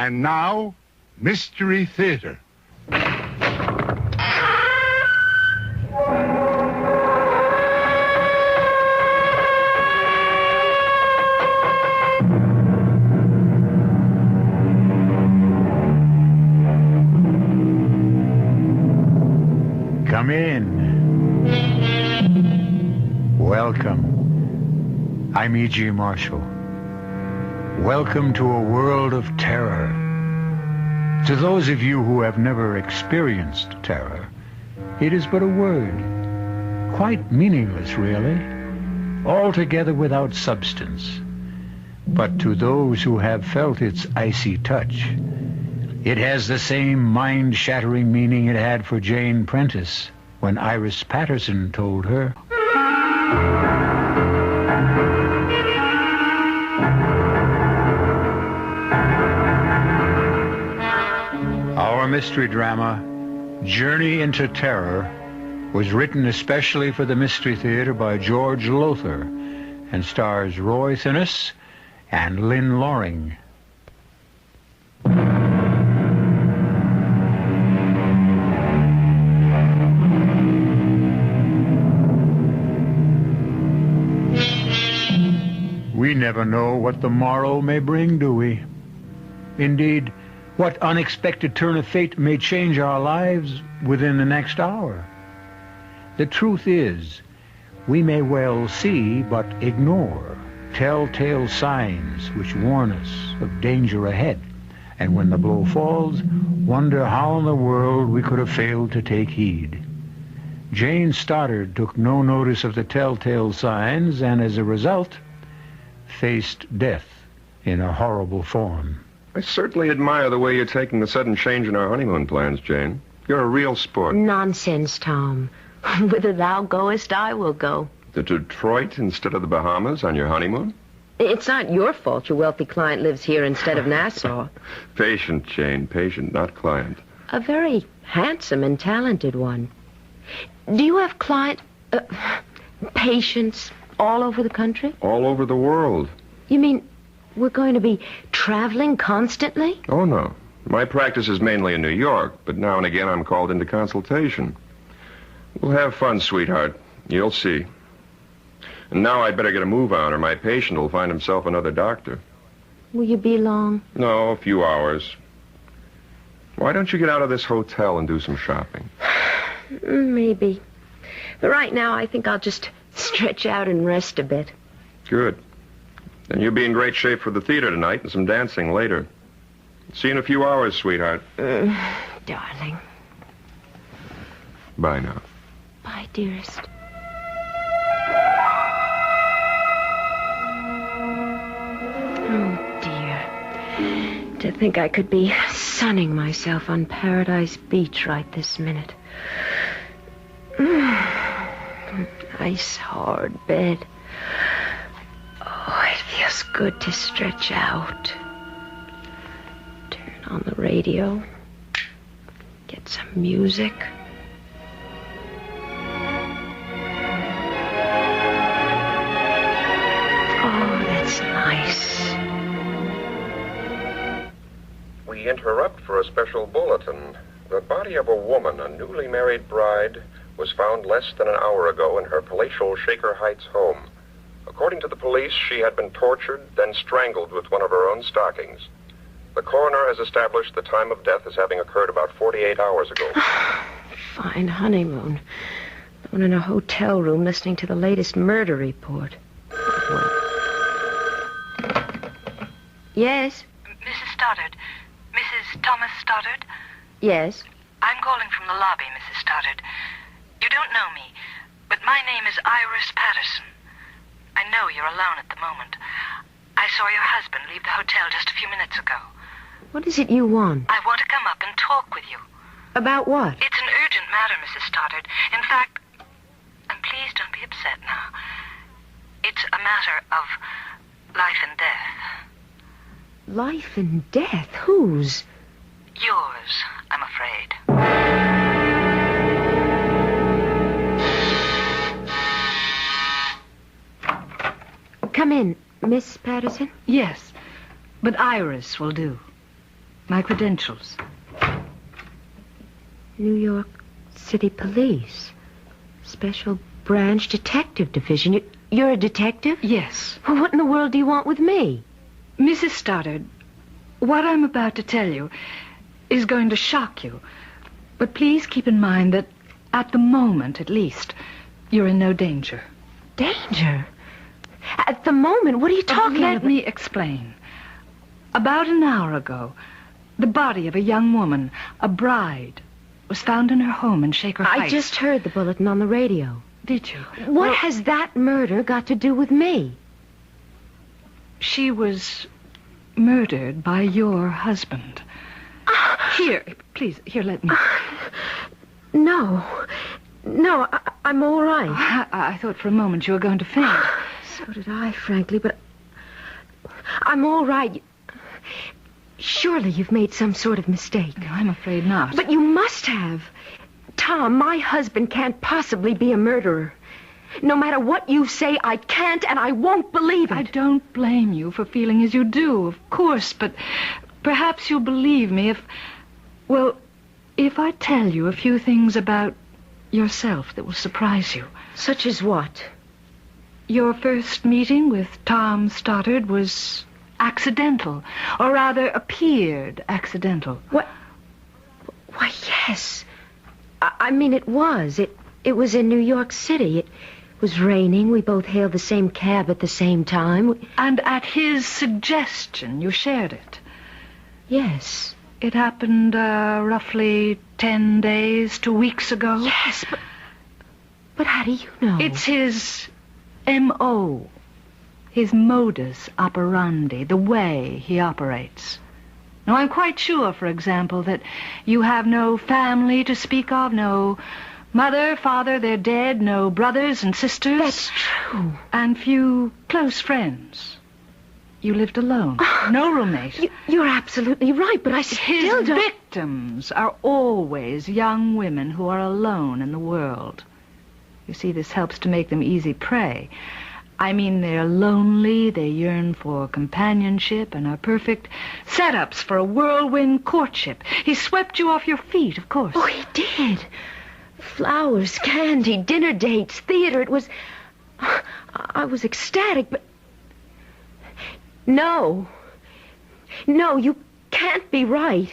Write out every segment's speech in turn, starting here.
And now, Mystery Theater. Come in. Welcome. I'm E.G. Marshall. Welcome to a world of terror. To those of you who have never experienced terror, it is but a word, quite meaningless, really, altogether without substance. But to those who have felt its icy touch, it has the same mind-shattering meaning it had for Jane Prentice when Iris Patterson told her, Our mystery drama, Journey into Terror, was written especially for the Mystery Theater by George Lothar and stars Roy Thinnis and Lynn Loring. We never know what the morrow may bring, do we? Indeed, what unexpected turn of fate may change our lives within the next hour? The truth is, we may well see but ignore telltale signs which warn us of danger ahead, and when the blow falls, wonder how in the world we could have failed to take heed. Jane Stoddard took no notice of the telltale signs, and as a result, faced death in a horrible form. I certainly admire the way you're taking the sudden change in our honeymoon plans, Jane. You're a real sport. Nonsense, Tom. Whither thou goest, I will go. To Detroit instead of the Bahamas on your honeymoon? It's not your fault your wealthy client lives here instead of Nassau. Patient, Jane, patient, not client. A very handsome and talented one. Do you have patients all over the country? All over the world. You mean we're going to be traveling constantly? Oh, no. My practice is mainly in New York, but now and again I'm called into consultation. We'll have fun, sweetheart. You'll see. And now I'd better get a move on, or my patient will find himself another doctor. Will you be long? No, a few hours. Why don't you get out of this hotel and do some shopping? Maybe. But right now I think I'll just stretch out and rest a bit. Good. Then you'll be in great shape for the theater tonight and some dancing later. See you in a few hours, sweetheart. Darling. Bye now. Bye, dearest. Oh, dear. To think I could be sunning myself on Paradise Beach right this minute. Nice, hard bed. Oh, it feels good to stretch out. Turn on the radio. Get some music. Oh, that's nice. We interrupt for a special bulletin. The body of a woman, a newly married bride, was found less than an hour ago in her palatial Shaker Heights home. According to the police, she had been tortured, then strangled with one of her own stockings. The coroner has established the time of death as having occurred about 48 hours ago. Fine honeymoon. Alone in a hotel room listening to the latest murder report. Yes? Mrs. Stoddard. Mrs. Thomas Stoddard? Yes? I'm calling from the lobby, Mrs. Stoddard. You don't know me, but my name is Iris Patterson. I know you're alone at the moment. I saw your husband leave the hotel just a few minutes ago. What is it you want? I want to come up and talk with you. About what? It's an urgent matter, Mrs. Stoddard. In fact, and please don't be upset now, it's a matter of life and death. Life and death? Whose? Yours, I'm afraid. Come in, Miss Patterson. Yes, but Iris will do. My credentials. New York City Police. Special Branch Detective Division. You're a detective? Yes. Well, what in the world do you want with me? Mrs. Stoddard, what I'm about to tell you is going to shock you. But please keep in mind that, at the moment at least, you're in no danger. Danger? At the moment? What are you talking about? Let me explain. About an hour ago, the body of a young woman, a bride, was found in her home in Shaker Heights. I just heard the bulletin on the radio. Did you? What has that murder got to do with me? She was murdered by your husband. Here, please, here, let me. No, I'm all right. I thought for a moment you were going to faint. So did I, frankly, but I'm all right. Surely you've made some sort of mistake. No, I'm afraid not. But you must have. Tom, my husband can't possibly be a murderer. No matter what you say, I can't and I won't believe it. I don't blame you for feeling as you do, of course, but perhaps you'll believe me if I tell you a few things about yourself that will surprise you. Such as what? Your first meeting with Tom Stoddard was accidental, or rather appeared accidental. What? Why, yes. I mean, it was. It was in New York City. It was raining. We both hailed the same cab at the same time. And at his suggestion, you shared it. Yes. It happened roughly 10 days, 2 weeks ago. Yes, but how do you know? It's his M.O., his modus operandi, the way he operates. Now, I'm quite sure, for example, that you have no family to speak of, no mother, father, they're dead, no brothers and sisters. That's true. And few close friends. You lived alone. No roommate. You're absolutely right, but I still His don't... victims are always young women who are alone in the world. You see, this helps to make them easy prey. I mean, they're lonely, they yearn for companionship, and are perfect setups for a whirlwind courtship. He swept you off your feet, of course. Oh, he did. Flowers, candy, dinner dates, theater. It was... I was ecstatic, but... No, you can't be right.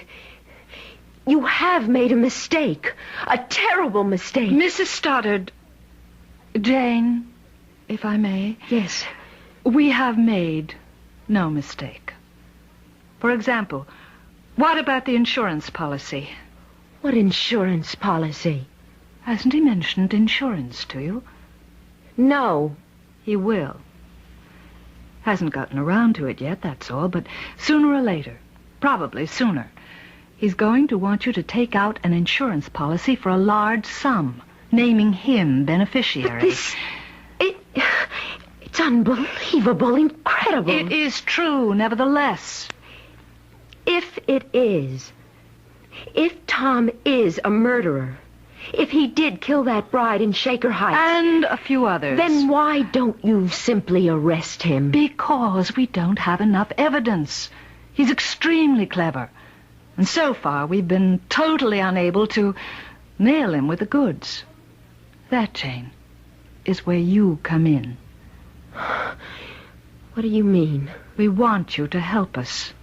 You have made a mistake. A terrible mistake. Mrs. Stoddard, Jane, if I may. Yes. We have made no mistake. For example, what about the insurance policy? What insurance policy? Hasn't he mentioned insurance to you? No. He will. Hasn't gotten around to it yet, that's all, but sooner or later, probably sooner, he's going to want you to take out an insurance policy for a large sum, naming him beneficiary. But it's unbelievable, incredible. It is true, nevertheless. If it is, if Tom is a murderer, if he did kill that bride in Shaker Heights... And a few others. Then why don't you simply arrest him? Because we don't have enough evidence. He's extremely clever. And so far, we've been totally unable to nail him with the goods. That, Jane, is where you come in. What do you mean? We want you to help us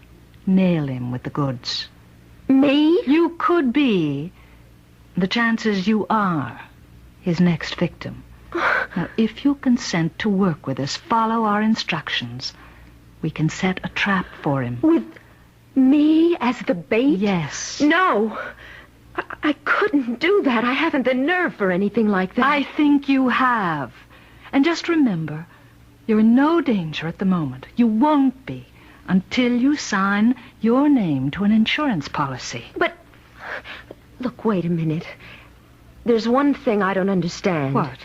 nail him with the goods. Me? You could be... The chances you are his next victim. Now, if you consent to work with us, follow our instructions, we can set a trap for him. With me as the bait? Yes. No. I couldn't do that. I haven't the nerve for anything like that. I think you have. And just remember, you're in no danger at the moment. You won't be until you sign your name to an insurance policy. But... Look, wait a minute. There's one thing I don't understand. What?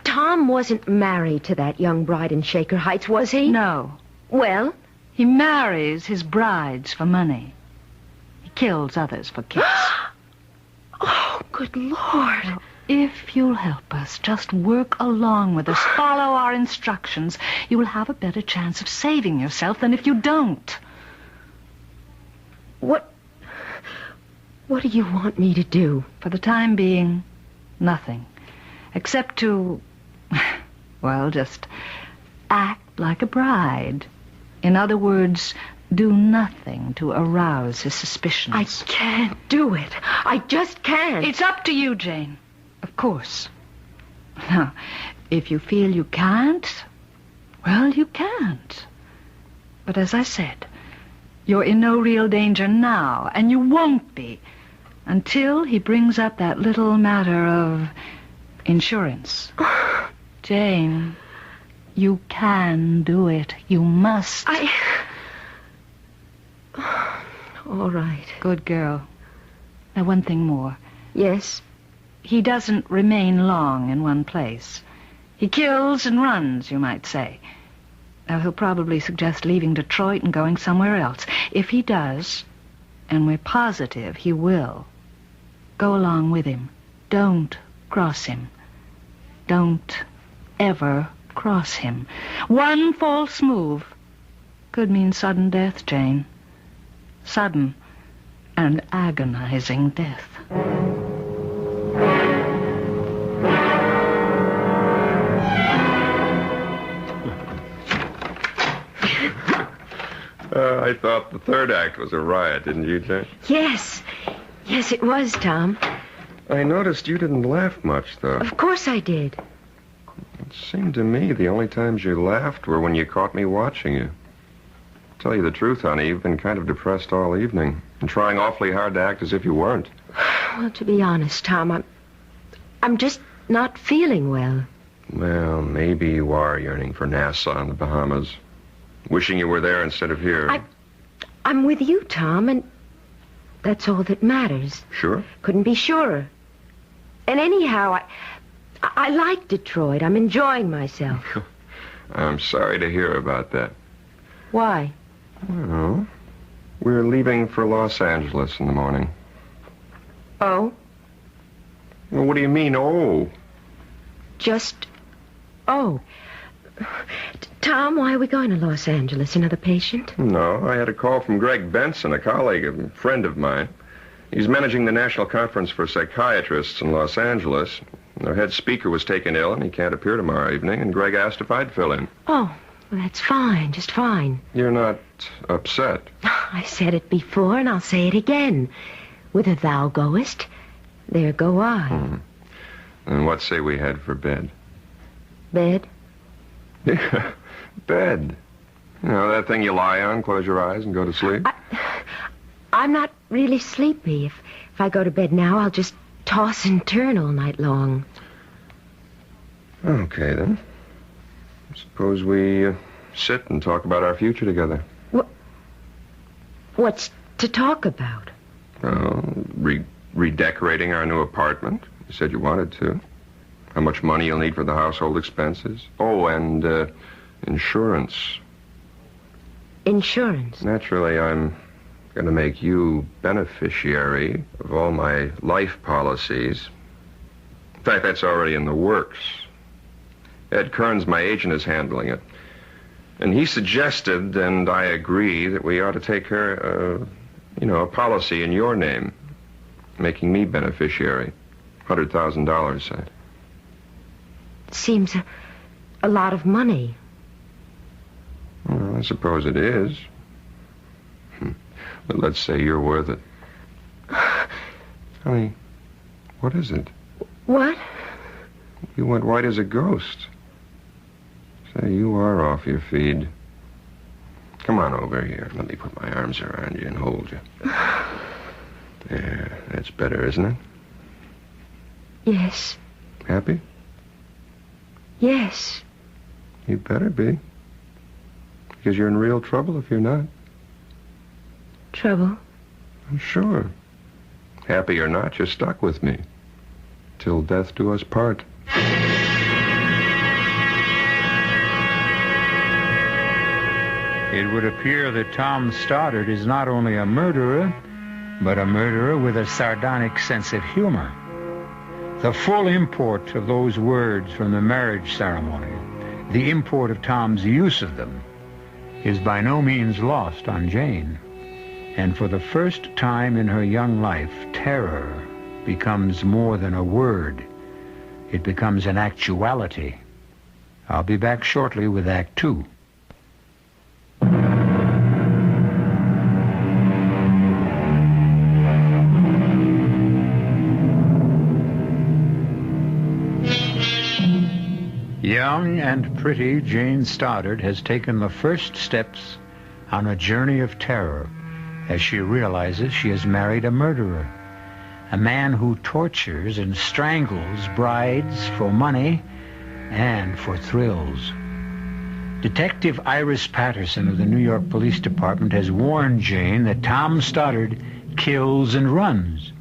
Tom wasn't married to that young bride in Shaker Heights, was he? No. Well? He marries his brides for money. He kills others for kicks. Oh, good Lord. Well, if you'll help us, just work along with us, follow our instructions, you will have a better chance of saving yourself than if you don't. What What do you want me to do? For the time being, nothing. Except to, well, just act like a bride. In other words, do nothing to arouse his suspicions. I can't do it. I just can't. It's up to you, Jane. Of course. Now, if you feel you can't, well, you can't. But as I said, you're in no real danger now, and you won't be until he brings up that little matter of insurance. Jane, you can do it. You must. All right. Good girl. Now, one thing more. Yes? He doesn't remain long in one place. He kills and runs, you might say. Now, he'll probably suggest leaving Detroit and going somewhere else. If he does, and we're positive he will, go along with him. Don't cross him. Don't ever cross him. One false move could mean sudden death, Jane. Sudden and agonizing death. I thought the third act was a riot, didn't you, Jane? Yes. Yes, it was, Tom. I noticed you didn't laugh much, though. Of course I did. It seemed to me the only times you laughed were when you caught me watching you. Tell you the truth, honey, you've been kind of depressed all evening and trying awfully hard to act as if you weren't. Well, to be honest, Tom, I'm just not feeling well. Well, maybe you are yearning for Nassau and the Bahamas. Wishing you were there instead of here. I'm with you, Tom, and that's all that matters. Sure? Couldn't be surer. And anyhow, I like Detroit. I'm enjoying myself. I'm sorry to hear about that. Why? Well, we're leaving for Los Angeles in the morning. Oh? Well, what do you mean, oh? Just, oh. Tom, why are we going to Los Angeles? Another patient? No, I had a call from Greg Benson, a colleague, a friend of mine. He's managing the National Conference for Psychiatrists in Los Angeles. Their head speaker was taken ill, and he can't appear tomorrow evening, and Greg asked if I'd fill in. Oh, well, that's fine, just fine. You're not upset? I said it before, and I'll say it again. Whither thou goest, there go I. And what say we head for bed? Bed? Yeah, bed. You know, that thing you lie on, close your eyes, and go to sleep? I'm not really sleepy. If I go to bed now, I'll just toss and turn all night long. Okay, then. Suppose we sit and talk about our future together. What's to talk about? Well, redecorating our new apartment. You said you wanted to. How much money you'll need for the household expenses. Oh, and insurance. Insurance? Naturally, I'm going to make you beneficiary of all my life policies. In fact, that's already in the works. Ed Kearns, my agent, is handling it. And he suggested, and I agree, that we ought to take her, a policy in your name, making me beneficiary. $100,000, said. Seems a lot of money. Well, I suppose it is. But let's say you're worth it. Honey, what is it? What? You went white as a ghost. Say, you are off your feed. Come on over here. Let me put my arms around you and hold you. There, that's better, isn't it? Yes. Happy? Yes. You better be. Because you're in real trouble if you're not. Trouble? I'm sure. Happy or not, you're stuck with me. Till death do us part. It would appear that Tom Stoddard is not only a murderer, but a murderer with a sardonic sense of humor. The full import of those words from the marriage ceremony, the import of Tom's use of them, is by no means lost on Jane. And for the first time in her young life, terror becomes more than a word. It becomes an actuality. I'll be back shortly with Act Two. Young and pretty Jane Stoddard has taken the first steps on a journey of terror as she realizes she has married a murderer, a man who tortures and strangles brides for money and for thrills. Detective Iris Patterson of the New York Police Department has warned Jane that Tom Stoddard kills and runs.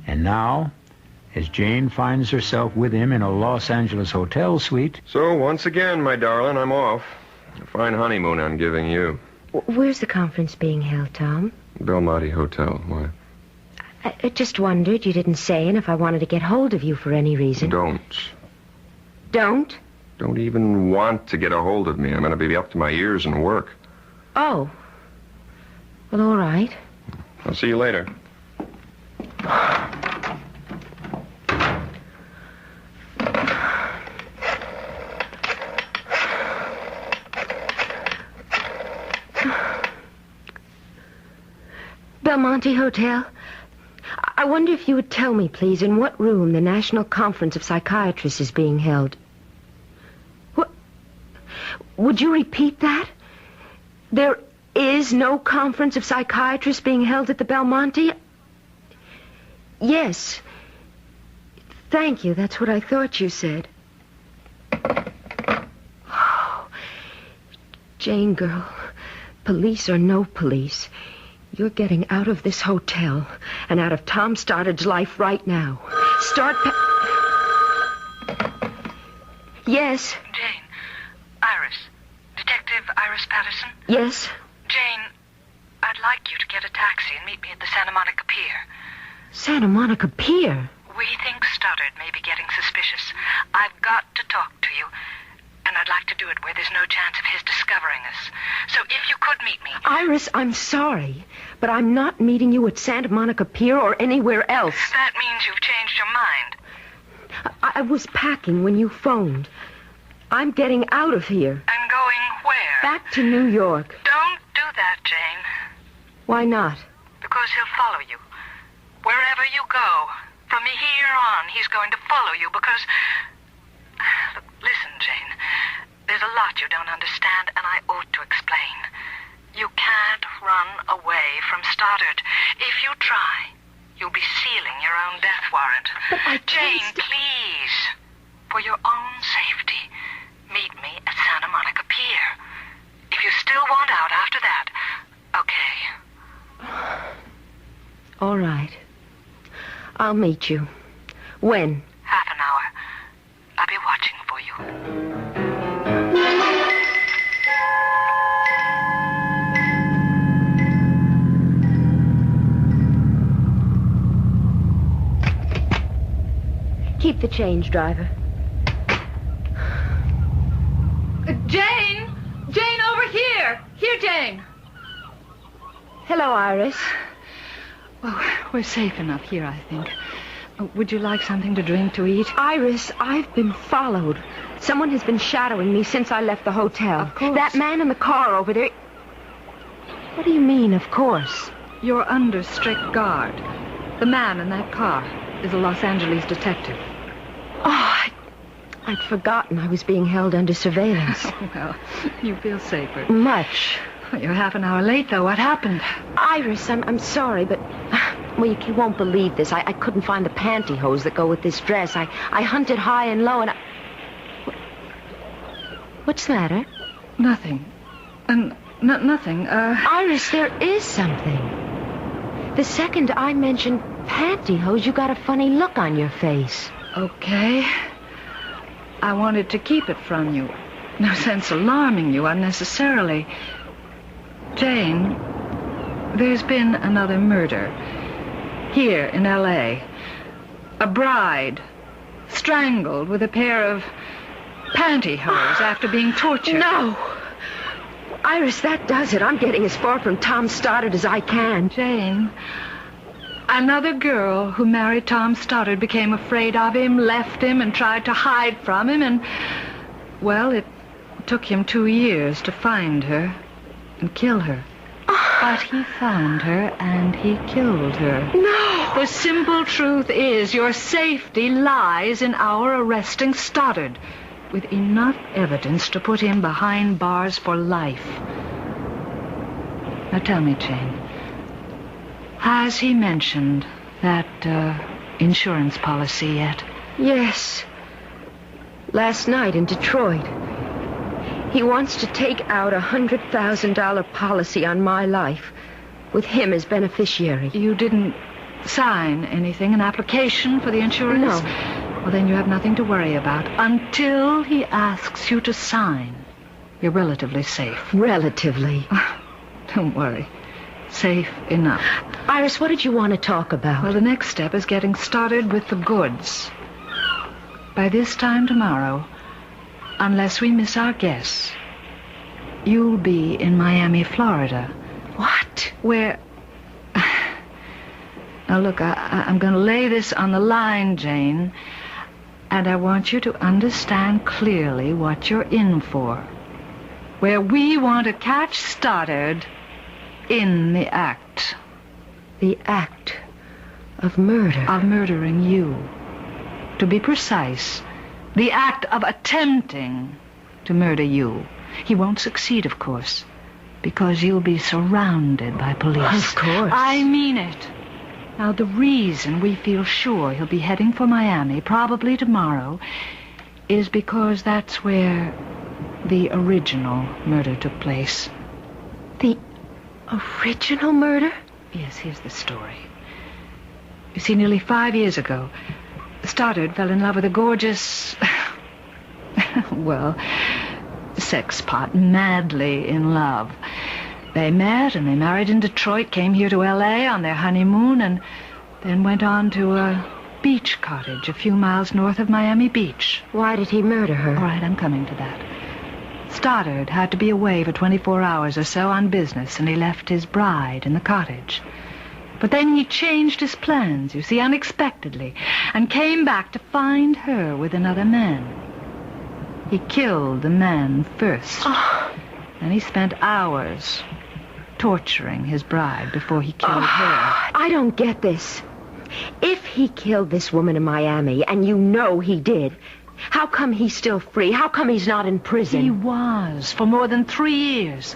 And now, as Jane finds herself with him in a Los Angeles hotel suite... So, once again, my darling, I'm off. A fine honeymoon I'm giving you. Where's the conference being held, Tom? Belmonte Hotel. Why? I just wondered. You didn't say, and if I wanted to get hold of you for any reason. Don't. Don't? Don't even want to get a hold of me. I'm going to be up to my ears in work. Oh. Well, all right. I'll see you later. Belmonte Hotel. I wonder if you would tell me, please, in what room the National Conference of Psychiatrists is being held. What? Would you repeat that? There is no Conference of Psychiatrists being held at the Belmonte? Yes. Thank you. That's what I thought you said. Oh, Jane, girl, police or no police, you're getting out of this hotel and out of Tom Stoddard's life right now. Yes? Jane. Iris. Detective Iris Patterson? Yes? Jane, I'd like you to get a taxi and meet me at the Santa Monica Pier. Santa Monica Pier? We think Stoddard may be getting suspicious. I've got to talk to you, and I'd like to do it where there's no chance of his discovering us. So if you could meet me... Iris, I'm sorry, but I'm not meeting you at Santa Monica Pier or anywhere else. That means you've changed your mind. I was packing when you phoned. I'm getting out of here. And going where? Back to New York. Don't do that, Jane. Why not? Because he'll follow you. Wherever you go, from here on, he's going to follow you because... Look, listen, Jane. There's a lot you don't understand, and I ought to explain. You can't run away from Stoddard. If you try, you'll be sealing your own death warrant. But I Jane, can't... please, for your own safety, meet me at Santa Monica Pier. If you still want out after that, okay. All right. I'll meet you. When? Half an hour. I'll be watching for you. Keep the change, driver. Jane! Jane, over here! Here, Jane! Hello, Iris. Well, we're safe enough here, I think. Would you like something to drink, to eat? Iris, I've been followed. Someone has been shadowing me since I left the hotel. Of course. That man in the car over there... What do you mean, of course? You're under strict guard. The man in that car is a Los Angeles detective. Oh, I'd forgotten I was being held under surveillance. Well, you feel safer. Much. You're half an hour late, though. What happened? Iris, I'm sorry, but... Well, you won't believe this. I couldn't find the pantyhose that go with this dress. I hunted high and low, and What's the matter? Nothing. Nothing. Iris, there is something. The second I mentioned pantyhose, you got a funny look on your face. Okay. I wanted to keep it from you. No sense alarming you unnecessarily. Jane, there's been another murder. Here in L.A. A bride strangled with a pair of pantyhose after being tortured. No! Iris, that does it. I'm getting as far from Tom Stoddard as I can. Jane, I Another girl who married Tom Stoddard became afraid of him, left him, and tried to hide from him, and, well, it took him 2 years to find her and kill her. But he found her and he killed her. No! The simple truth is your safety lies in our arresting Stoddard with enough evidence to put him behind bars for life. Now tell me, Jane, has he mentioned that insurance policy yet? Yes. Last night in Detroit. He wants to take out a $100,000 policy on my life, with him as beneficiary. You didn't sign anything, an application for the insurance? No. Well, then you have nothing to worry about until he asks you to sign. You're relatively safe. Relatively. Don't worry. Safe enough. Iris, what did you want to talk about? Well, the next step is getting started with the goods. By this time tomorrow, unless we miss our guess, you'll be in Miami, Florida. What? Where... Now, look, I'm going to lay this on the line, Jane, and I want you to understand clearly what you're in for. Where we want to catch Stoddard in the act. The act of murder. Of murdering you. To be precise, the act of attempting to murder you. He won't succeed, of course, because you'll be surrounded by police. Of course. I mean it. Now, the reason we feel sure he'll be heading for Miami, probably tomorrow, is because that's where the original murder took place. The original murder? Yes, here's the story. You see, nearly 5 years ago, Stoddard fell in love with a gorgeous... well, sex pot, madly in love. They met and they married in Detroit, came here to L.A. on their honeymoon, and then went on to a beach cottage a few miles north of Miami Beach. Why did he murder her? All right, I'm coming to that. Stoddard had to be away for 24 hours or so on business, and he left his bride in the cottage. But then he changed his plans, you see, unexpectedly, and came back to find her with another man. He killed the man first. And he spent hours torturing his bride before he killed her. I don't get this. If he killed this woman in Miami, and you know he did, how come he's still free? How come he's not in prison? He was, for more than 3 years.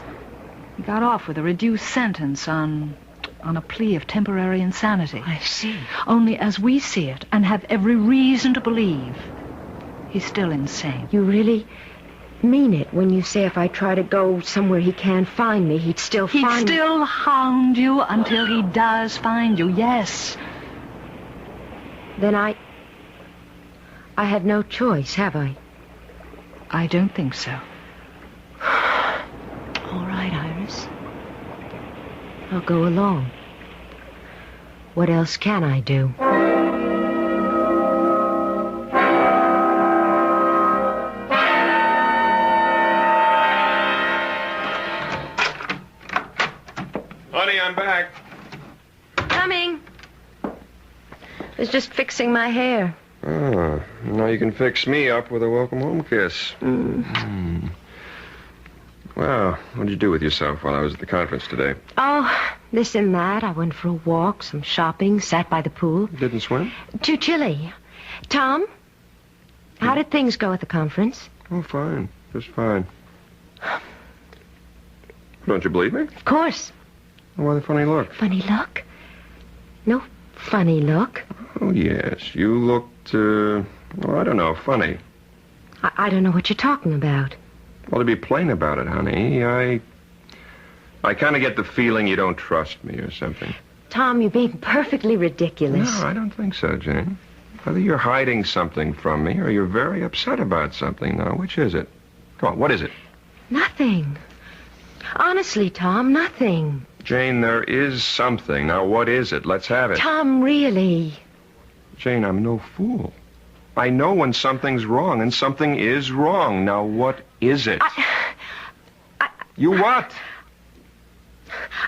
He got off with a reduced sentence on a plea of temporary insanity. I see. Only as we see it, and have every reason to believe, he's still insane. You really mean it when you say if I try to go somewhere he can't find me, he'd still find me? He'd still hound you until he does find you, yes. Then I have no choice, have I? I don't think so. All right, Iris. I'll go along. What else can I do? Honey, I'm back. Coming. I was just fixing my hair. Oh, now you can fix me up with a welcome home kiss. Well, what did you do with yourself while I was at the conference today? Oh, this and that. I went for a walk, some shopping, sat by the pool. Didn't swim? Too chilly. Tom, how did things go at the conference? Oh, fine. Just fine. Don't you believe me? Of course. Why the funny look? Funny look? No funny look. Oh, yes. You looked, I don't know, funny. I don't know what you're talking about. Well, to be plain about it, honey, I kind of get the feeling you don't trust me or something. Tom, you're being perfectly ridiculous. No, I don't think so, Jane. Either you're hiding something from me or you're very upset about something. Now, which is it? Come on, what is it? Nothing. Honestly, Tom, nothing. Jane, there is something. Now, what is it? Let's have it. Tom, really. Jane, I'm no fool. I know when something's wrong, and something is wrong. Now, what is it? You what?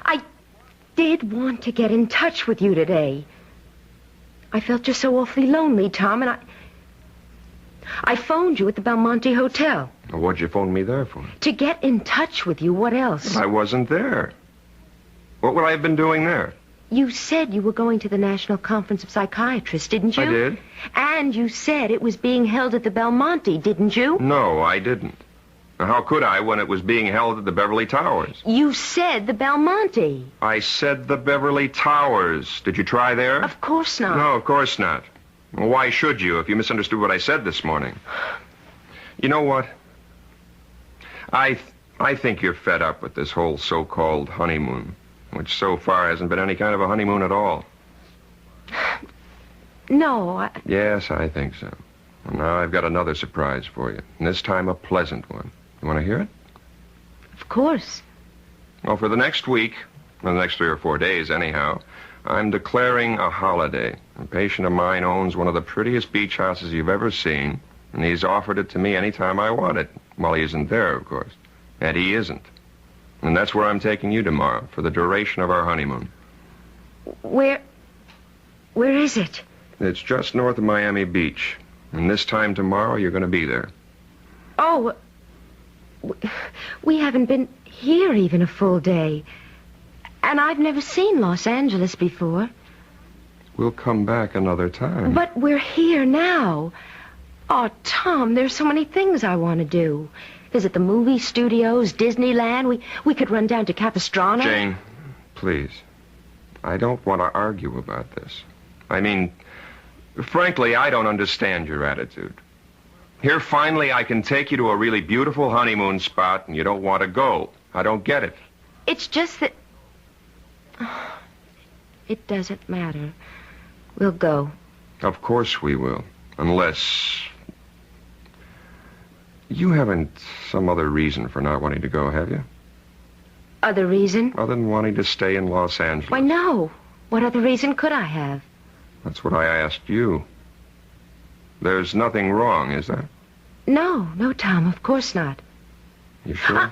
I did want to get in touch with you today. I felt just so awfully lonely, Tom, and I phoned you at the Belmonte Hotel. Well, what'd you phone me there for? To get in touch with you. What else? I wasn't there. What would I have been doing there? You said you were going to the National Conference of Psychiatrists, didn't you? I did. And you said it was being held at the Belmonte, didn't you? No, I didn't. Now, how could I when it was being held at the Beverly Towers? You said the Belmonte. I said the Beverly Towers. Did you try there? Of course not. No, of course not. Well, why should you if you misunderstood what I said this morning? You know what? I think you're fed up with this whole so-called honeymoon, which so far hasn't been any kind of a honeymoon at all. No, Yes, I think so. Well, now I've got another surprise for you, and this time a pleasant one. You want to hear it? Of course. Well, for the next week, or the next 3 or 4 days anyhow, I'm declaring a holiday. A patient of mine owns one of the prettiest beach houses you've ever seen, and he's offered it to me any time I want it. Well, he isn't there, of course. And he isn't. And that's where I'm taking you tomorrow, for the duration of our honeymoon. Where is it? It's just north of Miami Beach. And this time tomorrow, you're going to be there. Oh, we haven't been here even a full day. And I've never seen Los Angeles before. We'll come back another time. But we're here now. Oh, Tom, there's so many things I want to do. Visit the movie studios, Disneyland. We could run down to Capistrano. Jane, please. I don't want to argue about this. I mean, frankly, I don't understand your attitude. Here, finally, I can take you to a really beautiful honeymoon spot, and you don't want to go. I don't get it. It's just that... It doesn't matter. We'll go. Of course we will. Unless... You haven't some other reason for not wanting to go, have you? Other reason? Other than wanting to stay in Los Angeles. Why, no. What other reason could I have? That's what I asked you. There's nothing wrong, is there? No, Tom, of course not. You sure?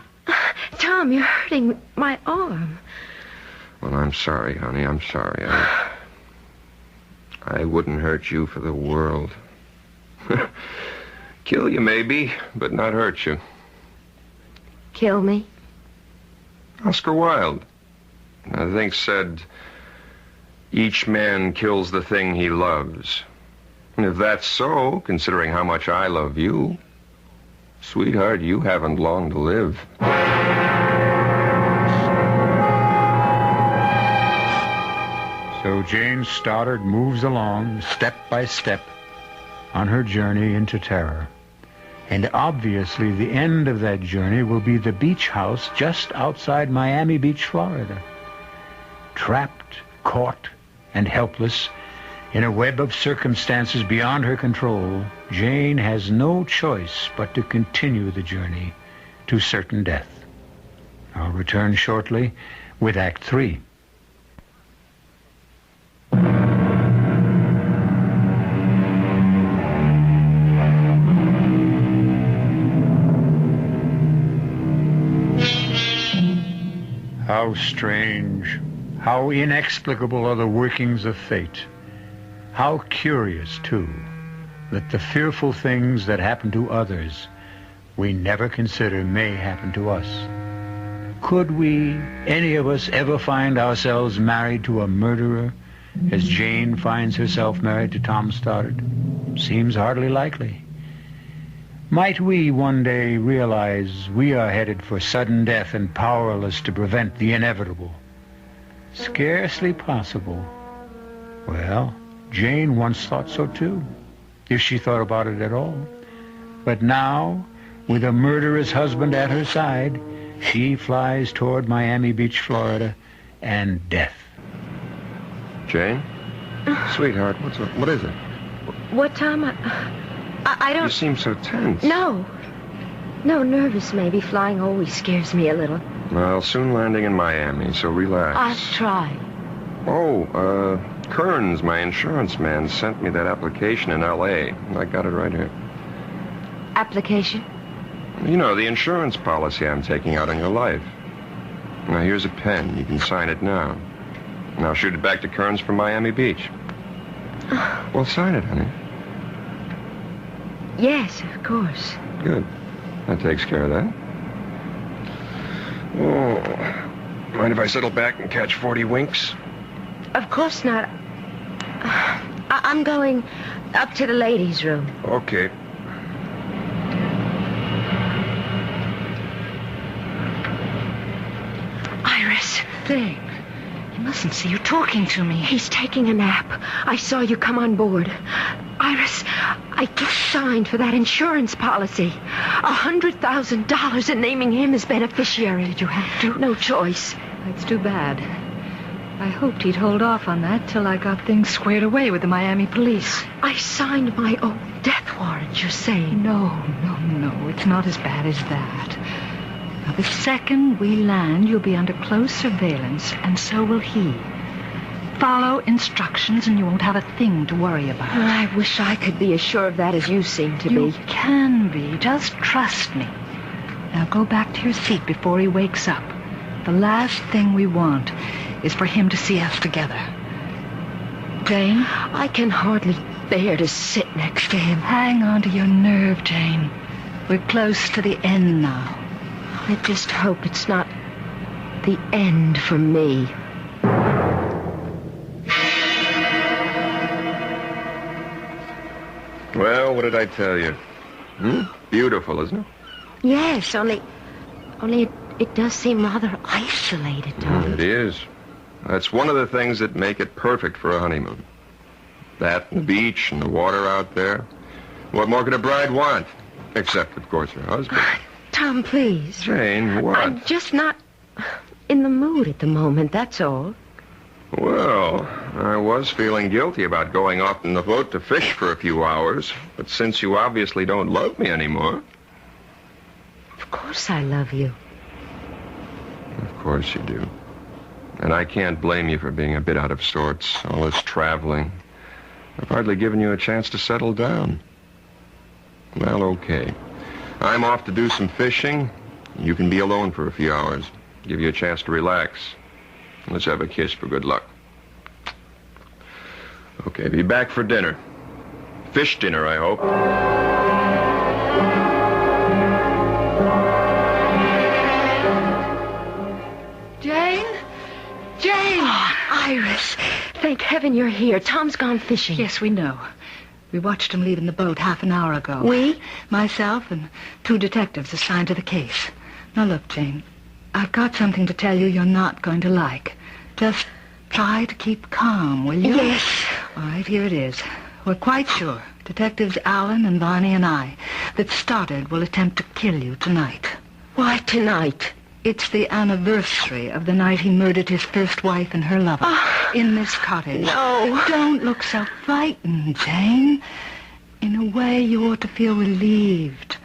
Tom, you're hurting my arm. Well, I'm sorry, honey. I'm sorry. I wouldn't hurt you for the world. Kill you, maybe, but not hurt you. Kill me? Oscar Wilde, I think, said, each man kills the thing he loves. And if that's so, considering how much I love you, sweetheart, you haven't long to live. So Jane Stoddard moves along, step by step, on her journey into terror. And obviously the end of that journey will be the beach house just outside Miami Beach, Florida. Trapped, caught, and helpless in a web of circumstances beyond her control, Jane has no choice but to continue the journey to certain death. I'll return shortly with Act 3. How strange, how inexplicable are the workings of fate. How curious, too, that the fearful things that happen to others we never consider may happen to us. Could we, any of us, ever find ourselves married to a murderer, as Jane finds herself married to Tom Stoddard? Seems hardly likely. Might we one day realize we are headed for sudden death and powerless to prevent the inevitable? Scarcely possible. Well, Jane once thought so too, if she thought about it at all. But now, with a murderous husband at her side, she flies toward Miami Beach, Florida, and death. Jane? Sweetheart, what is it? What, Tom? I don't... You seem so tense. No, nervous maybe. Flying always scares me a little. Well, soon landing in Miami, so relax. I'll try. Oh, Kearns, my insurance man, sent me that application in L.A. I got it right here. Application? You know, the insurance policy I'm taking out on your life. Now, here's a pen. You can sign it now. And I'll shoot it back to Kearns from Miami Beach. Well, sign it, honey. Yes, of course. Good. That takes care of that. Oh, mind if I settle back and catch 40 winks? Of course not. I'm going up to the ladies' room. Okay. Iris. Jane, he mustn't see you talking to me. He's taking a nap. I saw you come on board. Iris, I just signed for that insurance policy. $100,000 and naming him as beneficiary. Did you have to? No choice. That's too bad. I hoped he'd hold off on that till I got things squared away with the Miami police. I signed my own death warrant, you're saying? No. It's not as bad as that. Now, the second we land, you'll be under close surveillance, and so will he. Follow instructions, and you won't have a thing to worry about. I wish I could be as sure of that as you seem to You be. can be. Just trust me. Now go back to your seat before he wakes up. The last thing we want is for him to see us together. Jane? I can hardly bear to sit next to him. Hang on to your nerve, Jane. We're close to the end now. I just hope it's not the end for me. Well, what did I tell you? Beautiful, isn't it? Yes, only it does seem rather isolated, Tom. It is. That's one of the things that make it perfect for a honeymoon. That and the beach and the water out there. What more could a bride want? Except, of course, her husband. Tom, please. Jane, what? I'm just not in the mood at the moment, that's all. Well, I was feeling guilty about going off in the boat to fish for a few hours. But since you obviously don't love me anymore... Of course I love you. Of course you do. And I can't blame you for being a bit out of sorts. All this traveling. I've hardly given you a chance to settle down. Well, okay. I'm off to do some fishing. You can be alone for a few hours. Give you a chance to relax. Let's have a kiss for good luck. Okay, be back for dinner. Fish dinner, I hope. Jane? Iris, thank heaven you're here. Tom's gone fishing. Yes, we know. We watched him leaving the boat half an hour ago. We? Myself and 2 detectives assigned to the case. Now look, Jane, I've got something to tell you you're not going to like. Just try to keep calm, will you? Yes. All right, here it is. We're quite sure, Detectives Allen and Varney and I, that Stoddard will attempt to kill you tonight. Why tonight? It's the anniversary of the night he murdered his first wife and her lover in this cottage. No. Don't look so frightened, Jane. In a way, you ought to feel relieved.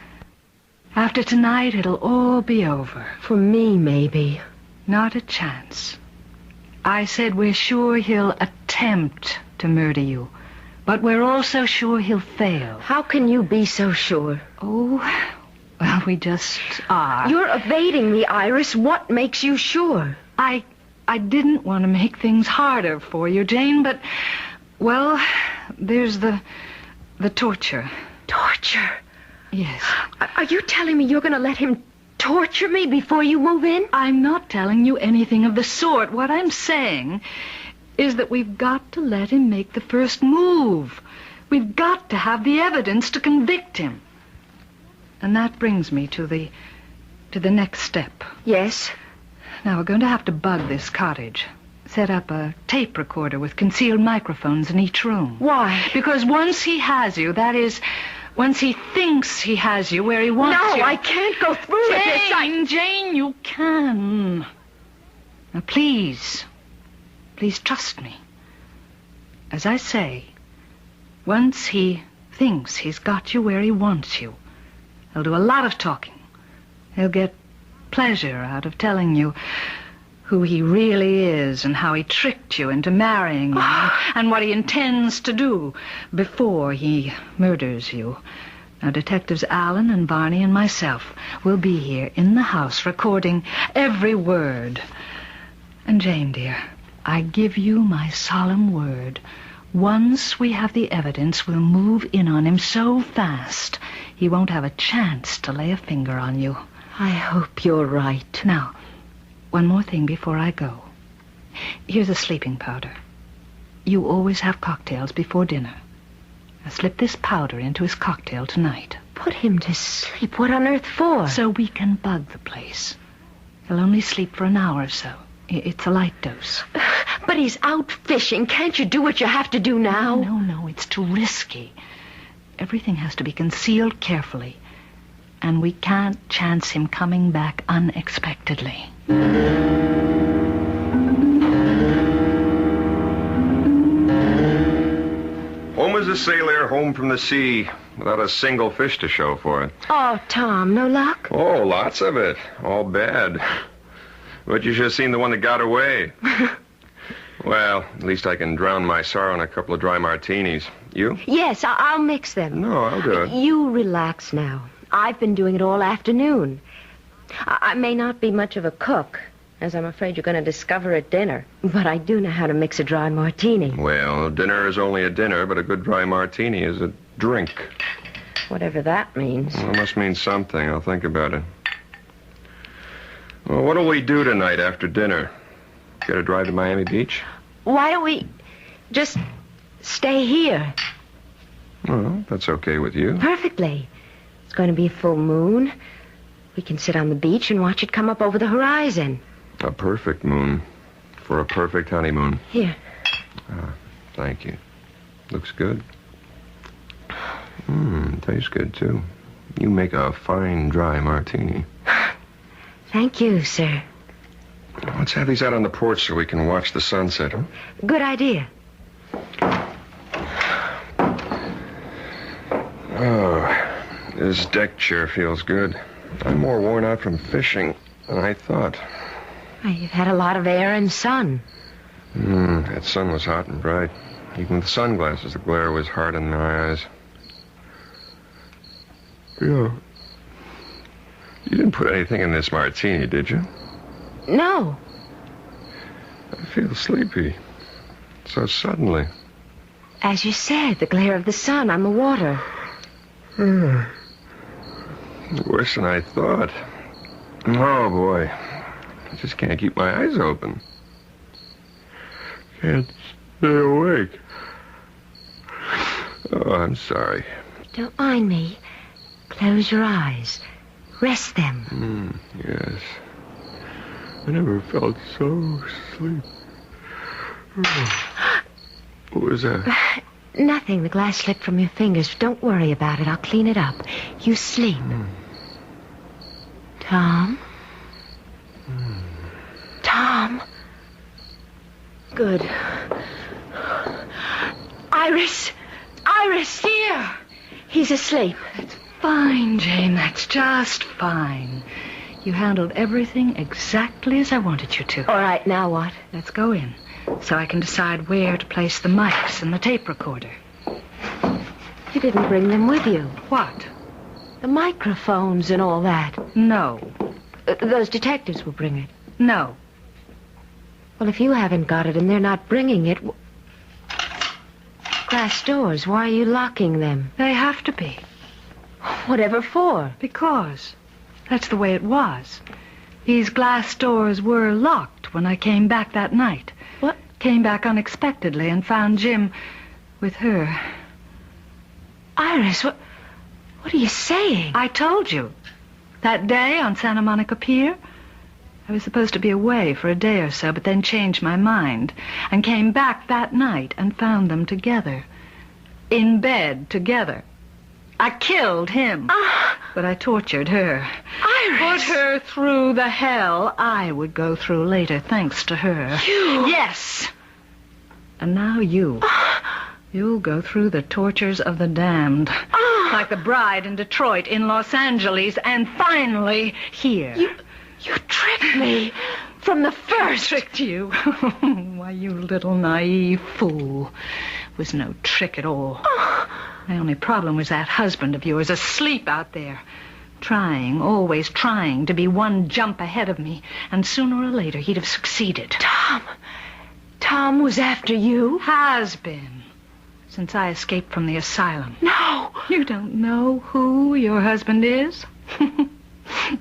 After tonight, it'll all be over. For me, maybe. Not a chance. I said we're sure he'll attempt to murder you, but we're also sure he'll fail. How can you be so sure? Oh, well, we just are. You're evading me, Iris. What makes you sure? I didn't want to make things harder for you, Jane, but, well, there's the torture. Torture? Yes. Are you telling me you're going to let him torture me before you move in? I'm not telling you anything of the sort. What I'm saying is that we've got to let him make the first move. We've got to have the evidence to convict him. And that brings me to the next step. Yes? Now, we're going to have to bug this cottage. Set up a tape recorder with concealed microphones in each room. Why? Because once he has you, that is, once he thinks he has you where he wants you... No, I can't go through with this. Jane, you can. Now, please trust me. As I say, once he thinks he's got you where he wants you, he'll do a lot of talking. He'll get pleasure out of telling you who he really is and how he tricked you into marrying him and what he intends to do before he murders you. Now, Detectives Allen and Varney and myself will be here in the house recording every word. And Jane, dear, I give you my solemn word, Once we have the evidence, we'll move in on him so fast he won't have a chance to lay a finger on you. I hope you're right. Now, one more thing before I go. Here's a sleeping powder. You always have cocktails before dinner. Now slip this powder into his cocktail tonight. Put him to sleep? What on earth for? So we can bug the place. He'll only sleep for an hour or so. It's a light dose. But he's out fishing. Can't you do what you have to do now? No, it's too risky. Everything has to be concealed carefully. And we can't chance him coming back unexpectedly. Home as a sailor, home from the sea, without a single fish to show for it. Oh, Tom, no luck? Oh, lots of it. All bad. But you should have seen the one that got away. Well, at least I can drown my sorrow in a couple of dry martinis. You? Yes, I'll mix them. No, I'll do it. You relax now. I've been doing it all afternoon. I may not be much of a cook, as I'm afraid you're going to discover at dinner, but I do know how to mix a dry martini. Well, dinner is only a dinner, but a good dry martini is a drink. Whatever that means. Well, it must mean something. I'll think about it. Well, what'll we do tonight after dinner? Get a drive to Miami Beach? Why don't we just stay here? Well, that's okay with you. Perfectly. It's going to be a full moon. We can sit on the beach and watch it come up over the horizon. A perfect moon for a perfect honeymoon. Here. Thank you. Looks good. Tastes good, too. You make a fine dry martini. Thank you, sir. Let's have these out on the porch so we can watch the sunset, huh? Good idea. Oh, this deck chair feels good. I'm more worn out from fishing than I thought. You've had a lot of air and sun. That sun was hot and bright. Even with sunglasses, the glare was hard in my eyes. You didn't put anything in this martini, did you? No. I feel sleepy. So suddenly. As you said, the glare of the sun on the water. Worse than I thought. Oh, boy. I just can't keep my eyes open. Can't stay awake. Oh, I'm sorry. Don't mind me. Close your eyes. Rest them. Yes. I never felt so asleep. What was that? Nothing. The glass slipped from your fingers. Don't worry about it. I'll clean it up. You sleep. Tom? Tom? Good. Iris! Iris! Here! He's asleep. That's fine, Jane. That's just fine. You handled everything exactly as I wanted you to. All right, now what? Let's go in, so I can decide where to place the mics and the tape recorder. You didn't bring them with you. What? The microphones and all that. No. Those detectives will bring it. No. Well, if you haven't got it and they're not bringing it... Glass doors, why are you locking them? They have to be. Whatever for? Because that's the way it was. These glass doors were locked when I came back that night. What? Came back unexpectedly and found Jim with her. Iris, what are you saying? I told you. That day on Santa Monica Pier, I was supposed to be away for a day or so, but then changed my mind and came back that night and found them together. In bed together. I killed him, but I tortured her. Iris! Put her through the hell I would go through later, thanks to her. You? Yes. And now you. You'll go through the tortures of the damned. Like the bride in Detroit, in Los Angeles, and finally here. You tricked me from the first. Tricked you? Why, you little naive fool. It was no trick at all. My only problem was that husband of yours asleep out there. Trying, always trying to be one jump ahead of me. And sooner or later he'd have succeeded. Tom was after you? Has been. since I escaped from the asylum. No! You don't know who your husband is?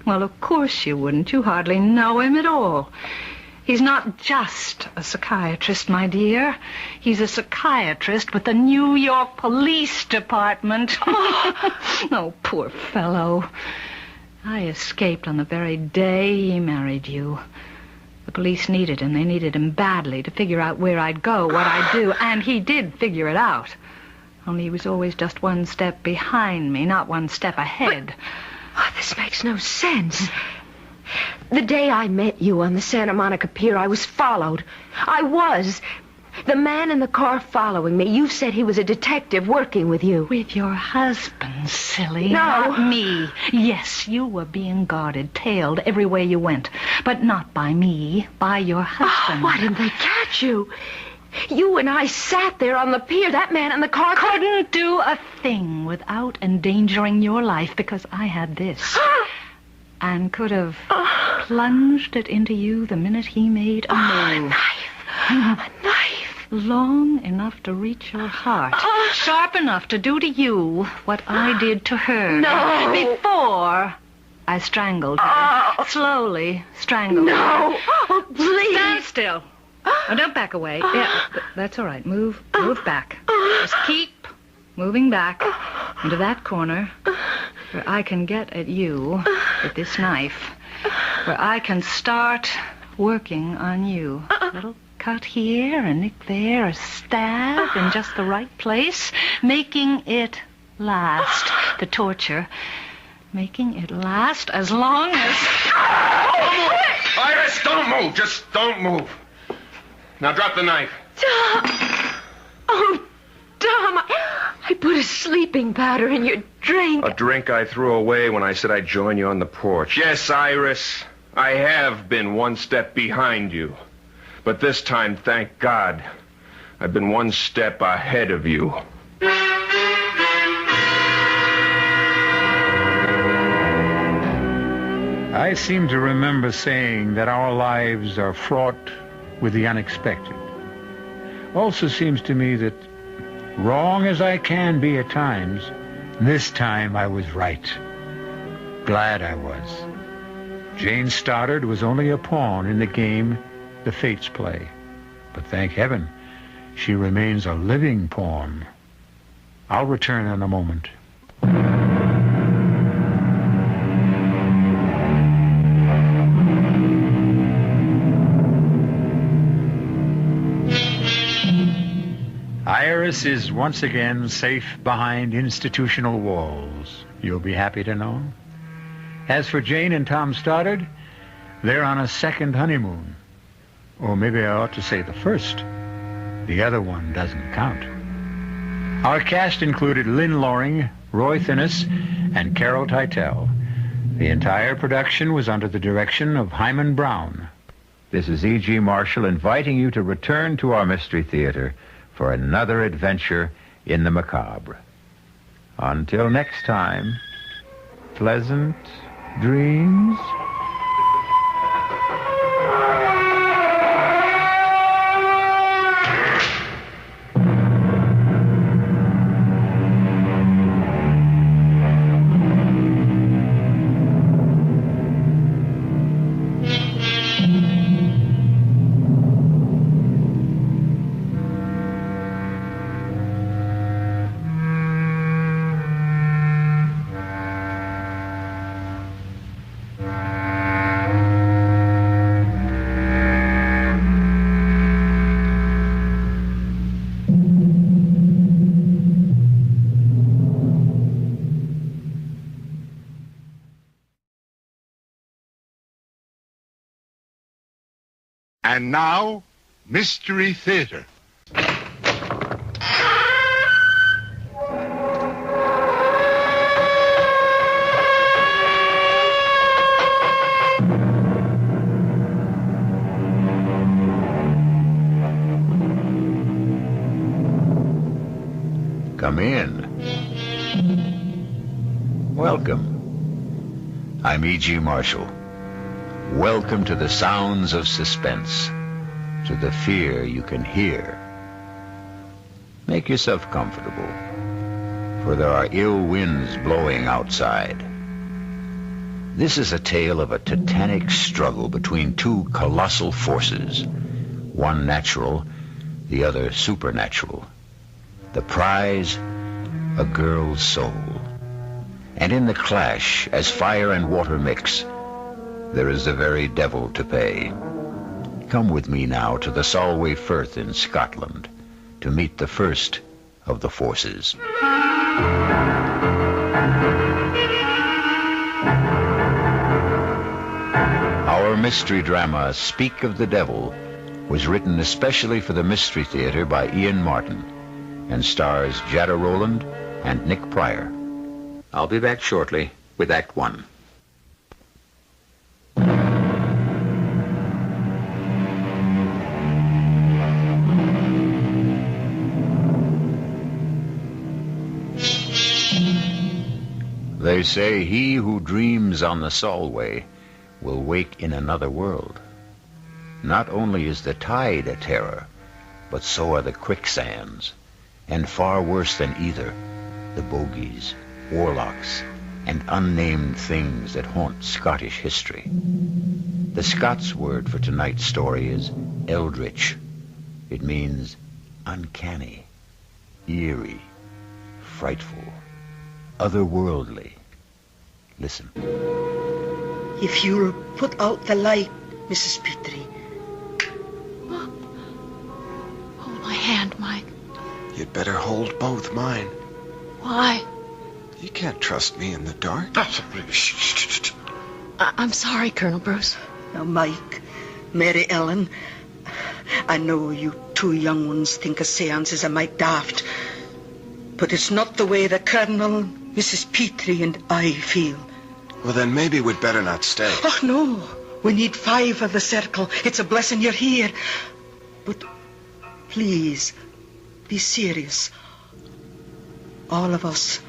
Well, of course you wouldn't. You hardly know him at all. He's not just a psychiatrist, my dear. He's a psychiatrist with the New York Police Department. Oh, poor fellow. I escaped on the very day he married you. The police needed him. They needed him badly to figure out where I'd go, what I'd do, and he did figure it out. Only he was always just one step behind me, not one step ahead. Oh, this makes no sense. The day I met you on the Santa Monica Pier, I was followed. I was. The man in the car following me, you said he was a detective working with you. With your husband, silly. No. Not me. Yes, you were being guarded, tailed every way you went. But not by me, by your husband. Oh, why didn't they catch you? You and I sat there on the pier. That man in the car Couldn't do a thing without endangering your life because I had this. And could have plunged it into you the minute he made a A move. knife. A knife. Long enough to reach your heart. Sharp enough to do to you what I did to her. No. Before I strangled her. Slowly strangled her. No. Oh, please. Stand still. Oh, don't back away. Yeah, that's all right. Move back. Just keep moving back into that corner where I can get at you with this knife. Where I can start working on you. Little cut here, a nick there, a stab in just the right place, making it last. The torture, making it last as long as... Iris, don't move. Just don't move. Now drop the knife. Tom. Oh, Tom, I put a sleeping powder in your drink. A drink I threw away when I said I'd join you on the porch. Yes, Iris, I have been one step behind you. But this time, thank God, I've been one step ahead of you. I seem to remember saying that our lives are fraught with the unexpected. Also seems to me that, wrong as I can be at times, this time I was right. Glad I was. Jane Stoddard was only a pawn in the game the fates play. But thank heaven, she remains a living pawn. I'll return in a moment. Iris is once again safe behind institutional walls, you'll be happy to know. As for Jane and Tom Stoddard, they're on a second honeymoon. Or maybe I ought to say the first. The other one doesn't count. Our cast included Lynn Loring, Roy Thinnis, and Carol Teitel. The entire production was under the direction of Hyman Brown. This is E.G. Marshall inviting you to return to our Mystery Theater for another adventure in the macabre. Until next time, pleasant dreams. And now, Mystery Theater. Come in. Welcome. I'm E.G. Marshall. Welcome to the sounds of suspense, to the fear you can hear. Make yourself comfortable, for there are ill winds blowing outside. This is a tale of a titanic struggle between two colossal forces, one natural, the other supernatural. The prize, a girl's soul. And in the clash, as fire and water mix, there is the very devil to pay. Come with me now to the Solway Firth in Scotland to meet the first of the forces. Our mystery drama, Speak of the Devil, was written especially for the Mystery Theater by Ian Martin and stars Jada Rowland and Nick Pryor. I'll be back shortly with Act One. They say he who dreams on the Solway will wake in another world. Not only is the tide a terror, but so are the quicksands, and far worse than either, the bogies, warlocks, and unnamed things that haunt Scottish history. The Scots word for tonight's story is eldritch. It means uncanny, eerie, frightful, otherworldly. Listen. If you'll put out the light, Mrs. Petrie. Hold my hand, Mike. You'd better hold both mine. Why? You can't trust me in the dark. I'm sorry, Colonel Bruce. Now, Mike, Mary Ellen, I know you two young ones think a seance is a mite daft, but it's not the way the Colonel, Mrs. Petrie, and I feel. Well, then maybe we'd better not stay. Oh, no. We need 5 of the circle. It's a blessing you're here. But please, be serious. All of us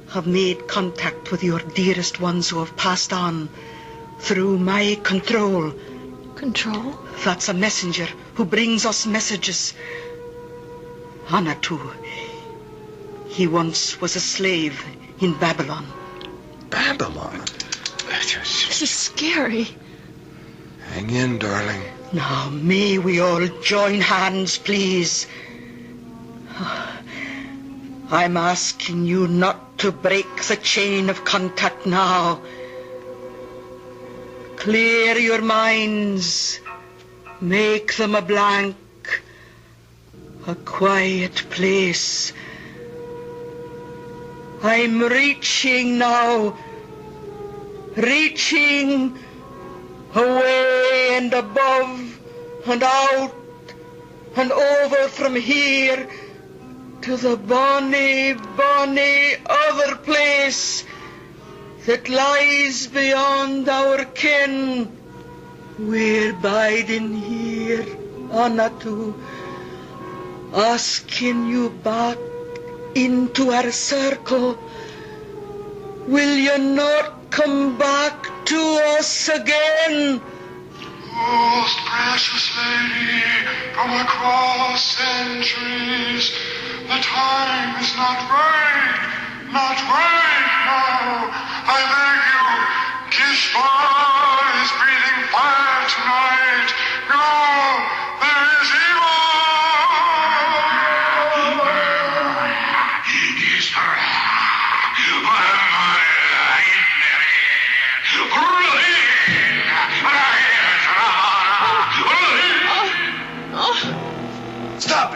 have made contact with your dearest ones who have passed on through my control. Control? That's a messenger who brings us messages. Anatu. He once was a slave in Babylon. Babylon? This is scary. Hang in, darling. Now, may we all join hands, please? I'm asking you not to break the chain of contact now. Clear your minds. Make them a blank. A quiet place. I'm reaching now. Reaching away and above and out and over from here to the bonny, bonny other place that lies beyond our ken. We're biding here, Anatu, asking you back into our circle. Will you not come back to us again? Most precious lady, from across centuries, the time is not right now. I beg you, Kishbar is breathing fire tonight. No, there is evil.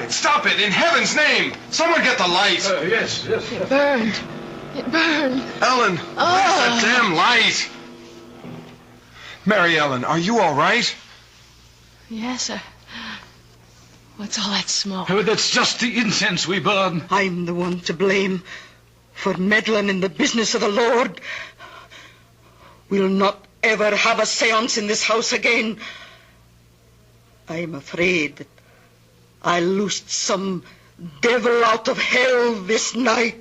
Stop it, in heaven's name! Someone get the light! Yes. It burned. Ellen, where's that damn light? Mary Ellen, are you all right? Yes, sir. What's all that smoke? Oh, that's just the incense we burn. I'm the one to blame for meddling in the business of the Lord. We'll not ever have a seance in this house again. I'm afraid that I loosed some devil out of hell this night.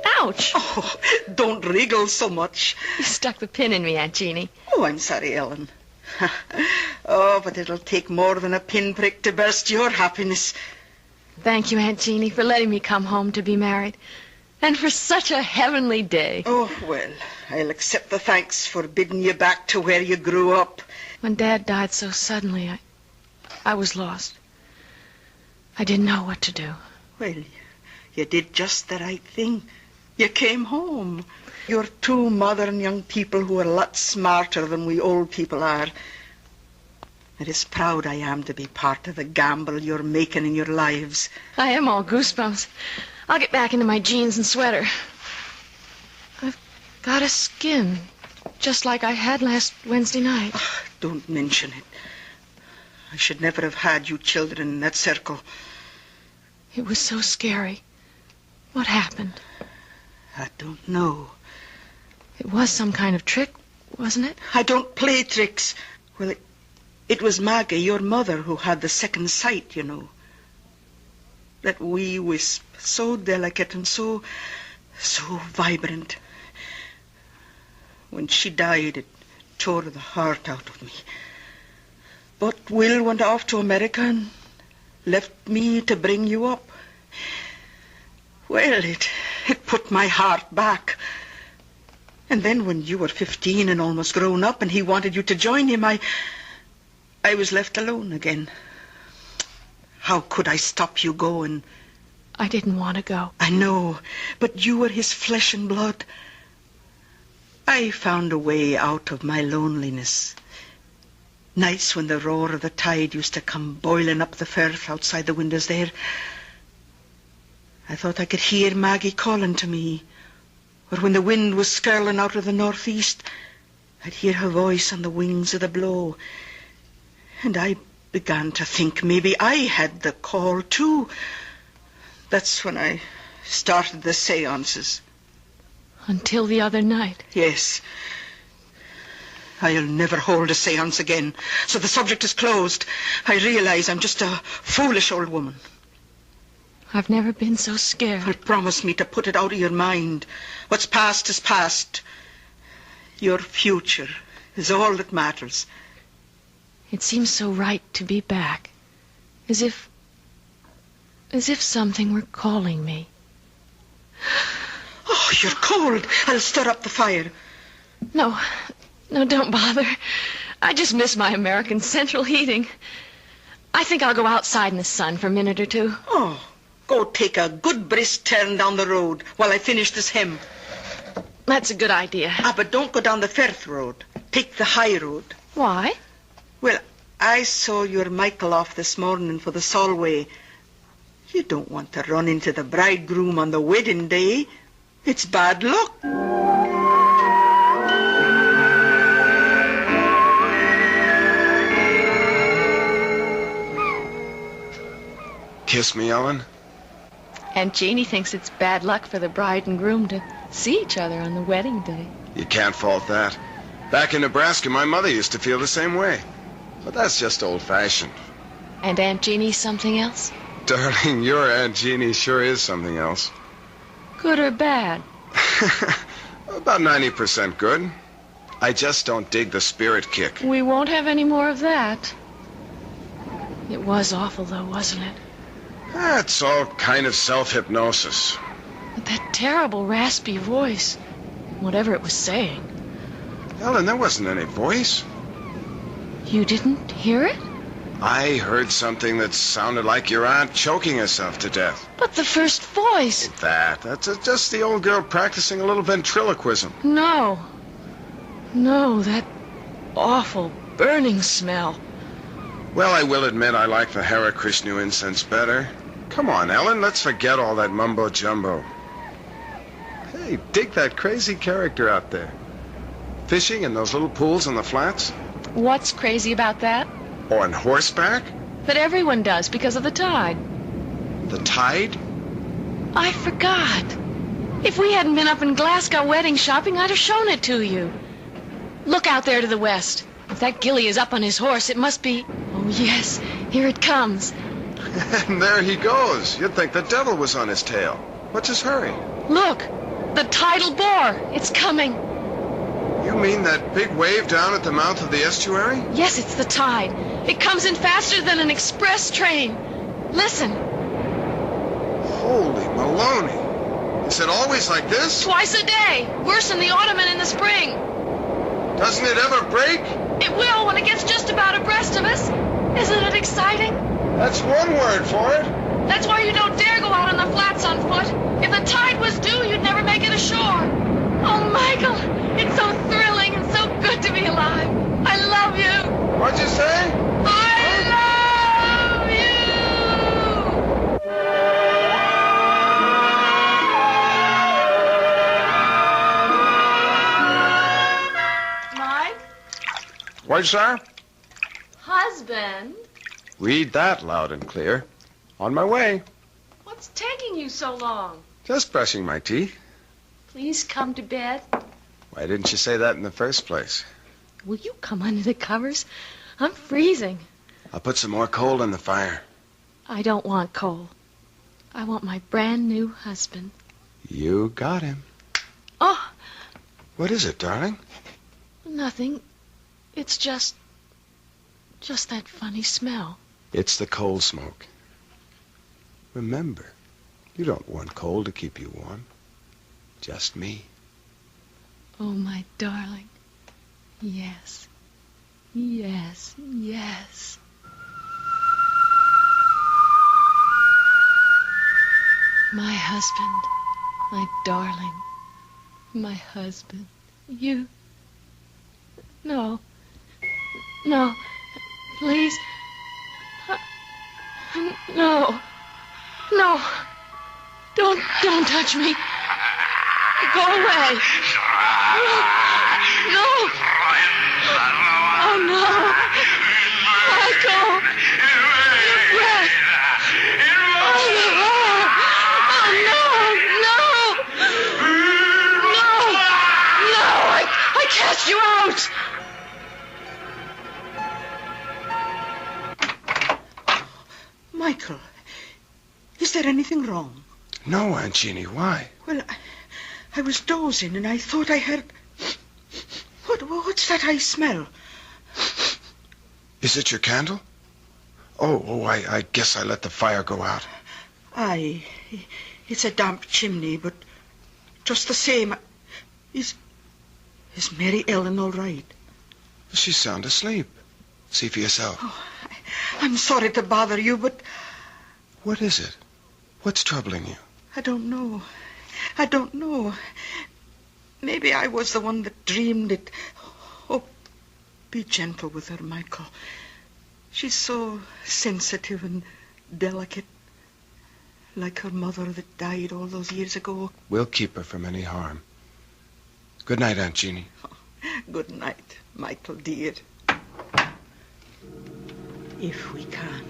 Ouch! Oh, don't wriggle so much. You stuck the pin in me, Aunt Jeannie. Oh, I'm sorry, Ellen. Oh, but it'll take more than a pinprick to burst your happiness. Thank you, Aunt Jeannie, for letting me come home to be married. And for such a heavenly day. Oh, well, I'll accept the thanks for bidding you back to where you grew up. When Dad died so suddenly, I was lost. I didn't know what to do. Well, you did just the right thing. You came home. You're two modern young people who are a lot smarter than we old people are. And as proud I am to be part of the gamble you're making in your lives. I am all goosebumps. I'll get back into my jeans and sweater. I've got a skin, just like I had last Wednesday night. Oh, don't mention it. I should never have had you children in that circle. It was so scary. What happened? I don't know. It was some kind of trick, wasn't it? I don't play tricks. Well, it was Maggie, your mother, who had the second sight, you know. That wee wisp, so delicate and so vibrant. When she died, it tore the heart out of me. But Will went off to America and left me to bring you up. Well, it put my heart back. And then when you were 15 and almost grown up and he wanted you to join him, I was left alone again. How could I stop you going? I didn't want to go. I know, but you were his flesh and blood. I found a way out of my loneliness. Nights when the roar of the tide used to come boiling up the firth outside the windows there, I thought I could hear Maggie calling to me. Or when the wind was skirling out of the northeast, I'd hear her voice on the wings of the blow. And I began to think maybe I had the call too. That's when I started the seances. Until the other night? Yes. I'll never hold a seance again, so the subject is closed. I realize I'm just a foolish old woman. I've never been so scared. Well, promise me to put it out of your mind. What's past is past. Your future is all that matters. It seems so right to be back. As if something were calling me. Oh, you're cold. I'll stir up the fire. No, don't bother. I just miss my American central heating. I think I'll go outside in the sun for a minute or two. Oh, go take a good brisk turn down the road while I finish this hem. That's a good idea. But don't go down the Firth road. Take the high road. Why? Well, I saw your Michael off this morning for the Solway. You don't want to run into the bridegroom on the wedding day. It's bad luck. Kiss me, Ellen. Aunt Jeannie thinks it's bad luck for the bride and groom to see each other on the wedding day. You can't fault that. Back in Nebraska, my mother used to feel the same way. But that's just old-fashioned. And Aunt Jeannie's something else? Darling, your Aunt Jeannie sure is something else. Good or bad? About 90% good. I just don't dig the spirit kick. We won't have any more of that. It was awful, though, wasn't it? It's all kind of self-hypnosis. But that terrible raspy voice, whatever it was saying. Ellen, there wasn't any voice. You didn't hear it? I heard something that sounded like your aunt choking herself to death. But the first voice... That's just the old girl practicing a little ventriloquism. No, that awful burning smell. Well, I will admit I like the Hare Krishna incense better. Come on, Ellen, let's forget all that mumbo-jumbo. Hey, dig that crazy character out there. Fishing in those little pools on the flats. What's crazy about that? On horseback? That everyone does because of the tide. The tide? I forgot. If we hadn't been up in Glasgow wedding shopping, I'd have shown it to you. Look out there to the west. If that Gilly is up on his horse, it must be... Oh, yes, here it comes. And there he goes. You'd think the devil was on his tail. What's his hurry? Look, the tidal bore. It's coming. You mean that big wave down at the mouth of the estuary? Yes, it's the tide. It comes in faster than an express train. Listen. Holy Maloney. Is it always like this? Twice a day. Worse in the autumn and in the spring. Doesn't it ever break? It will when it gets just about abreast of us. Isn't it exciting? That's one word for it. That's why you don't dare go out on the flats on foot. If the tide was due, you'd never make it ashore. Oh, Michael, it's so thrilling and so good to be alive. I love you. What'd you say? I love you. Mike? What, sir? Husband? Read that loud and clear. On my way. What's taking you so long? Just brushing my teeth. Please come to bed. Why didn't you say that in the first place? Will you come under the covers? I'm freezing. I'll put some more coal in the fire. I don't want coal. I want my brand new husband. You got him. Oh, What is it, darling? nothing. It's just that funny smell. It's the coal smoke. Remember, you don't want coal to keep you warm. Just me. Oh, my darling. Yes. Yes, yes. My husband. My darling. My husband. You. No. No. Please. No. No. Don't touch me. Go away. No. Oh, no. Michael. Your breath. Oh, no. I cast you out. Michael, is there anything wrong? No, Aunt Jeannie, why? Well, I was dozing and I thought I heard... What's that I smell? Is it your candle? Oh, I guess I let the fire go out. Aye, it's a damp chimney, but just the same... Is Mary Ellen all right? She's sound asleep. See for yourself. Oh, I'm sorry to bother you, but... What is it? What's troubling you? I don't know. Maybe I was the one that dreamed it. Oh, be gentle with her, Michael. She's so sensitive and delicate. Like her mother that died all those years ago. We'll keep her from any harm. Good night, Aunt Jeannie. Good night, Michael, dear. If we can.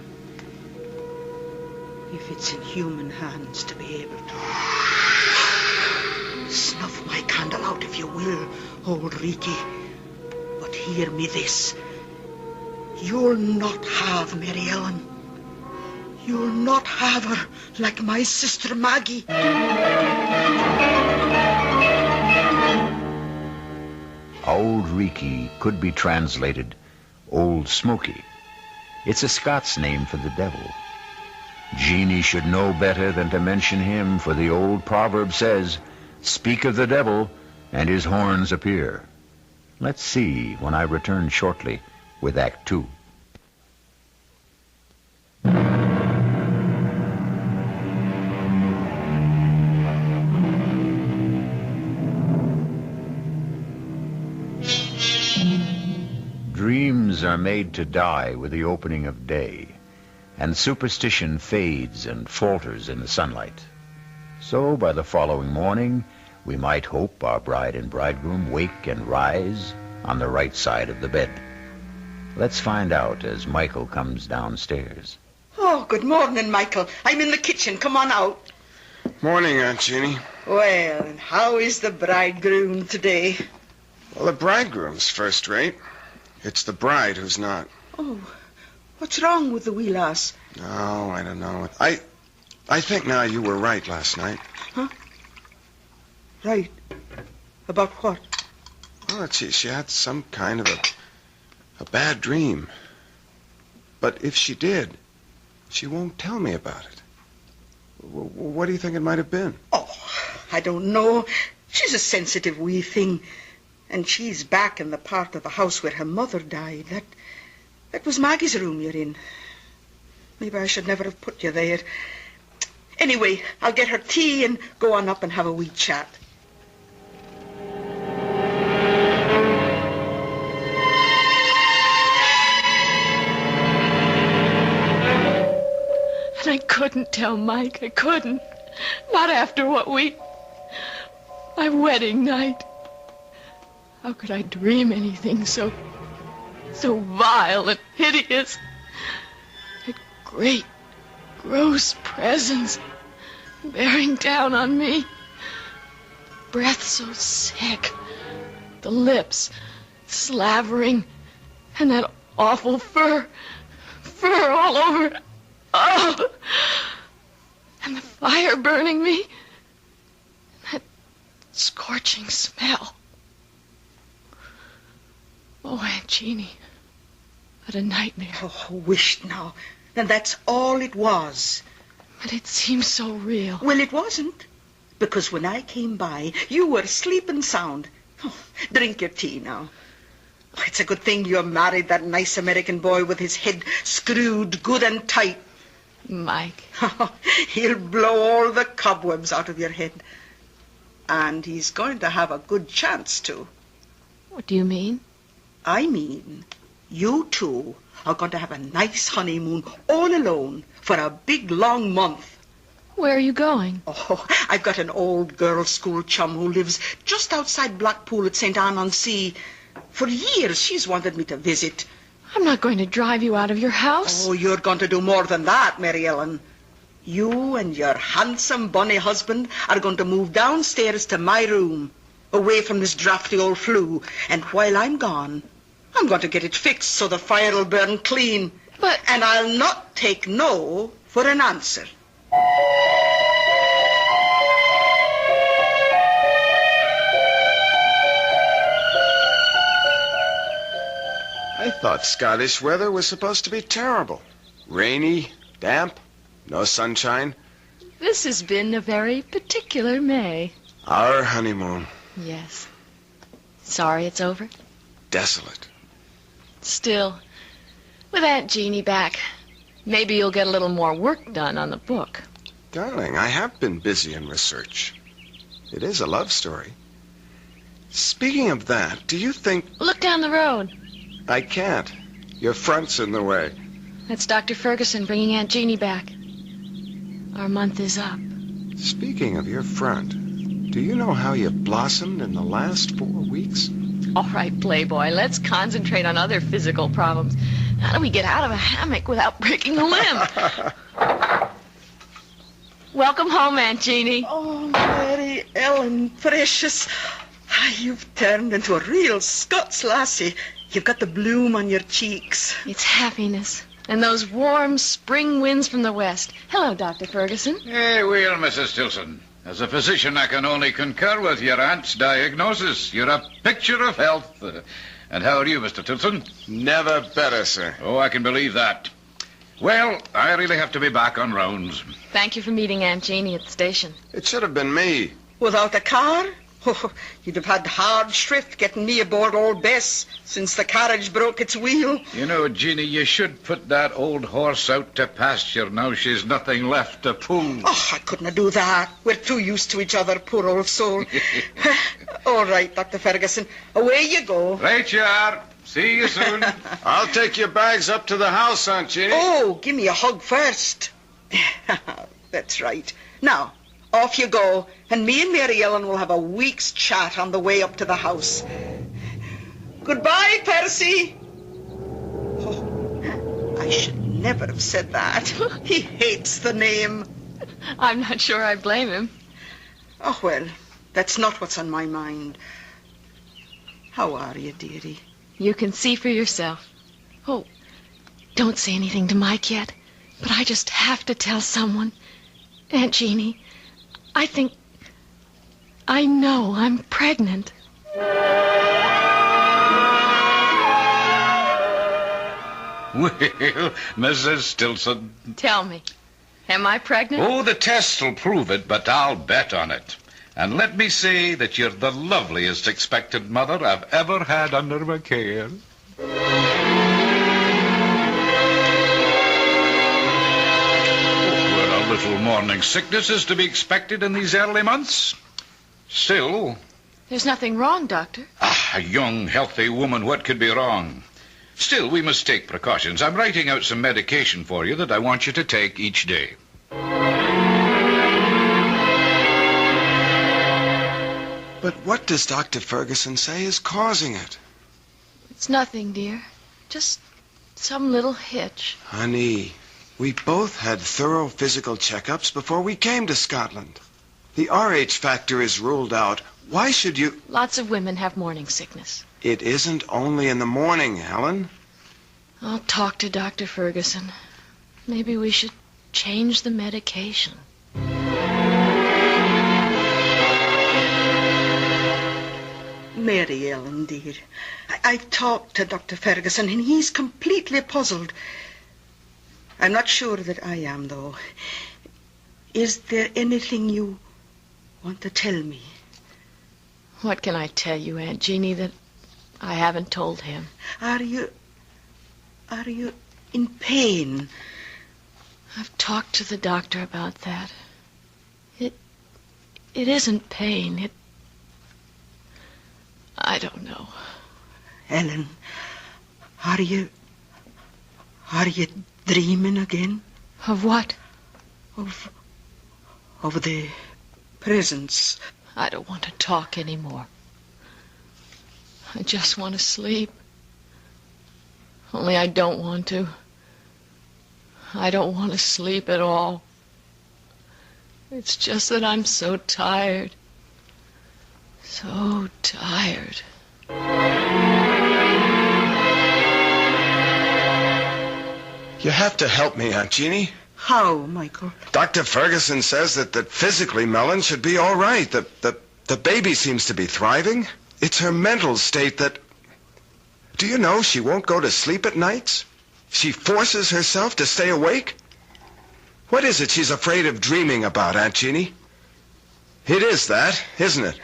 If it's in human hands to be able to. Snuff my candle out if you will, old Ricky. But hear me this. You'll not have Mary Ellen. You'll not have her like my sister Maggie. Old Reekie could be translated Old Smoky. It's a Scots name for the devil. Jeannie should know better than to mention him, for the old proverb says, "Speak of the devil, and his horns appear." Let's see when I return shortly with Act 2. Dreams are made to die with the opening of day, and superstition fades and falters in the sunlight. So by the following morning, we might hope our bride and bridegroom wake and rise on the right side of the bed. Let's find out as Michael comes downstairs. Oh, good morning, Michael. I'm in the kitchen. Come on out. Morning, Aunt Jeannie. Well, and how is the bridegroom today? Well, the bridegroom's first rate. It's the bride who's not. Oh, what's wrong with the wee lass? No, I don't know. I think now you were right last night. Huh? Right. About what? Oh, she had some kind of a bad dream. But if she did, she won't tell me about it. What do you think it might have been? Oh, I don't know. She's a sensitive wee thing. And she's back in the part of the house where her mother died. That was Maggie's room you're in. Maybe I should never have put you there. Anyway, I'll get her tea and go on up and have a wee chat. And I couldn't tell Mike. I couldn't. Not after what my wedding night. How could I dream anything so vile and hideous? That great, gross presence bearing down on me. Breath so sick. The lips slavering. And that awful fur all over. Oh! And the fire burning me. That scorching smell. Oh, Aunt Jeannie, what a nightmare. Oh, wished now. And that's all it was. But it seems so real. Well, it wasn't. Because when I came by, you were sleeping sound. Oh, drink your tea now. Oh, it's a good thing you married that nice American boy with his head screwed good and tight. Mike. He'll blow all the cobwebs out of your head. And he's going to have a good chance, too. What do you mean? I mean, you two are going to have a nice honeymoon all alone for a big, long month. Where are you going? Oh, I've got an old girls' school chum who lives just outside Blackpool at St. Anne-on-Sea. For years she's wanted me to visit. I'm not going to drive you out of your house. Oh, you're going to do more than that, Mary Ellen. You and your handsome, bonny husband are going to move downstairs to my room, away from this drafty old flue. And while I'm gone, I'm going to get it fixed so the fire will burn clean. But... And I'll not take no for an answer. I thought Scottish weather was supposed to be terrible. Rainy, damp, no sunshine. This has been a very particular May. Our honeymoon. Yes. Sorry it's over? Desolate. Still, with Aunt Jeannie back, maybe you'll get a little more work done on the book. Darling, I have been busy in research. It is a love story. Speaking of that, do you think... Look down the road. I can't. Your front's in the way. That's Dr. Ferguson bringing Aunt Jeannie back. Our month is up. Speaking of your front, do you know how you've blossomed in the last 4 weeks? All right, Playboy, let's concentrate on other physical problems. How do we get out of a hammock without breaking a limb? Welcome home, Aunt Jeannie. Oh, Mary Ellen, precious. You've turned into a real Scots lassie. You've got the bloom on your cheeks. It's happiness. And those warm spring winds from the west. Hello, Dr. Ferguson. Hey, well, Mrs. Tilson. As a physician, I can only concur with your aunt's diagnosis. You're a picture of health. And how are you, Mr. Tilson? Never better, sir. Oh, I can believe that. Well, I really have to be back on rounds. Thank you for meeting Aunt Jeannie at the station. It should have been me. Without a car? Oh, you'd have had hard shrift getting me aboard Old Bess since the carriage broke its wheel. You know, Jeannie, you should put that old horse out to pasture now she's nothing left to pull. Oh, I couldn't do that. We're too used to each other, poor old soul. All right, Dr. Ferguson. Away you go. Right you are. See you soon. I'll take your bags up to the house, Aunt Jeannie. Oh, give me a hug first. That's right. Now, off you go, and me and Mary Ellen will have a week's chat on the way up to the house. Goodbye, Percy. Oh, I should never have said that. He hates the name. I'm not sure I blame him. Oh, well, that's not what's on my mind. How are you, dearie? You can see for yourself. Oh, don't say anything to Mike yet, but I just have to tell someone. Aunt Jeannie, I know I'm pregnant. Well, Mrs. Stilson. Tell me, am I pregnant? Oh, the tests will prove it, but I'll bet on it. And let me say that you're the loveliest expectant mother I've ever had under my care. Well, a little morning sickness is to be expected in these early months. Still... There's nothing wrong, Doctor. A young, healthy woman, what could be wrong? Still, we must take precautions. I'm writing out some medication for you that I want you to take each day. But what does Dr. Ferguson say is causing it? It's nothing, dear. Just some little hitch. Honey, we both had thorough physical checkups before we came to Scotland. The RH factor is ruled out. Why should you... Lots of women have morning sickness. It isn't only in the morning, Helen. I'll talk to Dr. Ferguson. Maybe we should change the medication. Mary Ellen, dear, I've talked to Dr. Ferguson, and he's completely puzzled. I'm not sure that I am, though. Is there anything you want to tell me? What can I tell you, Aunt Jeannie, that I haven't told him? Are you in pain? I've talked to the doctor about that. It isn't pain. I don't know. Ellen, are you dreaming again? Of what? Of the presents. I don't want to talk anymore. I just want to sleep. Only I don't want to. I don't want to sleep at all. It's just that I'm so tired. So tired. You have to help me, Aunt Jeannie. How, Michael? Dr. Ferguson says that physically Mellon should be all right. The baby seems to be thriving. It's her mental state that... Do you know she won't go to sleep at nights? She forces herself to stay awake? What is it she's afraid of dreaming about, Aunt Jeannie? It is that, isn't it?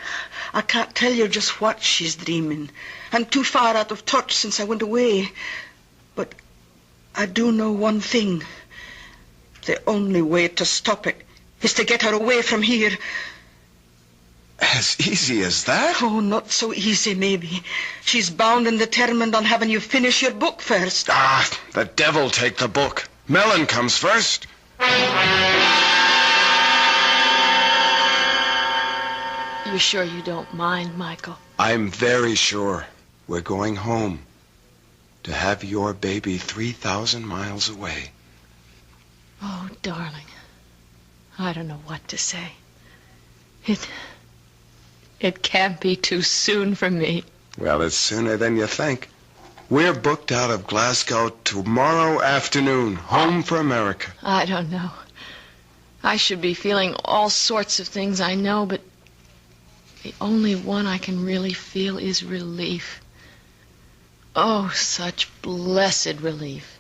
I can't tell you just what she's dreaming. I'm too far out of touch since I went away. But I do know one thing. The only way to stop it is to get her away from here. As easy as that? Oh, not so easy, maybe. She's bound and determined on having you finish your book first. Ah, the devil take the book. Mellon comes first. You sure you don't mind, Michael? I'm very sure. We're going home to have your baby 3,000 miles away. Oh, darling. I don't know what to say. It can't be too soon for me. Well, it's sooner than you think. We're booked out of Glasgow tomorrow afternoon, home for America. I don't know. I should be feeling all sorts of things, I know, but the only one I can really feel is relief. Oh, such blessed relief.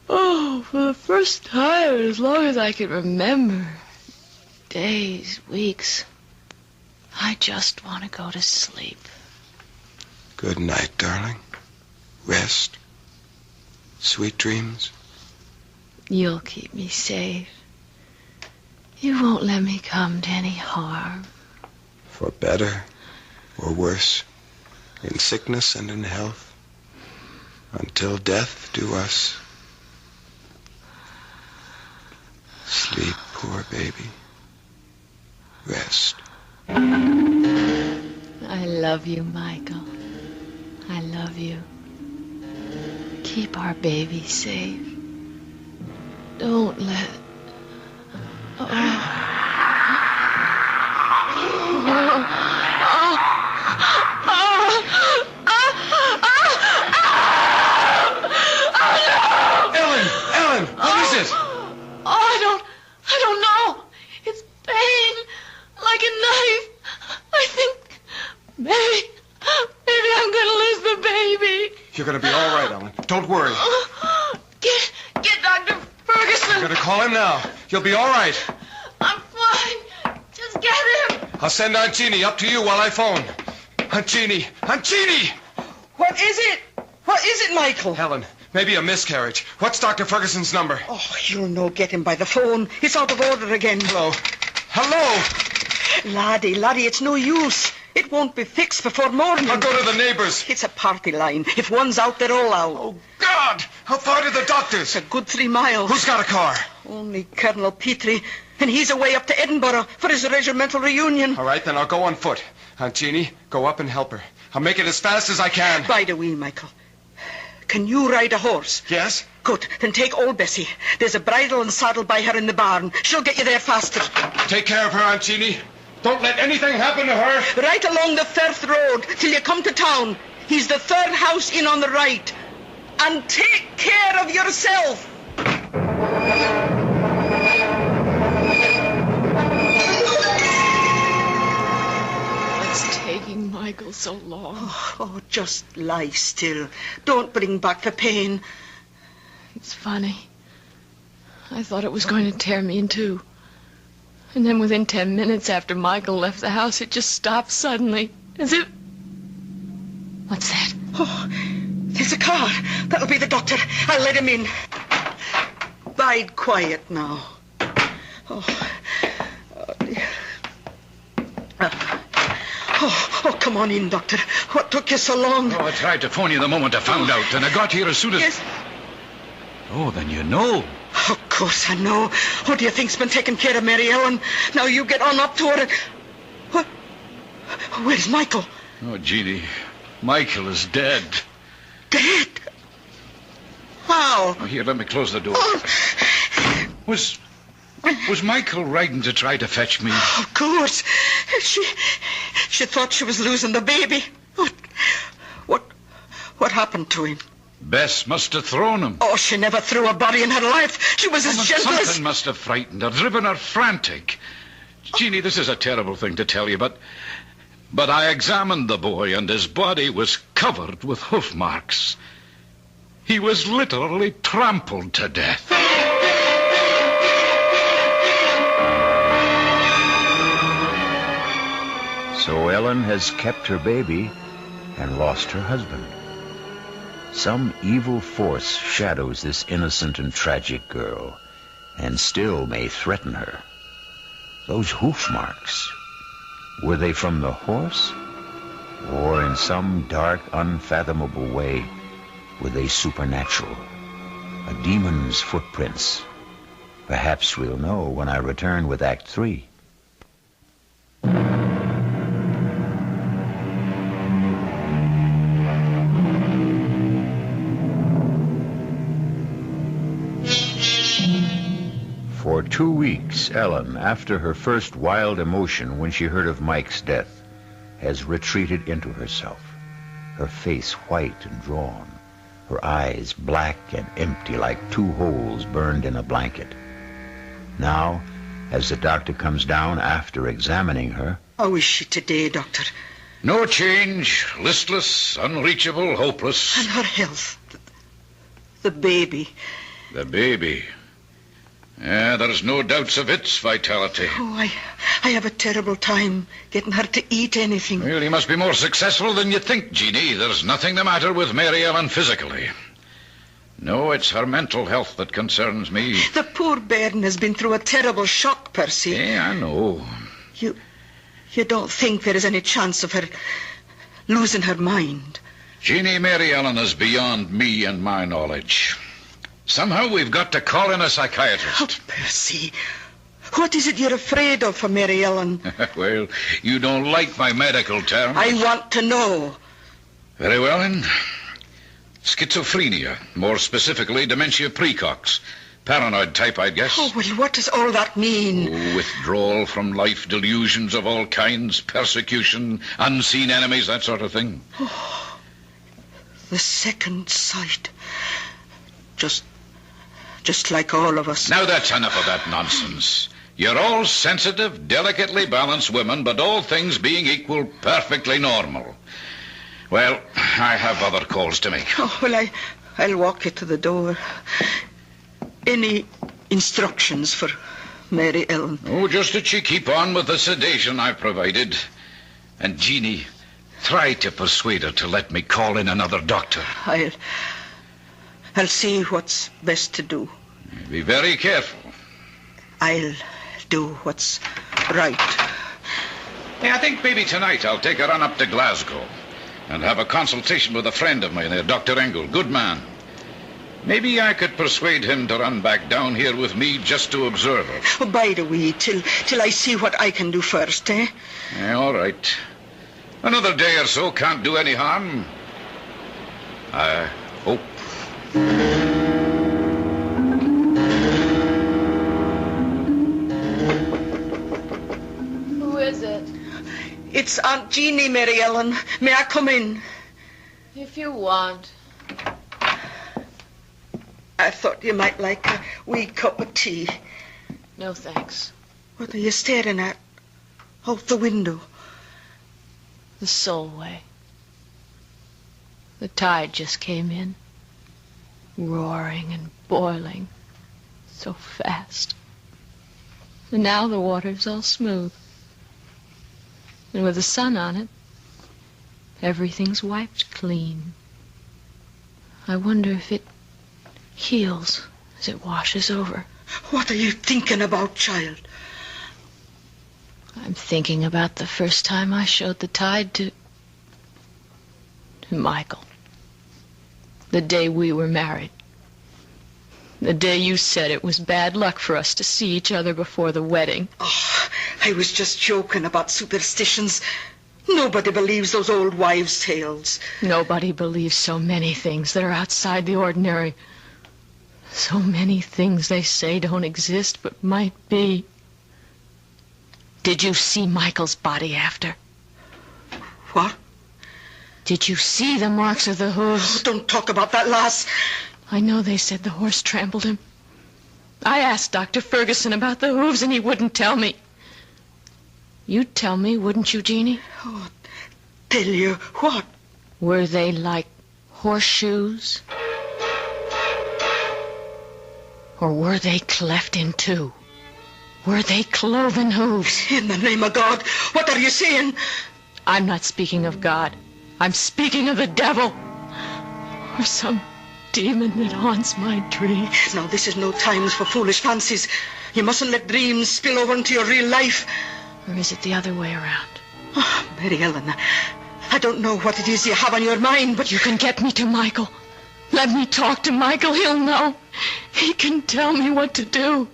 Oh, for the first time as long as I can remember, days, weeks, I just want to go to sleep. Good night, darling. Rest. Sweet dreams. You'll keep me safe. You won't let me come to any harm. For better or worse, in sickness and in health, until death do us. Sleep, poor baby. Rest. I love you, Michael. I love you. Keep our baby safe. Don't let... Ellen, what is it? I don't know. It's pain, like a knife. I think maybe I'm gonna lose the baby. You're gonna be all right, Ellen. gonna call him now. You'll be all right. I'm fine. Just get him. I'll send Aunt Jeannie up to you while I phone. Aunt Jeannie! Aunt Jeannie! What is it? What is it, Michael? Helen, maybe a miscarriage. What's Dr. Ferguson's number? Oh, you'll no get him by the phone. It's out of order again. Hello? Hello? Laddie, it's no use. It won't be fixed before morning. I'll go to the neighbors. It's a party line. If one's out, they're all out. Oh, God! How far to the doctors? It's a good 3 miles. Who's got a car? Only Colonel Petrie, and he's away up to Edinburgh for his regimental reunion. All right, then I'll go on foot. Aunt Jeannie, go up and help her. I'll make it as fast as I can. By the way, Michael, can you ride a horse? Yes? Good. Then take old Bessie. There's a bridle and saddle by her in the barn. She'll get you there faster. Take care of her, Aunt Jeannie. Don't let anything happen to her. Right along the Firth Road till you come to town. He's the 3rd house in on the right. And take care of yourself. What's taking Michael so long? Oh, just lie still. Don't bring back the pain. It's funny. I thought it was going to tear me in two. And then within 10 minutes after Michael left the house, it just stopped suddenly. As if... What's that? Oh, there's a car. That'll be the doctor. I'll let him in. Bide quiet now. Oh, dear. Oh, come on in, Doctor. What took you so long? Oh, I tried to phone you the moment I found out, and I got here as soon as... Yes. Oh, then you know. Of course I know. Who do you think's been taking care of Mary Ellen? Now you get on up to her and... What? Where's Michael? Oh, Jeannie, Michael is dead. Dead? How? Oh, here, let me close the door. Was Michael riding to try to fetch me? Of course. She thought she was losing the baby. What happened to him? Bess must have thrown him. Oh, she never threw a body in her life. She was as gentle as... Something must have frightened her, driven her frantic. Jeannie, this is a terrible thing to tell you, but I examined the boy, and his body was covered with hoof marks. He was literally trampled to death. So Ellen has kept her baby and lost her husband. Some evil force shadows this innocent and tragic girl, and still may threaten her. Those hoof marks, were they from the horse? Or in some dark, unfathomable way, were they supernatural? A demon's footprints? Perhaps we'll know when I return with Act 3. For 2 weeks, Ellen, after her first wild emotion when she heard of Mike's death, has retreated into herself, her face white and drawn, her eyes black and empty like 2 holes burned in a blanket. Now, as the doctor comes down after examining her... How is she today, Doctor? No change, listless, unreachable, hopeless. And her health? The baby? The baby... Yeah, there's no doubts of its vitality. Oh, I have a terrible time getting her to eat anything. Well, you must be more successful than you think, Jeannie. There's nothing the matter with Mary Ellen physically. No, it's her mental health that concerns me. The poor bairn has been through a terrible shock, Percy. Yeah, I know. You don't think there is any chance of her losing her mind? Jeannie, Mary Ellen is beyond me and my knowledge. Somehow we've got to call in a psychiatrist. Oh, Percy, what is it you're afraid of for Mary Ellen? Well, you don't like my medical terms. I want to know. Very well, then. Schizophrenia, more specifically dementia precox. Paranoid type, I'd guess. Oh, well, what does all that mean? Oh, withdrawal from life, delusions of all kinds, persecution, unseen enemies, that sort of thing. Oh, the second sight. Just like all of us. Now that's enough of that nonsense. You're all sensitive, delicately balanced women, but all things being equal, perfectly normal. Well, I have other calls to make. Oh, well, I'll walk you to the door. Any instructions for Mary Ellen? Oh, just that she keep on with the sedation I've provided. And Jeannie, try to persuade her to let me call in another doctor. I'll see what's best to do. Be very careful. I'll do what's right. Hey, I think maybe tonight I'll take a run up to Glasgow and have a consultation with a friend of mine there, Dr. Engel. Good man. Maybe I could persuade him to run back down here with me just to observe her. Oh, bide a wee till I see what I can do first, eh? Yeah, all right. Another day or so can't do any harm. I hope. Who is it? It's Aunt Jeannie, Mary Ellen. May I come in? If you want. I thought you might like a wee cup of tea. No, thanks. What are you staring at? Out the window. The Solway. The tide just came in. Roaring and boiling. So fast. And now the water's all smooth. And with the sun on it, everything's wiped clean. I wonder if it heals as it washes over. What are you thinking about, child? I'm thinking about the first time I showed the tide to Michael. The day we were married. The day you said it was bad luck for us to see each other before the wedding. Oh, I was just joking about superstitions. Nobody believes those old wives' tales. Nobody believes so many things that are outside the ordinary. So many things they say don't exist but might be. Did you see Michael's body after? What? Did you see the marks of the hooves? Oh, don't talk about that, lass. I know they said the horse trampled him. I asked Dr. Ferguson about the hooves and he wouldn't tell me. You'd tell me, wouldn't you, Jeannie? Oh, tell you what? Were they like horseshoes? Or were they cleft in two? Were they cloven hooves? In the name of God, what are you saying? I'm not speaking of God. I'm speaking of the devil. Or some demon that haunts my dreams. Now, this is no time for foolish fancies. You mustn't let dreams spill over into your real life. Or is it the other way around? Oh, Mary Ellen, I don't know what it is you have on your mind, but you can get me to Michael. Let me talk to Michael. He'll know. He can tell me what to do.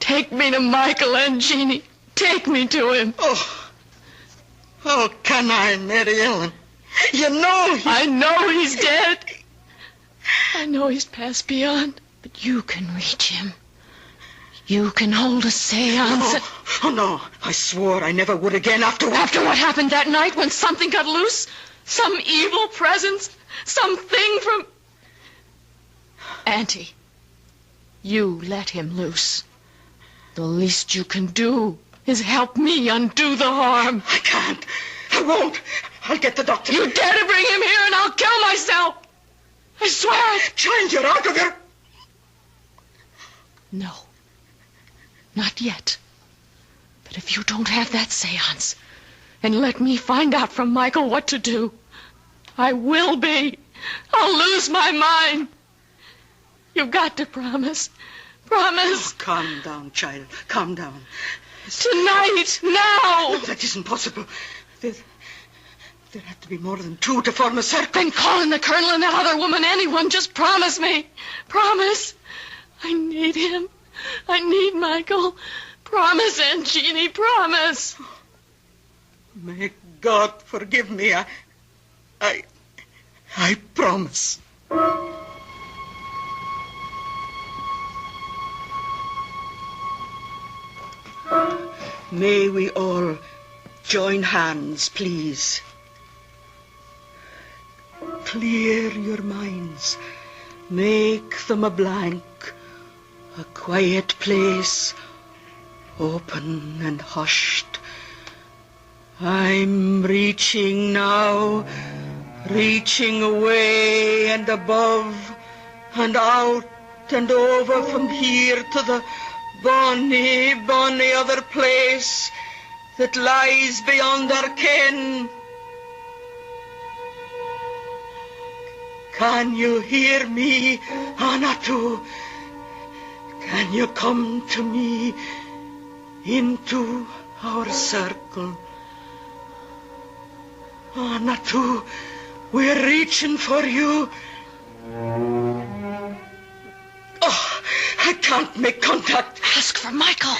Take me to Michael and Jeannie. Take me to him. Oh, can I, Mary Ellen? You know I know he's dead. I know he's passed beyond. But you can reach him. You can hold a seance. Oh, no. I swore I never would again after what... After what happened that night when something got loose? Some evil presence? Something from... Auntie, you let him loose. The least you can do is help me undo the harm. I can't. I won't. I'll get the doctor. You dare to bring him here and I'll kill myself. I swear it. Child, you're out of your... No. Not yet. But if you don't have that seance and let me find out from Michael what to do, I will be. I'll lose my mind. You've got to promise. Promise. Oh, calm down, child. Calm down. Tonight. Now. That isn't possible. There have to be more than two to form a circle. Then call in the colonel and that other woman, anyone. Just promise me. Promise. I need him. I need Michael. Promise, Aunt Jeannie, promise. May God forgive me. I promise. May we all join hands, please. Clear your minds. Make them a blank. A quiet place, open and hushed. I'm reaching now, reaching away and above and out and over from here to the bonny, bonny other place that lies beyond our ken. Can you hear me, Anatu? Can you come to me into our circle? Anatu, we're reaching for you. Oh, I can't make contact. Ask for Michael.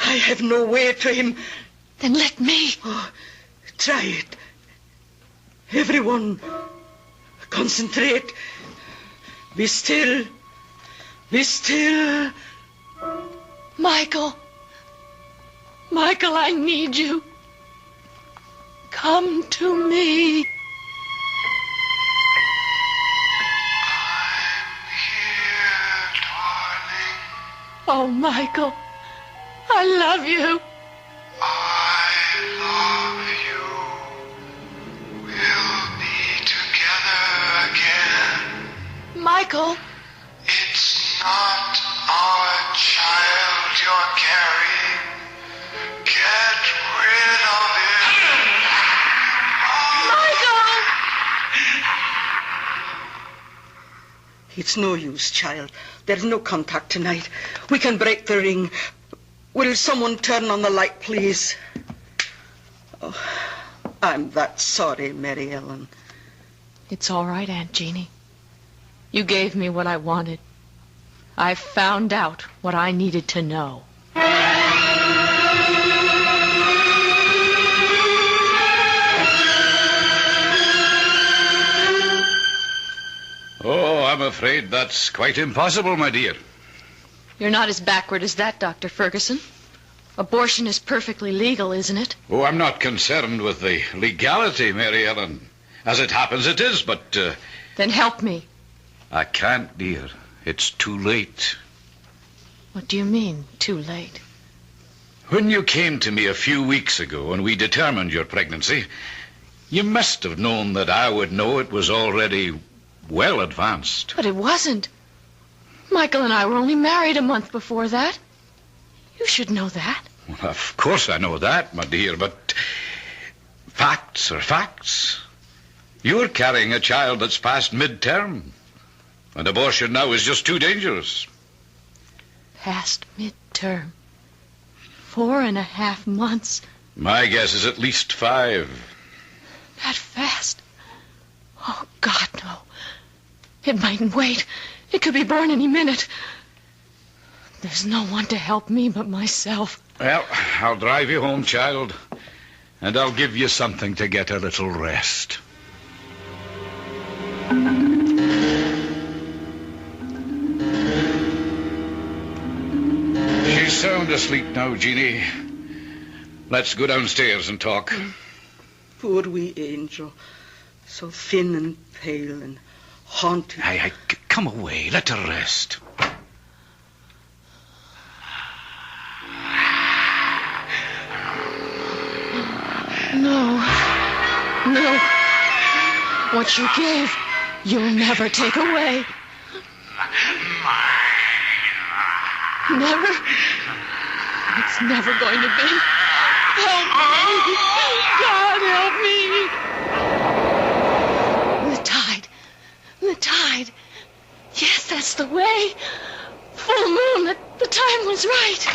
I have no way to him. Then let me. Oh, try it. Everyone, concentrate. Be still. Be still. Michael. Michael, I need you. Come to me. Oh, Michael, I love you. I love you. We'll be together again. Michael. It's not our child you're carrying. Get rid of it. Michael! It's no use, child. There's no contact tonight. We can break the ring. Will someone turn on the light, please? Oh, I'm that sorry, Mary Ellen. It's all right, Aunt Jeannie. You gave me what I wanted. I found out what I needed to know. Oh, I'm afraid that's quite impossible, my dear. You're not as backward as that, Dr. Ferguson. Abortion is perfectly legal, isn't it? Oh, I'm not concerned with the legality, Mary Ellen. As it happens, it is, but... Then help me. I can't, dear. It's too late. What do you mean, too late? When you came to me a few weeks ago and we determined your pregnancy, you must have known that I would know it was already well advanced. But it wasn't. Michael and I were only married a month before that. You should know that. Well, of course I know that, my dear, but facts are facts. You're carrying a child that's past mid-term, and abortion now is just too dangerous. Past mid-term. 4.5 months. My guess is at least 5. That fast? Oh, God, no. It mightn't wait. It could be born any minute. There's no one to help me but myself. Well, I'll drive you home, child, and I'll give you something to get a little rest. She's sound asleep now, Jeannie. Let's go downstairs and talk. Poor wee angel. So thin and pale and haunted. Come away. Let her rest. No. No. What you gave, you'll never take away. Never? It's never going to be. Help me. God, help me. The tide. The tide. Yes, that's the way. Full moon. The time was right.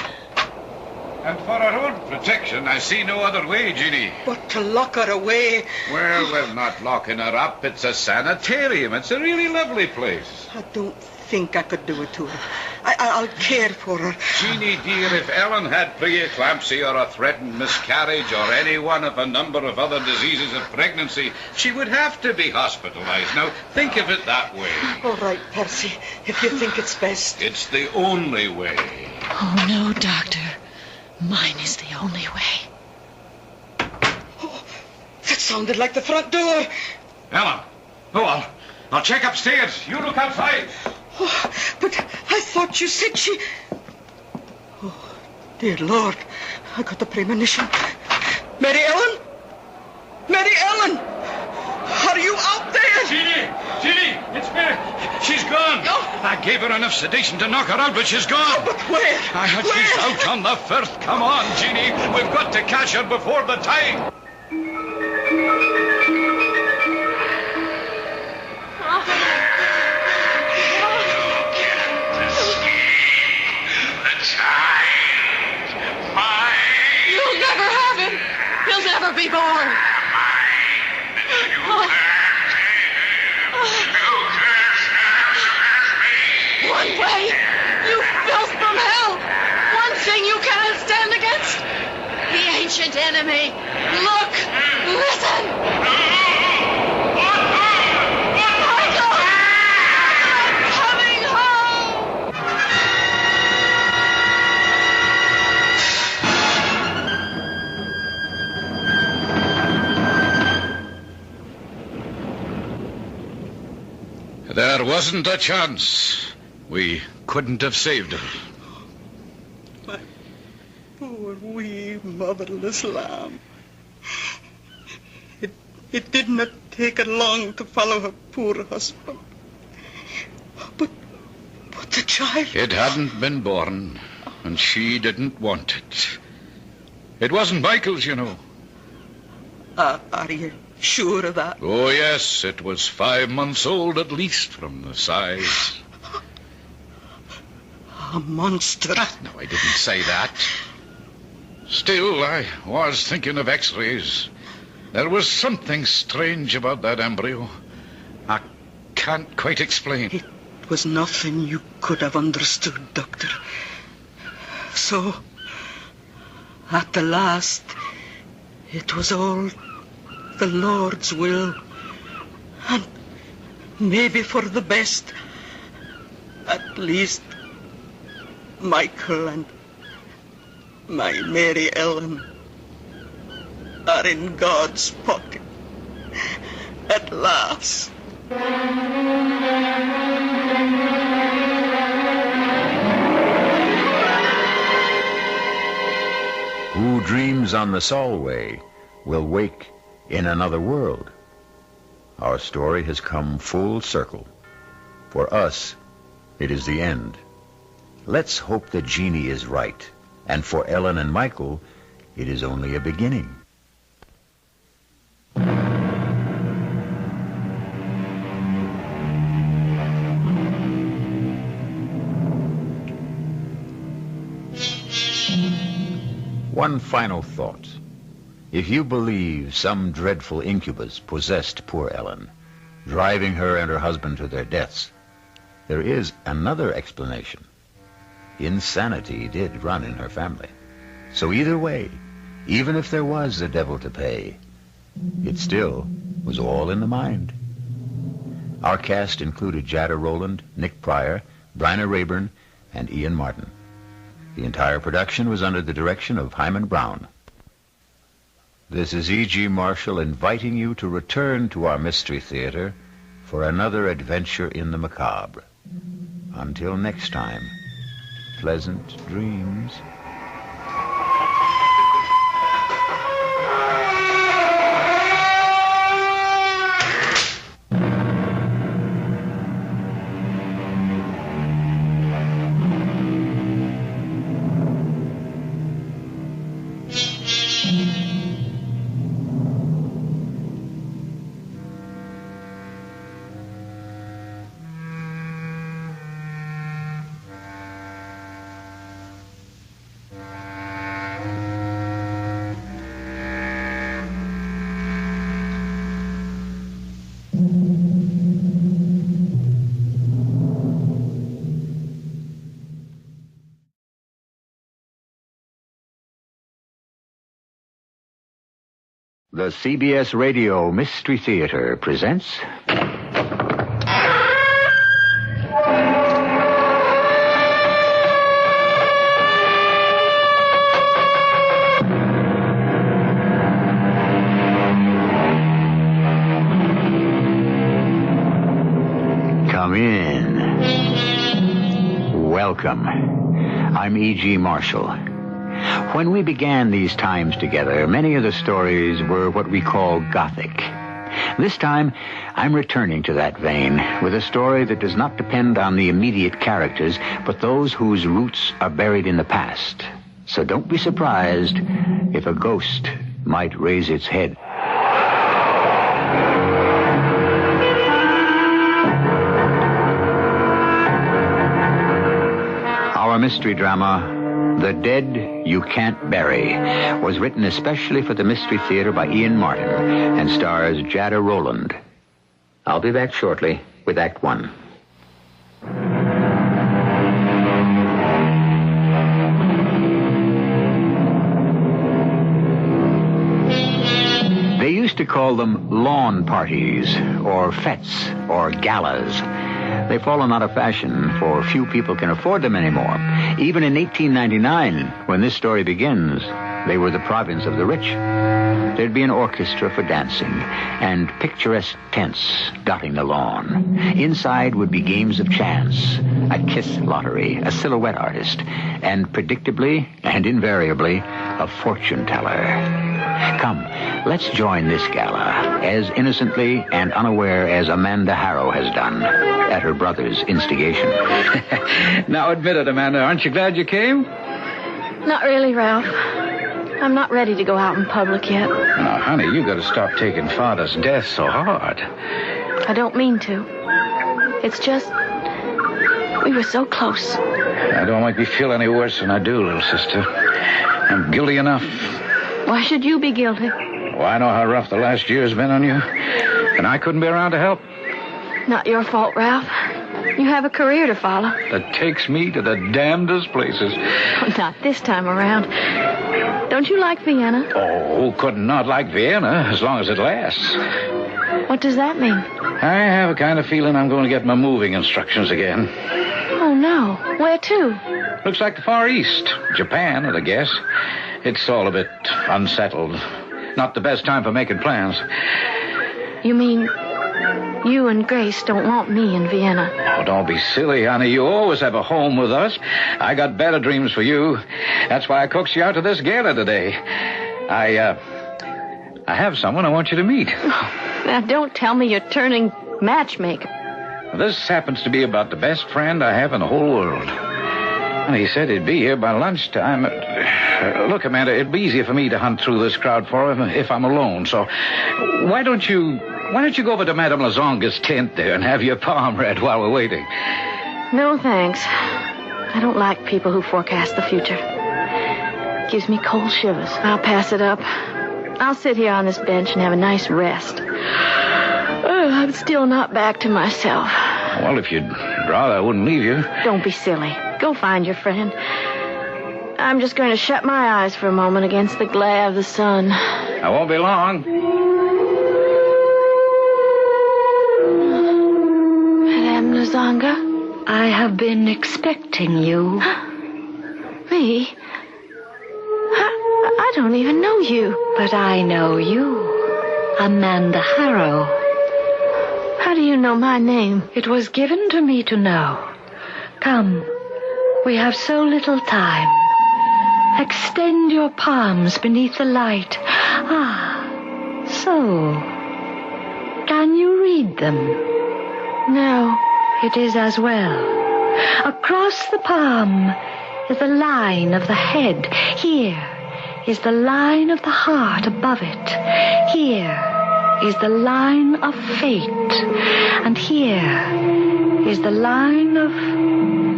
And for our own protection, I see no other way, Jeannie. But to lock her away... Well, we're not locking her up. It's a sanitarium. It's a really lovely place. I don't think I could do it to her. I'll care for her. Jeannie, dear, if Ellen had preeclampsia or a threatened miscarriage or any one of a number of other diseases of pregnancy, she would have to be hospitalized. Now, think of it that way. All right, Percy, if you think it's best. It's the only way. Oh, no, Doctor. Mine is the only way. Oh, that sounded like the front door. Ellen, I'll check upstairs. You look outside. Oh, but I thought you said she... Oh, dear Lord, I got the premonition. Mary Ellen? Mary Ellen! Are you out there? Jeannie, it's Mary. She's gone. No. gave her enough sedation to knock her out, but she's gone. But where? She's out on the firth. Come on, Jeannie. We've got to catch her before the tide. You'll never have him. He'll never be born. One way, you filth from hell. One thing you cannot stand against. The ancient enemy. Look, listen. Michael! I'm coming home. There wasn't a chance. We couldn't have saved her. My poor wee motherless lamb. It did not take her long to follow her poor husband. But the child... It hadn't been born, and she didn't want it. It wasn't Michael's, you know. Are you sure of that? Oh, yes, it was 5 months old at least from the size. A monster. No, I didn't say that. Still, I was thinking of x-rays. There was something strange about that embryo. I can't quite explain. It was nothing you could have understood, Doctor. So, at the last, it was all the Lord's will. And maybe for the best. At least Michael and my Mary Ellen are in God's pocket at last. Who dreams on the Solway will wake in another world. Our story has come full circle. For us, it is the end. Let's hope that Jeannie is right. And for Ellen and Michael, it is only a beginning. One final thought. If you believe some dreadful incubus possessed poor Ellen, driving her and her husband to their deaths, there is another explanation. Insanity did run in her family. So either way, even if there was a devil to pay, it still was all in the mind. Our cast included Jada Rowland, Nick Pryor, Bryna Rayburn, and Ian Martin. The entire production was under the direction of Hyman Brown. This is E.G. Marshall inviting you to return to our Mystery Theater for another adventure in the macabre. Until next time, pleasant dreams. The CBS Radio Mystery Theater presents... Come in. Welcome. I'm E.G. Marshall. When we began these times together, many of the stories were what we call Gothic. This time, I'm returning to that vein with a story that does not depend on the immediate characters, but those whose roots are buried in the past. So don't be surprised if a ghost might raise its head. Our mystery drama, The Dead You Can't Bury, was written especially for the Mystery Theater by Ian Martin and stars Jada Rowland. I'll be back shortly with Act One. They used to call them lawn parties, or fêtes, or galas. They've fallen out of fashion, for few people can afford them anymore. Even in 1899, when this story begins, they were the province of the rich. There'd be an orchestra for dancing, and picturesque tents dotting the lawn. Inside would be games of chance, a kiss lottery, a silhouette artist, and predictably and invariably, a fortune teller. Come, let's join this gala, as innocently and unaware as Amanda Harrow has done, at her brother's instigation. Now admit it, Amanda. Aren't you glad you came? Not really, Ralph. I'm not ready to go out in public yet. Now, honey, you got to stop taking Father's death so hard. I don't mean to. It's just... we were so close. Now, don't make me feel any worse than I do, little sister. I'm guilty enough. Why should you be guilty? Well, I know how rough the last year's been on you, and I couldn't be around to help. Not your fault, Ralph. You have a career to follow. That takes me to the damnedest places. Oh, not this time around. Don't you like Vienna? Oh, who could not like Vienna as long as it lasts? What does that mean? I have a kind of feeling I'm going to get my moving instructions again. Oh, no. Where to? Looks like the Far East. Japan, I guess. It's all a bit unsettled. Not the best time for making plans. You mean you and Grace don't want me in Vienna? Oh, don't be silly, honey. You always have a home with us. I got better dreams for you. That's why I coaxed you out to this gala today. I have someone I want you to meet. Now, don't tell me you're turning matchmaker. This happens to be about the best friend I have in the whole world. And he said he'd be here by lunchtime. Look, Amanda, it'd be easier for me to hunt through this crowd for him if I'm alone. So why don't you go over to Madame Lazonga's tent there and have your palm read while we're waiting? No, thanks. I don't like people who forecast the future. Gives me cold shivers. I'll pass it up. I'll sit here on this bench and have a nice rest. I'm still not back to myself. Well, if you'd rather, I wouldn't leave you. Don't be silly. Go find your friend. I'm just going to shut my eyes for a moment against the glare of the sun. I won't be long. Madame Lazonga? I have been expecting you. Me? I don't even know you. But I know you. Amanda Harrow. How do you know my name? It was given to me to know. Come, we have so little time. Extend your palms beneath the light. Ah, so. Can you read them? No. It is as well. Across the palm is the line of the head. Here is the line of the heart above it. Here is the line of fate. And here is the line of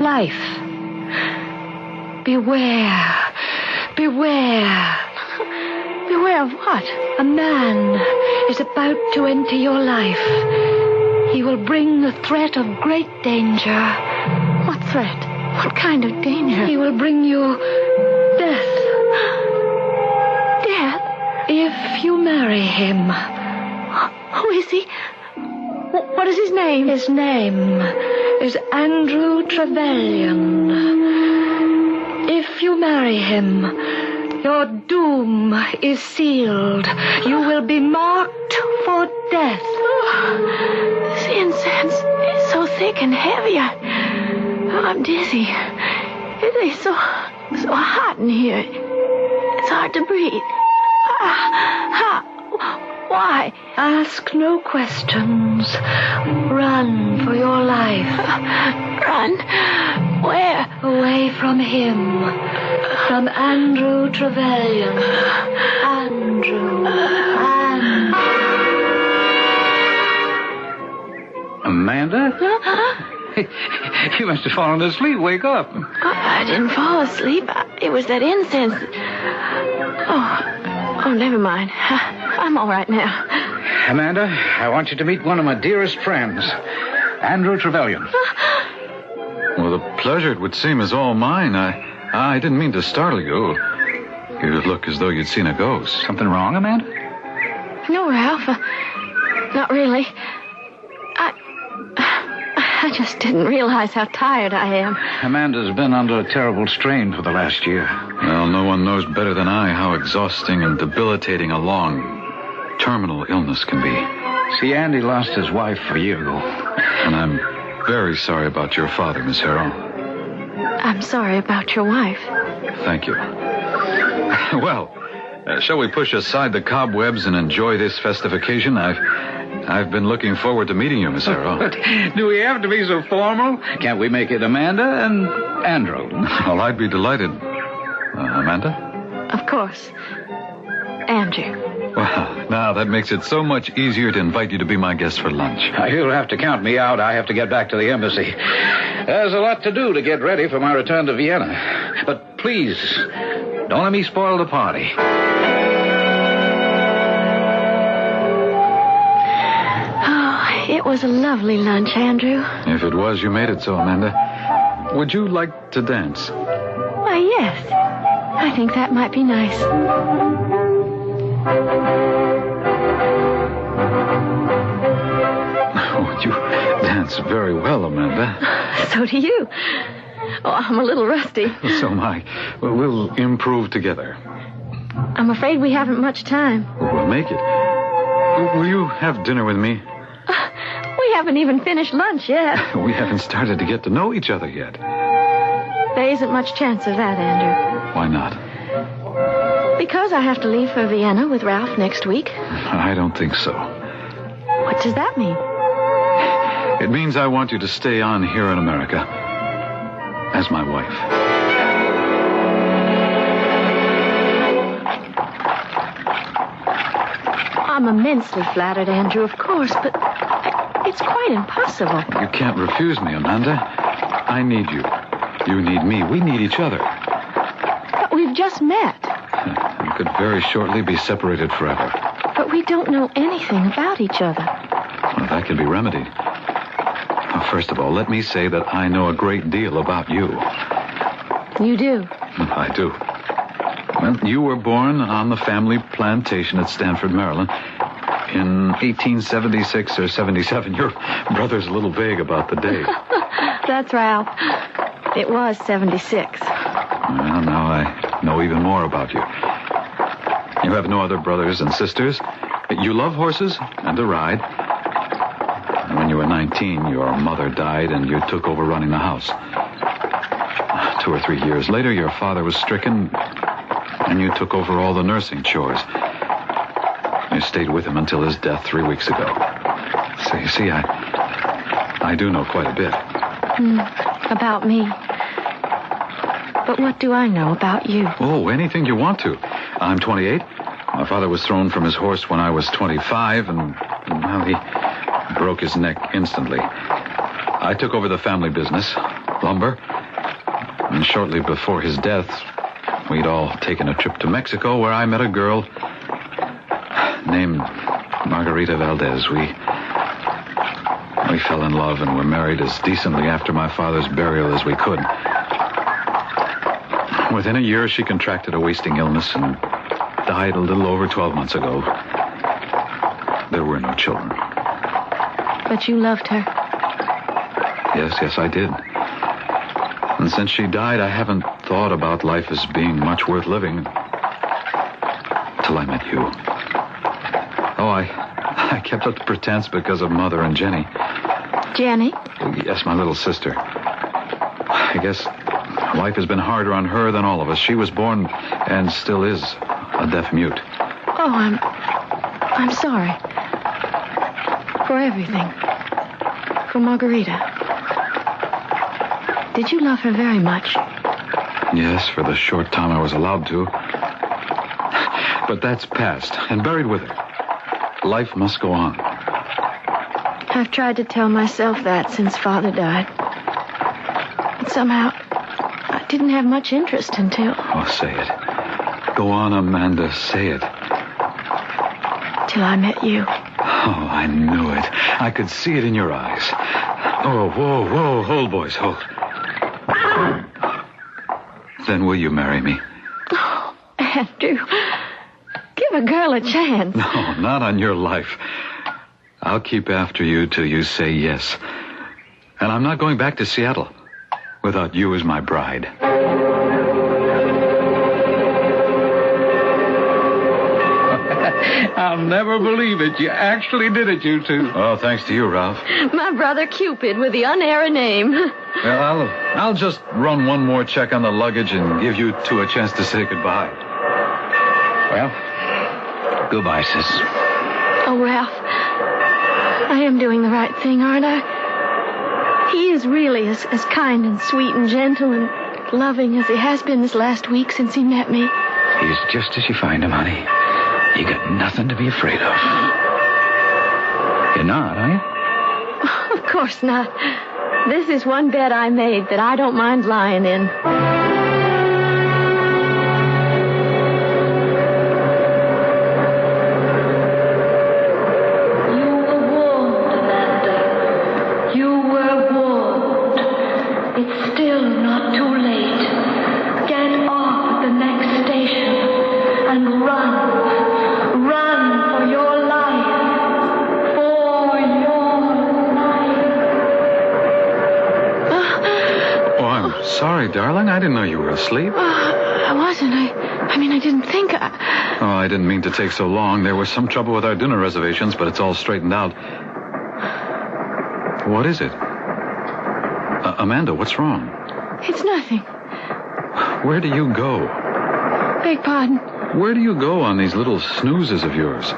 life. Beware. Beware. Beware of what? A man is about to enter your life. He will bring the threat of great danger. What threat? What kind of danger? He will bring you death. Death? If you marry him. Who is he? What is his name? His name is Andrew Trevelyan. If you marry him, your doom is sealed. You will be marked for death. This incense is so thick and heavy. I'm dizzy. It is so hot in here. It's hard to breathe. Why? Ask no questions. Run for your life. Run? Where? Away from him. From Andrew Trevelyan. Andrew. Amanda? You must have fallen asleep. Wake up. I didn't fall asleep. It was that incense. Oh, never mind. I'm all right now. Amanda, I want you to meet one of my dearest friends, Andrew Trevelyan. Well, the pleasure, it would seem, is all mine. I didn't mean to startle you. You look as though you'd seen a ghost. Something wrong, Amanda? No, Ralph. Not really. I just didn't realize how tired I am. Amanda's been under a terrible strain for the last year. Well, no one knows better than I how exhausting and debilitating a long, terminal illness can be. See, Andy lost his wife a year ago. And I'm very sorry about your father, Miss Harrell. I'm sorry about your wife. Thank you. Well, shall we push aside the cobwebs and enjoy this festive occasion? I've been looking forward to meeting you, Miss Harrell. Do we have to be so formal? Can't we make it Amanda and Andrew? Well, I'd be delighted. Amanda? Of course. Andrew. Well, now that makes it so much easier to invite you to be my guest for lunch. You'll have to count me out. I have to get back to the embassy. There's a lot to do to get ready for my return to Vienna. But please, don't let me spoil the party. It was a lovely lunch, Andrew. If it was, you made it so, Amanda. Would you like to dance? Why, yes. I think that might be nice. Oh, you dance very well, Amanda. So do you. Oh, I'm a little rusty. So am I. We'll improve together. I'm afraid we haven't much time. We'll make it. Will you have dinner with me? We haven't even finished lunch yet. We haven't started to get to know each other yet. There isn't much chance of that, Andrew. Why not? Because I have to leave for Vienna with Ralph next week. I don't think so. What does that mean? It means I want you to stay on here in America as my wife. I'm immensely flattered, Andrew, of course, but it's quite impossible. You can't refuse me, Amanda. I need you. You need me. We need each other. But we've just met. We could very shortly be separated forever. But we don't know anything about each other. Well, that can be remedied. First of all, let me say that I know a great deal about you. You do? I do. Well, you were born on the family plantation at Stanford, Maryland, in 1876 or 77. Your brother's a little vague about the date. That's Ralph. It was 76. Well, now I know even more about you. You have no other brothers and sisters. You love horses and to ride. And when you were 19, your mother died and you took over running the house. 2 or 3 years later, your father was stricken and you took over all the nursing chores. You stayed with him until his death 3 weeks ago. So you see, I do know quite a bit. About me. But what do I know about you? Oh, anything you want to. I'm 28. My father was thrown from his horse when I was 25, and, well, he broke his neck instantly. I took over the family business, lumber, and shortly before his death, we'd all taken a trip to Mexico where I met a girl named Margarita Valdez. We fell in love and were married as decently after my father's burial as we could. Within a year, she contracted a wasting illness and died a little over 12 months ago. There were no children. But you loved her. Yes, I did. And since she died, I haven't thought about life as being much worth living till I met you. Oh, I kept up the pretense because of Mother and Jenny. Jenny? Yes, my little sister. I guess life has been harder on her than all of us. She was born and still is a deaf mute. Oh, I'm sorry. For everything. For Margarita. Did you love her very much? Yes, for the short time I was allowed to. But that's past and buried with her. Life must go on. I've tried to tell myself that since Father died. But somehow, I didn't have much interest until... Oh, say it. Go on, Amanda, say it. Till I met you. Oh, I knew it. I could see it in your eyes. Oh, whoa, hold, boys, hold. Then will you marry me? Oh, Andrew, give a girl a chance. No, not on your life. I'll keep after you till you say yes. And I'm not going back to Seattle without you as my bride. I'll never believe it. You actually did it, you two. Oh, thanks to you, Ralph. My brother Cupid with the unerring name. Well, I'll just run one more check on the luggage and give you two a chance to say goodbye. Well, goodbye, sis. Oh, Ralph, I am doing the right thing, aren't I? He is really as kind and sweet and gentle and loving as he has been this last week since he met me. He's just as you find him, honey. You got nothing to be afraid of. You're not, are you? Of course not. This is one bed I made that I don't mind lying in. You were warned, Amanda. You were warned. It's still not too late. Get off at the next station and run. Run for your life. For your life. Oh, I'm sorry, darling. I didn't know you were asleep. I wasn't. I didn't think. Oh, I didn't mean to take so long. There was some trouble with our dinner reservations, but it's all straightened out. What is it? Amanda, what's wrong? It's nothing. Where do you go? Beg pardon? Where do you go on these little snoozes of yours?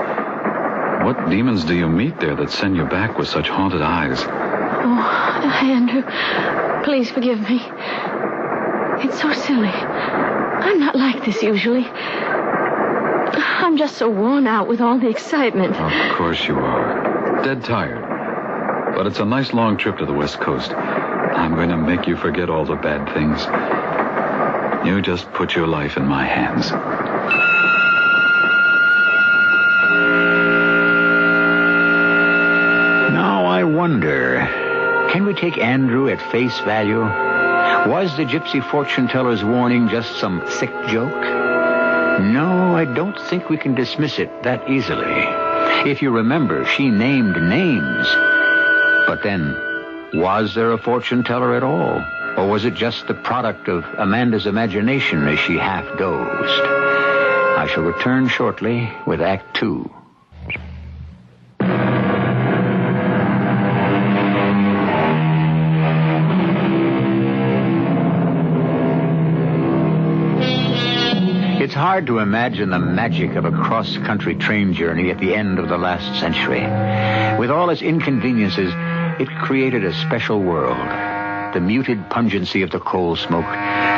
What demons do you meet there that send you back with such haunted eyes? Oh, Andrew, please forgive me. It's so silly. I'm not like this usually. I'm just so worn out with all the excitement. Of course you are. Dead tired. But it's a nice long trip to the West Coast. I'm going to make you forget all the bad things. You just put your life in my hands. Now I wonder, can we take Andrew at face value? Was the gypsy fortune teller's warning just some sick joke? No, I don't think we can dismiss it that easily. If you remember, she named names. But then, was there a fortune teller at all? Or was it just the product of Amanda's imagination as she half dozed? I shall return shortly with Act 2. It's hard to imagine the magic of a cross-country train journey at the end of the last century. With all its inconveniences, it created a special world. The muted pungency of the coal smoke,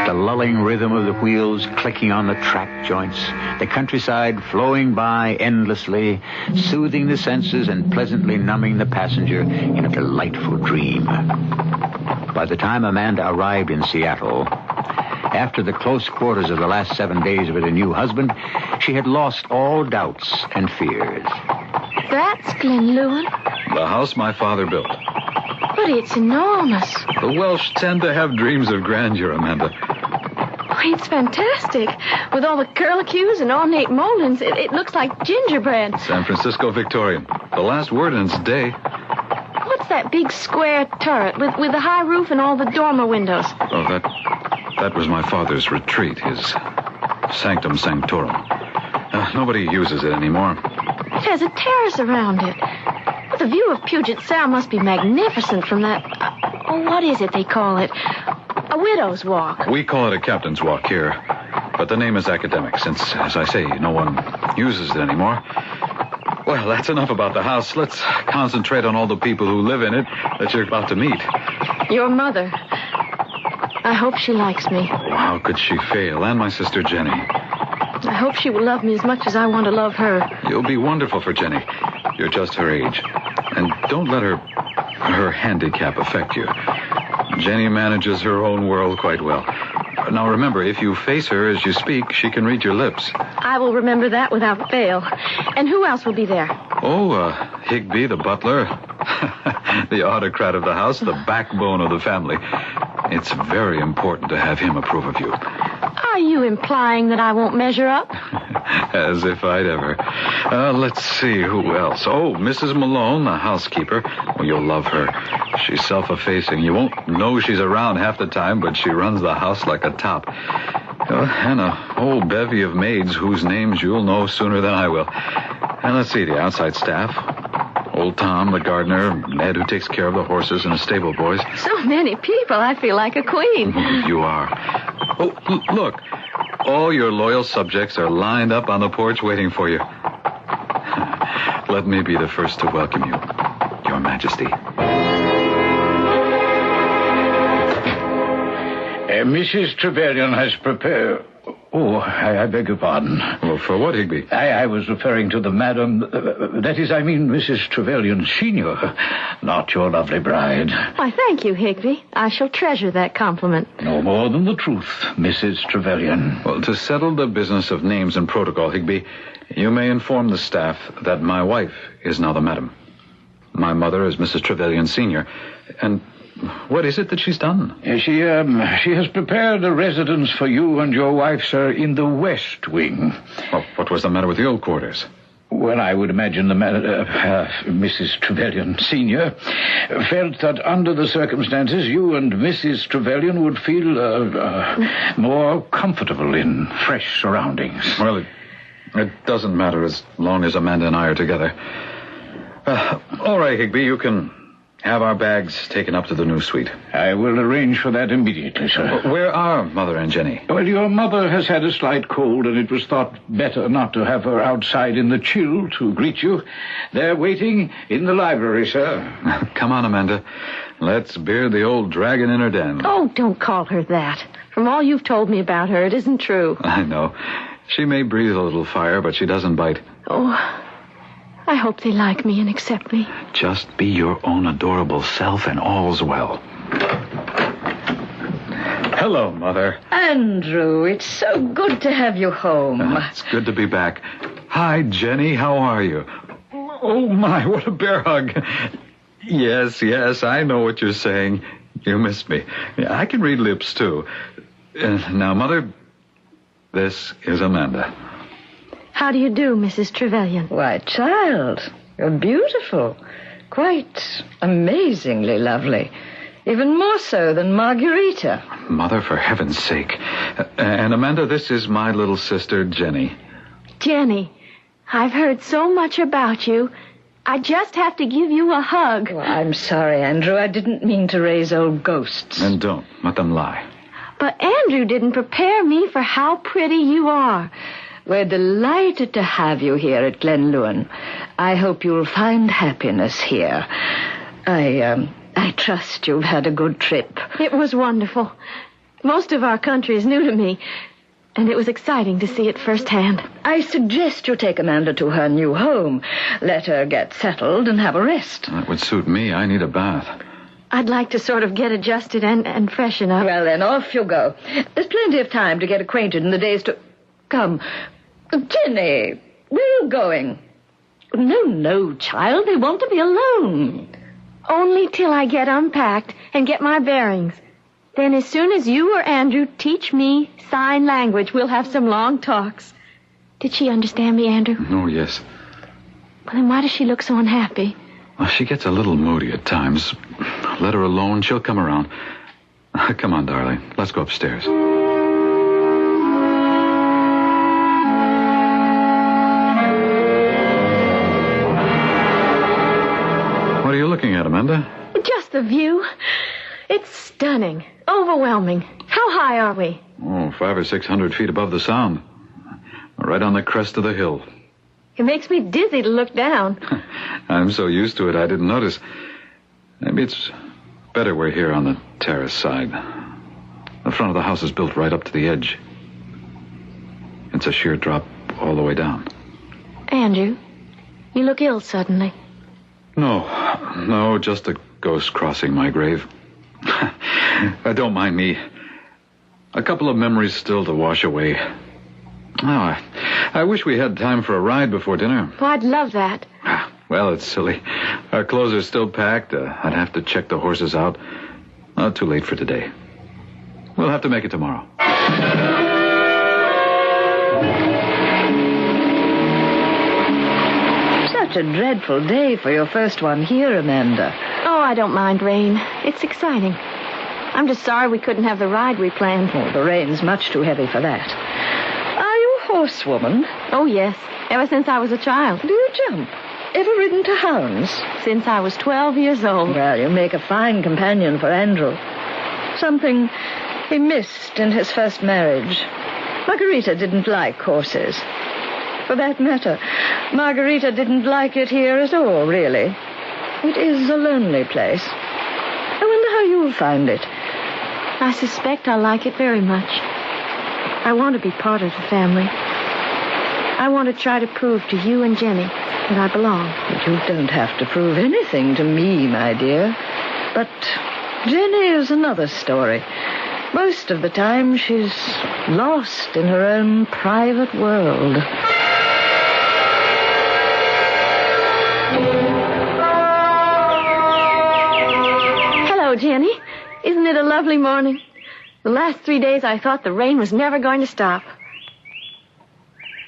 the lulling rhythm of the wheels clicking on the track joints, the countryside flowing by endlessly, soothing the senses and pleasantly numbing the passenger in a delightful dream. By the time Amanda arrived in Seattle, after the close quarters of the last 7 days with her new husband, she had lost all doubts and fears. That's Glenlewin. The house my father built. But it's enormous. The Welsh tend to have dreams of grandeur, Amanda. Oh, it's fantastic. With all the curlicues and ornate moldings, it looks like gingerbread. San Francisco Victorian. The last word in its day. What's that big square turret with the high roof and all the dormer windows? Oh, that was my father's retreat, his sanctum sanctorum. Nobody uses it anymore. It has a terrace around it. Well, the view of Puget Sound must be magnificent from that... what is it they call it? A widow's walk. We call it a captain's walk here. But the name is academic, since, as I say, no one uses it anymore. Well, that's enough about the house. Let's concentrate on all the people who live in it that you're about to meet. Your mother. I hope she likes me. How could she fail? And my sister Jenny. I hope she will love me as much as I want to love her. You'll be wonderful for Jenny. You're just her age. And don't let her handicap affect you. Jenny manages her own world quite well. Now remember, if you face her as you speak, she can read your lips. I will remember that without fail. And who else will be there? Oh, Higby, the butler. The autocrat of the house, the backbone of the family. It's very important to have him approve of you. Are you implying that I won't measure up? As if I'd ever. Let's see, who else? Oh, Mrs. Malone, the housekeeper. Oh, you'll love her. She's self-effacing. You won't know she's around half the time, but she runs the house like a top. And a whole bevy of maids whose names you'll know sooner than I will. And let's see, the outside staff. Old Tom, the gardener, Ned, who takes care of the horses, and the stable boys. So many people. I feel like a queen. You are. Oh, look. All your loyal subjects are lined up on the porch waiting for you. Let me be the first to welcome you, Your Majesty. Mrs. Trevelyan has prepared... Oh, I beg your pardon. Well, for what, Higby? I was referring to the madam... that is, I mean Mrs. Trevelyan Sr., not your lovely bride. Why, thank you, Higby. I shall treasure that compliment. No more than the truth, Mrs. Trevelyan. Well, to settle the business of names and protocol, Higby, you may inform the staff that my wife is now the madam. My mother is Mrs. Trevelyan Sr., and... what is it that she's done? She has prepared a residence for you and your wife, sir, in the West Wing. Well, what was the matter with the old quarters? Well, I would imagine Mrs. Trevelyan Sr. felt that under the circumstances, you and Mrs. Trevelyan would feel more comfortable in fresh surroundings. Well, it doesn't matter as long as Amanda and I are together. All right, Higby, you can... have our bags taken up to the new suite. I will arrange for that immediately, sir. Where are Mother and Jenny? Well, your mother has had a slight cold, and it was thought better not to have her outside in the chill to greet you. They're waiting in the library, sir. Come on, Amanda. Let's beard the old dragon in her den. Oh, don't call her that. From all you've told me about her, it isn't true. I know. She may breathe a little fire, but she doesn't bite. Oh... I hope they like me and accept me. Just be your own adorable self and all's well. Hello, Mother. Andrew, it's so good to have you home. It's good to be back. Hi, Jenny. How are you? Oh, my, what a bear hug. Yes, I know what you're saying. You missed me. I can read lips, too. Now, Mother, this is Amanda. How do you do, Mrs. Trevelyan? Why, child, you're beautiful. Quite amazingly lovely. Even more so than Margarita. Mother, for heaven's sake. And Amanda, this is my little sister, Jenny. Jenny, I've heard so much about you. I just have to give you a hug. Well, I'm sorry, Andrew. I didn't mean to raise old ghosts. And don't. Let them lie. But Andrew didn't prepare me for how pretty you are. We're delighted to have you here at Glenlewin. I hope you'll find happiness here. I trust you've had a good trip. It was wonderful. Most of our country is new to me, and it was exciting to see it firsthand. I suggest you take Amanda to her new home. Let her get settled and have a rest. That would suit me. I need a bath. I'd like to sort of get adjusted and freshen up. Well, then, off you go. There's plenty of time to get acquainted in the days to... Come... Jenny, where are you going? No, child. They want to be alone. Only till I get unpacked and get my bearings. Then as soon as you or Andrew teach me sign language, we'll have some long talks. Did she understand me, Andrew? Oh, yes. Well, then why does she look so unhappy? Well, she gets a little moody at times. Let her alone. She'll come around. Come on, darling. Let's go upstairs. What are you looking at, Amanda? Just the view. It's stunning. Overwhelming. How high are we? Oh, 500 or 600 feet above the Sound. Right on the crest of the hill. It makes me dizzy to look down. I'm so used to it, I didn't notice. Maybe it's better we're here on the terrace side. The front of the house is built right up to the edge. It's a sheer drop all the way down. Andrew, you look ill suddenly. No, just a ghost crossing my grave. Don't mind me. A couple of memories still to wash away. Oh, I wish we had time for a ride before dinner. Oh, I'd love that. Well, it's silly. Our clothes are still packed. I'd have to check the horses out. Not too late for today. We'll have to make it tomorrow. Such a dreadful day for your first one here, Amanda. Oh, I don't mind rain. It's exciting. I'm just sorry we couldn't have the ride we planned. Oh, the rain's much too heavy for that. Are you a horsewoman? Oh, yes. Ever since I was a child. Do you jump? Ever ridden to hounds? Since I was 12 years old. Well, you make a fine companion for Andrew. Something he missed in his first marriage. Margarita didn't like horses. For that matter, Margarita didn't like it here at all, really. It is a lonely place. I wonder how you'll find it. I suspect I'll like it very much. I want to be part of the family. I want to try to prove to you and Jenny that I belong. But you don't have to prove anything to me, my dear. But Jenny is another story. Most of the time, she's lost in her own private world. Hello, Jenny. Isn't it a lovely morning? The last 3 days I thought the rain was never going to stop.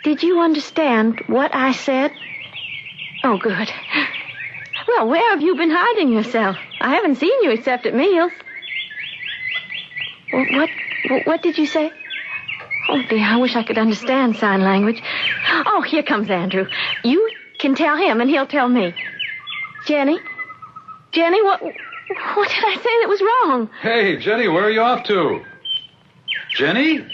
Did you understand what I said? Oh, good. Well, where have you been hiding yourself? I haven't seen you except at meals. What did you say? Oh, dear, I wish I could understand sign language. Oh, here comes Andrew. You can tell him, and he'll tell me. Jenny, what did I say that was wrong? Hey, Jenny, where are you off to? Jenny?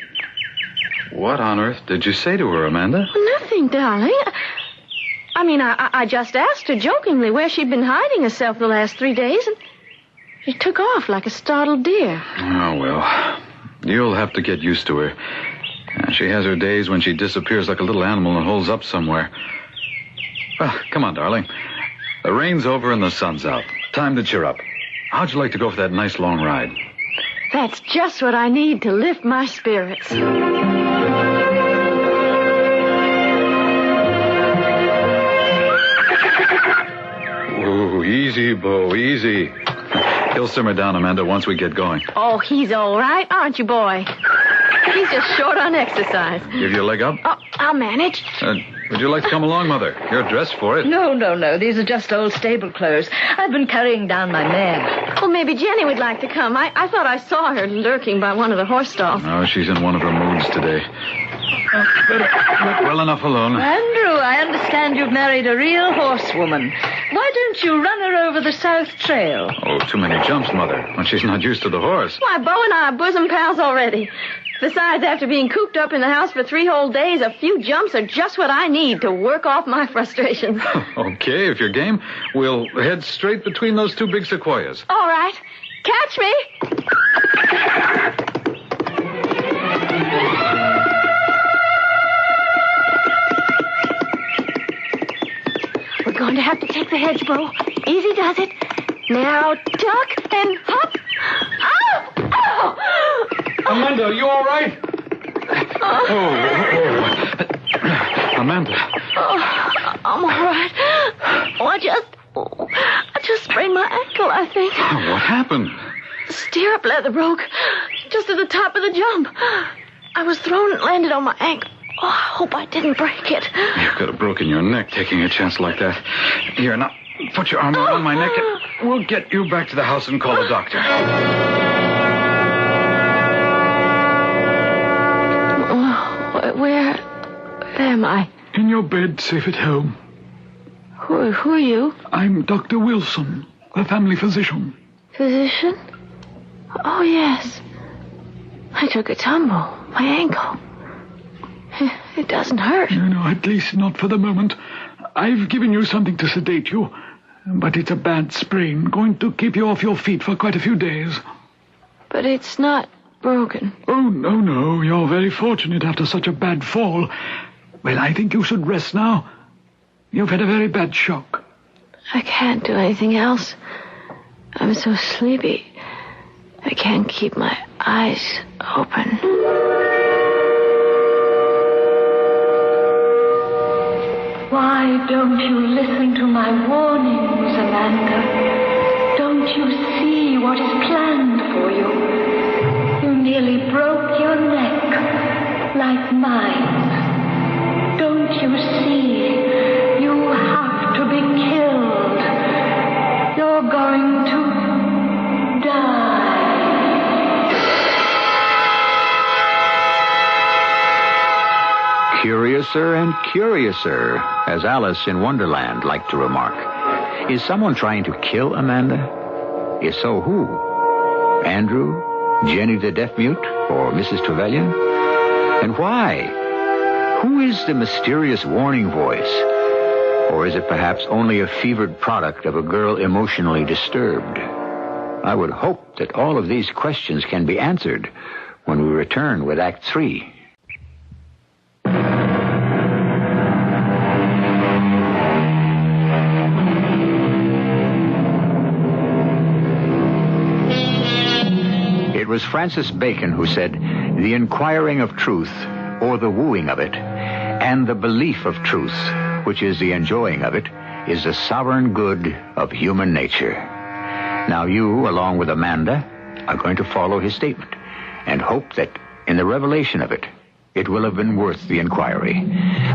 What on earth did you say to her, Amanda? Nothing, darling. I mean, I just asked her jokingly where she'd been hiding herself the last 3 days, and she took off like a startled deer. Oh, well, you'll have to get used to her. She has her days when she disappears like a little animal and holds up somewhere. Well, come on, darling. The rain's over and the sun's out. Time to cheer up. How'd you like to go for that nice long ride? That's just what I need to lift my spirits. Ooh, easy, Bo, easy. He'll simmer down, Amanda, once we get going. Oh, he's all right, aren't you, boy? He's just short on exercise. Give you a leg up? Oh, I'll manage. Would you like to come along, Mother? You're dressed for it. No. These are just old stable clothes. I've been carrying down my mare. Well, maybe Jenny would like to come. I thought I saw her lurking by one of the horse stalls. Oh, she's in one of her moods today. Better look well enough alone. Andrew, I understand you've married a real horsewoman. Why don't you run her over the South Trail? Oh, too many jumps, Mother, when she's not used to the horse. Why, Bo and I are bosom pals already. Besides, after being cooped up in the house for 3 whole days, a few jumps are just what I need to work off my frustrations. Okay, if you're game, we'll head straight between those 2 big sequoias. All right. Catch me. We're going to have to take the hedge, Bo. Easy does it. Now duck and hop. Ow! Ow! Amanda, are you all right? Amanda. Oh, I'm all right. I just sprained my ankle, I think. What happened? The stirrup leather broke just at the top of the jump. I was thrown and landed on my ankle. Oh, I hope I didn't break it. You could have broken your neck taking a chance like that. Here, now, put your arm around my neck and we'll get you back to the house and call the doctor. Where am I? In your bed, safe at home. Who are you? I'm Dr. Wilson, the family physician. Physician? Oh, yes. I took a tumble. My ankle. It doesn't hurt. No, at least not for the moment. I've given you something to sedate you, but it's a bad sprain, going to keep you off your feet for quite a few days. But it's not broken. Oh, no. You're very fortunate after such a bad fall. Well, I think you should rest now. You've had a very bad shock. I can't do anything else. I'm so sleepy. I can't keep my eyes open. Why don't you listen to my warnings, Amanda? Don't you see what is planned for you? You nearly broke your neck, like mine. Don't you see? You have to be killed. You're going to die. Curiouser and curiouser, as Alice in Wonderland liked to remark. Is someone trying to kill Amanda? If so, who? Andrew? Jenny the deaf-mute? Or Mrs. Trevelyan? And why? Who is the mysterious warning voice? Or is it perhaps only a fevered product of a girl emotionally disturbed? I would hope that all of these questions can be answered when we return with Act 3. It was Francis Bacon who said, "The inquiring of truth, or the wooing of it, and the belief of truth, which is the enjoying of it, is the sovereign good of human nature." Now you, along with Amanda, are going to follow his statement and hope that in the revelation of it, it will have been worth the inquiry.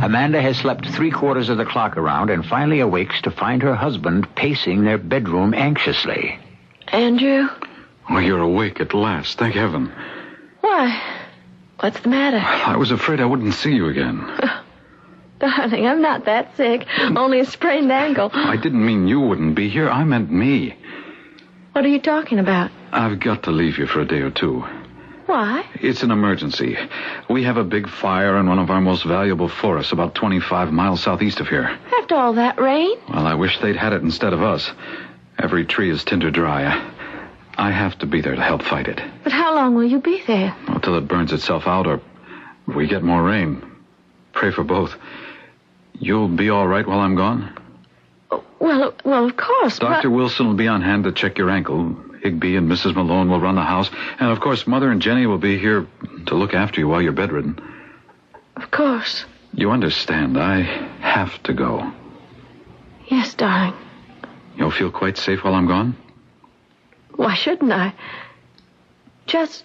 Amanda has slept 3/4 of the clock around and finally awakes to find her husband pacing their bedroom anxiously. Andrew? Oh, you're awake at last. Thank heaven. Why? What's the matter? I was afraid I wouldn't see you again. Darling, I'm not that sick. Only a sprained ankle. I didn't mean you wouldn't be here. I meant me. What are you talking about? I've got to leave you for a day or two. Why? It's an emergency. We have a big fire in one of our most valuable forests about 25 miles southeast of here. After all that rain? Well, I wish they'd had it instead of us. Every tree is tinder dry. I have to be there to help fight it. But how long will you be there? Until it burns itself out or we get more rain. Pray for both. You'll be all right while I'm gone? Well, of course, Dr. Wilson will be on hand to check your ankle. Higby and Mrs. Malone will run the house. And, of course, Mother and Jenny will be here to look after you while you're bedridden. Of course. You understand, I have to go. Yes, darling. You'll feel quite safe while I'm gone? Why shouldn't I? Just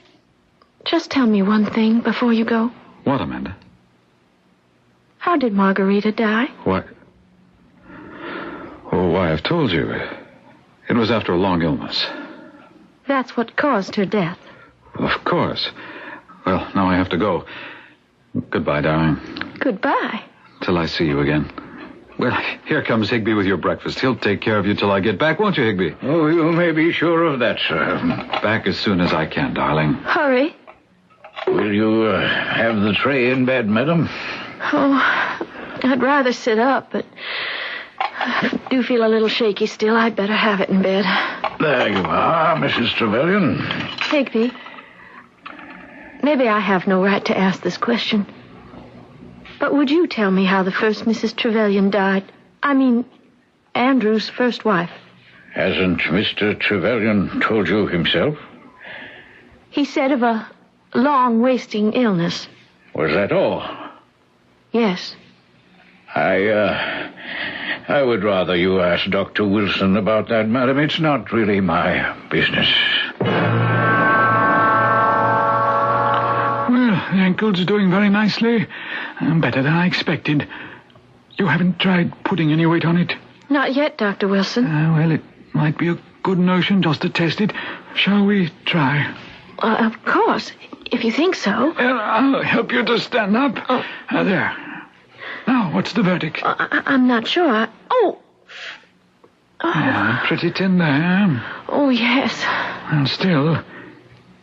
tell me one thing before you go. What, Amanda? How did Margarita die? What? Oh, why, I've told you. It was after a long illness. That's what caused her death. Of course. Well, now I have to go. Goodbye, darling. Goodbye. Till I see you again. Well, here comes Higby with your breakfast. He'll take care of you till I get back, won't you, Higby? Oh, you may be sure of that, sir. Back as soon as I can, darling. Hurry. Will you have the tray in bed, madam? Oh, I'd rather sit up, but I do feel a little shaky still. I'd better have it in bed. There you are, Mrs. Trevelyan. Higby, maybe I have no right to ask this question. But would you tell me how the first Mrs. Trevelyan died? I mean, Andrew's first wife. Hasn't Mr. Trevelyan told you himself? He said of a long, wasting illness. Was that all? Yes. I would rather you ask Dr. Wilson about that, madam. It's not really my business. Well, the ankle's doing very nicely. Better than I expected. You haven't tried putting any weight on it? Not yet, Dr. Wilson. Well, it might be a good notion just to test it. Shall we try? Of course, if you think so. I'll help you to stand up. There. Now, what's the verdict? I'm not sure. Oh! Pretty tender, eh? Oh, yes. And still,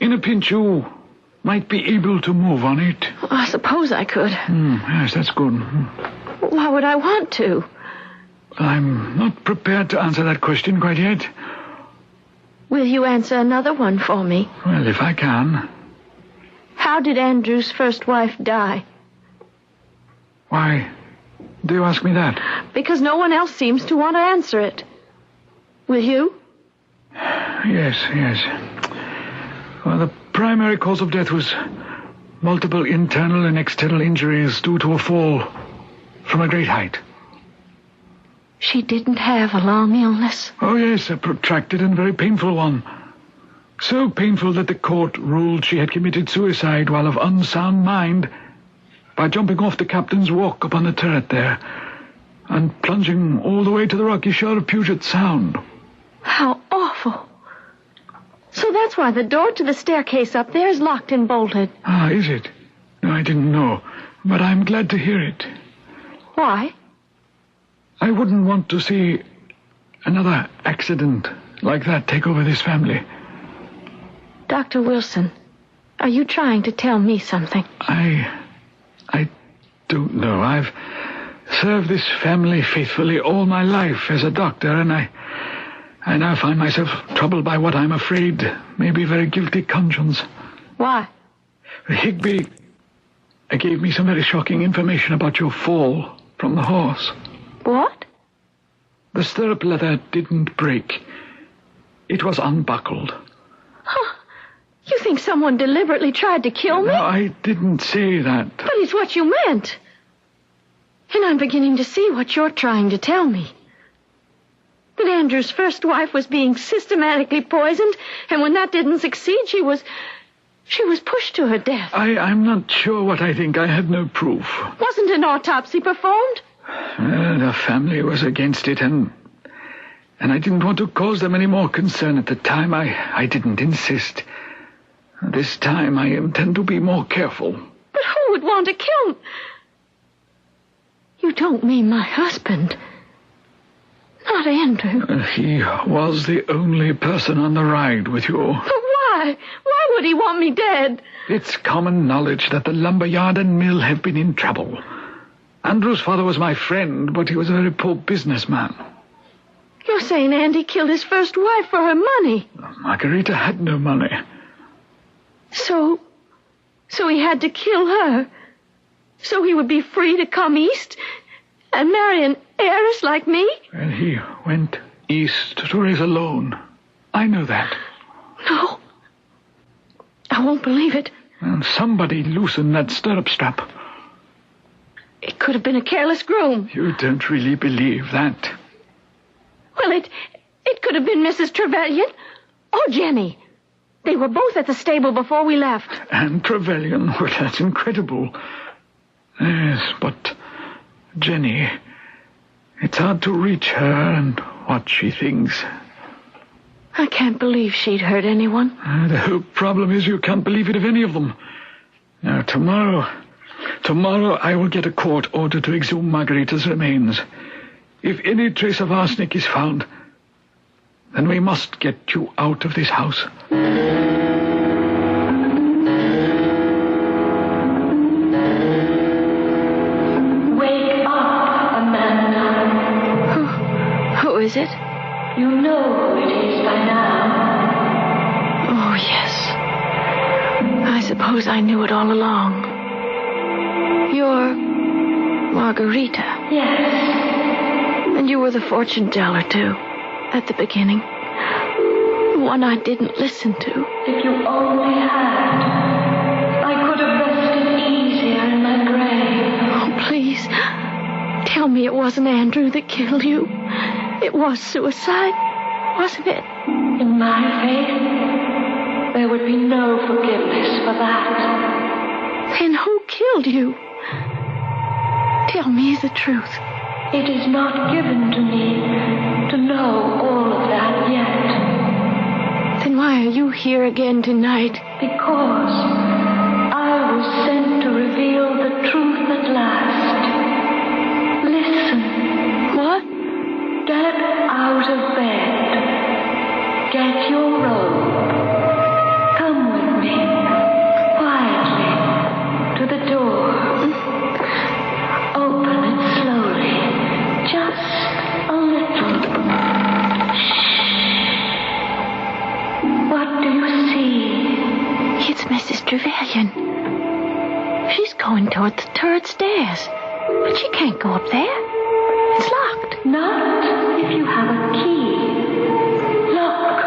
in a pinch, you might be able to move on it. I suppose I could. Yes, that's good. Why would I want to? I'm not prepared to answer that question quite yet. Will you answer another one for me? Well, if I can. How did Andrew's first wife die? Why do you ask me that? Because no one else seems to want to answer it. Will you? Yes. Well, the primary cause of death was multiple internal and external injuries due to a fall from a great height. She didn't have a long illness? Oh, yes, a protracted and very painful one. So painful that the court ruled she had committed suicide while of unsound mind by jumping off the captain's walk upon the turret there and plunging all the way to the rocky shore of Puget Sound. How awful. So that's why the door to the staircase up there is locked and bolted. Ah, is it? No, I didn't know, but I'm glad to hear it. Why? I wouldn't want to see another accident like that take over this family. Dr. Wilson, are you trying to tell me something? I don't know. I've served this family faithfully all my life as a doctor, and I now find myself troubled by what I'm afraid may be a very guilty conscience. Why? Higby gave me some very shocking information about your fall from the horse. What? The stirrup leather didn't break. It was unbuckled. Huh. You think someone deliberately tried to kill me? No, I didn't say that. But it's what you meant. And I'm beginning to see what you're trying to tell me. That Andrew's first wife was being systematically poisoned, and when that didn't succeed, she was pushed to her death. I'm not sure what I think. I had no proof. Wasn't an autopsy performed? The family was against it, and I didn't want to cause them any more concern at the time. I didn't insist. This time I intend to be more careful. But who would want to kill... You don't mean my husband. Not Andrew. He was the only person on the ride with you. But why? Why would he want me dead? It's common knowledge that the lumberyard and mill have been in trouble. Andrew's father was my friend, but he was a very poor businessman. You're saying Andy killed his first wife for her money? Margarita had no money. So he had to kill her? So he would be free to come east and marry an heiress like me? And he went east to raise a loan. I know that. No. I won't believe it. And somebody loosened that stirrup strap. It could have been a careless groom. You don't really believe that? Well, it could have been Mrs. Trevelyan or Jenny. They were both at the stable before we left. And Trevelyan? Well, that's incredible. Yes, but Jenny, it's hard to reach her and what she thinks. I can't believe she'd hurt anyone. The whole problem is you can't believe it of any of them. Now, tomorrow I will get a court order to exhume Margarita's remains. If any trace of arsenic is found, then we must get you out of this house. Wake up, Amanda. Who is it? You know who it is by now. Oh, yes. I suppose I knew it all along. You're Margarita. Yes. And you were the fortune teller, too, at the beginning. The one I didn't listen to. If you only had, I could have rested easier in my grave. Oh, please, tell me it wasn't Andrew that killed you. It was suicide, wasn't it? In my faith, there would be no forgiveness for that. Then who killed you? Tell me the truth. It is not given to me to know all of that yet. Then why are you here again tonight? Because I was sent to reveal the truth at last. Listen. What? Get out of bed. Get your robe. Come with me. going toward the turret stairs. But she can't go up there. It's locked. Not if you have a key. Look.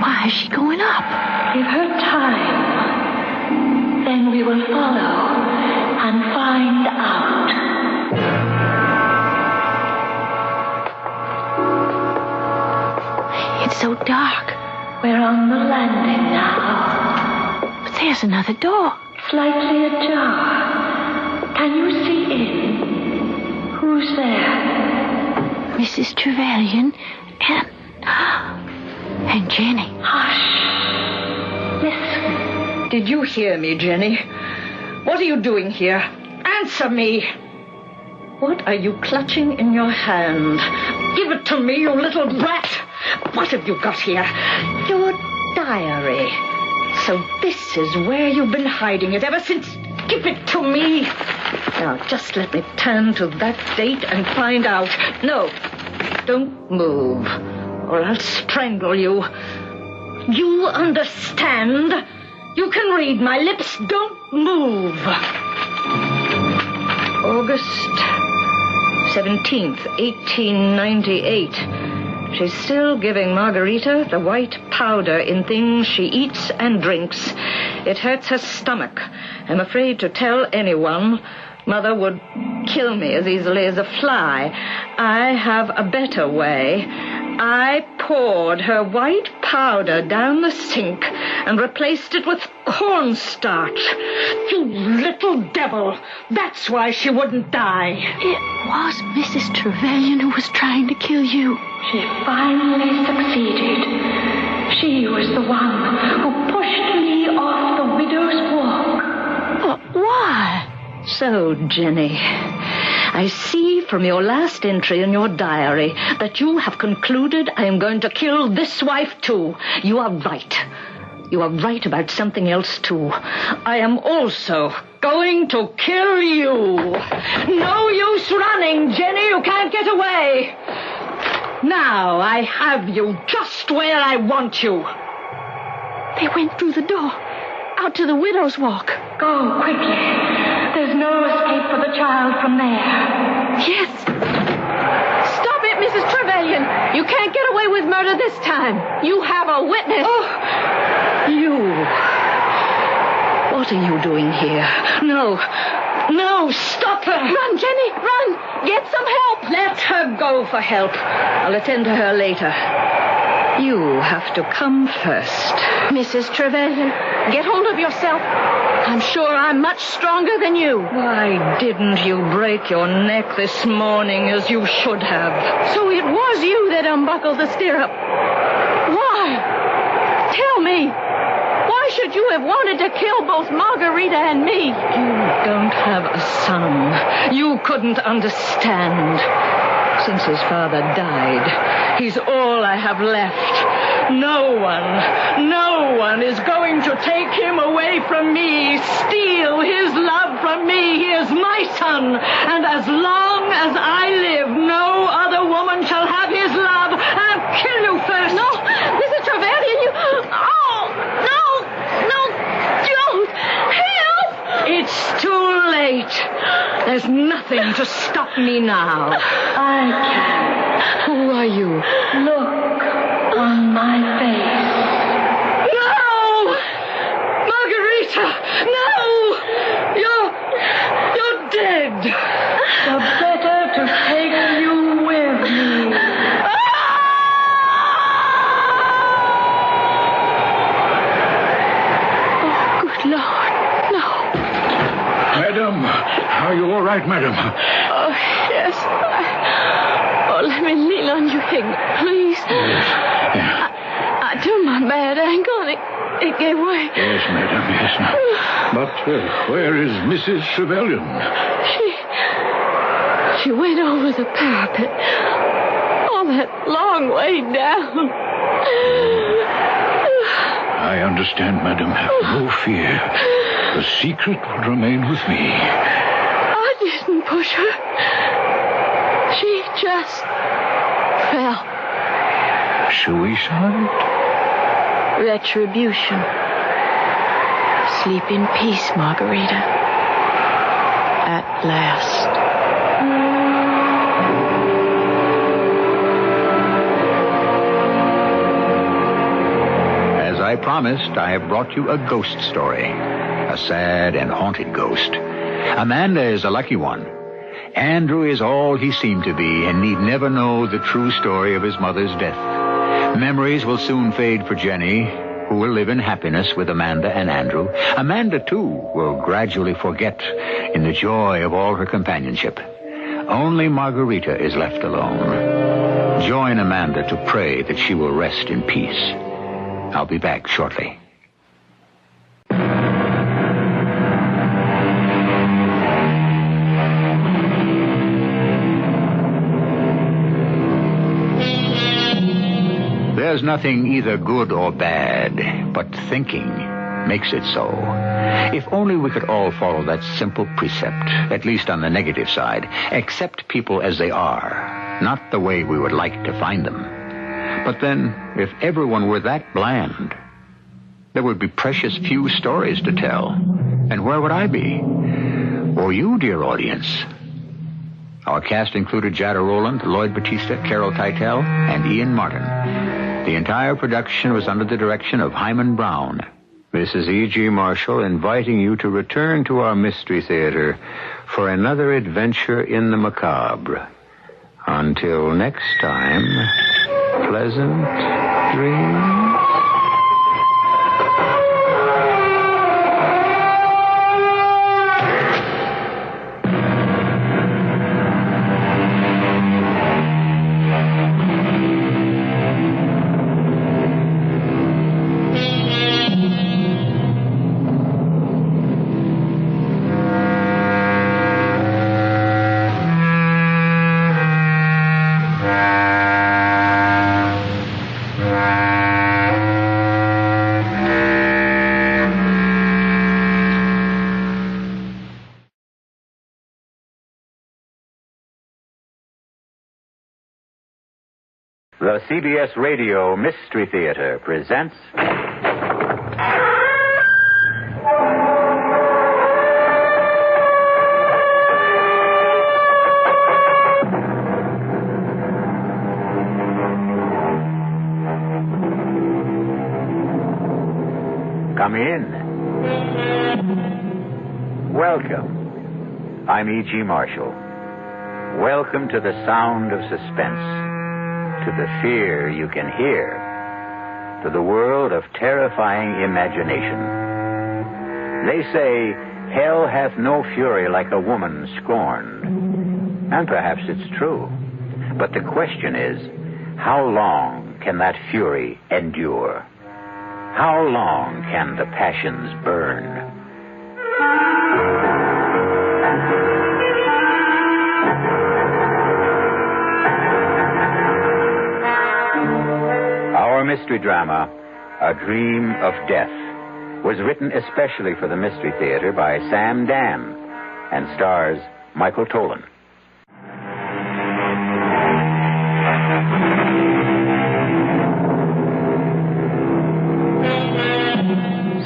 Why is she going up? Give her time. Then we will follow and find out. It's so dark. We're on the landing now. But there's another door. Slightly ajar. Can you see in? Who's there? Mrs. Trevelyan and Jenny. Hush. Listen. Did you hear me, Jenny? What are you doing here? Answer me. What are you clutching in your hand? Give it to me, you little brat. What have you got here? Your diary. So this is where you've been hiding it ever since. Give it to me. Now, just let me turn to that date and find out. No, don't move, or I'll strangle you. You understand? You can read my lips. Don't move. August 17th, 1898. She's still giving Margarita the white powder in things she eats and drinks. It hurts her stomach. I'm afraid to tell anyone. Mother would kill me as easily as a fly. I have a better way. I poured her white powder down the sink and replaced it with cornstarch. You little devil! That's why she wouldn't die. It was Mrs. Trevelyan who was trying to kill you. She finally succeeded. She was the one who pushed me off the widow's walk. But why? So, Jenny, I see from your last entry in your diary that you have concluded I am going to kill this wife, too. You are right. You are right about something else, too. I am also going to kill you. No use running, Jenny. You can't get away. Now I have you just where I want you. They went through the door, out to the widow's walk. Go quickly. There's no escape for the child from there. Yes. Stop it, Mrs. Trevelyan. You can't get away with murder this time. You have a witness. Oh, you. What are you doing here? No, stop her. Run, Jenny, run. Get some help. Let her go for help. I'll attend to her later. You have to come first. Mrs. Trevelyan, get hold of yourself. I'm sure I'm much stronger than you. Why didn't you break your neck this morning as you should have? So it was you that unbuckled the stirrup. Why? Tell me. Why should you have wanted to kill both Margarita and me? You don't have a son. You couldn't understand. Since his father died, he's all I have left. No one is going to take him away from me, steal his love from me. He is my son, and as long as I live, no other woman shall have his love. I'll kill you first. No, Mrs. Trevelyan, you... Oh, no, don't. Help! It's too late. There's nothing to stop me now. I can. Who are you? Look on my face. No! Margarita! No! You're dead. The better to take you with me. Oh, good Lord, no. Madam, are you all right, madam? Oh, yes. Oh, let me lean on you, Higgins, please. I turned my bad ankle and it gave way. Yes, madam, yes. But where is Mrs. Trevelyan? She went over the parapet. All that long way down. I understand, madam. Have no fear. The secret will remain with me. I didn't push her. She just fell. Suicide? Retribution. Sleep in peace, Margarita. At last. As I promised, I have brought you a ghost story. A sad and haunted ghost. Amanda is a lucky one. Andrew is all he seemed to be and need never know the true story of his mother's death. Memories will soon fade for Jenny, who will live in happiness with Amanda and Andrew. Amanda, too, will gradually forget in the joy of all her companionship. Only Margarita is left alone. Join Amanda to pray that she will rest in peace. I'll be back shortly. There's nothing either good or bad, but thinking makes it so. If only we could all follow that simple precept, at least on the negative side, accept people as they are, not the way we would like to find them. But then, if everyone were that bland, there would be precious few stories to tell. And where would I be? Or you, dear audience? Our cast included Jada Rowland, Lloyd Bautista, Carol Keitel, and Ian Martin. The entire production was under the direction of Hyman Brown. This is E.G. Marshall inviting you to return to our Mystery Theater for another adventure in the macabre. Until next time, pleasant dreams. The CBS Radio Mystery Theater presents... Come in. Welcome. I'm E.G. Marshall. Welcome to the sound of suspense. To the fear you can hear, to the world of terrifying imagination. They say, hell hath no fury like a woman scorned. And perhaps it's true. But the question is, how long can that fury endure? How long can the passions burn? Our mystery drama, A Dream of Death, was written especially for the Mystery Theater by Sam Dan and stars Michael Tolan.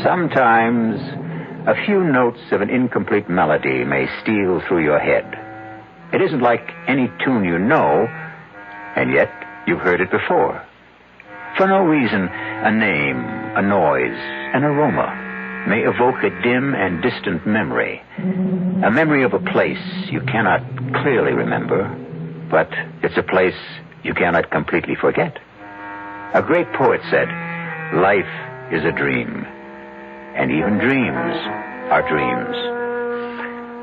Sometimes a few notes of an incomplete melody may steal through your head. It isn't like any tune you know, and yet you've heard it before. For no reason, a name, a noise, an aroma may evoke a dim and distant memory. A memory of a place you cannot clearly remember, but it's a place you cannot completely forget. A great poet said, "Life is a dream, and even dreams are dreams."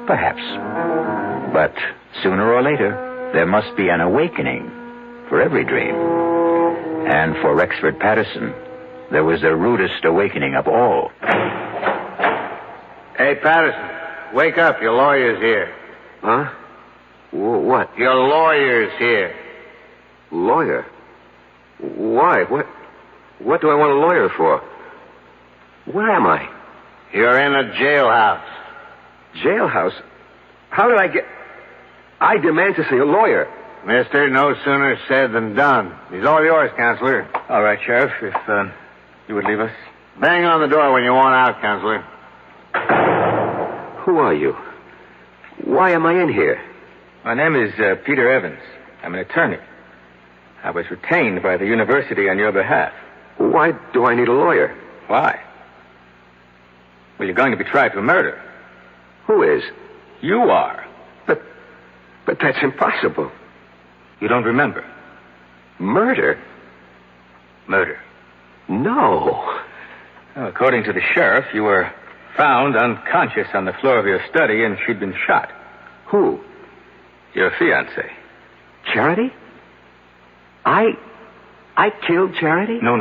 Perhaps. But sooner or later, there must be an awakening for every dream. And for Rexford Patterson, there was the rudest awakening of all. Hey, Patterson, wake up. Your lawyer's here. Huh? What? Your lawyer's here. Lawyer? Why? What do I want a lawyer for? Where am I? You're in a jailhouse. Jailhouse? How did I get... I demand to see a lawyer. Mister, no sooner said than done. He's all yours, Counselor. All right, Sheriff, if you would leave us. Bang on the door when you want out, Counselor. Who are you? Why am I in here? My name is Peter Evans. I'm an attorney. I was retained by the university on your behalf. Why do I need a lawyer? Why? Well, you're going to be tried for murder. Who is? You are. But that's impossible. You don't remember? Murder? Murder. No. Well, according to the sheriff, you were found unconscious on the floor of your study and she'd been shot. Who? Your fiancée. Charity? I killed Charity? No.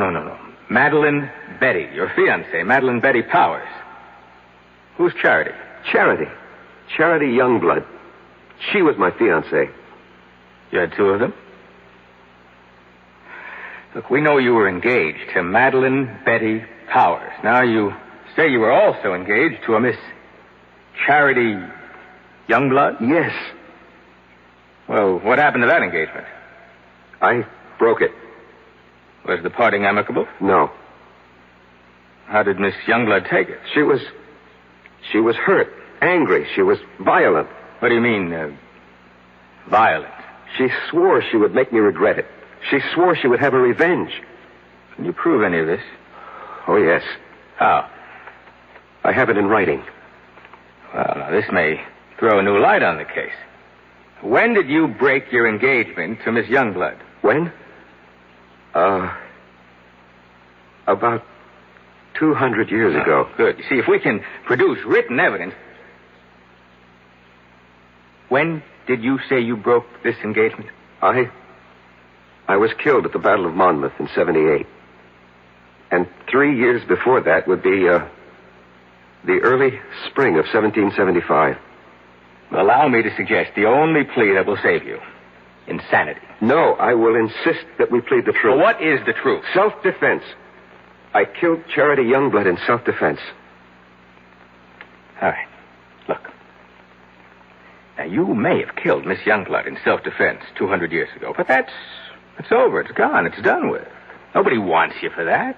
Madeline Betty, your fiancée, Madeline Betty Powers. Who's Charity? Charity Youngblood. She was my fiancée. You had two of them? Look, we know you were engaged to Madeline Betty Powers. Now you say you were also engaged to a Miss Charity Youngblood? Yes. Well, what happened to that engagement? I broke it. Was the parting amicable? No. How did Miss Youngblood take it? She was hurt, angry. She was violent. What do you mean, violent? She swore she would make me regret it. She swore she would have her revenge. Can you prove any of this? Oh, yes. How? I have it in writing. Well, now, this may throw a new light on the case. When did you break your engagement to Miss Youngblood? When? About 200 years ago. Good. You see, if we can produce written evidence... When did you say you broke this engagement? I was killed at the Battle of Monmouth in 78. And 3 years before that would be, the early spring of 1775. Allow me to suggest the only plea that will save you. Insanity. No, I will insist that we plead the truth. Well, what is the truth? Self-defense. I killed Charity Youngblood in self-defense. All right. Look. Now, you may have killed Miss Youngblood in self-defense 200 years ago, but it's over. It's gone. It's done with. Nobody wants you for that.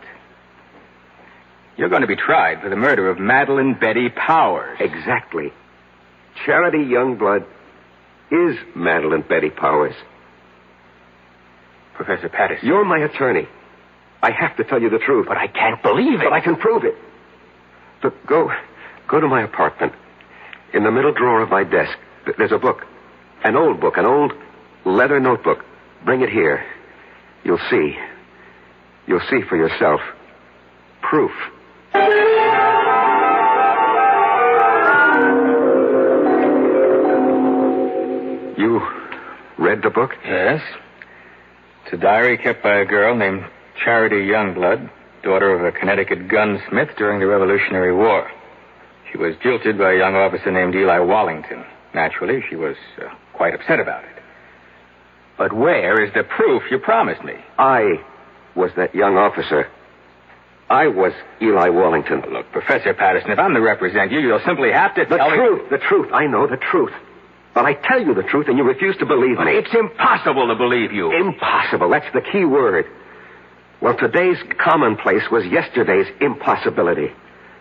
You're going to be tried for the murder of Madeline Betty Powers. Exactly. Charity Youngblood is Madeline Betty Powers. Professor Patterson. You're my attorney. I have to tell you the truth. But I can't believe it. But I can prove it. Look, go to my apartment. In the middle drawer of my desk, there's a book. An old book, an old leather notebook. Bring it here. You'll see. You'll see for yourself. Proof. You read the book? Yes. It's a diary kept by a girl named Charity Youngblood, daughter of a Connecticut gunsmith during the Revolutionary War. She was jilted by a young officer named Eli Wallington. Naturally, she was quite upset about it. But where is the proof you promised me? I was that young officer. I was Eli Wallington. Look, Professor Patterson, if I'm to represent you, you'll simply have to tell me... The truth. I know the truth. But I tell you the truth and you refuse to believe me. It's impossible to believe you. Impossible. That's the key word. Well, today's commonplace was yesterday's impossibility.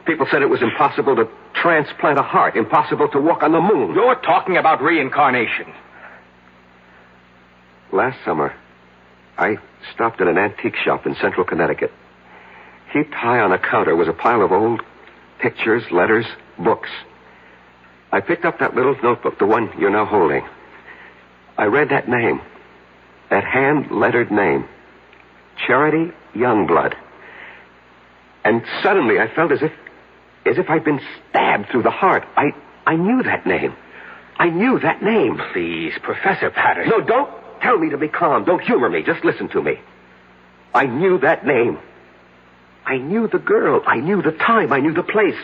People said it was impossible to transplant a heart, impossible to walk on the moon. You're talking about reincarnation. Last summer, I stopped at an antique shop in central Connecticut. Heaped high on a counter was a pile of old pictures, letters, books. I picked up that little notebook, the one you're now holding. I read that name, that hand-lettered name, Charity Youngblood. And suddenly I felt as if I'd been stabbed through the heart. I knew that name. I knew that name. Please, Professor Patterson. No, don't tell me to be calm. Don't humor me. Just listen to me. I knew that name. I knew the girl. I knew the time. I knew the place.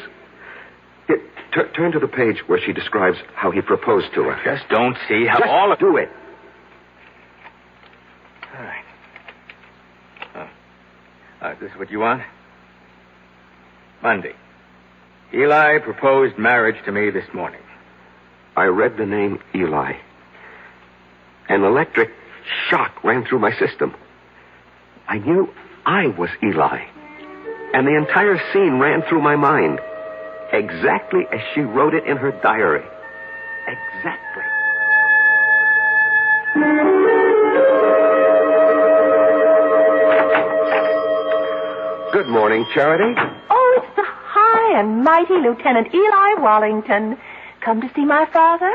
Turn to the page where she describes how he proposed to her. Just don't see how Just do it. All right. This is what you want? Monday. Eli proposed marriage to me this morning. I read the name Eli. An electric shock ran through my system. I knew I was Eli. And the entire scene ran through my mind. exactly as she wrote it in her diary. Exactly. Good morning, Charity. Oh, it's the high and mighty Lieutenant Eli Wallington. Come to see my father?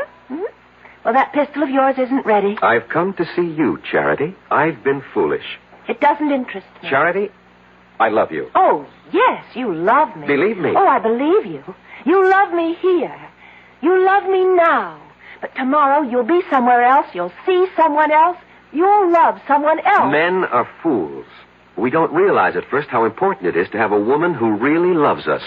Well, that pistol of yours isn't ready. I've come to see you, Charity. I've been foolish. It doesn't interest me. Charity, I love you. Oh, yes, you love me. Believe me. Oh, I believe you. You love me here. You love me now. But tomorrow you'll be somewhere else. You'll see someone else. You'll love someone else. Men are fools. We don't realize at first how important it is to have a woman who really loves us.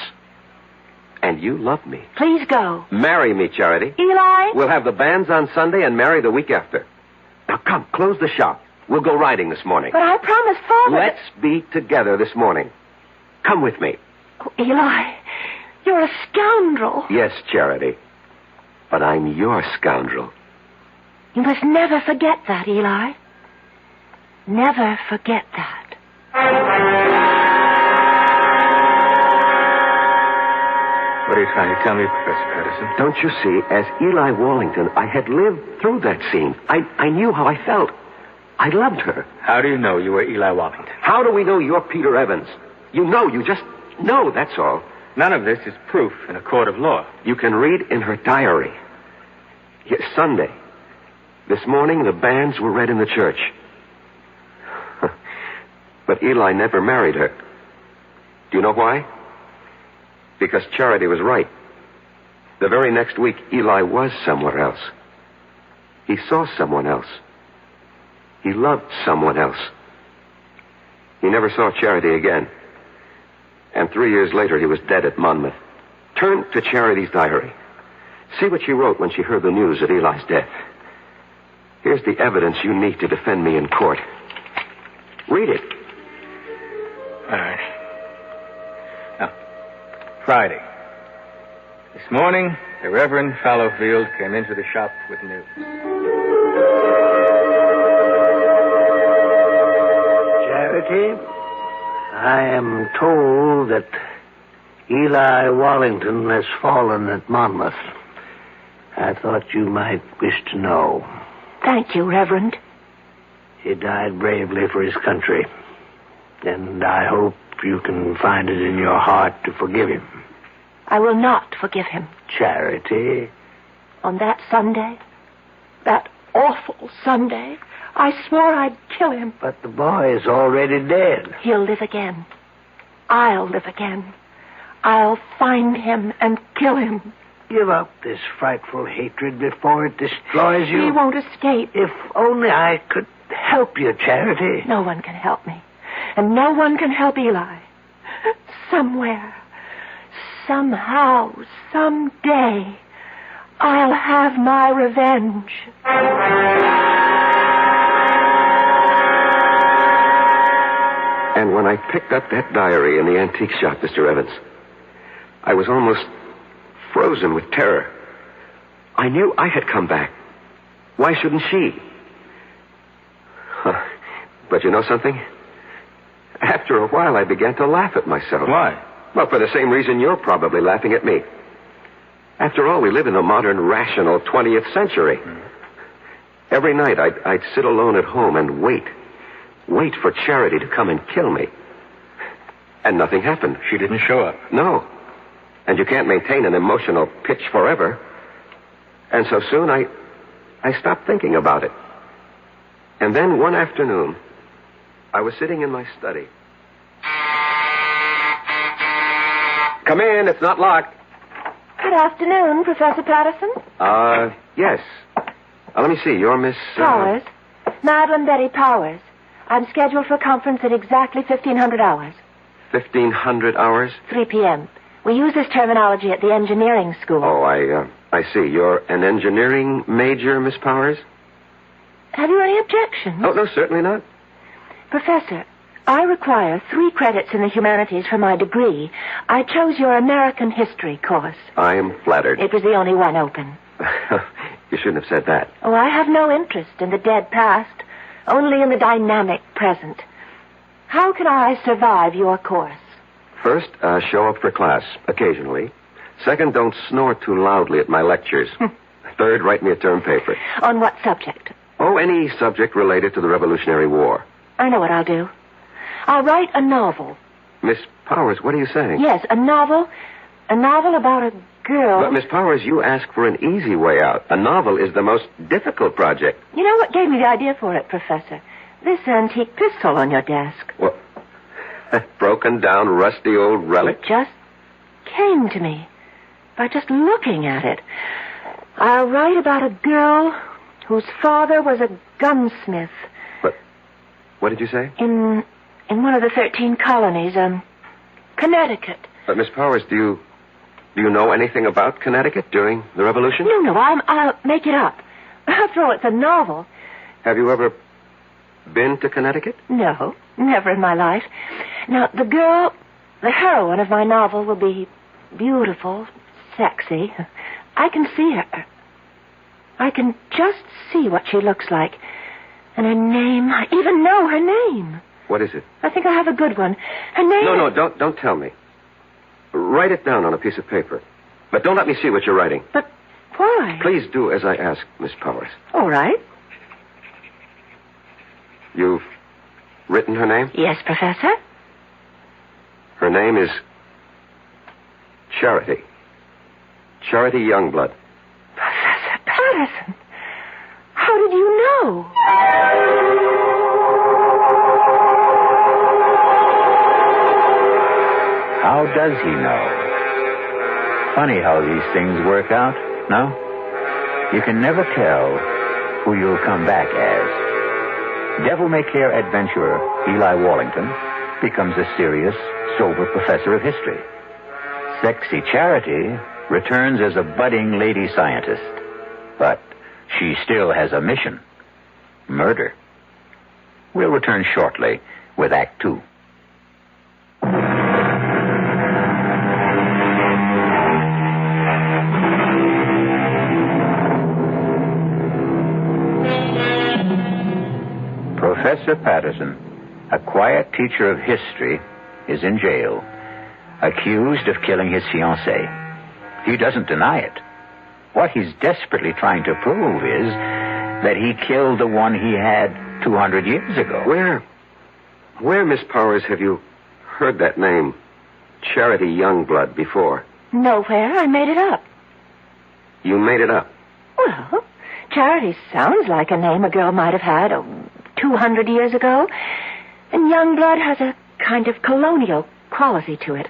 And you love me. Please go. Marry me, Charity. Eli? We'll have the banns on Sunday and marry the week after. Now, come, close the shop. We'll go riding this morning. But I promised Father... Let's be together this morning. Come with me. Oh, Eli, you're a scoundrel. Yes, Charity. But I'm your scoundrel. You must never forget that, Eli. Never forget that. What are you trying to tell me, Professor Patterson? Don't you see, as Eli Wallington, I had lived through that scene. I knew how I felt. I loved her. How do you know you were Eli Wallington? How do we know you're Peter Evans? You know, you just know, that's all. None of this is proof in a court of law. You can read in her diary. Yes, Sunday. This morning, the banns were read in the church. But Eli never married her. Do you know why? Because Charity was right. The very next week, Eli was somewhere else. He saw someone else. He loved someone else. He never saw Charity again. And 3 years later, he was dead at Monmouth. Turn to Charity's diary. See what she wrote when she heard the news of Eli's death. Here's the evidence you need to defend me in court. Read it. All right. Now, Friday. This morning, the Reverend Fallowfield came into the shop with news. Charity, I am told that Eli Wallington has fallen at Monmouth. I thought you might wish to know. Thank you, Reverend. He died bravely for his country. And I hope you can find it in your heart to forgive him. I will not forgive him. Charity. On that Sunday, that awful Sunday, I swore I'd kill him. But the boy is already dead. He'll live again. I'll live again. I'll find him and kill him. Give up this frightful hatred before it destroys you. He won't escape. If only I could help you, Charity. No one can help me. And no one can help Eli. Somewhere, somehow, someday, I'll have my revenge. And when I picked up that diary in the antique shop, Mr. Evans, I was almost frozen with terror. I knew I had come back. Why shouldn't she? But you know something? After a while, I began to laugh at myself. Why? Well, for the same reason you're probably laughing at me. After all, we live in the modern, rational 20th century. Every night, I'd sit alone at home and wait for Charity to come and kill me. And nothing happened. She didn't show up. No. And you can't maintain an emotional pitch forever. And so soon, I stopped thinking about it. And then one afternoon, I was sitting in my study. Come in, it's not locked. Good afternoon, Professor Patterson. Yes. Let me see, you're Miss... Powers. Madeline Betty Powers. I'm scheduled for a conference at exactly 1500 hours. 1500 hours? 3 p.m. We use this terminology at the engineering school. Oh, I see. You're an engineering major, Miss Powers? Have you any objections? Oh, no, certainly not. Professor, I require 3 credits in the humanities for my degree. I chose your American history course. I am flattered. It was the only one open. You shouldn't have said that. Oh, I have no interest in the dead past, only in the dynamic present. How can I survive your course? First, show up for class, occasionally. Second, don't snore too loudly at my lectures. Third, write me a term paper. On what subject? Oh, any subject related to the Revolutionary War. I know what I'll do. I'll write a novel. Miss Powers, what are you saying? Yes, a novel. A novel about a girl. But, Miss Powers, you ask for an easy way out. A novel is the most difficult project. You know what gave me the idea for it, Professor? This antique pistol on your desk. What? Broken down, rusty old relic? It just came to me by just looking at it. I'll write about a girl whose father was a gunsmith. But what did you say? In one of the 13 colonies, Connecticut. But, Miss Powers, do you know anything about Connecticut during the Revolution? No, I'll make it up. After all, it's a novel. Have you ever been to Connecticut? No, never in my life. Now, the girl, the heroine of my novel, will be beautiful, sexy. I can see her. I can just see what she looks like. And her name, I even know her name. What is it? I think I have a good one. Her name... No, don't tell me. Write it down on a piece of paper. But don't let me see what you're writing. But why? Please do as I ask, Miss Powers. All right. You've written her name? Yes, Professor. Her name is Charity. Charity Youngblood. Professor Patterson, how did you know? How does he know? Funny how these things work out, no? You can never tell who you'll come back as. Devil-may-care adventurer Eli Wallington becomes a serious, sober professor of history. Sexy Charity returns as a budding lady scientist. But she still has a mission. Murder. We'll return shortly with Act 2. Professor Patterson, a quiet teacher of history, is in jail, accused of killing his fiancée. He doesn't deny it. What he's desperately trying to prove is that he killed the one he had 200 years ago. Where, Miss Powers, have you heard that name, Charity Youngblood, before? Nowhere. I made it up. You made it up? Well, Charity sounds like a name a girl might have had 200 years ago. And Youngblood has a kind of colonial quality to it.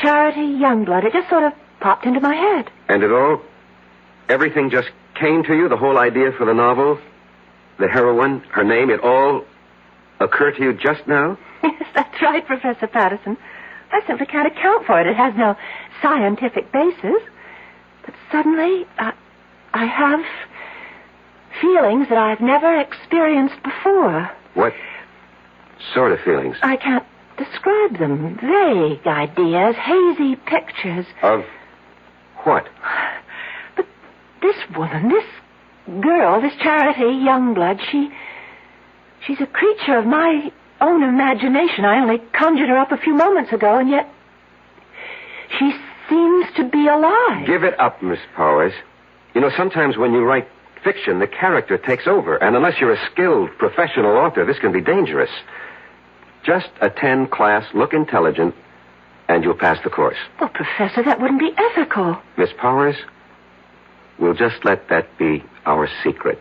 Charity Youngblood. It just sort of popped into my head. And everything just came to you, the whole idea for the novel, the heroine, her name, it all occurred to you just now? Yes, that's right, Professor Patterson. I simply can't account for it. It has no scientific basis. But suddenly, I have feelings that I've never experienced before. What sort of feelings? I can't describe them. Vague ideas, hazy pictures. Of what? But this woman, this girl, this Charity Youngblood, she's a creature of my own imagination. I only conjured her up a few moments ago, and yet she seems to be alive. Give it up, Miss Powers. You know, sometimes when you write fiction, the character takes over, and unless you're a skilled professional author, this can be dangerous. Just attend class, look intelligent, and you'll pass the course. Well, Professor, that wouldn't be ethical. Miss Powers, we'll just let that be our secret.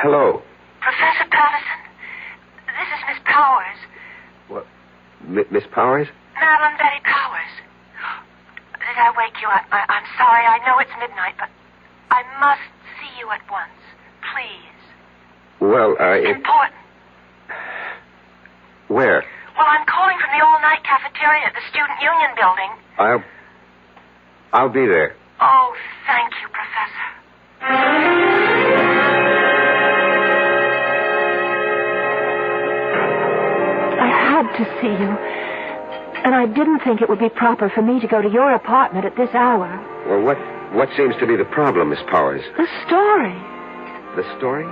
Hello. Professor Patterson, this is Miss Powers. What? Miss Powers? Madeline Betty Powers. Did I wake you? I'm sorry. I know it's midnight, but I must see you at once. Please. Well, Important. Where? Well, I'm calling from the all-night cafeteria at the Student Union building. I'll be there. Oh, thank you, Professor. I had to see you. And I didn't think it would be proper for me to go to your apartment at this hour. Well, what seems to be the problem, Miss Powers? The story. The story?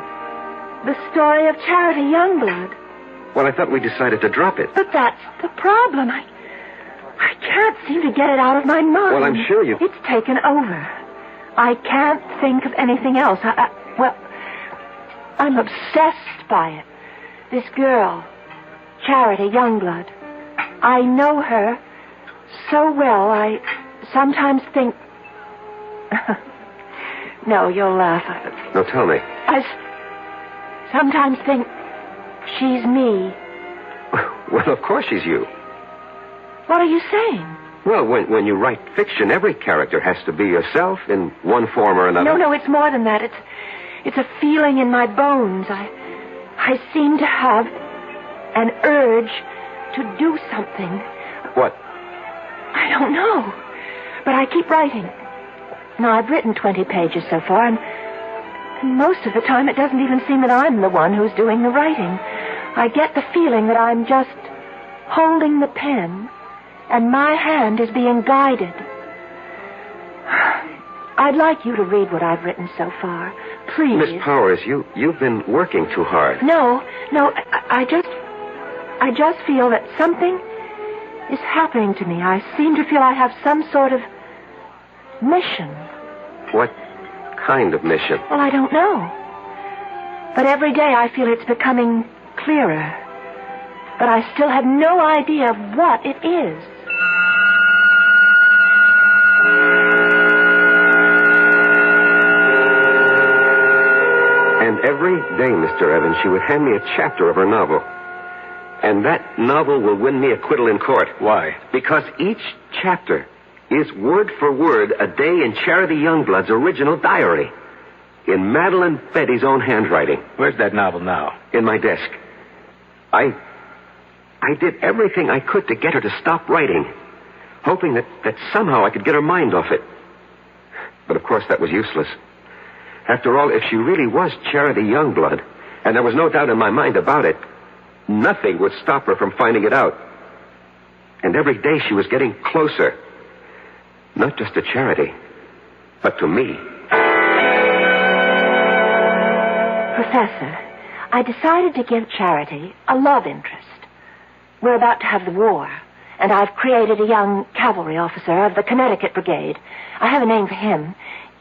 The story of Charity Youngblood. Well, I thought we decided to drop it. But that's the problem. I can't seem to get it out of my mind. Well, I'm sure you... It's taken over. I can't think of anything else. Well, I'm obsessed by it. This girl, Charity Youngblood. I know her so well, I sometimes think... No, you'll laugh. No, tell me. I sometimes think she's me. Well, of course she's you. What are you saying? Well, when you write fiction, every character has to be yourself in one form or another. No, it's more than that. It's a feeling in my bones. I seem to have an urge to do something. What? I don't know. But I keep writing. Now, I've written 20 pages so far, and most of the time it doesn't even seem that I'm the one who's doing the writing. I get the feeling that I'm just holding the pen, and my hand is being guided. I'd like you to read what I've written so far. Please. Miss Powers, you've been working too hard. No, I just feel that something is happening to me. I seem to feel I have some sort of mission. What kind of mission? Well, I don't know. But every day I feel it's becoming clearer. But I still have no idea of what it is. And every day, Mr. Evans, she would hand me a chapter of her novel. And that novel will win me acquittal in court. Why? Because each chapter is word for word a day in Charity Youngblood's original diary. In Madeline Betty's own handwriting. Where's that novel now? In my desk. I did everything I could to get her to stop writing, hoping that somehow I could get her mind off it. But of course that was useless. After all, if she really was Charity Youngblood, and there was no doubt in my mind about it, nothing would stop her from finding it out. And every day she was getting closer. Not just to Charity, but to me. Professor, I decided to give Charity a love interest. We're about to have the war, and I've created a young cavalry officer of the Connecticut Brigade. I have a name for him,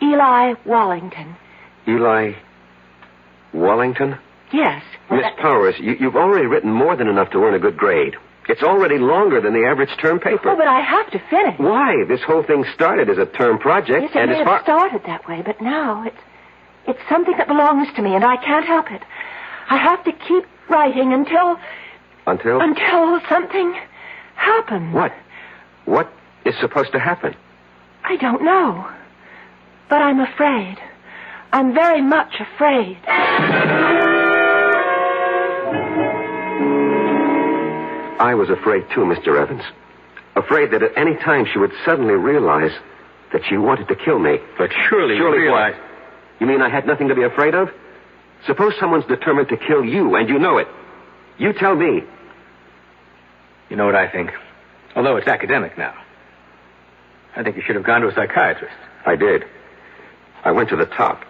Eli Wallington. Eli Wallington? Yes. Miss Powers, you've already written more than enough to earn a good grade. It's already longer than the average term paper. Oh, but I have to finish. Why? This whole thing started as a term project. Yes, it may have started that way, but now it's something that belongs to me, and I can't help it. I have to keep writing until... Until something happens. What? What is supposed to happen? I don't know. But I'm afraid. I'm very much afraid. I was afraid too, Mr. Evans. Afraid that at any time she would suddenly realize that she wanted to kill me. But surely you realize... What? You mean I had nothing to be afraid of? Suppose someone's determined to kill you, and you know it. You tell me. You know what I think? Although it's academic now. I think you should have gone to a psychiatrist. I did. I went to the top.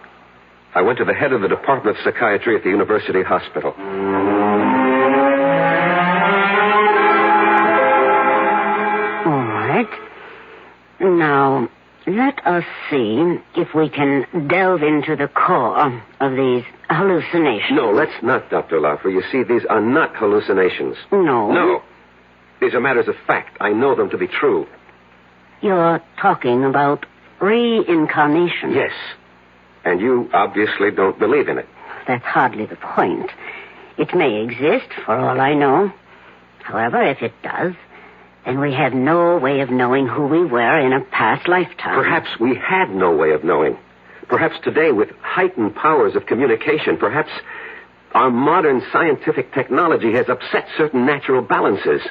I went to the head of the Department of Psychiatry at the University Hospital. All right. Now, let us see if we can delve into the core of these hallucinations. No, let's not, Dr. Laufer. You see, these are not hallucinations. No? No. These are matters of fact. I know them to be true. You're talking about reincarnation. Yes. And you obviously don't believe in it. That's hardly the point. It may exist, for all I know. However, if it does, then we have no way of knowing who we were in a past lifetime. Perhaps we had no way of knowing. Perhaps today, with heightened powers of communication, perhaps our modern scientific technology has upset certain natural balances.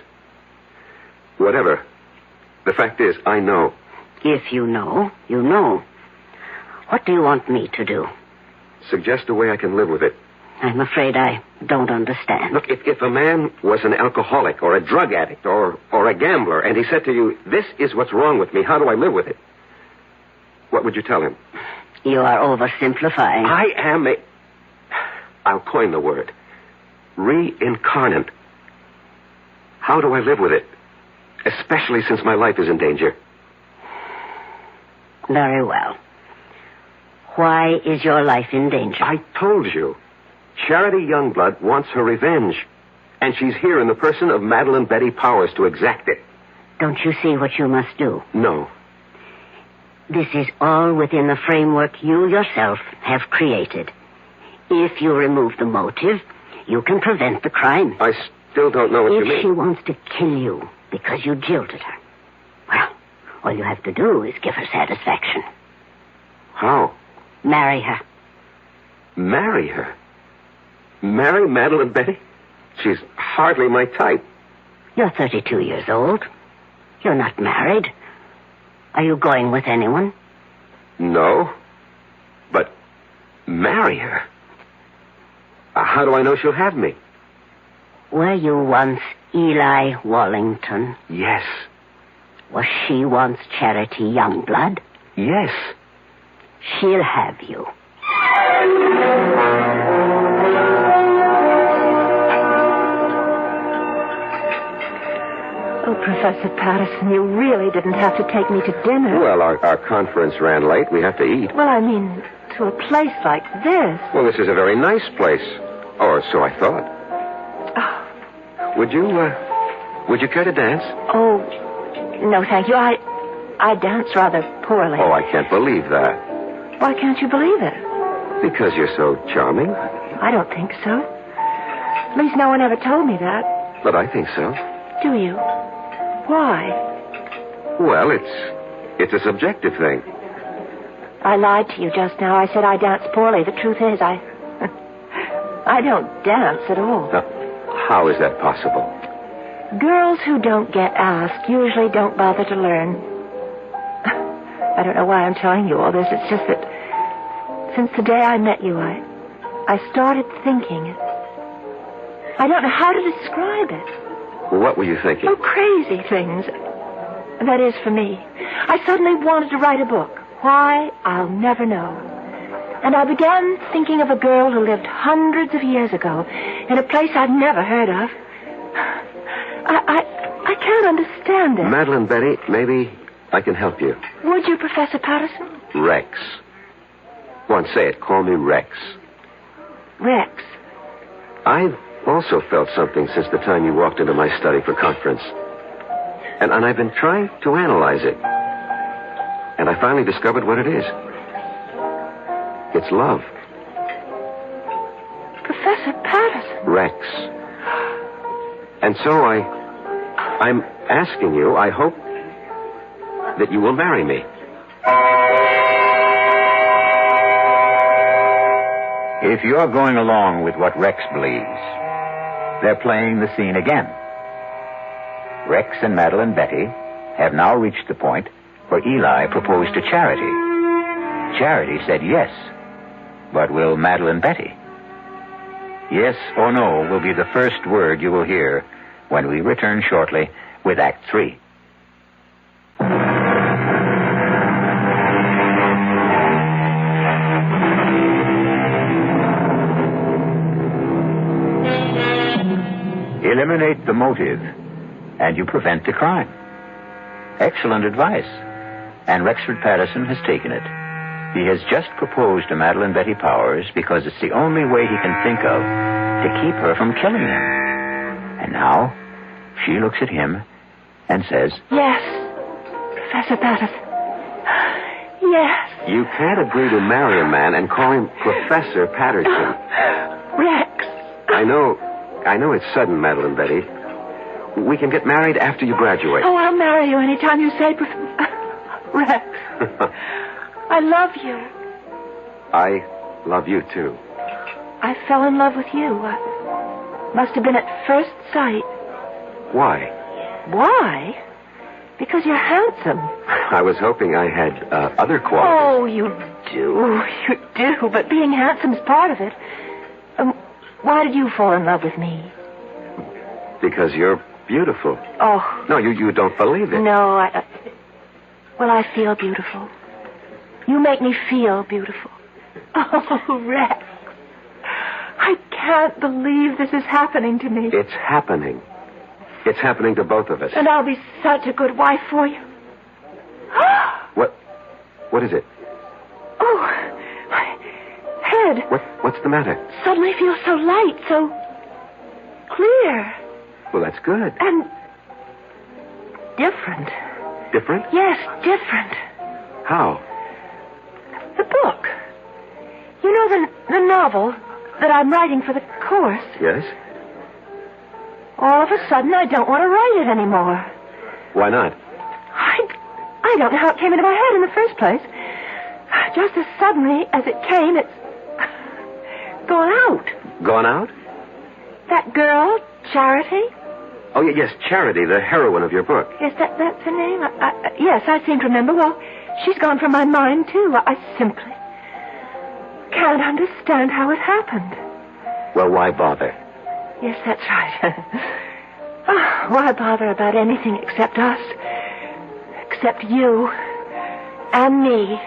Whatever. The fact is, I know. If you know, you know. What do you want me to do? Suggest a way I can live with it. I'm afraid I don't understand. Look, if a man was an alcoholic or a drug addict or a gambler, and he said to you, this is what's wrong with me, how do I live with it? What would you tell him? You are oversimplifying. I am I'll coin the word. Reincarnate. How do I live with it? Especially since my life is in danger. Very well. Why is your life in danger? I told you. Charity Youngblood wants her revenge. And she's here in the person of Madeline Betty Powers to exact it. Don't you see what you must do? No. This is all within the framework you yourself have created. If you remove the motive, you can prevent the crime. I still don't know what you mean. If she wants to kill you because you jilted her, well, all you have to do is give her satisfaction. How? Marry her. Marry her? Marry Madeline Betty? She's hardly my type. You're 32 years old. You're not married. Are you going with anyone? No. But marry her? How do I know she'll have me? Were you once Eli Wallington? Yes. Was she once Charity Youngblood? Yes. She'll have you. Oh, Professor Patterson, you really didn't have to take me to dinner. Well, our conference ran late. We have to eat. Well, I mean, to a place like this. Well, this is a very nice place. Or so I thought. Oh. Would you care to dance? Oh, no, thank you. I dance rather poorly. Oh, I can't believe that. Why can't you believe it? Because you're so charming. I don't think so. At least no one ever told me that. But I think so. Do you? Why? Well, it's a subjective thing. I lied to you just now. I said I dance poorly. The truth is, I don't dance at all. Now, how is that possible? Girls who don't get asked usually don't bother to learn. I don't know why I'm telling you all this. It's just that since the day I met you, I started thinking. I don't know how to describe it. What were you thinking? Oh, crazy things. That is, for me. I suddenly wanted to write a book. Why, I'll never know. And I began thinking of a girl who lived hundreds of years ago in a place I'd never heard of. I can't understand it. Madeline Betty, maybe I can help you. Would you, Professor Patterson? Rex. Go on, say it. Call me Rex. Rex. I've also felt something since the time you walked into my study for conference. And I've been trying to analyze it. And I finally discovered what it is. It's love. Professor Patterson. Rex. And so I'm asking you, I hope that you will marry me. If you're going along with what Rex believes, they're playing the scene again. Rex and Madeline Betty have now reached the point where Eli proposed to Charity. Charity said yes, but will Madeline Betty? Yes or no will be the first word you will hear when we return shortly with Act 3. Eliminate the motive, and you prevent the crime. Excellent advice. And Rexford Patterson has taken it. He has just proposed to Madeline Betty Powers because it's the only way he can think of to keep her from killing him. And now, she looks at him and says, Yes, Professor Patterson. Yes. You can't agree to marry a man and call him Professor Patterson. Rex. I know it's sudden, Madeline Betty. We can get married after you graduate. Oh, I'll marry you anytime you say, Rex. I love you. I love you, too. I fell in love with you. Must have been at first sight. Why? Why? Because you're handsome. I was hoping I had other qualities. Oh, you do. You do. But being handsome's part of it. Why did you fall in love with me? Because you're beautiful. Oh. No, you don't believe it. No, well, I feel beautiful. You make me feel beautiful. Oh, Rex. I can't believe this is happening to me. It's happening. It's happening to both of us. And I'll be such a good wife for you. What is it? Oh, my head. What's the matter? Suddenly feels so light, so clear. Well, that's good. And different. Different? Yes, different. How? The book. You know the novel that I'm writing for the course? Yes? All of a sudden, I don't want to write it anymore. Why not? I don't know how it came into my head in the first place. Just as suddenly as it came, it's gone out. Gone out? That girl, Charity? Oh, yes, Charity, the heroine of your book. Yes, that's her name. Yes, I seem to remember. Well, she's gone from my mind, too. I simply can't understand how it happened. Well, why bother? Yes, that's right. Oh, why bother about anything except us? Except you and me.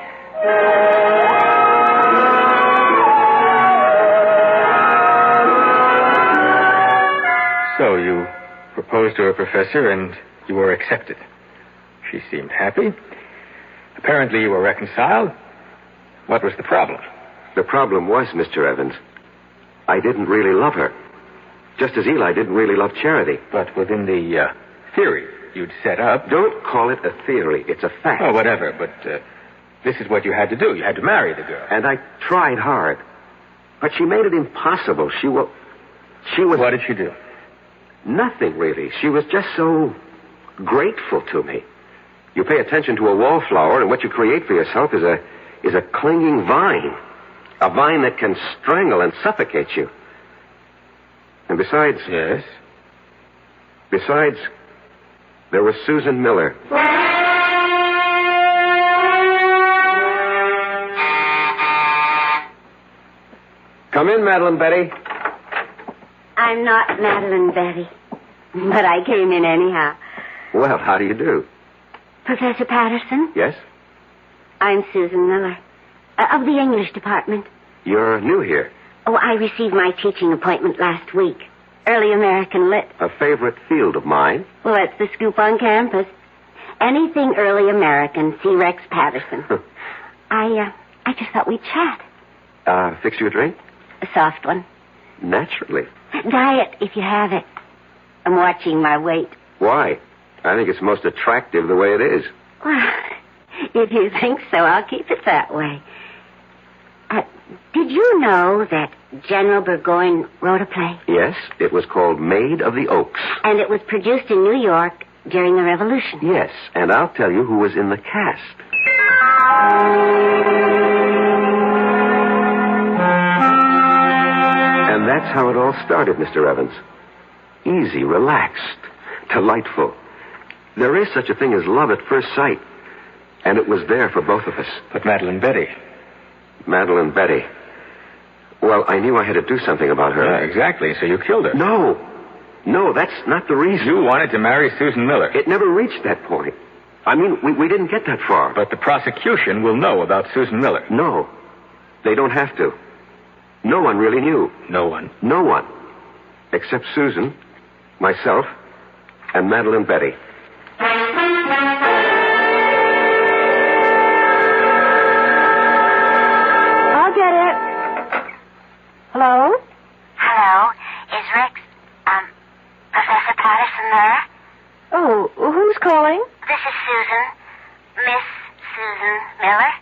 So you proposed to her professor and you were accepted. She seemed happy. Apparently you were reconciled. What was the problem? The problem was, Mr. Evans, I didn't really love her. Just as Eli didn't really love Charity. But within the theory you'd set up... Don't call it a theory. It's a fact. Oh, whatever, but this is what you had to do. You had to marry the girl. And I tried hard. But she made it impossible. She was... What did she do? Nothing, really. She was just so grateful to me. You pay attention to a wallflower, and what you create for yourself is a clinging vine. A vine that can strangle and suffocate you. And besides... Yes? Besides, there was Susan Miller. Come in, Madeline Betty. I'm not Madeline Betty, but I came in anyhow. Well, how do you do? Professor Patterson? Yes? I'm Susan Miller, of the English department. You're new here. Oh, I received my teaching appointment last week. Early American Lit. A favorite field of mine. Well, that's the scoop on campus. Anything early American, see Rex Patterson. I just thought we'd chat. Fix you a drink? A soft one. Naturally. Diet, if you have it. I'm watching my weight. Why? I think it's most attractive the way it is. Well, if you think so, I'll keep it that way. Did you know that General Burgoyne wrote a play? Yes, it was called Maid of the Oaks. And it was produced in New York during the Revolution. Yes, and I'll tell you who was in the cast. And that's how it all started, Mr. Evans. Easy, relaxed, delightful. There is such a thing as love at first sight. And it was there for both of us. But Madeline Betty. Madeline Betty. Well, I knew I had to do something about her. Yeah, exactly. So you killed her. No, that's not the reason. You wanted to marry Susan Miller. It never reached that point. I mean, we didn't get that far. But the prosecution will know about Susan Miller. No, they don't have to. No one really knew. No one? No one. Except Susan, myself, and Madeline Betty. Hello? Hello. Is Rex, Professor Patterson there? Oh, who's calling? This is Susan. Miss Susan Miller.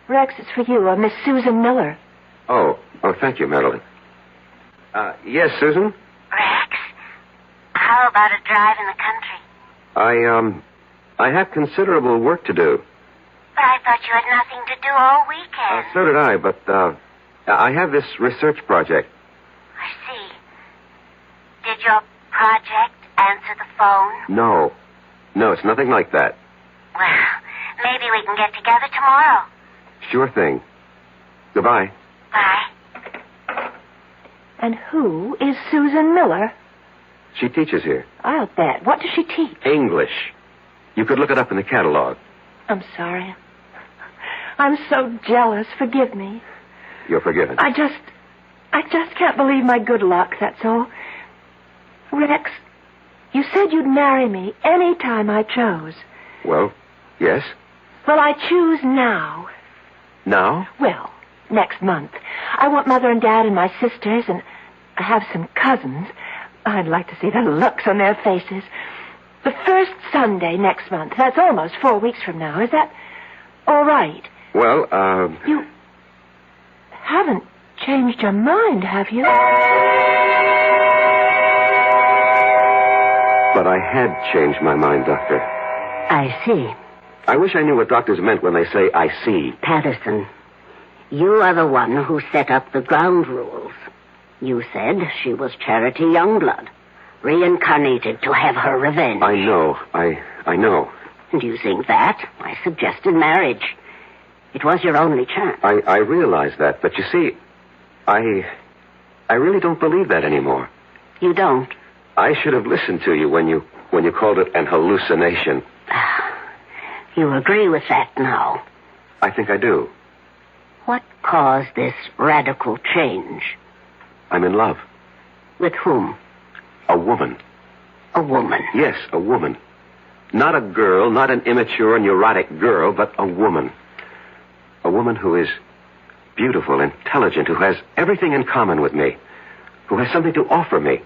Rex, it's for you, Miss Susan Miller. Oh, thank you, Madeline. Yes, Susan? Rex, how about a drive in the country? I have considerable work to do. But I thought you had nothing to do all weekend. So did I, but, I have this research project. I see. Did your project answer the phone? No, it's nothing like that. Well, maybe we can get together tomorrow. Sure thing. Goodbye. Bye. And who is Susan Miller? She teaches here. I'll bet. What does she teach? English. You could look it up in the catalog. I'm sorry. I'm so jealous. Forgive me. You're forgiven. I just can't believe my good luck, that's all. Rex, you said you'd marry me any time I chose. Well, yes. Well, I choose now. Now? Well, next month. I want Mother and Dad and my sisters, and I have some cousins. I'd like to see the looks on their faces. The first Sunday next month. That's almost 4 weeks from now. Is that all right? Well, You haven't changed your mind, have you? But I had changed my mind, Doctor. I see. I wish I knew what doctors meant when they say, I see. Patterson, you are the one who set up the ground rules. You said she was Charity Youngblood, reincarnated to have her revenge. I know. I know. And using that, I suggested marriage. It was your only chance. I realize that, but you see, I really don't believe that anymore. You don't? I should have listened to you when you called it an hallucination. You agree with that now? I think I do. What caused this radical change? I'm in love. With whom? A woman. A woman? Yes, a woman. Not a girl, not an immature, neurotic girl, but a woman. A woman who is beautiful, intelligent, who has everything in common with me, who has something to offer me,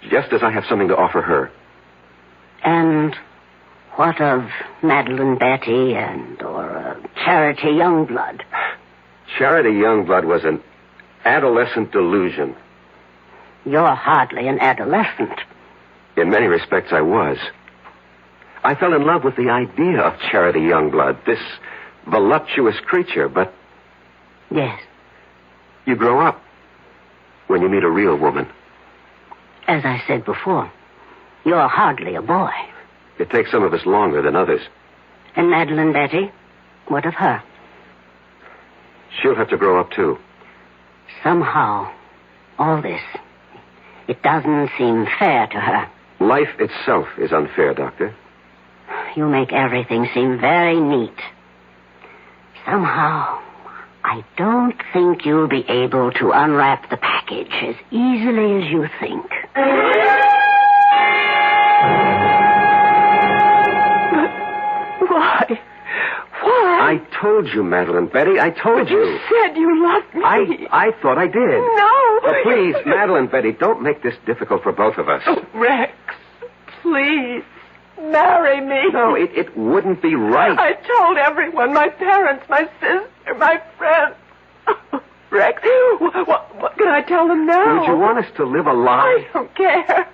just as I have something to offer her. And what of Madeline Betty or Charity Youngblood? Charity Youngblood was an adolescent delusion. You're hardly an adolescent. In many respects, I was. I fell in love with the idea of Charity Youngblood, this voluptuous creature, but... Yes. You grow up when you meet a real woman. As I said before, you're hardly a boy. It takes some of us longer than others. And Madeline Betty? What of her? She'll have to grow up, too. Somehow, all this, it doesn't seem fair to her. Life itself is unfair, Doctor. You make everything seem very neat. Somehow, I don't think you'll be able to unwrap the package as easily as you think. Why? I told you, Madeline Betty. I told you. You said you loved me. I thought I did. No. Oh, please, Madeline Betty, don't make this difficult for both of us. Oh, Rex, please, marry me. No, it wouldn't be right. I told everyone, my parents, my sister, my friends. Oh, Rex, what can I tell them now? Would you want us to live a lie? I don't care.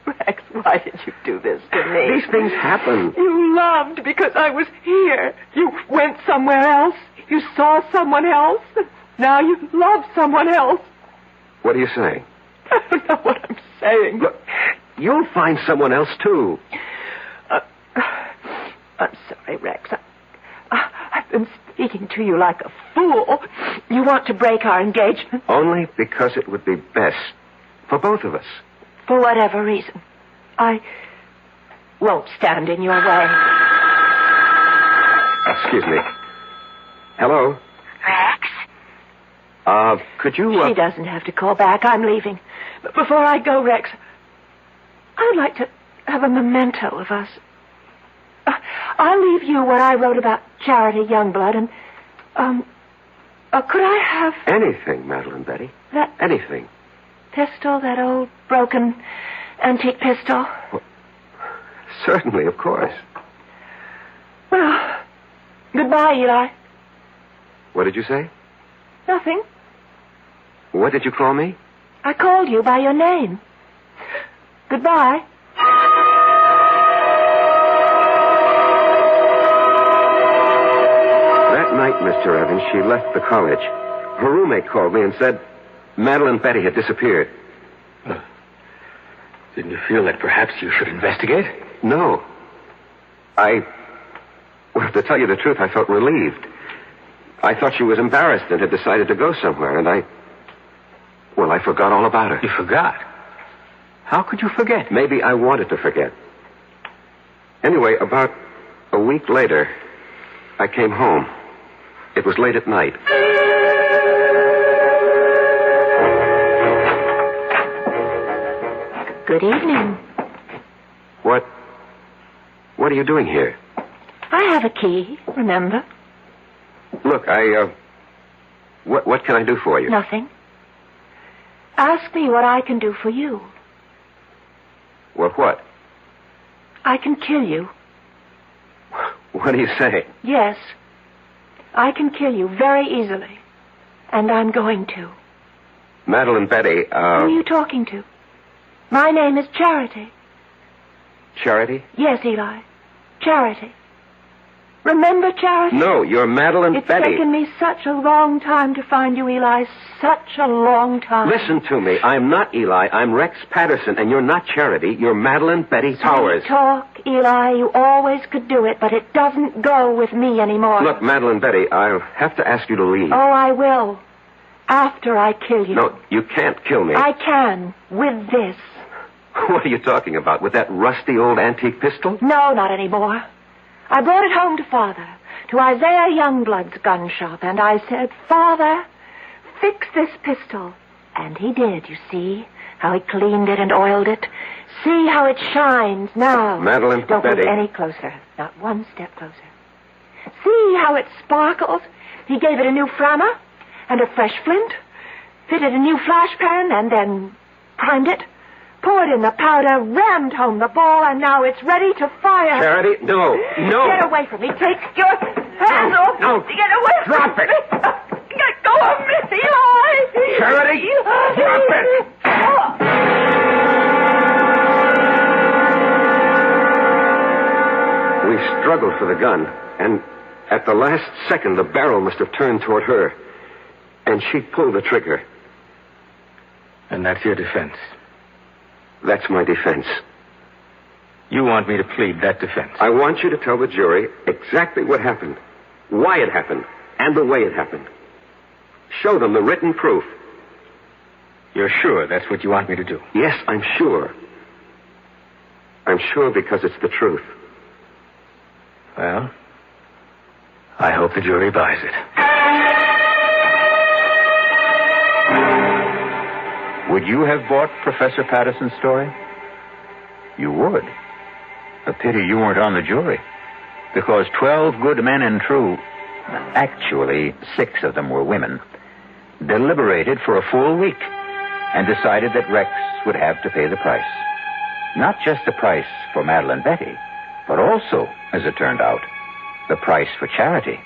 Rex, why did you do this to me? These things happen. You loved because I was here. You went somewhere else. You saw someone else. Now you love someone else. What are you saying? I don't know what I'm saying. Look, you'll find someone else, too. I'm sorry, Rex. I've been speaking to you like a fool. You want to break our engagement? Only because it would be best for both of us. For whatever reason. I won't stand in your way. Excuse me. Hello? Rex? Could you... She doesn't have to call back. I'm leaving. But before I go, Rex, I would like to have a memento of us. I'll leave you what I wrote about Charity Youngblood, and, could I have... Anything, Madeline Betty. That... Anything. Pistol, that old broken antique pistol? Well, certainly, of course. Well, goodbye, Eli. What did you say? Nothing. What did you call me? I called you by your name. Goodbye. That night, Mr. Evans, she left the college. Her roommate called me and said Madeline Betty had disappeared. Didn't you feel that perhaps you should investigate? No. Well, to tell you the truth, I felt relieved. I thought she was embarrassed and had decided to go somewhere, and I I forgot all about her. You forgot? How could you forget? Maybe I wanted to forget. Anyway, about a week later, I came home. It was late at night. Good evening. What are you doing here? I have a key, remember? Look, what can I do for you? Nothing. Ask me what I can do for you. What? I can kill you. What do you say? Yes. I can kill you very easily. And I'm going to. Madeline Betty, Who are you talking to? My name is Charity. Charity? Yes, Eli. Charity. Remember Charity? No, you're Madeline It's Betty. taken me such a long time to find you, Eli. Such a long time. Listen to me. I'm not Eli. I'm Rex Patterson, and you're not Charity. You're Madeline Betty Towers. Sweet talk, Eli. You always could do it, but it doesn't go with me anymore. Look, Madeline Betty, I'll have to ask you to leave. Oh, I will. After I kill you. No, you can't kill me. I can. With this. What are you talking about? With that rusty old antique pistol? No, not anymore. I brought it home to Father, to Isaiah Youngblood's gun shop, and I said, Father, fix this pistol. And he did, you see, how he cleaned it and oiled it. See how it shines now. Madeline Don't Betty. move any closer, not one step closer. See how it sparkles. He gave it a new flammer and a fresh flint, fitted a new flash pan, and then primed it. Poured in the powder, rammed home the ball, and now it's ready to fire. Charity, no. Get away from me. Take your hands off. No. Get away from Drop me. it. Let go of me, Eli. Charity, Eli. drop it. We struggled for the gun, and at the last second, the barrel must have turned toward her, and she pulled the trigger. And that's your defense? That's my defense. You want me to plead that defense? I want you to tell the jury exactly what happened, why it happened, and the way it happened. Show them the written proof. You're sure that's what you want me to do? Yes, I'm sure. I'm sure because it's the truth. Well, I hope the jury buys it. Would you have bought Professor Patterson's story? You would. A pity you weren't on the jury. Because 12 good men and true, actually 6 of them were women, deliberated for a full week and decided that Rex would have to pay the price. Not just the price for Madeline Betty, but also, as it turned out, the price for Charity.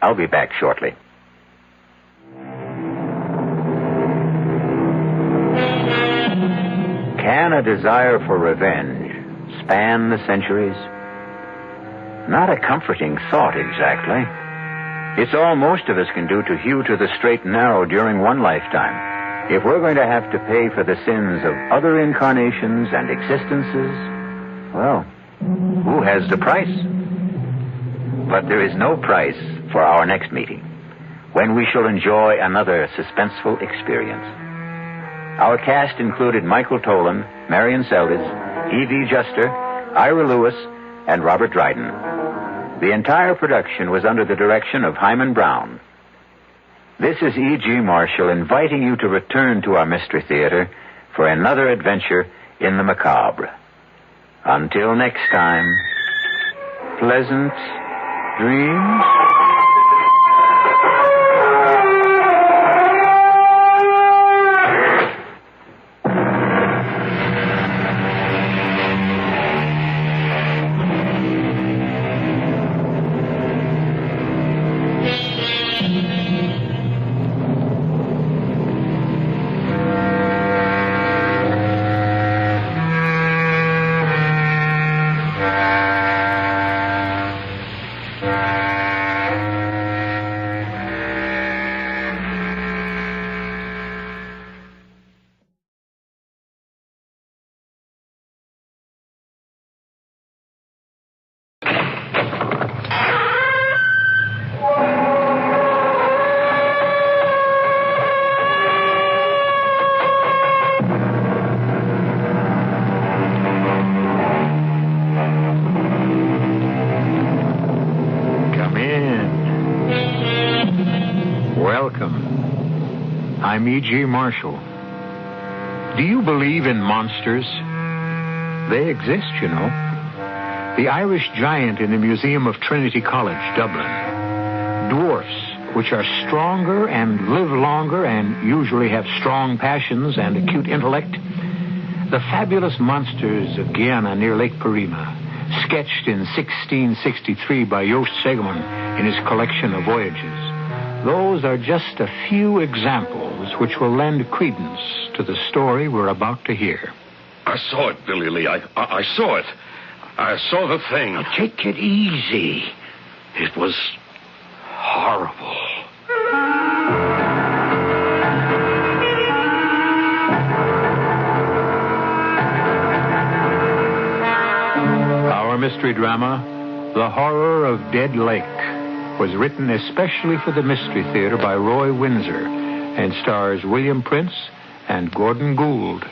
I'll be back shortly. Can a desire for revenge span the centuries? Not a comforting thought, exactly. It's all most of us can do to hew to the straight and narrow during one lifetime. If we're going to have to pay for the sins of other incarnations and existences, well, who has the price? But there is no price for our next meeting, when we shall enjoy another suspenseful experience. Our cast included Michael Tolan, Marion Seldes, E.V. Juster, Ira Lewis, and Robert Dryden. The entire production was under the direction of Hyman Brown. This is E.G. Marshall inviting you to return to our Mystery Theater for another adventure in the macabre. Until next time, pleasant dreams. I'm E.G. Marshall. Do you believe in monsters? They exist, you know. The Irish giant in the Museum of Trinity College, Dublin. Dwarfs, which are stronger and live longer and usually have strong passions and acute intellect. The fabulous monsters of Guyana near Lake Parima, sketched in 1663 by Joost Segerman in his collection of voyages. Those are just a few examples which will lend credence to the story we're about to hear. I saw it, Billy Lee. I saw it. I saw the thing. Now take it easy. It was horrible. Our mystery drama, The Horror of Dead Lake, was written especially for the Mystery Theater by Roy Windsor and stars William Prince and Gordon Gould.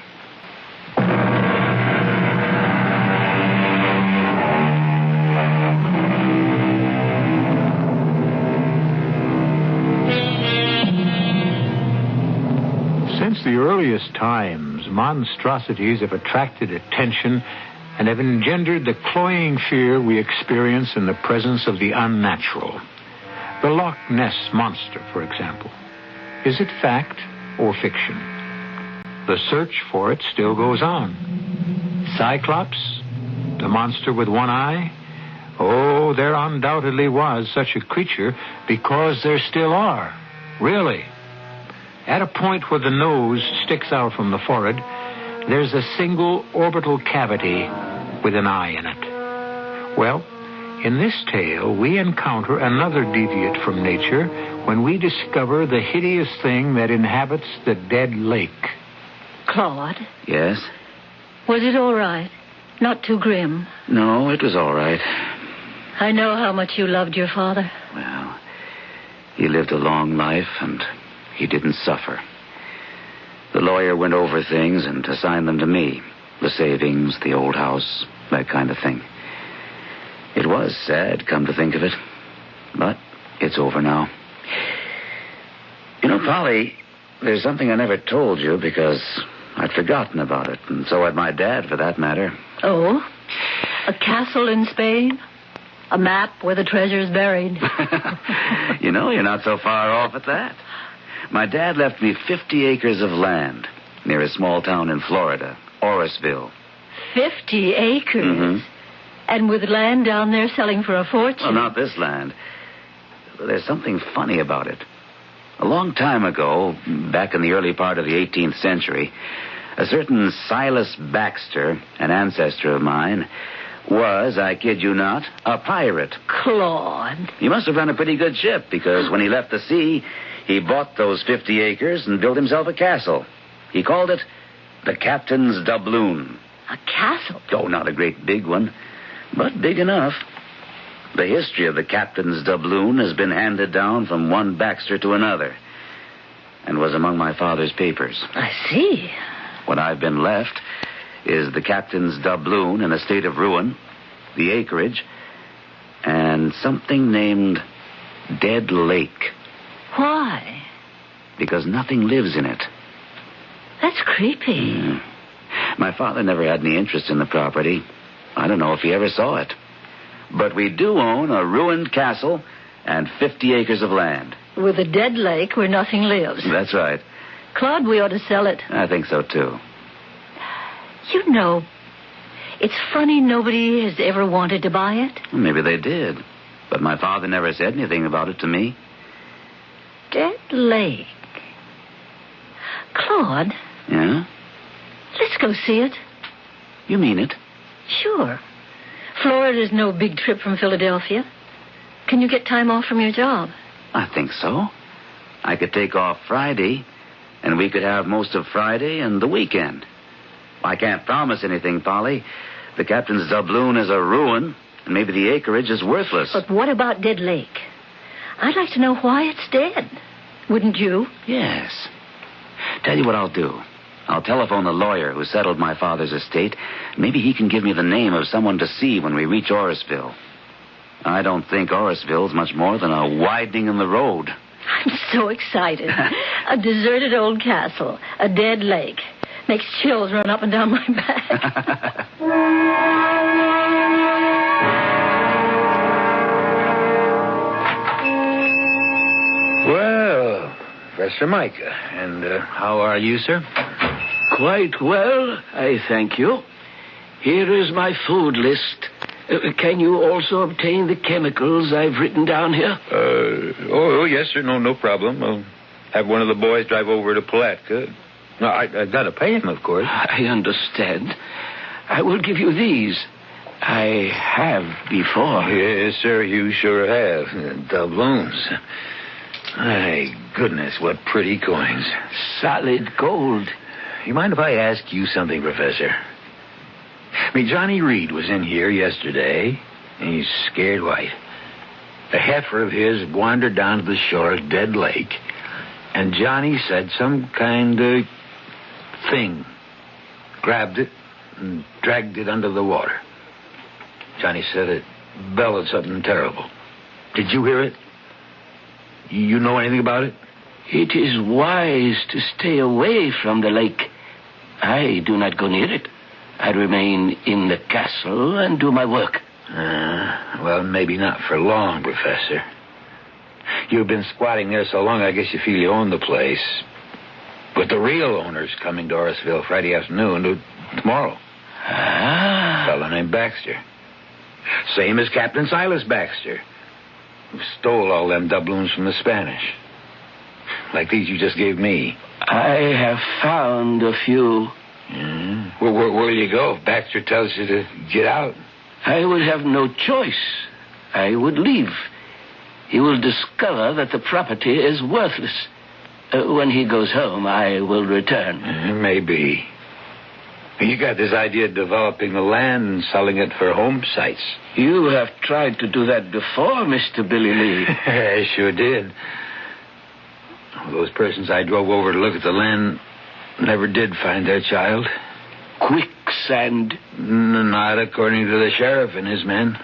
Since the earliest times, monstrosities have attracted attention and have engendered the cloying fear we experience in the presence of the unnatural. The Loch Ness Monster, for example. Is it fact or fiction? The search for it still goes on. Cyclops? The monster with one eye? Oh, there undoubtedly was such a creature because there still are. Really. At a point where the nose sticks out from the forehead, there's a single orbital cavity with an eye in it. Well, in this tale, we encounter another deviate from nature when we discover the hideous thing that inhabits the dead lake. Claude, Yes? was it all right? Not too grim? No, it was all right. I know how much you loved your father. Well, he lived a long life, and he didn't suffer. The lawyer went over things and assigned them to me. The savings, the old house, that kind of thing. It was sad, come to think of it. But it's over now. You know, Polly, there's something I never told you because I'd forgotten about it, and so had my dad, for that matter. Oh? A castle in Spain? A map where the treasure's buried? You know, you're not so far off at that. My dad left me 50 acres of land near a small town in Florida, Orisville. 50 acres? Mm-hmm. And with land down there selling for a fortune? Well, not this land. There's something funny about it. A long time ago, back in the early part of the 18th century, a certain Silas Baxter, an ancestor of mine, was, I kid you not, a pirate. Claude. He must have run a pretty good ship, because when he left the sea, he bought those 50 acres and built himself a castle. He called it the Captain's Doubloon. A castle? Oh, not a great big one, but big enough. The history of the Captain's Doubloon has been handed down from one Baxter to another and was among my father's papers. I see. What I've been left is the Captain's Doubloon in a state of ruin, the acreage, and something named Dead Lake. Why? Because nothing lives in it. That's creepy. My father never had any interest in the property. I don't know if he ever saw it. But we do own a ruined castle and 50 acres of land. With a dead lake where nothing lives. That's right. Claude, we ought to sell it. I think so, too. You know, it's funny nobody has ever wanted to buy it. Maybe they did. But my father never said anything about it to me. Dead lake. Claude. Yeah? Let's go see it. You mean it? Sure. Florida's no big trip from Philadelphia. Can you get time off from your job? I think so. I could take off Friday, and we could have most of Friday and the weekend. I can't promise anything, Polly. The Captain's Doubloon is a ruin, and maybe the acreage is worthless. But what about Dead Lake? I'd like to know why it's dead. Wouldn't you? Yes. Tell you what I'll do. I'll telephone the lawyer who settled my father's estate. Maybe he can give me the name of someone to see when we reach Orisville. I don't think Orisville's much more than a widening in the road. I'm so excited. A deserted old castle, a dead lake. Makes chills run up and down my back. Well, Professor Micah, and how are you, sir? Quite well, I thank you. Here is my food list. Can you also obtain the chemicals I've written down here? Yes, sir. No problem. I'll have one of the boys drive over to Palatka. No, I got to pay him, of course. I understand. I will give you these. I have before. Yes, sir, you sure have. Doubloons. My goodness, what pretty coins. Solid gold. You mind if I ask you something, Professor? I mean, Johnny Reed was in here yesterday, and he's scared white. A heifer of his wandered down to the shore of Dead Lake, and Johnny said some kind of thing. Grabbed it and dragged it under the water. Johnny said it bellowed something terrible. Did you hear it? You know anything about it? It is wise to stay away from the lake. I do not go near it. I remain in the castle and do my work. Well, maybe not for long, Professor. You've been squatting there so long, I guess you feel you own the place. But the real owner's coming to Orrisville Friday afternoon, tomorrow. A fellow named Baxter. Same as Captain Silas Baxter, who stole all them doubloons from the Spanish. Like these you just gave me. I have found a few. Where'll you go if Baxter tells you to get out? I would have no choice. I would leave. He will discover that the property is worthless. When he goes home, I will return. Maybe. You got this idea of developing the land and selling it for home sites. You have tried to do that before, Mr. Billy Lee. I sure did. Those persons I drove over to look at the land never did find their child. Quicksand? Not according to the sheriff and his men.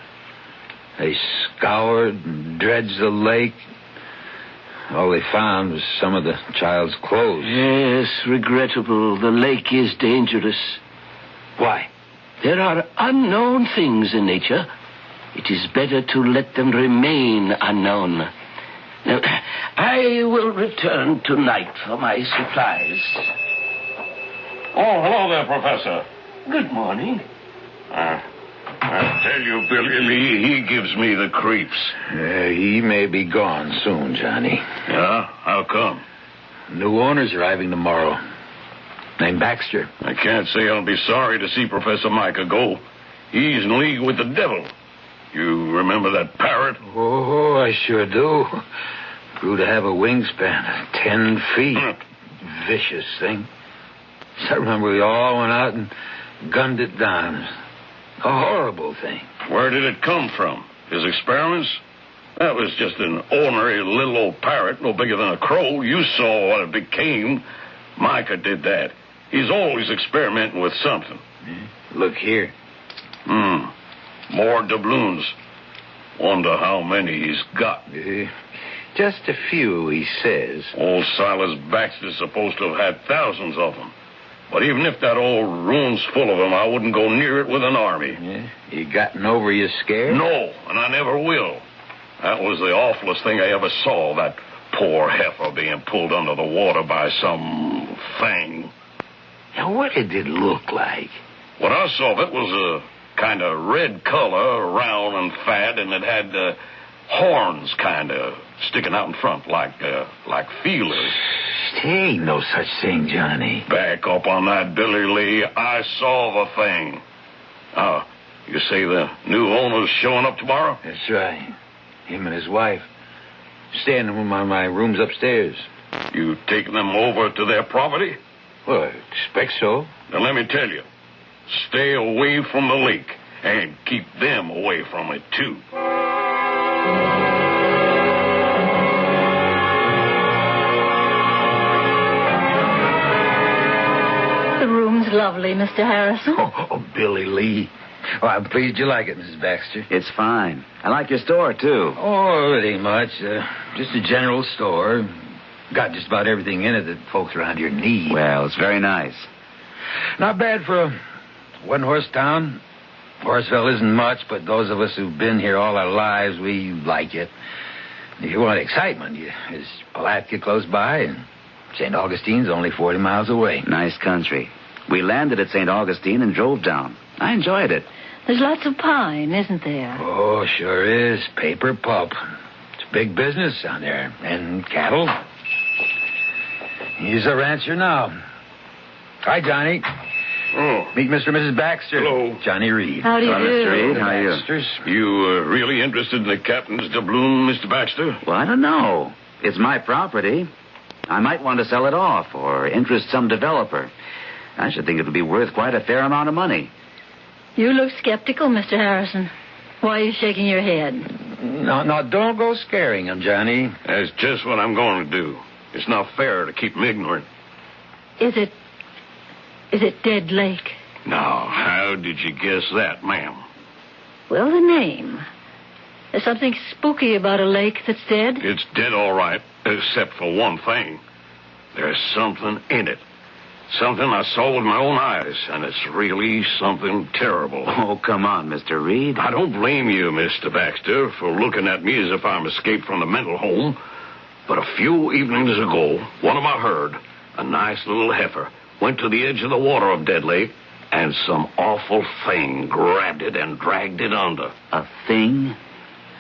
They scoured and dredged the lake. All they found was some of the child's clothes. Yes, regrettable. The lake is dangerous. Why? There are unknown things in nature. It is better to let them remain unknown. Now, I will return tonight for my supplies. Oh, hello there, Professor. Good morning. I tell you, Billy Lee, he gives me the creeps. He may be gone soon, Johnny. Yeah? How come? New owner's arriving tomorrow. Named Baxter. I can't say I'll be sorry to see Professor Micah go. He's in league with the devil. You remember that parrot? Oh, I sure do. Grew to have a wingspan of 10 feet. Vicious thing. I remember we all went out and gunned it down. A horrible thing. Where did it come from? His experiments? That was just an ordinary little old parrot, no bigger than a crow. You saw what it became. Micah did that. He's always experimenting with something. Look here. More doubloons. Wonder how many he's got. Just a few, he says. Old Silas Baxter's supposed to have had thousands of them. But even if that old room's full of them, I wouldn't go near it with an army. Yeah? You gotten over your scare? No, and I never will. That was the awfulest thing I ever saw, that poor heifer being pulled under the water by some thing. Now, what did it look like? What I saw of it was a kind of red color, round and fat, and it had horns kind of sticking out in front like feelers. There ain't no such thing, Johnny. Back up on that, Billy Lee. I saw the thing. You say the new owner's showing up tomorrow? That's right. Him and his wife. Staying in one of my rooms upstairs. You taking them over to their property? Well, I expect so. Now, let me tell you. Stay away from the lake. And keep them away from it, too. The room's lovely, Mr. Harrison. Oh, Billy Lee. Well, I'm pleased you like it, Mrs. Baxter. It's fine. I like your store, too. Oh, it ain't much. Just a general store. Got just about everything in it that folks around here need. Well, it's very nice. Not bad for a one-horse town. Horseville isn't much, but those of us who've been here all our lives, we like it. If you want excitement, there's Palatka close by, and St. Augustine's only 40 miles away. Nice country. We landed at St. Augustine and drove down. I enjoyed it. There's lots of pine, isn't there? Oh, sure is. Paper pulp. It's big business down there. And cattle. He's a rancher now. Hi, Johnny. Oh. Meet Mr. and Mrs. Baxter. Hello. Johnny Reed. How do you do? Mr. Reed, how are you? Baxters. You really interested in the captain's doubloon, Mr. Baxter? Well, I don't know. It's my property. I might want to sell it off or interest some developer. I should think it would be worth quite a fair amount of money. You look skeptical, Mr. Harrison. Why are you shaking your head? No, don't go scaring him, Johnny. That's just what I'm going to do. It's not fair to keep him ignorant. Is it Dead Lake? Now, how did you guess that, ma'am? Well, the name. There's something spooky about a lake that's dead. It's dead all right, except for one thing. There's something in it. Something I saw with my own eyes, and it's really something terrible. Oh, come on, Mr. Reed. I don't blame you, Mr. Baxter, for looking at me as if I'm escaped from the mental home. But a few evenings ago, one of my herd, a nice little heifer, went to the edge of the water of Dead Lake, and some awful thing grabbed it and dragged it under. A thing?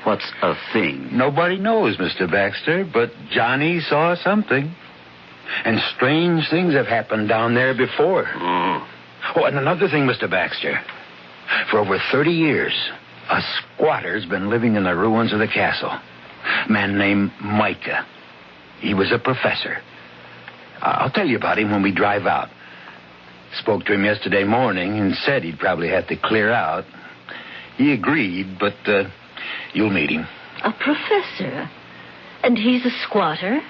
What's a thing? Nobody knows, Mr. Baxter, but Johnny saw something. And strange things have happened down there before. Oh, and another thing, Mr. Baxter. For over 30 years, a squatter's been living in the ruins of the castle. A man named Micah. He was a professor. I'll tell you about him when we drive out. Spoke to him yesterday morning and said he'd probably have to clear out. He agreed, but you'll meet him. A professor? And he's a squatter?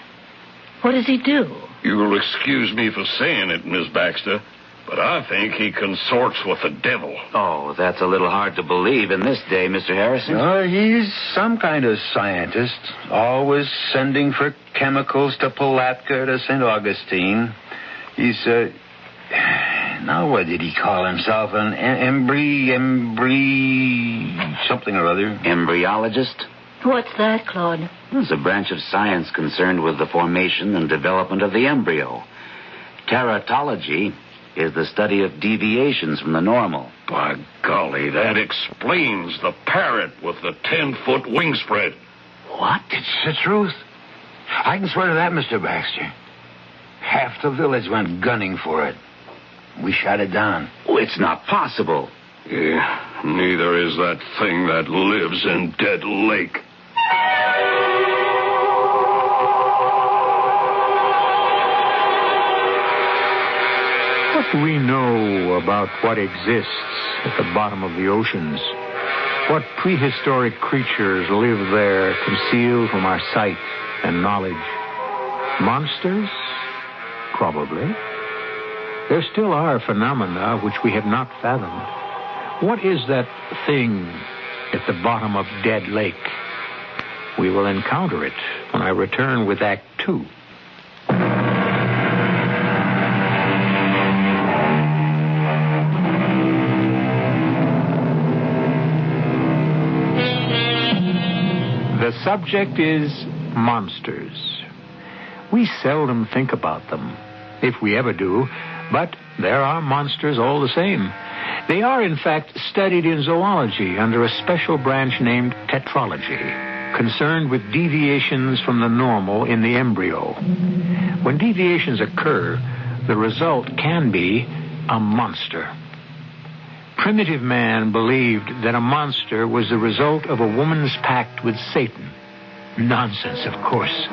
What does he do? You'll excuse me for saying it, Miss Baxter, but I think he consorts with the devil. Oh, that's a little hard to believe in this day, Mr. Harrison. He's some kind of scientist, always sending for chemicals to Palatka, to St. Augustine. He's, now what did he call himself? An something or other. Embryologist? What's that, Claude? It's a branch of science concerned with the formation and development of the embryo. Teratology is the study of deviations from the normal. By golly, that explains the parrot with the 10-foot wingspread. What? It's the truth. I can swear to that, Mr. Baxter. Half the village went gunning for it. We shot it down. Oh, it's not possible. Yeah, neither is that thing that lives in Dead Lake. What do we know about what exists at the bottom of the oceans? What prehistoric creatures live there, concealed from our sight and knowledge? Monsters? Probably. There still are phenomena which we have not fathomed. What is that thing at the bottom of Dead Lake? We will encounter it when I return with Act 2. The subject is monsters. We seldom think about them, if we ever do, but there are monsters all the same. They are, in fact, studied in zoology under a special branch named tetralogy, concerned with deviations from the normal in the embryo. When deviations occur, the result can be a monster. Primitive man believed that a monster was the result of a woman's pact with Satan. Nonsense, of course.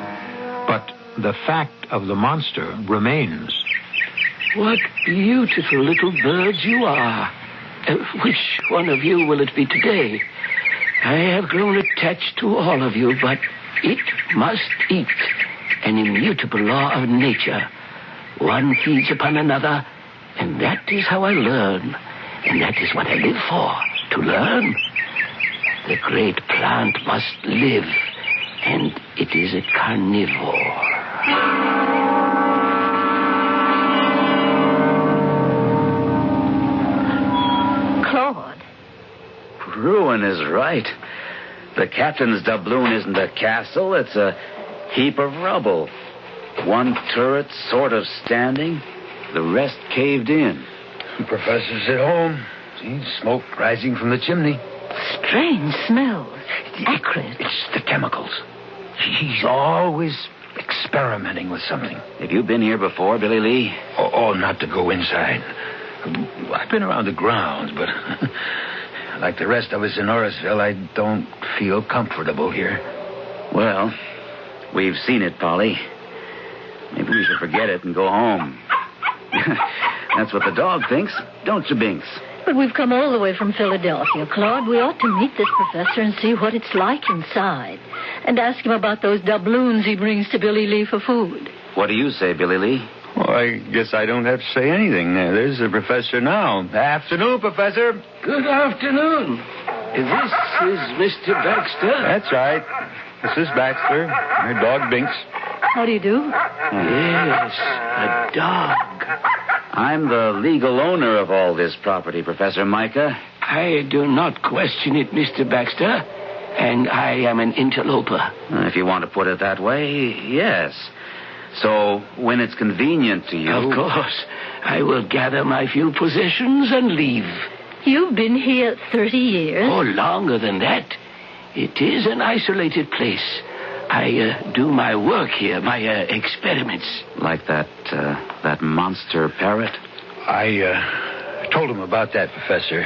But the fact of the monster remains. What beautiful little birds you are. Which one of you will it be today? I have grown attached to all of you, but it must eat. An immutable law of nature. One feeds upon another, and that is how I learn. And that is what I live for, to learn. The great plant must live, and it is a carnivore. Claude. Ruin is right. The captain's doubloon isn't a castle, it's a heap of rubble. One turret sort of standing, the rest caved in. The professor's at home. See, smoke rising from the chimney. Strange smells. Acrid. It's the chemicals. He's always experimenting with something. Have you been here before, Billy Lee? Oh, not to go inside. I've been around the grounds, but like the rest of us in Orrisville, I don't feel comfortable here. Well, we've seen it, Polly. Maybe we should forget it and go home. That's what the dog thinks, don't you, Binks? But we've come all the way from Philadelphia, Claude. We ought to meet this professor and see what it's like inside. And ask him about those doubloons he brings to Billy Lee for food. What do you say, Billy Lee? Well, I guess I don't have to say anything. There's the professor now. Afternoon, Professor. Good afternoon. This is Mr. Baxter. That's right. This is Baxter. Her dog, Binks. How do you do? Yes, a dog. I'm the legal owner of all this property, Professor Micah. I do not question it, Mr. Baxter. And I am an interloper. If you want to put it that way, yes. So, when it's convenient to you... Of course. I will gather my few possessions and leave. You've been here 30 years? Oh, longer than that. It is an isolated place. I do my work here, my experiments. Like that monster parrot? I told him about that, Professor.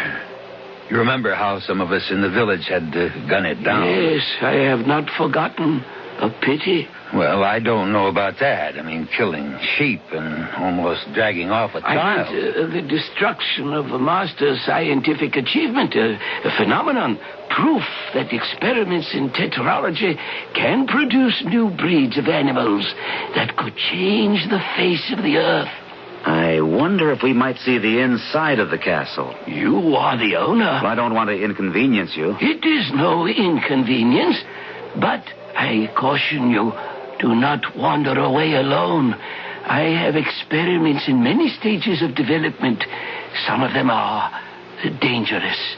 You remember how some of us in the village had to gun it down? Yes, I have not forgotten. A pity. Well, I don't know about that. I mean, killing sheep and almost dragging off a child. I meant, the destruction of a master's scientific achievement, a phenomenon, proof that experiments in tetralogy can produce new breeds of animals that could change the face of the earth. I wonder if we might see the inside of the castle. You are the owner. Well, I don't want to inconvenience you. It is no inconvenience, but I caution you, do not wander away alone. I have experiments in many stages of development. Some of them are dangerous.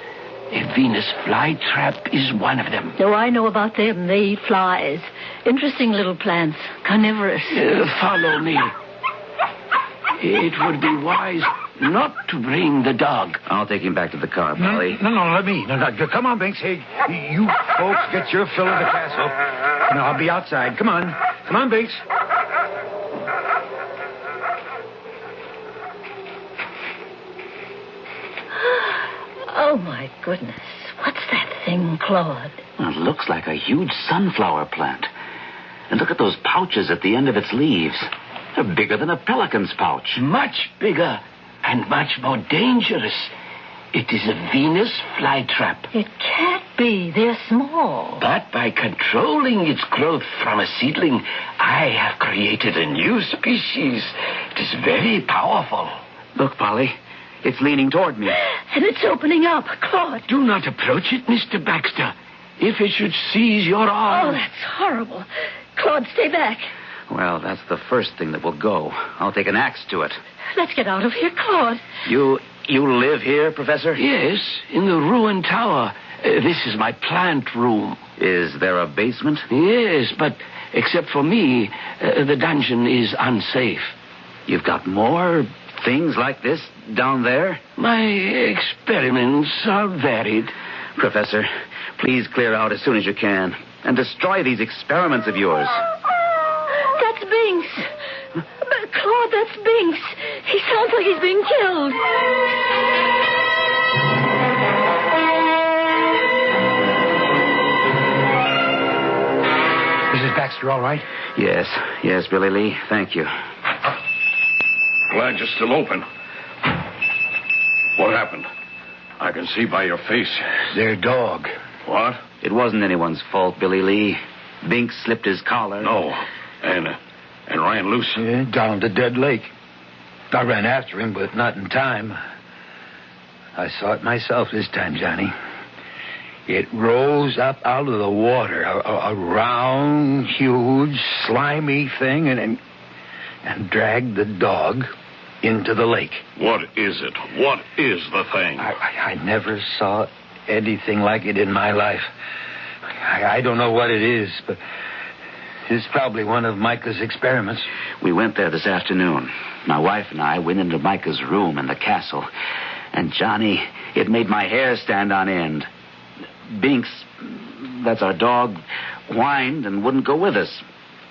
A Venus flytrap is one of them. Oh, I know about them. They eat flies. Interesting little plants. Carnivorous. Follow me. It would be wise not to bring the dog. I'll take him back to the car, Polly. No, let me. No, come on, Binks. Hey, you folks get your fill of the castle. And I'll be outside. Come on. Come on, Binks. Oh, my goodness. What's that thing, Claude? It looks like a huge sunflower plant. And look at those pouches at the end of its leaves. They're bigger than a pelican's pouch. Much bigger and much more dangerous. It is a Venus flytrap. It can't be. They're small. But by controlling its growth from a seedling, I have created a new species. It is very powerful. Look, Polly. It's leaning toward me. And it's opening up. Claude. Do not approach it, Mr. Baxter. If it should seize your arm... Oh, that's horrible. Claude, stay back. Well, that's the first thing that will go. I'll take an axe to it. Let's get out of here, Claude. You live here, Professor? Yes, in the ruined tower. This is my plant room. Is there a basement? Yes, but except for me, the dungeon is unsafe. You've got more things like this down there? My experiments are varied. Professor, please clear out as soon as you can and destroy these experiments of yours. That's Binks. Claude, that's Binks. He sounds like he's being killed. Mrs. Baxter, all right? Yes, Billy Lee. Thank you. Glad you're still open. What happened? I can see by your face. Their dog. What? It wasn't anyone's fault, Billy Lee. Binks slipped his collar. No. And ran loose. Yeah, down the dead lake. I ran after him, but not in time. I saw it myself this time, Johnny. It rose up out of the water, a round, huge, slimy thing, and dragged the dog into the lake. What is it? What is the thing? I never saw anything like it in my life. I don't know what it is, but it's probably one of Micah's experiments. We went there this afternoon. My wife and I went into Micah's room in the castle. And, Johnny, it made my hair stand on end. Binks, that's our dog, whined and wouldn't go with us.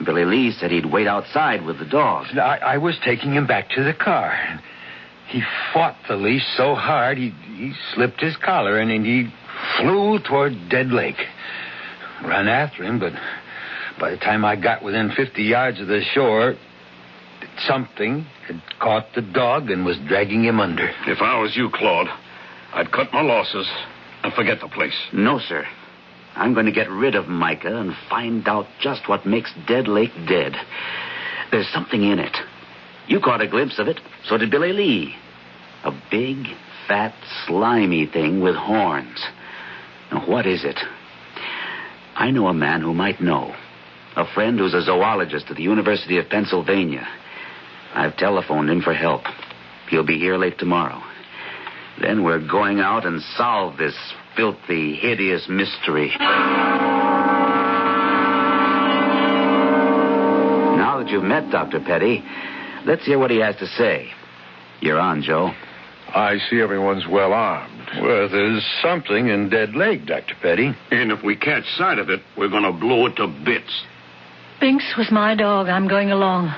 Billy Lee said he'd wait outside with the dog. I was taking him back to the car. He fought the leash so hard, he slipped his collar and he flew toward Dead Lake. Ran after him, but by the time I got within 50 yards of the shore, something had caught the dog and was dragging him under. If I was you, Claude, I'd cut my losses and forget the place. No, sir. I'm going to get rid of Micah and find out just what makes Dead Lake dead. There's something in it. You caught a glimpse of it. So did Billy Lee. A big, fat, slimy thing with horns. Now, what is it? I know a man who might know. A friend who's a zoologist at the University of Pennsylvania. I've telephoned him for help. He'll be here late tomorrow. Then we're going out and solve this filthy, hideous mystery. Now that you've met Dr. Petty, let's hear what he has to say. You're on, Joe. I see everyone's well armed. Well, there's something in Dead Lake, Dr. Petty. And if we catch sight of it, we're going to blow it to bits. Binks was my dog. I'm going along.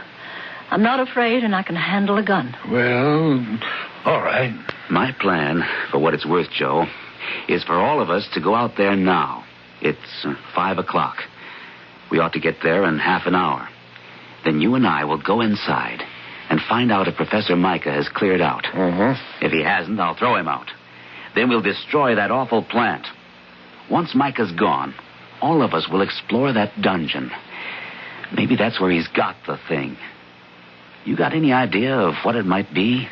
I'm not afraid, and I can handle a gun. Well, all right. My plan, for what it's worth, Joe, is for all of us to go out there now. It's 5 o'clock. We ought to get there in half an hour. Then you and I will go inside and find out if Professor Micah has cleared out. If he hasn't, I'll throw him out. Then we'll destroy that awful plant. Once Micah's gone, all of us will explore that dungeon. Maybe that's where he's got the thing. You got any idea of what it might be?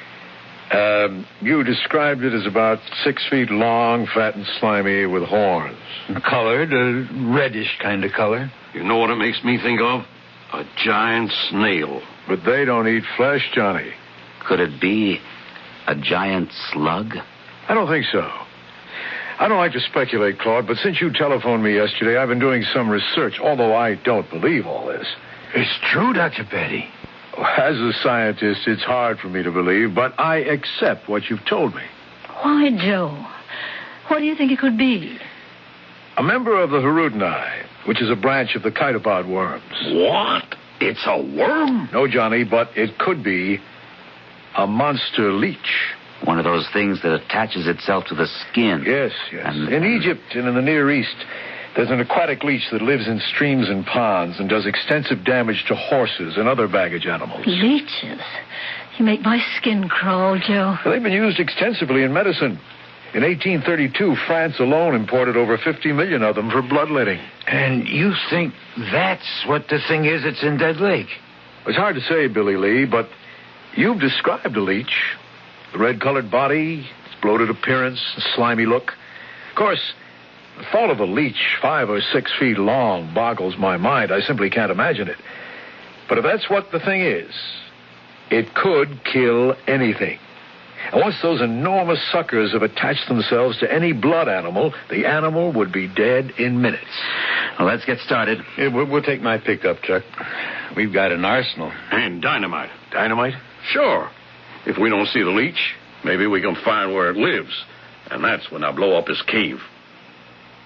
You described it as about 6 feet long, fat and slimy, with horns. Colored, a reddish kind of color. You know what it makes me think of? A giant snail. But they don't eat flesh, Johnny. Could it be a giant slug? I don't think so. I don't like to speculate, Claude, but since you telephoned me yesterday, I've been doing some research, although I don't believe all this. It's true, Dr. Petty. As a scientist, it's hard for me to believe, but I accept what you've told me. Why, Joe? What do you think it could be? A member of the Hirudinai, which is a branch of the chitopod worms. What? It's a worm? No, Johnny, but it could be a monster leech. One of those things that attaches itself to the skin. Yes. In Egypt and in the Near East, there's an aquatic leech that lives in streams and ponds and does extensive damage to horses and other baggage animals. Leeches? You make my skin crawl, Joe. They've been used extensively in medicine. In 1832, France alone imported over 50 million of them for bloodletting. And you think that's what the thing is that's in Dead Lake? It's hard to say, Billy Lee, but you've described a leech. The red-colored body, its bloated appearance, the slimy look. Of course, the thought of a leech 5 or 6 feet long boggles my mind. I simply can't imagine it. But if that's what the thing is, it could kill anything. And once those enormous suckers have attached themselves to any blood animal, the animal would be dead in minutes. Well, let's get started. Yeah, we'll take my pickup truck. We've got an arsenal. And dynamite. Dynamite? Sure. If we don't see the leech, maybe we can find where it lives. And that's when I blow up his cave.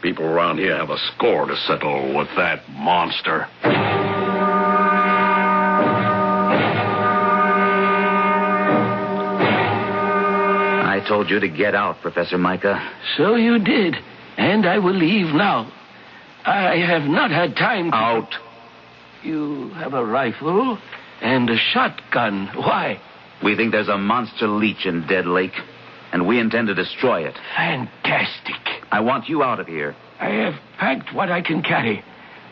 People around here have a score to settle with that monster. I told you to get out, Professor Micah. So you did. And I will leave now. I have not had time to... Out. You have a rifle and a shotgun. Why? We think there's a monster leech in Dead Lake, and we intend to destroy it. Fantastic. I want you out of here. I have packed what I can carry.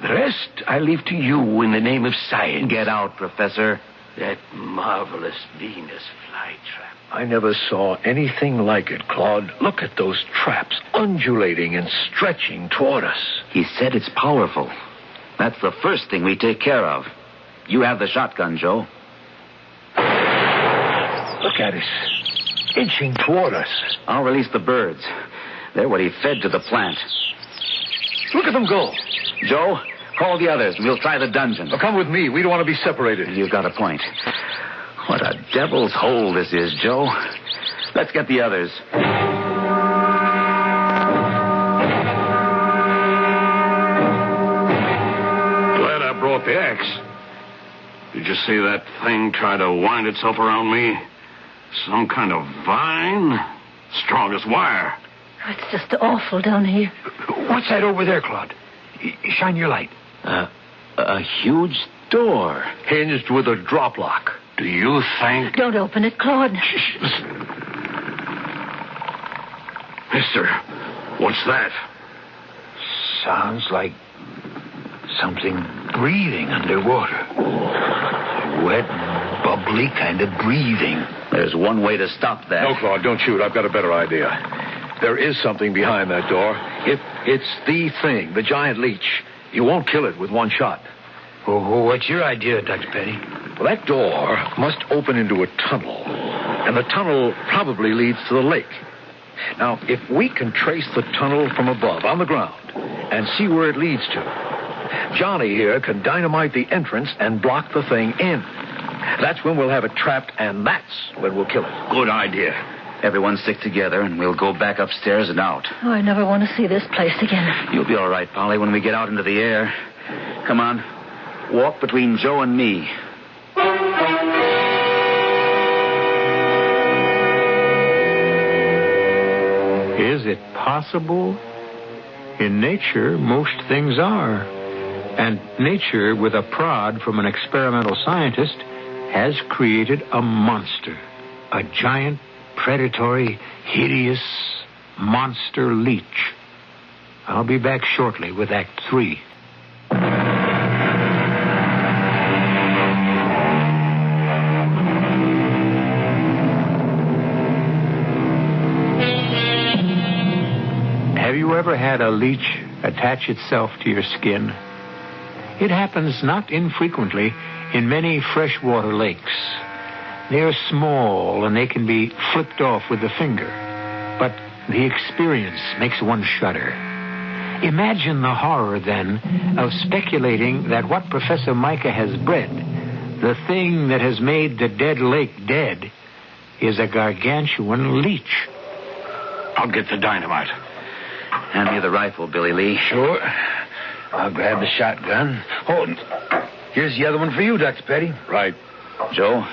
The rest I leave to you in the name of science. Get out, Professor. That marvelous Venus flytrap. I never saw anything like it, Claude. Look at those traps undulating and stretching toward us. He said it's powerful. That's the first thing we take care of. You have the shotgun, Joe. Look at it. Inching toward us. I'll release the birds. They're what he fed to the plant. Look at them go. Joe, call the others. We'll try the dungeon. Come with me. We don't want to be separated. You've got a point. What a devil's hole this is, Joe. Let's get the others. Glad I brought the axe. Did you see that thing try to wind itself around me? Some kind of vine? Strong as wire. It's just awful down here. What's that over there, Claude? Shine your light. A huge door. Hinged with a drop lock. Do you think... Don't open it, Claude. Mister, what's that? Sounds like something breathing underwater. Wet, bubbly kind of breathing. There's one way to stop that. No, Claude, don't shoot. I've got a better idea. There is something behind that door. If it's the thing, the giant leech, you won't kill it with one shot. Oh, what's your idea, Dr. Petty? Well, that door must open into a tunnel, and the tunnel probably leads to the lake. Now, if we can trace the tunnel from above, on the ground, and see where it leads to, Johnny here can dynamite the entrance and block the thing in. That's when we'll have it trapped, and that's when we'll kill it. Good idea. Everyone stick together, and we'll go back upstairs and out. Oh, I never want to see this place again. You'll be all right, Polly, when we get out into the air. Come on. Walk between Joe and me. Is it possible? In nature, most things are. And nature, with a prod from an experimental scientist, has created a monster. A giant, predatory, hideous monster leech. I'll be back shortly with Act 3. Have you ever had a leech attach itself to your skin? It happens not infrequently in many freshwater lakes. They are small and they can be flipped off with the finger. But the experience makes one shudder. Imagine the horror, then, of speculating that what Professor Micah has bred, the thing that has made the dead lake dead, is a gargantuan leech. I'll get the dynamite. Hand me the rifle, Billy Lee. Sure. I'll grab the shotgun. Oh, here's the other one for you, Dr. Petty. Right. Joe,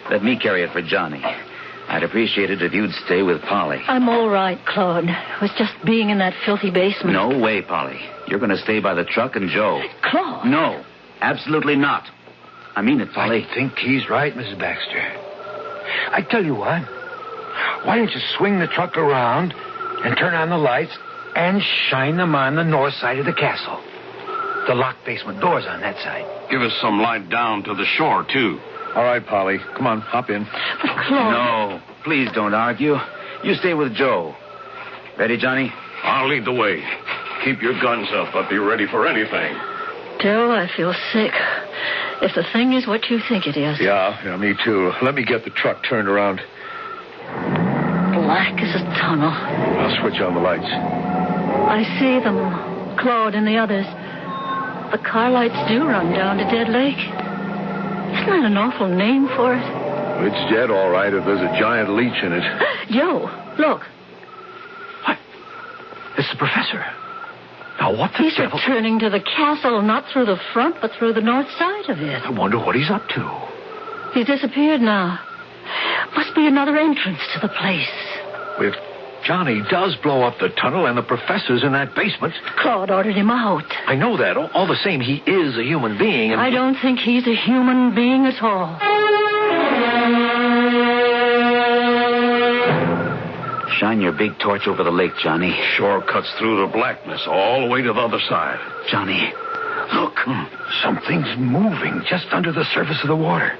let me carry it for Johnny. I'd appreciate it if you'd stay with Polly. I'm all right, Claude. It was just being in that filthy basement. No way, Polly. You're going to stay by the truck and Joe. Claude? No, absolutely not. I mean it, Polly. I think he's right, Mrs. Baxter. I tell you what. Why don't you swing the truck around and turn on the lights and shine them on the north side of the castle? The locked basement door's on that side. Give us some light down to the shore, too. All right, Polly. Come on, hop in. But Claude... No, please don't argue. You stay with Joe. Ready, Johnny? I'll lead the way. Keep your guns up. I'll be ready for anything. Joe, I feel sick. If the thing is what you think it is. Yeah, me too. Let me get the truck turned around. Black as a tunnel. I'll switch on the lights. I see them, Claude and the others. The car lights do run down to Dead Lake. Isn't that an awful name for it? It's dead, all right, if there's a giant leech in it. Joe, look. What? It's the professor. Now, what the He's devil... returning to the castle, not through the front, but through the north side of it. I wonder what he's up to. He's disappeared now. Must be another entrance to the place. If Johnny does blow up the tunnel and the professor's in that basement... Claude ordered him out. I know that. All the same, he is a human being. And... I don't think he's a human being at all. Shine your big torch over the lake, Johnny. Shore cuts through the blackness all the way to the other side. Johnny, Look, something's moving just under the surface of the water.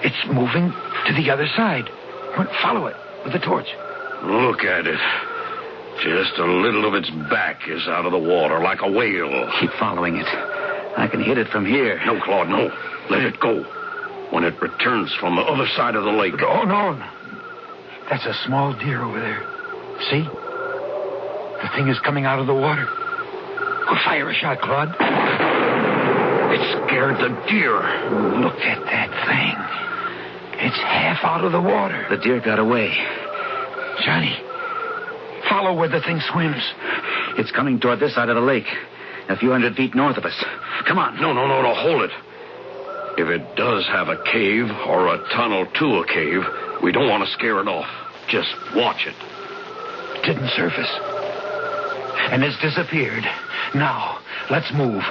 It's moving to the other side. Follow it with the torch. Look at it. Just a little of its back is out of the water, like a whale. Keep following it. I can hit it from here. No, Claude, no. Let it go. When it returns from the other side of the lake. Oh, no. That's a small deer over there. See? The thing is coming out of the water. We'll fire a shot, Claude. It scared the deer. Look at that thing. It's half out of the water. The deer got away. Johnny, follow where the thing swims. It's coming toward this side of the lake, a few 100 feet north of us. Come on. No, hold it. If it does have a cave or a tunnel to a cave, we don't want to scare it off. Just watch it. Didn't surface. And it's disappeared. Now, let's move.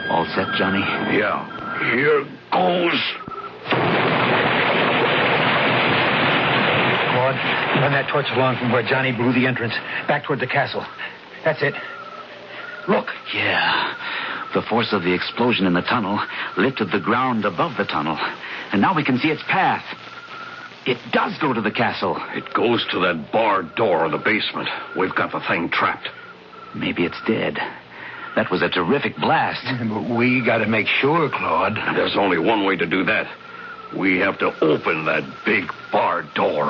All set, Johnny? Yeah. Here goes. Claude, run that torch along from where Johnny blew the entrance, back toward the castle. That's it. Look. Yeah. The force of the explosion in the tunnel lifted the ground above the tunnel, and now we can see its path. It does go to the castle. It goes to that barred door in the basement. We've got the thing trapped. Maybe it's dead. That was a terrific blast. But we got to make sure, Claude. There's only one way to do that. We have to open that big barred door.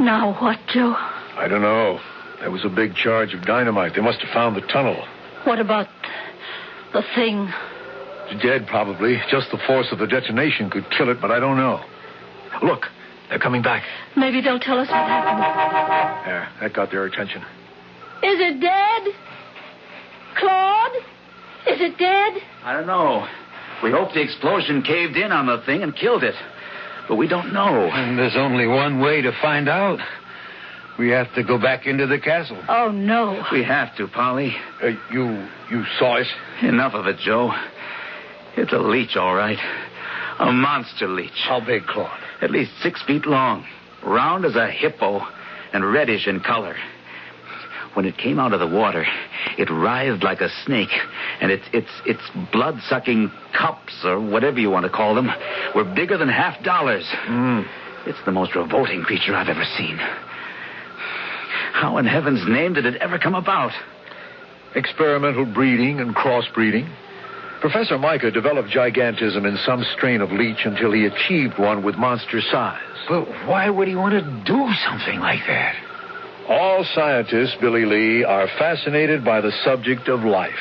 Now what, Joe? I don't know. There was a big charge of dynamite. They must have found the tunnel. What about the thing? It's dead, probably. Just the force of the detonation could kill it, but I don't know. Look, they're coming back. Maybe they'll tell us what happened. There, that got their attention. Is it dead? Claude? Is it dead? I don't know. We hope the explosion caved in on the thing and killed it. But we don't know. And there's only one way to find out. We have to go back into the castle. Oh, no. We have to, Polly. You saw it? Enough of it, Joe. It's a leech, all right. A monster leech. How big, Claude? At least 6 feet long. Round as a hippo and reddish in color. When it came out of the water, it writhed like a snake, and its blood-sucking cups, or whatever you want to call them, were bigger than $50. It's the most revolting creature I've ever seen. How in heaven's name did it ever come about? Experimental breeding and crossbreeding. Professor Micah developed gigantism in some strain of leech until he achieved one with monster size. But why would he want to do something like that? All scientists, Billy Lee, are fascinated by the subject of life.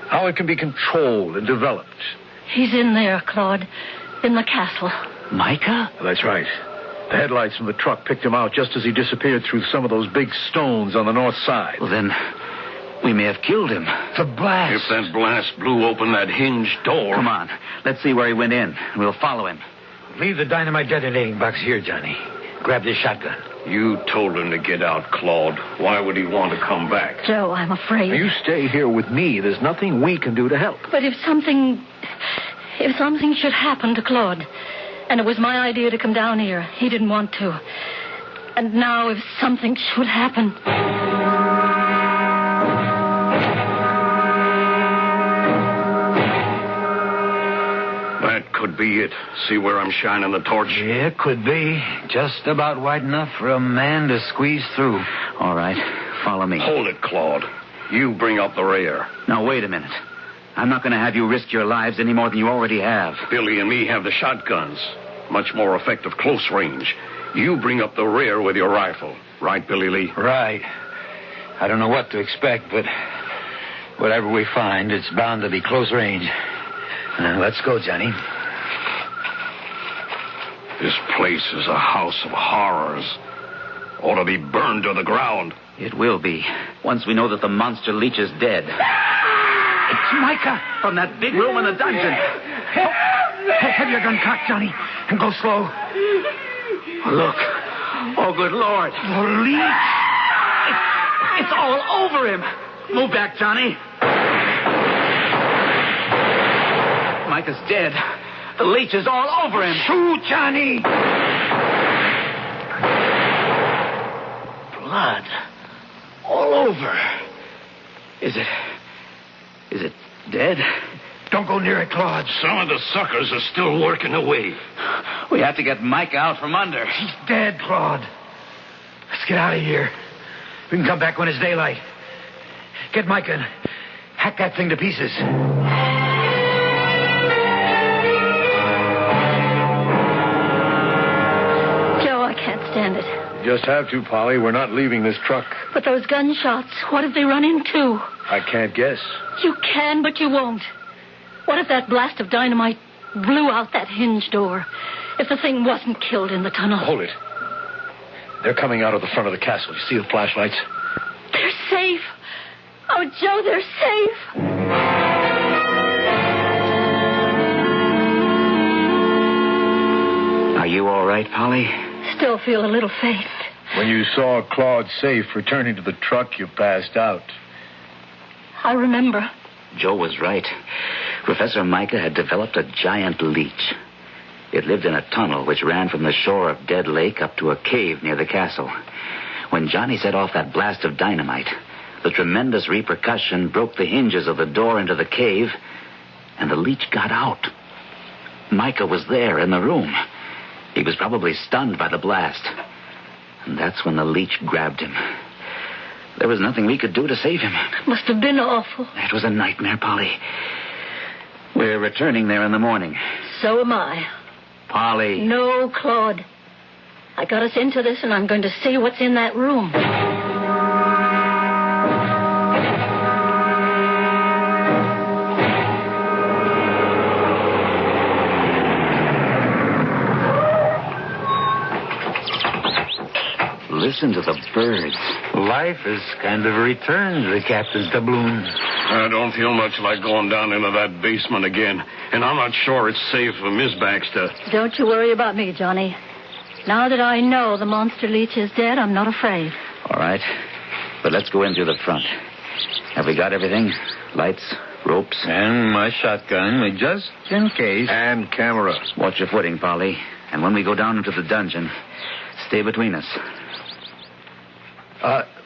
How it can be controlled and developed. He's in there, Claude. In the castle. Micah? That's right. The headlights from the truck picked him out just as he disappeared through some of those big stones on the north side. Well, then, we may have killed him. The blast. If that blast blew open that hinged door... Come on. Let's see where he went in. We'll follow him. Leave the dynamite detonating box here, Johnny. Grab this shotgun. You told him to get out, Claude. Why would he want to come back? Joe, I'm afraid. You stay here with me. There's nothing we can do to help. But if something should happen to Claude, and it was my idea to come down here, he didn't want to. And now if something should happen... That could be it. See where I'm shining the torch? Yeah, it could be. Just about wide enough for a man to squeeze through. All right. Follow me. Hold it, Claude. You bring up the rear. Now, wait a minute. I'm not going to have you risk your lives any more than you already have. Billy and me have the shotguns. Much more effective close range. You bring up the rear with your rifle. Right, Billy Lee? Right. I don't know what to expect, but whatever we find, it's bound to be close range. Let's go, Johnny. This place is a house of horrors. Ought to be burned to the ground. It will be, once we know that the monster leech is dead. It's Micah. From that big room in the dungeon. Have your gun cocked, Johnny, and go slow. Look. Oh, good Lord. The leech. It's all over him. Move back, Johnny. Micah's dead. The leech is all over him. Shoot, Johnny! Blood. All over. Is it dead? Don't go near it, Claude. Some of the suckers are still working away. We have to get Mike out from under. He's dead, Claude. Let's get out of here. We can come back when it's daylight. Get Mike and hack that thing to pieces. Joe, I can't stand it. You just have to, Polly. We're not leaving this truck. But those gunshots, what have they run into? I can't guess. You can, but you won't. What if that blast of dynamite blew out that hinge door? If the thing wasn't killed in the tunnel? Hold it. They're coming out of the front of the castle. You see the flashlights? They're safe. Oh, Joe, they're safe. Are you all right, Polly? Still feel a little faint. When you saw Claude safe returning to the truck, you passed out. I remember. Joe was right. Professor Micah had developed a giant leech. It lived in a tunnel which ran from the shore of Dead Lake up to a cave near the castle. When Johnny set off that blast of dynamite, the tremendous repercussion broke the hinges of the door into the cave, and the leech got out. Micah was there in the room. He was probably stunned by the blast. And that's when the leech grabbed him. There was nothing we could do to save him. It must have been awful. It was a nightmare, Polly. We're returning there in the morning. So am I. Polly. No, Claude. I got us into this, and I'm going to see what's in that room. Listen to the birds. Life has kind of returned to the captain's doubloon. I don't feel much like going down into that basement again. And I'm not sure it's safe for Miss Baxter. Don't you worry about me, Johnny. Now that I know the monster leech is dead, I'm not afraid. All right. But let's go in through the front. Have we got everything? Lights, ropes? And my shotgun, just in case. And camera. Watch your footing, Polly. And when we go down into the dungeon, stay between us.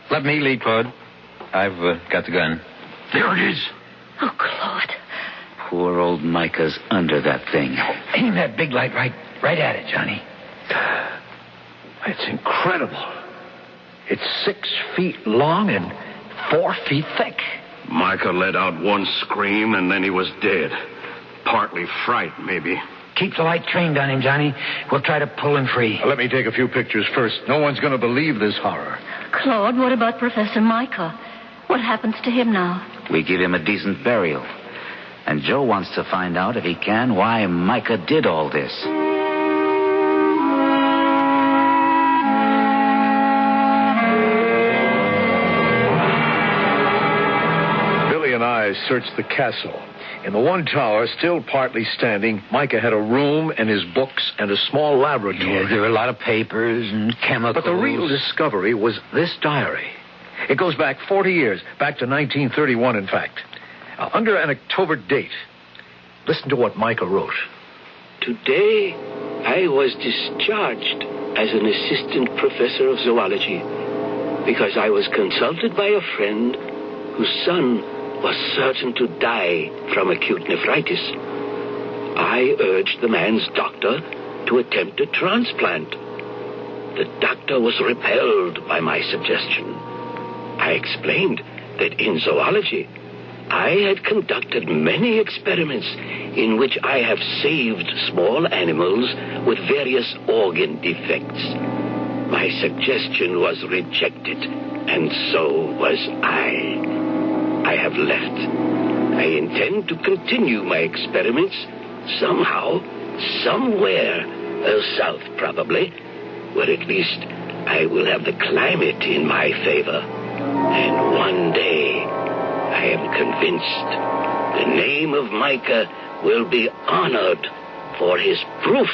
Let me lead, Claude. I've got the gun. There it is. Oh, Claude. Poor old Micah's under that thing. Aim that big light right at it, Johnny. It's incredible. It's 6 feet long and 4 feet thick. Micah let out one scream, and then he was dead. Partly fright, maybe. Keep the light trained on him, Johnny. We'll try to pull him free. Let me take a few pictures first. No one's going to believe this horror. Claude, what about Professor Micah? What happens to him now? We give him a decent burial. And Joe wants to find out, if he can, why Micah did all this. Billy and I searched the castle. In the one tower, still partly standing, Micah had a room and his books and a small laboratory. Yeah, there were a lot of papers and chemicals. But the real discovery was this diary. It goes back 40 years, back to 1931, in fact. Under an October date. Listen to what Micah wrote. Today, I was discharged as an assistant professor of zoology because I was consulted by a friend whose son was certain to die from acute nephritis. I urged the man's doctor to attempt a transplant. The doctor was repelled by my suggestion. I explained that in zoology, I had conducted many experiments in which I have saved small animals with various organ defects. My suggestion was rejected, and so was I. I have left. I intend to continue my experiments somehow, somewhere, south probably, where at least I will have the climate in my favor. And one day, I am convinced the name of Micah will be honored for his proof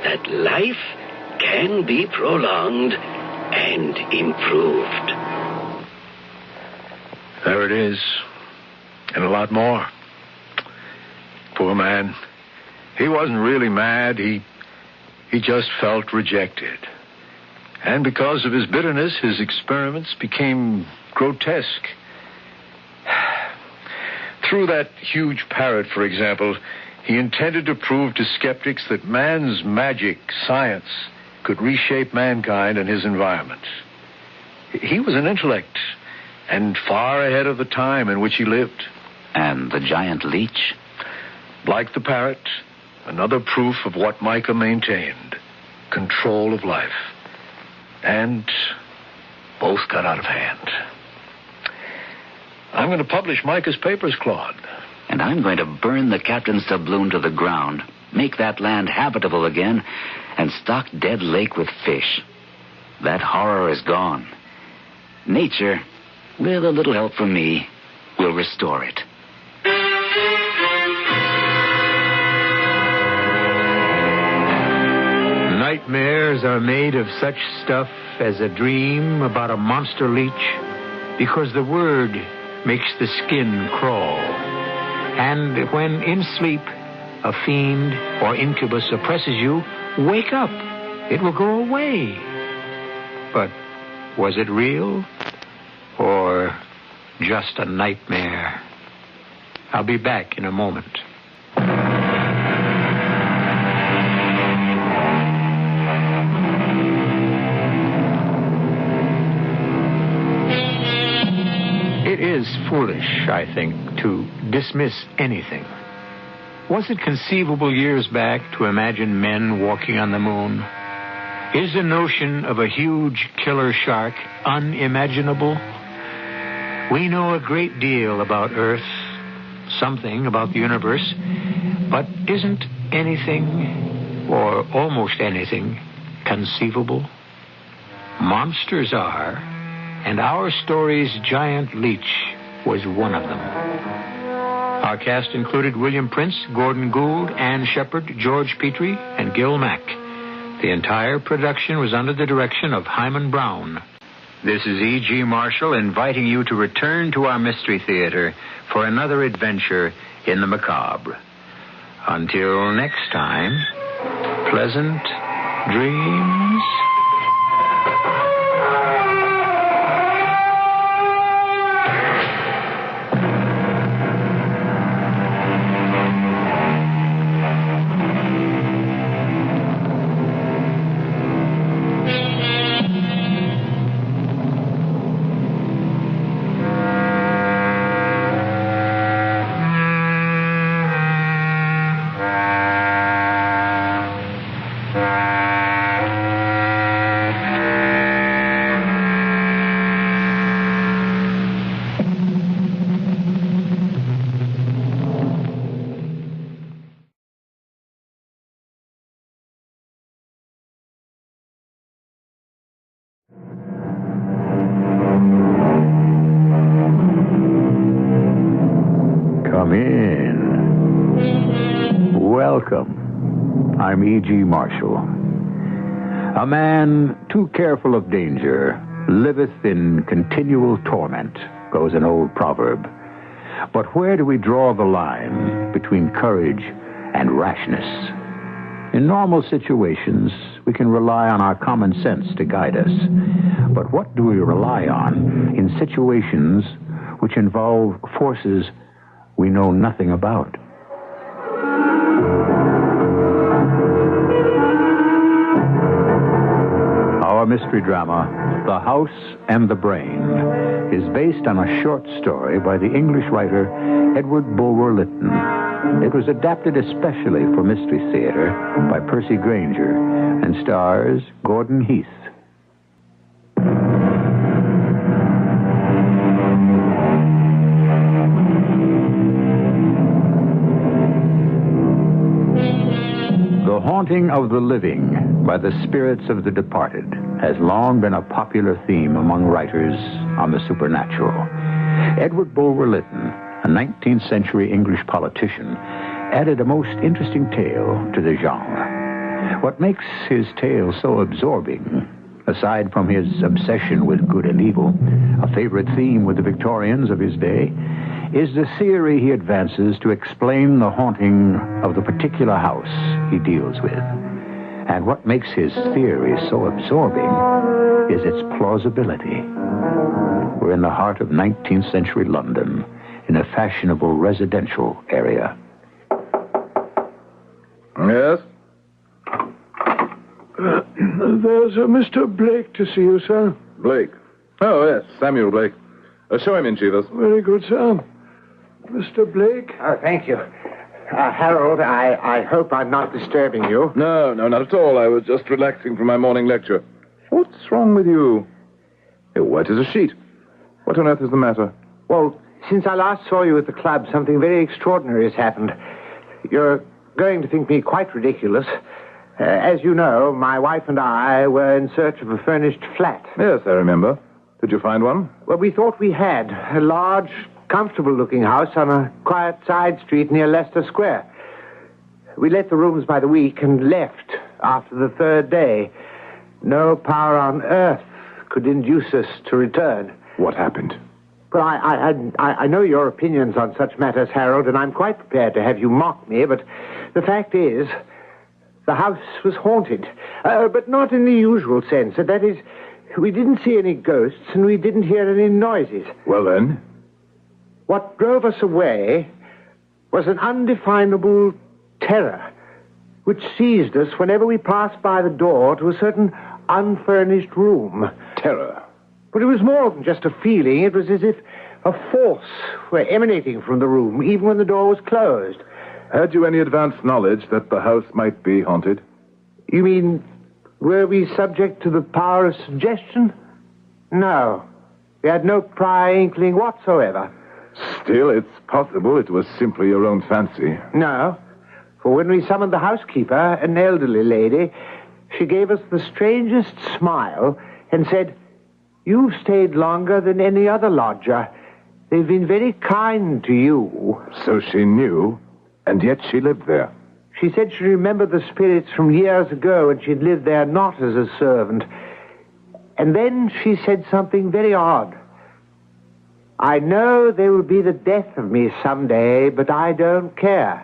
that life can be prolonged and improved. There it is. And a lot more. Poor man. He wasn't really mad. He just felt rejected. And because of his bitterness, his experiments became grotesque. Through that huge parrot, for example, he intended to prove to skeptics that man's magic, science, could reshape mankind and his environment. He was an intellect, and far ahead of the time in which he lived. And the giant leech? Like the parrot, another proof of what Micah maintained, control of life. And both got out of hand. I'm going to publish Micah's papers, Claude. And I'm going to burn the captain's doubloon to the ground, make that land habitable again, and stock Dead Lake with fish. That horror is gone. Nature, with a little help from me, will restore it. Nightmares are made of such stuff as a dream about a monster leech, because the word makes the skin crawl. And when in sleep a fiend or incubus oppresses you, wake up. It will go away. But was it real or just a nightmare? I'll be back in a moment. It is foolish, I think, to dismiss anything. Was it conceivable years back to imagine men walking on the moon? Is the notion of a huge killer shark unimaginable? We know a great deal about Earth, something about the universe, but isn't anything, or almost anything, conceivable? Monsters are, and our story's giant leech was one of them. Our cast included William Prince, Gordon Gould, Ann Shepard, George Petrie, and Gil Mack. The entire production was under the direction of Hyman Brown. This is E.G. Marshall inviting you to return to our Mystery Theater for another adventure in the macabre. Until next time, pleasant dreams. Come in. Welcome. I'm E.G. Marshall. A man too careful of danger liveth in continual torment, goes an old proverb. But where do we draw the line between courage and rashness? In normal situations, we can rely on our common sense to guide us. But what do we rely on in situations which involve forces we know nothing about? Our mystery drama, The House and the Brain, is based on a short story by the English writer Edward Bulwer Lytton. It was adapted especially for Mystery Theater by Percy Granger and stars Gordon Heath. The Haunting of the Living by the Spirits of the Departed has long been a popular theme among writers on the supernatural. Edward Bulwer Lytton, a 19th century English politician, added a most interesting tale to the genre. What makes his tale so absorbing, aside from his obsession with good and evil, a favorite theme with the Victorians of his day, is the theory he advances to explain the haunting of the particular house he deals with. And what makes his theory so absorbing is its plausibility. We're in the heart of 19th century London, in a fashionable residential area. Yes? There's a Mr. Blake to see you, sir. Blake. Oh, yes, Samuel Blake. Show him in, Jeeves. Very good, sir. Mr. Blake? Oh, thank you. Harold, I hope I'm not disturbing you. No, not at all. I was just relaxing from my morning lecture. What's wrong with you? You're white as a sheet. What on earth is the matter? Well, since I last saw you at the club, something very extraordinary has happened. You're going to think me quite ridiculous. As you know, my wife and I were in search of a furnished flat. Yes, I remember. Did you find one? Well, we thought we had. A large, comfortable-looking house on a quiet side street near Leicester Square. We let the rooms by the week and left after the third day. No power on earth could induce us to return. What happened? Well, I know your opinions on such matters, Harold, and I'm quite prepared to have you mock me, but the fact is, the house was haunted. But not in the usual sense. That is, we didn't see any ghosts and we didn't hear any noises. Well, then? What drove us away was an undefinable terror which seized us whenever we passed by the door to a certain unfurnished room. Terror? But it was more than just a feeling. It was as if a force were emanating from the room, even when the door was closed. Had you any advance knowledge that the house might be haunted? You mean, were we subject to the power of suggestion? No. We had no prior inkling whatsoever. Still, it's possible it was simply your own fancy. No. For when we summoned the housekeeper, an elderly lady, she gave us the strangest smile and said, "You've stayed longer than any other lodger. They've been very kind to you." So she knew, and yet she lived there. She said she remembered the spirits from years ago and she'd lived there not as a servant. And then she said something very odd. "I know there will be the death of me someday, but I don't care.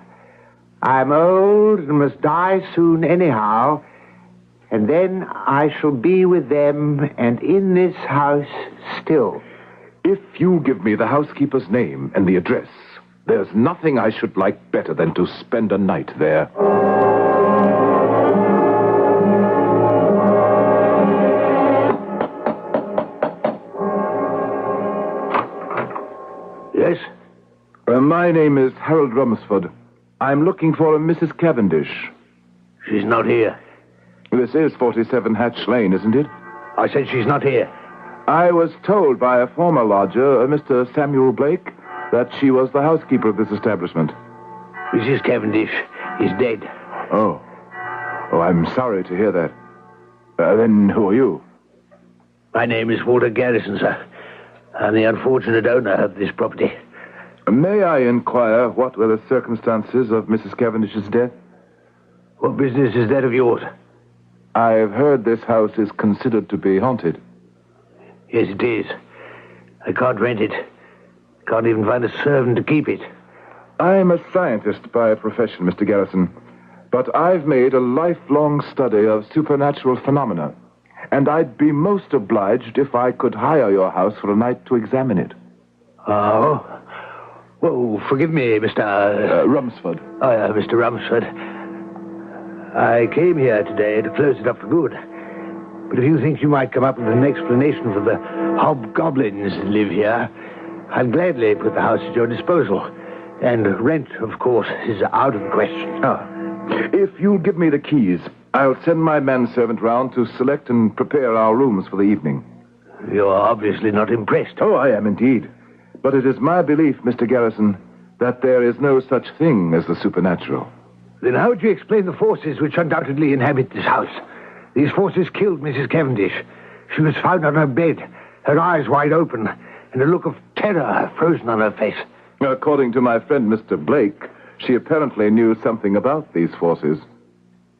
I'm old and must die soon anyhow, and then I shall be with them and in this house still." If you give me the housekeeper's name and the address, there's nothing I should like better than to spend a night there. Yes? My name is Harold Rumsford. I'm looking for a Mrs. Cavendish. She's not here. This is 47 Hatch Lane, isn't it? I said she's not here. I was told by a former lodger, Mr. Samuel Blake, that she was the housekeeper of this establishment. Mrs. Cavendish is dead. Oh, I'm sorry to hear that. Then who are you? My name is Walter Garrison, sir. I'm the unfortunate owner of this property. May I inquire what were the circumstances of Mrs. Cavendish's death? What business is that of yours? I've heard this house is considered to be haunted. Yes, it is. I can't rent it. Can't even find a servant to keep it. I'm a scientist by profession, Mr. Garrison, but I've made a lifelong study of supernatural phenomena, and I'd be most obliged if I could hire your house for a night to examine it. Oh? Well, forgive me, Mr. Rumsford. Oh, yeah, Mr. Rumsford. I came here today to close it up for good. But if you think you might come up with an explanation for the hobgoblins that live here, I'll gladly put the house at your disposal. And rent, of course, is out of the question. If you'll give me the keys, I'll send my manservant round to select and prepare our rooms for the evening. You're obviously not impressed. Oh, I am indeed. But it is my belief, Mr. Garrison, that there is no such thing as the supernatural. Then how would you explain the forces which undoubtedly inhabit this house? These forces killed Mrs. Cavendish. She was found on her bed, her eyes wide open, and a look of terror frozen on her face. According to my friend Mr. Blake, she apparently knew something about these forces.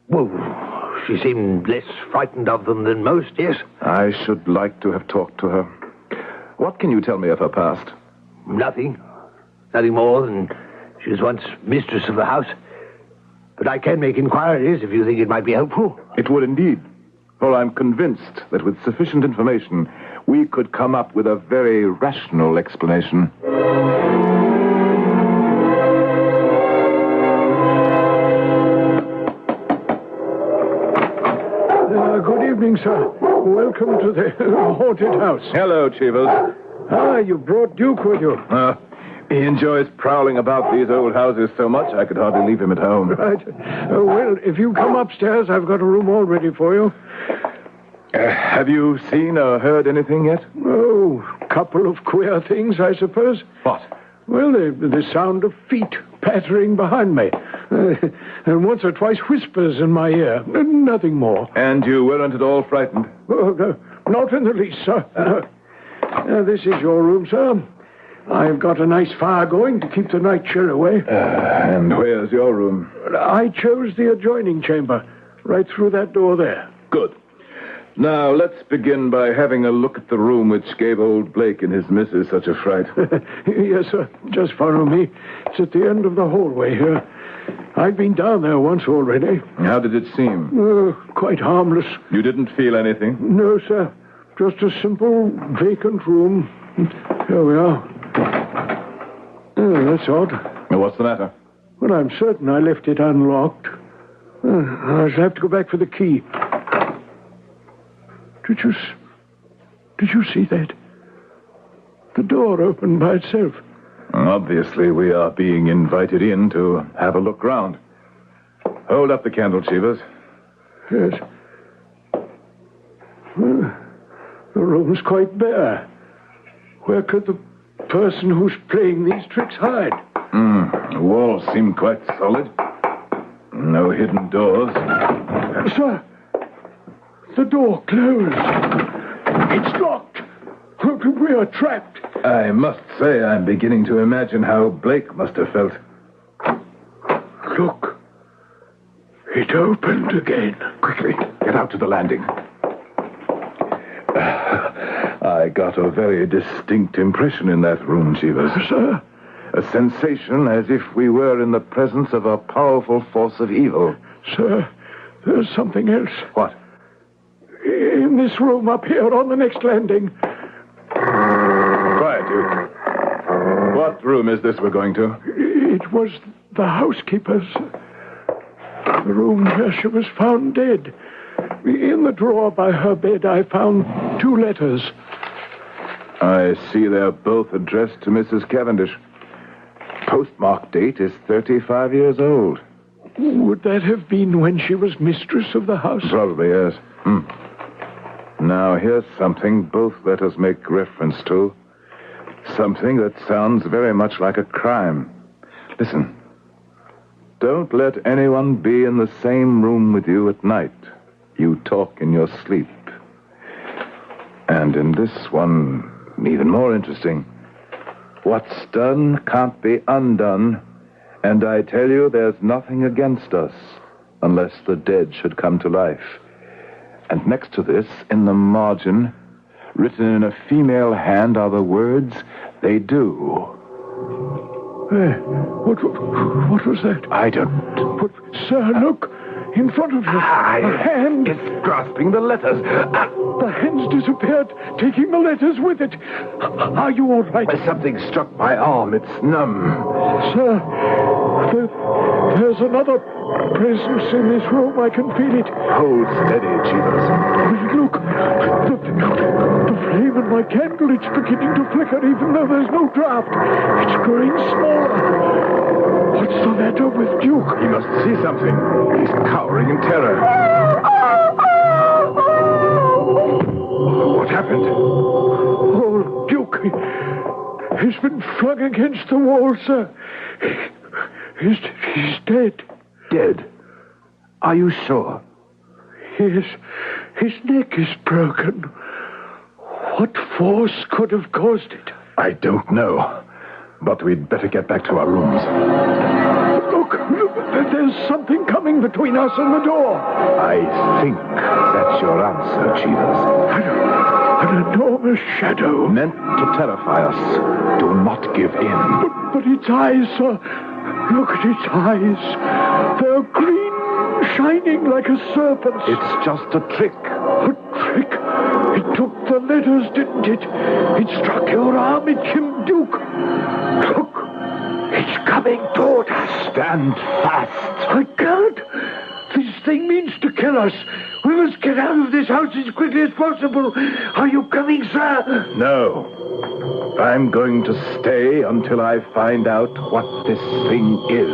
Well, she seemed less frightened of them than most, yes? I should like to have talked to her. What can you tell me of her past? Nothing. Nothing more than she was once mistress of the house. But I can make inquiries if you think it might be helpful. It would indeed. For I'm convinced that with sufficient information, we could come up with a very rational explanation. Good evening, sir. Welcome to the haunted house. Hello, Cheevers. You brought Duke with you. He enjoys prowling about these old houses so much I could hardly leave him at home. Right. Well, if you come upstairs, I've got a room all ready for you. Have you seen or heard anything yet? Oh, couple of queer things, I suppose. What? Well, the sound of feet pattering behind me. And once or twice whispers in my ear. Nothing more. And you weren't at all frightened? Oh, no, not in the least, sir. This is your room, sir. I've got a nice fire going to keep the night chill away. And where's your room? I chose the adjoining chamber, right through that door there. Good. Now, let's begin by having a look at the room which gave old Blake and his missus such a fright. Yes, sir. Just follow me. It's at the end of the hallway here. I've been down there once already. How did it seem? Quite harmless. You didn't feel anything? No, sir. Just a simple, vacant room. Here we are. That's odd. What's the matter? Well, I'm certain I left it unlocked. I shall have to go back for the key. Did you see that? The door opened by itself. Obviously, we are being invited in to have a look round. Hold up the candle, Cheevers. Yes. Well, the room's quite bare. Where could the person who's playing these tricks hide? The walls seem quite solid. No hidden doors. Sir, the door closed. It's locked. We are trapped. I must say I'm beginning to imagine how Blake must have felt. Look. It opened again. Quickly, get out to the landing. I got a very distinct impression in that room, Cheevers. Sir? A sensation as if we were in the presence of a powerful force of evil. Sir, there's something else. What? In this room up here on the next landing. Quiet, you. What room is this we're going to? It was the housekeeper's. The room where she was found dead. In the drawer by her bed, I found 2 letters. I see they're both addressed to Mrs. Cavendish. Postmark date is 35 years old. Would that have been when she was mistress of the house? Probably, yes. Now, here's something both letters make reference to. Something that sounds very much like a crime. Listen. Don't let anyone be in the same room with you at night. You talk in your sleep. And in this one, even more interesting. What's done can't be undone. And I tell you, there's nothing against us unless the dead should come to life. And next to this, in the margin, written in a female hand, are the words, "They do." What was that? I don't... But, sir, look. In front of you. A hand. It's grasping the letters. The hand's disappeared, taking the letters with it. Are you all right? Something struck my arm. It's numb. Sir, there's another presence in this room. I can feel it. Hold steady, Cheevers. Look, the flame in my candle, it's beginning to flicker even though there's no draft. It's growing smaller. What's the matter with Duke? He must see something. He's cowering in terror. What happened? Oh, Duke, he's been flung against the wall, sir. He's dead. Dead? Are you sure? Yes. His neck is broken. What force could have caused it? I don't know. But we'd better get back to our rooms. Look, there's something coming between us and the door. I think that's your answer, Cheevers. An enormous shadow. Meant to terrify us. Do not give in. But its eyes, sir. Look at its eyes. They're green, shining like a serpent's. It's just a trick. A trick? It took the letters, didn't it? It struck your arm, it Kim Duke. Look, it's coming toward us. Stand fast. I can't. This thing means to kill us. We must get out of this house as quickly as possible. Are you coming, sir? No. I'm going to stay until I find out what this thing is.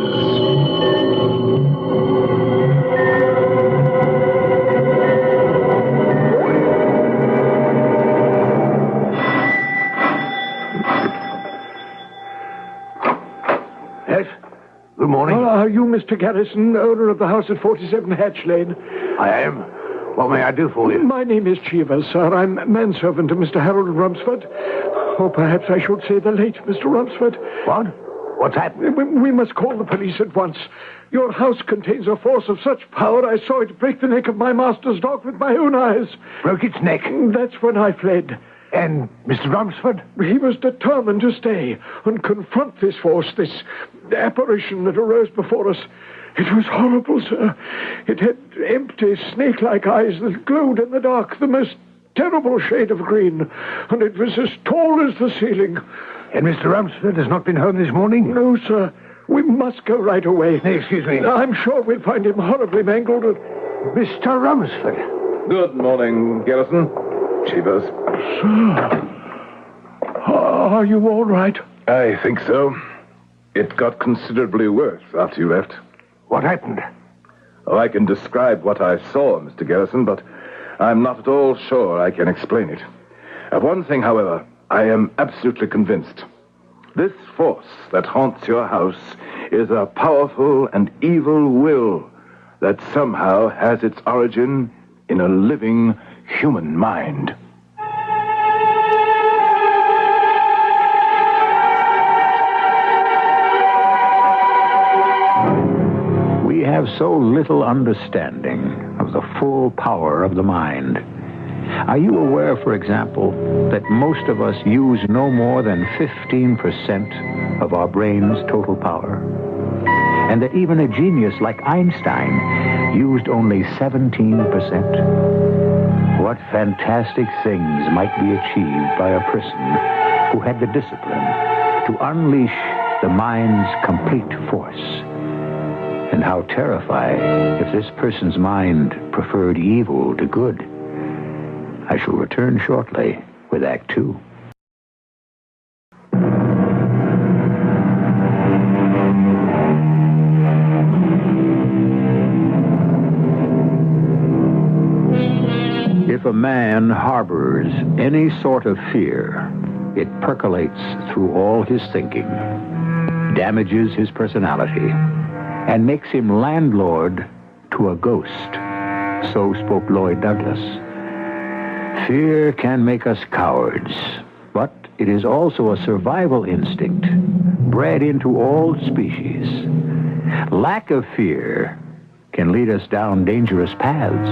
Yes? Good morning. Are you Mr. Garrison, owner of the house at 47 Hatch Lane? I am. What may I do for you? My name is Cheevers, sir. I'm manservant to Mr. Harold Rumsford. Or perhaps I should say the late Mr. Rumsford. What? What's happened? We must call the police at once. Your house contains a force of such power I saw it break the neck of my master's dog with my own eyes. Broke its neck? That's when I fled. And Mr. Rumsford? He was determined to stay and confront this force, this apparition that arose before us. It was horrible, sir. It had empty, snake-like eyes that glowed in the dark, the most terrible shade of green, and it was as tall as the ceiling. And Mr. Rumsford has not been home this morning? No, sir. We must go right away. Excuse me. I'm sure we'll find him horribly mangled. Mr. Rumsford. Good morning, Garrison. Cheevers. Sir, are you all right? I think so. It got considerably worse after you left. What happened? Oh, I can describe what I saw, Mr. Garrison, but I'm not at all sure I can explain it. Of one thing, however, I am absolutely convinced. This force that haunts your house is a powerful and evil will that somehow has its origin in a living human mind. We have so little understanding of the full power of the mind. Are you aware, for example, that most of us use no more than 15% of our brain's total power? And that even a genius like Einstein used only 17%? What fantastic things might be achieved by a person who had the discipline to unleash the mind's complete force. And how terrifying if this person's mind preferred evil to good. I shall return shortly with Act Two. If a man harbors any sort of fear, it percolates through all his thinking, damages his personality, and makes him landlord to a ghost. So spoke Lloyd Douglas. Fear can make us cowards, but it is also a survival instinct bred into all species. Lack of fear can lead us down dangerous paths.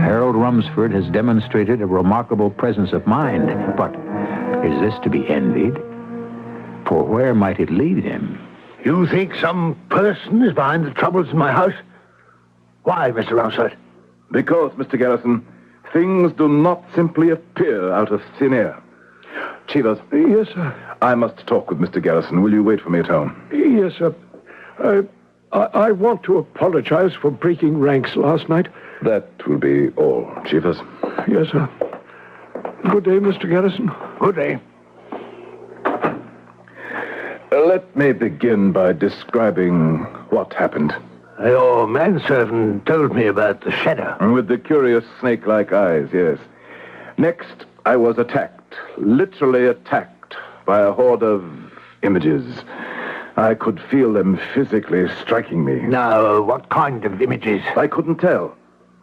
Harold Rumsford has demonstrated a remarkable presence of mind, but is this to be envied? For where might it lead him? You think some person is behind the troubles in my house? Why, Mr. Rumsford? Because, Mr. Garrison, things do not simply appear out of thin air. Cheevers. Yes, sir. I must talk with Mr. Garrison. Will you wait for me at home? Yes, sir. I want to apologize for breaking ranks last night. That will be all, Cheevers. Yes, sir. Good day, Mr. Garrison. Good day. Let me begin by describing what happened. Your manservant told me about the shadow. With the curious snake-like eyes, yes. Next, I was attacked, literally attacked, by a horde of images. I could feel them physically striking me. Now, what kind of images? I couldn't tell.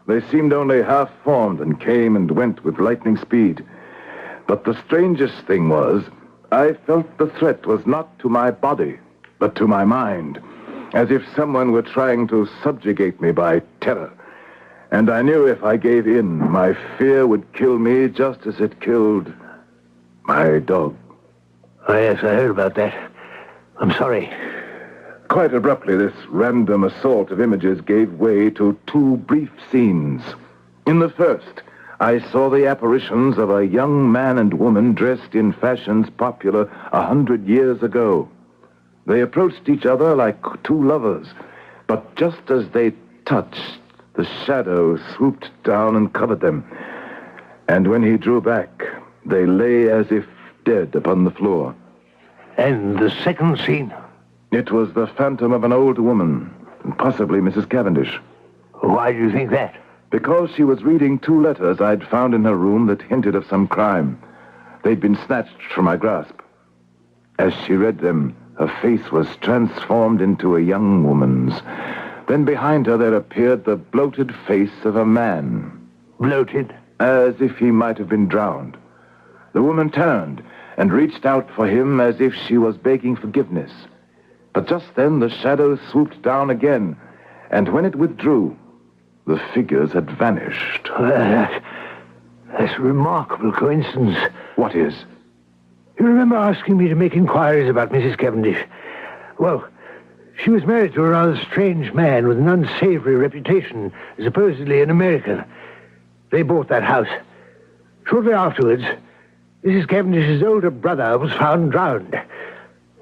They seemed only half-formed and came and went with lightning speed. But the strangest thing was, I felt the threat was not to my body, but to my mind, as if someone were trying to subjugate me by terror. And I knew if I gave in, my fear would kill me just as it killed my dog. Oh, yes, I heard about that. I'm sorry. Quite abruptly, this random assault of images gave way to two brief scenes. In the first, I saw the apparitions of a young man and woman dressed in fashions popular 100 years ago. They approached each other like two lovers, but just as they touched, the shadow swooped down and covered them. And when he drew back, they lay as if dead upon the floor. And the second scene? It was the phantom of an old woman, possibly Mrs. Cavendish. Why do you think that? Because she was reading two letters I'd found in her room that hinted of some crime. They'd been snatched from my grasp. As she read them, her face was transformed into a young woman's. Then behind her there appeared the bloated face of a man. Bloated? As if he might have been drowned. The woman turned and reached out for him as if she was begging forgiveness. But just then the shadow swooped down again, and when it withdrew, the figures had vanished. That's a remarkable coincidence. What is? You remember asking me to make inquiries about Mrs. Cavendish? Well, she was married to a rather strange man with an unsavory reputation, supposedly an American. They bought that house. Shortly afterwards, Mrs. Cavendish's older brother was found drowned,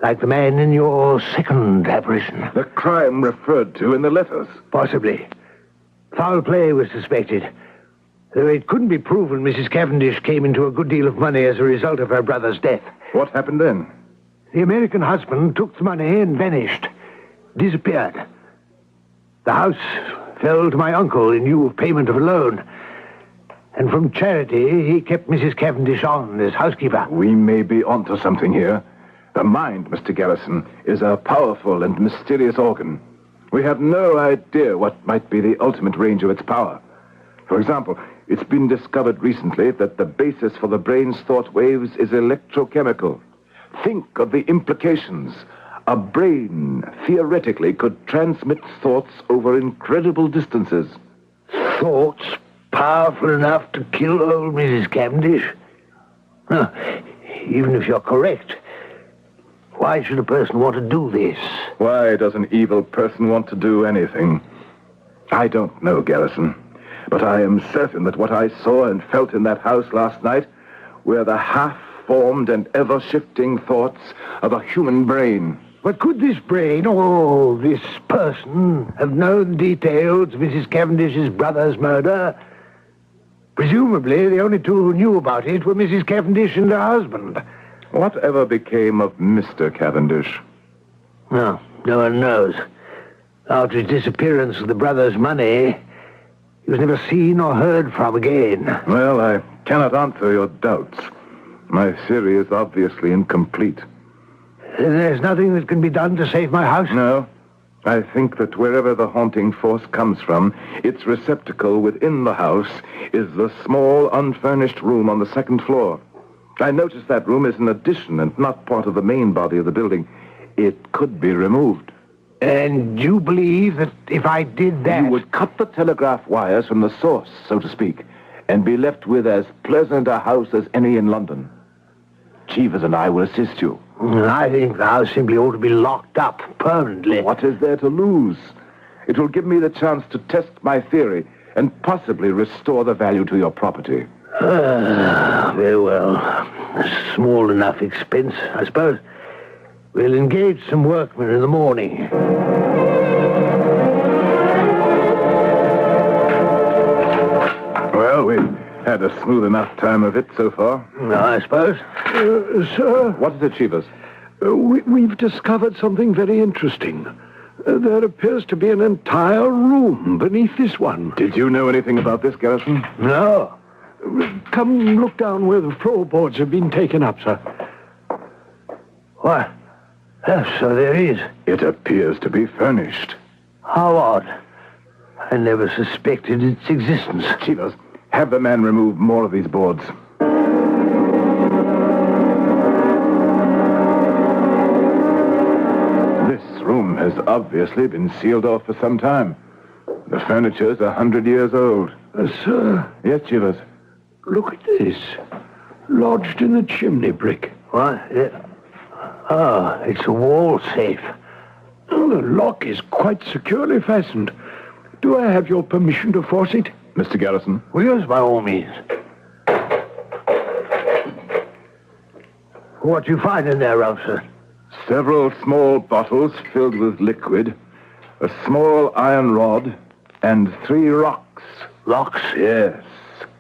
like the man in your second apparition. The crime referred to in the letters? Possibly. Foul play was suspected, though it couldn't be proven Mrs. Cavendish came into a good deal of money as a result of her brother's death. What happened then? The American husband took the money and vanished. Disappeared. The house fell to my uncle in lieu of payment of a loan. And from charity, he kept Mrs. Cavendish on as housekeeper. We may be onto something here. The mind, Mr. Garrison, is a powerful and mysterious organ. We have no idea what might be the ultimate range of its power. For example, it's been discovered recently that the basis for the brain's thought waves is electrochemical. Think of the implications. A brain, theoretically, could transmit thoughts over incredible distances. Thoughts powerful enough to kill old Mrs. Cavendish? Huh. Even if you're correct, why should a person want to do this? Why does an evil person want to do anything? I don't know, Garrison. But I am certain that what I saw and felt in that house last night were the half-formed and ever-shifting thoughts of a human brain. But could this brain, or this person, have known details of Mrs. Cavendish's brother's murder? Presumably, the only two who knew about it were Mrs. Cavendish and her husband. Whatever became of Mr. Cavendish? No one knows. After his disappearance of the brother's money, he was never seen or heard from again. Well, I cannot answer your doubts. My theory is obviously incomplete. There's nothing that can be done to save my house? No. I think that wherever the haunting force comes from, its receptacle within the house is the small, unfurnished room on the second floor. I noticed that room is an addition and not part of the main body of the building. It could be removed. And you believe that if I did that... You would cut the telegraph wires from the source, so to speak, and be left with as pleasant a house as any in London. Cheevers and I will assist you. I think the house simply ought to be locked up permanently. What is there to lose? It will give me the chance to test my theory and possibly restore the value to your property. Very well. A small enough expense, I suppose. We'll engage some workmen in the morning. Well, we've had a smooth enough time of it so far. I suppose. Sir? What is it, Cheevers? We've discovered something very interesting. There appears to be an entire room beneath this one. Did you know anything about this, Garrison? No. Come look down where the floorboards have been taken up, sir. What? Yes, so there is. It appears to be furnished. How odd. I never suspected its existence. Cheevers, have the man remove more of these boards. This room has obviously been sealed off for some time. The furniture's 100 years old. Sir, Yes, Chivers. look at this. Lodged in the chimney brick. What? Oh, it's a wall safe. Oh, the lock is quite securely fastened. Do I have your permission to force it? Mr. Garrison? Well, yes, by all means. What do you find in there, Ralph, sir? Several small bottles filled with liquid, a small iron rod, and 3 rocks. Rocks? Yes.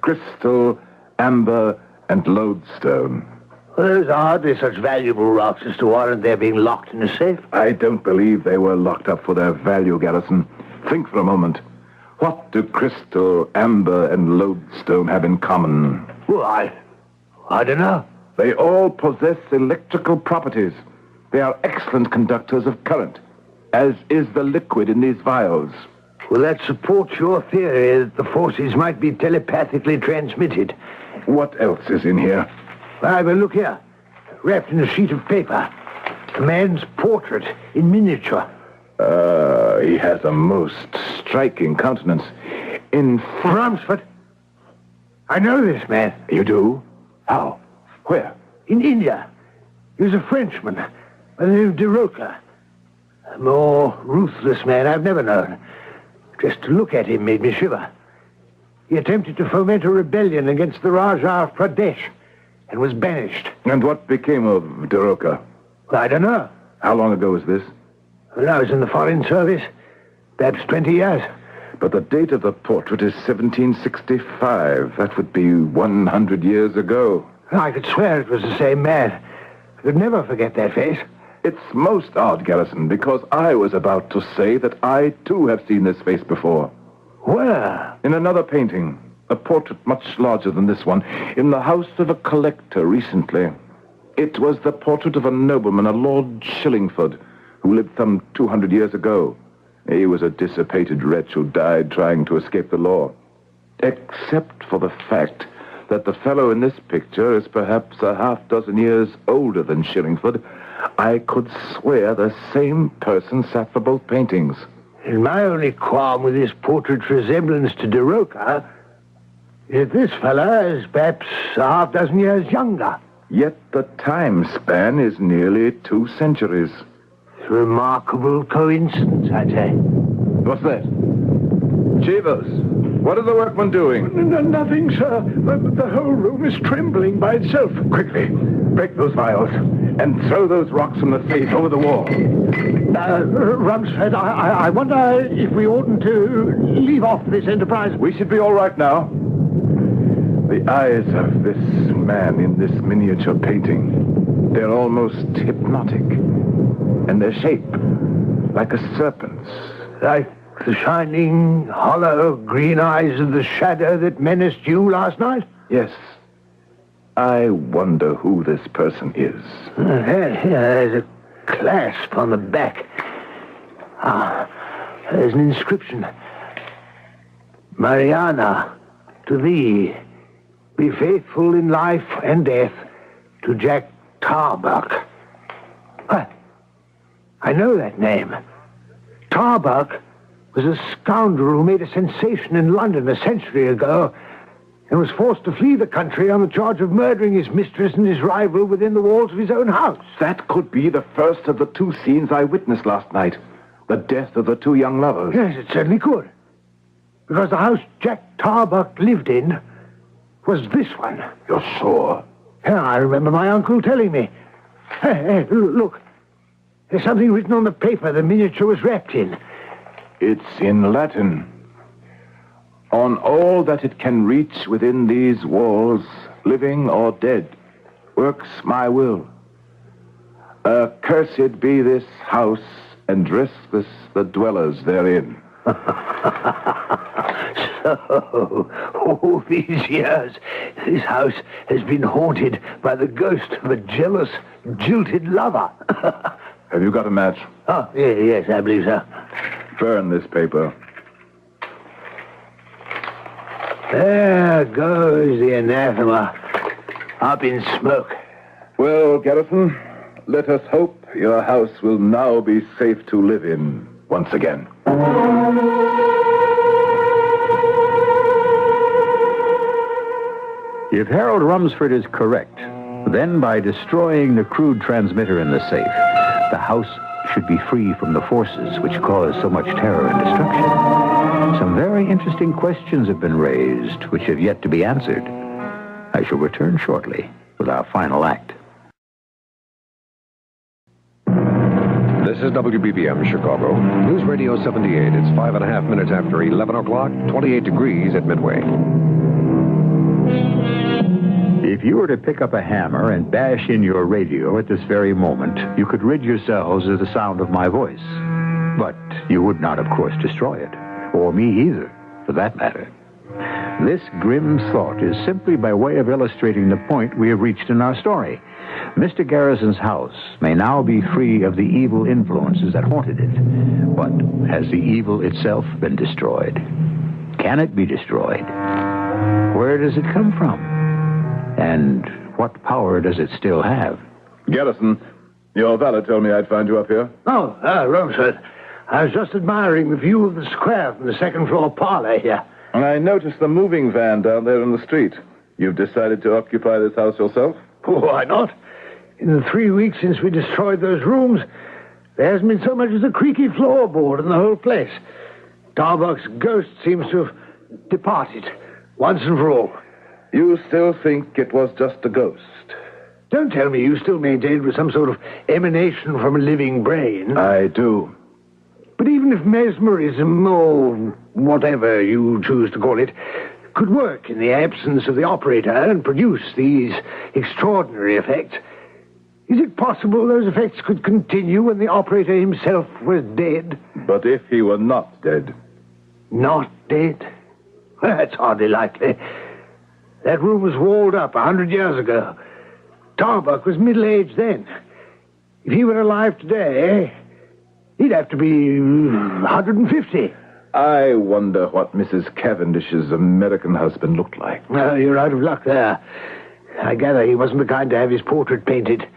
Crystal, amber, and lodestone. Well, those are hardly such valuable rocks as to warrant their being locked in a safe. I don't believe they were locked up for their value, Garrison. Think for a moment. What do crystal, amber, and lodestone have in common? Well, I don't know. They all possess electrical properties. They are excellent conductors of current, as is the liquid in these vials. Well, that supports your theory that the forces might be telepathically transmitted. What else is in here? Well, look here. Wrapped in a sheet of paper. A man's portrait in miniature. He has a most striking countenance. In Rumsford. I know this man. You do? How? Where? In India. He was a Frenchman by the name of Deroca. A more ruthless man I've never known. Just to look at him made me shiver. He attempted to foment a rebellion against the Rajah of Pradesh and was banished. And what became of Deroca? Well, I don't know. How long ago was this? When I was in the Foreign Service. Perhaps 20 years. But the date of the portrait is 1765. That would be 100 years ago. I could swear it was the same man. I could never forget that face. It's most odd, Garrison, because I was about to say that I, too, have seen this face before. Where? In another painting. A portrait much larger than this one. In the house of a collector recently. It was the portrait of a nobleman, a Lord Shillingford, who lived some 200 years ago. He was a dissipated wretch who died trying to escape the law. Except for the fact that the fellow in this picture is perhaps a half-dozen years older than Shillingford, I could swear the same person sat for both paintings. And my only qualm with this portrait's resemblance to Deroca is that this fella is perhaps a half-dozen years younger. Yet the time span is nearly 2 centuries. Remarkable coincidence, I'd say. What's that? Chivers, what are the workmen doing? Nothing, sir. The whole room is trembling by itself. Quickly, break those vials and throw those rocks from the safe over the wall. Rumsford, I wonder if we oughtn't to leave off this enterprise. We should be all right now. The eyes of this man in this miniature painting, they're almost hypnotic. And their shape, like a serpent's. Like the shining, hollow, green eyes of the shadow that menaced you last night? Yes. I wonder who this person is. There's a clasp on the back. There's an inscription. Mariana, to thee, be faithful in life and death to Jack Tarbuck. What? I know that name. Tarbuck was a scoundrel who made a sensation in London a century ago and was forced to flee the country on the charge of murdering his mistress and his rival within the walls of his own house. That could be the first of the 2 scenes I witnessed last night. The death of the 2 young lovers. Yes, it certainly could. Because the house Jack Tarbuck lived in was this one. You're sure? Yeah, I remember my uncle telling me. Hey, look. There's something written on the paper the miniature was wrapped in. It's in Latin. On all that it can reach within these walls, living or dead, works my will. Accursed be this house, and restless the dwellers therein. So, all these years, this house has been haunted by the ghost of a jealous, jilted lover. Have you got a match? Oh, yes, I believe so. Burn this paper. There goes the anathema, up in smoke. Well, Garrison, let us hope your house will now be safe to live in once again. If Harold Rumsford is correct, then by destroying the crude transmitter in the safe, the house should be free from the forces which cause so much terror and destruction. Some very interesting questions have been raised which have yet to be answered. I shall return shortly with our final act. This is WBBM Chicago. News Radio 78. It's 5.5 minutes after 11 o'clock, 28 degrees at Midway. If you were to pick up a hammer and bash in your radio at this very moment, you could rid yourselves of the sound of my voice. But you would not, of course, destroy it. Or me either, for that matter. This grim thought is simply by way of illustrating the point we have reached in our story. Mr. Garrison's house may now be free of the evil influences that haunted it. But has the evil itself been destroyed? Can it be destroyed? Where does it come from? And what power does it still have? Garrison, your valet told me I'd find you up here. Oh, Rumsford. I was just admiring the view of the square from the second-floor parlor here. And I noticed the moving van down there in the street. You've decided to occupy this house yourself? Oh, why not? In the 3 weeks since we destroyed those rooms, there hasn't been so much as a creaky floorboard in the whole place. Darbuck's ghost seems to have departed, once and for all. You still think it was just a ghost? Don't tell me you still maintain it was some sort of emanation from a living brain. I do. But even if mesmerism, or whatever you choose to call it, could work in the absence of the operator and produce these extraordinary effects, is it possible those effects could continue when the operator himself was dead? But if he were not dead? Not dead? That's hardly likely. That room was walled up 100 years ago. Tarbuck was middle-aged then. If he were alive today, he'd have to be 150. I wonder what Mrs. Cavendish's American husband looked like. Well, you're out of luck there. I gather he wasn't the kind to have his portrait painted.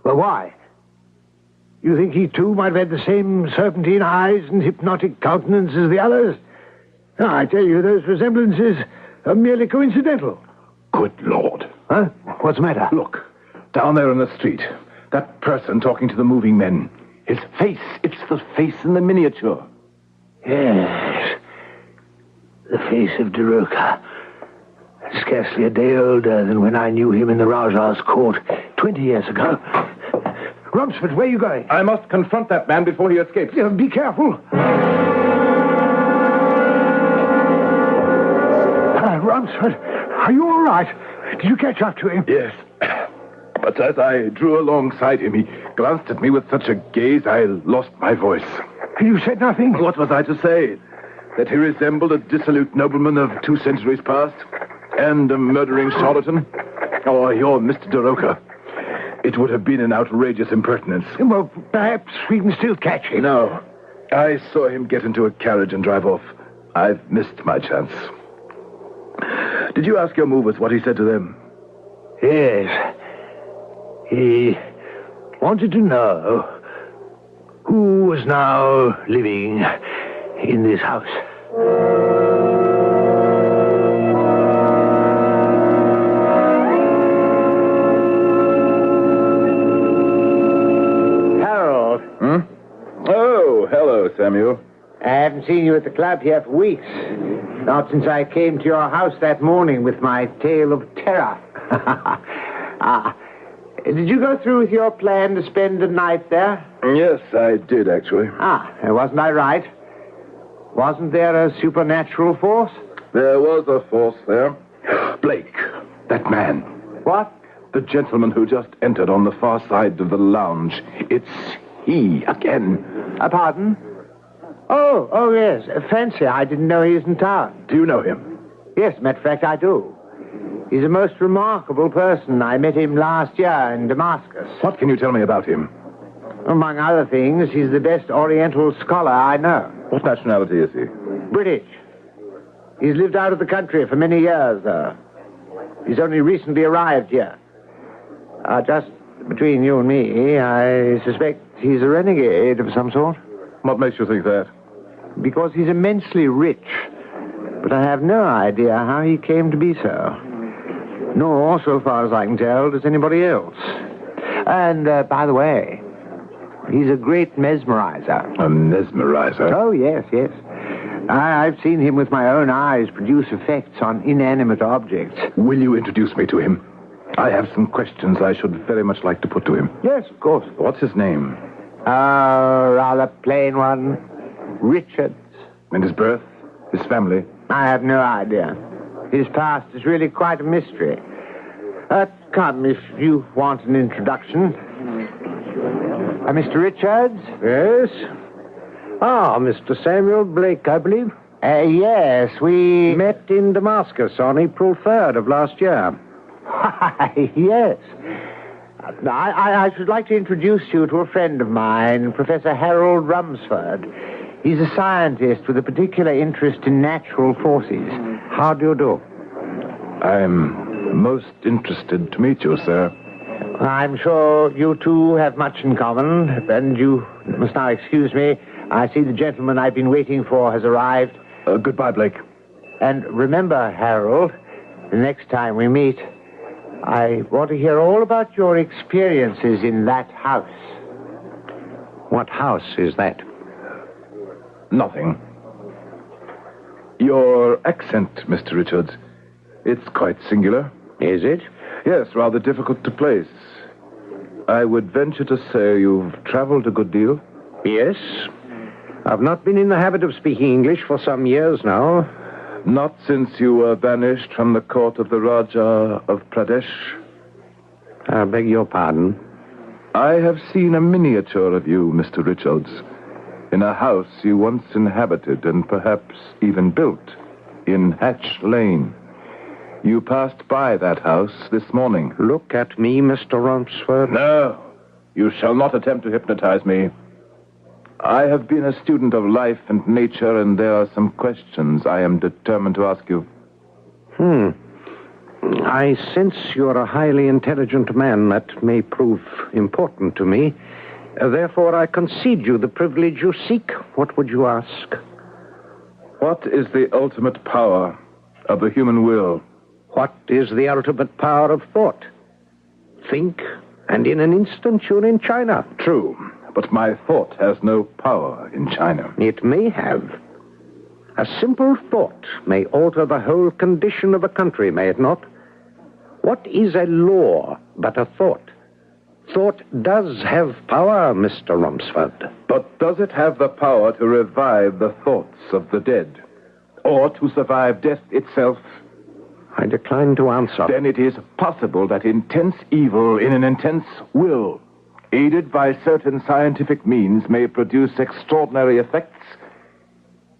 Well, why? You think he, too, might have had the same serpentine eyes and hypnotic countenance as the others? No, I tell you, those resemblances are merely coincidental. Good Lord. Huh? What's the matter? Look, down there in the street, that person talking to the moving men. His face, it's the face in the miniature. Yes, the face of Daroka. Scarcely a day older than when I knew him in the Rajah's court 20 years ago. Rumsford, where are you going? I must confront that man before he escapes. Be careful. Rumsford, are you all right? Did you catch up to him? Yes. But as I drew alongside him, he glanced at me with such a gaze, I lost my voice. And you said nothing? What was I to say? That he resembled a dissolute nobleman of 2 centuries past? And a murdering charlatan? Oh, you're Mr. Daroka. It would have been an outrageous impertinence. Well, perhaps we can still catch him. No. I saw him get into a carriage and drive off. I've missed my chance. Did you ask your movers what he said to them? Yes. He wanted to know who was now living in this house. Harold. Oh, hello, Samuel. I haven't seen you at the club here for weeks. Not since I came to your house that morning with my tale of terror. Did you go through with your plan to spend the night there? Yes, I did, actually. Wasn't I right? Wasn't there a supernatural force? There was a force there. Blake, that man. What? The gentleman who just entered on the far side of the lounge. It's he again. Pardon? Oh, yes. Fancy, I didn't know he was in town. Do you know him? Yes, matter of fact, I do. He's a most remarkable person. I met him last year in Damascus. What can you tell me about him? Among other things, he's the best Oriental scholar I know. What nationality is he? British. He's lived out of the country for many years, though. He's only recently arrived here. Just between you and me, I suspect he's a renegade of some sort. What makes you think that? Because he's immensely rich. But I have no idea how he came to be so. Nor, so far as I can tell, does anybody else. And, by the way, he's a great mesmerizer. A mesmerizer? Oh, yes. I've seen him with my own eyes produce effects on inanimate objects. Will you introduce me to him? I have some questions I should very much like to put to him. Yes, of course. What's his name? Rather plain one. Richards. And his birth? His family? I have no idea. His past is really quite a mystery. Come, if you want an introduction. Mr. Richards? Yes? Mr. Samuel Blake, I believe. Yes, we met in Damascus on April 3rd of last year. Yes. I should like to introduce you to a friend of mine, Professor Harold Rumsford. He's a scientist with a particular interest in natural forces. How do you do? I'm most interested to meet you, sir. I'm sure you two have much in common, and you must now excuse me. I see the gentleman I've been waiting for has arrived. Goodbye, Blake. And remember, Harold, the next time we meet, I want to hear all about your experiences in that house. What house is that? Nothing. Your accent, Mr. Richards, it's quite singular. Is it? Yes, rather difficult to place. I would venture to say you've traveled a good deal. Yes. I've not been in the habit of speaking English for some years now. Not since you were banished from the court of the Raja of Pradesh. I beg your pardon. I have seen a miniature of you, Mr. Richards, in a house you once inhabited and perhaps even built in Hatch Lane. You passed by that house this morning. Look at me, Mr. Rumsford. No, you shall not attempt to hypnotize me. I have been a student of life and nature, and there are some questions I am determined to ask you. I sense you're a highly intelligent man. That may prove important to me. Therefore, I concede you the privilege you seek. What would you ask? What is the ultimate power of the human will? What is the ultimate power of thought? Think, and in an instant you're in China. True, but my thought has no power in China. It may have. A simple thought may alter the whole condition of a country, may it not? What is a law but a thought? Thought does have power, Mr. Rumsford. But does it have the power to revive the thoughts of the dead? Or to survive death itself? I decline to answer. Then it is possible that intense evil in an intense will, aided by certain scientific means, may produce extraordinary effects.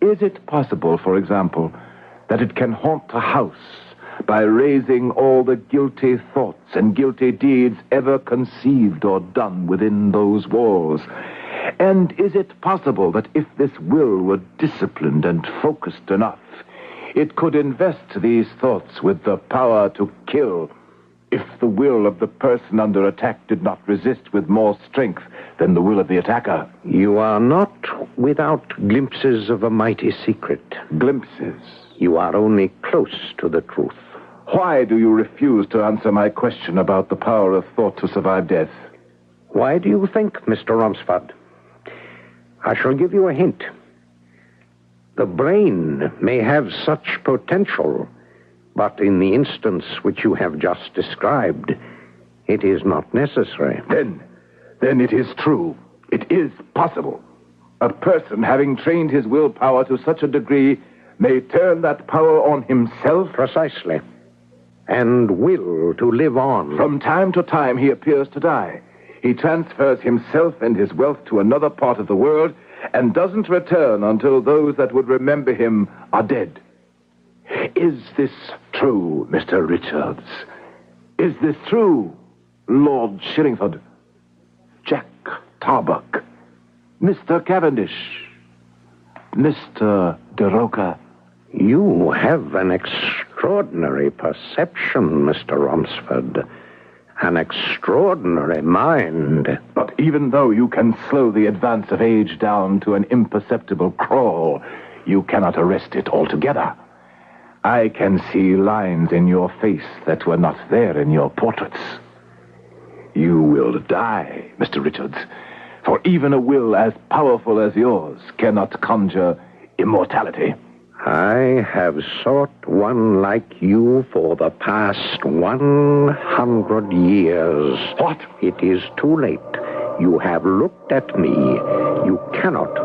Is it possible, for example, that it can haunt a house by raising all the guilty thoughts and guilty deeds ever conceived or done within those walls? And is it possible that if this will were disciplined and focused enough, it could invest these thoughts with the power to kill if the will of the person under attack did not resist with more strength than the will of the attacker? You are not without glimpses of a mighty secret. Glimpses? You are only close to the truth. Why do you refuse to answer my question about the power of thought to survive death? Why do you think, Mr. Rumsford? I shall give you a hint. The brain may have such potential, but in the instance which you have just described, it is not necessary. Then it is true. It is possible. A person having trained his willpower to such a degree may turn that power on himself. Precisely. And will to live on. From time to time he appears to die. He transfers himself and his wealth to another part of the world and doesn't return until those that would remember him are dead. Is this true, Mr. Richards? Is this true, Lord Shillingford? Jack Tarbuck? Mr. Cavendish? Mr. DeRoca? You have an extraordinary perception, Mr. Rumsford. An extraordinary mind. But even though you can slow the advance of age down to an imperceptible crawl, you cannot arrest it altogether. I can see lines in your face that were not there in your portraits. You will die, Mr. Richards, for even a will as powerful as yours cannot conjure immortality. I have sought one like you for the past 100 years. What? It is too late. You have looked at me. You cannot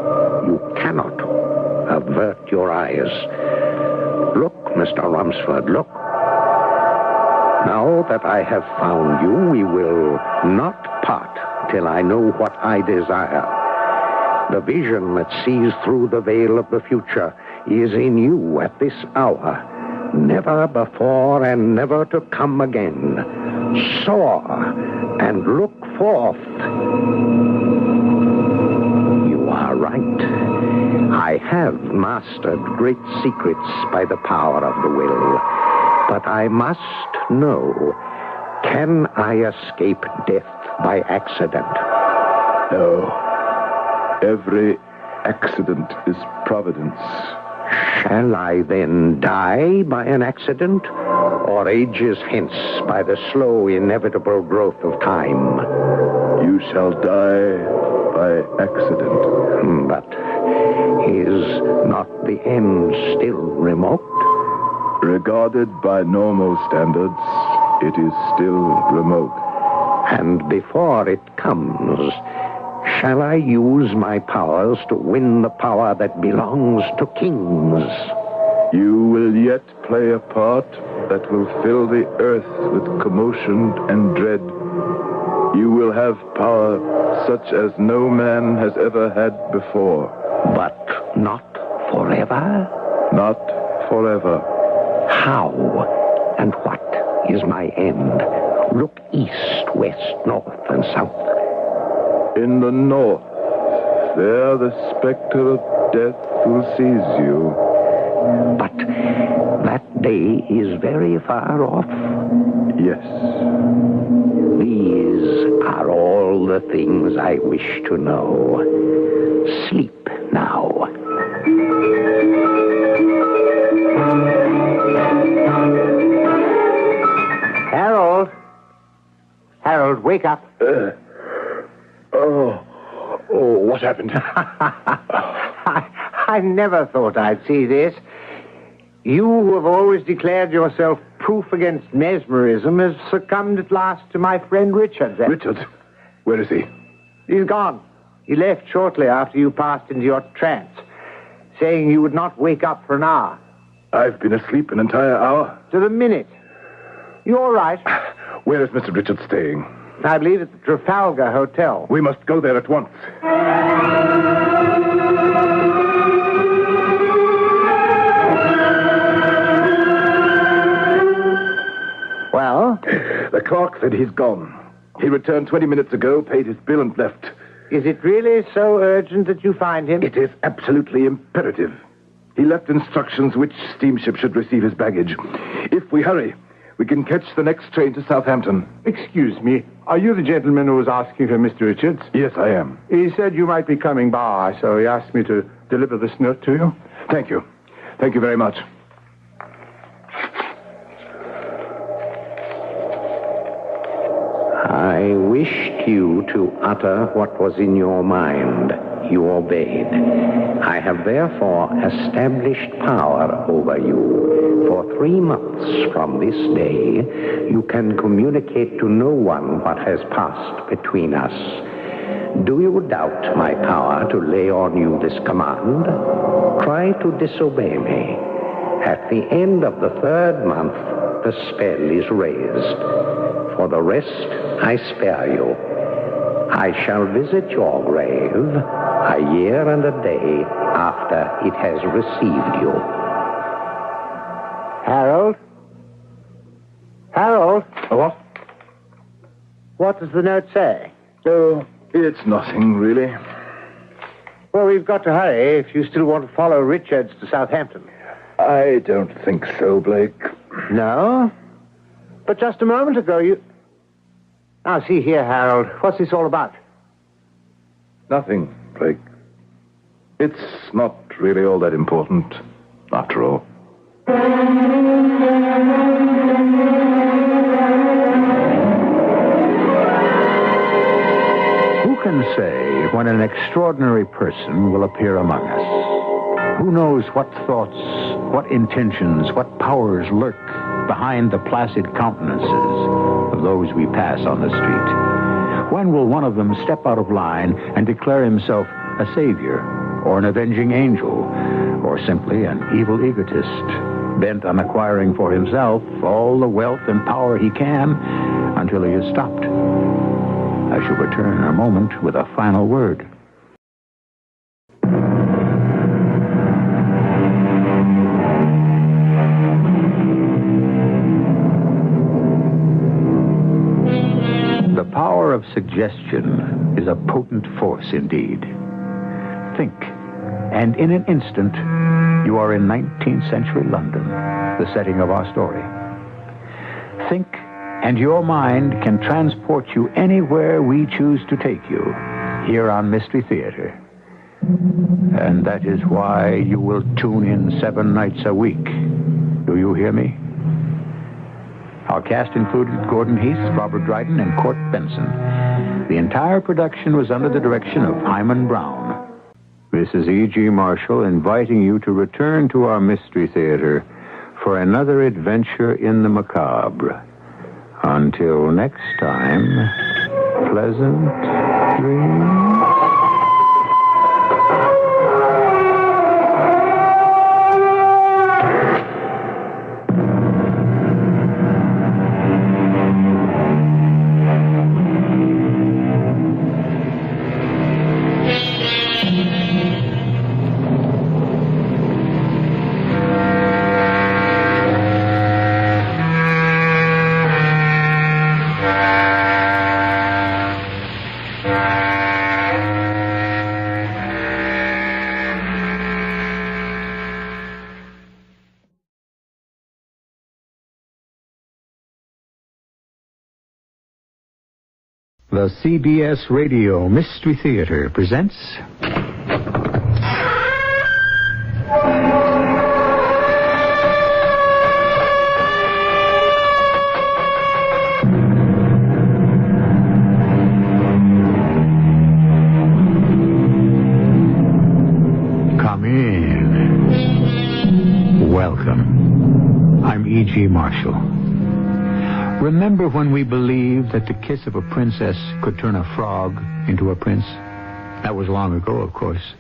avert your eyes. Look, Mr. Rumsford, look. Now that I have found you, we will not part till I know what I desire. The vision that sees through the veil of the future is in you at this hour, never before and never to come again. Soar and look forth. You are right. I have mastered great secrets by the power of the will, but I must know, can I escape death by accident? No. Every accident is providence. Shall I then die by an accident, or ages hence by the slow, inevitable growth of time? You shall die by accident. But is not the end still remote? Regarded by normal standards, it is still remote. And before it comes, shall I use my powers to win the power that belongs to kings? You will yet play a part that will fill the earth with commotion and dread. You will have power such as no man has ever had before. But not forever? Not forever. How and what is my end? Look east, west, north, and south. In the north, there the specter of death will seize you. But that day is very far off. Yes. These are all the things I wish to know. Sleep now. Harold, wake up. What happened? I never thought I'd see this. You, who have always declared yourself proof against mesmerism, has succumbed at last to my friend Richard. Richard? Where is he? He's gone. He left shortly after you passed into your trance, saying you would not wake up for an hour. I've been asleep an entire hour? To the minute. You all right? Where is Mr. Richard staying? I believe at the Trafalgar Hotel. We must go there at once. Well? The clerk said he's gone. He returned 20 minutes ago, paid his bill, and left. Is it really so urgent that you find him? It is absolutely imperative. He left instructions which steamship should receive his baggage. If we hurry, we can catch the next train to Southampton. Excuse me, are you the gentleman who was asking for Mr. Richards? Yes, I am. He said you might be coming by, so he asked me to deliver this note to you. Thank you. Thank you very much. I wished you to utter what was in your mind. You obeyed. I have therefore established power over you. For 3 months from this day, you can communicate to no one what has passed between us. Do you doubt my power to lay on you this command? Try to disobey me. At the end of the 3rd month, the spell is raised. For the rest, I spare you. I shall visit your grave a year and a day after it has received you. Harold? Harold? What? What does the note say? Oh, it's nothing, really. Well, we've got to hurry if you still want to follow Richards to Southampton. I don't think so, Blake. No? But just a moment ago, you... Now, see here, Harold. What's this all about? Nothing, Blake. It's not really all that important, after all. Who can say when an extraordinary person will appear among us? Who knows what thoughts, what intentions, what powers lurk behind the placid countenances of those we pass on the street? When will one of them step out of line and declare himself a savior, or an avenging angel, or simply an evil egotist, bent on acquiring for himself all the wealth and power he can until he is stopped? I shall return in a moment with a final word. The power of suggestion is a potent force indeed. Think, and in an instant, you are in 19th century London, the setting of our story. Think, and your mind can transport you anywhere we choose to take you, here on Mystery Theater. And that is why you will tune in 7 nights a week. Do you hear me? Our cast included Gordon Heath, Robert Dryden, and Court Benson. The entire production was under the direction of Hyman Brown. This is E.G. Marshall inviting you to return to our Mystery Theater for another adventure in the macabre. Until next time, pleasant dreams. The CBS Radio Mystery Theater presents... Come in. Welcome. I'm E.G. Marshall. Remember when we believed that the kiss of a princess could turn a frog into a prince? That was long ago, of course,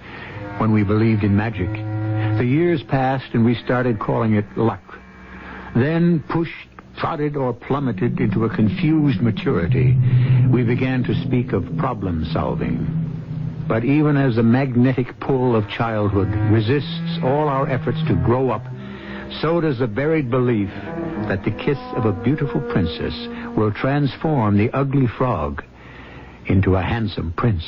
when we believed in magic. The years passed and we started calling it luck. Then, pushed, prodded, or plummeted into a confused maturity, we began to speak of problem solving. But even as the magnetic pull of childhood resists all our efforts to grow up, so does the buried belief that the kiss of a beautiful princess will transform the ugly frog into a handsome prince.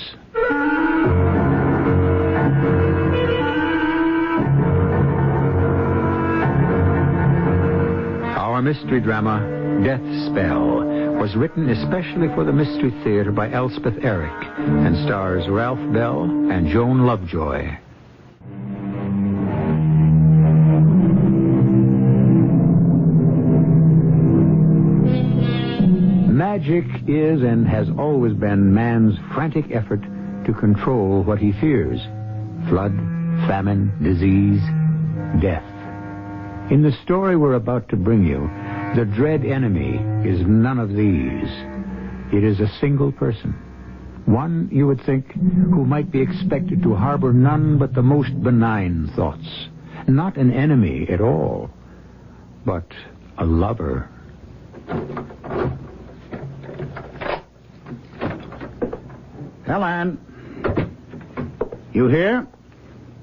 Our mystery drama, Death Spell, was written especially for the Mystery Theater by Elspeth Eric and stars Ralph Bell and Joan Lovejoy. Magic is and has always been man's frantic effort to control what he fears. Flood, famine, disease, death. In the story we're about to bring you, the dread enemy is none of these. It is a single person. One, you would think, who might be expected to harbor none but the most benign thoughts. Not an enemy at all, but a lover. Helen, you here?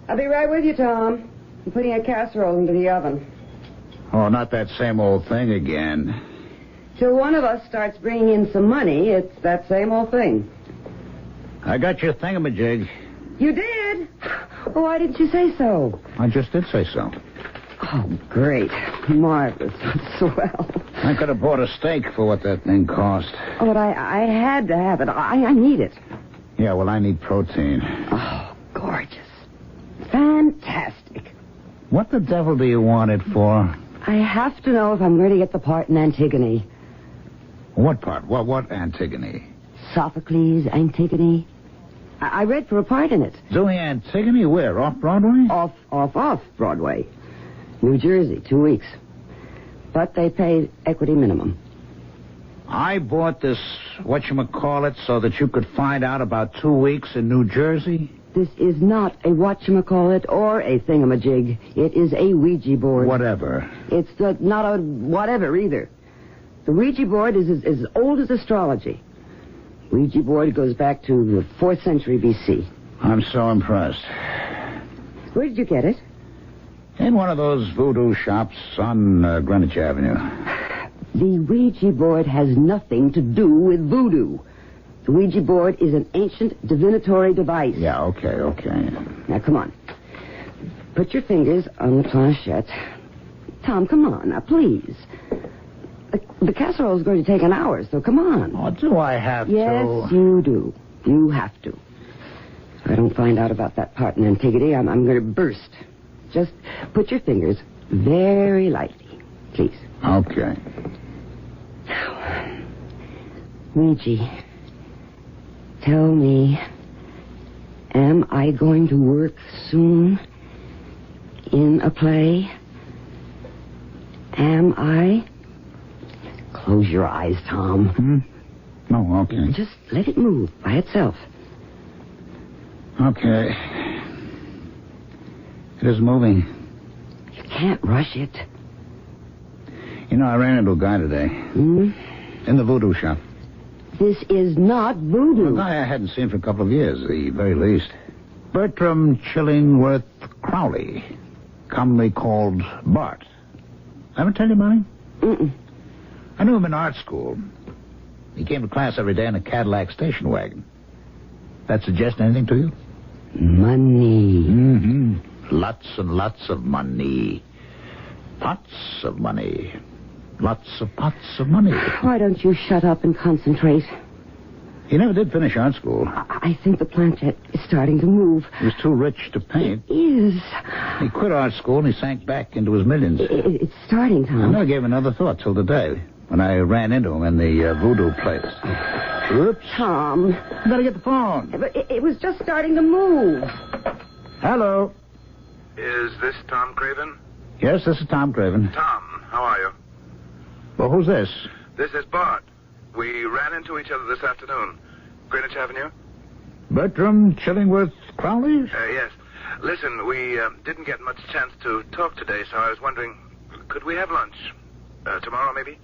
I'll be right with you, Tom. I'm putting a casserole into the oven. Oh, not that same old thing again. Till one of us starts bringing in some money, it's that same old thing. I got your thingamajig. You did? Oh, why didn't you say so? I just did say so. Oh, great. Marvelous. Swell. I could have bought a steak for what that thing cost. Oh, but I had to have it. I need it. Yeah, well, I need protein. Oh, gorgeous. Fantastic. What the devil do you want it for? I have to know if I'm going to get the part in Antigone. What part? What Antigone? Sophocles' Antigone. I read for a part in it. Doing Antigone where? Off Broadway? Off Broadway. New Jersey, 2 weeks. But they pay equity minimum. I bought this, whatchamacallit, so that you could find out about 2 weeks in New Jersey? This is not a whatchamacallit or a thingamajig. It is a Ouija board. Whatever. It's not a whatever either. The Ouija board is as old as astrology. Ouija board goes back to the 4th century B.C. I'm so impressed. Where did you get it? In one of those voodoo shops on Greenwich Avenue. The Ouija board has nothing to do with voodoo. The Ouija board is an ancient divinatory device. Yeah, okay. Now, come on. Put your fingers on the planchette. Tom, come on, now, please. The casserole's going to take an hour, so come on. Oh, do I have yes, to? Yes, you do. You have to. If I don't find out about that part in Antigone, I'm going to burst. Just put your fingers very lightly, please. Okay. Ouija, tell me, am I going to work soon in a play? Am I? Close your eyes, Tom. Oh, okay. Just let it move by itself. Okay. It is moving. You can't rush it. You know, I ran into a guy today. In the voodoo shop. This is not voodoo. A guy I hadn't seen for a couple of years, at the very least. Bertram Chillingworth Crowley, commonly called Bart. Ever tell you about him? Mm-mm. I knew him in art school. He came to class every day in a Cadillac station wagon. That suggest anything to you? Money. Mm-hmm. Lots and lots of money. Pots of money. Lots of pots of money. Why don't you shut up and concentrate? He never did finish art school. I think the planchette is starting to move. He was too rich to paint. It is. He quit art school and he sank back into his millions. It's starting, Tom. I never gave another thought till today, when I ran into him in the voodoo place. Oops. Tom. You better get the phone. But it was just starting to move. Hello. Is this Tom Craven? Yes, this is Tom Craven. Tom, how are you? Well, who's this? This is Bart. We ran into each other this afternoon. Greenwich Avenue? Bertram Chillingworth Crowley? Yes. Listen, we didn't get much chance to talk today, so I was wondering, could we have lunch? Tomorrow, maybe?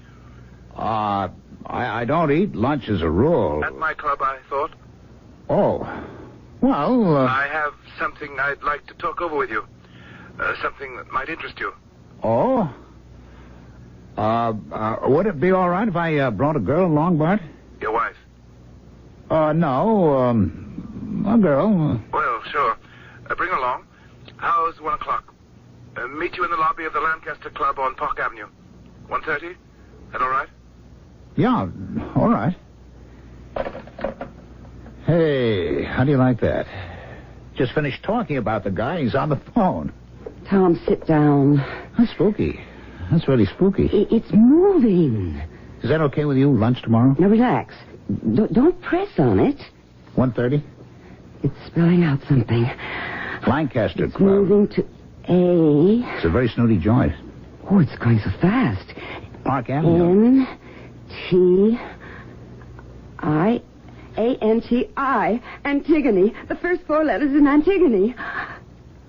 I don't eat lunch as a rule. At my club, I thought. Oh. Well, I have something I'd like to talk over with you. Something that might interest you. Oh? Would it be all right if I brought a girl along, Bart? Your wife? No, a girl. Well, sure. Bring her along. How's 1 o'clock? Meet you in the lobby of the Lancaster Club on Park Avenue. 1:30? That all right? Yeah, all right. Hey, how do you like that? Just finished talking about the guy. He's on the phone. Tom, sit down. That's spooky. That's really spooky. It's moving. Is that okay with you? Lunch tomorrow? Now, relax. Don't press on it. 1:30? It's spelling out something. Lancaster It's Club. moving to A. It's a very snooty joint. Oh, it's going so fast. Park Avenue. N-T-I-A-N-T-I. Antigone. The first 4 letters in Antigone.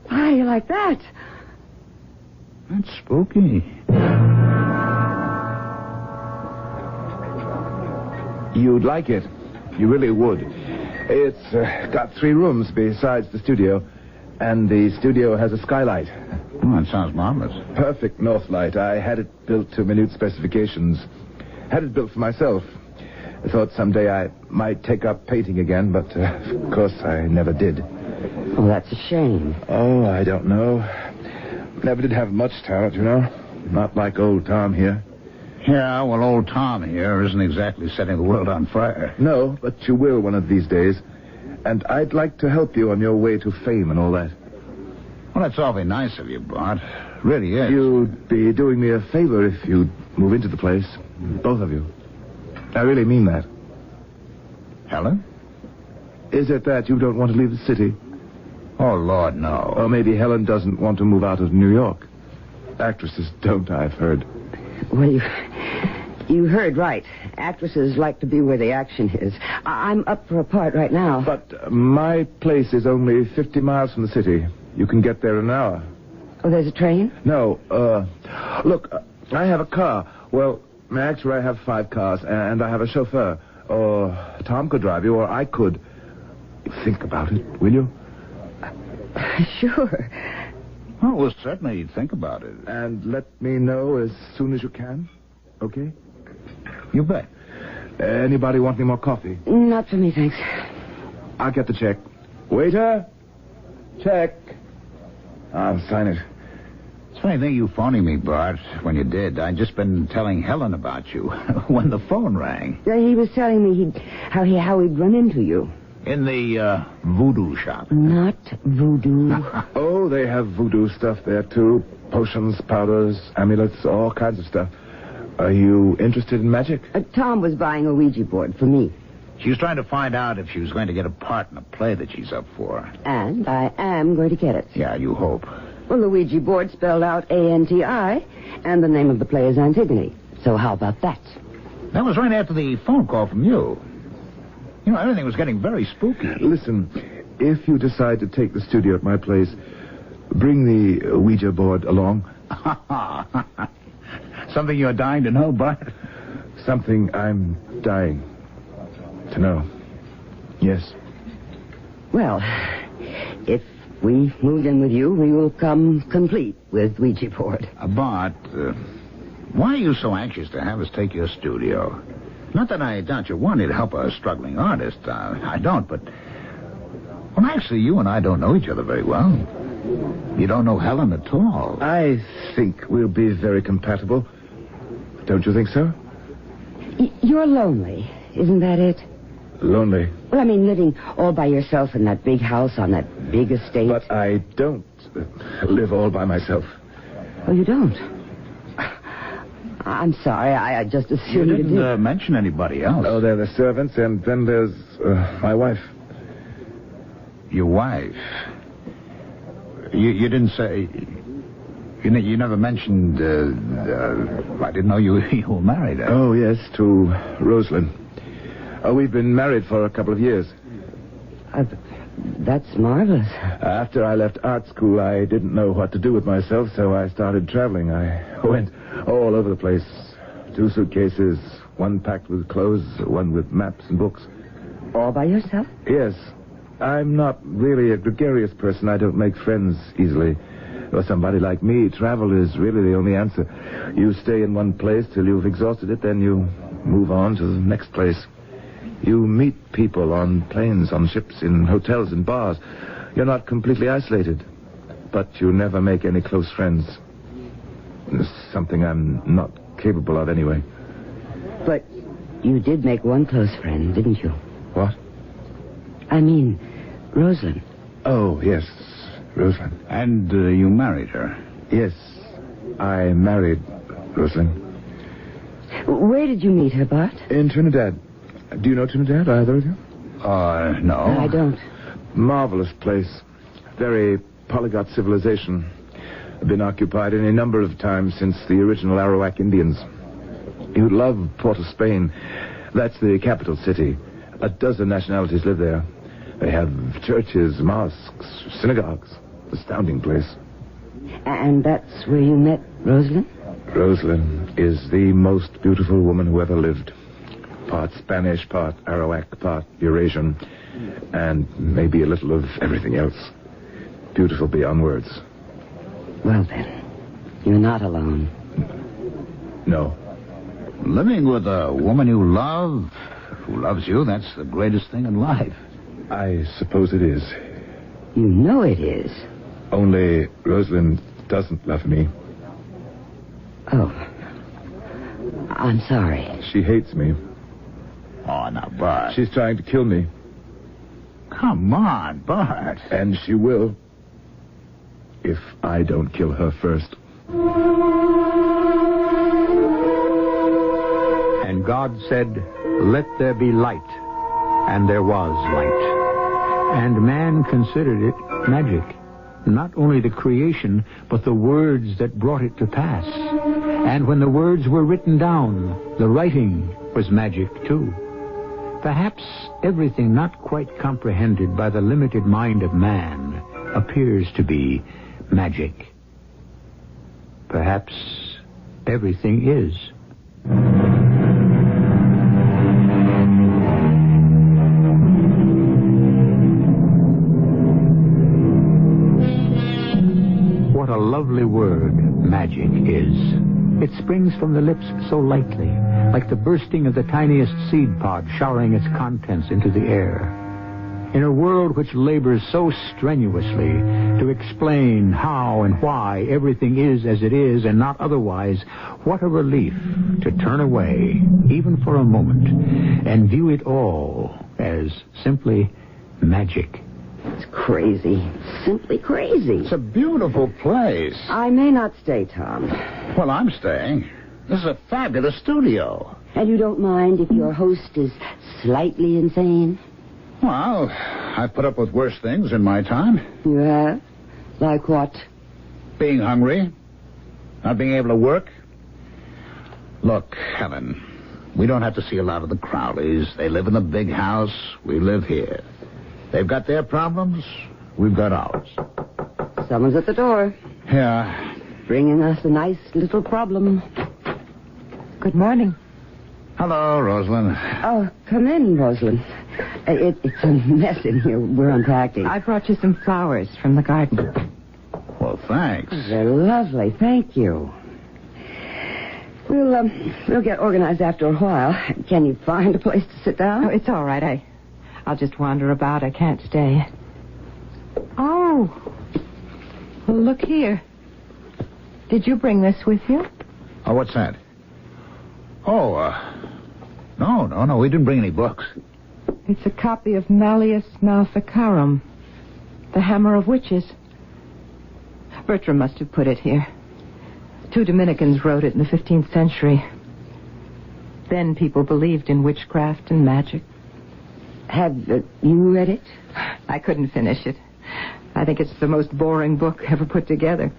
Why, you like that? That's spooky. You'd like it. You really would. It's got 3 rooms besides the studio, and the studio has a skylight. Oh, that sounds marvelous. Perfect north light. I had it built to minute specifications. Had it built for myself. I thought someday I might take up painting again, but of course I never did. Oh, that's a shame. Oh, I don't know. Never did have much talent, you know. Not like old Tom here. Yeah, well, old Tom here isn't exactly setting the world on fire. No, but you will one of these days. And I'd like to help you on your way to fame and all that. Well, that's awfully nice of you, Bart. Really is. You'd be doing me a favor if you'd move into the place. Both of you. I really mean that. Helen? Is it that you don't want to leave the city? Oh, Lord, no. Or maybe Helen doesn't want to move out of New York. Actresses don't, I've heard. Well, you heard right. Actresses like to be where the action is. I'm up for a part right now. But my place is only 50 miles from the city. You can get there in an hour. Oh, there's a train? No, look, I have a car. Well, actually, I have 5 cars, and I have a chauffeur. Or Tom could drive you, or I could. Think about it, will you? Sure. Oh, well, certainly think about it. And let me know as soon as you can, okay? You bet. Anybody want any more coffee? Not for me, thanks. I'll get the check. Waiter! Check. I'll sign it. It's a funny thing you phoning me, Bart, when you did. I'd just been telling Helen about you when the phone rang. He was telling me how he'd run into you. In the voodoo shop. Not voodoo. Oh, they have voodoo stuff there, too. Potions, powders, amulets, all kinds of stuff. Are you interested in magic? Tom was buying a Ouija board for me. She was trying to find out if she was going to get a part in a play that she's up for. And I am going to get it. Yeah, you hope. Well, the Ouija board spelled out A-N-T-I, and the name of the play is Antigone. So how about that? That was right after the phone call from you. You know, everything was getting very spooky. Listen, if you decide to take the studio at my place, bring the Ouija board along. Something you're dying to know, Bart? Something I'm dying to know. Yes. Well, if we moved in with you, we will come complete with Ouija board. Bart, why are you so anxious to have us take your studio? Not that I doubt you wanted to help a struggling artist. I don't, but... Well, actually, you and I don't know each other very well. You don't know Helen at all. I think we'll be very compatible. Don't you think so? You're lonely, isn't that it? Lonely? Well, I mean, living all by yourself in that big house on that big estate. But I don't live all by myself. Oh, you don't? I'm sorry, I just assumed you didn't mention anybody else. Oh, there are the servants, and then there's my wife. Your wife? You didn't say... You never mentioned... I didn't know you were married. Oh, yes, to Rosalind. We've been married for a couple of years. That's marvelous. After I left art school, I didn't know what to do with myself, so I started traveling. I went all over the place. 2 suitcases, one packed with clothes, one with maps and books. All by yourself? Yes. I'm not really a gregarious person. I don't make friends easily. For somebody like me, travel is really the only answer. You stay in one place till you've exhausted it, then you move on to the next place. You meet people on planes, on ships, in hotels, in bars. You're not completely isolated, but you never make any close friends. It's something I'm not capable of anyway. But you did make one close friend, didn't you? What? I mean, Rosalind. Oh, yes, Rosalind. And you married her? Yes, I married Rosalind. Where did you meet her, Bart? In Trinidad. Do you know Trinidad, either of you? No. I don't. Marvelous place. Very polyglot civilization. Been occupied any number of times since the original Arawak Indians. You'd love Port of Spain. That's the capital city. 12 nationalities live there. They have churches, mosques, synagogues. Astounding place. And that's where you met Rosalind? Rosalind is the most beautiful woman who ever lived. Part Spanish, part Arawak, part Eurasian, and maybe a little of everything else. Beautiful beyond words. Well, then, you're not alone. No. Living with a woman you love, who loves you, that's the greatest thing in life. I suppose it is. You know it is. Only Rosalind doesn't love me. Oh. I'm sorry. She hates me. Oh, now, Bart. She's trying to kill me. Come on, Bart. And she will. if I don't kill her first. And God said, "Let there be light." And there was light. And man considered it magic. Not only the creation, but the words that brought it to pass. And when the words were written down, the writing was magic too. Perhaps everything not quite comprehended by the limited mind of man appears to be magic. Perhaps everything is. What a lovely word magic is. It springs from the lips so lightly, like the bursting of the tiniest seed pod showering its contents into the air. In a world which labors so strenuously to explain how and why everything is as it is and not otherwise, what a relief to turn away, even for a moment, and view it all as simply magic. It's crazy. Simply crazy. It's a beautiful place. I may not stay, Tom. Well, I'm staying. This is a fabulous studio. And you don't mind if your host is slightly insane? Well, I've put up with worse things in my time. You have? Like what? Being hungry. Not being able to work. Look, Helen, we don't have to see a lot of the Crowleys. They live in a big house. We live here. They've got their problems. We've got ours. Someone's at the door. Yeah. Bringing us a nice little problem. Good morning. Hello, Rosalind. Oh, come in, Rosalind. It's a mess in here. We're unpacking. I brought you some flowers from the garden. Well, thanks. They're lovely. Thank you. We'll get organized after a while. Can you find a place to sit down? Oh, it's all right. I'll just wander about. I can't stay. Oh. Well, look here. Did you bring this with you? Oh, what's that? Oh, no. We didn't bring any books. It's a copy of Malleus Maleficarum, the Hammer of Witches. Bertram must have put it here. 2 Dominicans wrote it in the 15th century. Then people believed in witchcraft and magic. Have you read it? I couldn't finish it. I think it's the most boring book ever put together.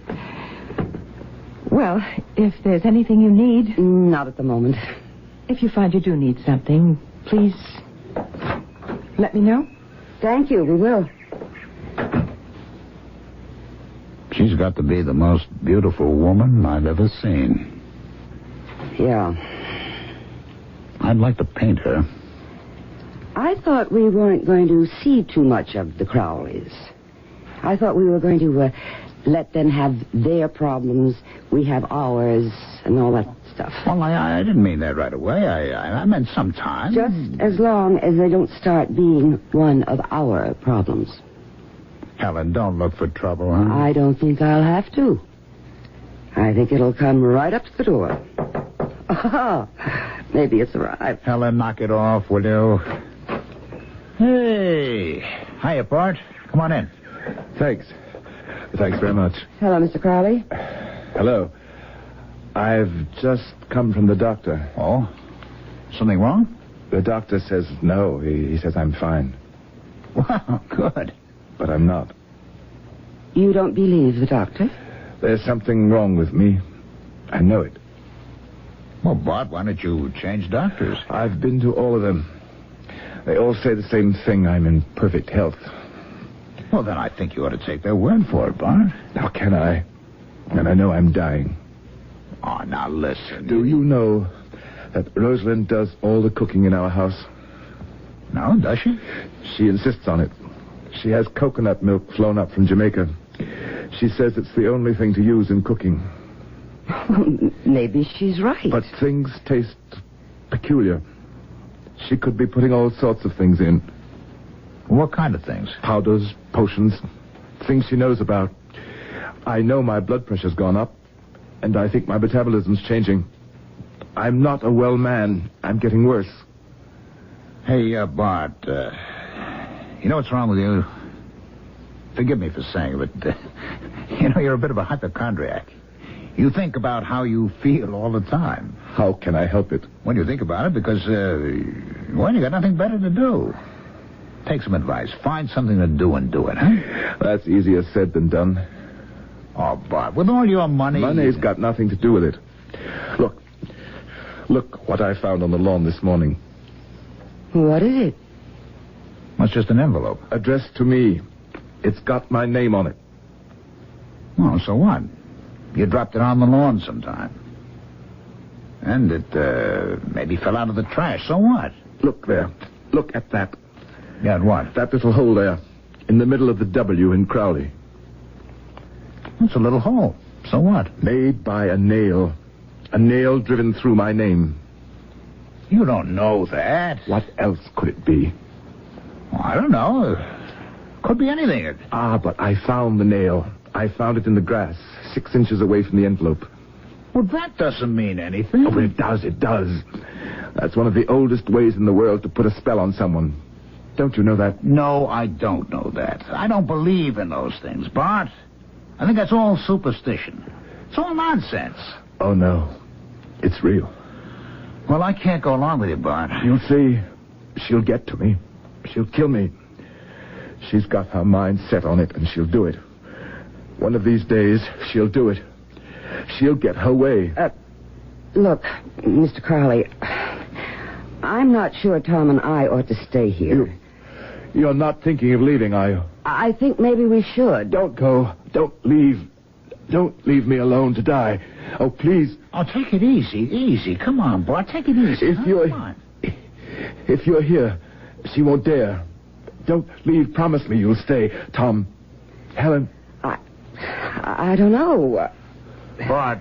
Well, if there's anything you need... Not at the moment. If you find you do need something, please let me know. Thank you, we will. She's got to be the most beautiful woman I've ever seen. Yeah. I'd like to paint her. I thought we weren't going to see too much of the Crowleys. I thought we were going to let them have their problems, we have ours, and all that stuff. Well, I didn't mean that right away. I meant sometime. Just as long as they don't start being one of our problems. Helen, don't look for trouble, huh? I don't think I'll have to. I think it'll come right up to the door. Oh, maybe it's arrived. Helen, knock it off, will you? Hey. Hiya, Bart. Come on in. Thanks. Thanks very much. Hello, Mr. Crowley. Hello. I've just come from the doctor. Oh? Something wrong? The doctor says no. He says I'm fine. Wow, good. But I'm not. You don't believe the doctor? There's something wrong with me. I know it. Well, Bart, why don't you change doctors? I've been to all of them. They all say the same thing. I'm in perfect health. Well, then I think you ought to take their word for it, Bart. How can I? And I know I'm dying. Oh, now listen. Do you know that Rosalind does all the cooking in our house? No, does she? She insists on it. She has coconut milk flown up from Jamaica. She says it's the only thing to use in cooking. Maybe she's right. But things taste peculiar. She could be putting all sorts of things in. What kind of things? Powders, potions, things she knows about. I know my blood pressure's gone up, and I think my metabolism's changing. I'm not a well man. I'm getting worse. Hey, Bart, you know what's wrong with you? forgive me for saying it, but, you're a bit of a hypochondriac. You think about how you feel all the time. How can I help it? When you think about it, because, you got nothing better to do. Take some advice. Find something to do and do it, huh? That's easier said than done. Oh, Bart, with all your money... Money's got nothing to do with it. Look what I found on the lawn this morning. What is it? It's just an envelope. Addressed to me. It's got my name on it. Oh, so what? You dropped it on the lawn sometime. And it, maybe fell out of the trash. So what? Look there. Look at that. Yeah, what? That little hole there. In the middle of the W in Crowley. It's a little hole. So what? Made by a nail. A nail driven through my name. You don't know that. What else could it be? Well, I don't know. Could be anything. But I found the nail. I found it in the grass, 6 inches away from the envelope. Well, that doesn't mean anything. Oh, but it does. That's one of the oldest ways in the world to put a spell on someone. Don't you know that? No, I don't know that. I don't believe in those things, Bart. I think that's all superstition. It's all nonsense. Oh, no. It's real. Well, I can't go along with you, Bart. You'll see. She'll get to me. She'll kill me. She's got her mind set on it, and she'll do it. One of these days, she'll do it. She'll get her way. Look, Mr. Crowley, I'm not sure Tom and I ought to stay here. You're not thinking of leaving, are you? I think maybe we should. Don't go. Don't leave. Don't leave me alone to die. Oh, please. Oh, take it easy. Easy. Come on, Bart. Take it easy. If you're here, she won't dare. Don't leave. Promise me you'll stay. Tom. Helen. I don't know. Bart,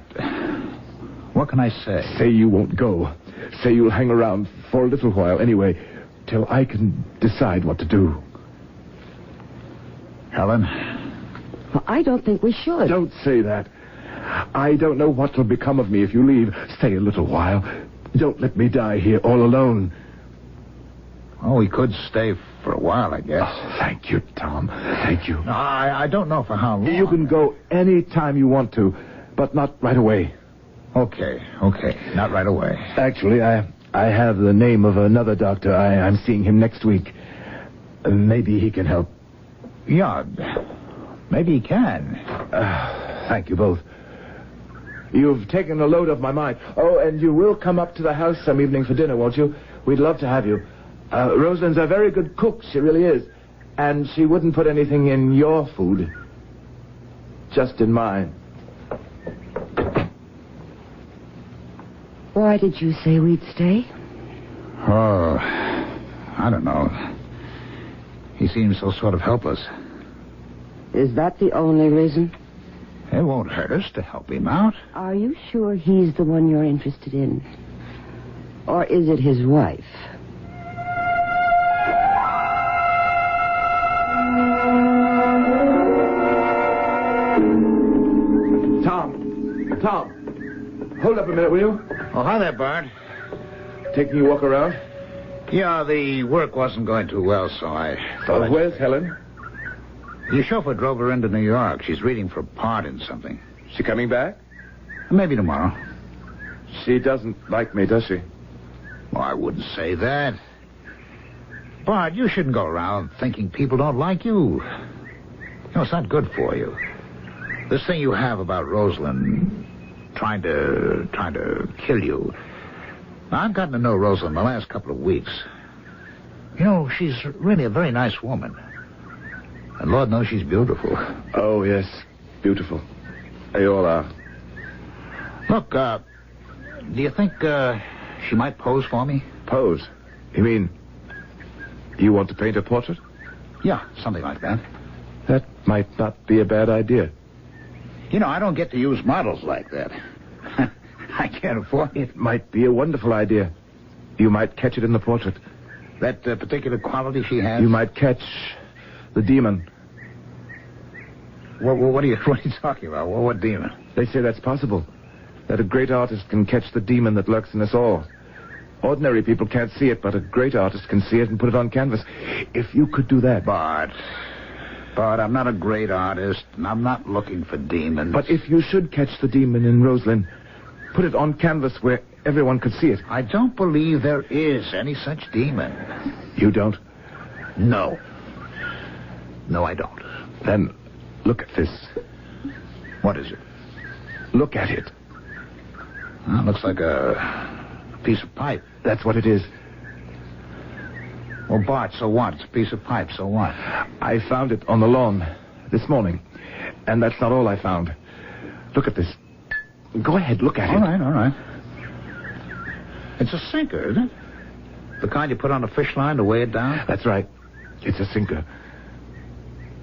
what can I say? Say you won't go. Say you'll hang around for a little while anyway, till I can decide what to do. Helen? Well, I don't think we should. Don't say that. I don't know what will become of me if you leave. Stay a little while. Don't let me die here all alone. Oh, we could stay for a while, I guess. Oh, thank you, Tom. Thank you. No, I don't know for how long. You can go any time you want to, but not right away. Okay. Not right away. Actually, I have the name of another doctor. I'm seeing him next week. Maybe he can help. Yeah, maybe he can. Thank you both. You've taken a load off my mind. Oh, and you will come up to the house some evening for dinner, won't you? We'd love to have you. Rosalind's a very good cook, she really is. And she wouldn't put anything in your food. Just in mine. Why did you say we'd stay? Oh, I don't know. He seems so sort of helpless. Is that the only reason? It won't hurt us to help him out. Are you sure he's the one you're interested in? Or is it his wife? Tom, hold up a minute, will you? Oh, hi there, Bart. Taking you a walk around? Yeah, the work wasn't going too well, so I thought where's Helen? The chauffeur drove her into New York. She's reading for a part in something. She coming back? Maybe tomorrow. She doesn't like me, does she? Well, I wouldn't say that. Bart, you shouldn't go around thinking people don't like you. It's not good for you. This thing you have about Rosalind trying to kill you. I've gotten to know Rosalind the last couple of weeks. She's really a very nice woman. And Lord knows she's beautiful. Oh, yes. Beautiful. They all are. Look, do you think she might pose for me? Pose? You mean you want to paint a portrait? Yeah, something like that. That might not be a bad idea. I don't get to use models like that. I can't afford it. It might be a wonderful idea. You might catch it in the portrait. That particular quality she has? You might catch the demon. What are you talking about? What demon? They say that's possible. That a great artist can catch the demon that lurks in us all. Ordinary people can't see it, but a great artist can see it and put it on canvas. If you could do that... Bart, But I'm not a great artist, and I'm not looking for demons. But if you should catch the demon in Rosalind, put it on canvas where everyone could see it. I don't believe there is any such demon. You don't? No. No, I don't. Then look at this. What is it? Look at it. Well, looks like a piece of pipe. That's what it is. Well, Bart, so what? It's a piece of pipe, so what? I found it on the lawn this morning. And that's not all I found. Look at this. Go ahead, look at it. All right. It's a sinker, isn't it? The kind you put on a fish line to weigh it down? That's right. It's a sinker.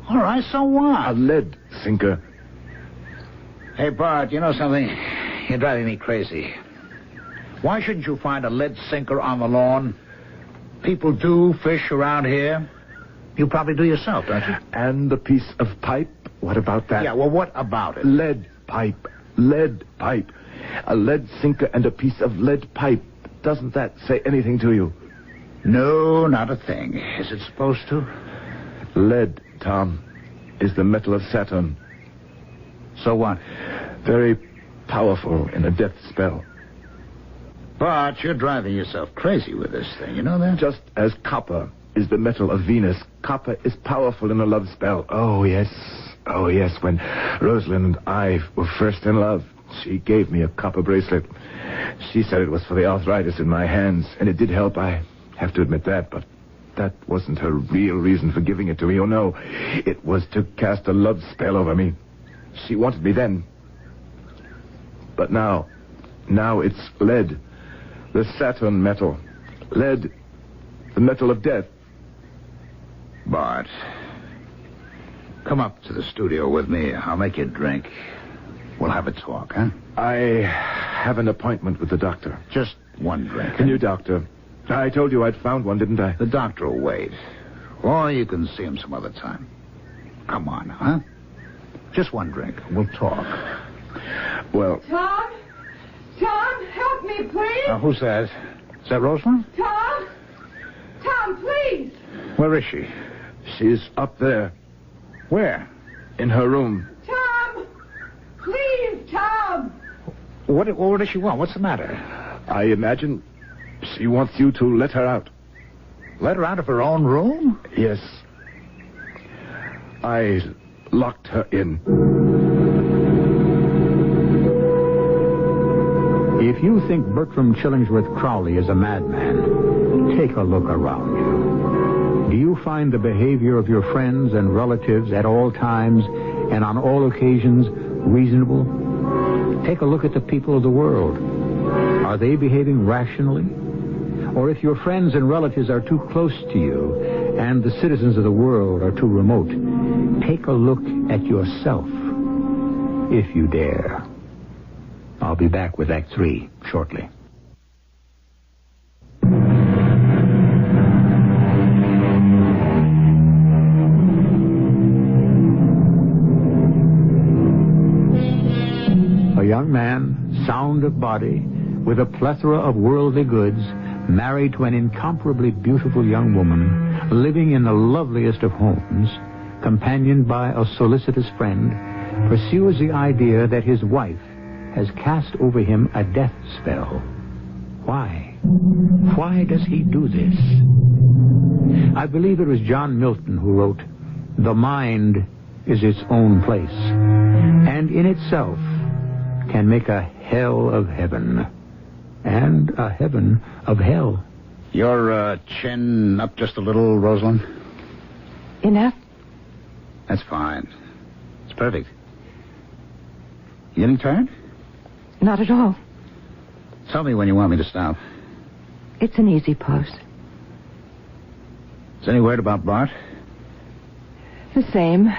All right, so what? A lead sinker. Hey, Bart, you know something? You're driving me crazy. Why shouldn't you find a lead sinker on the lawn? People do fish around here. You probably do yourself, don't you? And the piece of pipe? What about that? Yeah, well, what about it? Lead pipe. Lead pipe. A lead sinker and a piece of lead pipe. Doesn't that say anything to you? No, not a thing. Is it supposed to? Lead, Tom, is the metal of Saturn. So what? Very powerful in a death spell. But you're driving yourself crazy with this thing, you know that? Just as copper is the metal of Venus, copper is powerful in a love spell. Oh, yes. When Rosalind and I were first in love, she gave me a copper bracelet. She said it was for the arthritis in my hands, and it did help, I have to admit that, but that wasn't her real reason for giving it to me. Oh, no. It was to cast a love spell over me. She wanted me then. But now it's lead. The Saturn metal. Lead. The metal of death. Bart, come up to the studio with me. I'll make you a drink. We'll have a talk, huh? I have an appointment with the doctor. Just one drink. The new doctor. I told you I'd found one, didn't I? The doctor will wait. Or you can see him some other time. Come on, huh? Just one drink. We'll talk. Well... Tom, help me, please. Who's that? Is that Rosalind? Tom, please. Where is she? She's up there. Where? In her room. Tom! Please, Tom! What does she want? What's the matter? I imagine she wants you to let her out. Let her out of her own room? Yes. I locked her in. If you think Bertram Chillingsworth Crowley is a madman, take a look around you. Do you find the behavior of your friends and relatives at all times and on all occasions reasonable? Take a look at the people of the world. Are they behaving rationally? Or if your friends and relatives are too close to you and the citizens of the world are too remote, take a look at yourself, if you dare. I'll be back with Act 3 shortly. A young man, sound of body, with a plethora of worldly goods, married to an incomparably beautiful young woman, living in the loveliest of homes, companioned by a solicitous friend, pursues the idea that his wife has cast over him a death spell. Why? Why does he do this? I believe it was John Milton who wrote, "The mind is its own place, and in itself can make a hell of heaven, and a heaven of hell." Your chin up just a little, Rosalind? Enough? That's fine. It's perfect. You getting tired? Not at all. Tell me when you want me to stop. It's an easy pose. Is any word about Bart? The same.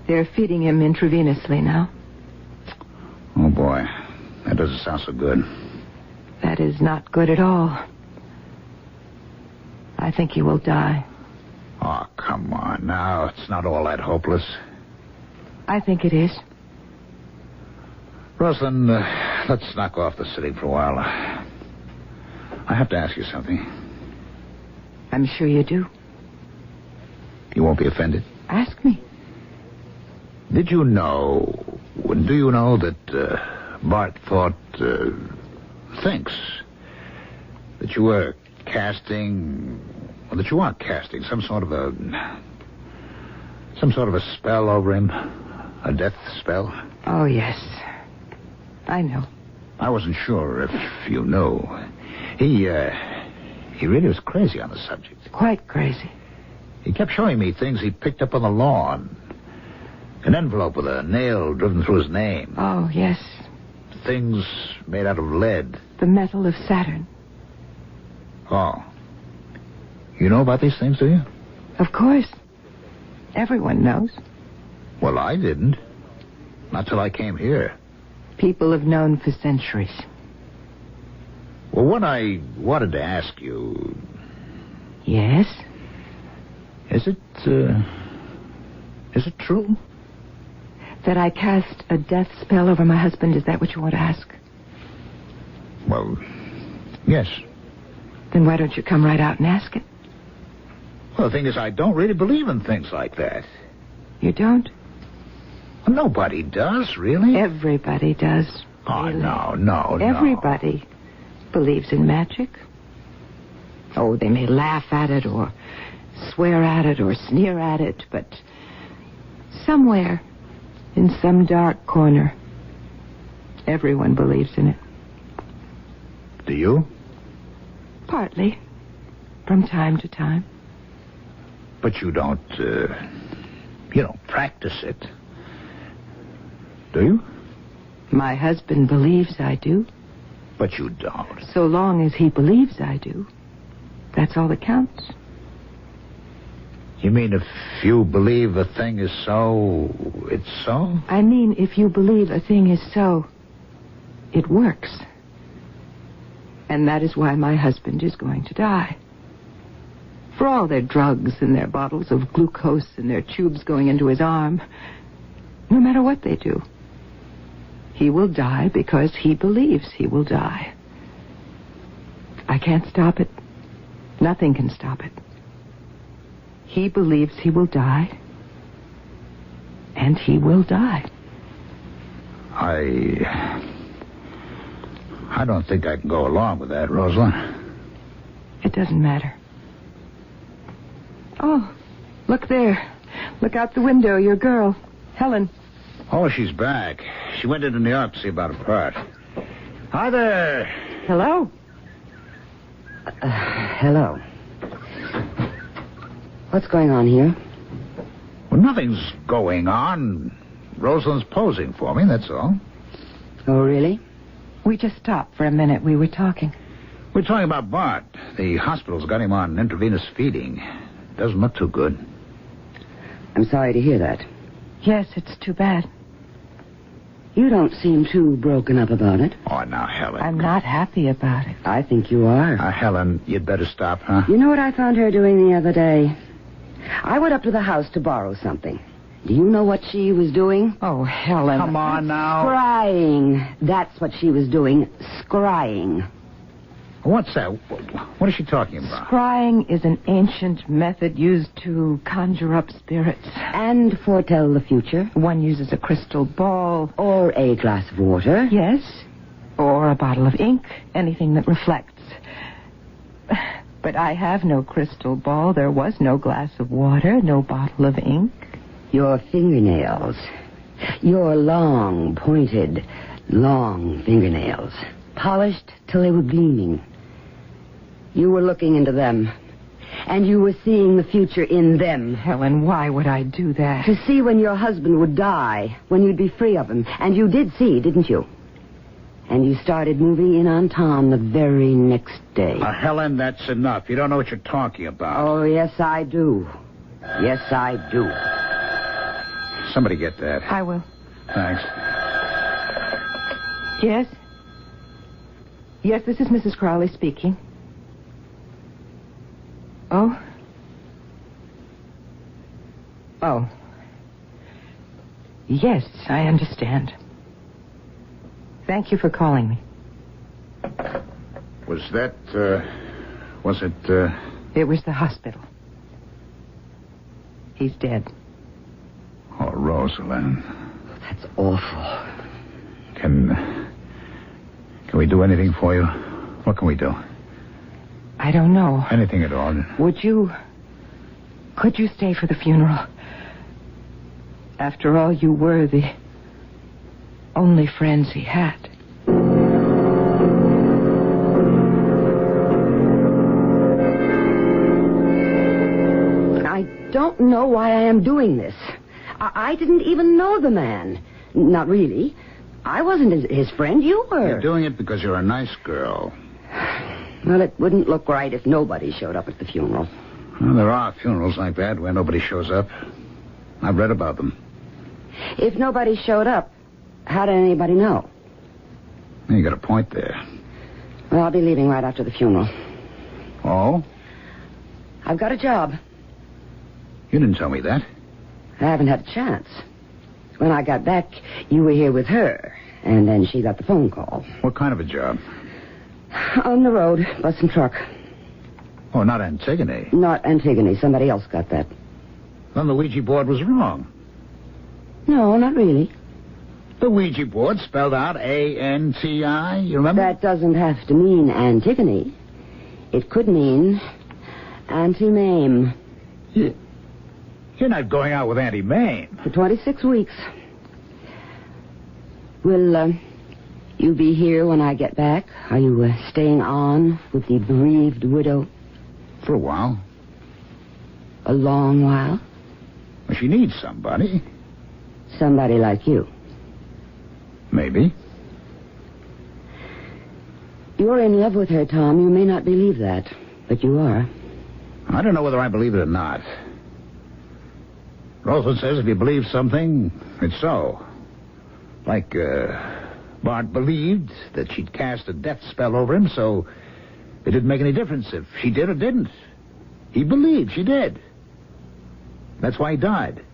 They're feeding him intravenously now. Oh, boy. That doesn't sound so good. That is not good at all. I think he will die. Oh, come on now. It's not all that hopeless. I think it is. Rosalind, let's knock off the sitting for a while. I have to ask you something. I'm sure you do. You won't be offended? Ask me. Do you know that Bart thinks that you were casting, or that you are casting some sort of a spell over him? A death spell? Oh, yes. I know. I wasn't sure if you knew. He really was crazy on the subject. Quite crazy. He kept showing me things he'd picked up on the lawn. An envelope with a nail driven through his name. Oh, yes. Things made out of lead. The metal of Saturn. Oh. You know about these things, do you? Of course. Everyone knows. Well, I didn't. Not till I came here. People have known for centuries. Well, what I wanted to ask you... Yes? Is it true? That I cast a death spell over my husband, is that what you want to ask? Well, yes. Then why don't you come right out and ask it? Well, the thing is, I don't really believe in things like that. You don't? Well, nobody does, really. Everybody does. Oh, really. No. Everybody believes in magic. Oh, they may laugh at it or swear at it or sneer at it, but somewhere in some dark corner, everyone believes in it. Do you? Partly. From time to time. But you don't practice it. Do you? My husband believes I do. But you don't. So long as he believes I do, that's all that counts. You mean if you believe a thing is so, it's so? I mean, if you believe a thing is so, it works. And that is why my husband is going to die. For all their drugs and their bottles of glucose and their tubes going into his arm, no matter what they do, he will die because he believes he will die. I can't stop it. Nothing can stop it. He believes he will die, and he will die. I don't think I can go along with that, Rosalind. It doesn't matter. Oh, look there. Look out the window, your girl, Helen. Oh, she's back. She went into New York to see about a part. Hi there. Hello. Hello. What's going on here? Well, nothing's going on. Rosalind's posing for me, that's all. Oh, really? We just stopped for a minute. We were talking. We're talking about Bart. The hospital's got him on intravenous feeding. Doesn't look too good. I'm sorry to hear that. Yes, it's too bad. You don't seem too broken up about it. Oh, now, Helen. I'm not happy about it. I think you are. Helen, you'd better stop, huh? You know what I found her doing the other day? I went up to the house to borrow something. Do you know what she was doing? Oh, Helen. Come on now. Scrying. That's what she was doing. Scrying. What's that? What is she talking about? Scrying is an ancient method used to conjure up spirits. And foretell the future. One uses a crystal ball. Or a glass of water. Yes. Or a bottle of ink. Anything that reflects. But I have no crystal ball. There was no glass of water, no bottle of ink. Your fingernails. Your long, pointed, long fingernails. Polished till they were gleaming. You were looking into them. And you were seeing the future in them. Helen, why would I do that? To see when your husband would die, when you'd be free of him. And you did see, didn't you? And you started moving in on Tom the very next day. Helen, that's enough. You don't know what you're talking about. Oh, yes, I do. Yes, I do. Somebody get that. I will. Thanks. Yes? Yes, this is Mrs. Crowley speaking. Oh? Oh. Yes, I understand. Thank you for calling me. Was it, It was the hospital. He's dead. Oh, Rosalind. That's awful. Can we do anything for you? What can we do? I don't know. Anything at all. Could you stay for the funeral? After all, you were the only friends he had. I don't know why I am doing this. I didn't even know the man. Not really. I wasn't his friend. You were. You're doing it because you're a nice girl. Well, it wouldn't look right if nobody showed up at the funeral. Well, there are funerals like that where nobody shows up. I've read about them. If nobody showed up, how did anybody know? You got a point there. Well, I'll be leaving right after the funeral. Oh? I've got a job. You didn't tell me that. I haven't had a chance. When I got back, you were here with her, and then she got the phone call. What kind of a job? On the road, bus and truck. Oh, not Antigone. Not Antigone. Somebody else got that. Then the Ouija board was wrong. No, not really. The Ouija board spelled out A-N-T-I, you remember? That doesn't have to mean Antigone. It could mean Auntie Mame. You're not going out with Auntie Mame. For 26 weeks. Will you be here when I get back? Are you staying on with the bereaved widow? For a while. A long while? Well, she needs somebody. Somebody like you. Maybe. You're in love with her, Tom. You may not believe that, but you are. I don't know whether I believe it or not. Rosalind says if you believe something, it's so. Like, Bart believed that she'd cast a death spell over him, so it didn't make any difference if she did or didn't. He believed she did. That's why he died.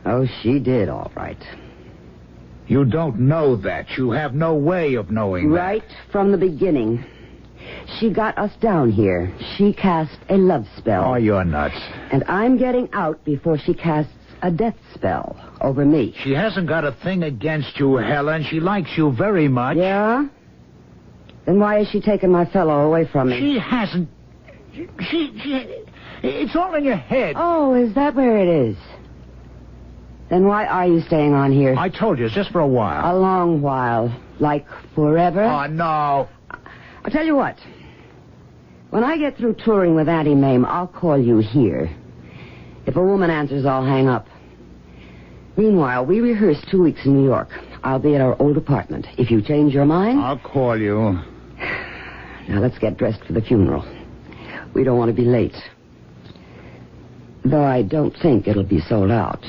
Oh, she did, all right. You don't know that. You have no way of knowing that. Right from the beginning. She got us down here. She cast a love spell. Oh, you're nuts. And I'm getting out before she casts a death spell over me. She hasn't got a thing against you, Helen. She likes you very much. Yeah? Then why is she taking my fellow away from me? She hasn't... She... It's all in your head. Oh, is that where it is? Then why are you staying on here? I told you, it's just for a while. A long while. Like forever? Oh, no. I'll tell you what. When I get through touring with Auntie Mame, I'll call you here. If a woman answers, I'll hang up. Meanwhile, we rehearse 2 weeks in New York. I'll be at our old apartment. If you change your mind... I'll call you. Now, let's get dressed for the funeral. We don't want to be late. Though I don't think it'll be sold out.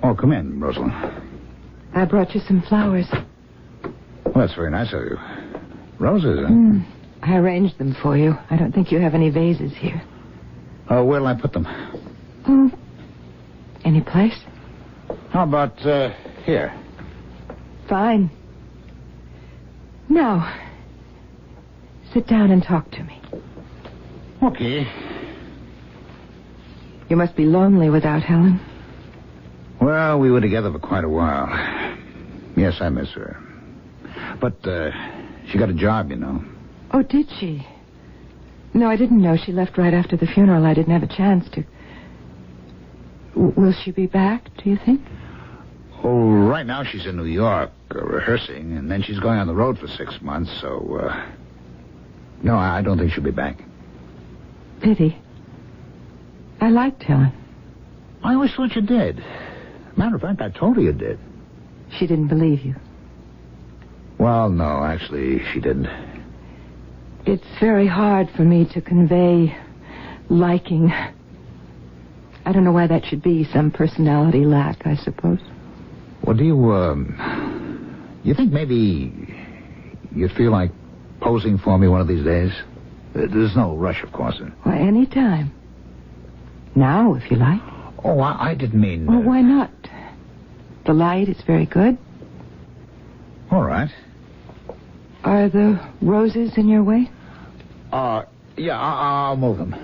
Oh, come in, Rosalind. I brought you some flowers. Well, that's very nice of you. Roses, huh? I arranged them for you. I don't think you have any vases here. Oh, where'll I put them? Oh, any place? How about, here? Fine. Now, sit down and talk to me. Okay. You must be lonely without Helen. Well, we were together for quite a while. Yes, I miss her. But, she got a job, you know. Oh, did she? No, I didn't know. She left right after the funeral. I didn't have a chance to. Will she be back, do you think? Oh, right now she's in New York, rehearsing, and then she's going on the road for 6 months, so, no, I don't think she'll be back. Pity. I liked Helen. I always thought you did. Matter of fact, I told her you did. She didn't believe you. Well, no, actually, she didn't. It's very hard for me to convey liking. I don't know why that should be. Some personality lack, I suppose. Well, do you think maybe you'd feel like posing for me one of these days? There's no rush, of course. Why, any time. Now, if you like. Oh, I didn't mean... Well, why not? The light is very good. All right. Are the roses in your way? Yeah, I'll move them.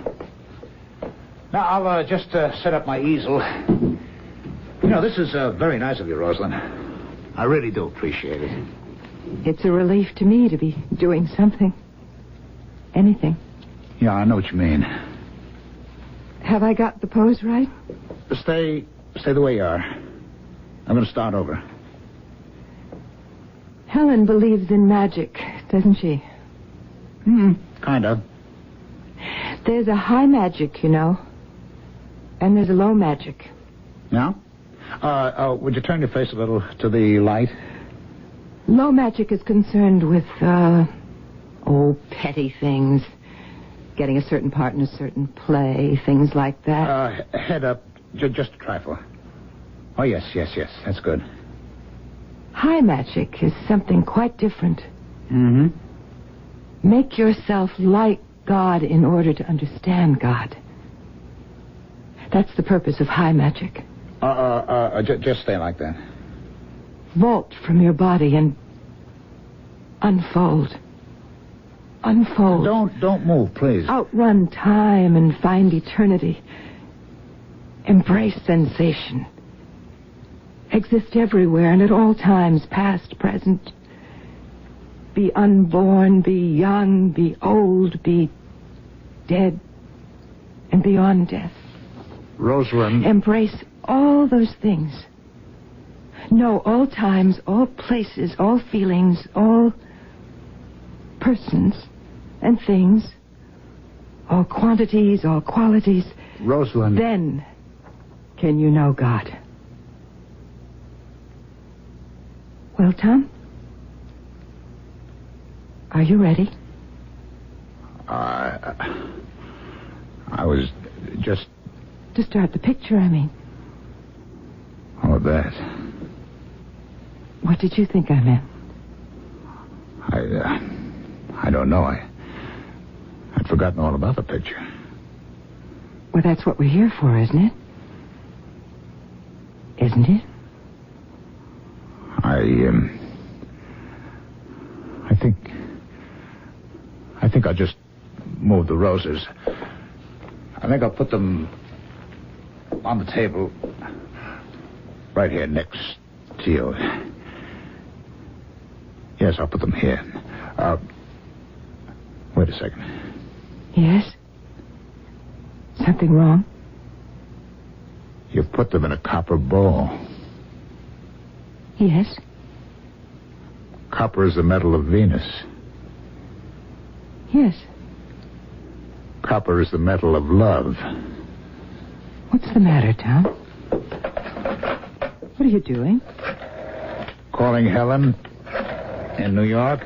Now, I'll just set up my easel. You know, this is very nice of you, Rosalind. I really do appreciate it. It's a relief to me to be doing something. Anything. Yeah, I know what you mean. Have I got the pose right? Stay the way you are. I'm going to start over. Helen believes in magic, doesn't she? Kind of. There's a high magic, you know. And there's a low magic. Yeah? Would you turn your face a little to the light? Low magic is concerned with, petty things. Getting a certain part in a certain play, things like that. Head up, just a trifle. Oh, yes, that's good. High magic is something quite different. Mm-hmm. Make yourself like God in order to understand God. That's the purpose of high magic. Just stay like that. Vault from your body and unfold. Unfold. Don't move, please. Outrun time and find eternity. Embrace sensation. Exist everywhere and at all times, past, present. Be unborn, be young, be old, be dead, and beyond death. Rosalind. Embrace all those things. Know all times, all places, all feelings, all persons and things, all quantities, all qualities. Rosalind. Then can you know God. Well, Tom? Are you ready? I was just... To start the picture, I mean. Oh, that. What did you think I meant? I don't know. I'd forgotten all about the picture. Well, that's what we're here for, isn't it? Isn't it? I think I'll just move the roses. I think I'll put them on the table right here next to you. Yes, I'll put them here. Wait a second. Yes? Something wrong? You've put them in a copper bowl. Yes. Copper is the metal of Venus. Yes. Copper is the metal of love. What's the matter, Tom? What are you doing? Calling Helen in New York.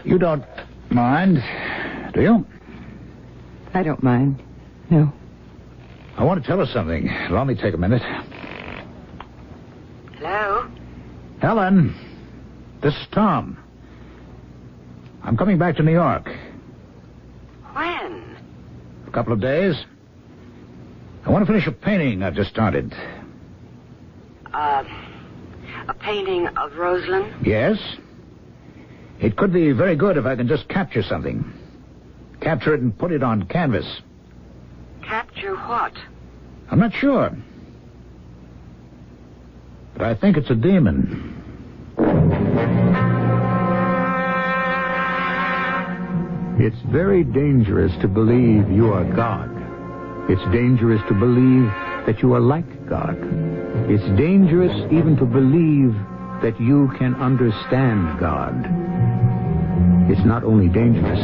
You don't mind, do you? I don't mind. No. I want to tell her something. It'll only take a minute. Hello? Helen, this is Tom. I'm coming back to New York. When? A couple of days. I want to finish a painting I've just started. A painting of Rosalind? Yes. It could be very good if I can just capture something. Capture it and put it on canvas. Capture what? I'm not sure. But I think it's a demon. It's very dangerous to believe you are God. It's dangerous to believe that you are like God. It's dangerous even to believe that you can understand God. It's not only dangerous,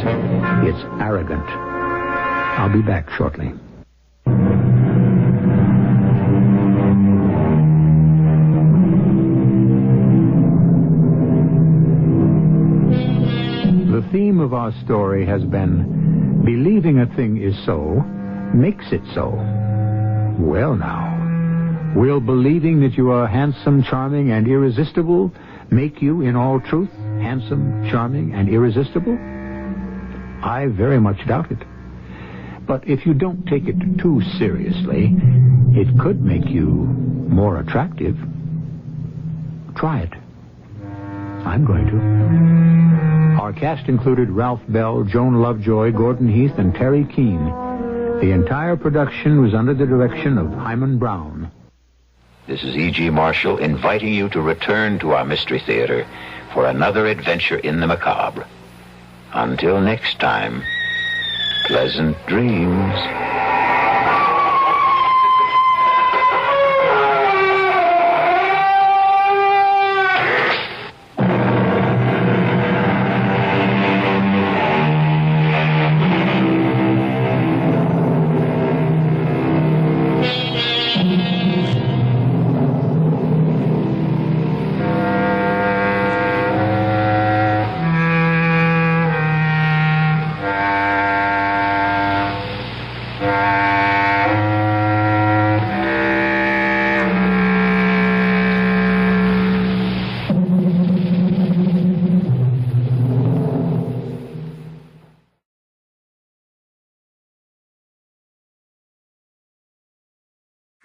it's arrogant. I'll be back shortly. The theme of our story has been believing a thing is so makes it so. Well now, will believing that you are handsome, charming, and irresistible make you, in all truth, handsome, charming, and irresistible? I very much doubt it. But if you don't take it too seriously, it could make you more attractive. Try it. I'm going to. Our cast included Ralph Bell, Joan Lovejoy, Gordon Heath, and Terry Keane. The entire production was under the direction of Hyman Brown. This is E.G. Marshall inviting you to return to our Mystery Theater for another adventure in the macabre. Until next time, pleasant dreams.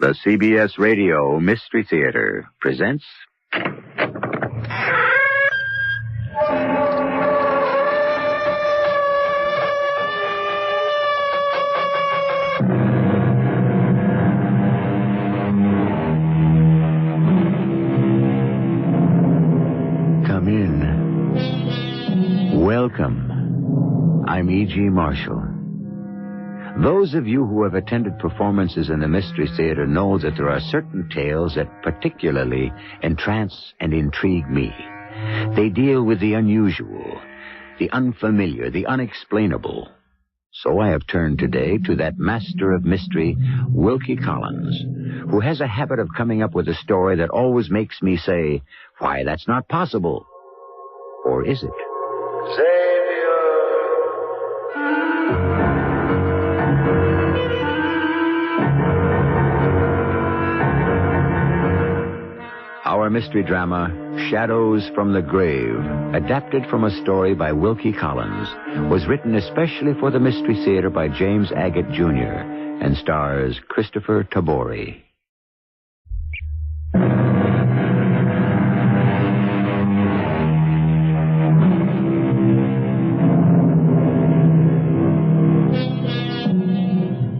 The CBS Radio Mystery Theater presents... Come in. Welcome. I'm E.G. Marshall. Those of you who have attended performances in the Mystery Theater know that there are certain tales that particularly entrance and intrigue me. They deal with the unusual, the unfamiliar, the unexplainable. So I have turned today to that master of mystery, Wilkie Collins, who has a habit of coming up with a story that always makes me say, why, that's not possible. Or is it? Our mystery drama, Shadows from the Grave, adapted from a story by Wilkie Collins, was written especially for the Mystery Theater by James Agate, Jr., and stars Christopher Tabori.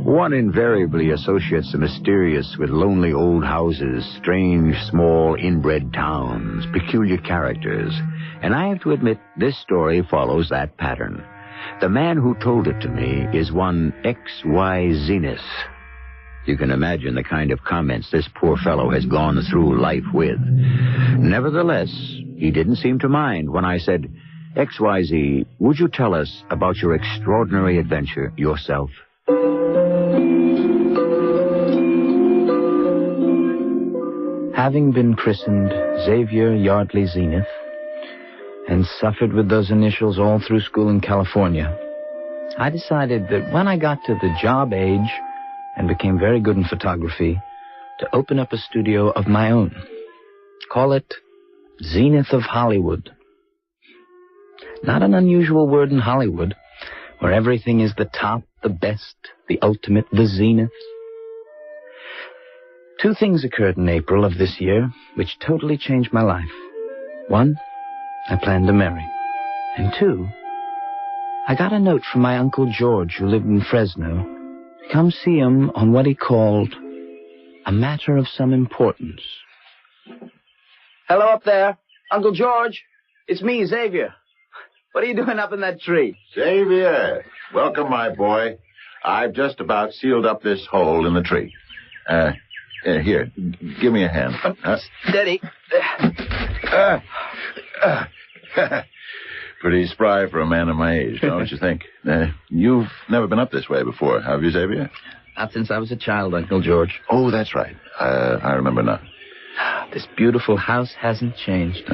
One invariably associates the mysterious with lonely old houses, strange, small, inbred towns, peculiar characters. And I have to admit, this story follows that pattern. The man who told it to me is one X.Y. Zenith. You can imagine the kind of comments this poor fellow has gone through life with. Nevertheless, he didn't seem to mind when I said, XYZ, would you tell us about your extraordinary adventure yourself? Having been christened Xavier Yardley Zenith and suffered with those initials all through school in California, I decided that when I got to the job age and became very good in photography, to open up a studio of my own. Call it Zenith of Hollywood. Not an unusual word in Hollywood, where everything is the top, the best, the ultimate, the zenith. Two things occurred in April of this year which totally changed my life. One, I planned to marry. And two, I got a note from my Uncle George, who lived in Fresno, to come see him on what he called a matter of some importance. Hello up there, Uncle George. It's me, Xavier. What are you doing up in that tree? Xavier, welcome, my boy. I've just about sealed up this hole in the tree. Here, give me a hand. Steady. Pretty spry for a man of my age, don't you think? You've never been up this way before, have you, Xavier? Not since I was a child, Uncle George. Oh, that's right. I remember now. This beautiful house hasn't changed.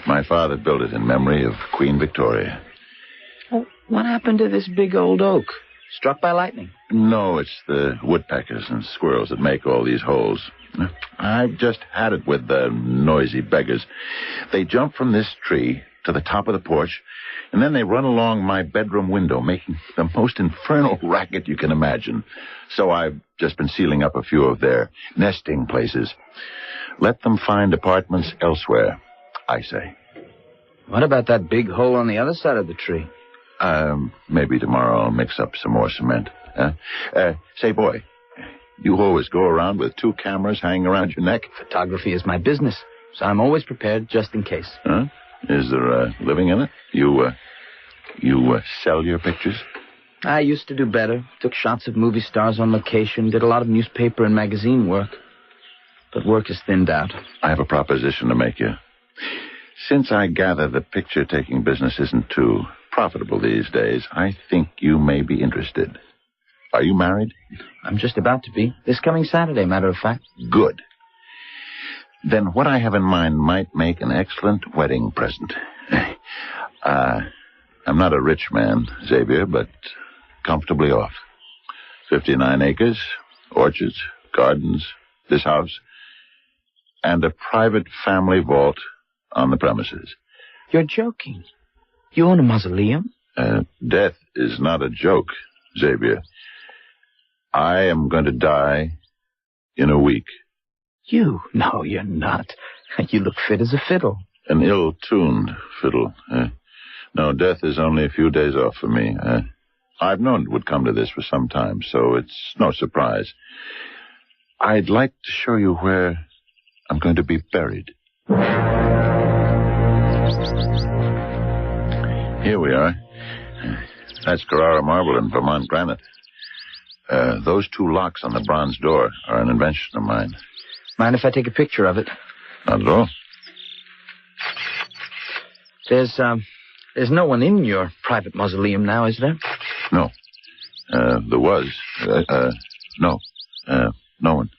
My father built it in memory of Queen Victoria. Well, what happened to this big old oak? Struck by lightning? No, it's the woodpeckers and squirrels that make all these holes. I've just had it with the noisy beggars. They jump from this tree to the top of the porch, and then they run along my bedroom window, making the most infernal racket you can imagine. So I've just been sealing up a few of their nesting places. Let them find apartments elsewhere, I say. What about that big hole on the other side of the tree? Maybe tomorrow I'll mix up some more cement. Say, boy, you always go around with 2 cameras hanging around your neck? Photography is my business, so I'm always prepared just in case. Huh? Is there a living in it? You sell your pictures? I used to do better. Took shots of movie stars on location, did a lot of newspaper and magazine work. But work has thinned out. I have a proposition to make you. Since I gather the picture-taking business isn't too profitable these days, I think you may be interested. Are you married? I'm just about to be. This coming Saturday, matter of fact. Good. Then what I have in mind might make an excellent wedding present. I'm not a rich man, Xavier, but comfortably off. 59 acres, orchards, gardens, this house, and a private family vault on the premises. You're joking. You own a mausoleum? Death is not a joke, Xavier. I am going to die in a week. You? No, you're not. You look fit as a fiddle. An ill-tuned fiddle. No, death is only a few days off for me. I've known it would come to this for some time, so it's no surprise. I'd like to show you where I'm going to be buried. Here we are. That's Carrara marble and Vermont granite. Those 2 locks on the bronze door are an invention of mine. Mind if I take a picture of it? Not at all. There's no one in your private mausoleum now, is there? No. There was. No. No one.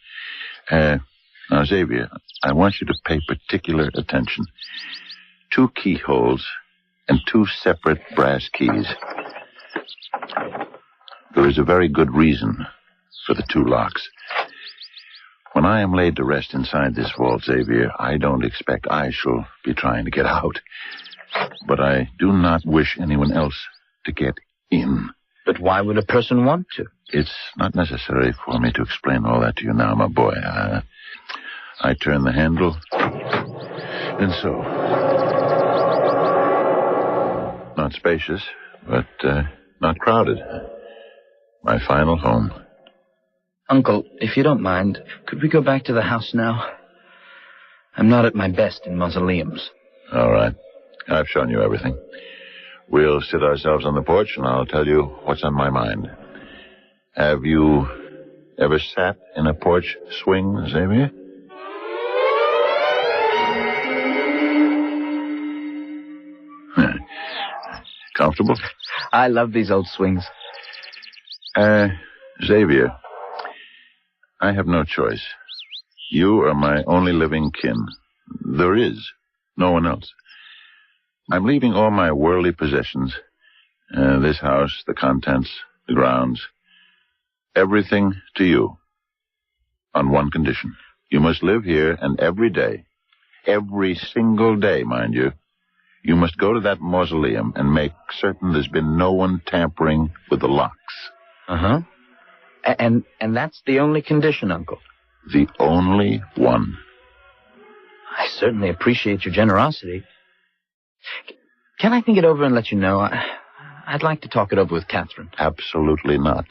Now, Xavier, I want you to pay particular attention. 2 keyholes and 2 separate brass keys. There is a very good reason for the 2 locks. When I am laid to rest inside this vault, Xavier, I don't expect I shall be trying to get out. But I do not wish anyone else to get in. But why would a person want to? It's not necessary for me to explain all that to you now, my boy. I turn the handle, and so. Not spacious, but not crowded. My final home. Uncle, if you don't mind, could we go back to the house now? I'm not at my best in mausoleums. All right. I've shown you everything. We'll sit ourselves on the porch, and I'll tell you what's on my mind. Have you ever sat in a porch swing, Xavier? Comfortable? I love these old swings. Xavier, I have no choice. You are my only living kin. There is no one else. I'm leaving all my worldly possessions, this house, the contents, the grounds, everything to you, on one condition. You must live here, and every day, every single day, mind you, you must go to that mausoleum and make certain there's been no one tampering with the locks. Uh-huh. And that's the only condition, Uncle? The only one. I certainly appreciate your generosity. Can I think it over and let you know? I'd like to talk it over with Catherine. Absolutely not.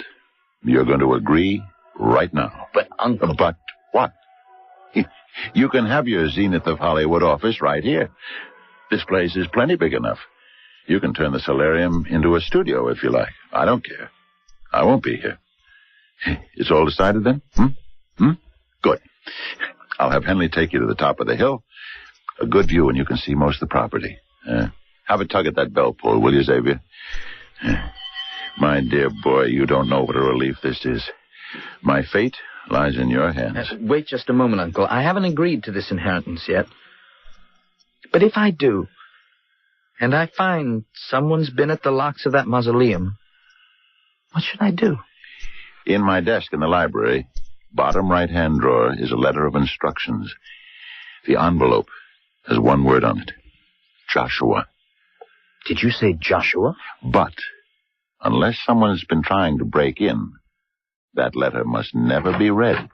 You're going to agree right now. But, Uncle... But what? You can have your Zenith of Hollywood office right here. This place is plenty big enough. You can turn the solarium into a studio if you like. I don't care. I won't be here. It's all decided then? Good. I'll have Henley take you to the top of the hill. A good view, and you can see most of the property. Have a tug at that bell pull, will you, Xavier? My dear boy, you don't know what a relief this is. My fate lies in your hands. Wait just a moment, Uncle. I haven't agreed to this inheritance yet. But if I do, and I find someone's been at the locks of that mausoleum, what should I do? In my desk in the library, bottom right-hand drawer, is a letter of instructions. The envelope has one word on it. Joshua. Did you say Joshua? But, unless someone has been trying to break in, that letter must never be read.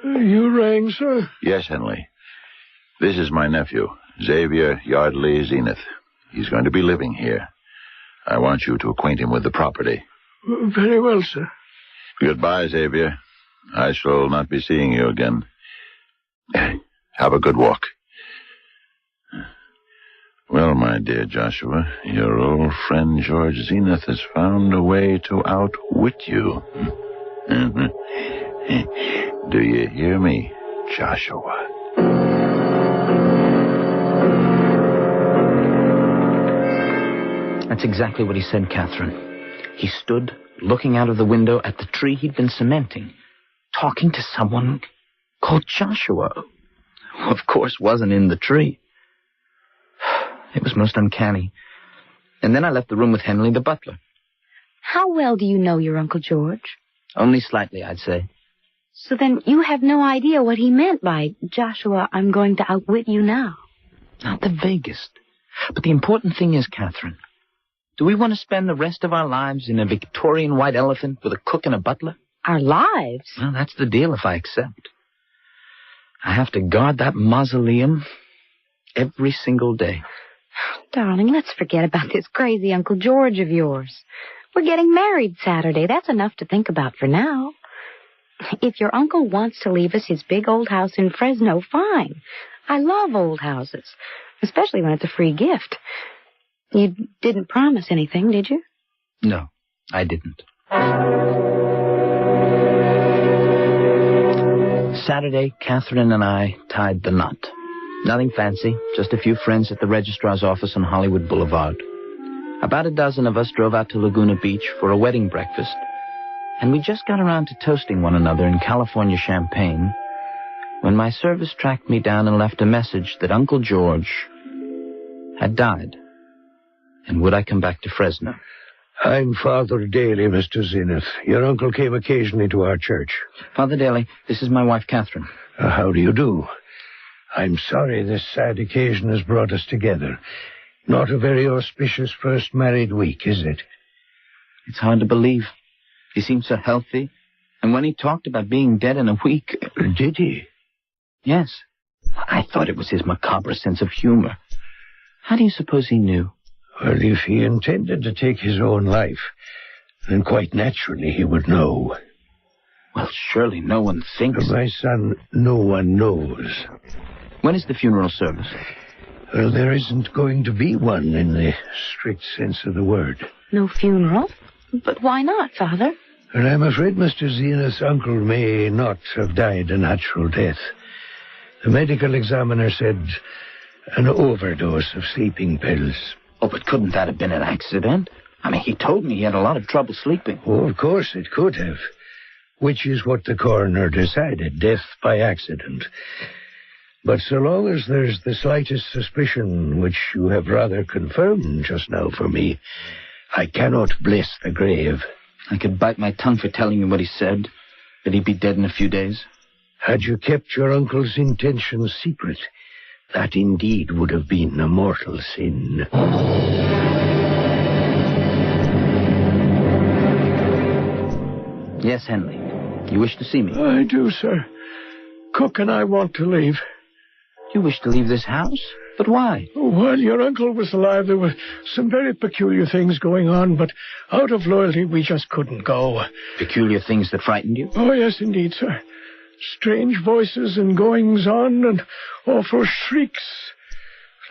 You rang, sir? Yes, Henley. This is my nephew, Xavier Yardley Zenith. He's going to be living here. I want you to acquaint him with the property. Very well, sir. Goodbye, Xavier. I shall not be seeing you again. Have a good walk. Well, my dear Joshua, your old friend George Zenith has found a way to outwit you. Do you hear me, Joshua? That's exactly what he said, Catherine. He stood looking out of the window at the tree he'd been cementing, talking to someone called Joshua, who, of course, wasn't in the tree. It was most uncanny. And then I left the room with Henley, the butler. How well do you know your Uncle George? Only slightly, I'd say. So then you have no idea what he meant by, Joshua, I'm going to outwit you now. Not the vaguest. But the important thing is, Catherine, do we want to spend the rest of our lives in a Victorian white elephant with a cook and a butler? Our lives? Well, that's the deal if I accept. I have to guard that mausoleum every single day. Darling, let's forget about this crazy Uncle George of yours. We're getting married Saturday. That's enough to think about for now. If your uncle wants to leave us his big old house in Fresno, fine. I love old houses, especially when it's a free gift. You didn't promise anything, did you? No, I didn't. Saturday, Catherine and I tied the knot. Nothing fancy, just a few friends at the registrar's office on Hollywood Boulevard. About a dozen of us drove out to Laguna Beach for a wedding breakfast, and we just got around to toasting one another in California champagne when my service tracked me down and left a message that Uncle George had died. And would I come back to Fresno? I'm Father Daly, Mr. Zenith. Your uncle came occasionally to our church. Father Daly, this is my wife, Catherine. How do you do? I'm sorry this sad occasion has brought us together. Not a very auspicious first married week, is it? It's hard to believe. He seemed so healthy. And when he talked about being dead in a week... Did he? Yes. I thought it was his macabre sense of humor. How do you suppose he knew? Well, if he intended to take his own life, then quite naturally he would know. Well, surely no one thinks... My son, no one knows. When is the funeral service? Well, there isn't going to be one in the strict sense of the word. No funeral? But why not, Father? Well, I'm afraid Mr. Zenith's uncle may not have died a natural death. The medical examiner said an overdose of sleeping pills. Oh, but couldn't that have been an accident? I mean, he told me he had a lot of trouble sleeping. Oh, of course it could have. Which is what the coroner decided, death by accident. But so long as there's the slightest suspicion, which you have rather confirmed just now for me, I cannot bless the grave. I could bite my tongue for telling you what he said, that he'd be dead in a few days. Had you kept your uncle's intentions secret, that indeed would have been a mortal sin. Yes, Henley. You wish to see me? I do, sir. Cook and I want to leave. You wish to leave this house? But why? While your uncle was alive, there were some very peculiar things going on, but out of loyalty, we just couldn't go. Peculiar things that frightened you? Oh, yes, indeed, sir. Strange voices and goings-on and awful shrieks.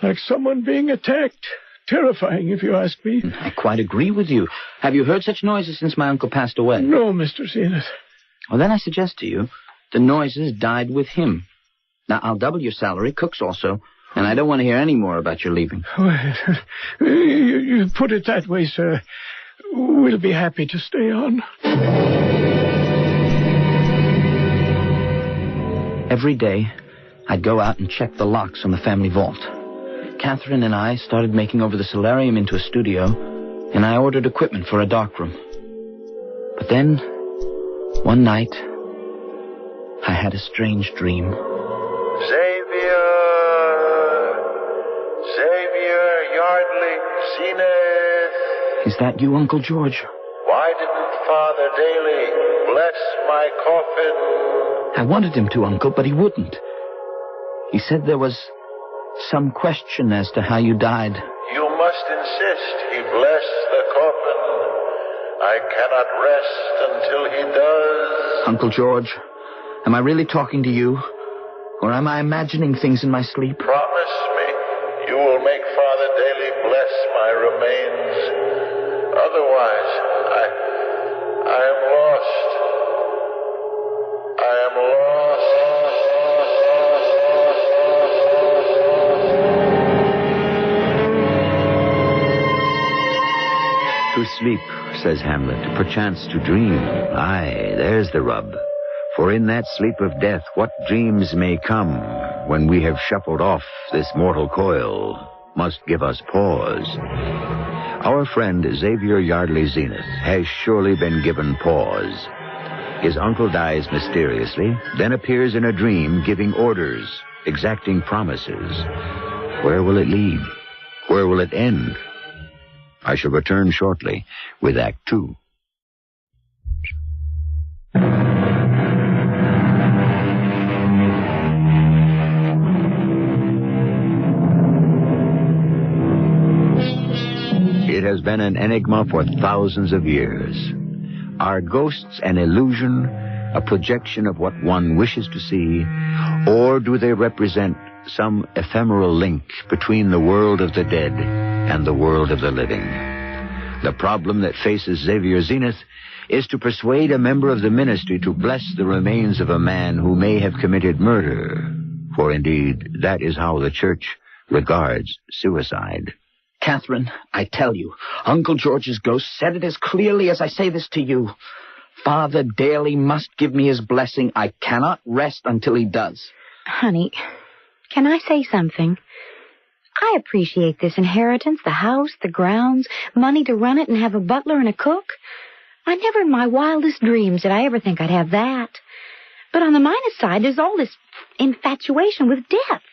Like someone being attacked. Terrifying, if you ask me. I quite agree with you. Have you heard such noises since my uncle passed away? No, Mr. Zenith. Well, then I suggest to you, the noises died with him. Now, I'll double your salary, Cook's also, and I don't want to hear any more about your leaving. Well, you put it that way, sir. We'll be happy to stay on. Every day, I'd go out and check the locks on the family vault. Catherine and I started making over the solarium into a studio, and I ordered equipment for a darkroom. But then, one night, I had a strange dream. Xavier Yardley Zenith. Is that you, Uncle George? Why didn't Father Daly bless my coffin? I wanted him to, Uncle, but he wouldn't. He said there was some question as to how you died. You must insist he bless the coffin. I cannot rest until he does. Uncle George, am I really talking to you? Or am I imagining things in my sleep? Promise me you will make Father Daly bless my remains. Otherwise, I am lost. I am lost. To sleep, says Hamlet, perchance to dream. Aye, there's the rub. For in that sleep of death, what dreams may come when we have shuffled off this mortal coil must give us pause. Our friend Xavier Yardley Zenith has surely been given pause. His uncle dies mysteriously, then appears in a dream giving orders, exacting promises. Where will it lead? Where will it end? I shall return shortly with Act 2. It has been an enigma for thousands of years. Are ghosts an illusion, a projection of what one wishes to see, or do they represent some ephemeral link between the world of the dead and the world of the living? The problem that faces Xavier Zenith is to persuade a member of the ministry to bless the remains of a man who may have committed murder. For indeed, that is how the church regards suicide. Catherine, I tell you, Uncle George's ghost said it as clearly as I say this to you. Father Daly must give me his blessing. I cannot rest until he does. Honey, can I say something? I appreciate this inheritance, the house, the grounds, money to run it and have a butler and a cook. I never in my wildest dreams did I ever think I'd have that. But on the minus side, there's all this infatuation with death.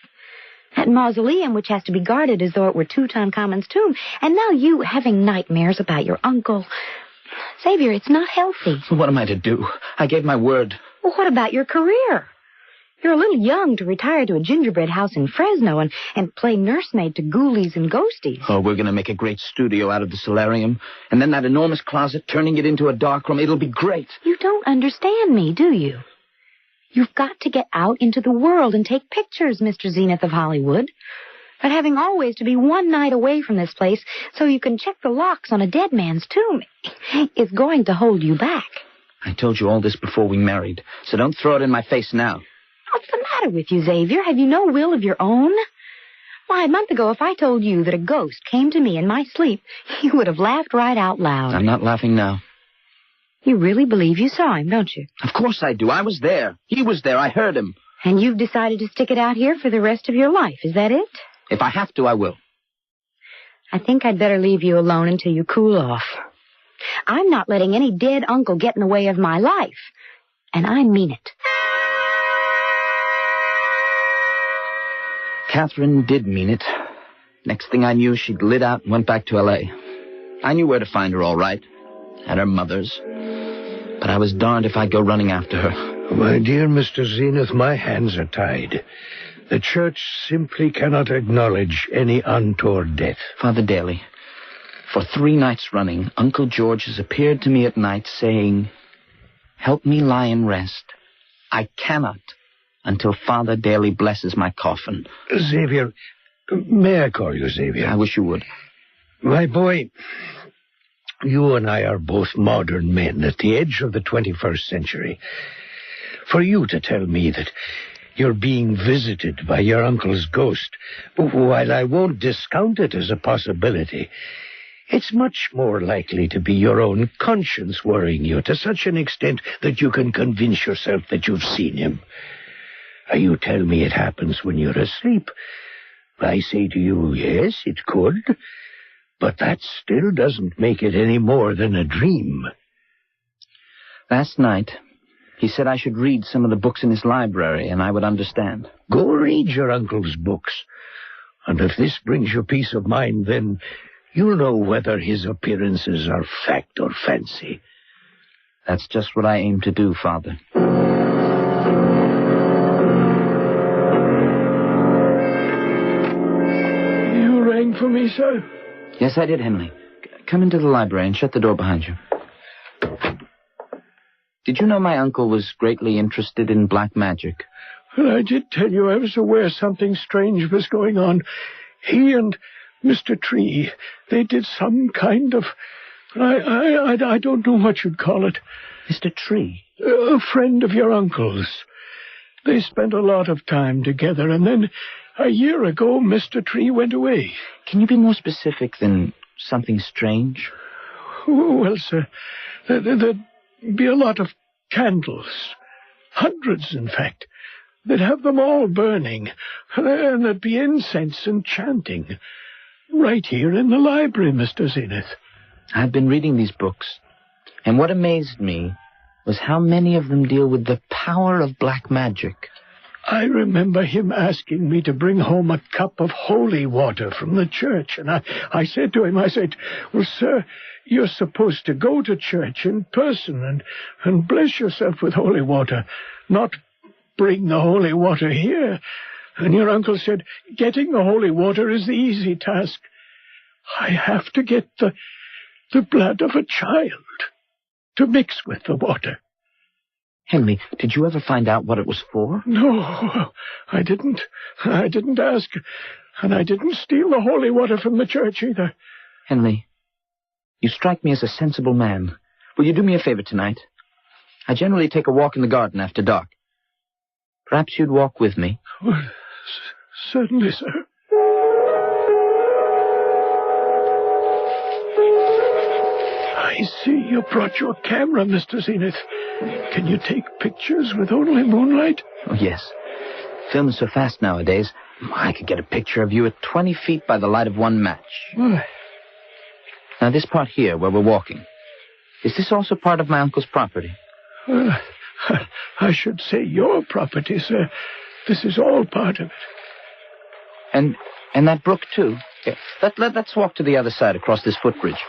That mausoleum, which has to be guarded as though it were Tutankhamun's tomb. And now you having nightmares about your uncle. Xavier, it's not healthy. What am I to do? I gave my word. Well, what about your career? You're a little young to retire to a gingerbread house in Fresno and play nursemaid to ghoulies and ghosties. Oh, we're going to make a great studio out of the solarium. And then that enormous closet, turning it into a darkroom. It'll be great. You don't understand me, do you? You've got to get out into the world and take pictures, Mr. Zenith of Hollywood. But having always to be one night away from this place so you can check the locks on a dead man's tomb is going to hold you back. I told you all this before we married, so don't throw it in my face now. What's the matter with you, Xavier? Have you no will of your own? Why, a month ago, if I told you that a ghost came to me in my sleep, you would have laughed right out loud. I'm not laughing now. You really believe you saw him, don't you? Of course I do. I was there. He was there. I heard him. And you've decided to stick it out here for the rest of your life. Is that it? If I have to, I will. I think I'd better leave you alone until you cool off. I'm not letting any dead uncle get in the way of my life. And I mean it. Catherine did mean it. Next thing I knew, she'd lit out and went back to L.A. I knew where to find her all right. At her mother's. But I was darned if I'd go running after her. My dear Mr. Zenith, my hands are tied. The church simply cannot acknowledge any untoward death. Father Daly, for 3 nights running, Uncle George has appeared to me at night saying, "Help me lie and rest. I cannot until Father Daly blesses my coffin." Xavier, may I call you Xavier? I wish you would. My boy, you and I are both modern men at the edge of the 21st century. For you to tell me that you're being visited by your uncle's ghost, while I won't discount it as a possibility, it's much more likely to be your own conscience worrying you to such an extent that you can convince yourself that you've seen him. You tell me it happens when you're asleep. I say to you, yes, it could, but that still doesn't make it any more than a dream. Last night, he said I should read some of the books in his library, and I would understand. Go read your uncle's books. And if this brings you peace of mind, then you'll know whether his appearances are fact or fancy. That's just what I aim to do, Father. You rang for me, sir? Yes, I did, Henley. Come into the library and shut the door behind you. Did you know my uncle was greatly interested in black magic? Well, I did tell you I was aware something strange was going on. He and Mr. Tree, they did some kind of... I don't know what you'd call it. Mr. Tree? A friend of your uncle's. They spent a lot of time together, and then a year ago, Mr. Tree went away. Can you be more specific than something strange? Well, sir, there'd be a lot of candles. Hundreds, in fact. They'd have them all burning, and there'd be incense and chanting. Right here in the library, Mr. Zenith. I've been reading these books, and what amazed me was how many of them deal with the power of black magic. I remember him asking me to bring home a cup of holy water from the church, and I said to him, well, sir, you're supposed to go to church in person and bless yourself with holy water, not bring the holy water here. And your uncle said, getting the holy water is the easy task. I have to get the blood of a child to mix with the water. Henley, did you ever find out what it was for? No, I didn't. I didn't ask. And I didn't steal the holy water from the church either. Henley, you strike me as a sensible man. Will you do me a favor tonight? I generally take a walk in the garden after dark. Perhaps you'd walk with me. Well, certainly, sir. I see you brought your camera, Mr. Zenith. Can you take pictures with only moonlight? Oh, yes. Film is so fast nowadays, I could get a picture of you at 20 feet by the light of one match. Now, this part here, where we're walking, is this also part of my uncle's property? I should say your property, sir. This is all part of it. And that brook, too? Yeah. Let's walk to the other side across this footbridge.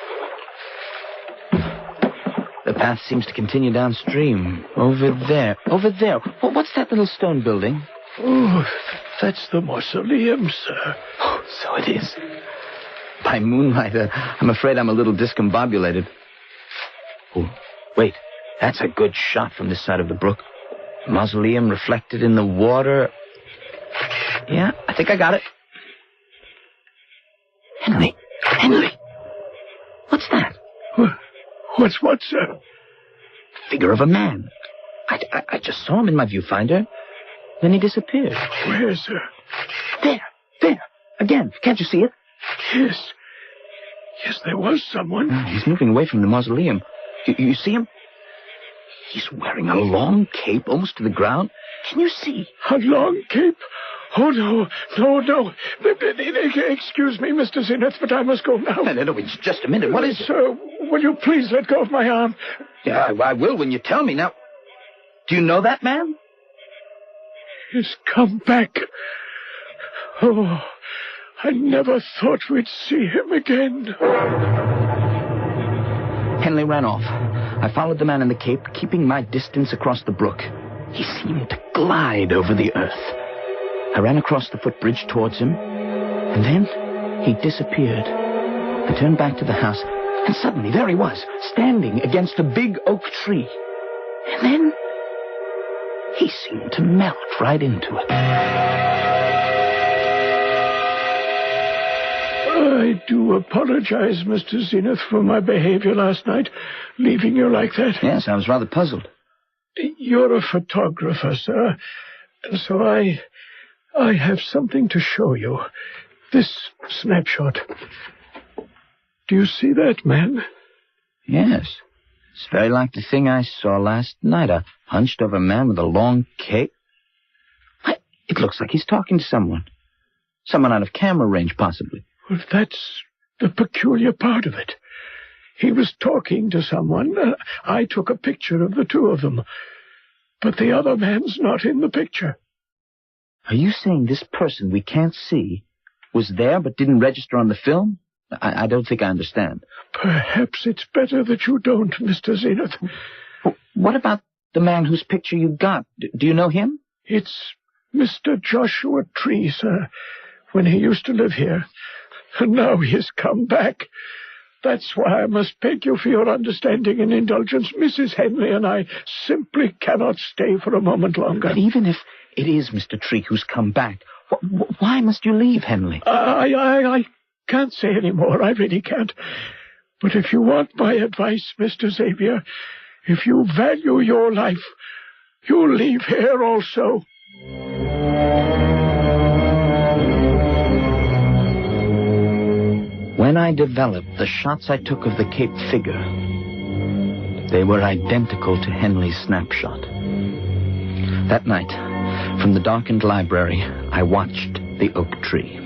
The path seems to continue downstream. Over there. What's that little stone building? Oh, that's the mausoleum, sir. Oh, so it is. By moonlight, I'm afraid I'm a little discombobulated. Oh, wait. That's a good shot from this side of the brook. Mausoleum reflected in the water. Yeah, I think I got it. Henley! What's that? What's what, sir? Figure of a man. I just saw him in my viewfinder. Then he disappeared. Where, sir? There. Again. Can't you see it? Yes, there was someone. He's moving away from the mausoleum. You see him? He's wearing a long cape almost to the ground. Can you see? A long cape? Oh, no. Excuse me, Mr. Zenith, but I must go now. No, it's just a minute. What is it? Sir, will you please let go of my arm? Yeah, I will when you tell me. Now, do you know that man? He's come back. Oh, I never thought we'd see him again. Henley ran off. I followed the man in the cape, keeping my distance across the brook. He seemed to glide over the earth. I ran across the footbridge towards him, and then he disappeared. I turned back to the house, and suddenly there he was, standing against a big oak tree. And then he seemed to melt right into it. I do apologize, Mr. Zenith, for my behavior last night, leaving you like that. Yes, I was rather puzzled. You're a photographer, sir, and so I have something to show you. This snapshot. Do you see that man? Yes. It's very like the thing I saw last night, a hunched-over man with a long cape. It looks like he's talking to someone. Someone out of camera range, possibly. Well, that's the peculiar part of it. He was talking to someone. I took a picture of the two of them. But the other man's not in the picture. Are you saying this person we can't see was there but didn't register on the film? I don't think I understand. Perhaps it's better that you don't, Mr. Zenith. What about the man whose picture you got? Do you know him? It's Mr. Joshua Tree, sir, when he used to live here. And now he has come back. That's why I must beg you for your understanding and indulgence. Mrs. Henley and I simply cannot stay for a moment longer. But even if it is Mr. Tree who's come back, why must you leave, Henley? I can't say any more. I really can't. But if you want my advice, Mr. Xavier, if you value your life, you'll leave here also. When I developed the shots I took of the Cape figure, they were identical to Henley's snapshot. That night, from the darkened library, I watched the oak tree.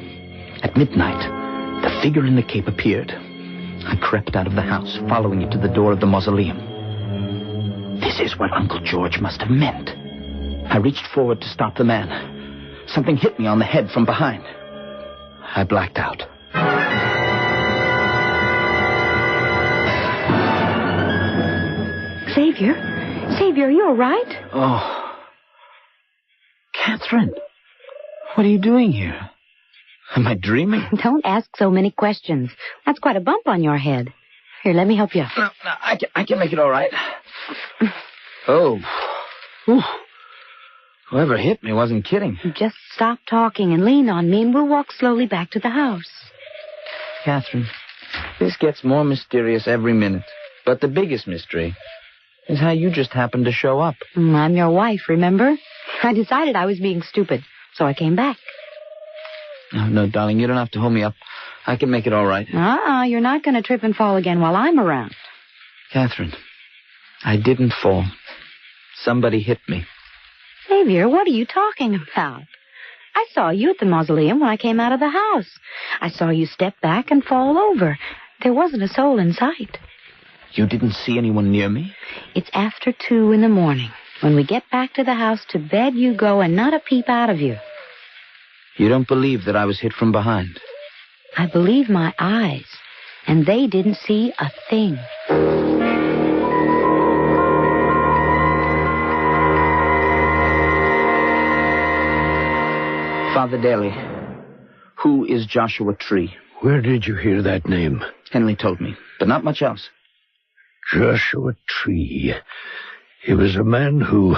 At midnight, the figure in the Cape appeared. I crept out of the house, following it to the door of the mausoleum. This is what Uncle George must have meant. I reached forward to stop the man. Something hit me on the head from behind. I blacked out. Xavier, are you all right? Oh. Catherine, what are you doing here? Am I dreaming? Don't ask so many questions. That's quite a bump on your head. Here, let me help you. No, I can make it all right. Oh. Whew. Whoever hit me wasn't kidding. Just stop talking and lean on me, and we'll walk slowly back to the house. Catherine, this gets more mysterious every minute. But the biggest mystery is how you just happened to show up. I'm your wife, remember? I decided I was being stupid, so I came back. No, darling, you don't have to hold me up. I can make it all right. You're not going to trip and fall again while I'm around. Catherine, I didn't fall. Somebody hit me. Xavier, what are you talking about? I saw you at the mausoleum when I came out of the house. I saw you step back and fall over. There wasn't a soul in sight. You didn't see anyone near me? It's after 2 in the morning. When we get back to the house, to bed you go and not a peep out of you. You don't believe that I was hit from behind? I believe my eyes, and they didn't see a thing. Father Daly, who is Joshua Tree? Where did you hear that name? Henley told me, but not much else. Joshua Tree. He was a man who,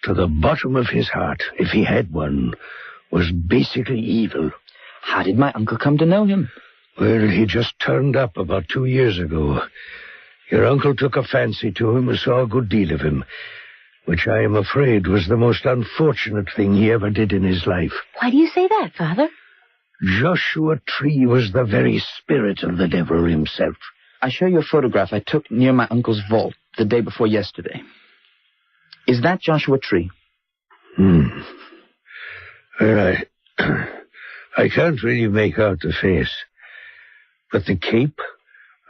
to the bottom of his heart, if he had one, was basically evil. How did my uncle come to know him? Well, he just turned up about 2 years ago. Your uncle took a fancy to him and saw a good deal of him, which I am afraid was the most unfortunate thing he ever did in his life. Why do you say that, Father? Joshua Tree was the very spirit of the devil himself. I show you a photograph I took near my uncle's vault the day before yesterday. Is that Joshua Tree? Well, I can't really make out the face. But the cape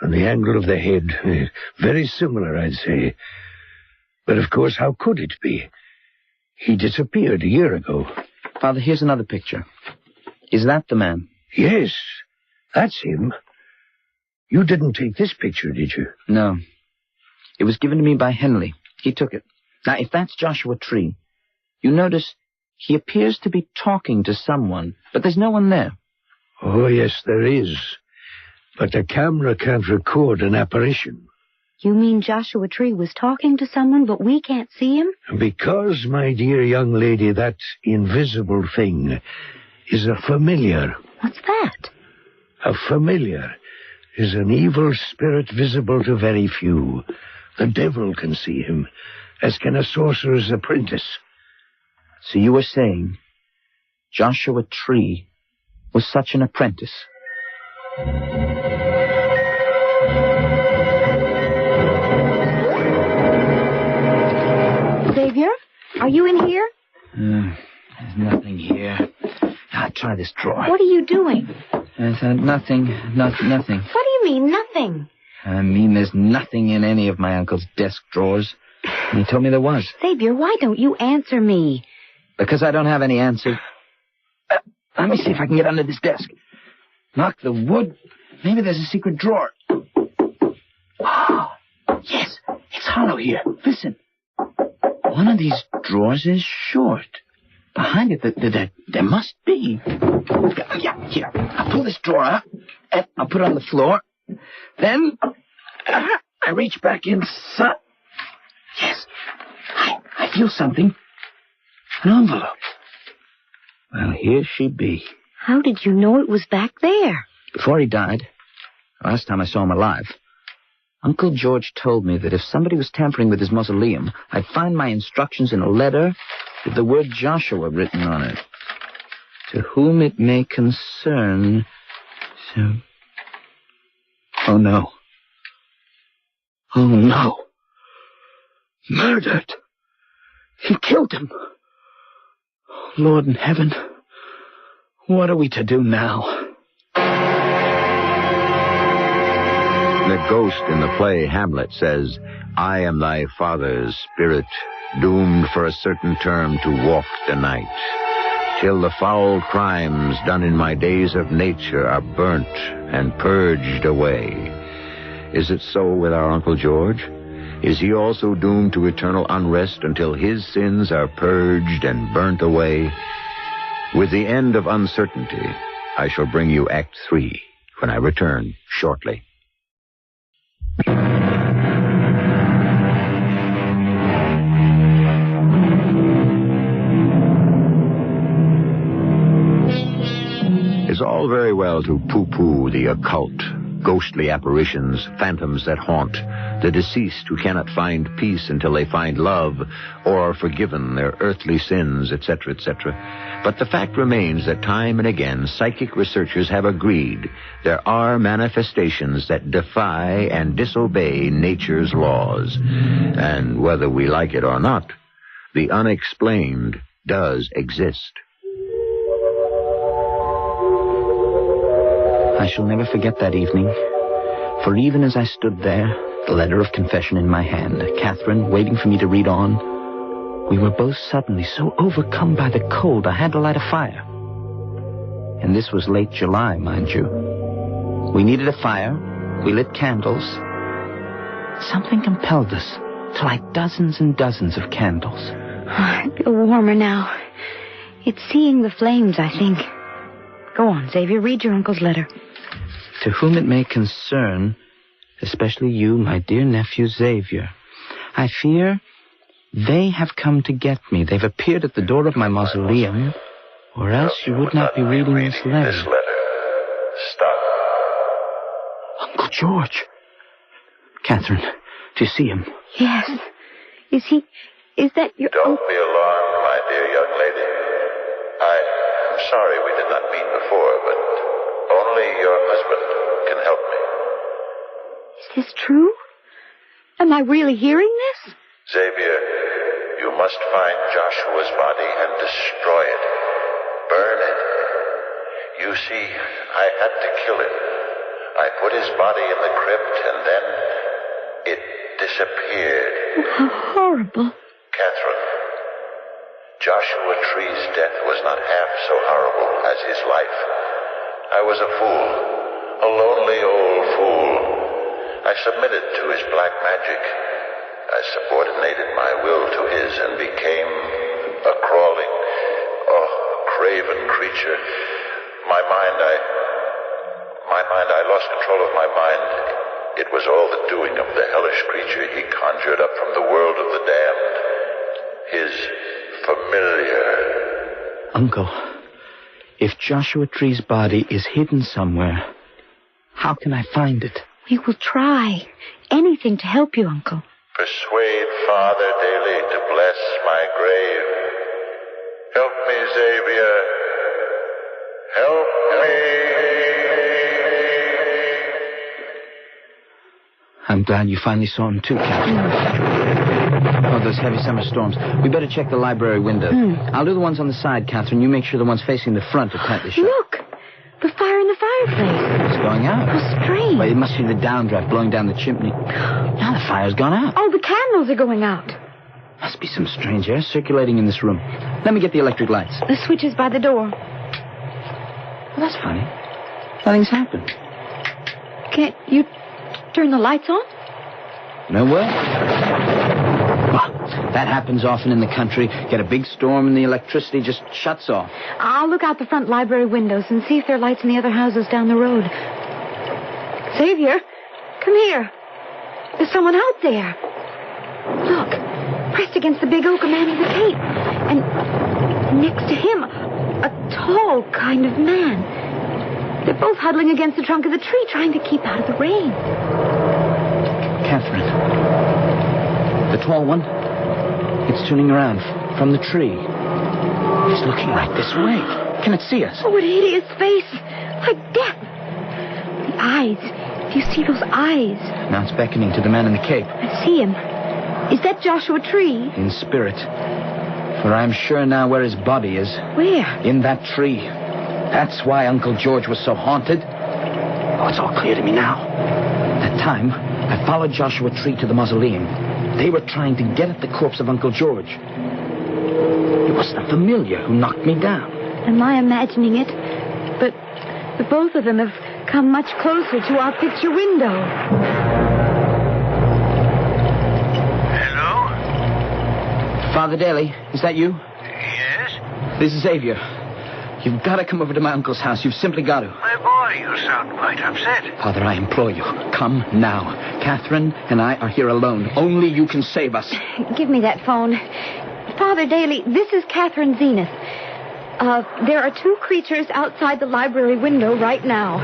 and the angle of the head, very similar, I'd say. But of course, how could it be? He disappeared a year ago. Father, here's another picture. Is that the man? Yes, that's him. You didn't take this picture, did you? No. It was given to me by Henley. He took it. Now, if that's Joshua Tree, you notice he appears to be talking to someone, but there's no one there. Oh, yes, there is. But the camera can't record an apparition. You mean Joshua Tree was talking to someone, but we can't see him? Because, my dear young lady, that invisible thing is a familiar. What's that? A familiar is an evil spirit visible to very few. The devil can see him, as can a sorcerer's apprentice. So you were saying Joshua Tree was such an apprentice? Xavier, are you in here? There's nothing here. I'll try this drawer. What are you doing? There's nothing. What do you mean, nothing? I mean, there's nothing in any of my uncle's desk drawers. And he told me there was. Xavier, why don't you answer me? Because I don't have any answers. Let me see if I can get under this desk. Knock the wood. Maybe there's a secret drawer. Oh, yes, it's hollow here. Listen. One of these drawers is short. Behind it, there must be. Yeah, here. I'll pull this drawer out, and I'll put it on the floor. Then, I reach back inside. Yes, I feel something. An envelope. Well, here she be. How did you know it was back there? Before he died, last time I saw him alive, Uncle George told me that if somebody was tampering with his mausoleum, I'd find my instructions in a letter with the word Joshua written on it. To whom it may concern. So. Oh, no. Oh, no. Murdered. He killed him. Lord in heaven, what are we to do now? The ghost in the play Hamlet says, I am thy father's spirit, doomed for a certain term to walk the night, till the foul crimes done in my days of nature are burnt and purged away. Is it so with our Uncle George? Is he also doomed to eternal unrest until his sins are purged and burnt away? With the end of uncertainty, I shall bring you Act 3 when I return shortly. It's all very well to pooh-pooh the occult, ghostly apparitions, phantoms that haunt, the deceased who cannot find peace until they find love or are forgiven their earthly sins, etc., etc. But the fact remains that time and again psychic researchers have agreed there are manifestations that defy and disobey nature's laws. And whether we like it or not, the unexplained does exist. I shall never forget that evening, for even as I stood there, the letter of confession in my hand, Catherine waiting for me to read on, we were both suddenly so overcome by the cold I had to light a fire. And this was late July, mind you. We needed a fire, we lit candles. Something compelled us to light dozens and dozens of candles. I feel warmer now. It's seeing the flames, I think. Go on, Xavier, read your uncle's letter. To whom it may concern, especially you, my dear nephew Xavier, I fear they have come to get me. They've appeared at the door of my mausoleum, or else you would not be reading this letter. Stop. Uncle George. Catherine, do you see him? Yes. Is that your... Don't be alarmed, my dear young lady. I'm sorry we did not meet before, but only your husband can help me. Is this true? Am I really hearing this? Xavier, you must find Joshua's body and destroy it. Burn it. You see, I had to kill him. I put his body in the crypt, and then it disappeared. How horrible. Catherine, Joshua Tree's death was not half so horrible as his life. I was a fool, a lonely old fool. I submitted to his black magic. I subordinated my will to his and became a crawling, craven creature. I lost control of my mind. It was all the doing of the hellish creature he conjured up from the world of the damned. His familiar. Uncle, if Joshua Tree's body is hidden somewhere, how can I find it? We will try. Anything to help you, Uncle. Persuade Father daily to bless my grave. Help me, Xavier. Help me. I'm glad you finally saw him too, Captain. Oh, those heavy summer storms. We better check the library windows. I'll do the ones on the side, Catherine. You make sure the ones facing the front are tightly shut. Look! The fire in the fireplace. It's going out. How strange. Well, it must be the downdraft blowing down the chimney. Now the fire's gone out. Oh, the candles are going out. Must be some strange air circulating in this room. Let me get the electric lights. The switch is by the door. Well, that's funny. Nothing's happened. Can't you turn the lights on? No way. That happens often in the country. Get a big storm and the electricity just shuts off. I'll look out the front library windows and see if there are lights in the other houses down the road. Xavier, come here. There's someone out there. Look, pressed against the big oak, a man in the cape. And next to him, a tall kind of man. They're both huddling against the trunk of the tree, trying to keep out of the rain. Catherine. The tall one. It's turning around from the tree. It's looking right this way. Can it see us? Oh, what a hideous face. Like death. The eyes. Do you see those eyes? Now it's beckoning to the man in the cape. I see him. Is that Joshua Tree? In spirit. For I am sure now where his body is. Where? In that tree. That's why Uncle George was so haunted. Oh, it's all clear to me now. That time, I followed Joshua Tree to the mausoleum. They were trying to get at the corpse of Uncle George. It was the familiar who knocked me down. Am I imagining it? But both of them have come much closer to our picture window. Hello? Father Daly, is that you? Yes? This is Xavier. You've got to come over to my uncle's house. You've simply got to. My boy, you sound quite upset. Father, I implore you, come now. Catherine and I are here alone. Only you can save us. Give me that phone. Father Daly, this is Catherine Zenith. There are two creatures outside the library window right now.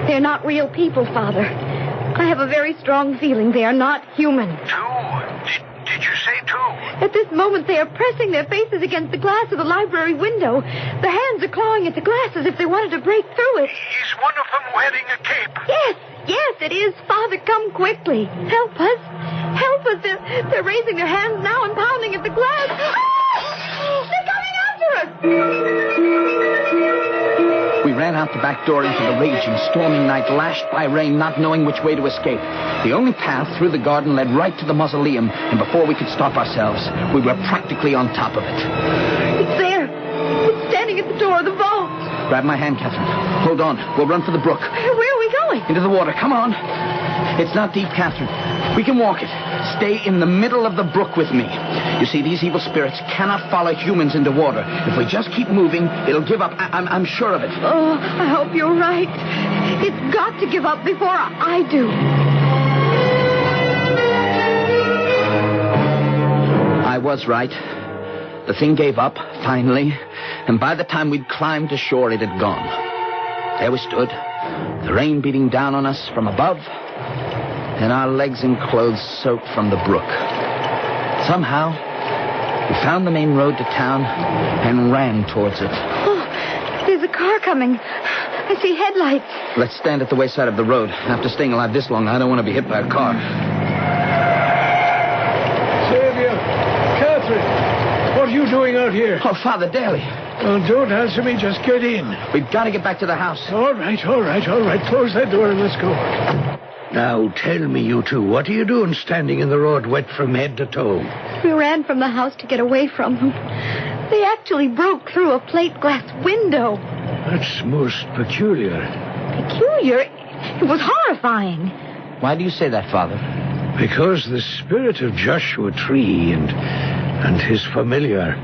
They're not real people, Father. I have a very strong feeling they are not human. Two? Did you say two? At this moment, they are pressing their faces against the glass of the library window. The hands are clawing at the glass as if they wanted to break through it. Is one of them wearing a cape? Yes, it is. Father, come quickly. Help us. Help us. They're raising their hands now and pounding at the glass. Ah! They're coming after us. We ran out the back door into the raging, storming night, lashed by rain, not knowing which way to escape. The only path through the garden led right to the mausoleum, and before we could stop ourselves, we were practically on top of it. It's there. It's standing at the door of the vault. Grab my hand, Catherine. Hold on. We'll run for the brook. Where are we going? Into the water. Come on. It's not deep, Catherine. We can walk it. Stay in the middle of the brook with me. You see, these evil spirits cannot follow humans into water. If we just keep moving, it'll give up. I'm sure of it. Oh, I hope you're right. It's got to give up before I do. I was right. The thing gave up, finally, and by the time we'd climbed to shore, it had gone. There we stood, the rain beating down on us from above, and our legs and clothes soaked from the brook. Somehow, we found the main road to town and ran towards it. Oh, there's a car coming. I see headlights. Let's stand at the wayside of the road. After staying alive this long, I don't want to be hit by a car. Xavier, Catherine, what are you doing out here? Oh, Father Daly. Well, don't answer me. Just get in. We've got to get back to the house. All right. Close that door and let's go. Now, tell me, you two, what are you doing standing in the road wet from head to toe? We ran from the house to get away from them. They actually broke through a plate glass window. That's most peculiar. Peculiar? It was horrifying. Why do you say that, Father? Because the spirit of Joshua Tree and his familiar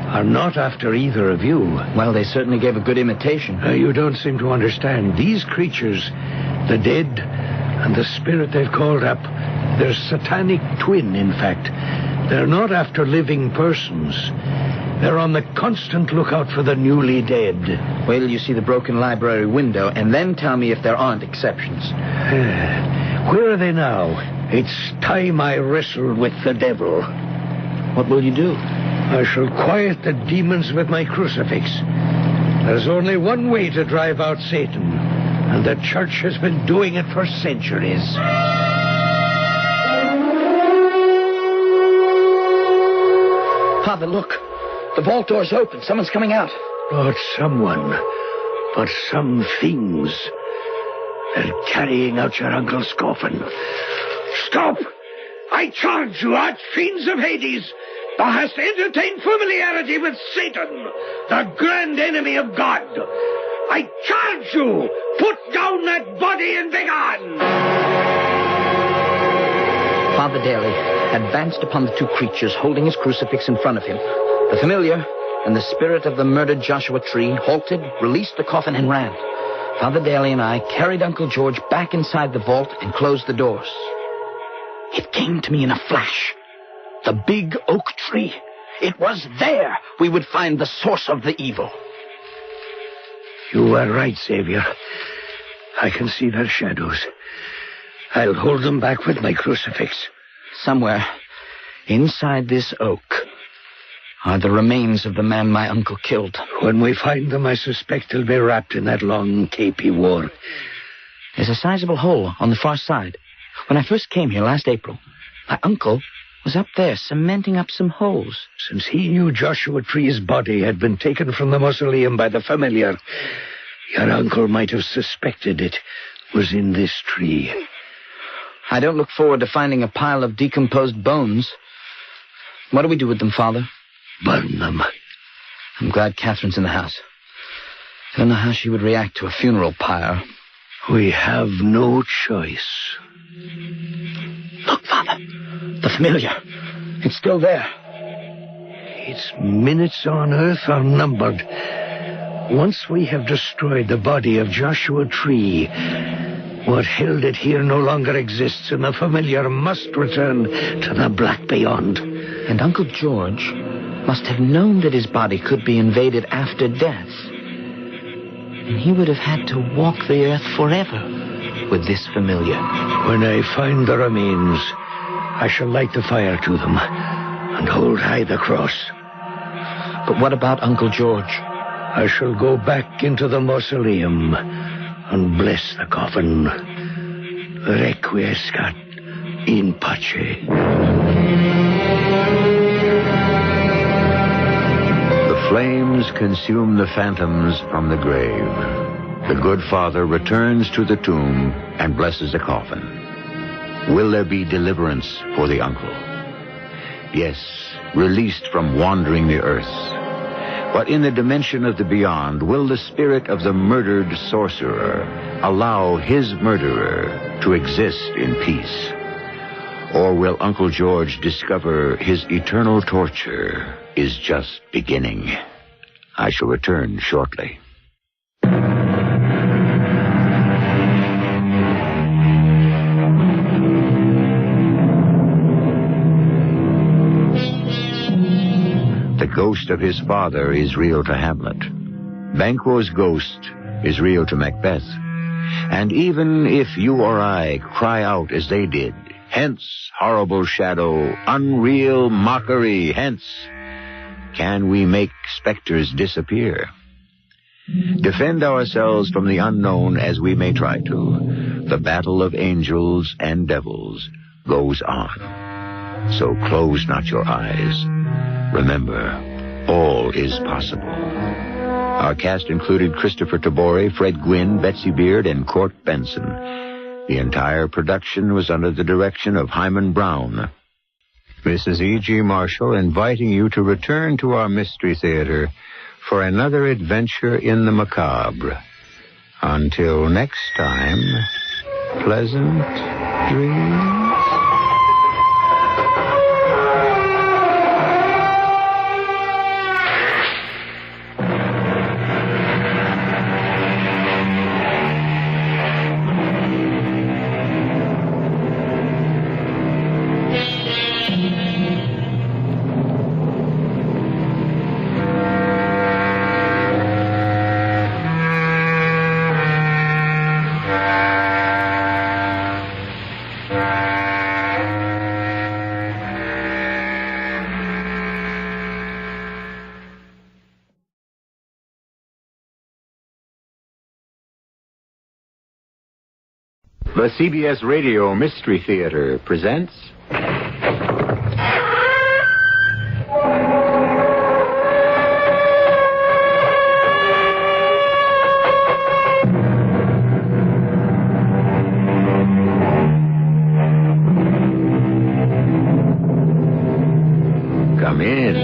are not after either of you. Well, they certainly gave a good imitation. You don't seem to understand. These creatures, the dead and the spirit they've called up, they're satanic twin, in fact. They're not after living persons. They're on the constant lookout for the newly dead. Wait till you see the broken library window, and then tell me if there aren't exceptions. Where are they now? It's time I wrestled with the devil. What will you do? I shall quiet the demons with my crucifix. There's only one way to drive out Satan, and the church has been doing it for centuries. Father, look. The vault door's open. Someone's coming out. Not someone, but some things. They're carrying out your uncle's coffin. Stop! I charge you, archfiends of Hades! Thou hast entertained familiarity with Satan, the grand enemy of God. I charge you, put down that body and begone! Father Daly advanced upon the two creatures, holding his crucifix in front of him. The familiar and the spirit of the murdered Joshua Tree halted, released the coffin, and ran. Father Daly and I carried Uncle George back inside the vault and closed the doors. It came to me in a flash. The big oak tree. It was there we would find the source of the evil. You are right, Xavier. I can see their shadows. I'll hold them back with my crucifix. Somewhere inside this oak are the remains of the man my uncle killed. When we find them, I suspect they'll be wrapped in that long cape he wore. There's a sizable hole on the far side. When I first came here last April, my uncle was up there cementing up some holes. Since he knew Joshua Tree's body had been taken from the mausoleum by the familiar, your uncle might have suspected it was in this tree. I don't look forward to finding a pile of decomposed bones. What do we do with them, Father? Burn them. I'm glad Catherine's in the house. I don't know how she would react to a funeral pyre. We have no choice. Look, Father. The familiar. It's still there. Its minutes on Earth are numbered. Once we have destroyed the body of Joshua Tree, what held it here no longer exists, and the familiar must return to the black beyond. And Uncle George must have known that his body could be invaded after death. And he would have had to walk the earth forever with this familiar. When I find the remains, I shall light the fire to them and hold high the cross. But what about Uncle George? I shall go back into the mausoleum and bless the coffin. Requiescat in pace. The flames consume the phantoms from the grave. The good father returns to the tomb and blesses the coffin. Will there be deliverance for the uncle? Yes, released from wandering the earth. But in the dimension of the beyond, will the spirit of the murdered sorcerer allow his murderer to exist in peace? Or will Uncle George discover his eternal torture is just beginning? I shall return shortly. The ghost of his father is real to Hamlet. Banquo's ghost is real to Macbeth. And even if you or I cry out as they did, hence, horrible shadow, unreal mockery, hence, can we make specters disappear? Defend ourselves from the unknown as we may try to. The battle of angels and devils goes on. So close not your eyes. Remember, all is possible. Our cast included Christopher Tabori, Fred Gwynn, Betsy Beard, and Court Benson. The entire production was under the direction of Hyman Brown. This is E.G. Marshall inviting you to return to our Mystery Theater for another adventure in the macabre. Until next time, pleasant dreams. The CBS Radio Mystery Theater presents... Come in.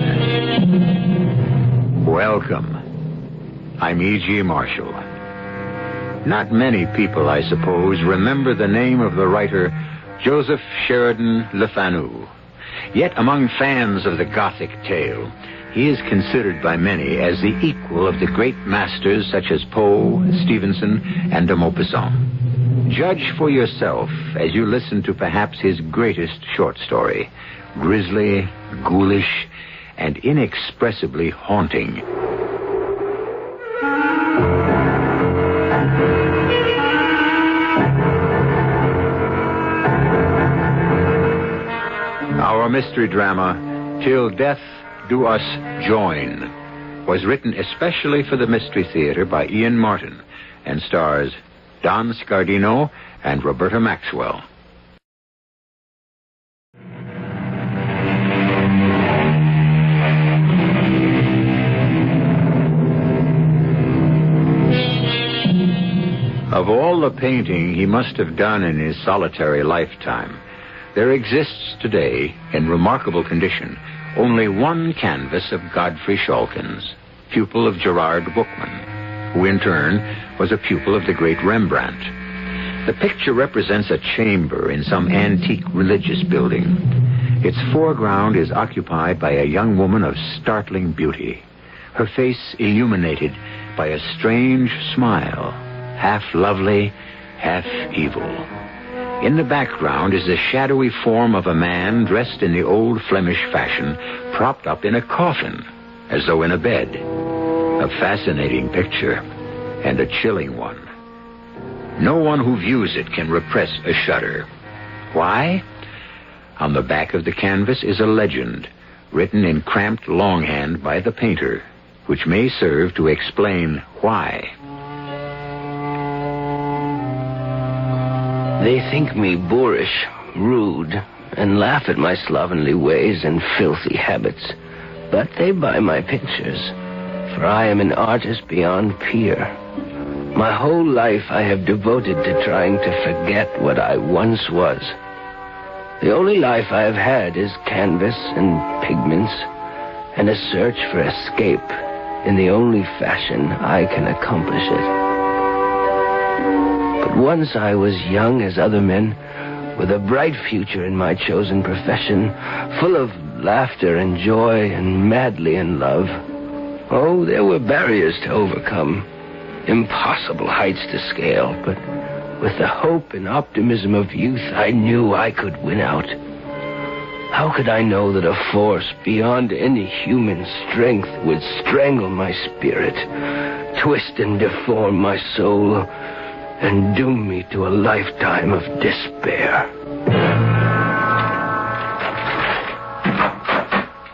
Welcome. I'm E.G. Marshall. Not many people, I suppose, remember the name of the writer Joseph Sheridan Le Fanu. Yet among fans of the Gothic tale, he is considered by many as the equal of the great masters such as Poe, Stevenson, and de Maupassant. Judge for yourself as you listen to perhaps his greatest short story, grisly, ghoulish, and inexpressibly haunting. Our mystery drama, Till Death Do Us Join, was written especially for the Mystery Theater by Ian Martin and stars Don Scardino and Roberta Maxwell. Of all the painting he must have done in his solitary lifetime, there exists today, in remarkable condition, only one canvas of Godfrey Schalkens, pupil of Gerard Bookman, who in turn was a pupil of the great Rembrandt. The picture represents a chamber in some antique religious building. Its foreground is occupied by a young woman of startling beauty, her face illuminated by a strange smile, half lovely, half evil. In the background is the shadowy form of a man dressed in the old Flemish fashion, propped up in a coffin, as though in a bed. A fascinating picture, and a chilling one. No one who views it can repress a shudder. Why? On the back of the canvas is a legend, written in cramped longhand by the painter, which may serve to explain why. They think me boorish, rude, and laugh at my slovenly ways and filthy habits. But they buy my pictures, for I am an artist beyond peer. My whole life I have devoted to trying to forget what I once was. The only life I have had is canvas and pigments, and a search for escape in the only fashion I can accomplish it. But once I was young as other men, with a bright future in my chosen profession, full of laughter and joy and madly in love. Oh, there were barriers to overcome, impossible heights to scale, but with the hope and optimism of youth, I knew I could win out. How could I know that a force beyond any human strength would strangle my spirit, twist and deform my soul, and doom me to a lifetime of despair?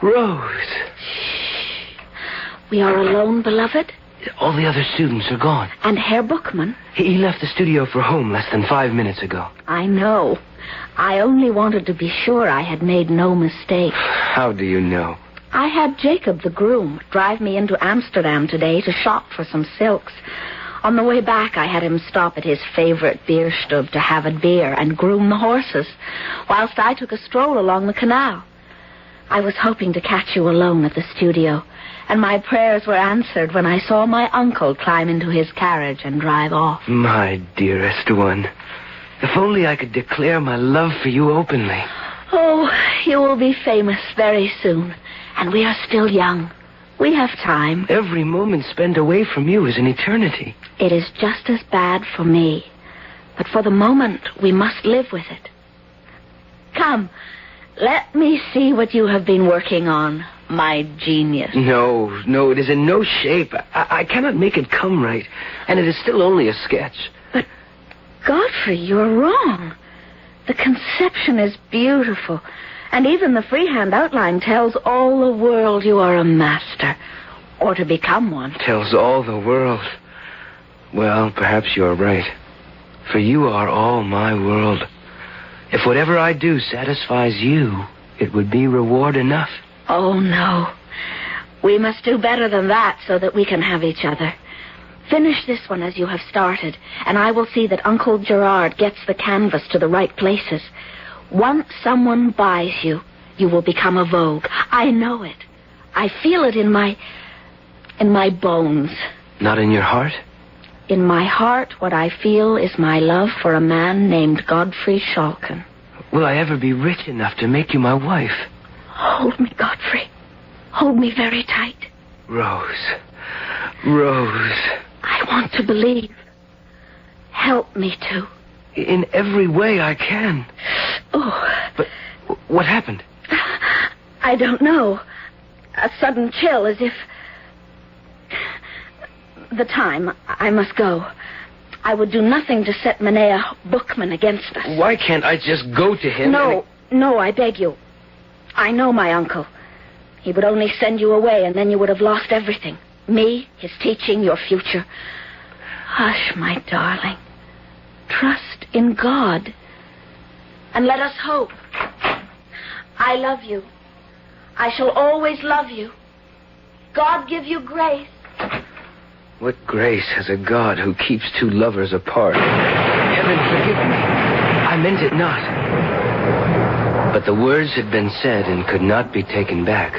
Rose. We are alone, beloved? All the other students are gone. And Herr Bookman? He left the studio for home less than 5 minutes ago. I know. I only wanted to be sure I had made no mistake. How do you know? I had Jacob, the groom, drive me into Amsterdam today to shop for some silks. On the way back, I had him stop at his favorite beerstub to have a beer and groom the horses, whilst I took a stroll along the canal. I was hoping to catch you alone at the studio, and my prayers were answered when I saw my uncle climb into his carriage and drive off. My dearest one, if only I could declare my love for you openly. Oh, you will be famous very soon, and we are still young. We have time. Every moment spent away from you is an eternity. It is just as bad for me, but for the moment we must live with it. Come, let me see what you have been working on, my genius. No, it is in no shape. I cannot make it come right, and it is still only a sketch. But, Godfrey, you're wrong. The conception is beautiful, and even the freehand outline tells all the world you are a master, or to become one. Tells all the world. Well, perhaps you're right, for you are all my world. If whatever I do satisfies you, it would be reward enough. Oh, no. We must do better than that so that we can have each other. Finish this one as you have started, and I will see that Uncle Gerard gets the canvas to the right places. Once someone buys you, you will become a vogue. I know it. I feel it in my bones. Not in your heart? In my heart, what I feel is my love for a man named Godfrey Schalken. will I ever be rich enough to make you my wife? Hold me, Godfrey. Hold me very tight. Rose. I want to believe. Help me to. In every way I can. Oh. But what happened? I don't know. A sudden chill, as if... The time. I must go. I would do nothing to set Menea Bookman against us. Why can't I just go to him? No, I beg you. I know my uncle. He would only send you away, and then you would have lost everything. Me, his teaching, your future. Hush, my darling. Trust in God. And let us hope. I love you. I shall always love you. God give you grace. What grace has a God who keeps two lovers apart? Heaven forgive me. I meant it not. But the words had been said and could not be taken back.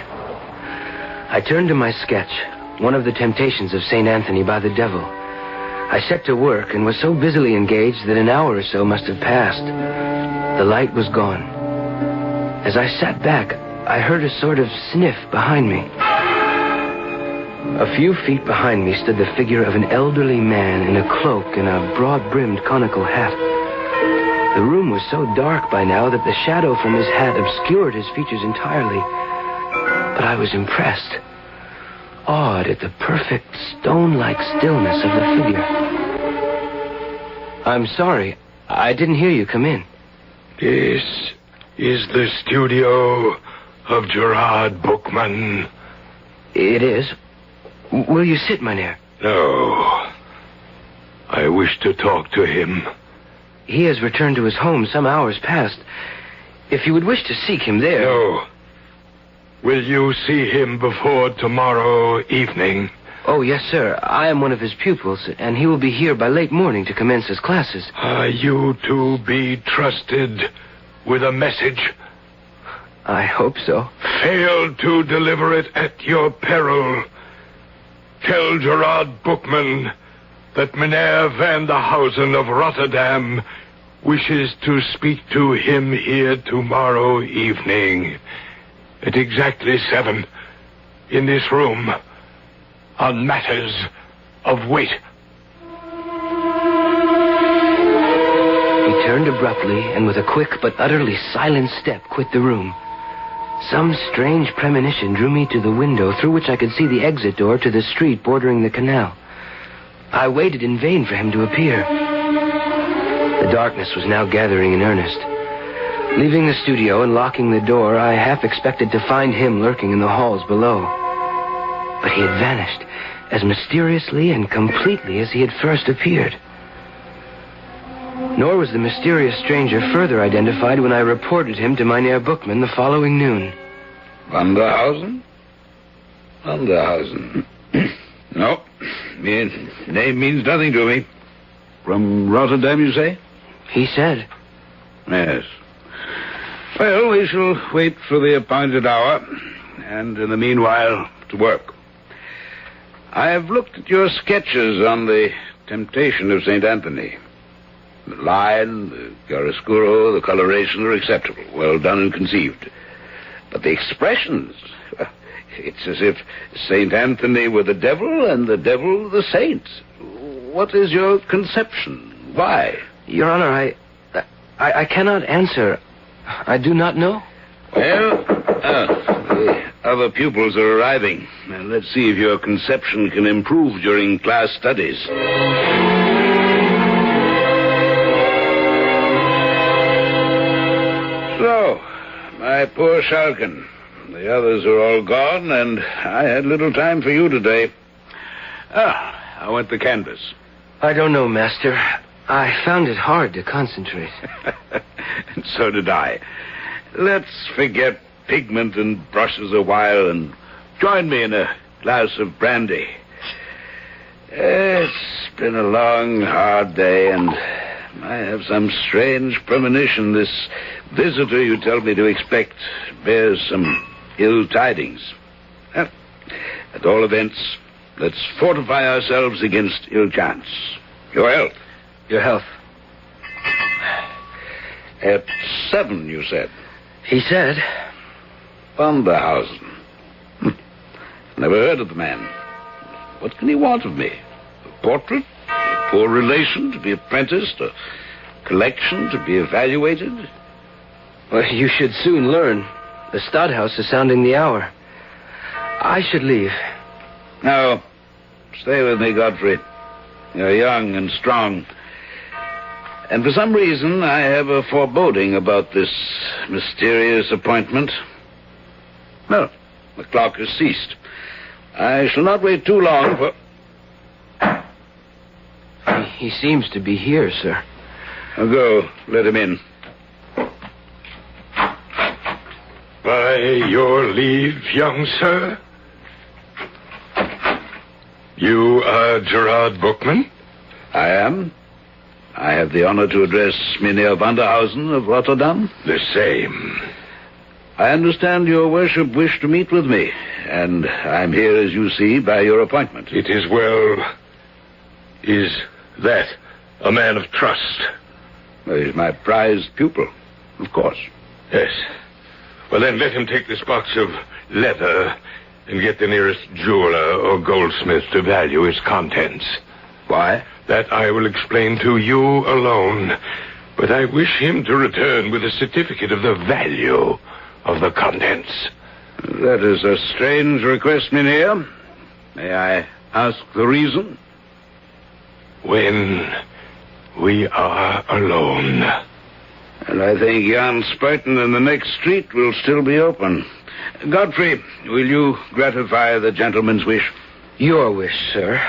I turned to my sketch, one of the temptations of St. Anthony by the devil. I set to work and was so busily engaged that an hour or so must have passed. The light was gone. As I sat back, I heard a sort of sniff behind me. A few feet behind me stood the figure of an elderly man in a cloak and a broad-brimmed conical hat. The room was so dark by now that the shadow from his hat obscured his features entirely. But I was impressed, awed at the perfect stone-like stillness of the figure. I'm sorry, I didn't hear you come in. This is the studio of Gerard Bookman. It is. Will you sit, mynheer? No. I wish to talk to him. He has returned to his home some hours past. If you would wish to seek him there... No. Will you see him before tomorrow evening? Oh, yes, sir. I am one of his pupils, and he will be here by late morning to commence his classes. Are you to be trusted with a message? I hope so. Fail to deliver it at your peril. Tell Gerard Bookman that Meneer van der Hausen of Rotterdam wishes to speak to him here tomorrow evening at exactly 7 in this room on matters of weight. He turned abruptly and with a quick but utterly silent step quit the room. Some strange premonition drew me to the window through which I could see the exit door to the street bordering the canal. I waited in vain for him to appear. The darkness was now gathering in earnest. Leaving the studio and locking the door, I half expected to find him lurking in the halls below. But he had vanished as mysteriously and completely as he had first appeared. Nor was the mysterious stranger further identified when I reported him to Mynheer Bookman the following noon. Van der Hausen? Van der Hausen. No, his name means nothing to me. From Rotterdam, you say? He said. Yes. Well, we shall wait for the appointed hour, and in the meanwhile, to work. I have looked at your sketches on the temptation of St. Anthony. The line, the chiaroscuro, the coloration are acceptable, well done and conceived. But the expressions, it's as if St. Anthony were the devil and the devil the saint. What is your conception? Why? Your Honor, I cannot answer. I do not know. Well, the other pupils are arriving. And let's see if your conception can improve during class studies. So, my poor Schalken. The others are all gone, and I had little time for you today. How went the canvas? I don't know, Master. I found it hard to concentrate. And so did I. Let's forget pigment and brushes a while and join me in a glass of brandy. It's been a long, hard day, and I have some strange premonition. This visitor you tell me to expect bears some ill tidings. Well, at all events, let's fortify ourselves against ill chance. Your health. Your health. Et 7, you said. He said. Vanderhausen. Never heard of the man. What can he want of me? A portrait? A poor relation to be apprenticed? A collection to be evaluated? Well, you should soon learn. The Stadthouse is sounding the hour. I should leave. No. Stay with me, Godfrey. You're young and strong. And for some reason, I have a foreboding about this mysterious appointment. No, the clock has ceased. I shall not wait too long for... He seems to be here, sir. Now go. Let him in. By your leave, young sir. You are Gerard Bookman? I am. I have the honor to address Mynheer Vanderhausen of Rotterdam. The same. I understand your worship wished to meet with me, and I'm here, as you see, by your appointment. It is well. Is that a man of trust? Well, he's my prized pupil, of course. Yes. Well, then let him take this box of leather and get the nearest jeweler or goldsmith to value its contents. Why? That I will explain to you alone. But I wish him to return with a certificate of the value of the contents. That is a strange request, Mynheer. May I ask the reason? When we are alone. And I think Jan Spuyten in the next street will still be open. Godfrey, will you gratify the gentleman's wish? Your wish, sir.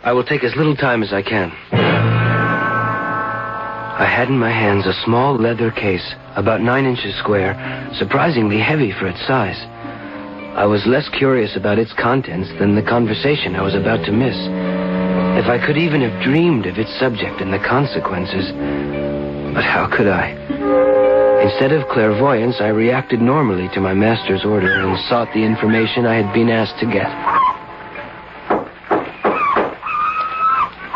I will take as little time as I can. I had in my hands a small leather case, about 9 inches square, surprisingly heavy for its size. I was less curious about its contents than the conversation I was about to miss. If I could even have dreamed of its subject and the consequences. But how could I? Instead of clairvoyance, I reacted normally to my master's order and sought the information I had been asked to get.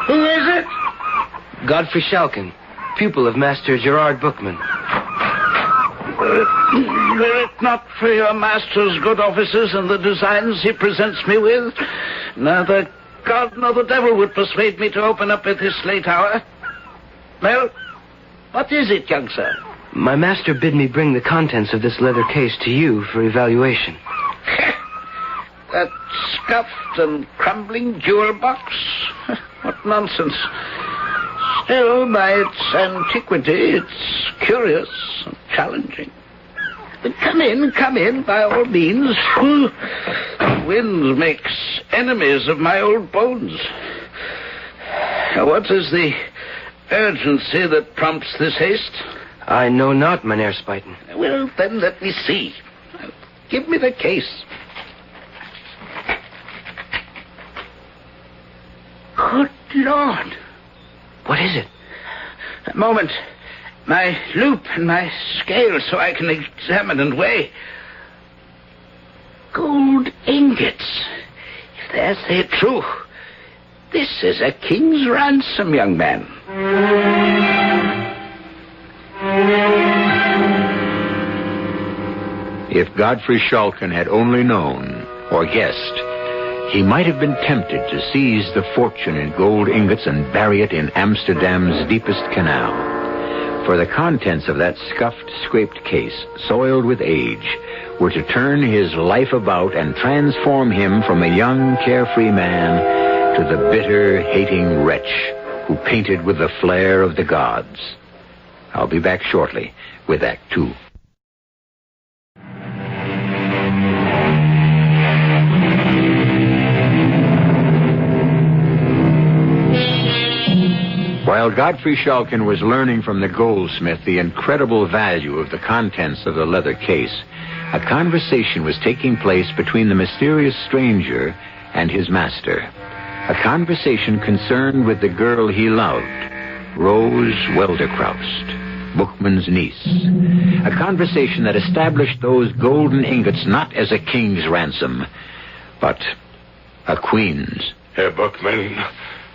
Who is it? Godfrey Schalken, pupil of Master Gerard Bookman. Were it not for your master's good offices and the designs he presents me with, neither God nor the devil would persuade me to open up at this late hour. Well, what is it, young sir? My master bid me bring the contents of this leather case to you for evaluation. That scuffed and crumbling jewel box? What nonsense. Still, by its antiquity, it's curious and challenging. But come in, by all means. The wind makes enemies of my old bones. Now, what is the urgency that prompts this haste? I know not, Mynheer Spuyten. Well, then let me see. Give me the case. Good Lord. What is it? A moment. My loop and my scale so I can examine and weigh. Gold ingots. If they're say true, this is a king's ransom, young man. If Godfrey Schalken had only known, or guessed, he might have been tempted to seize the fortune in gold ingots and bury it in Amsterdam's deepest canal. For the contents of that scuffed, scraped case, soiled with age, were to turn his life about and transform him from a young, carefree man to the bitter, hating wretch who painted with the flair of the gods. I'll be back shortly with Act 2. While Godfrey Schalken was learning from the goldsmith the incredible value of the contents of the leather case, a conversation was taking place between the mysterious stranger and his master. A conversation concerned with the girl he loved, Rose Welderkraust, Bookman's niece. A conversation that established those golden ingots not as a king's ransom, but a queen's. Herr Bookman,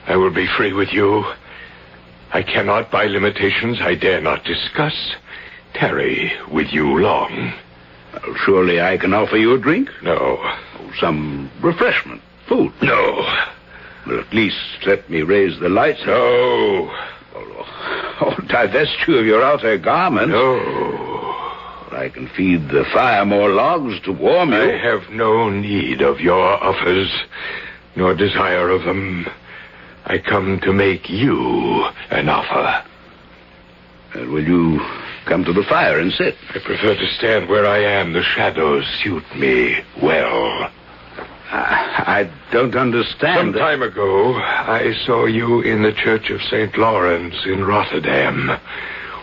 I will be free with you. I cannot, by limitations I dare not discuss, tarry with you long. Well, surely I can offer you a drink? No. Some refreshment, food? No. Well, at least let me raise the lights. No. Divest you of your outer garments. No. I can feed the fire more logs to warm you. I have no need of your offers, nor desire of them. I come to make you an offer. Will you come to the fire and sit? I prefer to stand where I am. The shadows suit me well. I don't understand. Some time ago, I saw you in the Church of St. Lawrence in Rotterdam.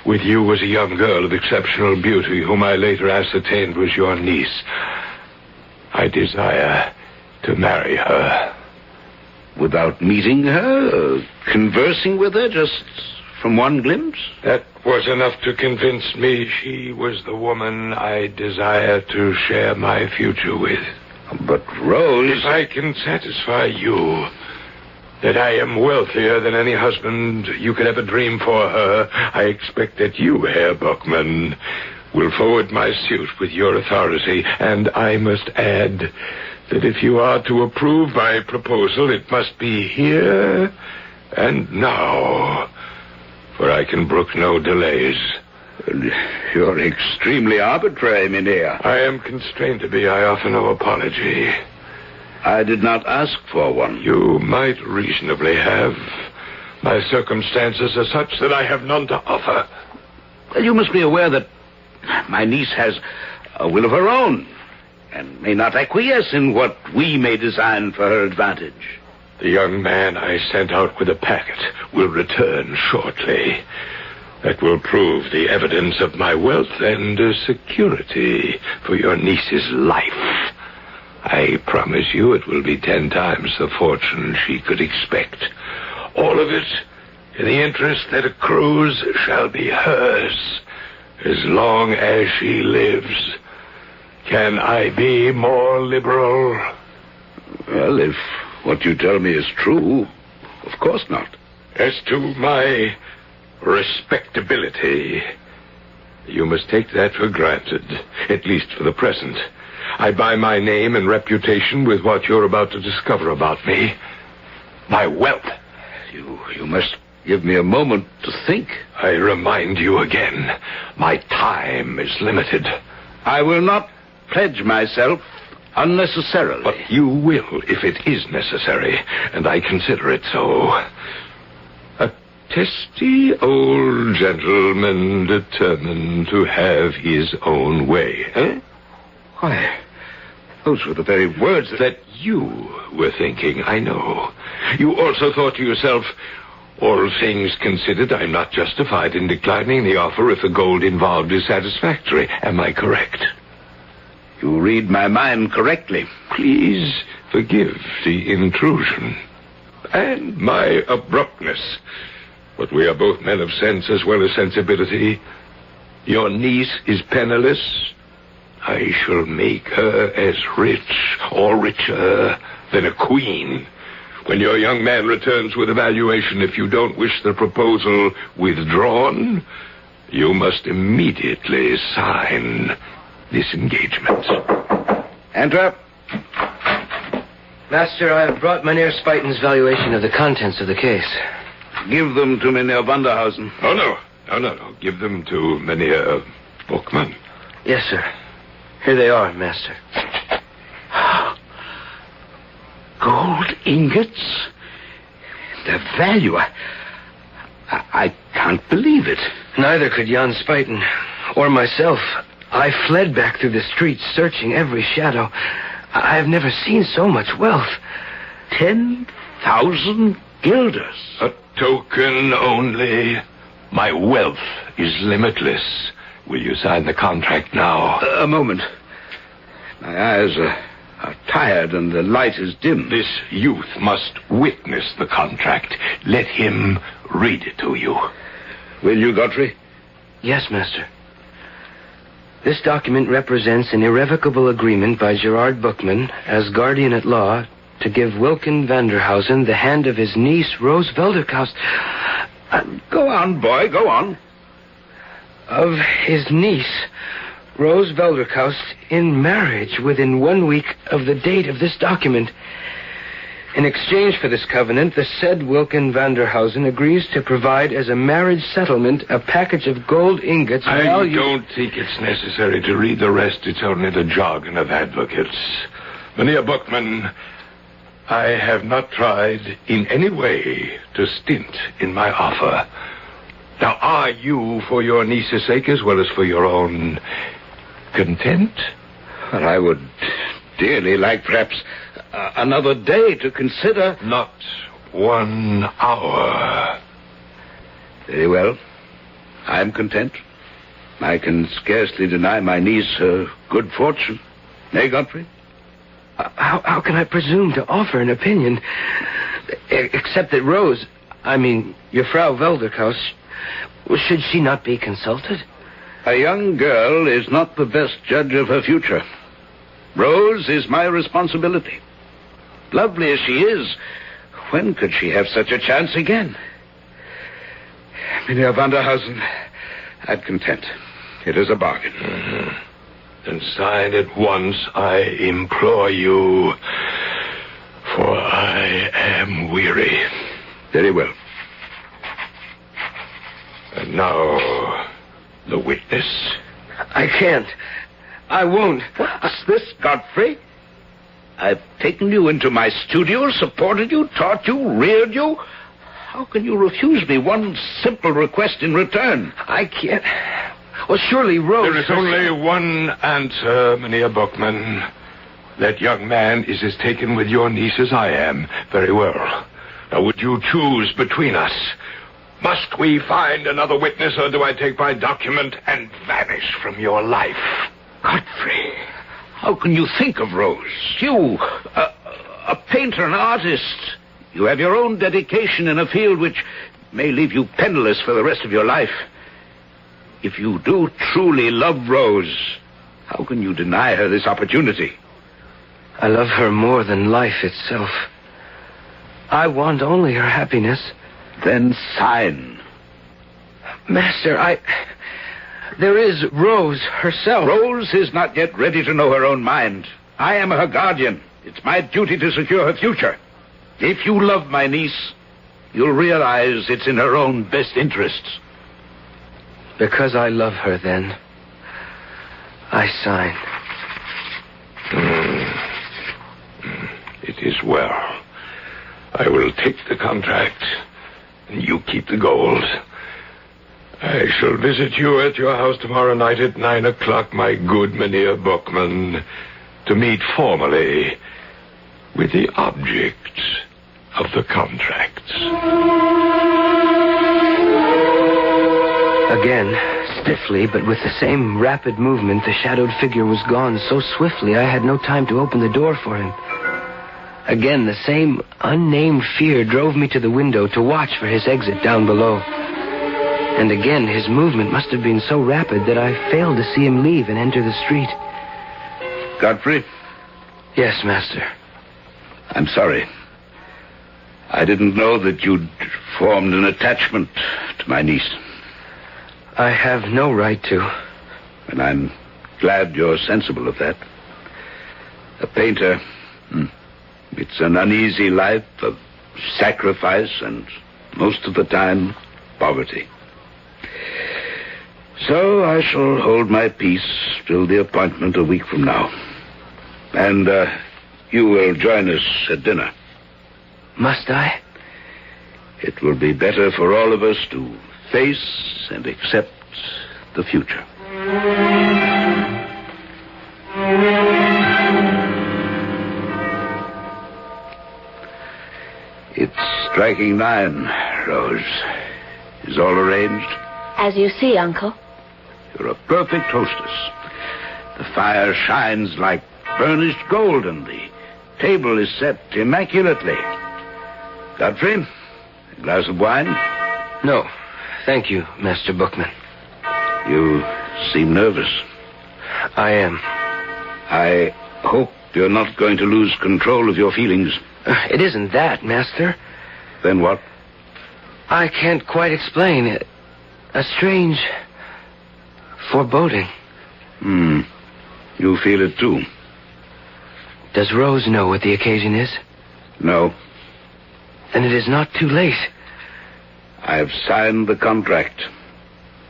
With you was a young girl of exceptional beauty, whom I later ascertained was your niece. I desire to marry her. Without meeting her? Conversing with her just from one glimpse? That was enough to convince me she was the woman I desire to share my future with. But Rose... If I can satisfy you that I am wealthier than any husband you could ever dream for her, I expect that you, Herr Buckman, will forward my suit with your authority. And I must add that if you are to approve my proposal, it must be here and now, for I can brook no delays. You're extremely arbitrary, Mynheer. I am constrained to be. I offer no apology. I did not ask for one. You might reasonably have. My circumstances are such that I have none to offer. Well, you must be aware that my niece has a will of her own and may not acquiesce in what we may design for her advantage. The young man I sent out with a packet will return shortly. That will prove the evidence of my wealth and security for your niece's life. I promise you it will be 10 times the fortune she could expect. All of it, in the interest that accrues, shall be hers as long as she lives. Can I be more liberal? Well, if what you tell me is true, of course not. As to my respectability, you must take that for granted, at least for the present. I buy my name and reputation with what you're about to discover about me. My wealth. You must give me a moment to think. I remind you again, my time is limited. I will not pledge myself unnecessarily. But you will if it is necessary, and I consider it so. A testy old gentleman determined to have his own way, eh? Why, those were the very words that you were thinking, I know. You also thought to yourself, all things considered, I'm not justified in declining the offer if the gold involved is satisfactory. Am I correct? You read my mind correctly. Please forgive the intrusion and my abruptness. But we are both men of sense as well as sensibility. Your niece is penniless. I shall make her as rich or richer than a queen. When your young man returns with a valuation, if you don't wish the proposal withdrawn, you must immediately sign this engagement. Enter. Master, I have brought Mynheer Spuyten's valuation of the contents of the case. Give them to Mynheer Vanderhausen. Oh, no. No. Give them to Mynheer Bookman. Yes, sir. Here they are, Master. Gold ingots? Their value. I can't believe it. Neither could Jan Spuyten or myself. I fled back through the streets, searching every shadow. I have never seen so much wealth. 10,000 guilders. A token only. My wealth is limitless. Will you sign the contract now? A moment. My eyes are tired and the light is dim. This youth must witness the contract. Let him read it to you. Will you, Godfrey? Yes, Master. This document represents an irrevocable agreement by Gerard Bookman as guardian at law to give Wilken Vanderhausen the hand of his niece, Rose Velderkaus. Go on, boy, go on. of his niece, Rose Velderkaus, in marriage within 1 week of the date of this document. In exchange for this covenant, the said Wilken Vanderhausen agrees to provide as a marriage settlement a package of gold ingots. I don't think it's necessary to read the rest. It's only the jargon of advocates. Mynheer Bookman, I have not tried in any way to stint in my offer. Now, are you, for your niece's sake as well as for your own, content? Well, I would dearly like perhaps another day to consider. Not 1 hour. Very well. I am content. I can scarcely deny my niece her good fortune. Nay, Godfrey? How can I presume to offer an opinion, except that Rose, your Frau Velderkaus, should she not be consulted? A young girl is not the best judge of her future. Rose is my responsibility. Lovely as she is, when could she have such a chance again? Mynheer Vanderhausen, I'm content. It is a bargain. Mm-hmm. Then sign at once, I implore you, for I am weary. Very well. And now, the witness. I can't. I won't. What's this, Godfrey? I've taken you into my studio, supported you, taught you, reared you. How can you refuse me one simple request in return? I can't. Well, surely Rose... There is only one answer, Mynheer Bookman. That young man is as taken with your niece as I am. Very well. Now, would you choose between us? Must we find another witness, or do I take my document and vanish from your life? Godfrey, how can you think of Rose? You, a painter, an artist. You have your own dedication in a field which may leave you penniless for the rest of your life. If you do truly love Rose, how can you deny her this opportunity? I love her more than life itself. I want only her happiness. Then sign. Master, there is Rose herself. Rose is not yet ready to know her own mind. I am her guardian. It's my duty to secure her future. If you love my niece, you'll realize it's in her own best interests. Because I love her, then, I sign. It is well. I will take the contract, and you keep the gold. I shall visit you at your house tomorrow night at 9 o'clock, my good Mynheer Bookman, to meet formally with the object of the contract. Again, stiffly, but with the same rapid movement, the shadowed figure was gone so swiftly I had no time to open the door for him. Again, the same unnamed fear drove me to the window to watch for his exit down below. And again, his movement must have been so rapid that I failed to see him leave and enter the street. Godfrey? Yes, Master. I'm sorry. I didn't know that you'd formed an attachment to my niece. I have no right to. And I'm glad you're sensible of that. A painter, it's an uneasy life of sacrifice and, most of the time, poverty. So I shall hold my peace till the appointment a week from now. And you will join us at dinner. Must I? It will be better for all of us to face and accept the future. It's striking 9, Rose. Is all arranged? As you see, Uncle. You're a perfect hostess. The fire shines like burnished gold, and the table is set immaculately. Godfrey, a glass of wine? No, thank you, Master Bookman. You seem nervous. I am. I hope you're not going to lose control of your feelings. It isn't that, Master. Then what? I can't quite explain it. A strange foreboding. You feel it too. Does Rose know what the occasion is? No. Then it is not too late. I have signed the contract.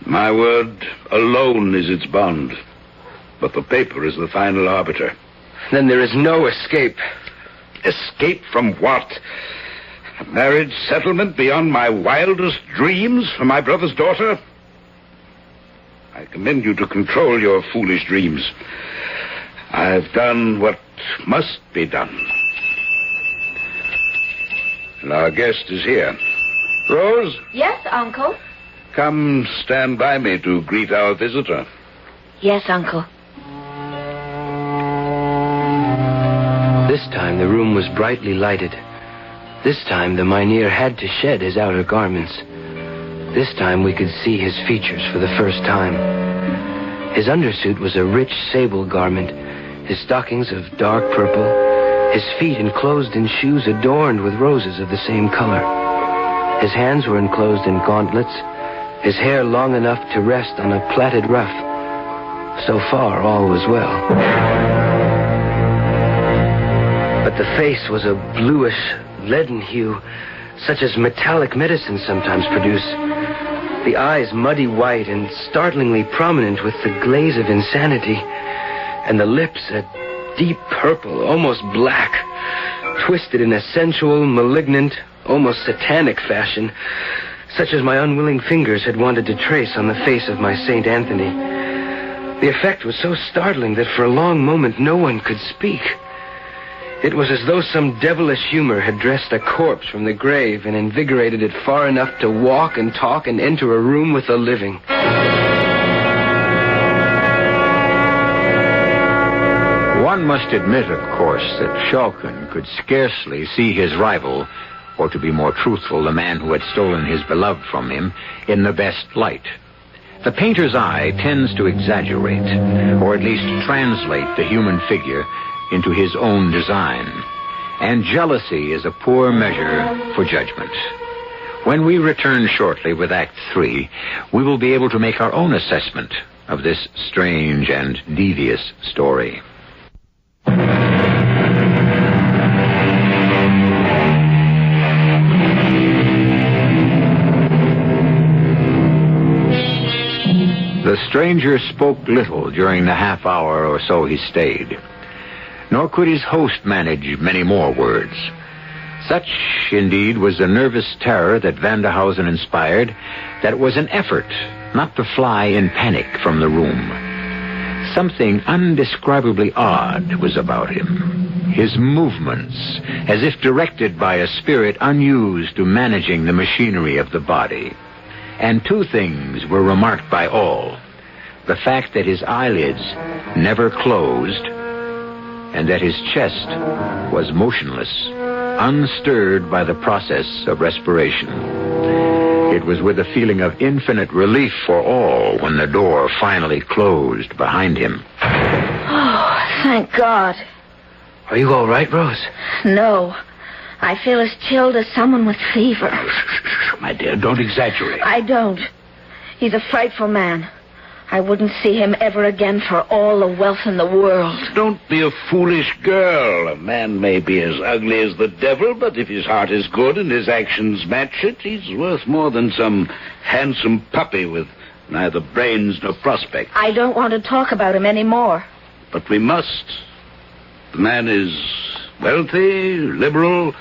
My word alone is its bond. But the paper is the final arbiter. Then there is no escape. Escape from what? A marriage settlement beyond my wildest dreams for my brother's daughter? I commend you to control your foolish dreams. I've done what must be done. And our guest is here. Rose? Yes, Uncle. Come stand by me to greet our visitor. Yes, Uncle. This time the room was brightly lighted. This time the mynheer had to shed his outer garments. This time we could see his features for the first time. His undersuit was a rich sable garment, his stockings of dark purple, his feet enclosed in shoes adorned with roses of the same color. His hands were enclosed in gauntlets, his hair long enough to rest on a plaited ruff. So far, all was well. But the face was a bluish, leaden hue, such as metallic medicine sometimes produce. The eyes muddy white and startlingly prominent with the glaze of insanity, and the lips a deep purple, almost black, twisted in a sensual, malignant, almost satanic fashion, such as my unwilling fingers had wanted to trace on the face of my Saint Anthony. The effect was so startling that for a long moment no one could speak. It was as though some devilish humor had dressed a corpse from the grave and invigorated it far enough to walk and talk and enter a room with the living. One must admit, of course, that Shulkin could scarcely see his rival, or to be more truthful, the man who had stolen his beloved from him, in the best light. The painter's eye tends to exaggerate, or at least translate the human figure into his own design. And jealousy is a poor measure for judgment. When we return shortly with Act 3, we will be able to make our own assessment of this strange and devious story. The stranger spoke little during the half hour or so he stayed, nor could his host manage many more words. Such, indeed, was the nervous terror that Vanderhausen inspired, that it was an effort not to fly in panic from the room. Something undescribably odd was about him. His movements, as if directed by a spirit unused to managing the machinery of the body. And two things were remarked by all: the fact that his eyelids never closed, and that his chest was motionless, unstirred by the process of respiration. It was with a feeling of infinite relief for all when the door finally closed behind him. Oh, thank God. Are you all right, Rose? No. I feel as chilled as someone with fever. My dear, don't exaggerate. I don't. He's a frightful man. I wouldn't see him ever again for all the wealth in the world. Don't be a foolish girl. A man may be as ugly as the devil, but if his heart is good and his actions match it, he's worth more than some handsome puppy with neither brains nor prospect. I don't want to talk about him anymore. But we must. The man is wealthy, liberal,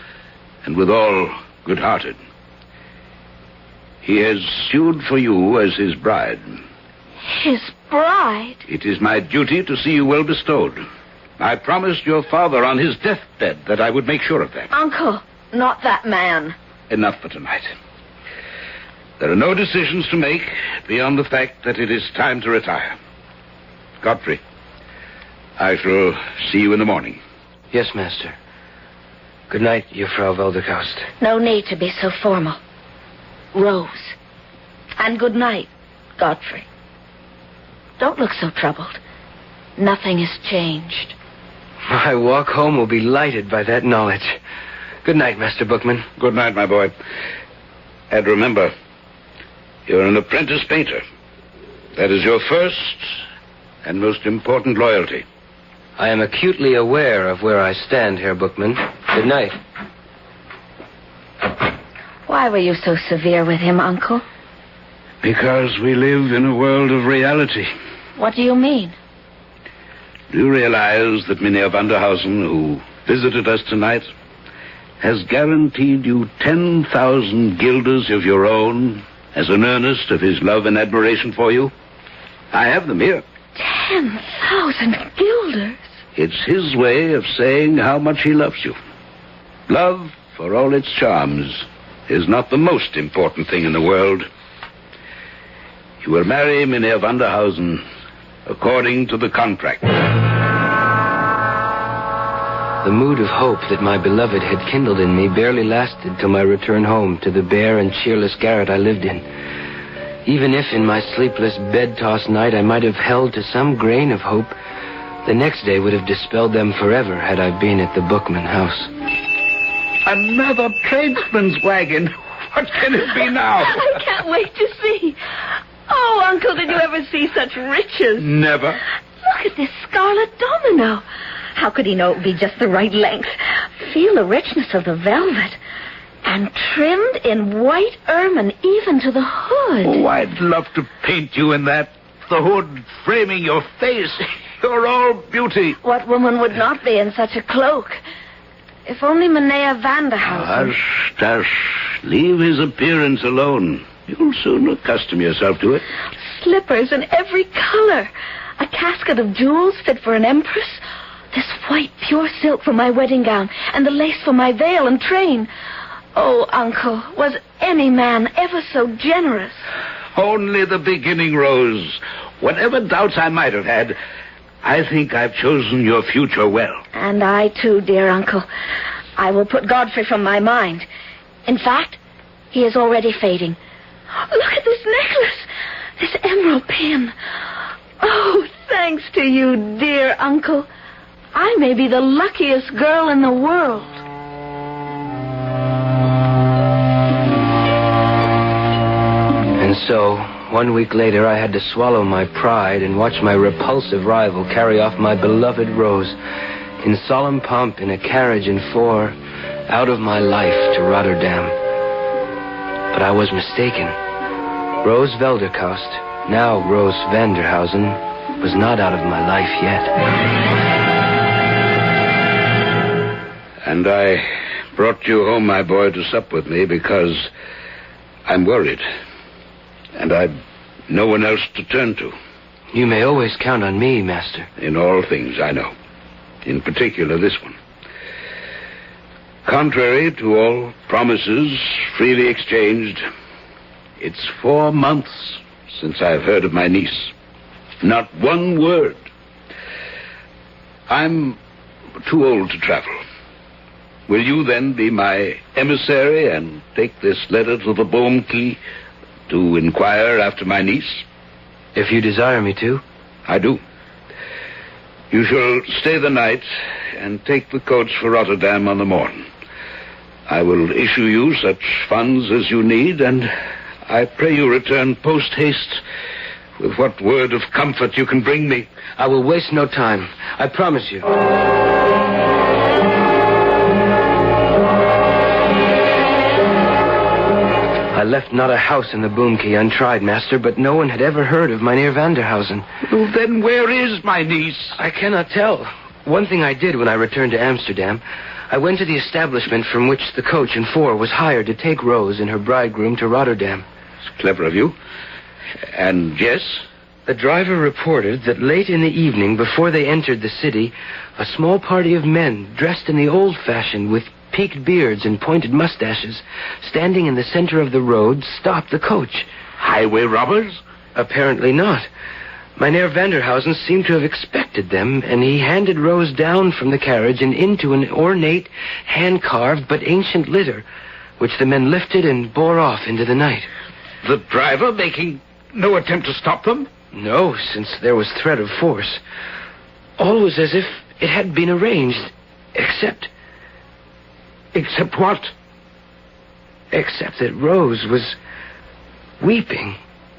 and withal good-hearted. He has sued for you as his bride. His bride? It is my duty to see you well bestowed. I promised your father on his deathbed that I would make sure of that. Uncle, not that man. Enough for tonight. There are no decisions to make beyond the fact that it is time to retire. Godfrey, I shall see you in the morning. Yes, master. Good night, Frau Welderkaust. No need to be so formal. Rose. And good night, Godfrey. Don't look so troubled. Nothing has changed. My walk home will be lighted by that knowledge. Good night, Master Bookman. Good night, my boy. And remember, you're an apprentice painter. That is your first and most important loyalty. I am acutely aware of where I stand, Herr Bookman. Good night. Why were you so severe with him, Uncle? Because we live in a world of reality. What do you mean? Do you realize that Mynheer Vanderhausen, who visited us tonight, has guaranteed you 10,000 guilders of your own as an earnest of his love and admiration for you? I have them here. 10,000 guilders? It's his way of saying how much he loves you. Love, for all its charms, is not the most important thing in the world. You will marry Mynheer Vanderhausen according to the contract. The mood of hope that my beloved had kindled in me barely lasted till my return home to the bare and cheerless garret I lived in. Even if in my sleepless bed-tossed night I might have held to some grain of hope, the next day would have dispelled them forever had I been at the Bookman house. Another tradesman's wagon. What can it be now? I can't wait to see. Oh, Uncle, did you ever see such riches? Never. Look at this scarlet domino. How could he know it would be just the right length? Feel the richness of the velvet. And trimmed in white ermine, even to the hood. Oh, I'd love to paint you in that. The hood framing your face. You're all beauty. What woman would not be in such a cloak? If only Mynheer Vanderhausen... Hush, hush. Leave his appearance alone. You'll soon accustom yourself to it. Slippers in every color. A casket of jewels fit for an empress. This white pure silk for my wedding gown. And the lace for my veil and train. Oh, Uncle, was any man ever so generous? Only the beginning, Rose. Whatever doubts I might have had, I think I've chosen your future well. And I, too, dear Uncle. I will put Godfrey from my mind. In fact, he is already fading. Look at this necklace. This emerald pin. Oh, thanks to you, dear Uncle. I may be the luckiest girl in the world. And so, 1 week later, I had to swallow my pride and watch my repulsive rival carry off my beloved Rose in solemn pomp in a carriage and four out of my life to Rotterdam. But I was mistaken. Rose Velderkost, now Rose Vanderhausen, was not out of my life yet. And I brought you home, my boy, to sup with me because I'm worried. And I've no one else to turn to. You may always count on me, Master. In all things, I know. In particular, this one. Contrary to all promises freely exchanged, it's 4 months since I've heard of my niece. Not one word. I'm too old to travel. Will you then be my emissary and take this letter to the Boomkey to inquire after my niece? If you desire me to. I do. You shall stay the night and take the coach for Rotterdam on the morn. I will issue you such funds as you need, and I pray you return post-haste with what word of comfort you can bring me. I will waste no time. I promise you. I left not a house in the Boomkey untried, Master, but no one had ever heard of Mynheer Vanderhausen. Well, then where is my niece? I cannot tell. One thing I did when I returned to Amsterdam, I went to the establishment from which the coach and four was hired to take Rose and her bridegroom to Rotterdam. It's clever of you. And yes? The driver reported that late in the evening, before they entered the city, a small party of men, dressed in the old-fashioned with peaked beards and pointed mustaches, standing in the center of the road, stopped the coach. Highway robbers? Apparently not. Mynheer Vanderhausen seemed to have expected them, and he handed Rose down from the carriage and into an ornate, hand-carved but ancient litter, which the men lifted and bore off into the night. The driver making no attempt to stop them? No, since there was threat of force. All was as if it had been arranged, except... Except what? Except that Rose was weeping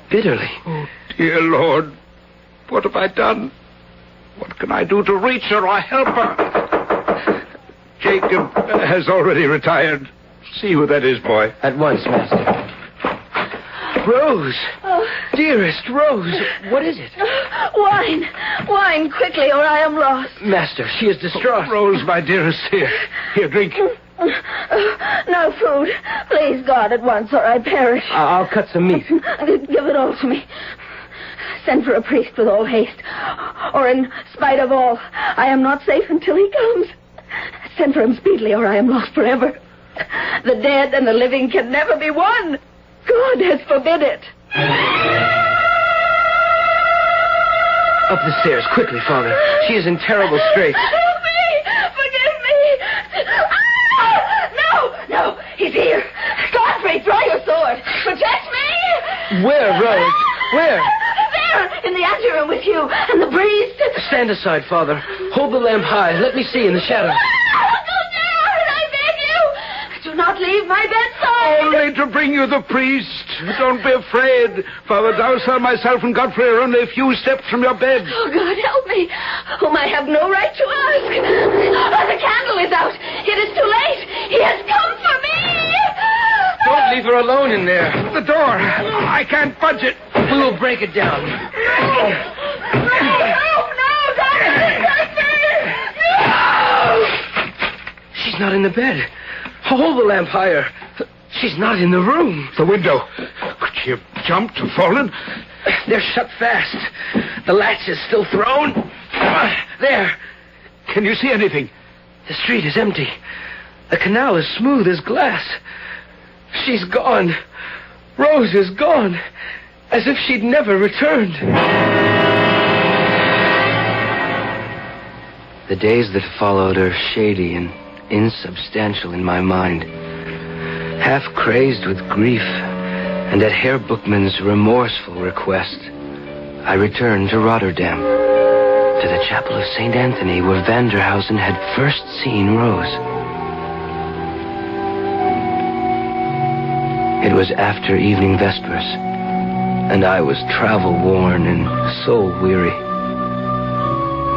bitterly. Oh, Dear Lord, what have I done? What can I do to reach her or help her? Jacob has already retired. See who that is, boy. At once, Master. Rose! Oh. Dearest Rose, what is it? Wine! Wine, quickly, or I am lost. Master, she is distraught. Rose, my dearest, here. Here, drink. No food. Please, God, at once, or I perish. I'll cut some meat. Give it all to me. Send for a priest with all haste. Or in spite of all, I am not safe until he comes. Send for him speedily, or I am lost forever. The dead and the living can never be one. God has forbid it. Up the stairs, quickly, Father. She is in terrible straits. Help me! Forgive me! No! He's here. Godfrey, draw your sword. Protect me! Where, Rose? Where? There, in the anteroom with you and the priest. Stand aside, Father. Hold the lamp high. Let me see in the shadows. Go down, I beg you. Do not leave my bedside. Only to bring you the priest. Don't be afraid. Father Dowser, myself, and Godfrey are only a few steps from your bed. Oh, God, help me, whom I have no right to ask. Oh, the candle is out. It is too late. He has come for me. Don't leave her alone in there. The door. I can't budge it. We will break it down. No, Godfrey! She's not in the bed. Hold the lamp higher. She's not in the room. The window. Could she have jumped or fallen? They're shut fast. The latch is still thrown. There. Can you see anything? The street is empty. The canal is smooth as glass. She's gone. Rose is gone. As if she'd never returned. The days that followed are shady and insubstantial in my mind. Half crazed with grief, and at Herr Bookman's remorseful request, I returned to Rotterdam, to the chapel of St. Anthony, where Vanderhausen had first seen Rose. It was after evening vespers, and I was travel-worn and soul-weary.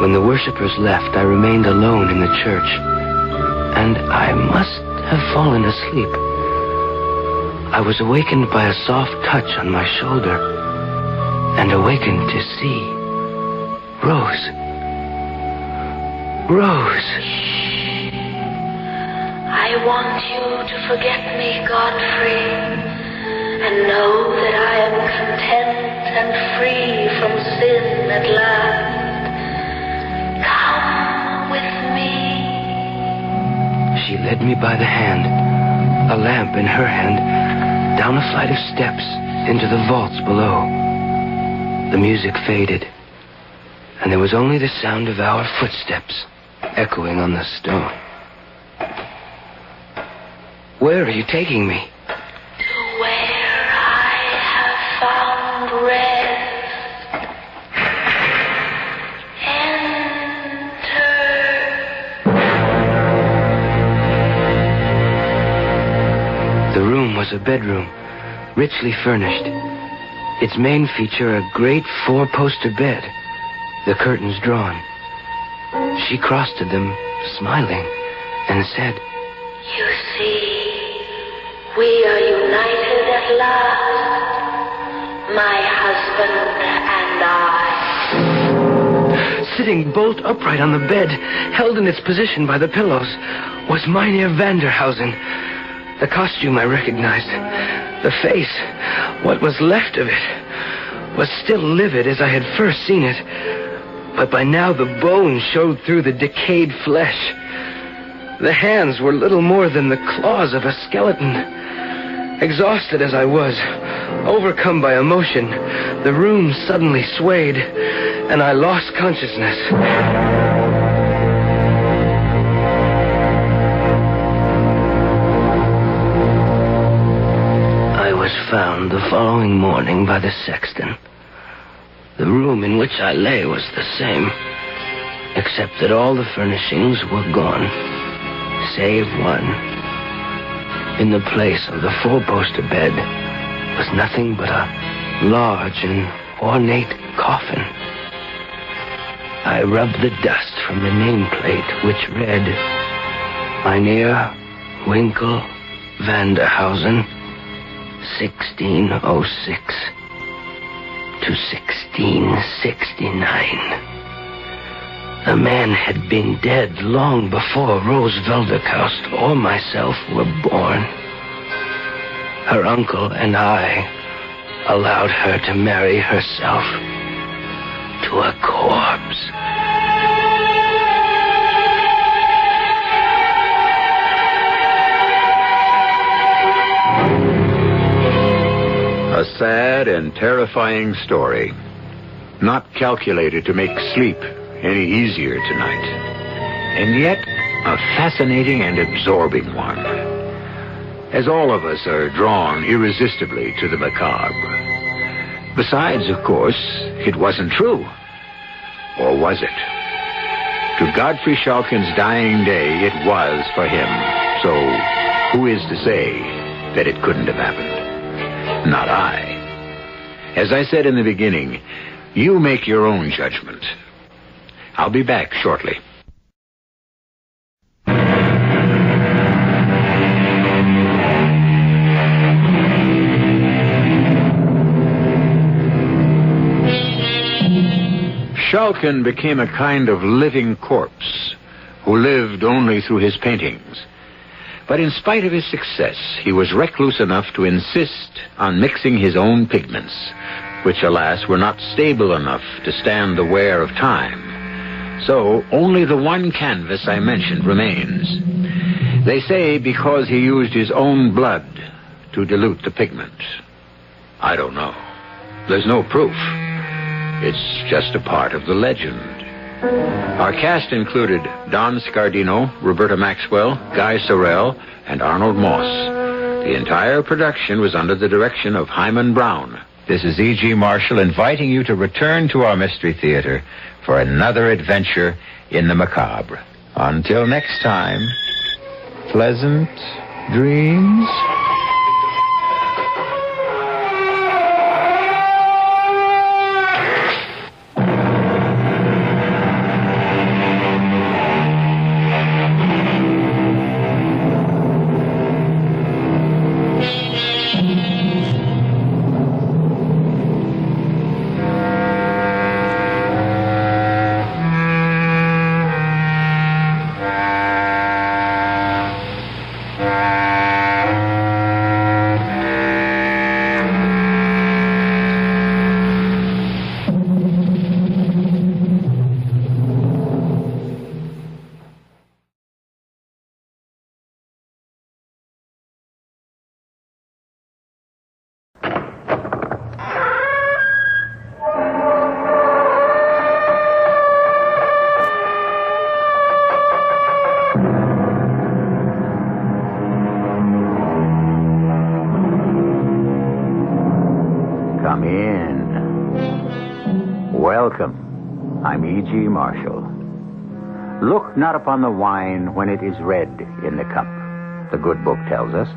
When the worshippers left, I remained alone in the church, and I must have fallen asleep. I was awakened by a soft touch on my shoulder, and awakened to see Rose. Rose. I want you to forget me, Godfrey, and know that I am content and free from sin at last. Come with me. She led me by the hand, a lamp in her hand, down a flight of steps into the vaults below. The music faded, and there was only the sound of our footsteps echoing on the stone. Where are you taking me? To where I have found rest. Enter. The room was a bedroom, richly furnished. Its main feature, a great four-poster bed, the curtains drawn. She crossed to them, smiling, and said, You see, we are united at last, my husband and I. Sitting bolt upright on the bed, held in its position by the pillows, was Mynheer Vanderhausen. The costume I recognized. The face, what was left of it, was still livid as I had first seen it. But by now the bones showed through the decayed flesh. The hands were little more than the claws of a skeleton. Exhausted as I was, overcome by emotion, the room suddenly swayed, and I lost consciousness. I was found the following morning by the sexton. The room in which I lay was the same, except that all the furnishings were gone, save one. In the place of the four-poster bed was nothing but a large and ornate coffin. I rubbed the dust from the nameplate, which read, Mynheer Winkel Vanderhausen, 1606 to 1669. The man had been dead long before Rose Velderkaust or myself were born. Her uncle and I allowed her to marry herself to a corpse. A sad and terrifying story, not calculated to make sleep any easier tonight, and yet a fascinating and absorbing one, as all of us are drawn irresistibly to the macabre. Besides, of course, it wasn't true. Or was it? To Godfrey Schalken's dying day, it was for him. So, who is to say that it couldn't have happened? Not I. As I said in the beginning, you make your own judgment. I'll be back shortly. Schalken became a kind of living corpse who lived only through his paintings. But in spite of his success, he was recluse enough to insist on mixing his own pigments, which, alas, were not stable enough to stand the wear of time. So only the one canvas I mentioned remains. They say because he used his own blood to dilute the pigment. I don't know. There's no proof. It's just a part of the legend. Our cast included Don Scardino, Roberta Maxwell, Guy Sorrell, and Arnold Moss. The entire production was under the direction of Hyman Brown. This is E.G. Marshall inviting you to return to our Mystery Theater for another adventure in the macabre. Until next time, pleasant dreams. Come in. Welcome. I'm E.G. Marshall. Look not upon the wine when it is red in the cup. The good book tells us,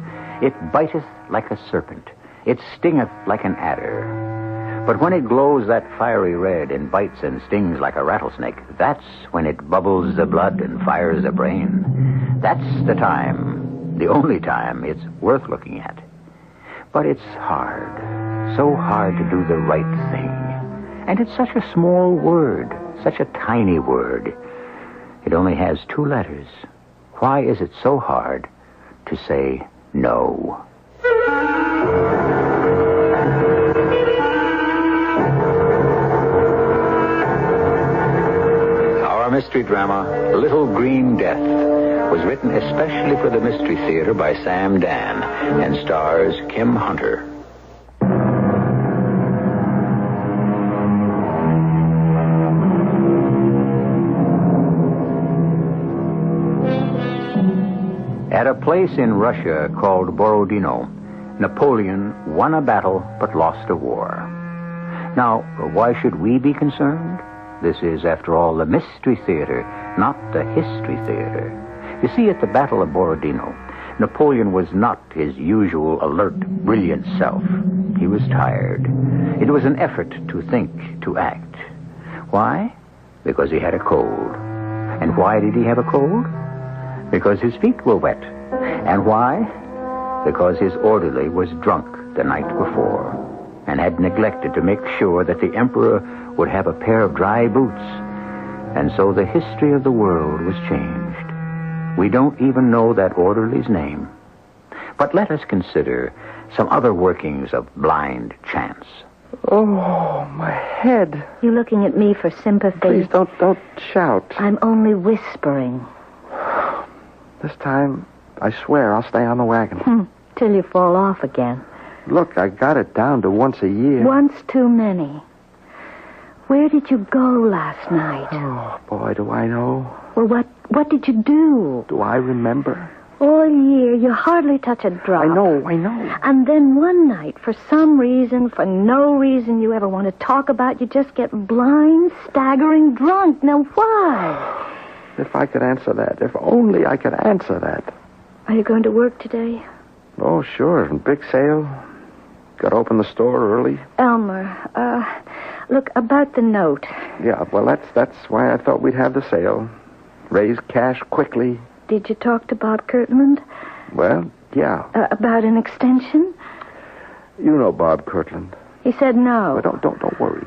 it biteth like a serpent, it stingeth like an adder. But when it glows that fiery red and bites and stings like a rattlesnake, that's when it bubbles the blood and fires the brain. That's the time, the only time it's worth looking at. But it's hard, so hard to do the right thing. And it's such a small word, such a tiny word. It only has 2 letters. Why is it so hard to say no? Our mystery drama, Little Green Death, was written especially for the Mystery Theater by Sam Dan and stars Kim Hunter. At a place in Russia called Borodino, Napoleon won a battle but lost a war. Now, why should we be concerned? This is, after all, the Mystery Theater, not the History Theater. You see, at the Battle of Borodino, Napoleon was not his usual alert, brilliant self. He was tired. It was an effort to think, to act. Why? Because he had a cold. And why did he have a cold? Because his feet were wet. And why? Because his orderly was drunk the night before and had neglected to make sure that the emperor would have a pair of dry boots. And so the history of the world was changed. We don't even know that orderly's name. But let us consider some other workings of blind chance. Oh, my head. You looking at me for sympathy? Please don't shout. I'm only whispering. This time, I swear I'll stay on the wagon. Till you fall off again. Look, I got it down to once a year. Once too many. Where did you go last night? Oh, boy, do I know. Well, what did you do? Do I remember? All year, you hardly touch a drop. I know. And then one night, for some reason, for no reason you ever want to talk about, you just get blind, staggering drunk. Now, why? If I could answer that. If only I could answer that. Are you going to work today? Oh, sure. Big sale. Got to open the store early. Elmer, look, about the note. Yeah, well, that's why I thought we'd have the sale. Raise cash quickly. Did you talk to Bob Kirtland? Well, yeah. About an extension? You know Bob Kirtland. He said no. Well, don't worry.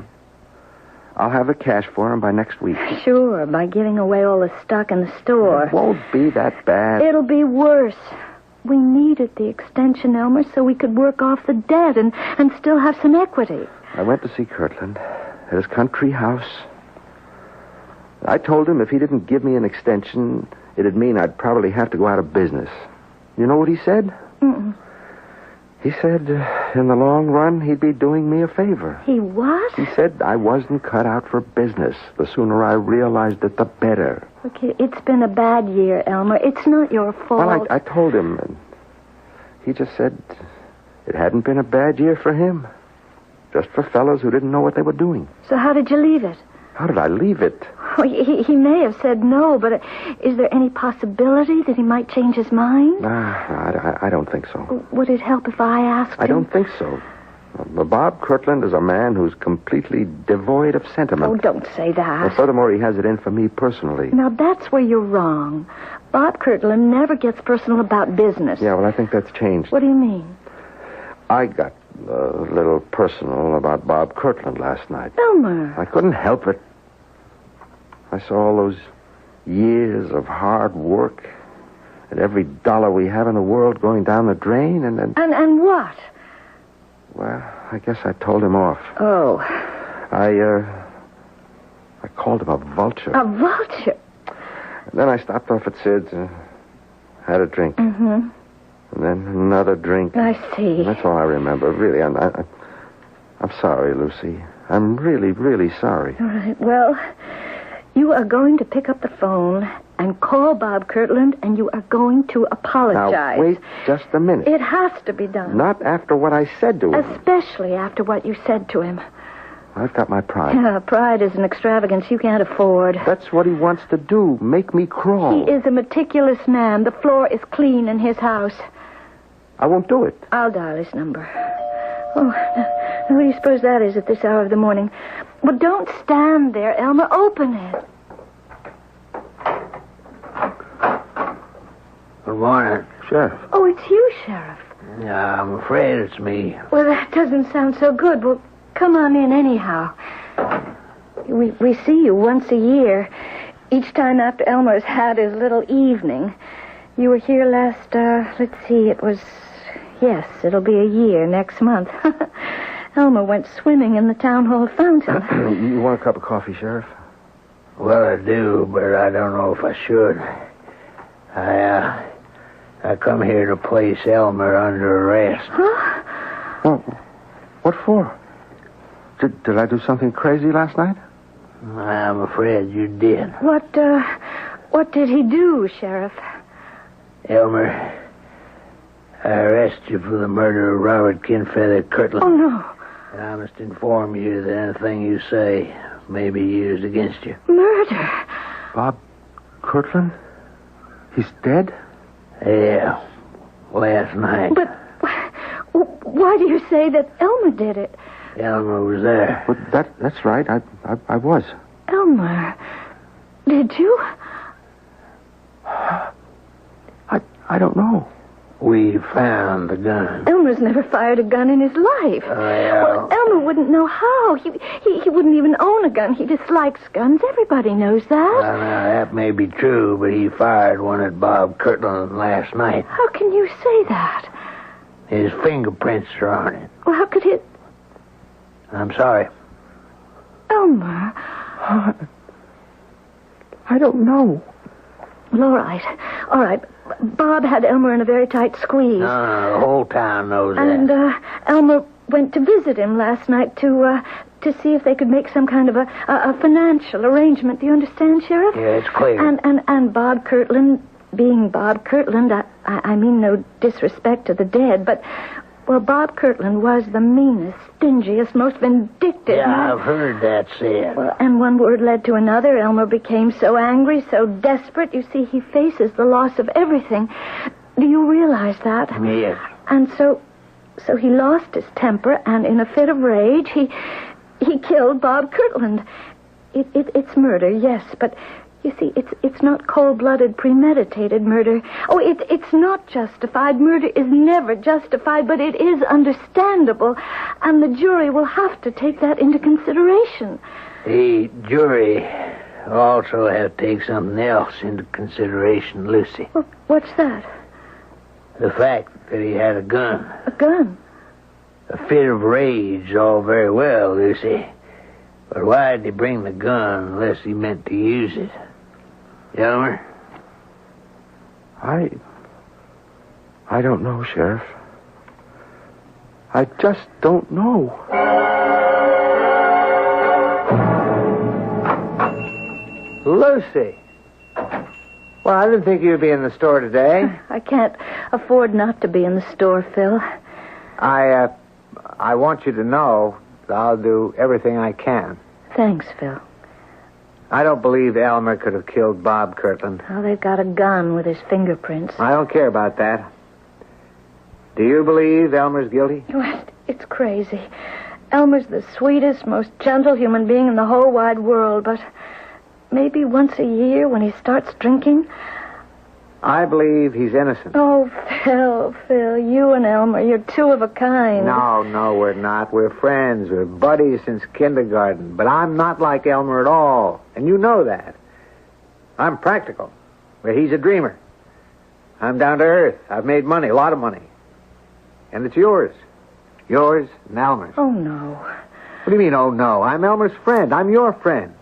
I'll have the cash for him by next week. Sure, by giving away all the stock in the store. It won't be that bad. It'll be worse. We needed the extension, Elmer, so we could work off the debt and still have some equity. I went to see Kirtland at his country house. I told him if he didn't give me an extension, it'd mean I'd probably have to go out of business. You know what he said? Mm-mm. He said, in the long run, he'd be doing me a favor. He what? He said I wasn't cut out for business. The sooner I realized it, the better. Okay, it's been a bad year, Elmer. It's not your fault. Well, I told him, and he just said it hadn't been a bad year for him. Just for fellows who didn't know what they were doing. So how did you leave it? How did I leave it? Well, he may have said no, but is there any possibility that he might change his mind? I don't think so. Would it help if I asked him? I don't think so. Bob Kirtland is a man who's completely devoid of sentiment. Oh, don't say that. Well, furthermore, he has it in for me personally. Now, that's where you're wrong. Bob Kirtland never gets personal about business. Yeah, well, I think that's changed. What do you mean? I got a little personal about Bob Kirtland last night. Elmer. I couldn't help it. I saw all those years of hard work and every dollar we have in the world going down the drain, and then... And what? Well, I guess I told him off. Oh. I called him a vulture. A vulture? And then I stopped off at Sid's and had a drink. Mm-hmm. And then another drink. I see. And that's all I remember. Really, I'm sorry, Lucy. I'm really, really sorry. All right. Well, you are going to pick up the phone and call Bob Kirtland, and you are going to apologize. Now, wait just a minute. It has to be done. Not after what I said to him. Especially after what you said to him. I've got my pride. Yeah, pride is an extravagance you can't afford. That's what he wants to do, make me crawl. He is a meticulous man. The floor is clean in his house. I won't do it. I'll dial his number. Oh, who do you suppose that is at this hour of the morning? Well, don't stand there, Elmer. Open it. Good morning. Sheriff. Oh, it's you, Sheriff. Yeah, I'm afraid it's me. Well, that doesn't sound so good. Well, come on in anyhow. We see you once a year. Each time after Elmer's had his little evening. You were here last, let's see, yes, it'll be a year next month. Elmer went swimming in the town hall fountain. You want a cup of coffee, Sheriff? Well, I do, but I don't know if I should. I come here to place Elmer under arrest. Huh? Oh, what for? Did I do something crazy last night? I'm afraid you did. What did he do, Sheriff? Elmer, I arrest you for the murder of Robert Kinfeather Kirtland. Oh, no. And I must inform you that anything you say may be used against you. Murder? Bob Kirtland? He's dead? Yeah, last night. But why do you say that Elmer did it? Elmer was there. But that's right. I was. Elmer, did you? I don't know. We found the gun. Elmer's never fired a gun in his life. Well, Elmer wouldn't know how. He wouldn't even own a gun. He dislikes guns. Everybody knows that. Well, now, that may be true, but he fired one at Bob Kirtland last night. How can you say that? His fingerprints are on it. Well, how could it... I'm sorry. Elmer. I don't know. Well, all right. Bob had Elmer in a very tight squeeze. No, the whole town knows that. And Elmer went to visit him last night to see if they could make some kind of a financial arrangement. Do you understand, Sheriff? Yeah, it's clear. And Bob Kirtland, being Bob Kirtland, I mean no disrespect to the dead, but... Well, Bob Kirtland was the meanest, stingiest, most vindictive Yeah, man. I've heard that said. Well, and one word led to another. Elmer became so angry, so desperate. You see, he faces the loss of everything. Do you realize that? Yes. And so he lost his temper, and in a fit of rage, he killed Bob Kirtland. It's murder, yes, but... You see, it's not cold-blooded, premeditated murder. Oh, it's not justified. Murder is never justified, but it is understandable. And the jury will have to take that into consideration. The jury also have to take something else into consideration, Lucy. Well, what's that? The fact that he had a gun. A gun? A fit of rage, all very well, Lucy. But why did he bring the gun unless he meant to use it? Elmer? I don't know, Sheriff. I just don't know. Lucy! Well, I didn't think you'd be in the store today. I can't afford not to be in the store, Phil. I want you to know that I'll do everything I can. Thanks, Phil. I don't believe Elmer could have killed Bob Kirtland. Well, they've got a gun with his fingerprints. I don't care about that. Do you believe Elmer's guilty? Well, it's crazy. Elmer's the sweetest, most gentle human being in the whole wide world, but maybe once a year when he starts drinking... I believe he's innocent. Oh, Phil, you and Elmer, you're two of a kind. No, we're not. We're friends. We're buddies since kindergarten. But I'm not like Elmer at all, and you know that. I'm practical, where he's a dreamer. I'm down to earth. I've made money, a lot of money. And it's yours. Yours and Elmer's. Oh, no. What do you mean, oh, no? I'm Elmer's friend. I'm your friend.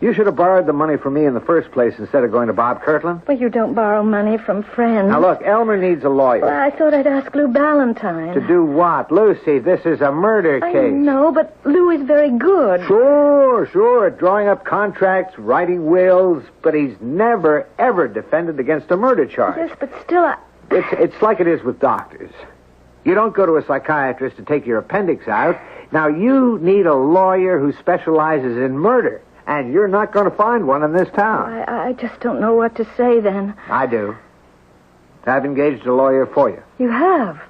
You should have borrowed the money from me in the first place instead of going to Bob Kirtland. Well, you don't borrow money from friends. Now, look, Elmer needs a lawyer. Well, I thought I'd ask Lou Ballantyne. To do what? Lucy, this is a murder case. I know, but Lou is very good. Sure. Drawing up contracts, writing wills, but he's never, ever defended against a murder charge. Yes, but still, It's like it is with doctors. You don't go to a psychiatrist to take your appendix out. Now, you need a lawyer who specializes in murder. And you're not going to find one in this town. I just don't know what to say then. I do. I've engaged a lawyer for you. You have?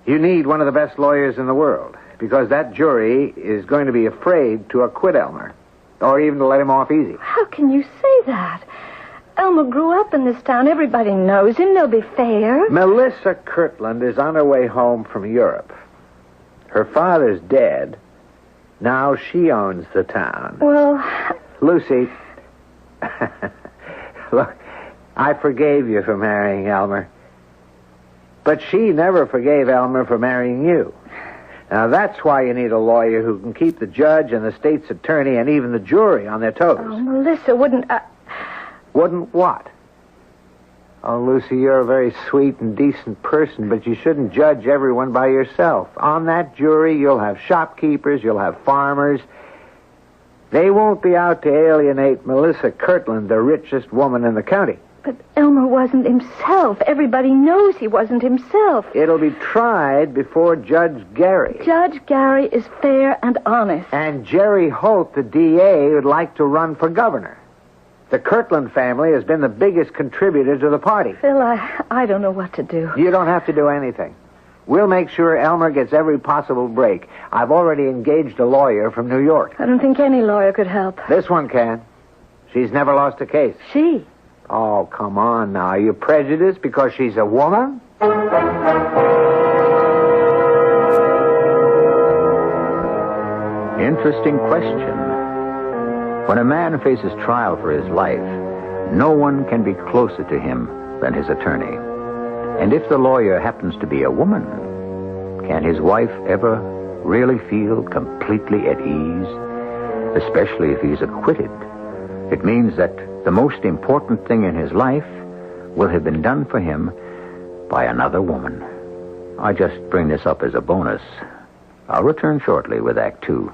You need one of the best lawyers in the world, because that jury is going to be afraid to acquit Elmer, or even to let him off easy. How can you say that? Elmer grew up in this town. Everybody knows him. They'll be fair. Melissa Kirtland is on her way home from Europe. Her father's dead. Now she owns the town. Well... Lucy, look, I forgave you for marrying Elmer. But she never forgave Elmer for marrying you. Now, that's why you need a lawyer who can keep the judge and the state's attorney and even the jury on their toes. Oh, Melissa, wouldn't... Wouldn't what? Oh, Lucy, you're a very sweet and decent person, but you shouldn't judge everyone by yourself. On that jury, you'll have shopkeepers, you'll have farmers. They won't be out to alienate Melissa Kirtland, the richest woman in the county. But Elmer wasn't himself. Everybody knows he wasn't himself. It'll be tried before Judge Gary. Judge Gary is fair and honest. And Jerry Holt, the DA, would like to run for governor. The Kirtland family has been the biggest contributor to the party. Phil, I don't know what to do. You don't have to do anything. We'll make sure Elmer gets every possible break. I've already engaged a lawyer from New York. I don't think any lawyer could help. This one can. She's never lost a case. She? Oh, come on now. Are you prejudiced because she's a woman? Interesting question. When a man faces trial for his life, no one can be closer to him than his attorney. And if the lawyer happens to be a woman, can his wife ever really feel completely at ease? Especially if he's acquitted. It means that the most important thing in his life will have been done for him by another woman. I just bring this up as a bonus. I'll return shortly with Act 2.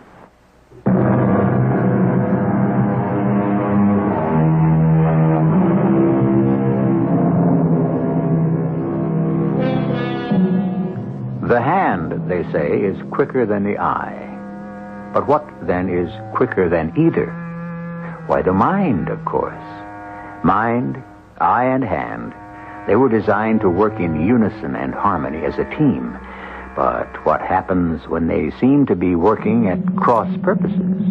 The hand, they say, is quicker than the eye. But what, then, is quicker than either? Why, the mind, of course. Mind, eye, and hand, they were designed to work in unison and harmony as a team. But what happens when they seem to be working at cross purposes?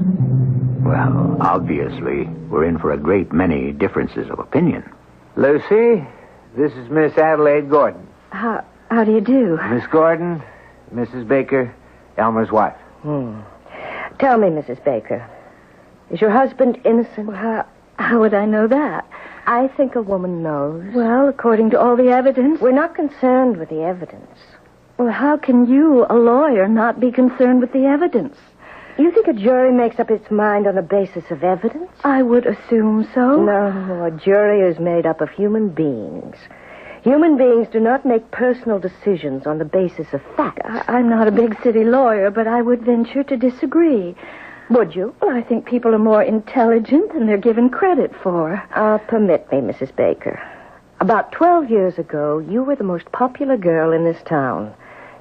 Well, obviously, we're in for a great many differences of opinion. Lucy, this is Miss Adelaide Gordon. How do you do? Miss Gordon, Mrs. Baker, Elmer's wife. Tell me, Mrs. Baker, is your husband innocent? Well, how would I know that? I think a woman knows. Well, according to all the evidence. We're not concerned with the evidence. Well, how can you, a lawyer, not be concerned with the evidence? You think a jury makes up its mind on the basis of evidence? I would assume so. No, a jury is made up of human beings. Human beings do not make personal decisions on the basis of facts. I'm not a big city lawyer, but I would venture to disagree. Would you? Well, I think people are more intelligent than they're given credit for. Permit me, Mrs. Baker. About 12 years ago, you were the most popular girl in this town.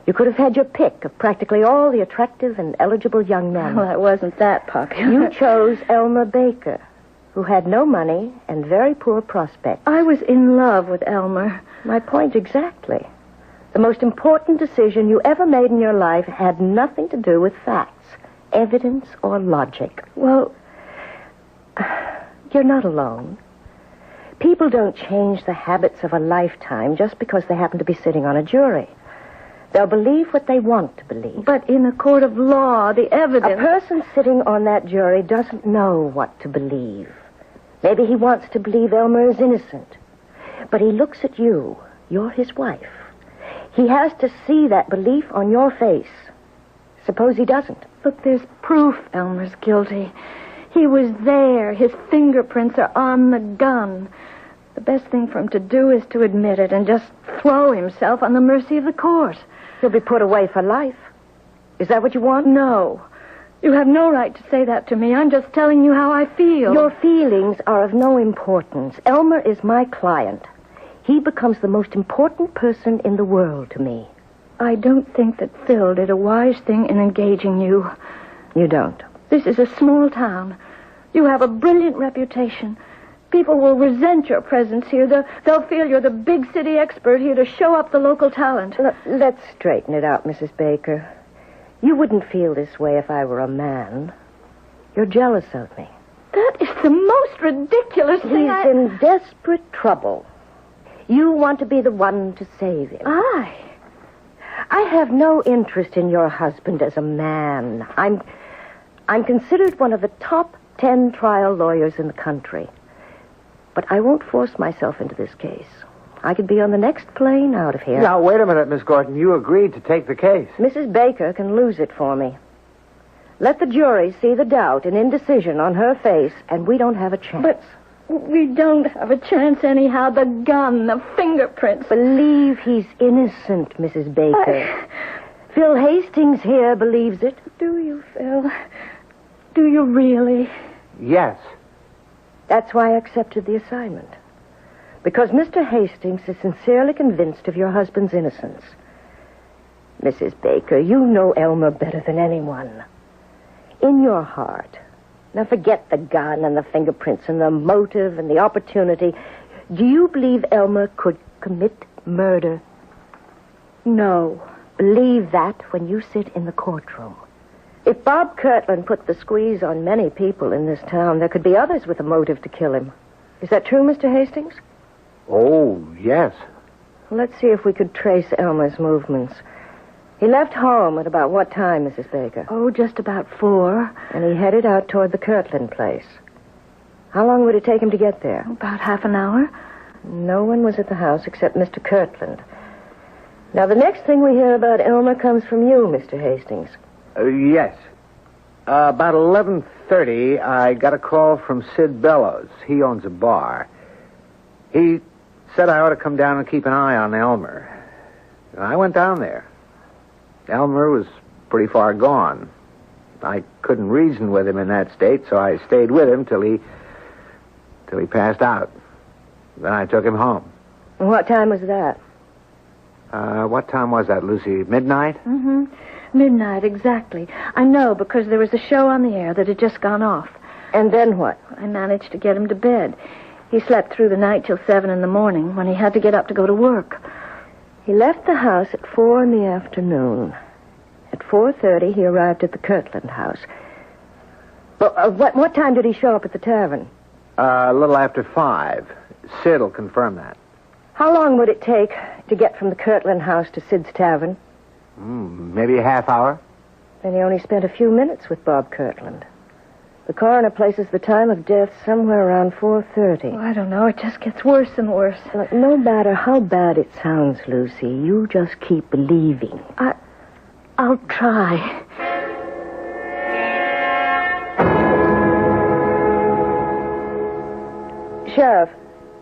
You could have had your pick of practically all the attractive and eligible young men. Well, I wasn't that popular. You chose Elmer Baker, who had no money and very poor prospects. I was in love with Elmer. My point exactly. The most important decision you ever made in your life had nothing to do with facts, evidence, or logic. Well, you're not alone. People don't change the habits of a lifetime just because they happen to be sitting on a jury. They'll believe what they want to believe. But in a court of law, the evidence... A person sitting on that jury doesn't know what to believe. Maybe he wants to believe Elmer is innocent. But he looks at you. You're his wife. He has to see that belief on your face. Suppose he doesn't. Look, there's proof Elmer's guilty. He was there. His fingerprints are on the gun. The best thing for him to do is to admit it and just throw himself on the mercy of the court. He'll be put away for life. Is that what you want? No. You have no right to say that to me. I'm just telling you how I feel. Your feelings are of no importance. Elmer is my client. He becomes the most important person in the world to me. I don't think that Phil did a wise thing in engaging you. You don't? This is a small town. You have a brilliant reputation. People will resent your presence here. They'll feel you're the big city expert here to show up the local talent. Let's straighten it out, Mrs. Baker. You wouldn't feel this way if I were a man. You're jealous of me. That is the most ridiculous thing. He's in desperate trouble. You want to be the one to save him. I have no interest in your husband as a man. I'm considered one of the top 10 trial lawyers in the country. But I won't force myself into this case. I could be on the next plane out of here. Now, wait a minute, Miss Gordon. You agreed to take the case. Mrs. Baker can lose it for me. Let the jury see the doubt and indecision on her face, and we don't have a chance. But we don't have a chance anyhow. The gun, the fingerprints. Believe he's innocent, Mrs. Baker. Phil Hastings here believes it. Do you, Phil? Do you really? Yes. That's why I accepted the assignment. Because Mr. Hastings is sincerely convinced of your husband's innocence. Mrs. Baker, you know Elmer better than anyone. In your heart. Now forget the gun and the fingerprints and the motive and the opportunity. Do you believe Elmer could commit murder? No. believe that when you sit in the courtroom. If Bob Kirtland put the squeeze on many people in this town, there could be others with a motive to kill him. Is that true, Mr. Hastings? Oh, yes. Let's see if we could trace Elmer's movements. He left home at about what time, Mrs. Baker? Oh, just about 4. And he headed out toward the Kirtland place. How long would it take him to get there? About half an hour. No one was at the house except Mr. Kirtland. Now, the next thing we hear about Elmer comes from you, Mr. Hastings. Yes. About 11:30, I got a call from Sid Bellows. He owns a bar. He said I ought to come down and keep an eye on Elmer. And I went down there. Elmer was pretty far gone. I couldn't reason with him in that state, so I stayed with him till he passed out. Then I took him home. And what time was that? What time was that, Lucy? Midnight? Mm-hmm. Midnight, exactly. I know, because there was a show on the air that had just gone off. And then what? I managed to get him to bed. He slept through the night till 7 in the morning when he had to get up to go to work. He left the house at 4 in the afternoon. At 4:30, he arrived at the Kirtland house. Well, what time did he show up at the tavern? A little after 5. Sid will confirm that. How long would it take to get from the Kirtland house to Sid's tavern? Maybe a half hour. Then he only spent a few minutes with Bob Kirtland. The coroner places the time of death somewhere around 4:30. I don't know. It just gets worse and worse. Look, no matter how bad it sounds, Lucy, you just keep believing. I'll try. Sheriff,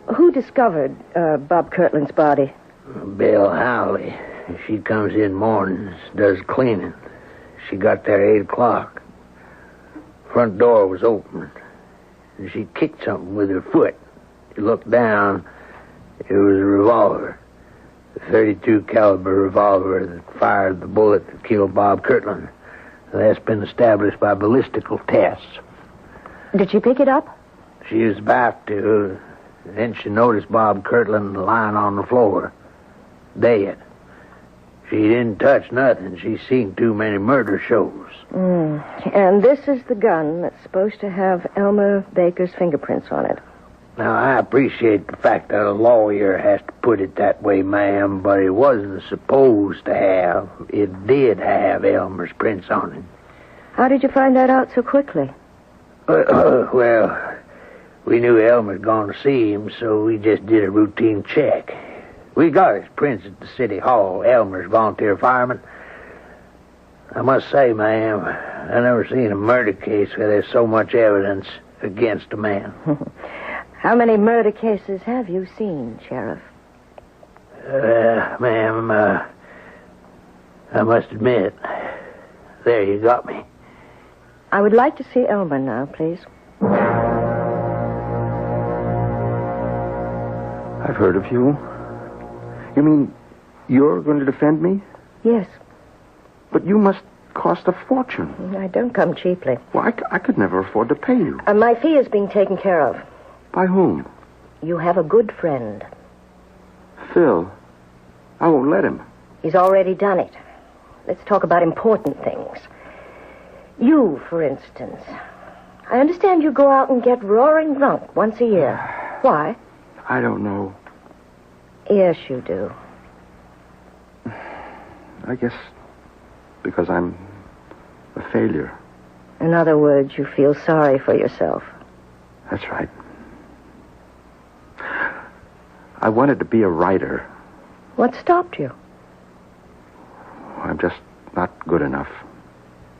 who discovered Bob Kirtland's body? Bill Howley. She comes in mornings, does cleaning. She got there 8 o'clock. Front door was open. And she kicked something with her foot. She looked down. It was a revolver. A .32 caliber revolver that fired the bullet that killed Bob Kirtland. That's been established by ballistical tests. Did she pick it up? She was about to. Then she noticed Bob Kirtland lying on the floor, dead. She didn't touch nothing. She's seen too many murder shows. And this is the gun that's supposed to have Elmer Baker's fingerprints on it. Now, I appreciate the fact that a lawyer has to put it that way, ma'am, but it wasn't supposed to have. It did have Elmer's prints on it. How did you find that out so quickly? Well, we knew Elmer'd gone to see him, so we just did a routine check. We got his prints at the city hall, Elmer's volunteer fireman. I must say, ma'am, I never seen a murder case where there's so much evidence against a man. How many murder cases have you seen, Sheriff? Ma'am, I must admit, there you got me. I would like to see Elmer now, please. I've heard of you. You mean you're going to defend me? Yes. But you must cost a fortune. I don't come cheaply. Well, I could never afford to pay you. My fee is being taken care of. By whom? You have a good friend. Phil. I won't let him. He's already done it. Let's talk about important things. You, for instance. I understand you go out and get roaring drunk once a year. Why? I don't know. Yes, you do. I guess because I'm a failure. In other words, you feel sorry for yourself. That's right. I wanted to be a writer. What stopped you? I'm just not good enough.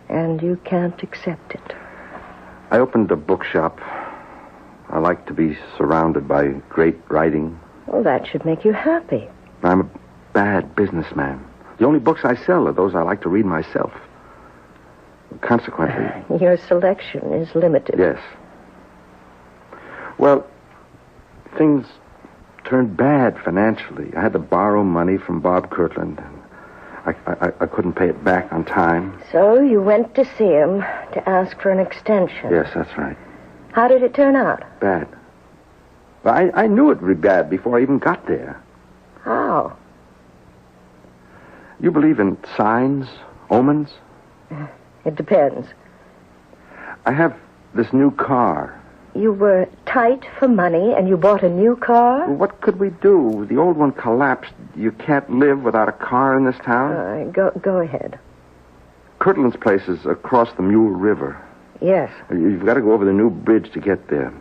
And you can't accept it. I opened a bookshop. I like to be surrounded by great writing. Well, that should make you happy. I'm a bad businessman. The only books I sell are those I like to read myself. Consequently... Your selection is limited. Yes. Well, things turned bad financially. I had to borrow money from Bob Kirtland. I couldn't pay it back on time. So you went to see him to ask for an extension. Yes, that's right. How did it turn out? Bad. Well, I knew it would be bad before I even got there. How? You believe in signs, omens? It depends. I have this new car. You were tight for money and you bought a new car? What could we do? The old one collapsed. You can't live without a car in this town. Go ahead. Kirtland's place is across the Mule River. Yes. You've got to go over the new bridge to get there.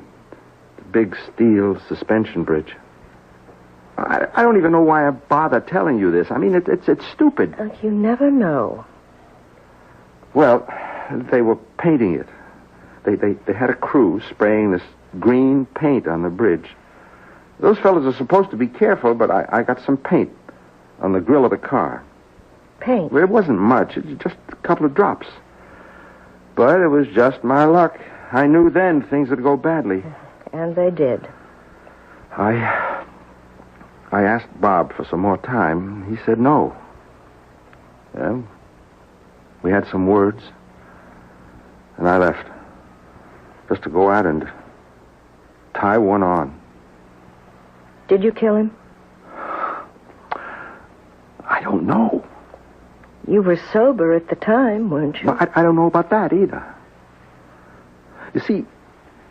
The big steel suspension bridge. I don't even know why I bother telling you this. I mean, it's stupid. You never know. Well, they were painting it. They had a crew spraying this green paint on the bridge. Those fellows are supposed to be careful, but I got some paint on the grill of the car. Paint? Well, it wasn't much. It was just a couple of drops. But it was just my luck. I knew then things would go badly. And they did. I asked Bob for some more time. He said no. Yeah. We had some words. And I left. Just to go out and tie one on. Did you kill him? I don't know. You were sober at the time, weren't you? Well, I don't know about that either. You see,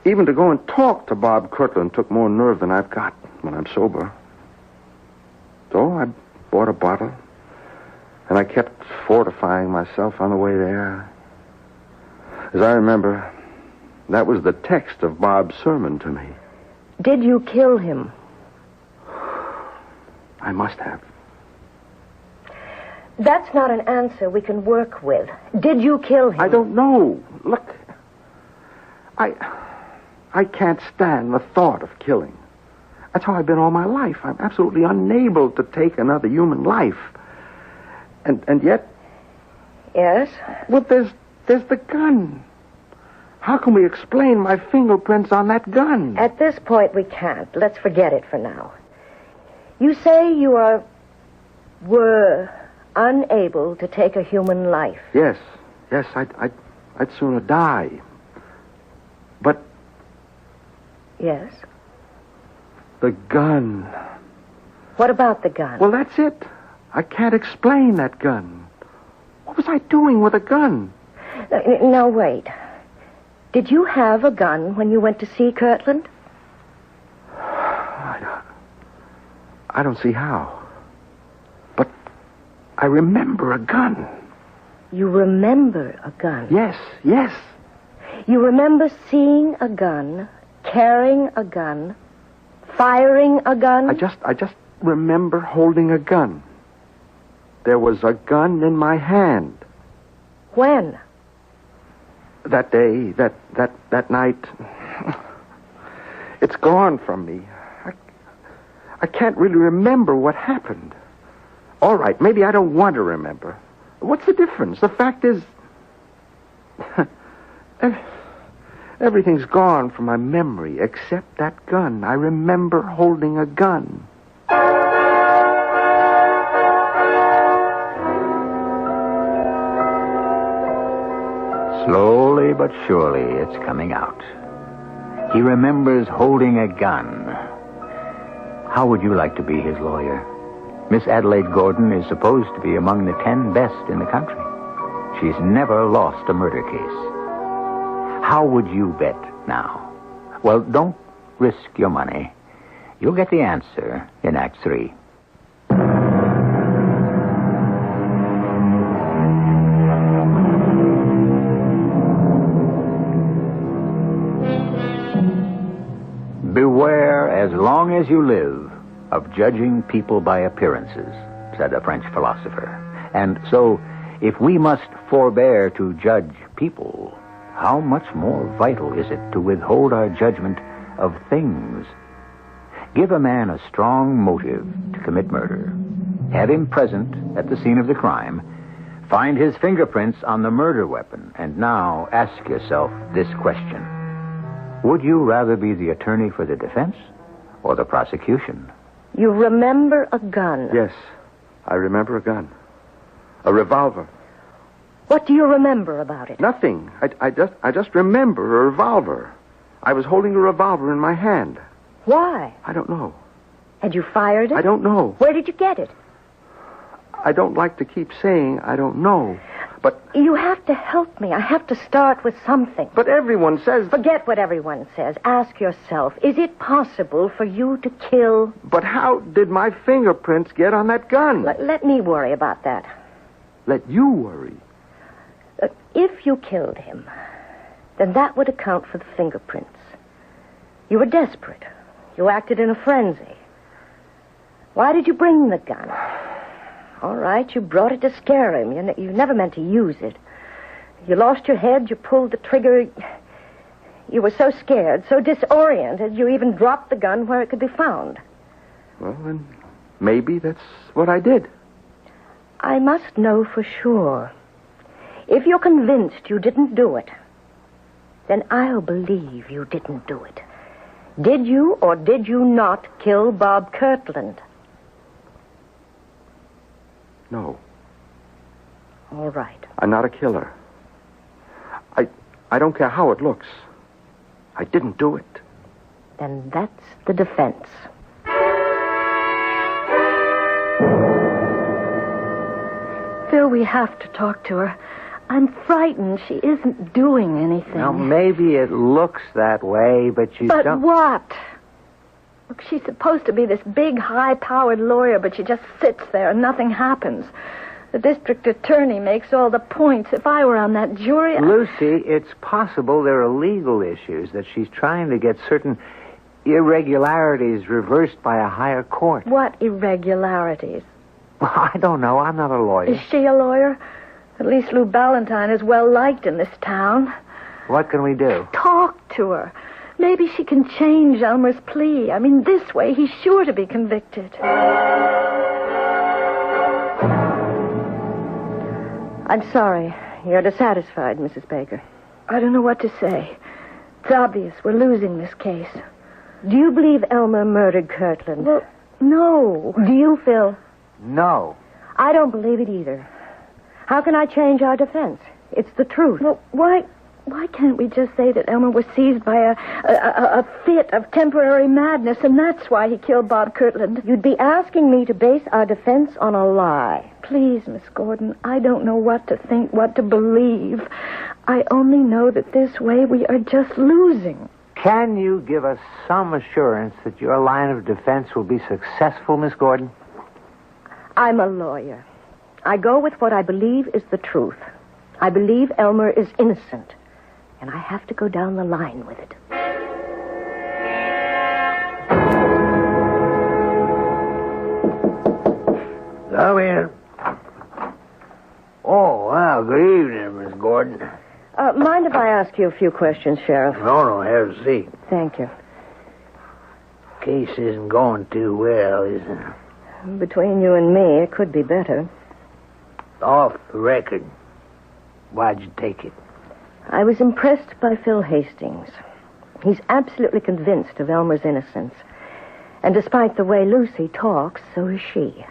even to go and talk to Bob Kirtland took more nerve than I've got when I'm sober. So I bought a bottle, and I kept fortifying myself on the way there. As I remember, that was the text of Bob's sermon to me. Did you kill him? I must have. That's not an answer we can work with. Did you kill him? I don't know. Look, I can't stand the thought of killing. That's how I've been all my life. I'm absolutely unable to take another human life. And yet... Yes? Well, there's the gun. How can we explain my fingerprints on that gun? At this point, we can't. Let's forget it for now. You say you were unable to take a human life. Yes, I'd sooner die. But... Yes? The gun. What about the gun? Well, that's it. I can't explain that gun. What was I doing with a gun? Now, wait. Did you have a gun when you went to see Kirtland? I don't see how. But I remember a gun. You remember a gun? Yes. You remember seeing a gun, carrying a gun, firing a gun? I just remember holding a gun. There was a gun in my hand. When? That day, that night. It's gone from me. I can't really remember what happened. All right, maybe I don't want to remember. What's the difference? The fact is... everything's gone from my memory except that gun. I remember holding a gun. Slowly but surely, it's coming out. He remembers holding a gun. How would you like to be his lawyer? Miss Adelaide Gordon is supposed to be among the 10 best in the country. She's never lost a murder case. How would you bet now? Well, don't risk your money. You'll get the answer in Act 3. Beware, as long as you live, of judging people by appearances, said a French philosopher. And so, if we must forbear to judge people, how much more vital is it to withhold our judgment of things? Give a man a strong motive to commit murder. Have him present at the scene of the crime. Find his fingerprints on the murder weapon. And now ask yourself this question. Would you rather be the attorney for the defense or the prosecution? You remember a gun? Yes, I remember a gun. A revolver. What do you remember about it? Nothing. I just remember a revolver. I was holding a revolver in my hand. Why? I don't know. Had you fired it? I don't know. Where did you get it? I don't like to keep saying I don't know. But You have to help me. I have to start with something. But everyone says... Forget what everyone says. Ask yourself, is it possible for you to kill... But how did my fingerprints get on that gun? Let me worry about that. Let you worry? If you killed him, then that would account for the fingerprints. You were desperate. You acted in a frenzy. Why did you bring the gun? All right, you brought it to scare him. You never meant to use it. You lost your head, you pulled the trigger. You were so scared, so disoriented, you even dropped the gun where it could be found. Well, then maybe that's what I did. I must know for sure. If you're convinced you didn't do it, then I'll believe you didn't do it. Did you or did you not kill Bob Kirtland? No. All right. I'm not a killer. I don't care how it looks. I didn't do it. Then that's the defense. Phil, we have to talk to her. I'm frightened. She isn't doing anything. Now, maybe it looks that way, but you don't... But what? Look, she's supposed to be this big, high-powered lawyer, but she just sits there and nothing happens. The district attorney makes all the points. If I were on that jury... Lucy, it's possible there are legal issues, that she's trying to get certain irregularities reversed by a higher court. What irregularities? Well, I don't know. I'm not a lawyer. Is she a lawyer? At least Lou Ballantyne is well-liked in this town. What can we do? Talk to her. Maybe she can change Elmer's plea. I mean, this way he's sure to be convicted. I'm sorry. You're dissatisfied, Mrs. Baker. I don't know what to say. It's obvious we're losing this case. Do you believe Elmer murdered Kirtland? Well, no. Do you, Phil? No. I don't believe it either. How can I change our defense? It's the truth. Well, why can't we just say that Elmer was seized by a fit of temporary madness, and that's why he killed Bob Kirtland? You'd be asking me to base our defense on a lie. Please, Miss Gordon, I don't know what to think, what to believe. I only know that this way we are just losing. Can you give us some assurance that your line of defense will be successful, Miss Gordon? I'm a lawyer. I go with what I believe is the truth. I believe Elmer is innocent. And I have to go down the line with it. Come in. Oh, wow. Good evening, Miss Gordon. Mind if I ask you a few questions, Sheriff? No, have a seat. Thank you. Case isn't going too well, is it? Between you and me, it could be better. Off the record. Why'd you take it? I was impressed by Phil Hastings. He's absolutely convinced of Elmer's innocence. And despite the way Lucy talks, so is she.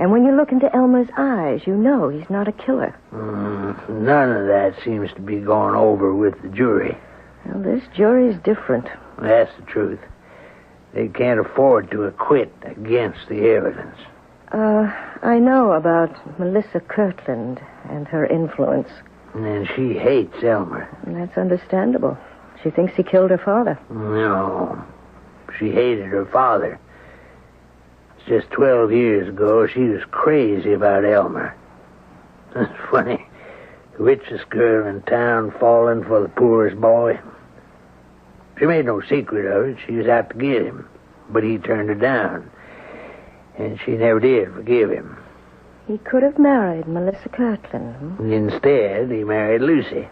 And when you look into Elmer's eyes, you know he's not a killer. None of that seems to be going over with the jury. Well, this jury's different. That's the truth. They can't afford to acquit against the evidence. I know about Melissa Kirtland and her influence. And she hates Elmer. And that's understandable. She thinks he killed her father. No. She hated her father. Just 12 years ago, she was crazy about Elmer. It's funny. The richest girl in town falling for the poorest boy. She made no secret of it. She was out to get him. But he turned her down. And she never did forgive him. He could have married Melissa Kirtland. Instead, he married Lucy.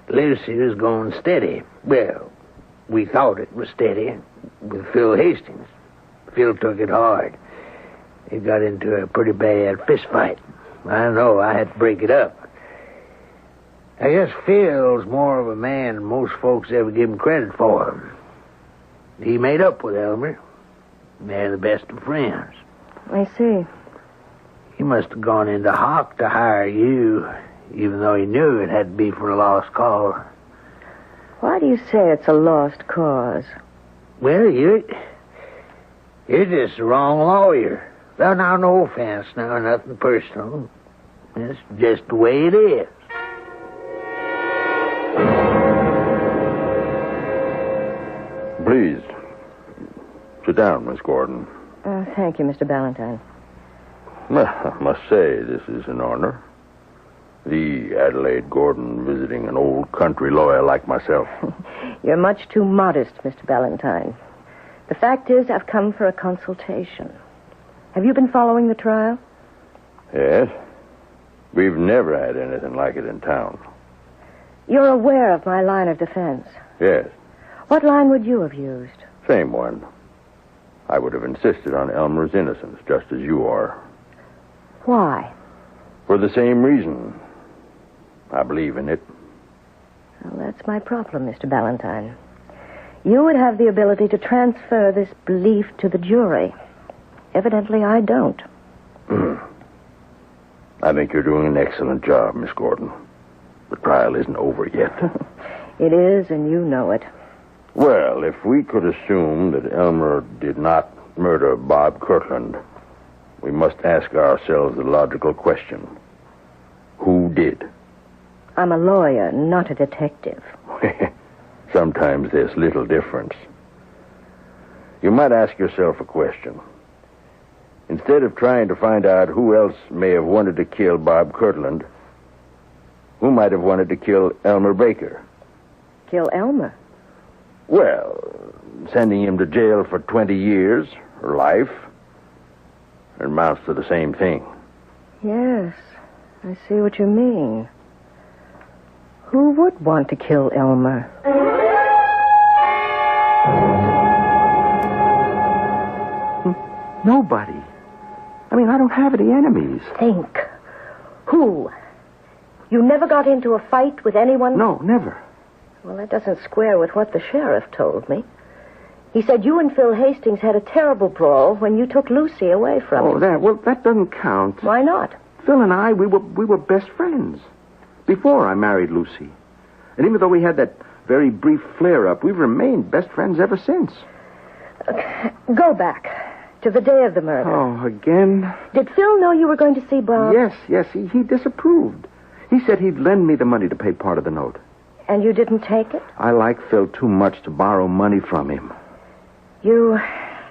Lucy was going steady. Well, we thought it was steady with Phil Hastings. Phil took it hard. It got into a pretty bad fist fight. I know, I had to break it up. I guess Phil's more of a man than most folks ever give him credit for. He made up with Elmer. They're the best of friends. I see. He must have gone into hock to hire you, even though he knew it had to be for a lost cause. Why do you say it's a lost cause? Well, you're just the wrong lawyer Well, now, no offense. Now, nothing personal. It's just the way it is. Please, sit down, Miss Gordon. Thank you, Mr. Ballantyne. Well, I must say, this is an honor. The Adelaide Gordon visiting an old country lawyer like myself. You're much too modest, Mr. Ballantyne. The fact is, I've come for a consultation. Have you been following the trial? Yes. We've never had anything like it in town. You're aware of my line of defense. Yes, What line would you have used? same one. I would have insisted on Elmer's innocence, just as you are. Why? For the same reason. I believe in it. Well, that's my problem, Mr. Ballantyne. You would have the ability to transfer this belief to the jury. Evidently, I don't. I think you're doing an excellent job, Miss Gordon. The trial isn't over yet. It is, and you know it. Well, if we could assume that Elmer did not murder Bob Kirtland, we must ask ourselves the logical question. Who did? I'm a lawyer, not a detective. Sometimes there's little difference. You might ask yourself a question. Instead of trying to find out who else may have wanted to kill Bob Kirtland, who might have wanted to kill Elmer Baker? Kill Elmer? Well, sending him to jail for 20 years, or life, amounts to the same thing. Yes, I see what you mean. Who would want to kill Elmer? Nobody. I mean, I don't have any enemies. Think. Who? You never got into a fight with anyone? No, never. Well, that doesn't square with what the sheriff told me. He said you and Phil Hastings had a terrible brawl when you took Lucy away from him. That doesn't count. Why not? Phil and I, we were best friends before I married Lucy. And even though we had that very brief flare-up, we've remained best friends ever since. Go back to the day of the murder. Oh, again? Did Phil know you were going to see Bob? Yes, he disapproved. He said he'd lend me the money to pay part of the note. And you didn't take it? I like Phil too much to borrow money from him. You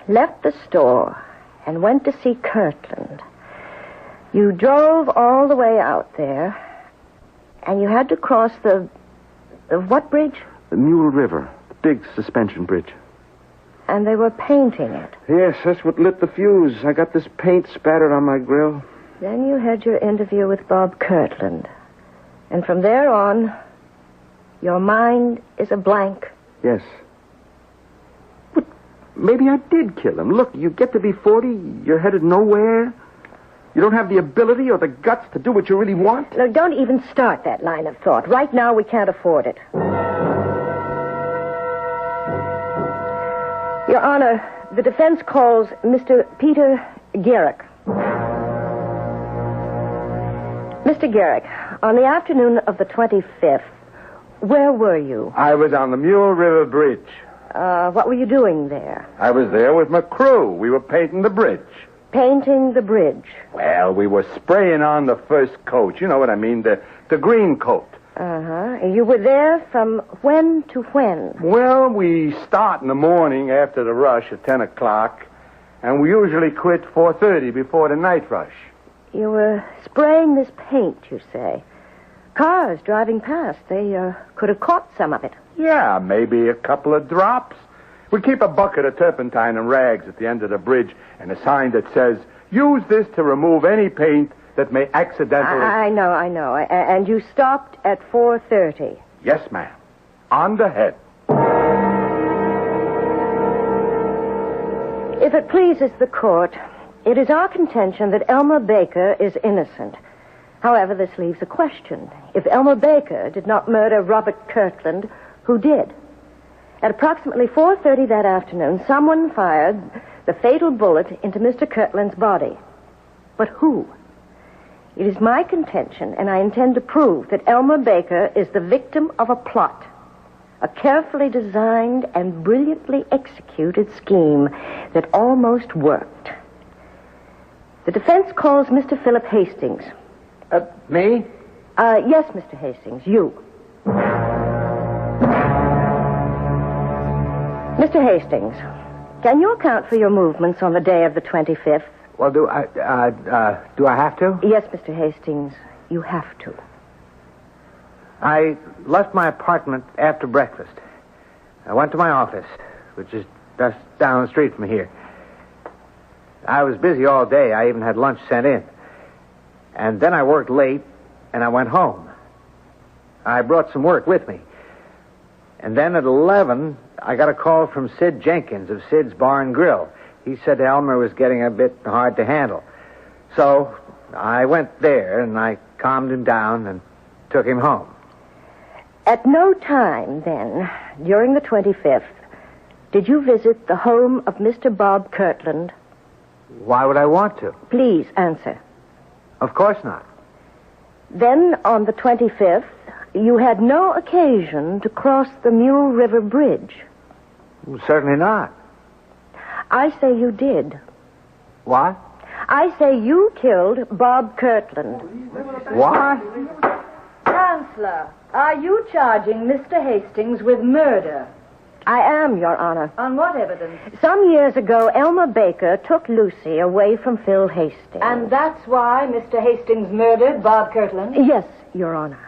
left the store and went to see Kirtland. You drove all the way out there, and you had to cross the what bridge? The Mule River, the big suspension bridge. And they were painting it. Yes, that's what lit the fuse. I got this paint spattered on my grill. Then you had your interview with Bob Kirtland. And from there on, your mind is a blank. Yes. But maybe I did kill him. Look, you get to be 40, you're headed nowhere. You don't have the ability or the guts to do what you really want. No, don't even start that line of thought. Right now, we can't afford it. Your Honor, the defense calls Mr. Peter Garrick. Mr. Garrick, on the afternoon of the 25th, where were you? I was on the Mule River Bridge. What were you doing there? I was there with my crew. We were painting the bridge. Painting the bridge. Well, we were spraying on the first coat. You know what I mean, the green coat. Uh-huh. You were there from when to when? Well, we start in the morning after the rush at 10 o'clock, and we usually quit 4:30 before the night rush. You were spraying this paint, you say. Cars driving past, they could have caught some of it. Yeah, maybe a couple of drops. We keep a bucket of turpentine and rags at the end of the bridge and a sign that says, use this to remove any paint that may accidentally... I know. And you stopped at 4:30. Yes, ma'am. On the head. If it pleases the court, it is our contention that Elmer Baker is innocent. However, this leaves a question. If Elmer Baker did not murder Robert Kirtland, who did? At approximately 4:30 that afternoon, someone fired the fatal bullet into Mr. Kirtland's body. But who? It is my contention, and I intend to prove, that Elmer Baker is the victim of a plot, a carefully designed and brilliantly executed scheme that almost worked. The defense calls Mr. Philip Hastings. Me? Yes, Mr. Hastings, you. Mr. Hastings, can you account for your movements on the day of the 25th? Well, do I have to? Yes, Mr. Hastings, you have to. I left my apartment after breakfast. I went to my office, which is just down the street from here. I was busy all day. I even had lunch sent in. And then I worked late, and I went home. I brought some work with me. And then at 11, I got a call from Sid Jenkins of Sid's Bar and Grill. He said Elmer was getting a bit hard to handle. So I went there, and I calmed him down and took him home. At no time, then, during the 25th, did you visit the home of Mr. Bob Kirtland? Why would I want to? Please answer. Of course not. Then, on the 25th, you had no occasion to cross the Mule River Bridge. Certainly not. I say you did. What? I say you killed Bob Kirtland. What? Chancellor, are you charging Mr. Hastings with murder? I am, Your Honor. On what evidence? Some years ago, Elmer Baker took Lucy away from Phil Hastings. And that's why Mr. Hastings murdered Bob Kirtland? Yes, Your Honor.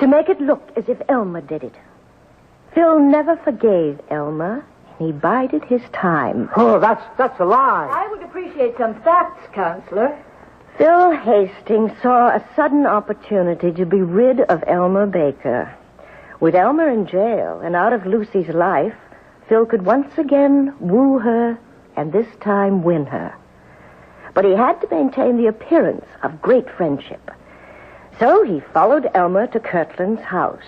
To make it look as if Elmer did it. Phil never forgave Elmer. He bided his time. Oh, that's a lie. I would appreciate some facts, Counselor. Phil Hastings saw a sudden opportunity to be rid of Elmer Baker. With Elmer in jail and out of Lucy's life, Phil could once again woo her and this time win her. But he had to maintain the appearance of great friendship. So he followed Elmer to Kirtland's house.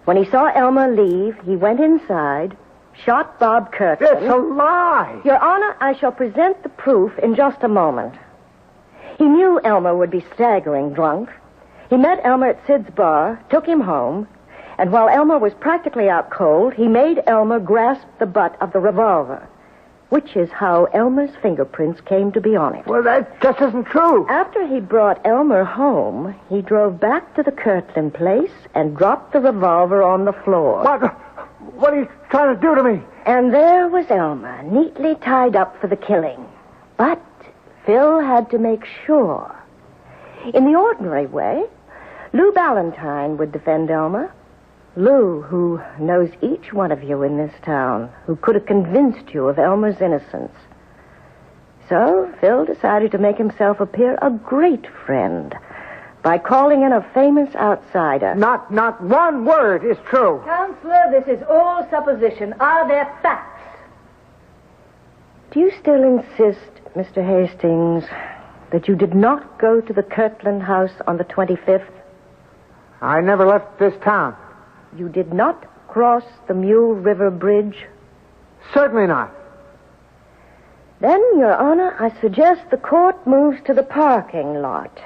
When he saw Elmer leave, he went inside, shot Bob Kirtland. It's a lie! Your Honor, I shall present the proof in just a moment. He knew Elmer would be staggering drunk. He met Elmer at Sid's bar, took him home, and while Elmer was practically out cold, he made Elmer grasp the butt of the revolver, which is how Elmer's fingerprints came to be on it. Well, that just isn't true. After he brought Elmer home, he drove back to the Kirtland place and dropped the revolver on the floor. What are you trying to do to me? And there was Elmer, neatly tied up for the killing. But Phil had to make sure. In the ordinary way, Lou Ballantyne would defend Elmer. Lou, who knows each one of you in this town, who could have convinced you of Elmer's innocence. So Phil decided to make himself appear a great friend by calling in a famous outsider. Not one word is true. Counselor, this is all supposition. Are there facts? Do you still insist, Mr. Hastings, that you did not go to the Kirtland house on the 25th? I never left this town. You did not cross the Mule River Bridge? Certainly not. Then, Your Honor, I suggest the court moves to the parking lot,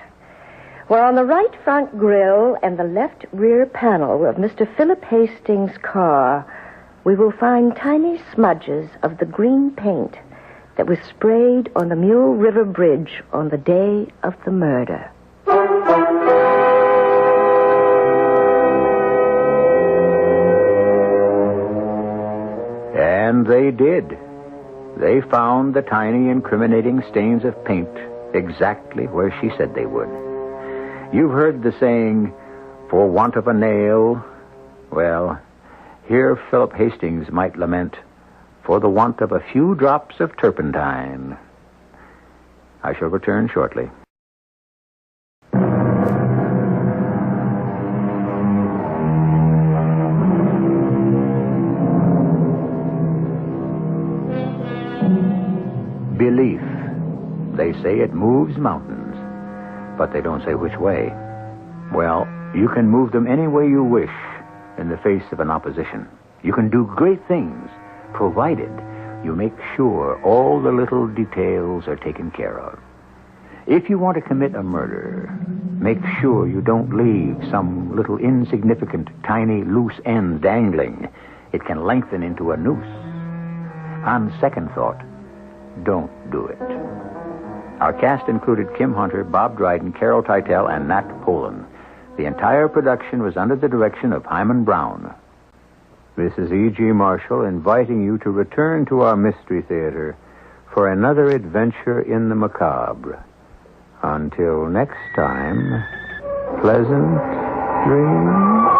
where on the right front grille and the left rear panel of Mr. Philip Hastings' car, we will find tiny smudges of the green paint that was sprayed on the Mule River Bridge on the day of the murder. And they did. They found the tiny incriminating stains of paint exactly where she said they would. You've heard the saying, for want of a nail. Well, here Philip Hastings might lament, for the want of a few drops of turpentine. I shall return shortly. Belief. They say it moves mountains, but they don't say which way. Well, you can move them any way you wish in the face of an opposition. You can do great things, provided you make sure all the little details are taken care of. If you want to commit a murder, make sure you don't leave some little insignificant, tiny, loose end dangling. It can lengthen into a noose. On second thought, don't do it. Our cast included Kim Hunter, Bob Dryden, Carol Teitel, and Nat Polen. The entire production was under the direction of Hyman Brown. This is E.G. Marshall inviting you to return to our Mystery Theater for another adventure in the macabre. Until next time, pleasant dreams.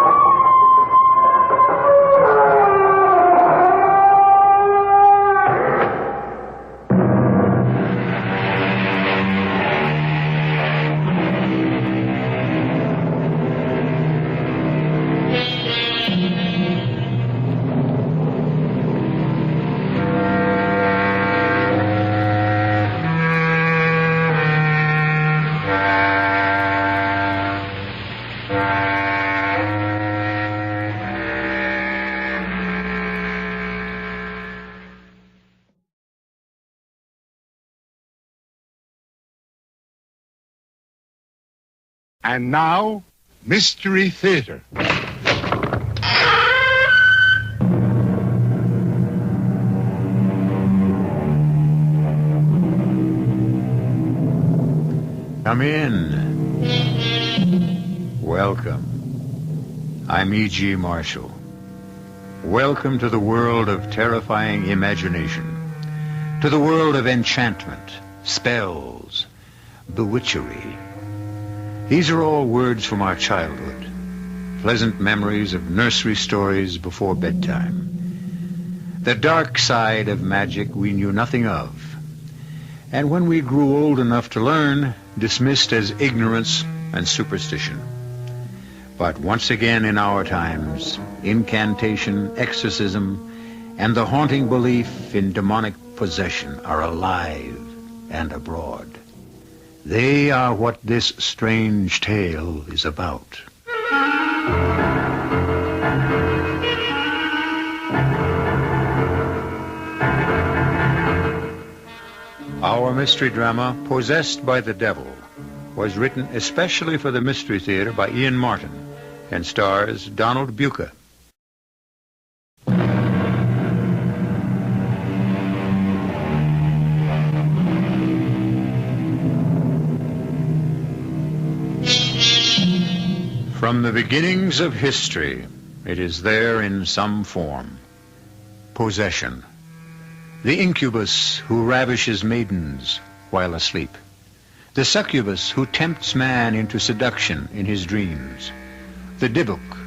And now, Mystery Theater. Come in. Welcome. I'm E.G. Marshall. Welcome to the world of terrifying imagination, to the world of enchantment, spells, bewitchery. These are all words from our childhood, pleasant memories of nursery stories before bedtime. The dark side of magic we knew nothing of, and when we grew old enough to learn, dismissed as ignorance and superstition. But once again in our times, incantation, exorcism, and the haunting belief in demonic possession are alive and abroad. They are what this strange tale is about. Our mystery drama, Possessed by the Devil, was written especially for the Mystery Theater by Ian Martin and stars Donald Buca. From the beginnings of history, it is there in some form. Possession. The incubus who ravishes maidens while asleep. The succubus who tempts man into seduction in his dreams. The Dybbuk,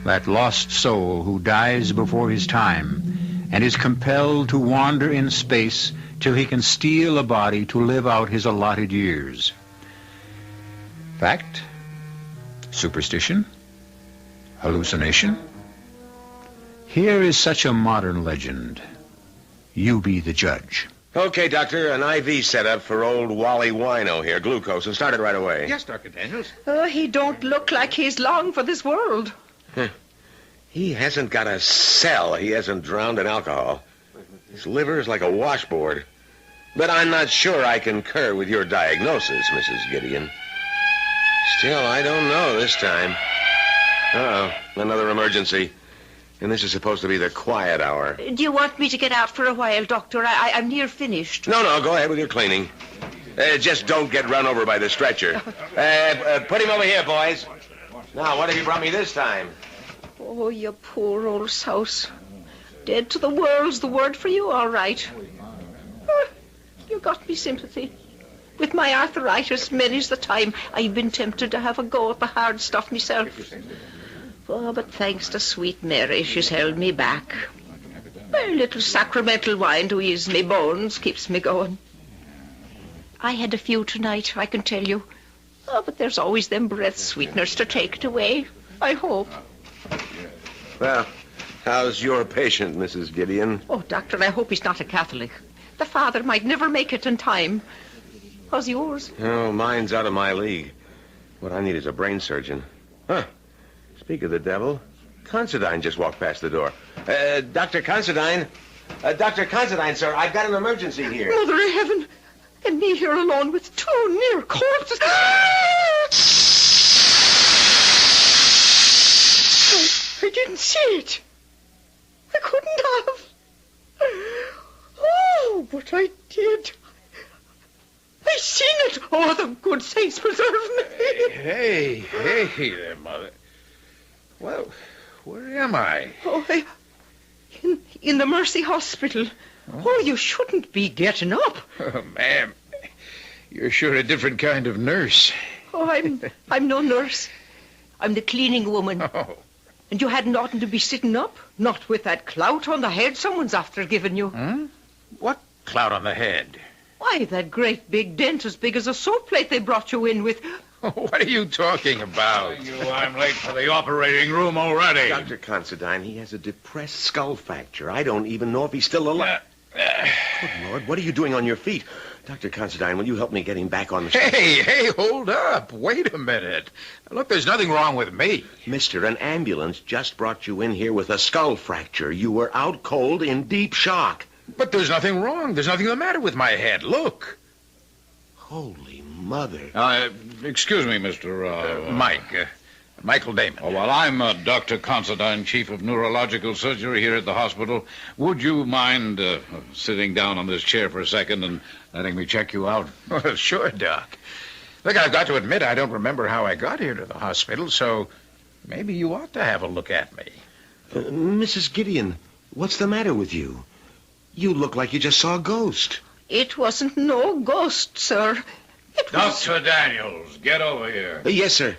that lost soul who dies before his time and is compelled to wander in space till he can steal a body to live out his allotted years. Fact? Superstition? Hallucination? Here is such a modern legend. You be the judge. Okay, Doctor, an IV setup for old Wally Wino here, glucose, and start it right away. Yes, Dr. Daniels. Oh, he don't look like he's long for this world. He hasn't got a cell he hasn't drowned in alcohol. His liver is like a washboard. But I'm not sure I concur with your diagnosis, Mrs. Gideon. Still, I don't know this time. Uh-oh, another emergency. And this is supposed to be the quiet hour. Do you want me to get out for a while, Doctor? I'm near finished. No, go ahead with your cleaning. Just don't get run over by the stretcher. Put him over here, boys. Now, what have you brought me this time? Oh, you poor old souse. Dead to the world's the word for you, all right. Oh, you got me sympathy. With my arthritis, many's the time I've been tempted to have a go at the hard stuff myself. Oh, but thanks to sweet Mary, she's held me back. A little sacramental wine to ease me bones keeps me going. I had a few tonight, I can tell you. Oh, but there's always them breath sweeteners to take it away, I hope. Well, how's your patient, Mrs. Gideon? Oh, Doctor, I hope he's not a Catholic. The father might never make it in time. How's yours? Oh, mine's out of my league. What I need is a brain surgeon. Huh. Speak of the devil, Considine just walked past the door. Dr. Considine. Dr. Considine, sir, I've got an emergency here. Mother of heaven. And me here alone with two near corpses. I didn't see it. I couldn't have. Oh, but I did. I see good saints preserve me. Hey there, Mother. Well, where am I? Oh, in the Mercy Hospital. Oh, you shouldn't be getting up. Oh, ma'am, you're sure a different kind of nurse. Oh, I'm no nurse. I'm the cleaning woman. Oh. And you hadn't oughtn't to be sitting up, not with that clout on the head someone's after giving you. Huh? What clout on the head? Why, that great big dent as big as a soap plate they brought you in with. What are you talking about? I'm late for the operating room already. Dr. Considine, he has a depressed skull fracture. I don't even know if he's still alive. Good Lord, what are you doing on your feet? Dr. Considine, will you help me get him back on the street? Hey, hold up. Wait a minute. Look, there's nothing wrong with me. Mister, an ambulance just brought you in here with a skull fracture. You were out cold in deep shock. But there's nothing wrong. There's nothing the matter with my head. Look. Holy mother. Excuse me, Mr. Mike. Michael Damon. Oh, well, I'm Dr. Considine, Chief of Neurological Surgery here at the hospital. Would you mind sitting down on this chair for a second and letting me check you out? Well, sure, Doc. Look, I've got to admit I don't remember how I got here to the hospital, so maybe you ought to have a look at me. Mrs. Gideon, what's the matter with you? You look like you just saw a ghost. It wasn't no ghost, sir. It was... Dr. Daniels, get over here. Yes, sir.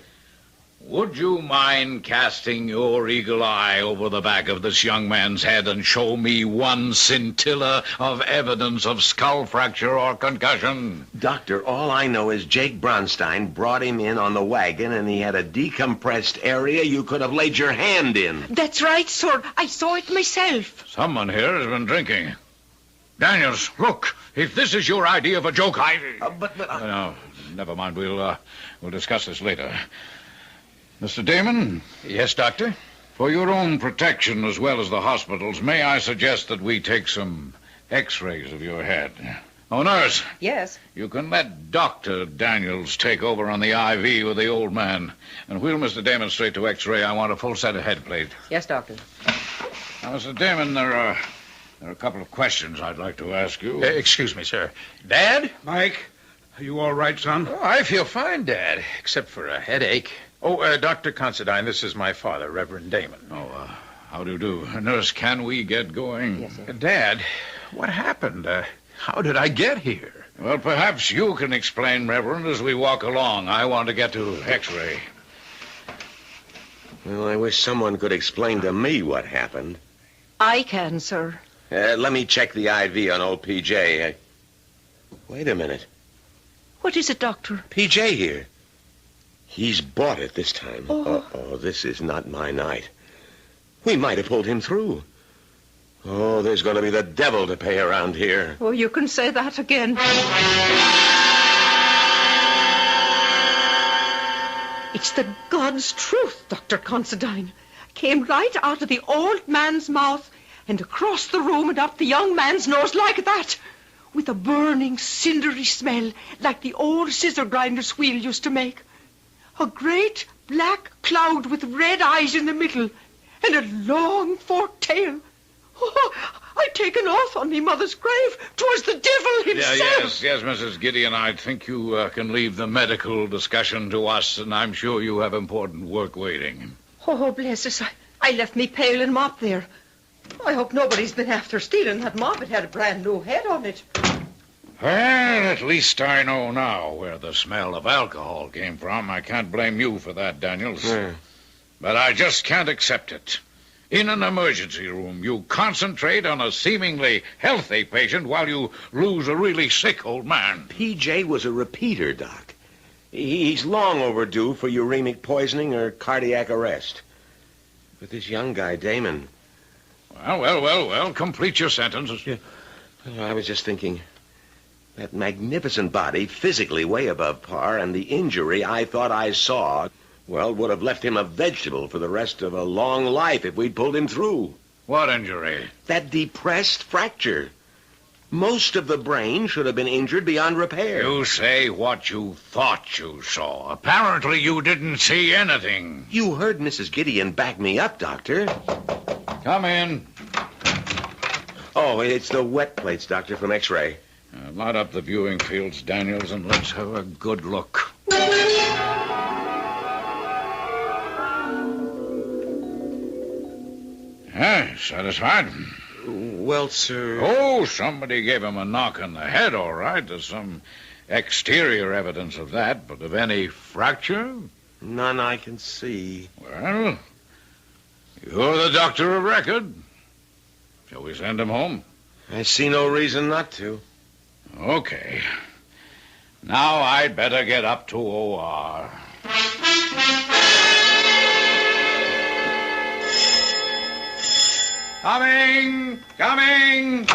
Would you mind casting your eagle eye over the back of this young man's head and show me one scintilla of evidence of skull fracture or concussion? Doctor, all I know is Jake Bronstein brought him in on the wagon and he had a decompressed area you could have laid your hand in. That's right, sir. I saw it myself. Someone here has been drinking. Daniels, look, if this is your idea of a joke, No, never mind. We'll discuss this later. Mr. Damon? Yes, Doctor? For your own protection as well as the hospital's, may I suggest that we take some x-rays of your head? Oh, nurse. Yes? You can let Dr. Daniels take over on the IV with the old man. And wheel Mr. Damon straight to x-ray. I want a full set of head plate. Yes, Doctor. Now, Mr. Damon, there are a couple of questions I'd like to ask you. Excuse me, sir. Dad? Mike, are you all right, son? Oh, I feel fine, Dad, except for a headache. Oh, Dr. Considine, this is my father, Reverend Damon. Oh, how do you do? Nurse, can we get going? Yes, sir. Dad, what happened? How did I get here? Well, perhaps you can explain, Reverend, as we walk along. I want to get to x-ray. Well, I wish someone could explain to me what happened. I can, sir. Let me check the IV on old PJ. Wait a minute. What is it, Doctor? PJ here. He's bought it this time. Oh. Oh, this is not my night. We might have pulled him through. Oh, there's going to be the devil to pay around here. Oh, you can say that again. It's the God's truth, Dr. Considine. Came right out of the old man's mouth and across the room and up the young man's nose like that, with a burning, cindery smell like the old scissor grinder's wheel used to make. A great black cloud with red eyes in the middle and a long forked tail. Oh, I'd take an oath on me mother's grave 'twas the devil himself. Yes, Mrs. Gideon, I think you can leave the medical discussion to us, and I'm sure you have important work waiting. Oh, bless us. I left me pail and mop there. I hope nobody's been after stealing that mop. It had a brand new head on it. Well, at least I know now where the smell of alcohol came from. I can't blame you for that, Daniels. But I just can't accept it. In an emergency room, you concentrate on a seemingly healthy patient while you lose a really sick old man. PJ was a repeater, Doc. He's long overdue for uremic poisoning or cardiac arrest. But this young guy, Damon... Well, complete your sentence. Yeah. Well, I was just thinking... That magnificent body, physically way above par, and the injury I thought I saw, well, would have left him a vegetable for the rest of a long life if we'd pulled him through. What injury? That depressed fracture. Most of the brain should have been injured beyond repair. You say what you thought you saw. Apparently you didn't see anything. You heard Mrs. Gideon back me up, Doctor. Come in. Oh, it's the wet plates, Doctor, from X-ray. Light up the viewing fields, Daniels, and let's have a good look. Satisfied? Well, sir... Oh, somebody gave him a knock on the head, all right. There's some exterior evidence of that, but of any fracture? None I can see. Well, you're the doctor of record. Shall we send him home? I see no reason not to. Okay. Now I'd better get up to OR. Coming!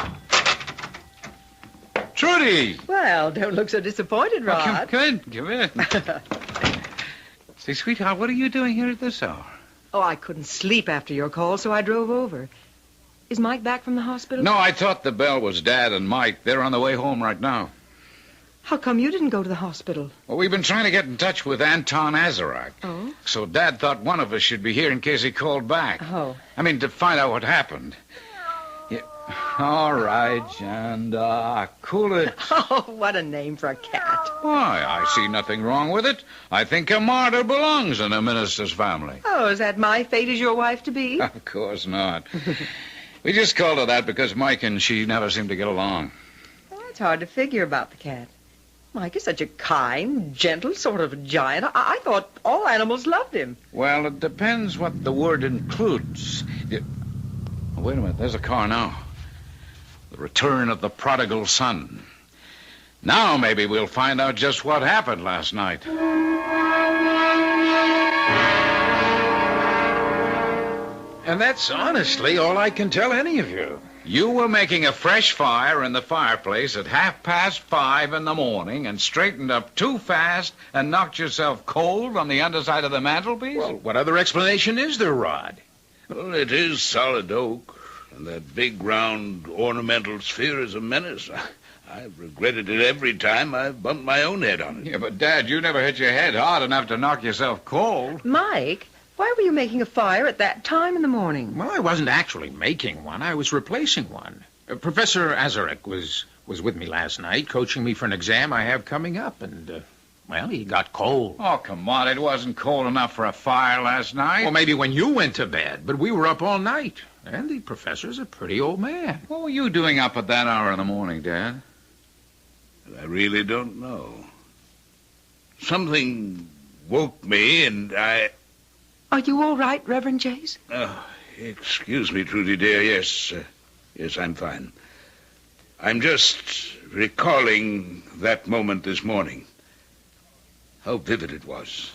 Trudy! Well, don't look so disappointed, Rod. Come in. Say, sweetheart, what are you doing here at this hour? Oh, I couldn't sleep after your call, so I drove over. Is Mike back from the hospital? No, I thought the bell was Dad and Mike. They're on the way home right now. How come you didn't go to the hospital? Well, we've been trying to get in touch with Anton Azarak. Oh? So Dad thought one of us should be here in case he called back. Oh. I mean, to find out what happened. Yeah. All right, Janda. Cool it. Oh, what a name for a cat. Why, I see nothing wrong with it. I think a martyr belongs in a minister's family. Oh, is that my fate as your wife to be? Of course not. We just called her that because Mike and she never seem to get along. Well, it's hard to figure about the cat. Mike is such a kind, gentle sort of giant. I thought all animals loved him. Well, it depends what the word includes. Oh, wait a minute, there's a car now. The return of the prodigal son. Now maybe we'll find out just what happened last night. And that's honestly all I can tell any of you. You were making a fresh fire in the fireplace at 5:30 in the morning and straightened up too fast and knocked yourself cold on the underside of the mantelpiece? Well, what other explanation is there, Rod? Well, it is solid oak, and that big, round, ornamental sphere is a menace. I've regretted it every time I've bumped my own head on it. Yeah, but, Dad, you never hit your head hard enough to knock yourself cold. Mike, why were you making a fire at that time in the morning? Well, I wasn't actually making one. I was replacing one. Professor Azarak was with me last night, coaching me for an exam I have coming up, and, well, he got cold. Oh, come on. It wasn't cold enough for a fire last night. Well, maybe when you went to bed, but we were up all night. And the professor's a pretty old man. What were you doing up at that hour in the morning, Dad? I really don't know. Something woke me, and I... Are you all right, Reverend Jace? Oh, excuse me, Trudy, dear. Yes, I'm fine. I'm just recalling that moment this morning. How vivid it was.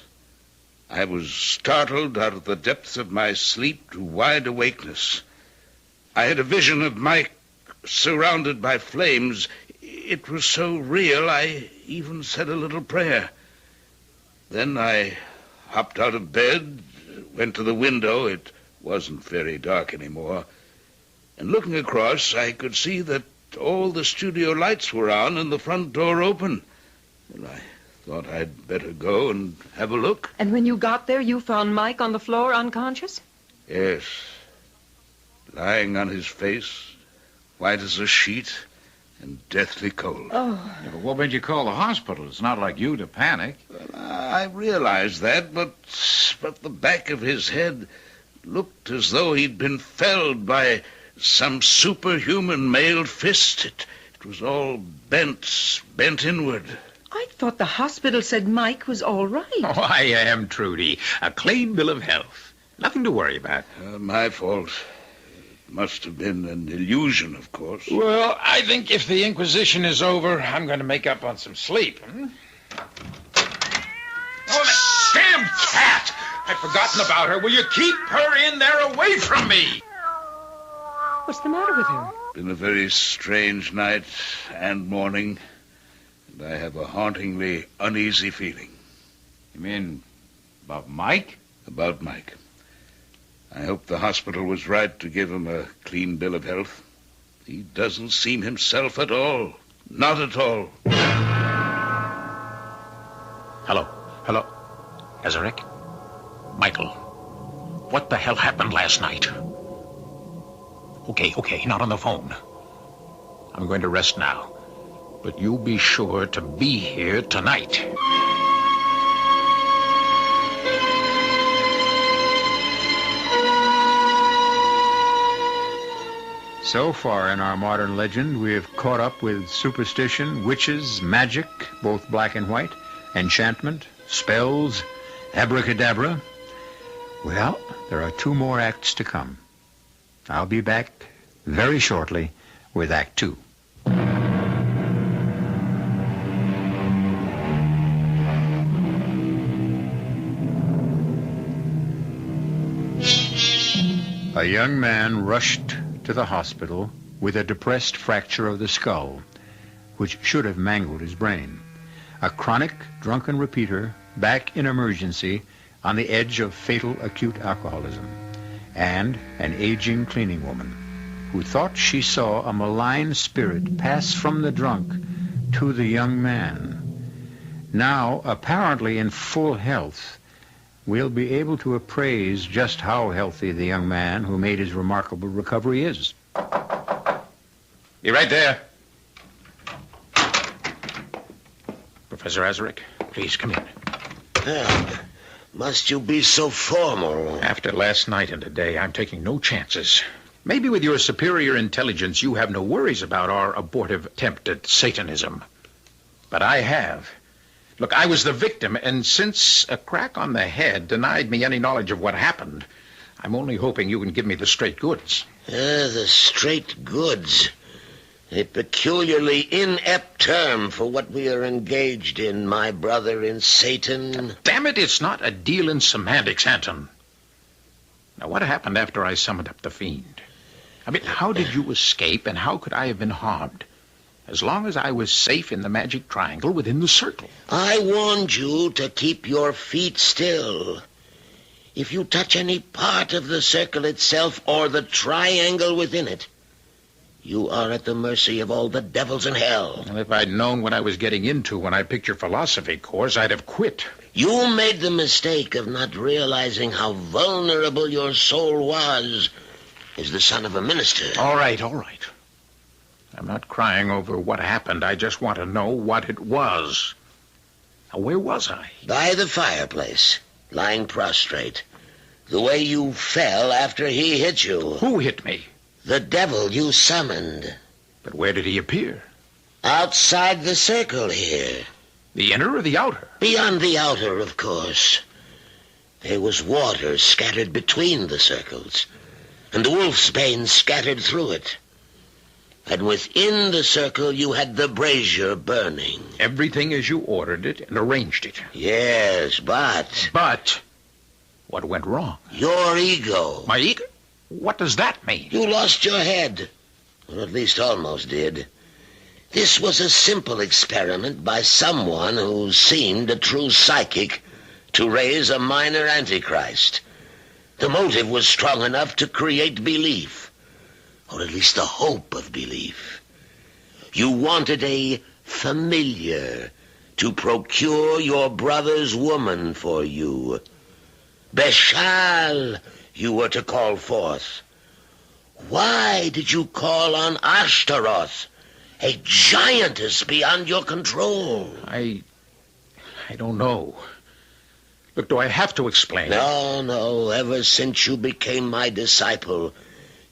I was startled out of the depths of my sleep to wide awakeness. I had a vision of Mike surrounded by flames. It was so real, I even said a little prayer. Then I hopped out of bed, went to the window. It wasn't very dark anymore. And looking across, I could see that all the studio lights were on and the front door open. And I thought I'd better go and have a look. And when you got there, you found Mike on the floor unconscious? Yes. Lying on his face, white as a sheet, and deathly cold. Oh. Yeah, but what made you call the hospital? It's not like you to panic. Well, I realized that, but the back of his head looked as though he'd been felled by some superhuman mailed fist. It was all bent inward. I thought the hospital said Mike was all right. Oh, I am, Trudy. A clean bill of health. Nothing to worry about. My fault. It must have been an illusion, of course. Well, I think if the Inquisition is over, I'm going to make up on some sleep. Oh, that damn cat! I'd forgotten about her. Will you keep her in there away from me? What's the matter with her? Been a very strange night and morning, and I have a hauntingly uneasy feeling. You mean about Mike? About Mike. I hope the hospital was right to give him a clean bill of health. He doesn't seem himself at all. Not at all. Hello. Azarak? Michael. What the hell happened last night? Okay, not on the phone. I'm going to rest now. But you be sure to be here tonight. So far in our modern legend, we have caught up with superstition, witches, magic, both black and white, enchantment, spells, abracadabra. Well, there are 2 more acts to come. I'll be back very shortly with Act 2. A young man rushed to the hospital with a depressed fracture of the skull, which should have mangled his brain. A chronic drunken repeater back in emergency on the edge of fatal acute alcoholism. And an aging cleaning woman who thought she saw a malign spirit pass from the drunk to the young man. Now, apparently in full health, we'll be able to appraise just how healthy the young man who made his remarkable recovery is. Be right there. Professor Azarick, please come in. Must you be so formal? After last night and today, I'm taking no chances. Maybe with your superior intelligence, you have no worries about our abortive attempt at Satanism. But I have. Look, I was the victim, and since a crack on the head denied me any knowledge of what happened, I'm only hoping you can give me the straight goods. The straight goods. A peculiarly inept term for what we are engaged in, my brother in Satan. Damn it, it's not a deal in semantics, Anton. Now, what happened after I summoned up the fiend? I mean, how did you escape, and how could I have been harmed? As long as I was safe in the magic triangle within the circle. I warned you to keep your feet still. If you touch any part of the circle itself or the triangle within it, you are at the mercy of all the devils in hell. Well, if I'd known what I was getting into when I picked your philosophy course, I'd have quit. You made the mistake of not realizing how vulnerable your soul was as the son of a minister. All right. I'm not crying over what happened. I just want to know what it was. Now, where was I? By the fireplace, lying prostrate. The way you fell after he hit you. Who hit me? The devil you summoned. But where did he appear? Outside the circle here. The inner or the outer? Beyond the outer, of course. There was water scattered between the circles, and the wolf's bane scattered through it. And within the circle you had the brazier burning. Everything as you ordered it and arranged it. Yes, but... But? What went wrong? Your ego. My ego? What does that mean? You lost your head. Or at least almost did. This was a simple experiment by someone who seemed a true psychic to raise a minor antichrist. The motive was strong enough to create belief. Or at least the hope of belief. You wanted a familiar to procure your brother's woman for you. Beshal, you were to call forth. Why did you call on Ashtaroth, a giantess beyond your control? I don't know. Look, do I have to explain? No. Ever since you became my disciple,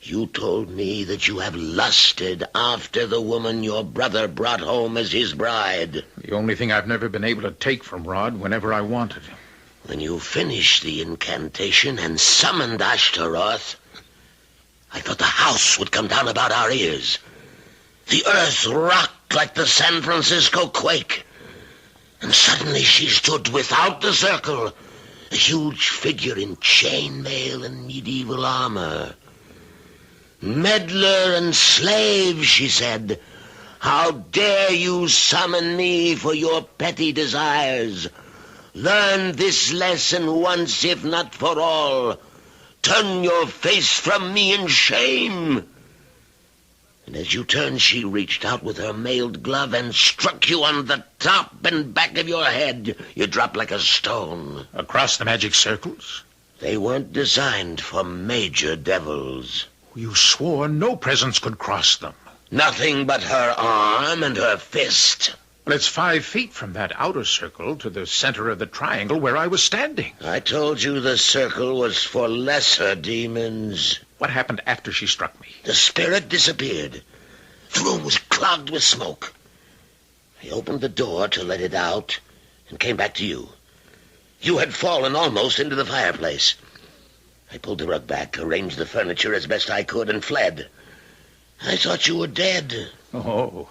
you told me that you have lusted after the woman your brother brought home as his bride. The only thing I've never been able to take from Rod whenever I wanted. When you finished the incantation and summoned Ashtaroth, I thought the house would come down about our ears. The earth rocked like the San Francisco quake. And suddenly she stood without the circle, a huge figure in chainmail and medieval armor. "Meddler and slave," she said, "how dare you summon me for your petty desires? Learn this lesson once, if not for all. Turn your face from me in shame." And as you turned, she reached out with her mailed glove and struck you on the top and back of your head. You dropped like a stone. Across the magic circles? They weren't designed for major devils. You swore no presence could cross them. Nothing but her arm and her fist. Well, it's 5 feet from that outer circle to the center of the triangle where I was standing. I told you the circle was for lesser demons. What happened after she struck me? The spirit disappeared. The room was clogged with smoke. I opened the door to let it out and came back to you. You had fallen almost into the fireplace. I pulled the rug back, arranged the furniture as best I could, and fled. I thought you were dead. Oh,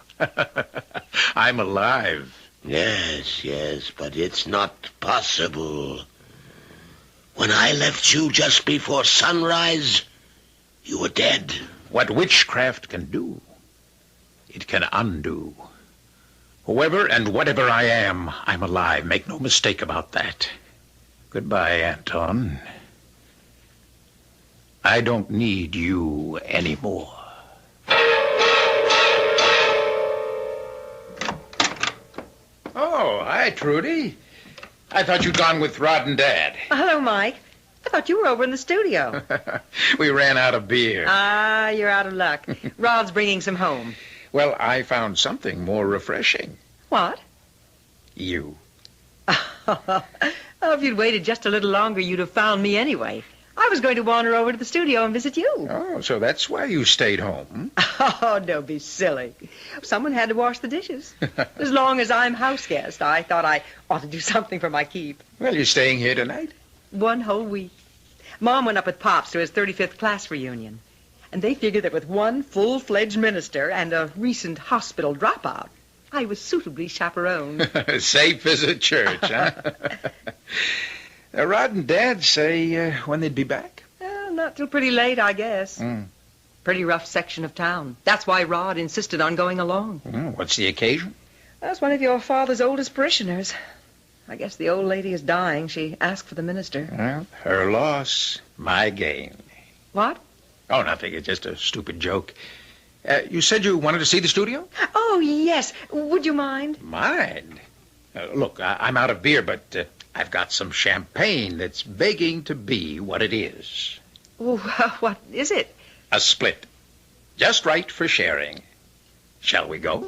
I'm alive. Yes, but it's not possible. When I left you just before sunrise, you were dead. What witchcraft can do, it can undo. Whoever and whatever I am, I'm alive. Make no mistake about that. Goodbye, Anton. I don't need you anymore. Oh, hi, Trudy. I thought you'd gone with Rod and Dad. Hello, Mike. I thought you were over in the studio. We ran out of beer. Ah, you're out of luck. Rod's bringing some home. Well, I found something more refreshing. What? You. Oh, if you'd waited just a little longer, you'd have found me anyway. I was going to wander over to the studio and visit you. Oh, so that's why you stayed home. Oh, don't be silly. Someone had to wash the dishes. As long as I'm house guest, I thought I ought to do something for my keep. Well, you're staying here tonight? 1 whole week. Mom went up with Pops to his 35th class reunion. And they figured that with one full-fledged minister and a recent hospital dropout, I was suitably chaperoned. Safe as a church, huh? Rod and Dad say when they'd be back? Not till pretty late, I guess. Mm. Pretty rough section of town. That's why Rod insisted on going along. What's the occasion? That's one of your father's oldest parishioners. I guess the old lady is dying. She asked for the minister. Well, her loss, my gain. What? Oh, nothing. It's just a stupid joke. You said you wanted to see the studio? Oh, yes. Would you mind? Mind? Look, I'm out of beer, but I've got some champagne that's begging to be what it is. Oh, what is it? A split. Just right for sharing. Shall we go?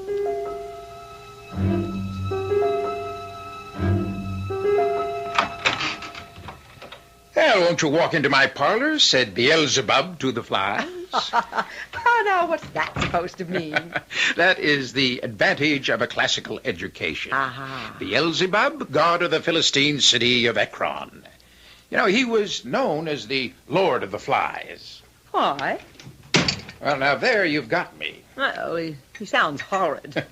Well, won't you walk into my parlor, said Beelzebub to the flies. Oh, now, what's that supposed to mean? That is the advantage of a classical education. Aha. Beelzebub, god of the Philistine city of Ekron. You know, he was known as the Lord of the Flies. Why? Well, now, there you've got me. Well, he sounds horrid.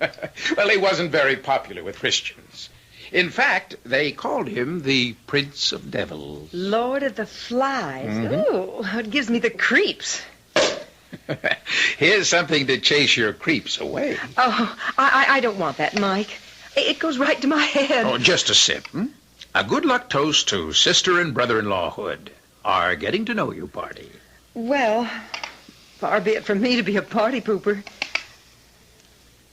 Well, he wasn't very popular with Christians. In fact, they called him the Prince of Devils. Lord of the Flies. Mm-hmm. Ooh, it gives me the creeps. Here's something to chase your creeps away. Oh, I don't want that, Mike. It goes right to my head. Oh, just a sip. A good luck toast to sister and brother-in-lawhood. Our getting to know you party. Well, far be it from me to be a party pooper.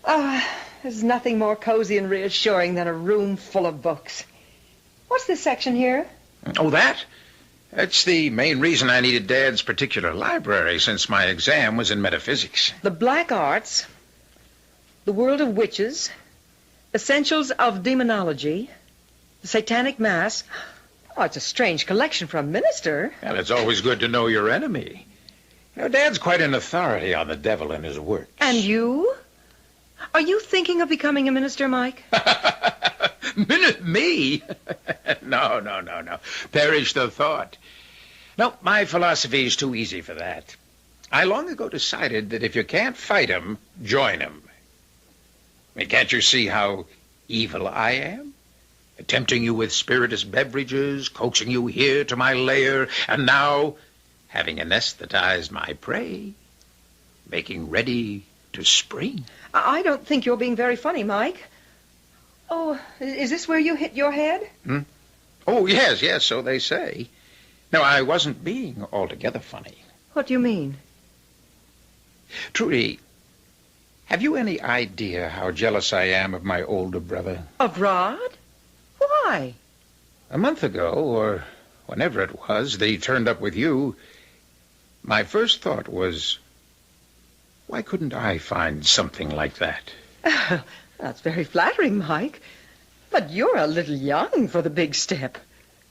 Oh, there's nothing more cozy and reassuring than a room full of books. What's this section here? Oh, that? That's the main reason I needed Dad's particular library, since my exam was in metaphysics. The Black Arts, The World of Witches, Essentials of Demonology, The Satanic Mass. Oh, it's a strange collection for a minister. Well, it's always good to know your enemy. You know, Dad's quite an authority on the devil and his works. And you? Are you thinking of becoming a minister, Mike? Me? No. Perish the thought. No, my philosophy is too easy for that. I long ago decided that if you can't fight 'em, join 'em. I mean, can't you see how evil I am? Tempting you with spirituous beverages, coaxing you here to my lair, and now, having anesthetized my prey, making ready to spring. I don't think you're being very funny, Mike. Oh, is this where you hit your head? Oh, yes, so they say. No, I wasn't being altogether funny. What do you mean? Trudy, have you any idea how jealous I am of my older brother? Of Rod? Why? A month ago, or whenever it was, that he turned up with you, my first thought was, Why couldn't I find something like that? That's very flattering, Mike. But you're a little young for the big step.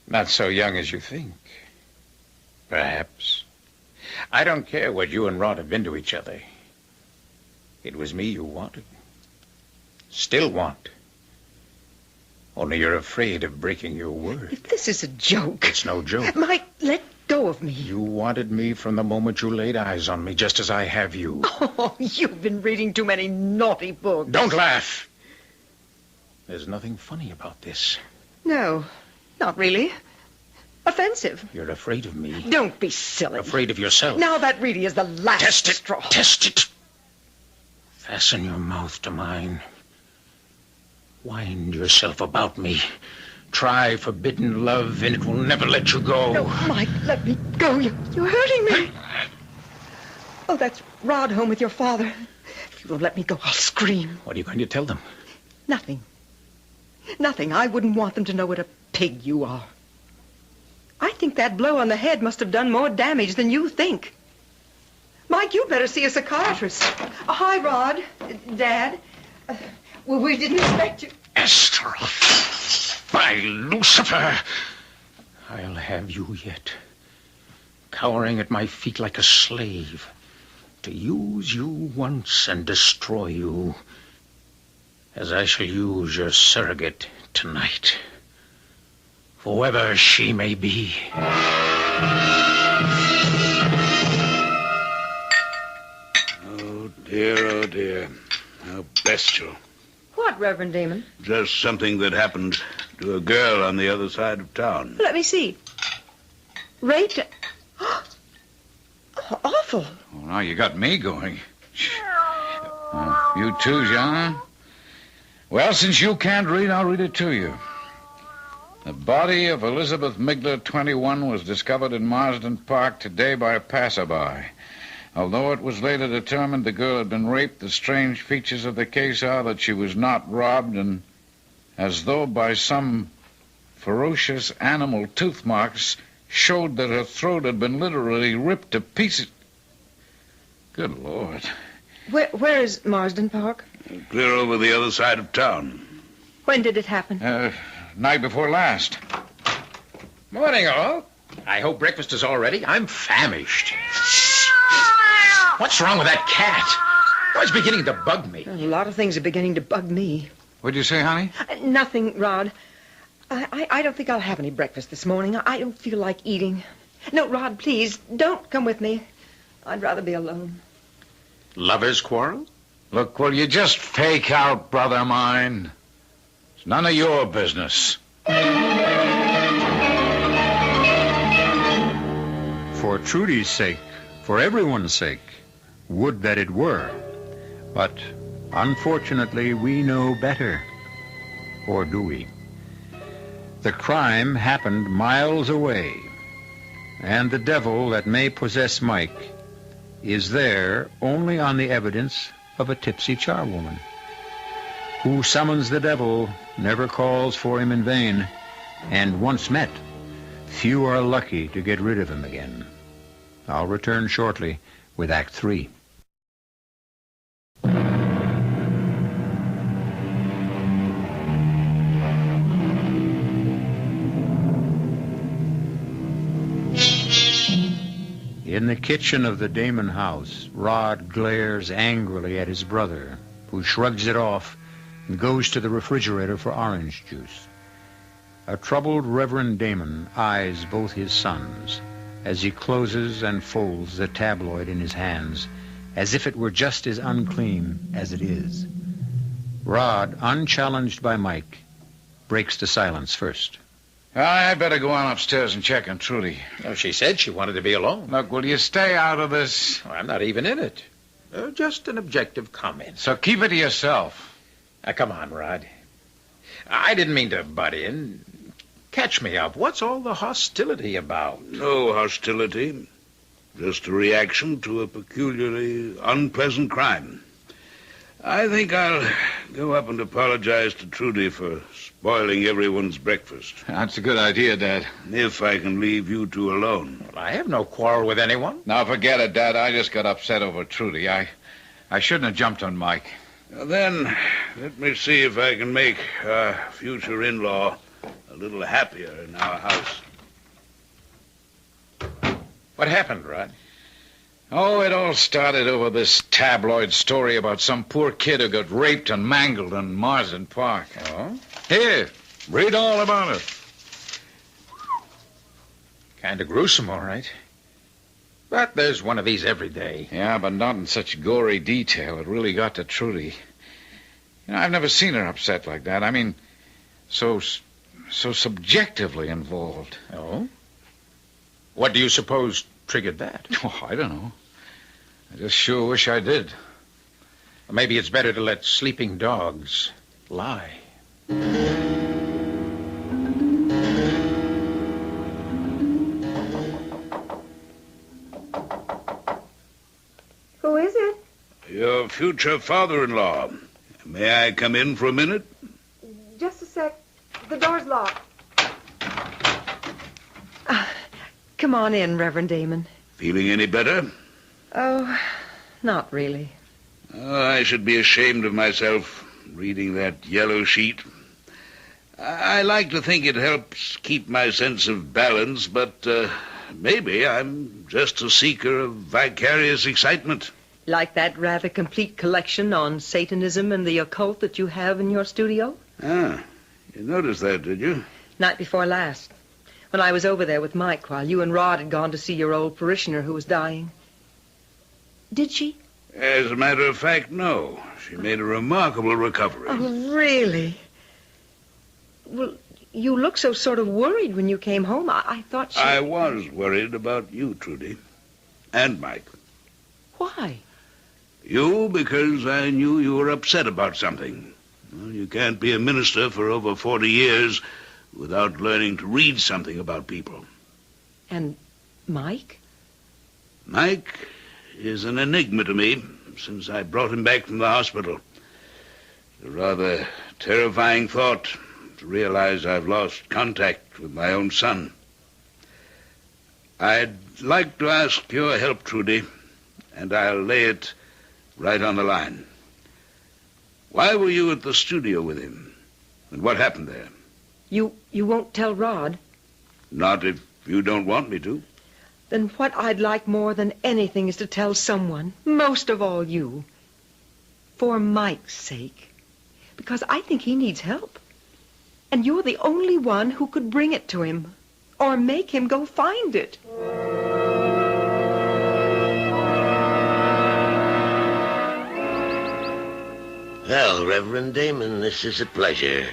Not so young as you think. Perhaps. I don't care what you and Rod have been to each other. It was me you wanted. Still want. Only you're afraid of breaking your word. If this is a joke. It's no joke. Mike, let go of me. You wanted me from the moment you laid eyes on me, just as I have you. Oh, you've been reading too many naughty books. Don't laugh. There's nothing funny about this. No, not really. Offensive. You're afraid of me. Don't be silly. Afraid of yourself. Now that really is the last straw. Test it. Fasten your mouth to mine. Wind yourself about me. Try forbidden love, and it will never let you go. No, Mike, let me go. You're hurting me. Oh, that's Rod home with your father. If you don't let me go, I'll scream. What are you going to tell them? Nothing. Nothing. I wouldn't want them to know what a pig you are. I think that blow on the head must have done more damage than you think. Mike, you'd better see a psychiatrist. Hi, Rod. Dad. Well, we didn't expect you. Esther! By Lucifer! I'll have you yet. Cowering at my feet like a slave. To use you once and destroy you. As I shall use your surrogate tonight. Whoever she may be. Oh, dear. How bestial. What, Reverend Damon? Just something that happened to a girl on the other side of town. Let me see. Raped. Awful. Well, now you got me going. You too, John? Well, since you can't read, I'll read it to you. The body of Elizabeth Migler, 21, was discovered in Marsden Park today by a passerby. Although it was later determined the girl had been raped, the strange features of the case are that she was not robbed, and as though by some ferocious animal, tooth marks showed that her throat had been literally ripped to pieces. Good Lord. Where is Marsden Park? Clear over the other side of town. When did it happen? Night before last. Morning, all. I hope breakfast is all ready. I'm famished. What's wrong with that cat? Oh, it's beginning to bug me. A lot of things are beginning to bug me. What'd you say, honey? Nothing, Rod. I don't think I'll have any breakfast this morning. I don't feel like eating. No, Rod, please, don't come with me. I'd rather be alone. Lovers' quarrel? Look, will you just fake out, brother mine? It's none of your business. For Trudy's sake, for everyone's sake, would that it were. But unfortunately, we know better. Or do we? The crime happened miles away, and the devil that may possess Mike is there only on the evidence of a tipsy charwoman. Who summons the devil never calls for him in vain, and once met, few are lucky to get rid of him again. I'll return shortly with Act 3. In the kitchen of the Damon house, Rod glares angrily at his brother, who shrugs it off and goes to the refrigerator for orange juice. A troubled Reverend Damon eyes both his sons as he closes and folds the tabloid in his hands, as if it were just as unclean as it is. Rod, unchallenged by Mike, breaks the silence first. I'd better go on upstairs and check on Trudy. Oh, she said she wanted to be alone. Look, will you stay out of this? Oh, I'm not even in it. Just an objective comment. So keep it to yourself. Now, come on, Rod. I didn't mean to butt in. Catch me up. What's all the hostility about? No hostility. Just a reaction to a peculiarly unpleasant crime. I think I'll go up and apologize to Trudy for spoiling everyone's breakfast. That's a good idea, Dad. If I can leave you two alone. Well, I have no quarrel with anyone. Now, forget it, Dad. I just got upset over Trudy. I I shouldn't have jumped on Mike. Now then, let me see if I can make our future in-law a little happier in our house. What happened, Rod? Oh, it all started over this tabloid story about some poor kid who got raped and mangled in Marsden Park. Oh? Here, read all about it. Kind of gruesome, all right. But there's one of these every day. Yeah, but not in such gory detail. It really got to Trudy. You know, I've never seen her upset like that. I mean, so subjectively involved. Oh? What do you suppose triggered that? Oh, I don't know. I just sure wish I did. Maybe it's better to let sleeping dogs lie. Who is it? Your future father-in-law. May I come in for a minute? Just a sec. The door's locked. Come on in, Reverend Damon. Feeling any better? Oh, not really. Oh, I should be ashamed of myself reading that yellow sheet. I like to think it helps keep my sense of balance, but maybe I'm just a seeker of vicarious excitement. Like that rather complete collection on Satanism and the occult that you have in your studio? Ah, you noticed that, did you? Night before last, when I was over there with Mike while you and Rod had gone to see your old parishioner who was dying. Did she? As a matter of fact, no. She made a remarkable recovery. Oh, really? Well, you looked so sort of worried when you came home. I thought she... I was worried about you, Trudy. And Mike. Why? You, because I knew you were upset about something. Well, you can't be a minister for over 40 years without learning to read something about people. And Mike? Mike is an enigma to me since I brought him back from the hospital. A rather terrifying thought to realize I've lost contact with my own son. I'd like to ask your help, Trudy, and I'll lay it right on the line. Why were you at the studio with him? And what happened there? You won't tell Rod? Not if you don't want me to. Then what I'd like more than anything is to tell someone, most of all you, for Mike's sake. Because I think he needs help. And you're the only one who could bring it to him, or make him go find it. Well, Reverend Damon, this is a pleasure.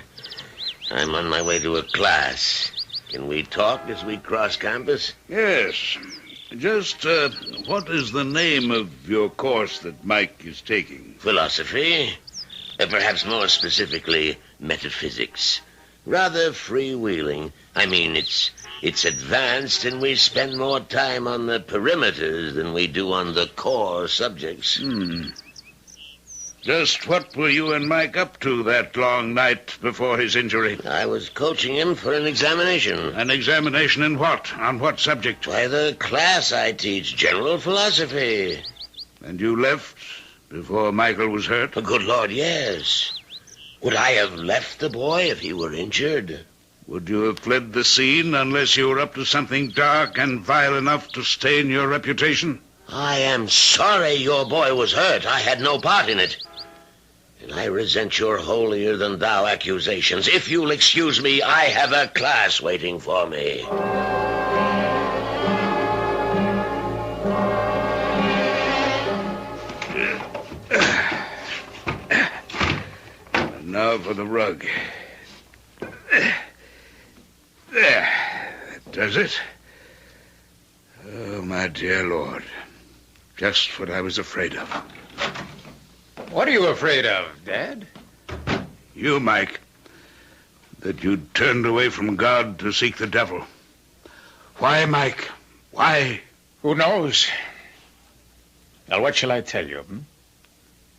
I'm on my way to a class. Can we talk as we cross campus? Yes. Just, what is the name of your course that Mike is taking? Philosophy. Perhaps more specifically, metaphysics. Rather freewheeling. I mean, it's advanced, and we spend more time on the perimeters than we do on the core subjects. Just what were you and Mike up to that long night before his injury? I was coaching him for an examination. An examination in what? On what subject? Why, the class I teach, general philosophy. And you left before Michael was hurt? Oh, good Lord, yes. Would I have left the boy if he were injured? Would you have fled the scene unless you were up to something dark and vile enough to stain your reputation? I am sorry your boy was hurt. I had no part in it. And I resent your holier-than-thou accusations. If you'll excuse me, I have a class waiting for me. And now for the rug. There. That does it. Oh, my dear Lord. Just what I was afraid of. What are you afraid of, Dad? You, Mike. That you turned away from God to seek the devil. Why, Mike? Why? Who knows? Now, what shall I tell you?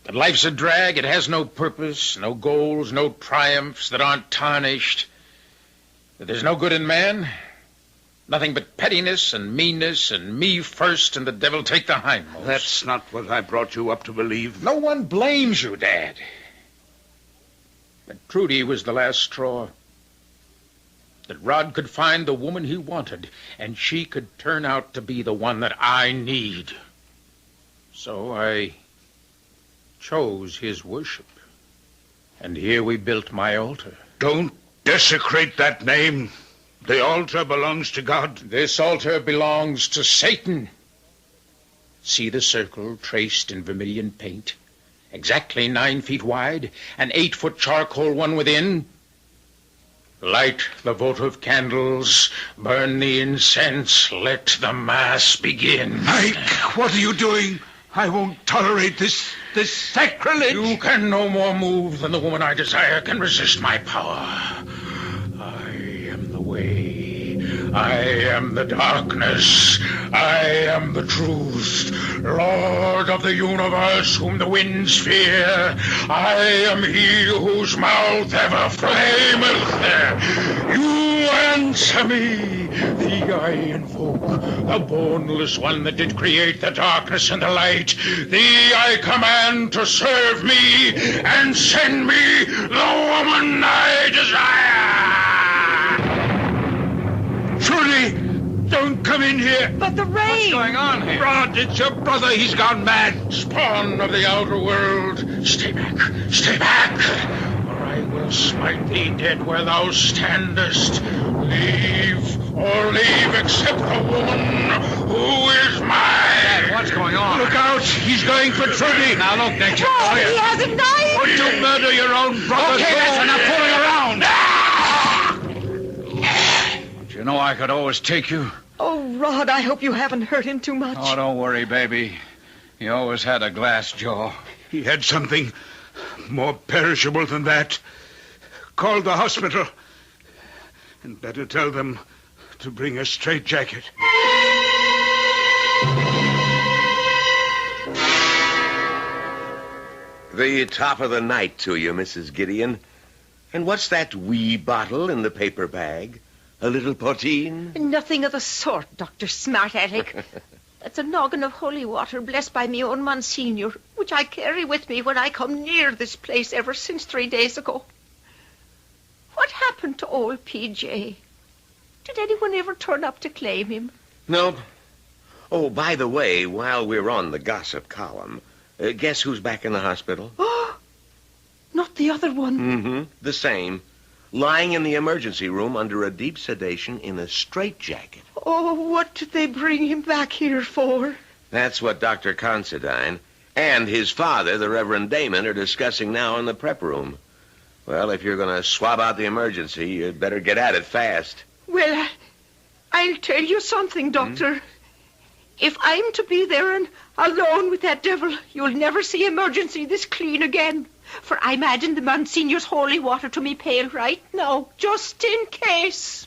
That life's a drag. It has no purpose, no goals, no triumphs that aren't tarnished. That there's no good in man. Nothing but pettiness and meanness and me first and the devil take the hindmost. That's not what I brought you up to believe. No one blames you, Dad. But Trudy was the last straw. That Rod could find the woman he wanted, and she could turn out to be the one that I need. So I chose his worship. And here we built my altar. Don't desecrate that name. The altar belongs to God. This altar belongs to Satan. See the circle traced in vermilion paint? Exactly 9 feet wide, an 8-foot charcoal one within. Light the votive candles, burn the incense, let the mass begin. Mike, what are you doing? I won't tolerate this sacrilege. You can no more move than the woman I desire can resist my power. I am the way. I am the darkness. I am the truth. Lord of the universe, whom the winds fear. I am he whose mouth ever flameth. You answer me. Thee I invoke, the boneless one that did create the darkness and the light. Thee I command to serve me and send me the woman I desire. Trudy, don't come in here. But the rain. What's going on here? Rod, it's your brother. He's gone mad. Spawn of the outer world, stay back, or I will smite thee dead where thou standest. Leave except the woman who is mine. Dad, what's going on? Look out! He's going for Trudy. Now look, Nature. Oh, he has a knife. Would you murder your own brother? Okay, that's enough fooling around. Don't you know I could always take you? Oh, Rod, I hope you haven't hurt him too much. Oh, don't worry, baby. He always had a glass jaw. He had something more perishable than that. Call the hospital. And better tell them to bring a straitjacket. The top of the night to you, Mrs. Gideon. And what's that wee bottle in the paper bag? A little poteen? Nothing of the sort, Dr. Smart-Aleck. That's a noggin of holy water blessed by me own Monsignor, which I carry with me when I come near this place ever since 3 days ago. What happened to old P.J.? Did anyone ever turn up to claim him? Nope. Oh, by the way, while we're on the gossip column, guess who's back in the hospital? Oh, not the other one. Mm-hmm. The same. Lying in the emergency room under a deep sedation in a straitjacket. Oh, what did they bring him back here for? That's what Dr. Considine and his father, the Reverend Damon, are discussing now in the prep room. Well, if you're going to swab out the emergency, you'd better get at it fast. Well, I'll tell you something, Doctor. If I'm to be there and alone with that devil, you'll never see emergency this clean again. For I'm adding the Monsignor's holy water to me pail right now, just in case.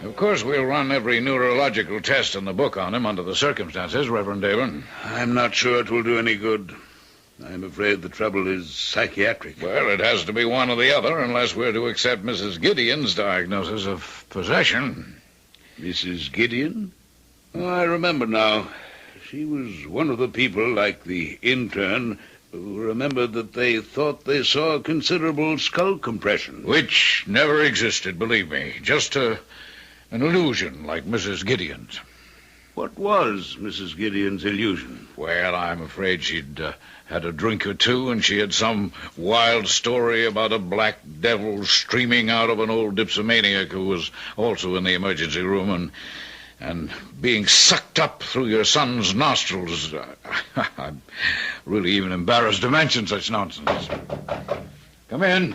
Of course, we'll run every neurological test in the book on him under the circumstances, Reverend Damon. I'm not sure it will do any good. I'm afraid the trouble is psychiatric. Well, it has to be one or the other unless we're to accept Mrs. Gideon's diagnosis of possession. Mrs. Gideon? Oh, I remember now. She was one of the people, like the intern, who remembered that they thought they saw a considerable skull compression. Which never existed, believe me. Just an illusion like Mrs. Gideon's. What was Mrs. Gideon's illusion? Well, I'm afraid she'd had a drink or two, and she had some wild story about a black devil streaming out of an old dipsomaniac who was also in the emergency room and being sucked up through your son's nostrils. I'm really even embarrassed to mention such nonsense. Come in.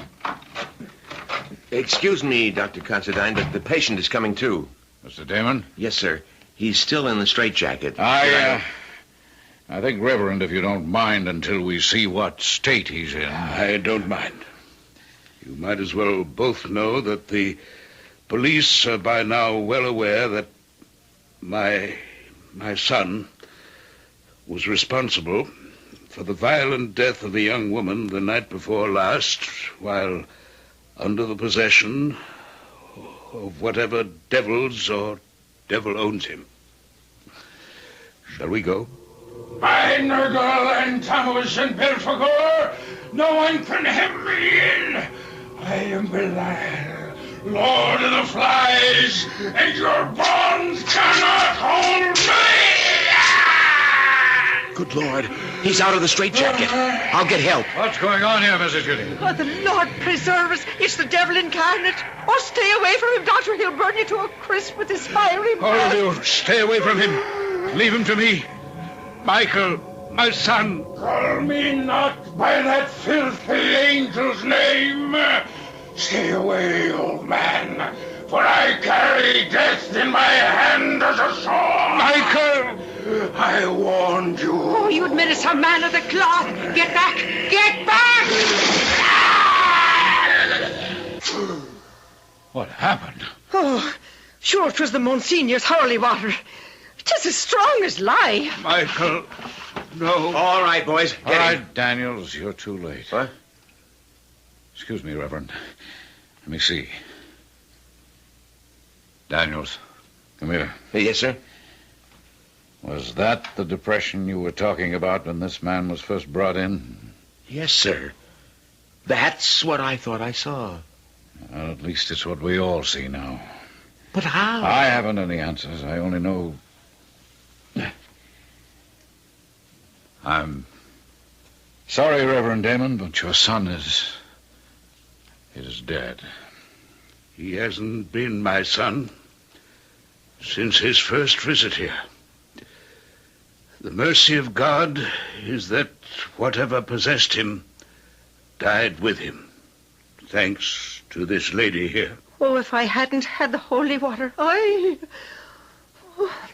Excuse me, Dr. Considine, but the patient is coming too. Mr. Damon? Yes, sir. He's still in the straitjacket. I think, Reverend, if you don't mind, until we see what state he's in. I don't mind. You might as well both know that the police are by now well aware that my son was responsible for the violent death of a young woman the night before last while under the possession of whatever devils or devil owns him. Shall we go? By Nergal and Tammuz and Belphegor, no one can hem me in. I am Belial, Lord of the Flies, and your bonds cannot hold me! Good Lord, he's out of the straitjacket. I'll get help. What's going on here, Mrs. Goody? Oh, the Lord preserve us. It's the devil incarnate. Oh, stay away from him, Doctor. He'll burn you to a crisp with his fiery All breath. of you, stay away from him. Leave him to me. Michael, my son. Call me not by that filthy angel's name. Stay away, old man, for I carry death in my hand as a sword. Michael! I warned you. Oh, you administer man of the cloth. Get back! Get back! What happened? Oh, sure, 'twas the Monsignor's holy water. 'Tis as strong as lye. Michael, no. All right, boys. All right, Daniels, you're too late. What? Excuse me, Reverend. Let me see. Daniels, come here. Yes, sir? Was that the depression you were talking about when this man was first brought in? Yes, sir. That's what I thought I saw. Well, at least it's what we all see now. But how? I haven't any answers. I only know... I'm sorry, Reverend Damon, but your son is dead. He hasn't been my son since his first visit here. The mercy of God is that whatever possessed him died with him, thanks to this lady here. Oh, if I hadn't had the holy water, Oh,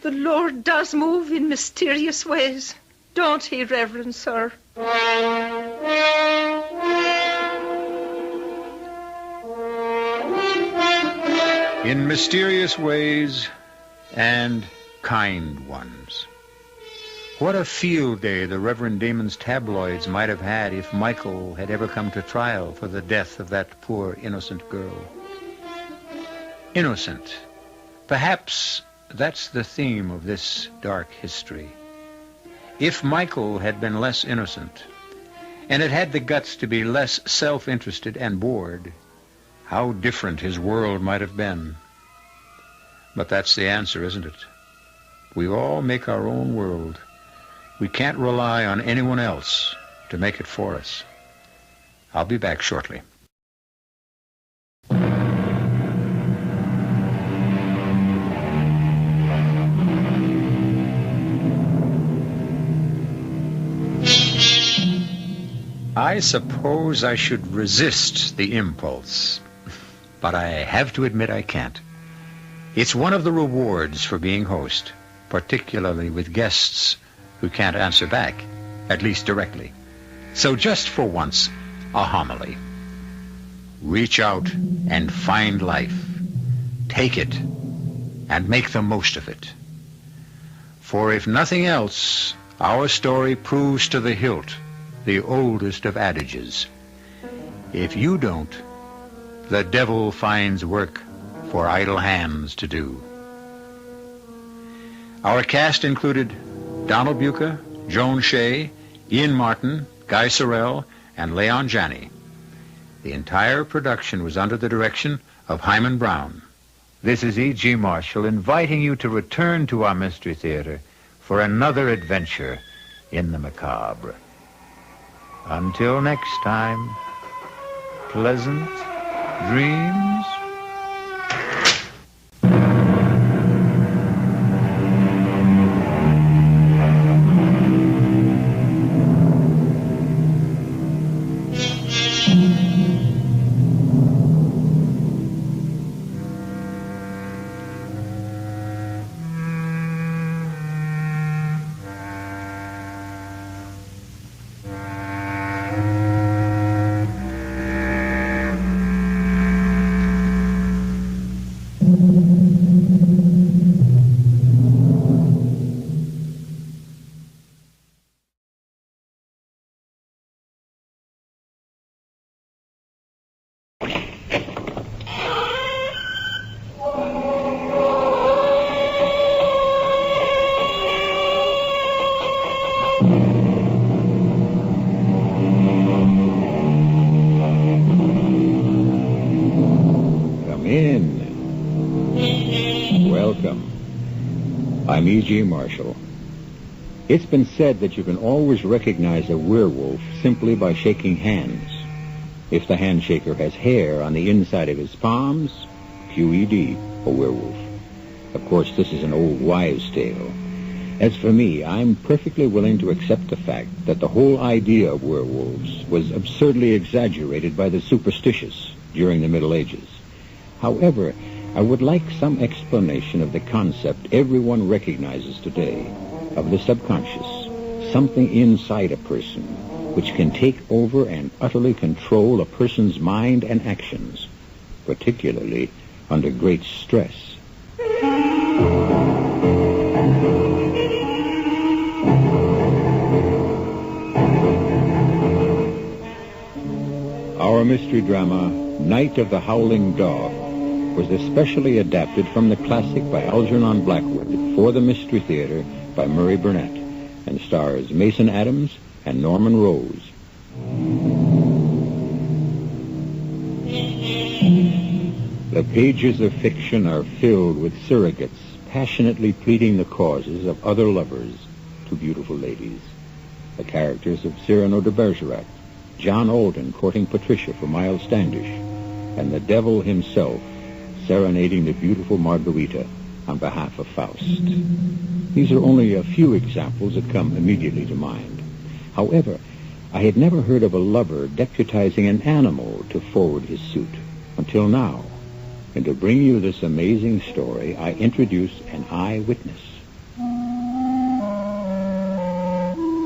the Lord does move in mysterious ways. Don't he, Reverend Sir? In mysterious ways and kind ones. What a field day the Reverend Damon's tabloids might have had if Michael had ever come to trial for the death of that poor innocent girl. Innocent. Perhaps that's the theme of this dark history. If Michael had been less innocent, and had had the guts to be less self-interested and bored, how different his world might have been. But that's the answer, isn't it? We all make our own world. We can't rely on anyone else to make it for us. I'll be back shortly. I suppose I should resist the impulse, but I have to admit I can't. It's one of the rewards for being host, particularly with guests who can't answer back, at least directly. So just for once, a homily. Reach out and find life. Take it and make the most of it. For if nothing else, our story proves to the hilt the oldest of adages. If you don't, the devil finds work for idle hands to do. Our cast included Donald Buca, Joan Shea, Ian Martin, Guy Sorrell, and Leon Janney. The entire production was under the direction of Hyman Brown. This is E.G. Marshall inviting you to return to our Mystery Theater for another adventure in the macabre. Until next time, pleasant dreams. Welcome. I'm E.G. Marshall. It's been said that you can always recognize a werewolf simply by shaking hands. If the handshaker has hair on the inside of his palms, QED, a werewolf. Of course, this is an old wives' tale. As for me, I'm perfectly willing to accept the fact that the whole idea of werewolves was absurdly exaggerated by the superstitious during the Middle Ages. However, I would like some explanation of the concept everyone recognizes today, of the subconscious, something inside a person which can take over and utterly control a person's mind and actions, particularly under great stress. Our mystery drama, Night of the Howling Dog, was especially adapted from the classic by Algernon Blackwood for the Mystery Theater by Murray Burnett, and stars Mason Adams and Norman Rose. The pages of fiction are filled with surrogates passionately pleading the causes of other lovers to beautiful ladies. The characters of Cyrano de Bergerac, John Alden courting Patricia for Miles Standish, and the devil himself serenading the beautiful Margarita on behalf of Faust. These are only a few examples that come immediately to mind. However, I had never heard of a lover deputizing an animal to forward his suit until now. And to bring you this amazing story, I introduce an eyewitness.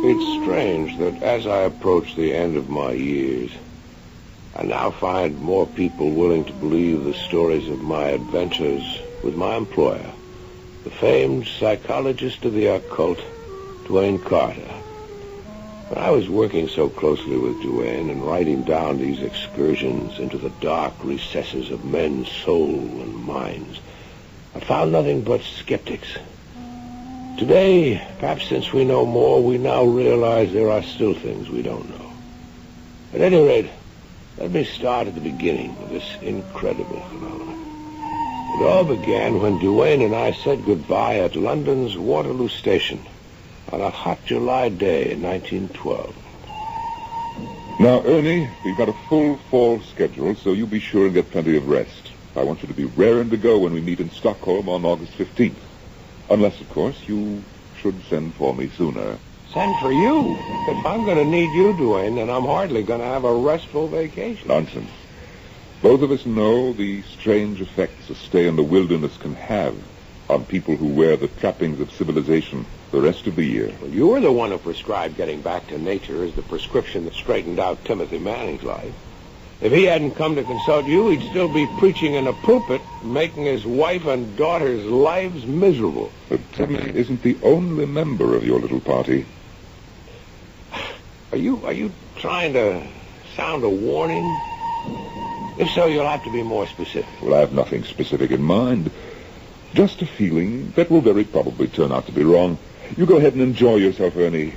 It's strange that as I approach the end of my years, I now find more people willing to believe the stories of my adventures with my employer, the famed psychologist of the occult, Duane Carter. When I was working so closely with Duane and writing down these excursions into the dark recesses of men's soul and minds, I found nothing but skeptics. Today, perhaps since we know more, we now realize there are still things we don't know. At any rate, let me start at the beginning of this incredible phenomenon. It all began when Duane and I said goodbye at London's Waterloo Station on a hot July day in 1912. Now, Ernie, we've got a full fall schedule, so you be sure and get plenty of rest. I want you to be raring to go when we meet in Stockholm on August 15th. Unless, of course, you should send for me sooner. Send for you? If I'm going to need you, Duane, then I'm hardly going to have a restful vacation. Nonsense. Both of us know the strange effects a stay in the wilderness can have on people who wear the trappings of civilization the rest of the year. Well, you were the one who prescribed getting back to nature as the prescription that straightened out Timothy Manning's life. If he hadn't come to consult you, he'd still be preaching in a pulpit, making his wife and daughter's lives miserable. But Timmy isn't the only member of your little party. Are you trying to sound a warning? If so, you'll have to be more specific. Well, I have nothing specific in mind. Just a feeling that will very probably turn out to be wrong. You go ahead and enjoy yourself, Ernie.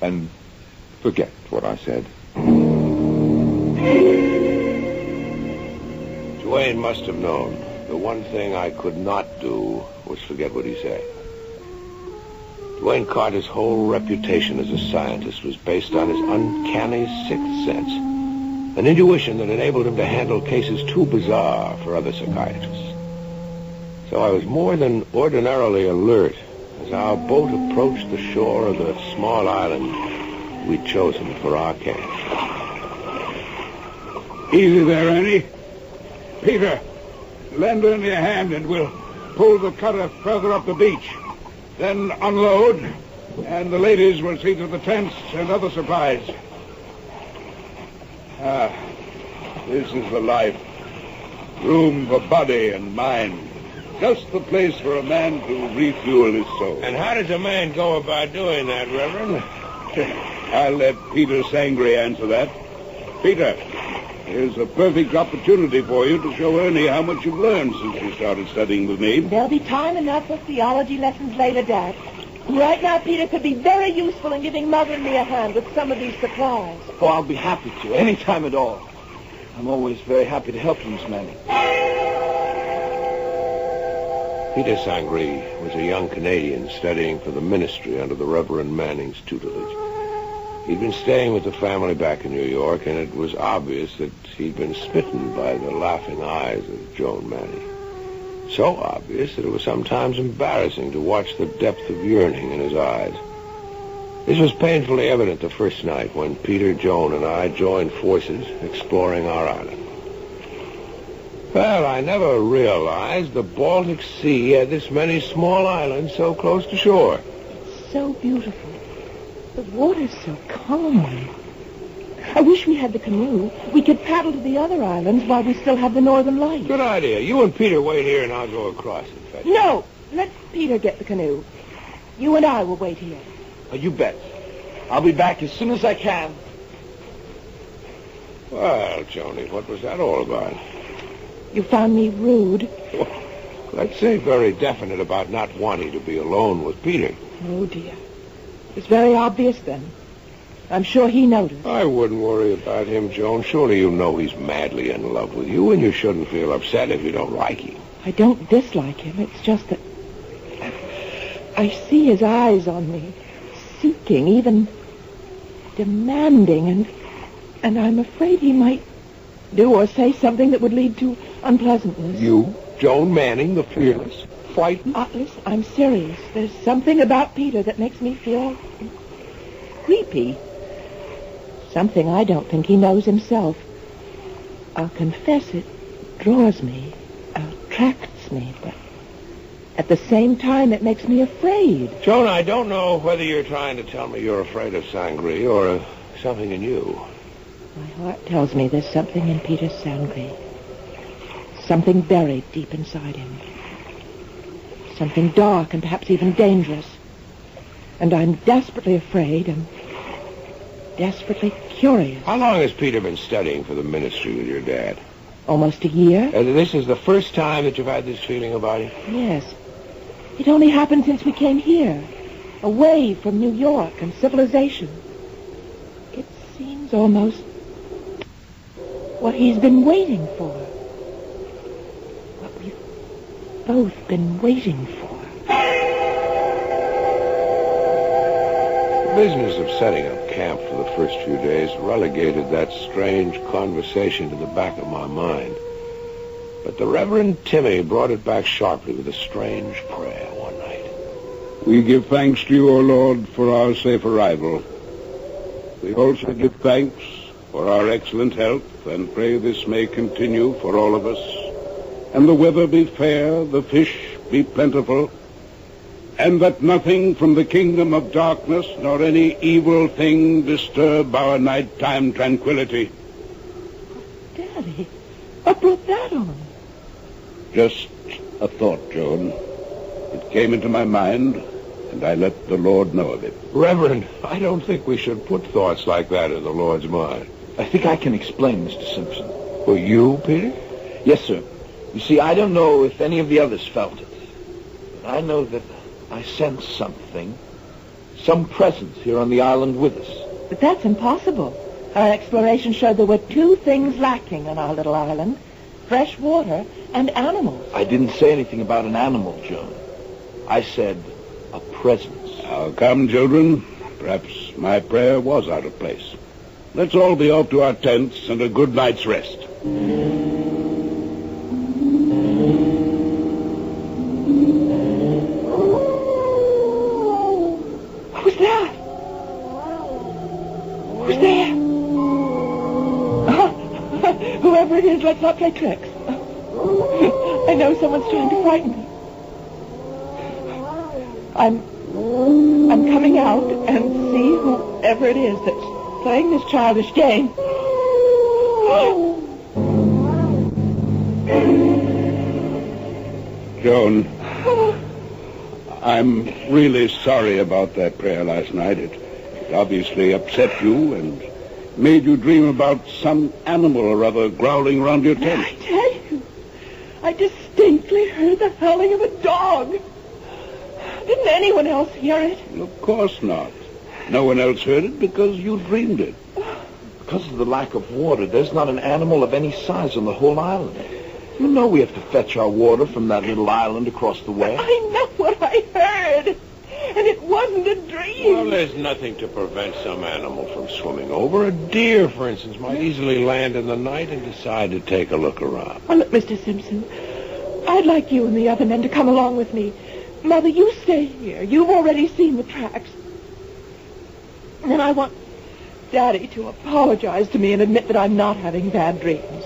And forget what I said. Duane must have known. The one thing I could not do was forget what he said. Duane Carter's whole reputation as a scientist was based on his uncanny sixth sense, an intuition that enabled him to handle cases too bizarre for other psychiatrists. So I was more than ordinarily alert as our boat approached the shore of the small island we'd chosen for our camp. Easy there, Ernie. Peter, lend Ernie a hand and we'll pull the cutter further up the beach. Then unload, and the ladies will see to the tents and other supplies. This is the life. Room for body and mind. Just the place for a man to refuel his soul. And how does a man go about doing that, Reverend? I'll let Peter Sangre answer that. Peter, here's a perfect opportunity for you to show Ernie how much you've learned since you started studying with me. There'll be time enough for theology lessons later, Dad. Right now, Peter could be very useful in giving Mother and me a hand with some of these supplies. Oh, I'll be happy to, any time at all. I'm always very happy to help you, Miss Manning. Peter Sangre was a young Canadian studying for the ministry under the Reverend Manning's tutelage. He'd been staying with the family back in New York, and it was obvious that he'd been smitten by the laughing eyes of Joan Manning. So obvious that it was sometimes embarrassing to watch the depth of yearning in his eyes. This was painfully evident the first night when Peter, Joan, and I joined forces exploring our island. Well, I never realized the Baltic Sea had this many small islands so close to shore. It's so beautiful. The water's so calm. I wish we had the canoe. We could paddle to the other islands while we still have the northern lights. Good idea. You and Peter wait here and I'll go across and fetch you. No, let Peter get the canoe. You and I will wait here. You bet. I'll be back as soon as I can. Well, Joni, what was that all about? You found me rude. Let's say very definite about not wanting to be alone with Peter. Oh, dear. It's very obvious then. I'm sure he noticed. I wouldn't worry about him, Joan. Surely you know he's madly in love with you, and you shouldn't feel upset if you don't like him. I don't dislike him. It's just that I see his eyes on me, seeking, even demanding, and I'm afraid he might do or say something that would lead to unpleasantness. You, Joan Manning, the fearless, frightened? Listen, I'm serious. There's something about Peter that makes me feel creepy. Something I don't think he knows himself. I'll confess it draws me, attracts me, but at the same time it makes me afraid. Joan, I don't know whether you're trying to tell me you're afraid of Sangre or something in you. My heart tells me there's something in Peter Sangre. Something buried deep inside him. Something dark and perhaps even dangerous. And I'm desperately afraid and desperately curious. How long has Peter been studying for the ministry with your dad? Almost a year. This is the first time that you've had this feeling about him? Yes. It only happened since we came here. Away from New York and civilization. It seems almost what he's been waiting for. What we've both been waiting for. The business of setting up camp for the first few days relegated that strange conversation to the back of my mind. But the Reverend Timmy brought it back sharply with a strange prayer one night. We give thanks to you, O Lord, for our safe arrival. We also give thanks for our excellent health and pray this may continue for all of us, and the weather be fair, the fish be plentiful, and that nothing from the kingdom of darkness nor any evil thing disturb our nighttime tranquility. Daddy, what brought that on? Just a thought, Joan. It came into my mind, and I let the Lord know of it. Reverend, I don't think we should put thoughts like that in the Lord's mind. I think I can explain, Mr. Simpson. Well, you, Peter? Yes, sir. You see, I don't know if any of the others felt it. But I know that I sense something. Some presence here on the island with us. But that's impossible. Our exploration showed there were two things lacking on our little island. Fresh water and animals. I didn't say anything about an animal, Joan. I said a presence. Now, come, children. Perhaps my prayer was out of place. Let's all be off to our tents and a good night's rest. Who's that? Who's there? Whoever it is, let's not play tricks. I know someone's trying to frighten me. I'm coming out and see whoever it is that's playing this childish game. Joan, I'm really sorry about that prayer last night. It obviously upset you and made you dream about some animal or other growling around your tent. I tell you, I distinctly heard the howling of a dog. Didn't anyone else hear it? Of course not. No one else heard it because you dreamed it. Because of the lack of water, there's not an animal of any size on the whole island. You know we have to fetch our water from that little island across the way. I know what I heard. And it wasn't a dream. Well, there's nothing to prevent some animal from swimming over. A deer, for instance, might easily land in the night and decide to take a look around. Well, look, Mr. Simpson, I'd like you and the other men to come along with me. Mother, you stay here. You've already seen the tracks. And then I want Daddy to apologize to me and admit that I'm not having bad dreams.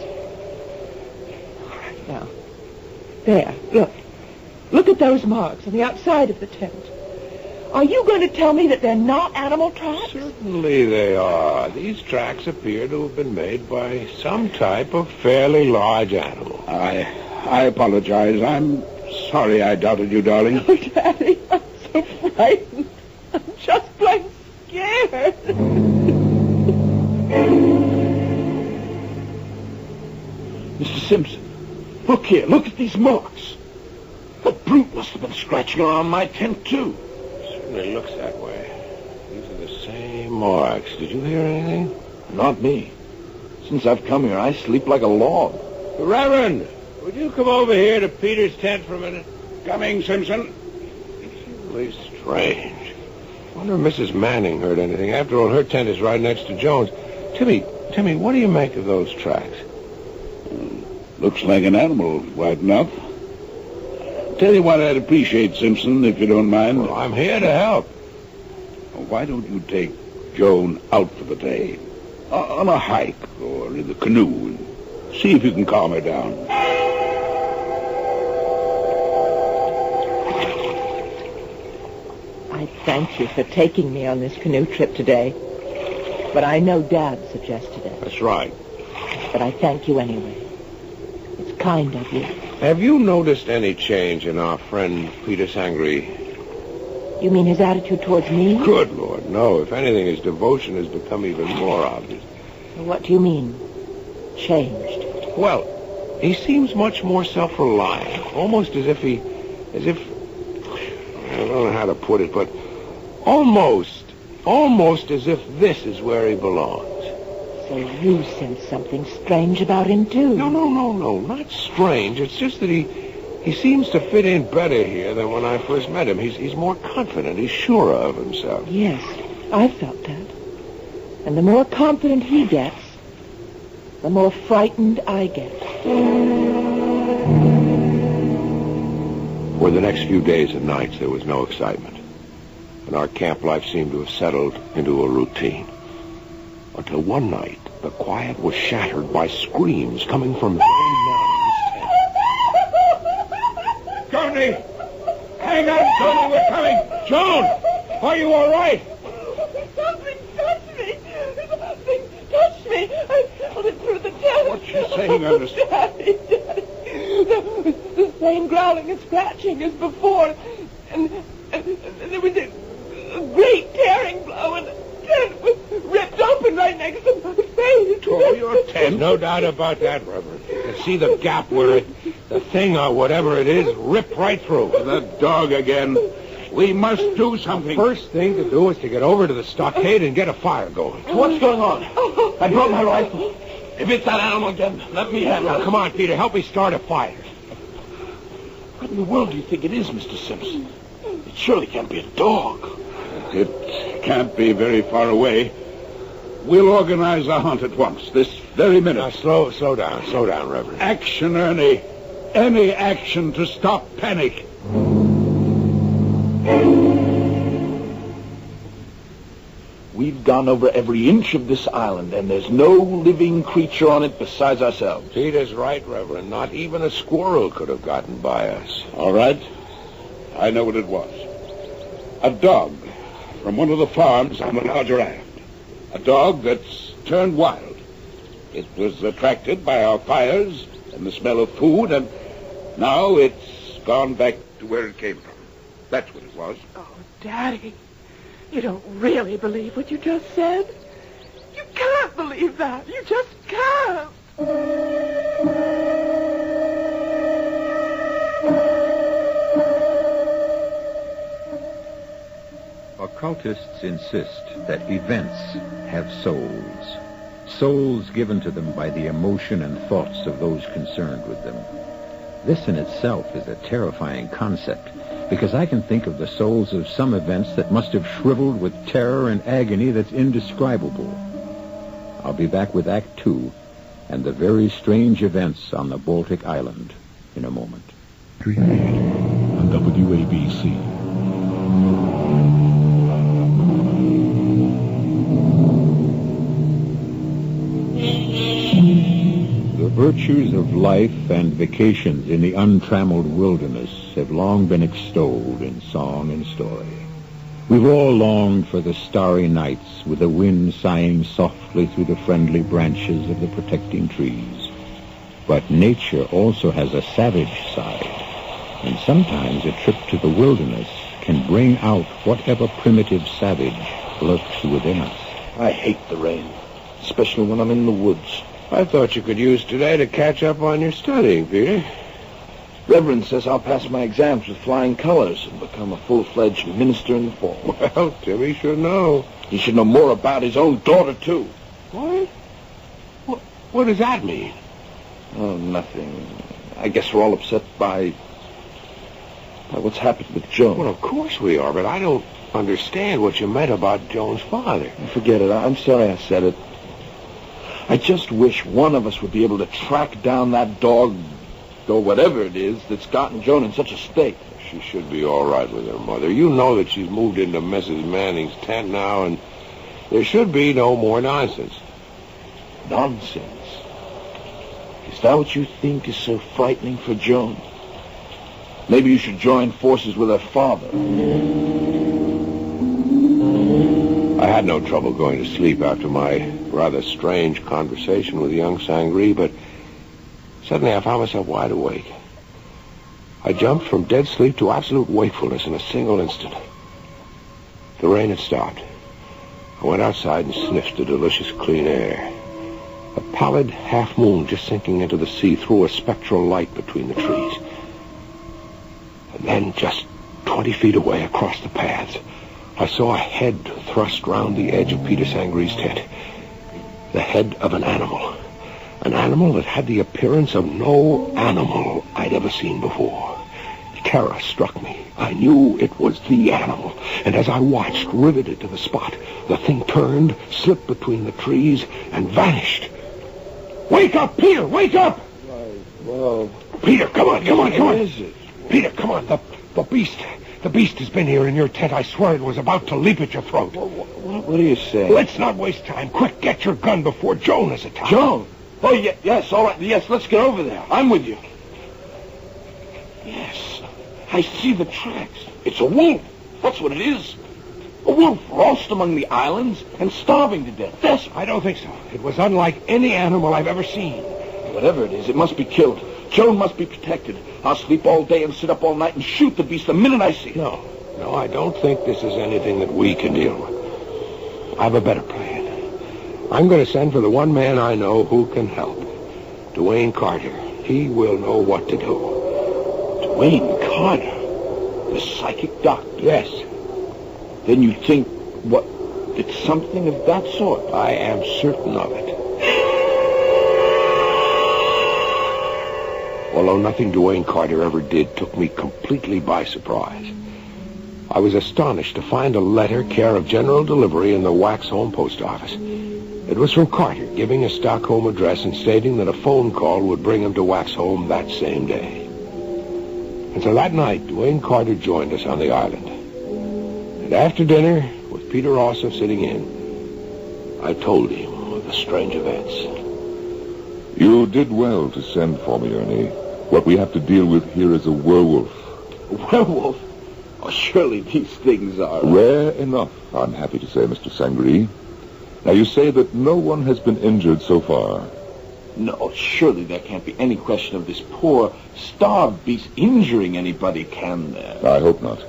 All right, now. There, look. Look at those marks on the outside of the tent. Are you going to tell me that they're not animal tracks? Certainly they are. These tracks appear to have been made by some type of fairly large animal. I apologize. I'm sorry I doubted you, darling. Oh, Daddy, I'm so frightened. I'm just plain scared. Mr. Simpson, look here. Look at these marks. The brute must have been scratching around my tent, too. Certainly looks that way. These are the same marks. Did you hear anything? Not me. Since I've come here, I sleep like a log. Reverend, would you come over here to Peter's tent for a minute? Coming, Simpson. It's really strange. Wonder if Mrs. Manning heard anything. After all, her tent is right next to Jones. Timmy, what do you make of those tracks? Looks like an animal, right enough. Tell you what I'd appreciate, Simpson, if you don't mind. Well, I'm here to help. Why don't you take Joan out for the day? On a hike or in the canoe and see if you can calm her down. I thank you for taking me on this canoe trip today. But I know Dad suggested it. That's right. But I thank you anyway. It's kind of you. Have you noticed any change in our friend Peter Sangre? You mean his attitude towards me? Good Lord, no. If anything, his devotion has become even more obvious. What do you mean, changed? Well, he seems much more self-reliant. Almost as if I don't know how to put it, but almost as if this is where he belongs. So you sense something strange about him, too? No, not strange. It's just that he seems to fit in better here than when I first met him. He's more confident. He's surer of himself. Yes, I felt that. And the more confident he gets, the more frightened I get. For the next few days and nights, there was no excitement. And our camp life seemed to have settled into a routine. Until one night, the quiet was shattered by screams coming from Joan Manning's tent. Johnny! Hang on, Johnny, we're coming! Joan! Are you all right? Something touched me! Something touched me! I felt it through the tent. What's she saying, Ernest? Daddy. The same growling and scratching as before. And there was a great tearing blow, and the tent was ripped open right next to my face. Oh, your tent? No doubt about that, Reverend. You can see the gap where the thing or whatever it is ripped right through. That dog again. We must do something. First thing to do is to get over to the stockade and get a fire going. What's going on? I brought my rifle. If it's that animal again, let me handle it. Come on, Peter. Help me start a fire. What in the world do you think it is, Mr. Simpson? It surely can't be a dog. It can't be very far away. We'll organize a hunt at once, this very minute. Now, slow down, Reverend. Action, Ernie. Any action to stop panic. We've gone over every inch of this island, and there's no living creature on it besides ourselves. Peter's right, Reverend. Not even a squirrel could have gotten by us. All right. I know what it was. A dog from one of the farms on the larger island. A dog that's turned wild. It was attracted by our fires and the smell of food, and now it's gone back to where it came from. That's what it was. Oh, Daddy, you don't really believe what you just said? You can't believe that. You just can't. Occultists insist that events have souls. souls given to them by the emotion and thoughts of those concerned with them. This in itself is a terrifying concept, because I can think of the souls of some events that must have shriveled with terror and agony that's indescribable. I'll be back with Act 2 and the very strange events on the Baltic Island in a moment. On WABC. The virtues of life and vacations in the untrammeled wilderness have long been extolled in song and story. We've all longed for the starry nights with the wind sighing softly through the friendly branches of the protecting trees. But nature also has a savage side, and sometimes a trip to the wilderness can bring out whatever primitive savage lurks within us. I hate the rain, especially when I'm in the woods. I thought you could use today to catch up on your studying, Peter. Reverend says I'll pass my exams with flying colors and become a full-fledged minister in the fall. Well, Timmy should know. He should know more about his own daughter, too. What? What does that mean? Oh, nothing. I guess we're all upset by what's happened with Joan. Well, of course we are, but I don't understand what you meant about Joan's father. Forget it. I'm sorry I said it. I just wish one of us would be able to track down that dog, or whatever it is, that's gotten Joan in such a state. She should be all right with her mother. You know that she's moved into Mrs. Manning's tent now, and there should be no more nonsense. Nonsense? Is that what you think is so frightening for Joan? Maybe you should join forces with her father. I had no trouble going to sleep after my rather strange conversation with young Sangree, but suddenly I found myself wide awake. I jumped from dead sleep to absolute wakefulness in a single instant. The rain had stopped. I went outside and sniffed the delicious clean air. A pallid half-moon just sinking into the sea threw a spectral light between the trees. And then, just 20 feet away across the paths, I saw a head thrust round the edge of Peter Sangree's tent. The head of an animal. An animal that had the appearance of no animal I'd ever seen before. Terror struck me. I knew it was the animal. And as I watched, riveted to the spot, the thing turned, slipped between the trees, and vanished. Wake up, Peter! Wake up! Well, Peter, come on! What is it? Peter, come on! The beast has been here in your tent. I swear it was about to leap at your throat. What are you saying? Let's not waste time. Quick, get your gun before Joan is attacked. Joan? Oh, yes, all right. Yes, let's get over there. I'm with you. Yes, I see the tracks. It's a wolf. That's what it is. A wolf lost among the islands and starving to death. Yes. I don't think so. It was unlike any animal I've ever seen. Whatever it is, it must be killed. Joan must be protected. I'll sleep all day and sit up all night and shoot the beast the minute I see it. No, I don't think this is anything that we can deal with. I have a better plan. I'm going to send for the one man I know who can help. Dwayne Carter. He will know what to do. Dwayne Carter? The psychic doctor? Yes. Then you think, it's something of that sort? I am certain of it. Although nothing Dwayne Carter ever did took me completely by surprise. I was astonished to find a letter care of general delivery in the Waxholm post office. It was from Carter, giving a Stockholm address and stating that a phone call would bring him to Waxholm that same day. And so that night, Dwayne Carter joined us on the island. And after dinner, with Peter Rosser sitting in, I told him of the strange events. You did well to send for me, Ernie. What we have to deal with here is a werewolf. A werewolf? Oh, surely these things are... Rare enough, I'm happy to say, Mr. Sangree. Now, you say that no one has been injured so far. No, surely there can't be any question of this poor, starved beast injuring anybody, can there? I hope not.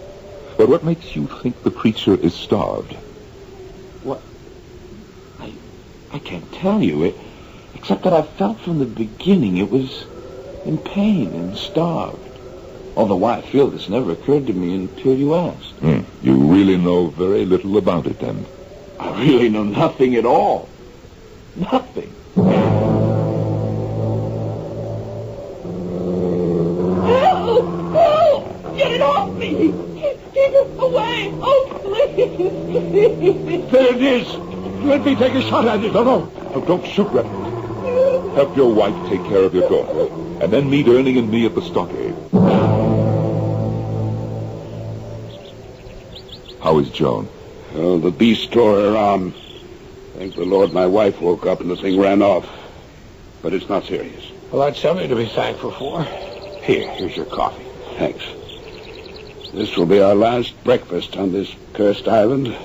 But what makes you think the creature is starved? What? I can't tell you. Except that I felt from the beginning it was in pain and starved. Although why I feel this never occurred to me until you asked. You really know very little about it, then? I really know nothing at all. Nothing. Help! Help! Get it off me! Keep it away! Oh, please! There it is! Let me take a shot at it. No, don't shoot, Reverend. Help your wife take care of your daughter, and then meet Ernie and me at the stockade. How is Joan? Oh, the beast tore her arm. Thank the Lord my wife woke up and the thing ran off. But it's not serious. Well, that's something to be thankful for. Here's your coffee. Thanks. This will be our last breakfast on this cursed island.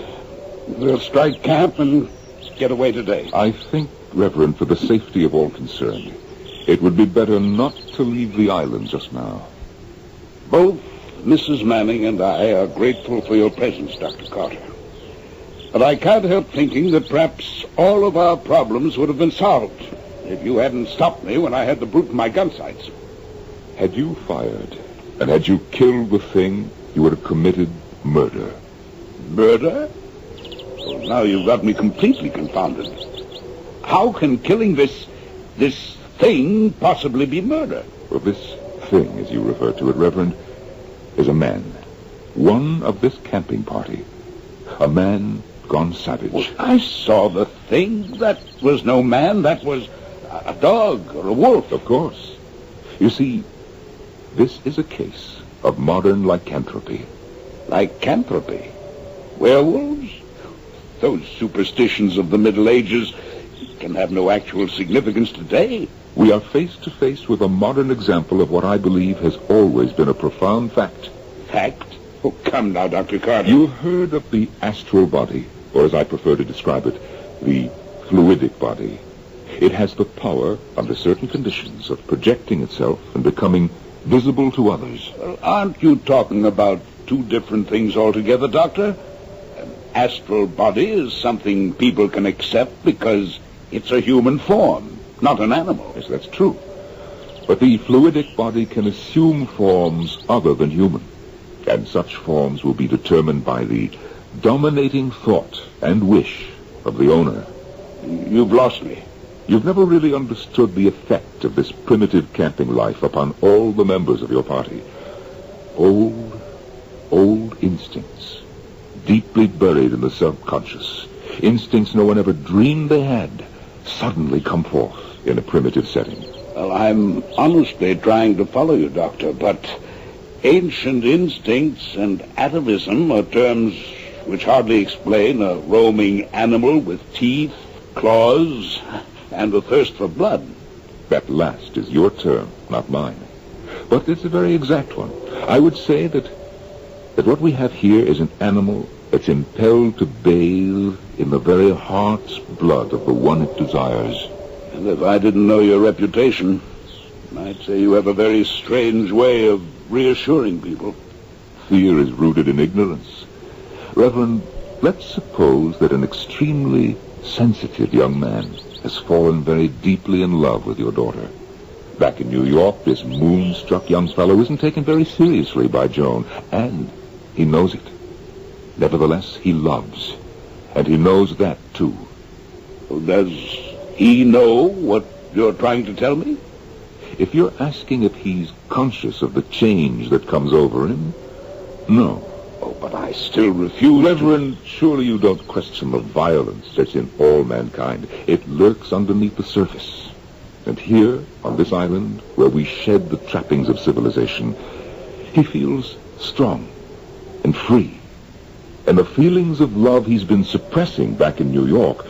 We'll strike camp and get away today. I think, Reverend, for the safety of all concerned, it would be better not to leave the island just now. Both Mrs. Manning and I are grateful for your presence, Dr. Carter. But I can't help thinking that perhaps all of our problems would have been solved if you hadn't stopped me when I had the brute in my gun sights. Had you fired, and had you killed the thing, you would have committed murder. Murder? Well, now you've got me completely confounded. How can killing this thing possibly be murder? Well, this thing, as you refer to it, Reverend, is a man. One of this camping party. A man gone savage. Well, I saw the thing. That was no man. That was a dog or a wolf. Of course. You see, this is a case of modern lycanthropy. Lycanthropy? Werewolves? Those superstitions of the Middle Ages can have no actual significance today. We are face to face with a modern example of what I believe has always been a profound fact. Fact? Oh, come now, Dr. Carter. You heard of the astral body, or as I prefer to describe it, the fluidic body. It has the power, under certain conditions, of projecting itself and becoming visible to others. Well, aren't you talking about two different things altogether, Doctor? An astral body is something people can accept because it's a human form, not an animal. Yes, that's true. But the fluidic body can assume forms other than human. And such forms will be determined by the dominating thought and wish of the owner. You've lost me. You've never really understood the effect of this primitive camping life upon all the members of your party. Old instincts, deeply buried in the subconscious. Instincts no one ever dreamed they had, suddenly come forth in a primitive setting. Well, I'm honestly trying to follow you, Doctor, but ancient instincts and atavism are terms which hardly explain a roaming animal with teeth, claws, and a thirst for blood. That last is your term, not mine. But it's a very exact one. I would say that what we have here is an animal that's impelled to bathe in the very heart's blood of the one it desires. And if I didn't know your reputation, I'd say you have a very strange way of reassuring people. Fear is rooted in ignorance. Reverend, let's suppose that an extremely sensitive young man has fallen very deeply in love with your daughter. Back in New York, this moonstruck young fellow isn't taken very seriously by Joan, and he knows it. Nevertheless, he loves, and he knows that, too. Does he know what you're trying to tell me? If you're asking if he's conscious of the change that comes over him, no. Oh, but I still refuse. Reverend, surely you don't question the violence that's in all mankind. It lurks underneath the surface. And here, on this island, where we shed the trappings of civilization, he feels strong and free. And the feelings of love he's been suppressing back in New York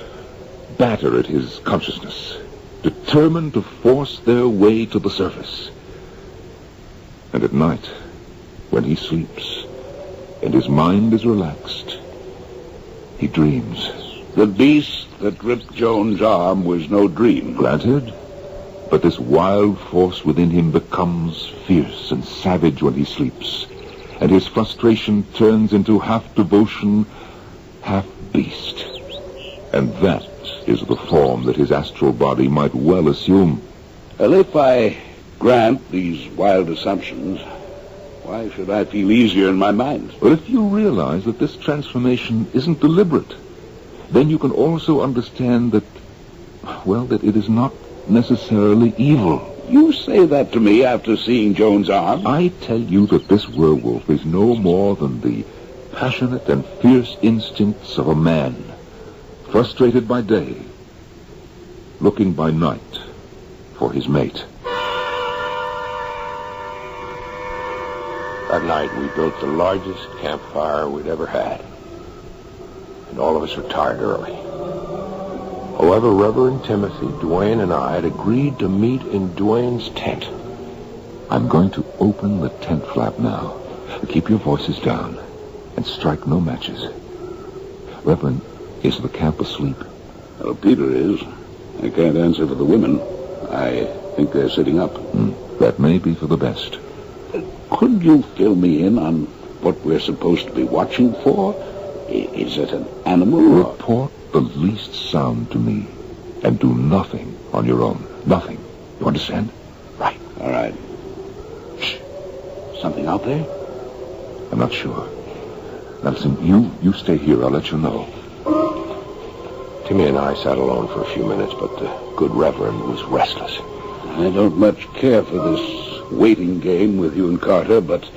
batter at his consciousness, determined to force their way to the surface. And at night, when he sleeps and his mind is relaxed, he dreams. The beast that ripped Joan's arm was no dream. Granted, but this wild force within him becomes fierce and savage when he sleeps, and his frustration turns into half devotion, half beast. And that is the form that his astral body might well assume. Well, if I grant these wild assumptions, why should I feel easier in my mind? But if you realize that this transformation isn't deliberate, then you can also understand that well, that it is not necessarily evil. You say that to me after seeing Joan's arm? I tell you that this werewolf is no more than the passionate and fierce instincts of a man, frustrated by day, looking by night for his mate. That night we built the largest campfire we'd ever had. And all of us retired early. However, Reverend Timothy, Duane, and I had agreed to meet in Duane's tent. I'm going to open the tent flap now. Keep your voices down and strike no matches. Reverend, is the camp asleep? Well, Peter is. I can't answer for the women. I think they're sitting up. That may be for the best. Could you fill me in on what we're supposed to be watching for? Is it an animal? Report the least sound to me, and do nothing on your own. Nothing. You understand? Right. All right. Shh. Something out there? I'm not sure. Now listen, you stay here. I'll let you know. Timmy and I sat alone for a few minutes, but the good Reverend was restless. I don't much care for this waiting game with you and Carter, but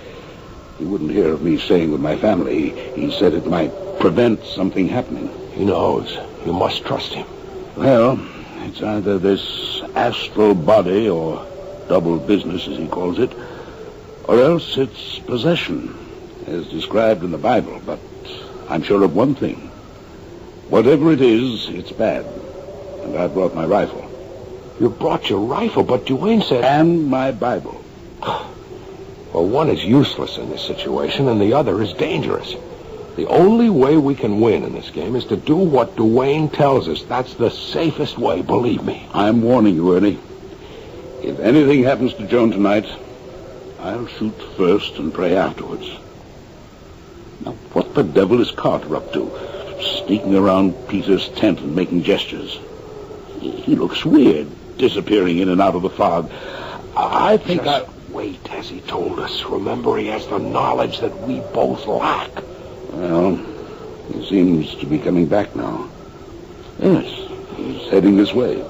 he wouldn't hear of me staying with my family. He said it might prevent something happening. He knows. You must trust him. Well, it's either this astral body, or double business, as he calls it, or else it's possession, as described in the Bible. But I'm sure of one thing. Whatever it is, it's bad. And I brought my rifle. You brought your rifle, but Duane said... And my Bible. Well, one is useless in this situation, and the other is dangerous. The only way we can win in this game is to do what Duane tells us. That's the safest way, believe me. I'm warning you, Ernie. If anything happens to Joan tonight, I'll shoot first and pray afterwards. Now, what the devil is Carter up to? Sneaking around Peter's tent and making gestures. He looks weird, disappearing in and out of the fog. I think Just wait, as he told us. Remember, he has the knowledge that we both lack. Well, he seems to be coming back now. Yes, he's heading this way.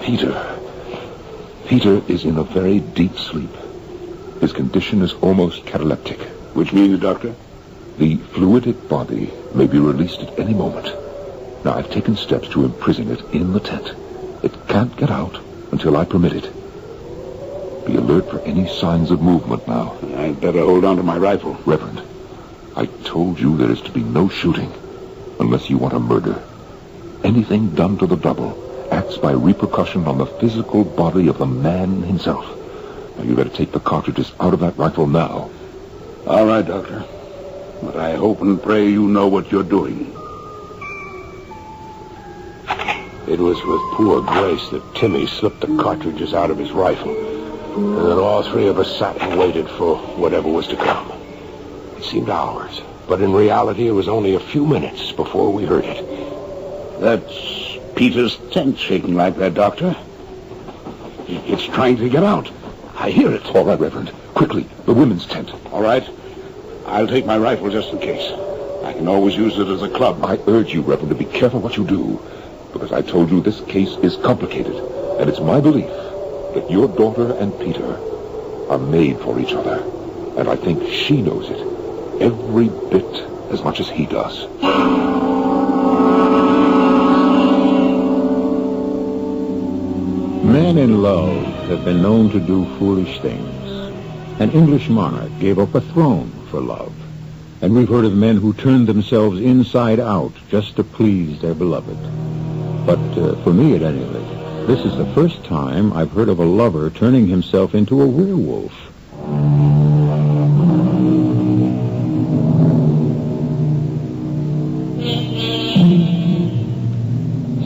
Peter is in a very deep sleep. His condition is almost cataleptic. Which means, Doctor? The fluidic body may be released at any moment. Now, I've taken steps to imprison it in the tent. It can't get out until I permit it. Be alert for any signs of movement now. I'd better hold on to my rifle. Reverend, I told you there is to be no shooting unless you want a murder. Anything done to the double acts by repercussion on the physical body of the man himself. Now, you better take the cartridges out of that rifle now. All right, Doctor. But I hope and pray you know what you're doing. It was with poor grace that Timmy slipped the cartridges out of his rifle, and then all three of us sat and waited for whatever was to come. It seemed hours, but in reality it was only a few minutes before we heard it. That's Peter's tent shaking like that, Doctor. It's trying to get out. I hear it. All right, Reverend. Quickly, the women's tent. All right. I'll take my rifle just in case. I can always use it as a club. I urge you, Reverend, to be careful what you do. Because I told you this case is complicated. And it's my belief that your daughter and Peter are made for each other. And I think she knows it every bit as much as he does. Men in love have been known to do foolish things. An English monarch gave up a throne for love. And we've heard of men who turned themselves inside out just to please their beloved. But for me, at any rate, this is the first time I've heard of a lover turning himself into a werewolf.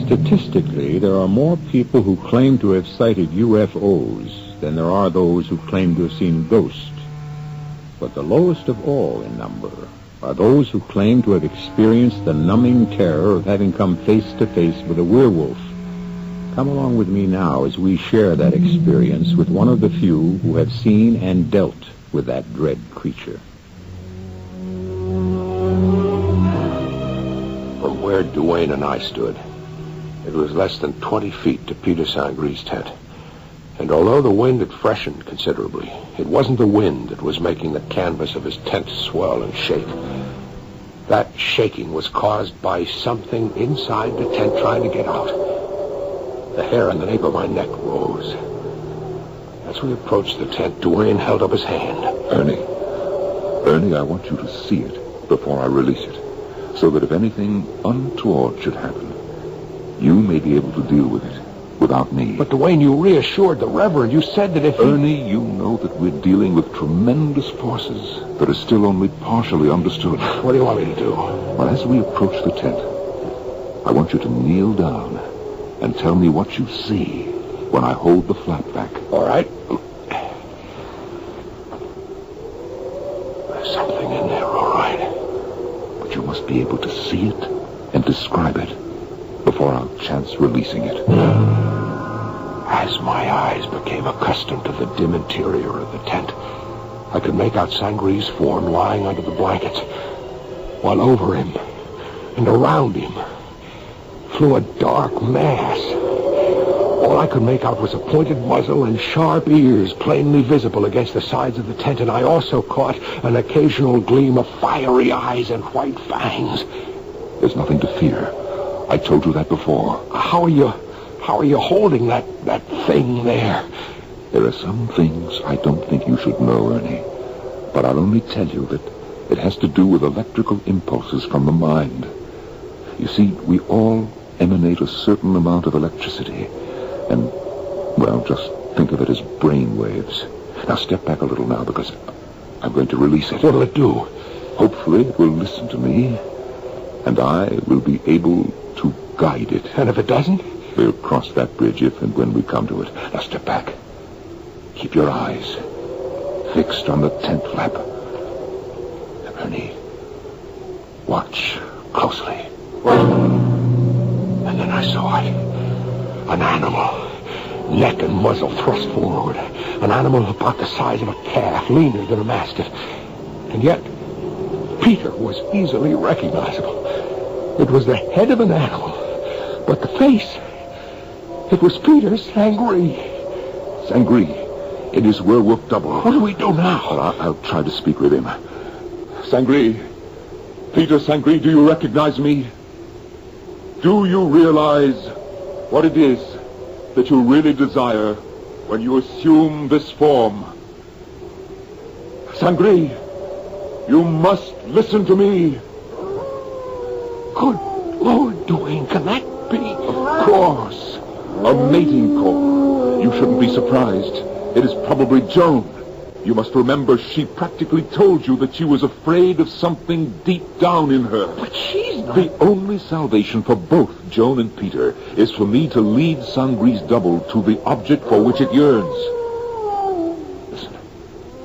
Statistically, there are more people who claim to have sighted UFOs than there are those who claim to have seen ghosts. But the lowest of all in number are those who claim to have experienced the numbing terror of having come face to face with a werewolf. Come along with me now as we share that experience with one of the few who have seen and dealt with that dread creature. From where Duane and I stood, It was less than 20 feet to Peter Sangre's tent. And although the wind had freshened considerably, it wasn't the wind that was making the canvas of his tent swell and shake. That shaking was caused by something inside the tent trying to get out. The hair on the nape of my neck rose. As we approached the tent, Duane held up his hand. Ernie, I want you to see it before I release it, so that if anything untoward should happen, you may be able to deal with it without me. But Duane, you reassured the Reverend. You said that if Ernie, you know that we're dealing with tremendous forces that are still only partially understood. What do you want me to do? Well, as we approach the tent, I want you to kneel down and tell me what you see when I hold the flap back. All right. There's something in there, all right. But you must be able to see it and describe it before I'll chance releasing it. As my eyes became accustomed to the dim interior of the tent, I could make out Sangre's form lying under the blankets, while over him and around him flew a dark mass. All I could make out was a pointed muzzle and sharp ears plainly visible against the sides of the tent, and I also caught an occasional gleam of fiery eyes and white fangs. There's nothing to fear. I told you that before. How are you holding that thing there? There are some things I don't think you should know, Ernie. But I'll only tell you that it has to do with electrical impulses from the mind. You see, we all emanate a certain amount of electricity. And, well, just think of it as brain waves. Now step back a little now, because I'm going to release it. What'll it do? Hopefully it will listen to me, and I will be able to guide it. And if it doesn't? We'll cross that bridge if and when we come to it. Now step back. Keep your eyes fixed on the tent flap. Ernie, watch closely. And then I saw it. An animal. Neck and muzzle thrust forward. An animal about the size of a calf, leaner than a mastiff. And yet, Peter was easily recognizable. It was the head of an animal. But the face, it was Peter Sangre. Sangre, it is werewolf double. What do we do now? Well, I'll try to speak with him. Sangre, Peter Sangre, do you recognize me? Do you realize what it is that you really desire when you assume this form? Sangre, you must listen to me. Good Lord, Duane, can that be? Of course. A mating call. You shouldn't be surprised. It is probably Joan. You must remember she practically told you that she was afraid of something deep down in her. But she's not. The only salvation for both Joan and Peter is for me to lead Sangre's double to the object for which it yearns. Listen,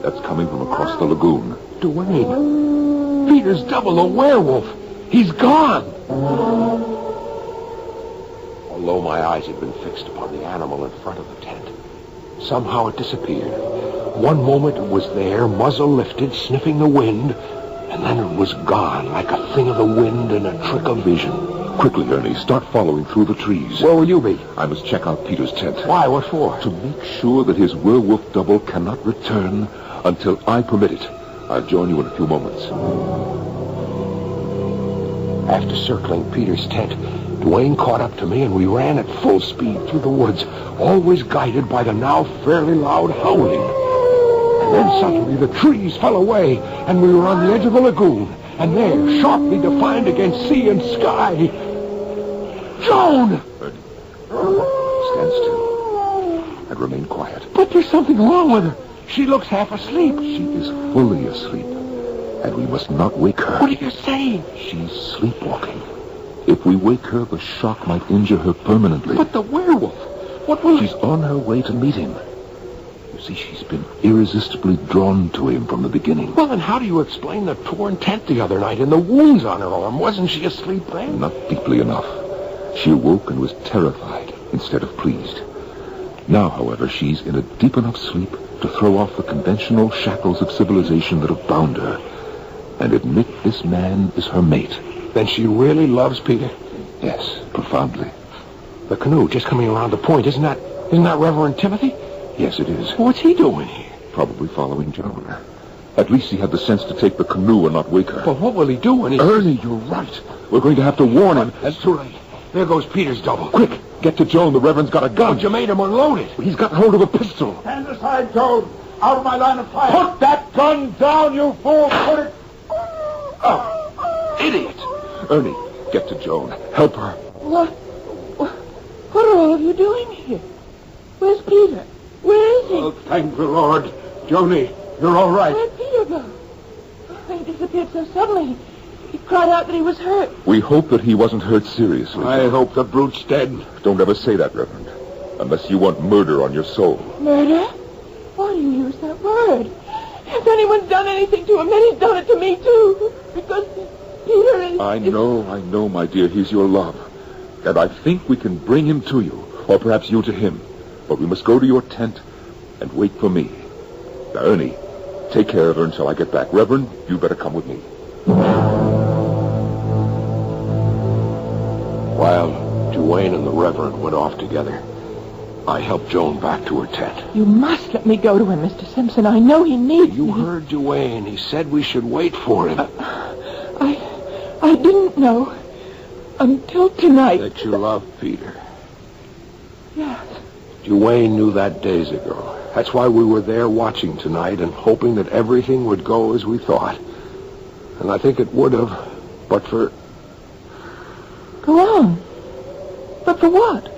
that's coming from across the lagoon. Duane, Peter's double, a werewolf. He's gone. Although my eyes had been fixed upon the animal in front of the tent, somehow it disappeared. One moment it was there, muzzle lifted, sniffing the wind, and then it was gone, like a thing of the wind in a trick of vision. Quickly, Ernie, start following through the trees. Where will you be? I must check out Peter's tent. Why? What for? To make sure that his werewolf double cannot return until I permit it. I'll join you in a few moments. After circling Peter's tent, Duane caught up to me and we ran at full speed through the woods, always guided by the now fairly loud howling. And then suddenly the trees fell away and we were on the edge of the lagoon. And there, sharply defined against sea and sky, Joan! Stand still and remain quiet. But there's something wrong with her. She looks half asleep. She is fully asleep, and we must not wake her. What are you saying? She's sleepwalking. If we wake her, the shock might injure her permanently. But the werewolf, what will... She's on her way to meet him. You see, she's been irresistibly drawn to him from the beginning. Well, then how do you explain the torn tent the other night and the wounds on her arm? Wasn't she asleep then? Not deeply enough. She awoke and was terrified instead of pleased. Now, however, she's in a deep enough sleep to throw off the conventional shackles of civilization that have bound her and admit this man is her mate. Then she really loves Peter? Yes, profoundly. The canoe just coming around the point. Isn't that Reverend Timothy? Yes, it is. What's he doing here? Probably following Joan. At least he had the sense to take the canoe and not wake her. But what will he do when he... Ernie, you're right. We're going to have to warn him. That's too late. There goes Peter's double. Quick, get to Joan. The Reverend's got a gun. But you made him unload it. He's got hold of a pistol. Stand aside, Joan. Out of my line of fire. Put that gun down, you fool. Put it... Oh, idiot. Ernie, get to Joan. Help her. What are all of you doing here? Where's Peter? Where is he? Oh, thank the Lord. Joni, you're all right. Where'd Peter go? He disappeared so suddenly. He cried out that he was hurt. We hope that he wasn't hurt seriously. I hope the brute's dead. Don't ever say that, Reverend. Unless you want murder on your soul. Murder? Why do you use that word? If anyone's done anything to him, then he's done it to me, too. Because Peter is... I know, my dear. He's your love. And I think we can bring him to you. Or perhaps you to him. But we must go to your tent and wait for me. Now, Ernie, take care of her until I get back. Reverend, you better come with me. While Duane and the Reverend went off together, I helped Joan back to her tent. You must let me go to him, Mr. Simpson. I know he needs You me. heard Duane. He said we should wait for him. I didn't know until tonight. That you love Peter. Yes. Duane knew that days ago. That's why we were there watching tonight and hoping that everything would go as we thought. And I think it would have, but for... Go on. But for what?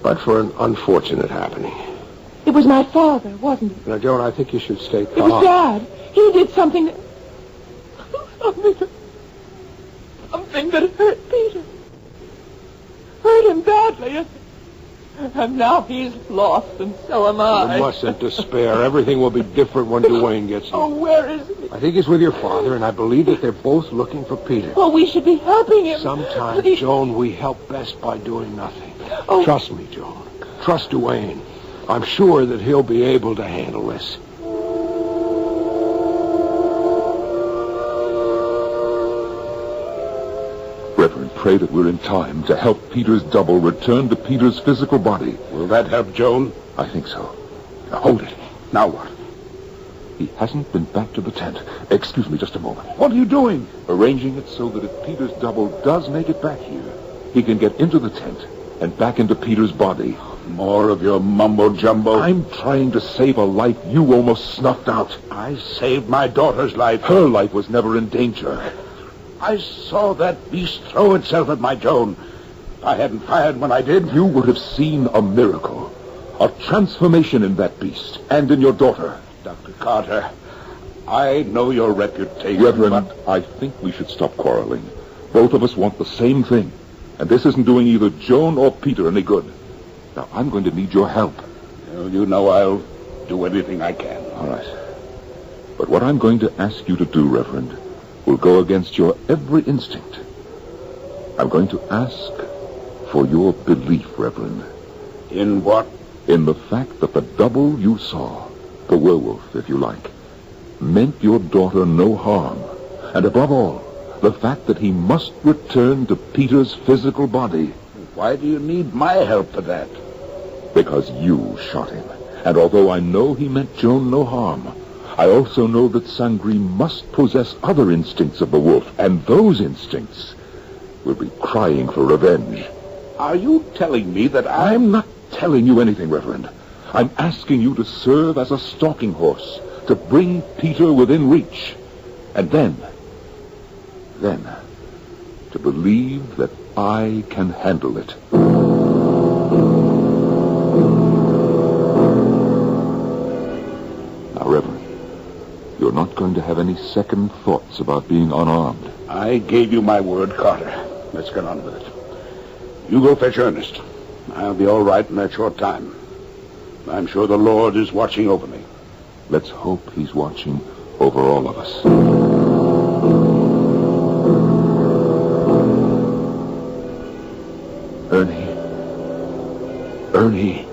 But for an unfortunate happening. It was my father, wasn't it? Now, Joan, I think you should stay calm. It was Dad. He did something that... Something that hurt Peter. Hurt him badly. And now he's lost, and so am I. You mustn't despair. Everything will be different when Duane gets here. Oh, where is he? I think he's with your father, and I believe that they're both looking for Peter. Well, we should be helping him. Sometimes, Please. Joan, we help best by doing nothing. Oh. Trust me, Joan. Trust Duane. I'm sure that he'll be able to handle this. Reverend, pray that we're in time to help Peter's double return to Peter's physical body. Will that help, Joan? I think so. Now, hold it. Now what? He hasn't been back to the tent. Excuse me just a moment. What are you doing? Arranging it so that if Peter's double does make it back here, he can get into the tent and back into Peter's body. More of your mumbo-jumbo. I'm trying to save a life you almost snuffed out. I saved my daughter's life. Her life was never in danger. I saw that beast throw itself at my Joan. If I hadn't fired when I did... You would have seen a miracle. A transformation in that beast and in your daughter. Dr. Carter, I know your reputation, Reverend, but... I think we should stop quarreling. Both of us want the same thing. And this isn't doing either Joan or Peter any good. Now, I'm going to need your help. Well, you know I'll do anything I can. All right. But what I'm going to ask you to do, Reverend, will go against your every instinct. I'm going to ask for your belief, Reverend. In what? In the fact that the double you saw, the werewolf, if you like, meant your daughter no harm. And above all, the fact that he must return to Peter's physical body. Why do you need my help for that? Because you shot him. And although I know he meant Joan no harm, I also know that Sangri must possess other instincts of the wolf, and those instincts will be crying for revenge. Are you telling me that I'm not telling you anything, Reverend. I'm asking you to serve as a stalking horse, to bring Peter within reach. And then, to believe that I can handle it. Now, Reverend, you're not going to have any second thoughts about being unarmed. I gave you my word, Carter. Let's get on with it. You go fetch Ernest. I'll be all right in that short time. I'm sure the Lord is watching over me. Let's hope he's watching over all of us. Ernie,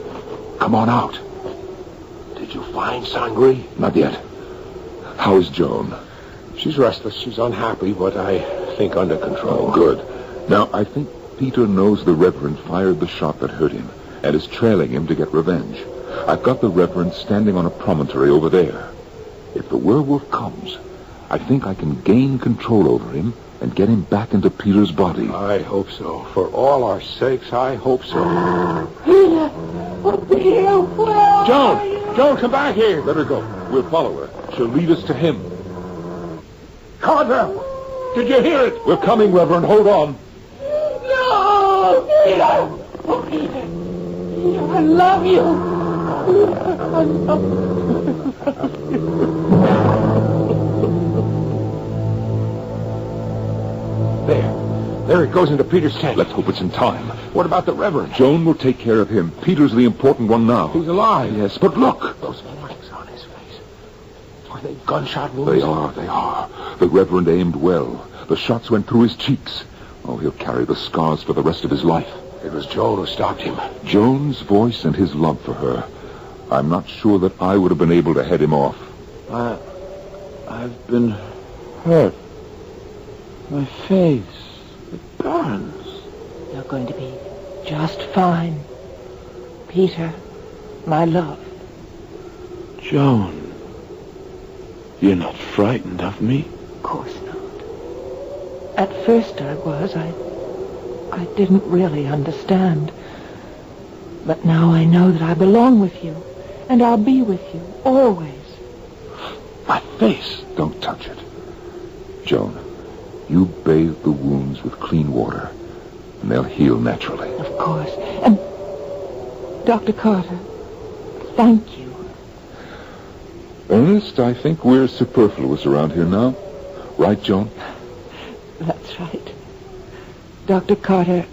come on out. Did you find Sangri? Not yet. How is Joan? She's restless. She's unhappy, but I think under control. Oh, good. Now, I think Peter knows the Reverend fired the shot that hurt him and is trailing him to get revenge. I've got the Reverend standing on a promontory over there. If the werewolf comes, I think I can gain control over him and get him back into Peter's body. I hope so. For all our sakes, I hope so. Peter! Oh, Peter! Joan, come back here. Let her go. We'll follow her. She'll lead us to him. Carter! Did you hear it? We're coming, Reverend. Hold on. No! Peter! Oh, Peter! Peter, I love you! I love There it goes into Peter's tent. Let's hope it's in time. What about the Reverend? Joan will take care of him. Peter's the important one now. He's alive. Yes, but look. Those marks on his face. Are they gunshot wounds? They are. The Reverend aimed well. The shots went through his cheeks. Oh, he'll carry the scars for the rest of his life. It was Joan who stopped him. Joan's voice and his love for her. I'm not sure that I would have been able to head him off. I've been hurt. My face. It burns. You're going to be just fine. Peter, my love. Joan, you're not frightened of me? Of course not. At first I was. I didn't really understand. But now I know that I belong with you. And I'll be with you, always. My face. Don't touch it. Joan, you bathe the wounds with clean water, and they'll heal naturally. Of course. And, Dr. Carter, thank you. Ernest, I think we're superfluous around here now. Right, Joan? That's right. Dr. Carter,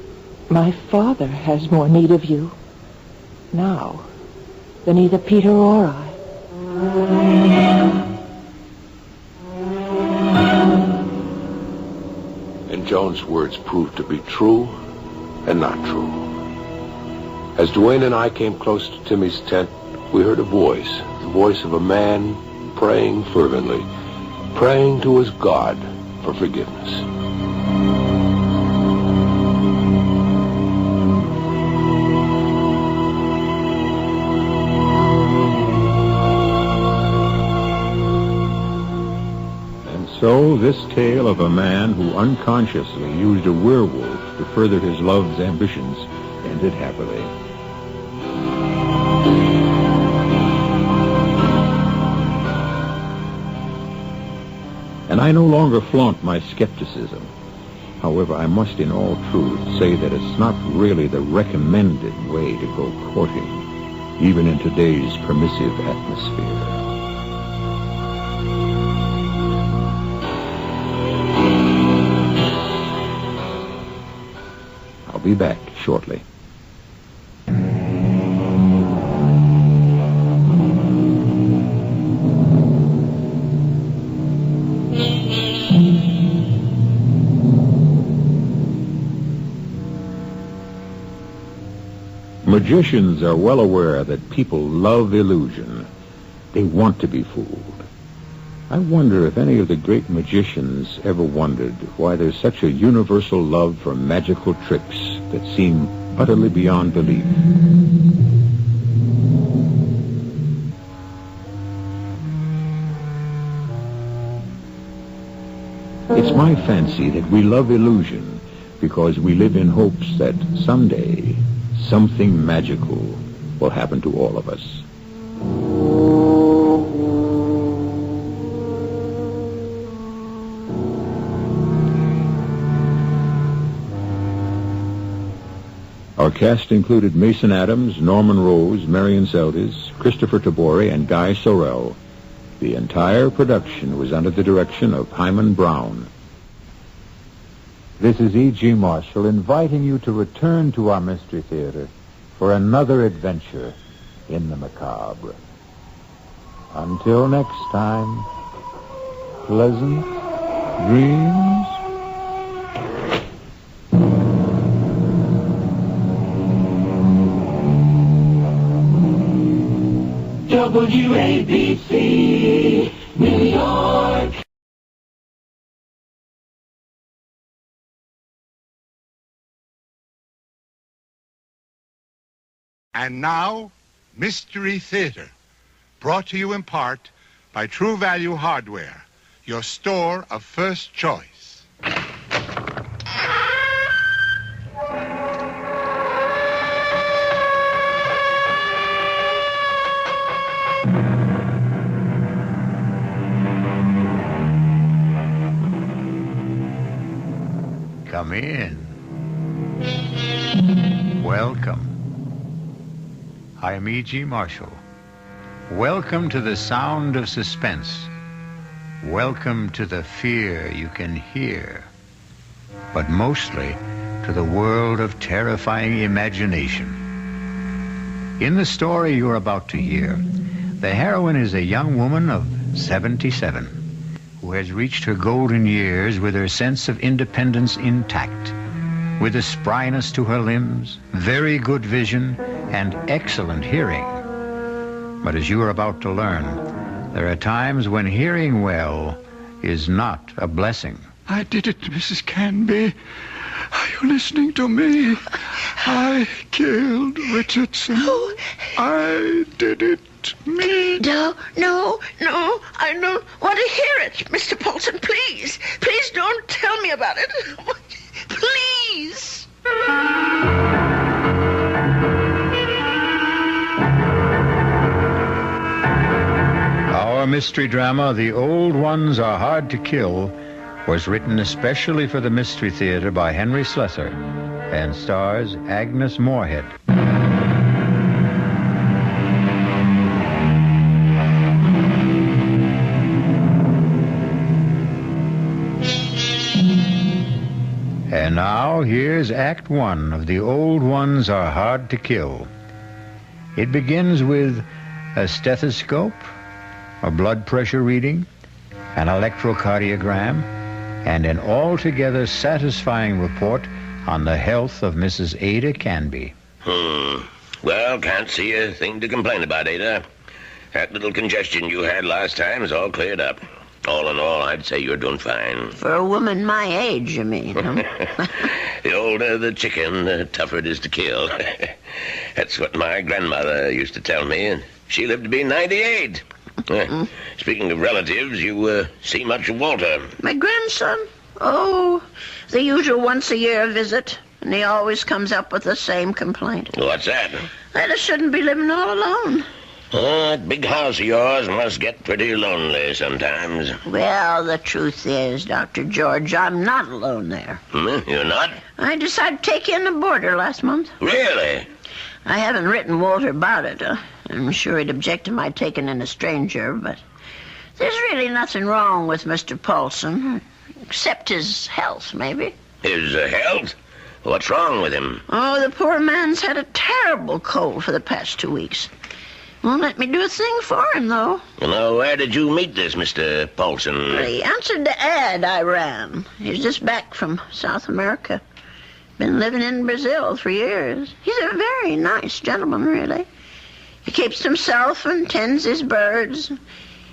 my father has more need of you now than either Peter or I. And Joan's words proved to be true and not true. As Duane and I came close to Timmy's tent, we heard a voice, the voice of a man praying fervently, praying to his God for forgiveness. So, this tale of a man who unconsciously used a werewolf to further his love's ambitions ended happily. And I no longer flaunt my skepticism. However, I must in all truth say that it's not really the recommended way to go courting, even in today's permissive atmosphere. I'll be back shortly. Magicians are well aware that people love illusion. They want to be fooled. I wonder if any of the great magicians ever wondered why there's such a universal love for magical tricks that seem utterly beyond belief. It's my fancy that we love illusion because we live in hopes that someday something magical will happen to all of us. Our cast included Mason Adams, Norman Rose, Marion Seldes, Christopher Tabori, and Guy Sorrell. The entire production was under the direction of Hyman Brown. This is E.G. Marshall inviting you to return to our Mystery Theater for another adventure in the macabre. Until next time, pleasant dreams. WABC, New York. And now, Mystery Theater, brought to you in part by True Value Hardware, your store of first choice. Come in. Welcome. I am E.G. Marshall. Welcome to the sound of suspense. Welcome to the fear you can hear. But mostly to the world of terrifying imagination. In the story you're about to hear, the heroine is a young woman of 77 who has reached her golden years with her sense of independence intact, with a spryness to her limbs, very good vision, and excellent hearing. But as you are about to learn, there are times when hearing well is not a blessing. I did it, Mrs. Canby. Are you listening to me? I killed Richardson. Oh. I did it. Me. No, I don't want to hear it, Mr. Paulson. Please don't tell me about it. Please. Our mystery drama, The Old Ones Are Hard to Kill, was written especially for the Mystery Theater by Henry Slessor and stars Agnes Moorehead. And now, here's Act One of The Old Ones Are Hard to Kill. It begins with a stethoscope, a blood pressure reading, an electrocardiogram, and an altogether satisfying report on the health of Mrs. Ada Canby. Well, can't see a thing to complain about, Ada. That little congestion you had last time is all cleared up. All in all, I'd say you're doing fine. For a woman my age, you mean, huh? The older the chicken, the tougher it is to kill. That's what my grandmother used to tell me, and she lived to be 98. Speaking of relatives, you see much of Walter. My grandson? Oh, the usual once-a-year visit. And he always comes up with the same complaint. What's that? That I shouldn't be living all alone. That big house of yours must get pretty lonely sometimes. Well, the truth is, Dr. George, I'm not alone there. You're not? I decided to take in a boarder last month. Really? I haven't written Walter about it. I'm sure he'd object to my taking in a stranger, but there's really nothing wrong with Mr. Paulson, except his health, maybe. His health? What's wrong with him? Oh, the poor man's had a terrible cold for the past 2 weeks. Won't let me do a thing for him, though. Now, where did you meet this Mr. Paulson? Well, he answered the ad I ran. He's just back from South America. Been living in Brazil for years. He's a very nice gentleman, really. He keeps to himself and tends his birds.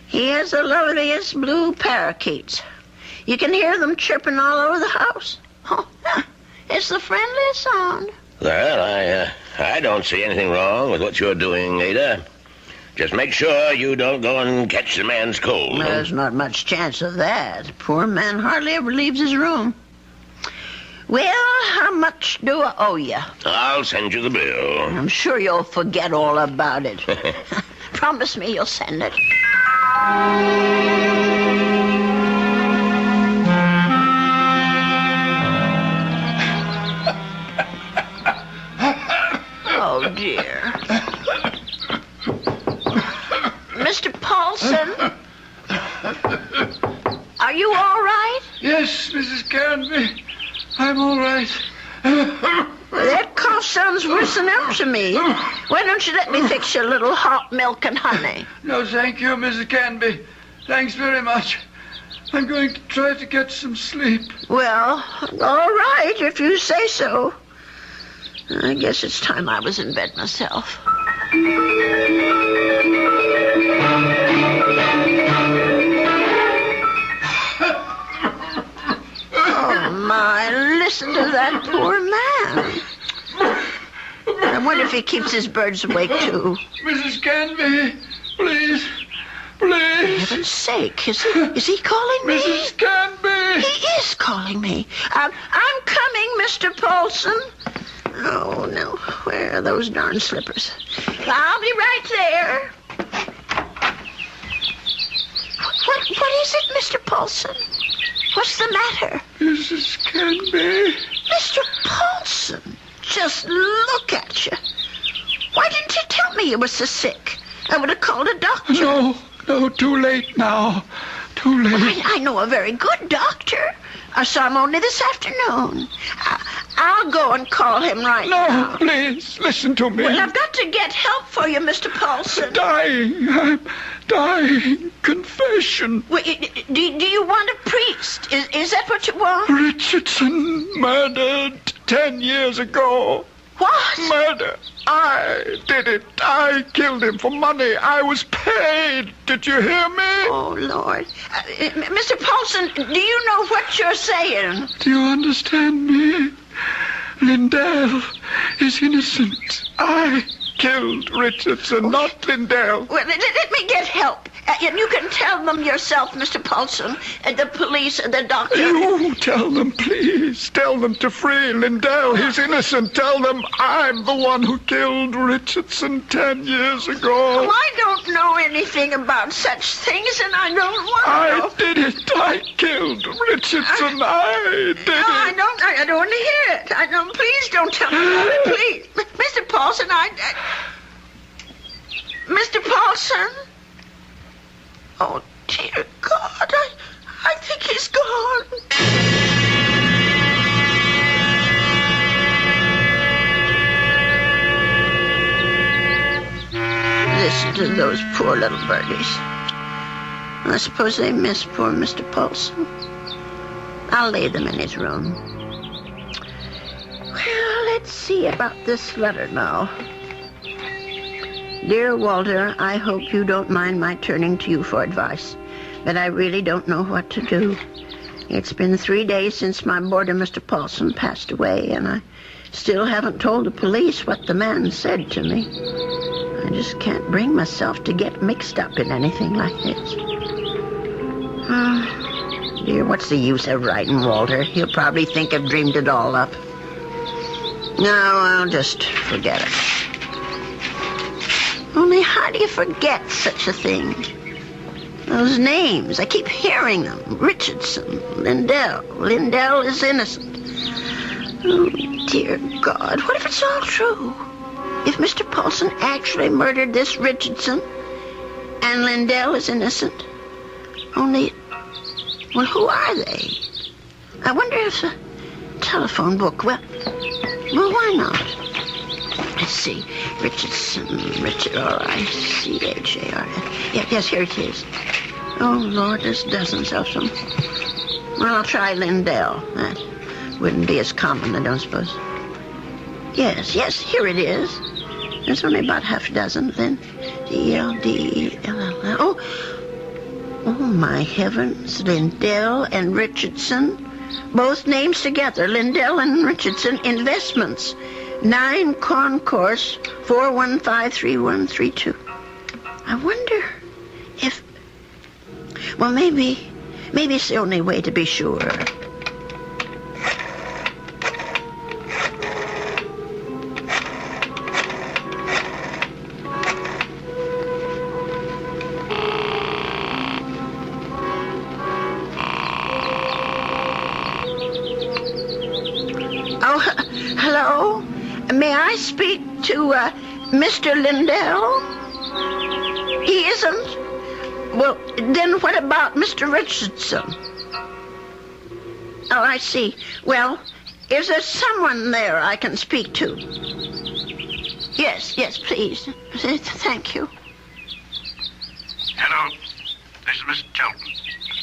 He has the loveliest blue parakeets. You can hear them chirping all over the house. Oh, yeah. It's the friendliest sound. Well, I don't see anything wrong with what you're doing, Ada. Just make sure you don't go and catch the man's cold. There's not much chance of that. Poor man hardly ever leaves his room. Well, how much do I owe you? I'll send you the bill. I'm sure you'll forget all about it. Promise me you'll send it. Oh, dear. Mr. Paulson? Are you all right? Yes, Mrs. Canby. I'm all right. That cough sounds worse than ever to me. Why don't you let me fix you a little hot milk and honey? No, thank you, Mrs. Canby. Thanks very much. I'm going to try to get some sleep. Well, all right, if you say so. I guess it's time I was in bed myself. Oh, my, listen to that poor man. I wonder if he keeps his birds awake, too. Mrs. Canby, please. For heaven's sake, is he calling me? Mrs. Canby! He is calling me. I'm coming, Mr. Paulson. Oh, no. Where are those darn slippers? I'll be right there. What is it, Mr. Paulson? What's the matter? Mrs. Canby. Mr. Paulson, just look at you. Why didn't you tell me you were so sick? I would have called a doctor. No, too late now. Too late. Well, I know a very good doctor. I saw him only this afternoon. I'll go and call him right now. No, please, listen to me. Well, I've got to get help for you, Mr. Paulson. I'm dying. Confession. Well, do you want a priest? Is that what you want? Richardson murdered 10 years ago. What? Murder. I did it. I killed him for money. I was paid. Did you hear me? Oh, Lord. Mr. Paulson, do you know what you're saying? Do you understand me? Lindell is innocent. I killed Richardson, not Lindell. Well, let me get help. And you can tell them yourself, Mr. Paulson, the police, the doctor. You tell them, please. Tell them to free Lindell. He's innocent. Tell them I'm the one who killed Richardson 10 years ago. Oh, I don't know anything about such things, and I don't want to. I did it. I killed Richardson. I did it. I don't want to hear it. I don't. Please don't tell me about it, please. Mr. Paulson, Mr. Paulson? Oh, dear God, I think he's gone. Listen to those poor little birdies. I suppose they miss poor Mr. Paulson. I'll lay them in his room. Well, let's see about this letter now. Dear Walter, I hope you don't mind my turning to you for advice, but I really don't know what to do. It's been 3 days since my boarder, Mr. Paulson, passed away, and I still haven't told the police what the man said to me. I just can't bring myself to get mixed up in anything like this. Dear, what's the use of writing Walter? He'll probably think I've dreamed it all up. No, I'll just forget it. Only how do you forget such a thing? Those names, I keep hearing them. Richardson, Lindell. Lindell is innocent. Oh, dear God, what if it's all true? If Mr. Paulson actually murdered this Richardson and Lindell is innocent? Only, well, who are they? I wonder if the telephone book, well, why not? Let's see. Richardson, Richard, R-I-C-H-A-R-N. Yes, here it is. Oh, Lord, there's dozens of them. Well, I'll try Lindell. That wouldn't be as common, I don't suppose. Yes, here it is. There's only about half a dozen. Then D-L-D-E-L-L. Oh, my heavens. Lindell and Richardson. Both names together. Lindell and Richardson Investments. 9 Concourse 4153132. I wonder if... Well, maybe it's the only way to be sure. Oh, hello? May I speak to Mr. Lindell? He isn't? Well, then what about Mr. Richardson? Oh, I see. Well, is there someone there I can speak to? Yes, please. Thank you. Hello. This is Mr. Chelton.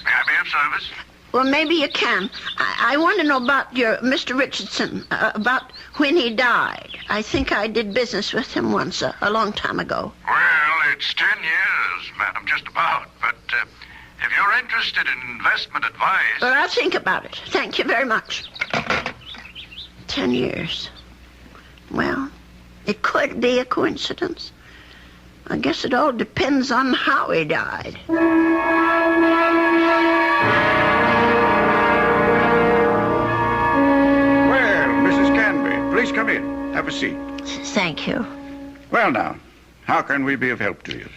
May I be of service? Well, maybe you can. I want to know about your Mr. Richardson, about when he died. I think I did business with him once, a long time ago. Well, it's 10 years, madam, just about. But if you're interested in investment advice... Well, I'll think about it. Thank you very much. 10 years. Well, It could be a coincidence. I guess it all depends on how he died. Well, Mrs. Canby, please come in. Have a seat. Thank you. Well, now, how can we be of help to you?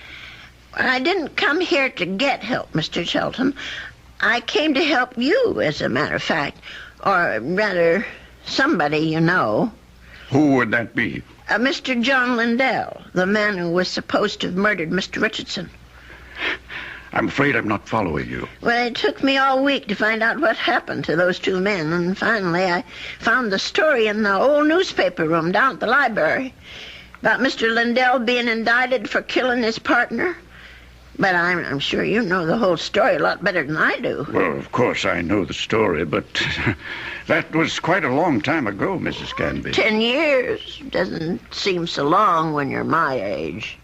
I didn't come here to get help, Mr. Shelton. I came to help you, as a matter of fact. Or rather, somebody you know. Who would that be? Mr. John Lindell, the man who was supposed to have murdered Mr. Richardson. I'm afraid I'm not following you. Well, it took me all week to find out what happened to those two men, and finally I found the story in the old newspaper room down at the library about Mr. Lindell being indicted for killing his partner. But I'm sure you know the whole story a lot better than I do. Well, of course I know the story, but that was quite a long time ago, Mrs. Canby. 10 years doesn't seem so long when you're my age.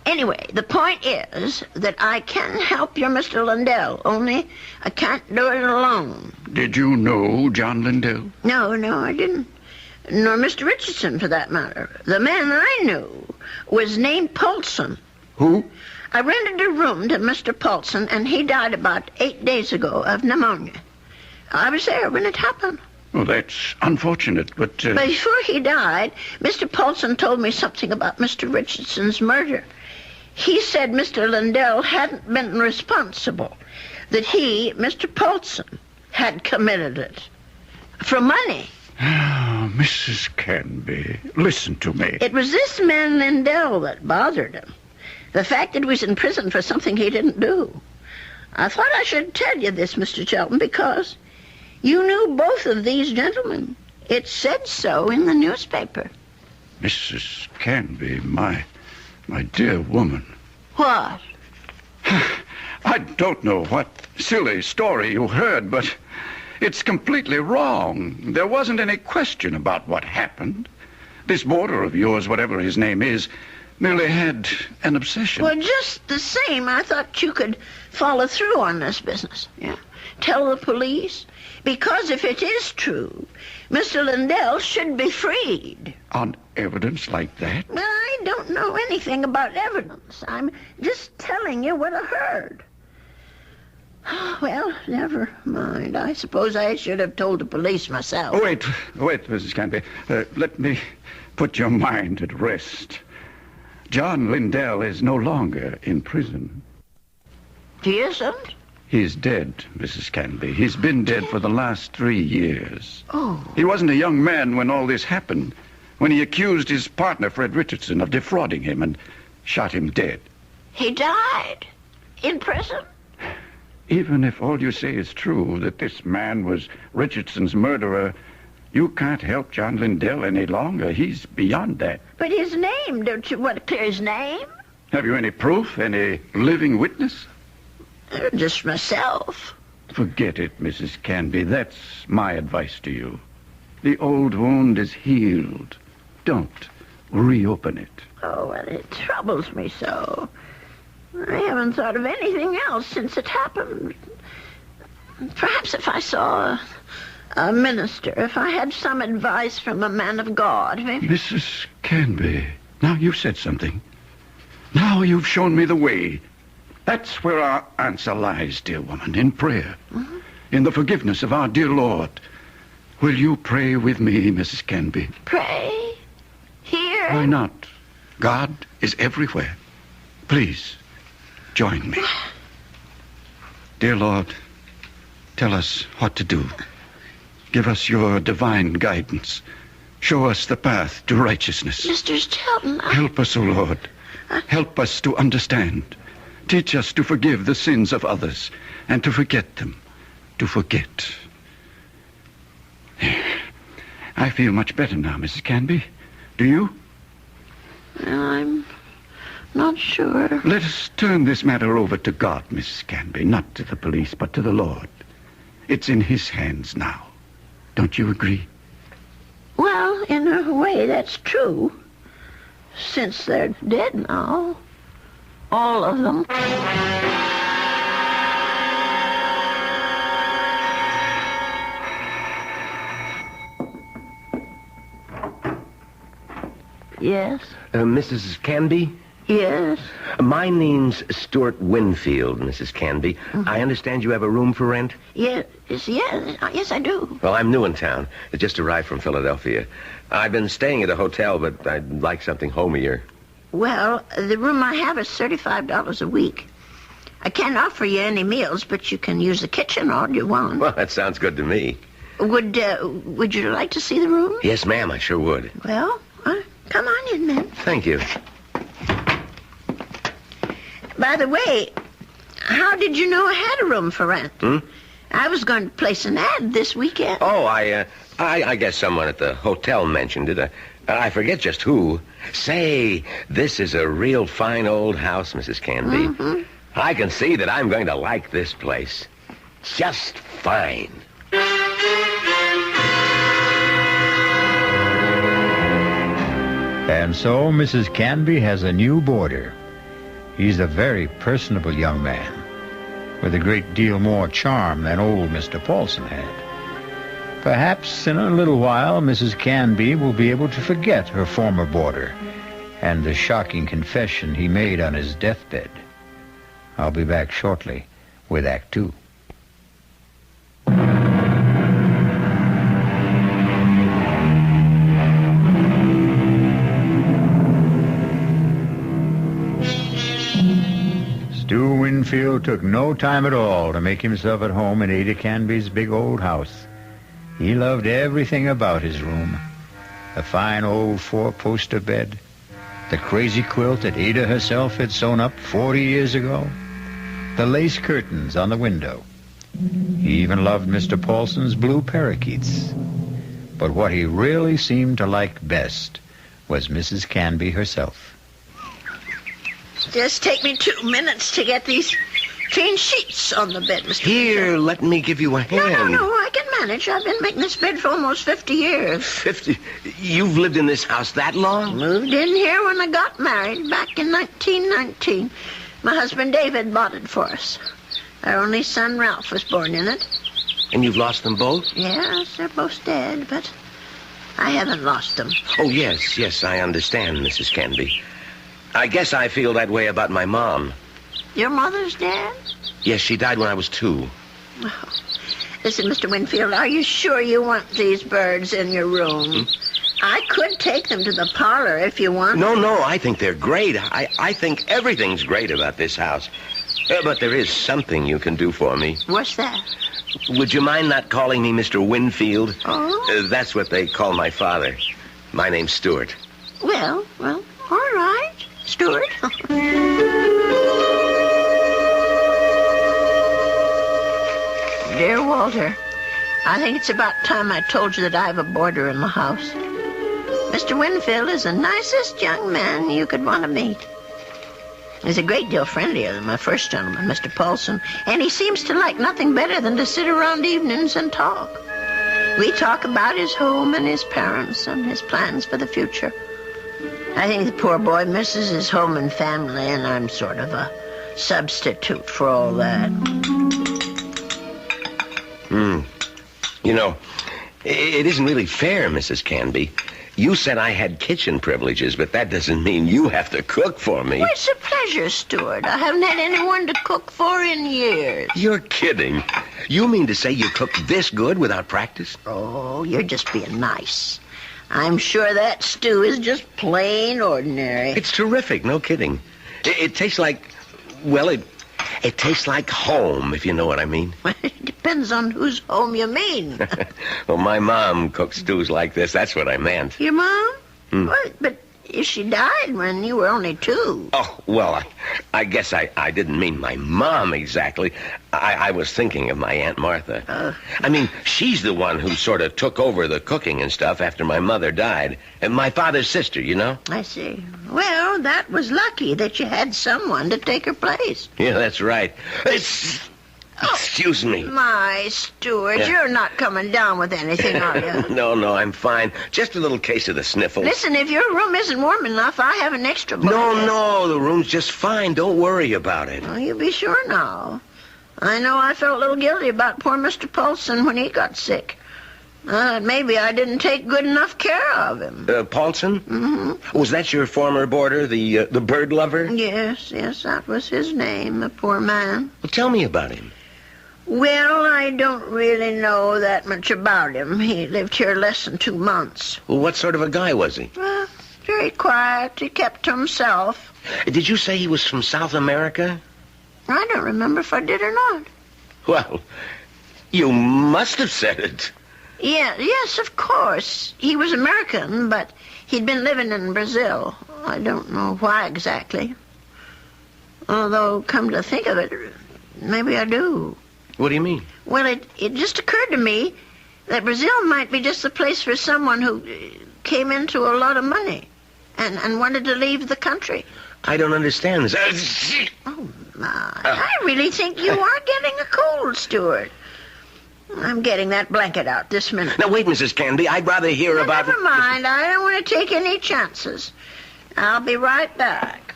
Anyway, the point is that I can help your Mr. Lindell, only I can't do it alone. Did you know John Lindell? No, I didn't. Nor Mr. Richardson, for that matter. The man I knew was named Paulson. Who? I rented a room to Mr. Paulson, and he died about 8 days ago of pneumonia. I was there when it happened. Oh, that's unfortunate, but... Before he died, Mr. Paulson told me something about Mr. Richardson's murder. He said Mr. Lindell hadn't been responsible, that he, Mr. Paulson, had committed it. For money. Oh, Mrs. Canby, listen to me. It was this man Lindell that bothered him. The fact that he was in prison for something he didn't do. I thought I should tell you this, Mr. Shelton, because you knew both of these gentlemen. It said so in the newspaper. Mrs. Canby, my dear woman. What? I don't know what silly story you heard, but it's completely wrong. There wasn't any question about what happened. This boarder of yours, whatever his name is, merely had an obsession. Well, just the same, I thought you could follow through on this business. Yeah. Tell the police. Because if it is true, Mr. Lindell should be freed. On evidence like that? Well, I don't know anything about evidence. I'm just telling you what I heard. Well, never mind. I suppose I should have told the police myself. Oh, wait, Mrs. Canby. Let me put your mind at rest. John Lindell is no longer in prison. He isn't? He's dead, Mrs. Canby. He's been dead for the last 3 years. Oh. He wasn't a young man when all this happened, when he accused his partner, Fred Richardson, of defrauding him and shot him dead. He died? In prison? Even if all you say is true, that this man was Richardson's murderer, you can't help John Lindell any longer. He's beyond that. But his name, don't you want to clear his name? Have you any proof, any living witness? Just myself. Forget it, Mrs. Canby. That's my advice to you. The old wound is healed. Don't reopen it. Oh, well, it troubles me so. I haven't thought of anything else since it happened. Perhaps if I saw a minister, if I had some advice from a man of God, maybe... Mrs. Canby, now you've said something. Now you've shown me the way. That's where our answer lies, dear woman, in prayer. Mm-hmm. In the forgiveness of our dear Lord. Will you pray with me, Mrs. Canby? Pray? Here? Why not? God is everywhere. Please, join me. Dear Lord, tell us what to do. Give us your divine guidance. Show us the path to righteousness. Mr. Shelton, Help us, O Lord. Help us to understand. Teach us to forgive the sins of others and to forget them. To forget. I feel much better now, Mrs. Canby. Do you? I'm not sure. Let us turn this matter over to God, Mrs. Canby. Not to the police, but to the Lord. It's in his hands now. Don't you agree? Well, in a way, that's true. Since they're dead now. All of them. Yes? Mrs. Canby? Yes? My name's Stuart Winfield, Mrs. Canby. I understand you have a room for rent? Yes, yes, I do. Well, I'm new in town. I just arrived from Philadelphia. I've been staying at a hotel, but I'd like something homier. Well, the room I have is $35 a week. I can't offer you any meals, but you can use the kitchen all you want. Well, that sounds good to me. Would you like to see the room? Yes, ma'am, I sure would. Well, come on in, then. Thank you. By the way, how did you know I had a room for rent? I was going to place an ad this weekend. Oh, I guess someone at the hotel mentioned it. I forget just who. Say, this is a real fine old house, Mrs. Canby. I can see that I'm going to like this place. Just fine. And so Mrs. Canby has a new boarder. He's a very personable young man, with a great deal more charm than old Mr. Paulson had. Perhaps in a little while Mrs. Canby will be able to forget her former boarder and the shocking confession he made on his deathbed. I'll be back shortly with Act 2. Stu Winfield took no time at all to make himself at home in Ada Canby's big old house. He loved everything about his room. The fine old four-poster bed, the crazy quilt that Ada herself had sewn up 40 years ago, the lace curtains on the window. He even loved Mr. Paulson's blue parakeets. But what he really seemed to like best was Mrs. Canby herself. Just take me 2 minutes to get these clean sheets on the bed, Mr. Here, let me give you a hand. No, I can manage. I've been making this bed for almost 50 years. 50? You've lived in this house that long? Moved in here when I got married back in 1919. My husband David bought it for us. Our only son Ralph was born in it. And you've lost them both? Yes, they're both dead, but I haven't lost them. Oh, yes, I understand, Mrs. Canby. I guess I feel that way about my mom. Your mother's dead? Yes, she died when I was 2. Oh. Listen, Mr. Winfield, are you sure you want these birds in your room? I could take them to the parlor if you want. No, I think they're great. I think everything's great about this house. But there is something you can do for me. What's that? Would you mind not calling me Mr. Winfield? Oh? That's what they call my father. My name's Stuart. Well, all right, Stuart. Dear Walter, I think it's about time I told you that I have a boarder in the house. Mr. Winfield is the nicest young man you could want to meet. He's a great deal friendlier than my first gentleman, Mr. Paulson, and he seems to like nothing better than to sit around evenings and talk. We talk about his home and his parents and his plans for the future. I think the poor boy misses his home and family, and I'm sort of a substitute for all that. You know, it isn't really fair, Mrs. Canby. You said I had kitchen privileges, but that doesn't mean you have to cook for me. Well, it's a pleasure, Stuart. I haven't had anyone to cook for in years. You're kidding. You mean to say you cook this good without practice? Oh, you're just being nice. I'm sure that stew is just plain ordinary. It's terrific, no kidding. It tastes like, well, it tastes like home, if you know what I mean. It depends on whose home you mean. Well, my mom cooks stews like this. That's what I meant. Your mom? But she died when you were only 2. Oh, well, I guess I didn't mean my mom exactly. I was thinking of my Aunt Martha. I mean, she's the one who sort of took over the cooking and stuff after my mother died. And my father's sister, you know? I see. Well, that was lucky that you had someone to take her place. Yeah, that's right. Excuse me. My Stuart, you're not coming down with anything, are you? No, I'm fine. Just a little case of the sniffles. Listen, if your room isn't warm enough, I have an extra blanket. No, the room's just fine. Don't worry about it. Oh, you be sure now. I know I felt a little guilty about poor Mr. Paulson when he got sick. Maybe I didn't take good enough care of him. Paulson? Mm-hmm. Was that your former boarder, the bird lover? Yes, that was his name, the poor man. Well, tell me about him. Well, I don't really know that much about him. He lived here less than 2 months. Well, what sort of a guy was he? Very quiet. He kept to himself. Did you say he was from South America? I don't remember if I did or not. Well, you must have said it. Yes, of course. He was American, but he'd been living in Brazil. I don't know why exactly. Although, come to think of it, maybe I do. What do you mean? Well, it just occurred to me that Brazil might be just the place for someone who came into a lot of money and wanted to leave the country. I don't understand this. Oh, my. I really think you are getting a cold, Stuart. I'm getting that blanket out this minute. Now, wait, Mrs. Canby. I'd rather hear about... Never mind. I don't want to take any chances. I'll be right back.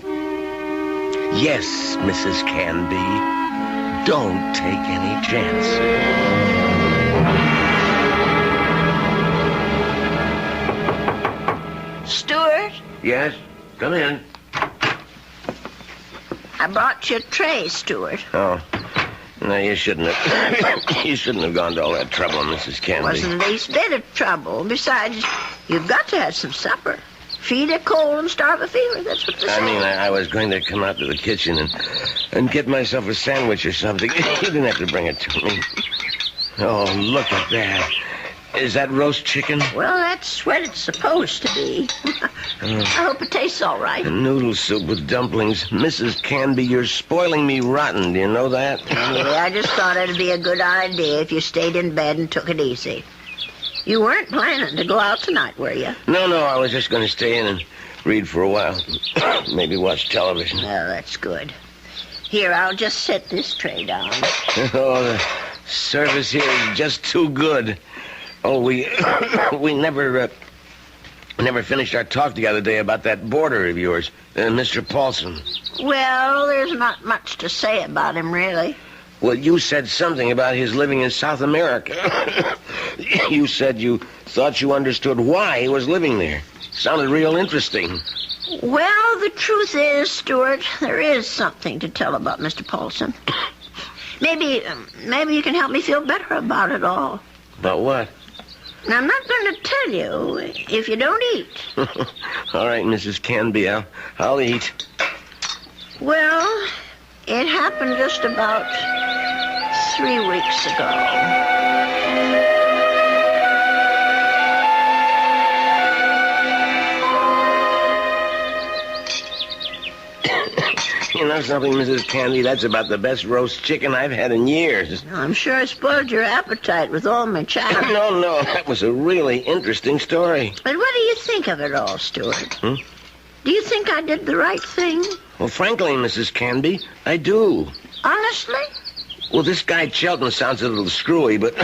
Yes, Mrs. Canby. Don't take any chances. Stuart? Yes? Come in. I brought you a tray, Stuart. Oh. No, you shouldn't have. You shouldn't have gone to all that trouble, Mrs. Canby. Wasn't the least bit of trouble. Besides, you've got to have some supper. Feed a cold and starve a fever. That's what they say. I mean, I was going to come out to the kitchen and get myself a sandwich or something. You didn't have to bring it to me. Oh, look at that. Is that roast chicken? Well, that's what it's supposed to be. I hope it tastes all right. Noodle soup with dumplings. Mrs. Canby, you're spoiling me rotten. Do you know that? Anyway, I just thought it'd be a good idea if you stayed in bed and took it easy. You weren't planning to go out tonight, were you? No, I was just going to stay in and read for a while. Maybe watch television. Oh, that's good. Here, I'll just set this tray down. Oh, the service here is just too good. Oh, we never finished our talk the other day about that boarder of yours, Mr. Paulson. Well, there's not much to say about him, really. Well, you said something about his living in South America. You said you thought you understood why he was living there. Sounded real interesting. Well, the truth is, Stuart, there is something to tell about Mr. Paulson. Maybe you can help me feel better about it all. About what? Now, I'm not going to tell you if you don't eat. All right, Mrs. Canby, I'll eat. Well, it happened just about 3 weeks ago. You know something, Mrs. Canby? That's about the best roast chicken I've had in years. I'm sure I spoiled your appetite with all my chatter. No, that was a really interesting story. But what do you think of it all, Stuart? Do you think I did the right thing? Well, frankly, Mrs. Canby, I do. Honestly? Well, this guy Chelton sounds a little screwy, but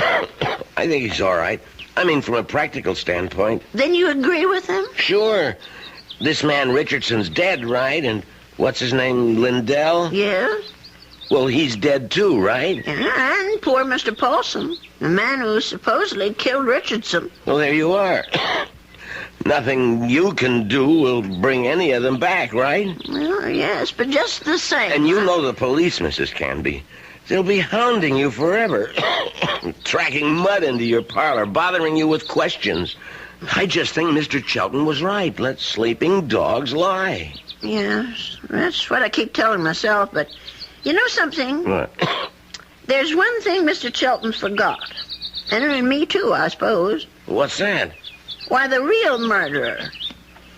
I think he's all right. I mean, from a practical standpoint. Then you agree with him? Sure. This man Richardson's dead, right? And what's his name, Lindell? Yes. Well, he's dead too, right? And poor Mr. Paulson, the man who supposedly killed Richardson. Well, there you are. Nothing you can do will bring any of them back, right? Well, yes, but just the same. And you know the police, Mrs. Canby. They'll be hounding you forever. Tracking mud into your parlor, bothering you with questions. I just think Mr. Chelton was right. Let sleeping dogs lie. Yes, that's what I keep telling myself, but you know something? What? There's one thing Mr. Chelton forgot. And me too, I suppose. What's that? Why, the real murderer.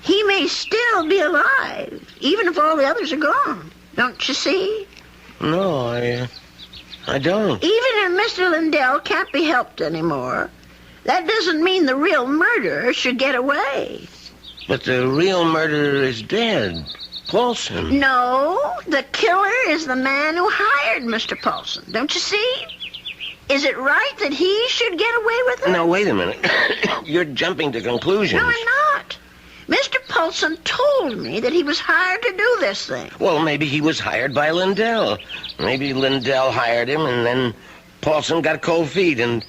He may still be alive, even if all the others are gone. Don't you see? No, I don't. Even if Mr. Lindell can't be helped anymore, that doesn't mean the real murderer should get away. But the real murderer is dead. Paulson. No, the killer is the man who hired Mr. Paulson. Don't you see? Is it right that he should get away with it? Now, wait a minute. You're jumping to conclusions. No, I'm not. Mr. Paulson told me that he was hired to do this thing. Well, maybe he was hired by Lindell. Maybe Lindell hired him, and then Paulson got cold feet, and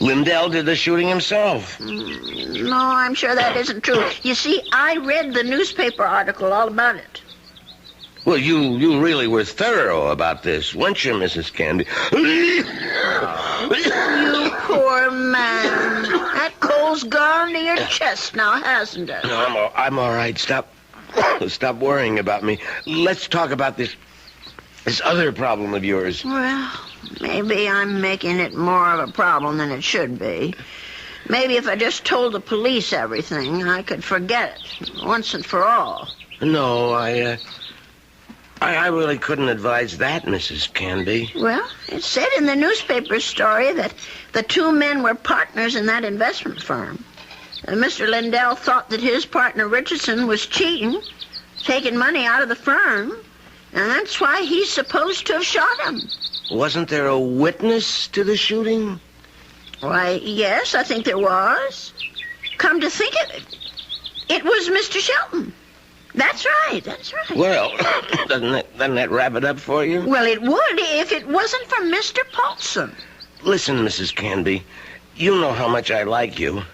Lindell did the shooting himself. No, I'm sure that isn't true. You see, I read the newspaper article all about it. Well, you really were thorough about this, weren't you, Mrs. Canby? You poor man. That coal's gone to your chest now, hasn't it? No, I'm all right. Stop worrying about me. Let's talk about this other problem of yours. Well, maybe I'm making it more of a problem than it should be. Maybe if I just told the police everything, I could forget it once and for all. No, I really couldn't advise that, Mrs. Canby. Well, it said in the newspaper story that the two men were partners in that investment firm. Mr. Lindell thought that his partner Richardson was cheating, taking money out of the firm, and that's why he's supposed to have shot him. Wasn't there a witness to the shooting? Why, yes, I think there was. Come to think of it, it was Mr. Shelton. That's right. Well, doesn't that wrap it up for you? Well, it would if it wasn't for Mr. Paulson. Listen, Mrs. Canby, you know how much I like you.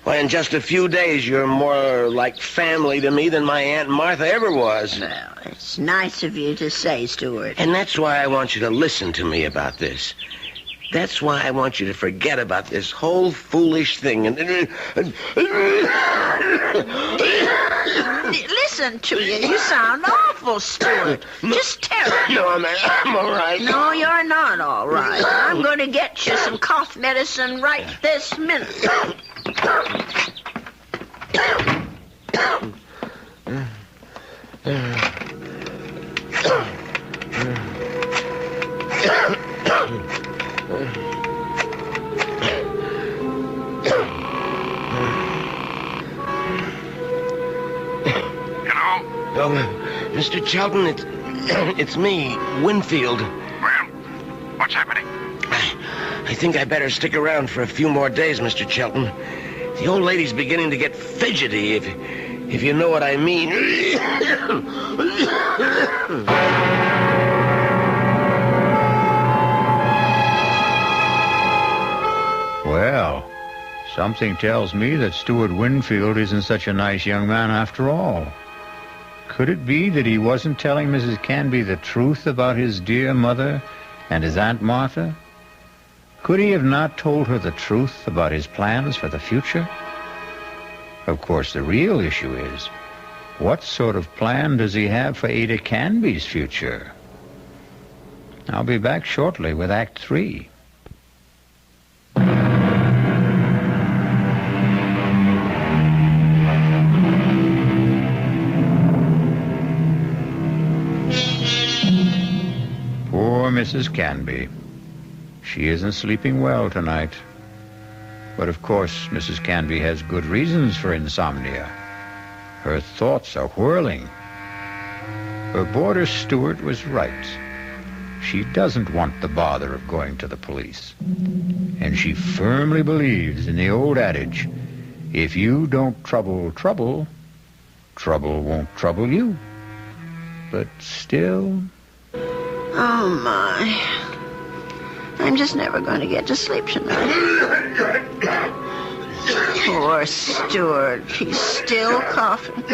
Why, in just a few days, you're more like family to me than my Aunt Martha ever was. Well, it's nice of you to say, Stuart. And that's why I want you to listen to me about this. That's why I want you to forget about this whole foolish thing. Listen to you. You sound awful, Stuart. Just terrible. No, I'm all right. No, you're not all right. I'm going to get you some cough medicine right this minute. Mr. Chelton, it's me, Winfield. Well, what's happening? I think I better stick around for a few more days, Mr. Chelton. The old lady's beginning to get fidgety, if you know what I mean. Well, something tells me that Stuart Winfield isn't such a nice young man after all. Could it be that he wasn't telling Mrs. Canby the truth about his dear mother and his Aunt Martha? Could he have not told her the truth about his plans for the future? Of course, the real issue is, what sort of plan does he have for Ada Canby's future? I'll be back shortly with Act 3. Poor Mrs. Canby. She isn't sleeping well tonight. But of course, Mrs. Canby has good reasons for insomnia. Her thoughts are whirling. Her boarder Stuart was right. She doesn't want the bother of going to the police. And she firmly believes in the old adage, if you don't trouble trouble, trouble won't trouble you. But still... Oh, my. I'm just never going to get to sleep tonight. Poor Stuart. He's still coughing.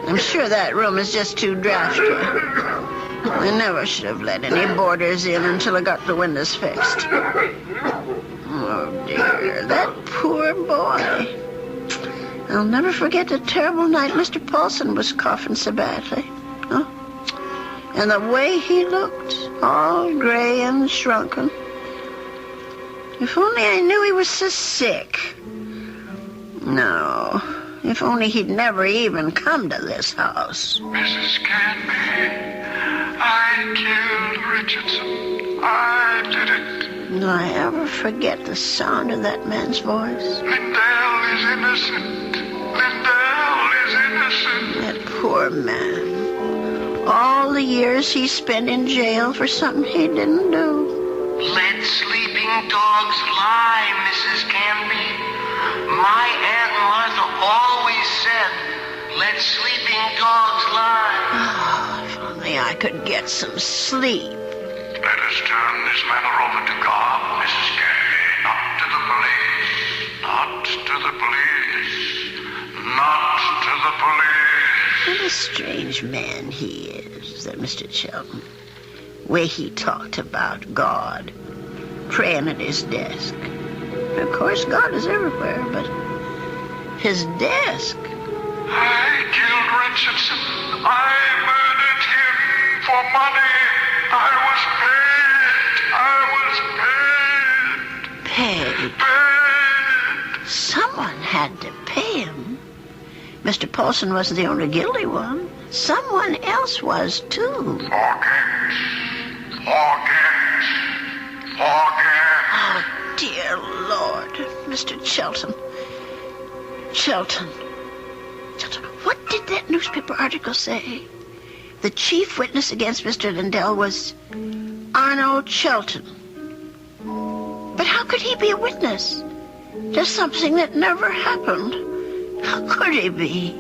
I'm sure that room is just too drafty. I never should have let any boarders in until I got the windows fixed. Oh, dear. That poor boy. I'll never forget the terrible night Mr. Paulson was coughing so badly. Huh? And the way he looked, all gray and shrunken. If only I knew he was so sick. No, if only he'd never even come to this house. Mrs. Canby, I killed Richardson. I did it. Will I ever forget the sound of that man's voice? Lindell is innocent. Lindell is innocent. That poor man. All the years he spent in jail for something he didn't do. Let sleeping dogs lie, Mrs. Canby. My Aunt Martha always said, let sleeping dogs lie. Oh, if only I could get some sleep. Let us turn this matter over to God, Mrs. Canby, not to the police. Not to the police. Not to the police. What a strange man he is, that Mr. Shelton. Way he talked about God, praying at his desk. Of course, God is everywhere, but his desk. I killed Richardson. I murdered him for money. I was paid. Paid? Someone had to pay him. Mr. Paulson wasn't the only guilty one. Someone else was, too. Forget. Oh, dear Lord. Mr. Shelton. Shelton, what did that newspaper article say? The chief witness against Mr. Lindell was Arnold Shelton. But how could he be a witness to something that never happened? How could he be?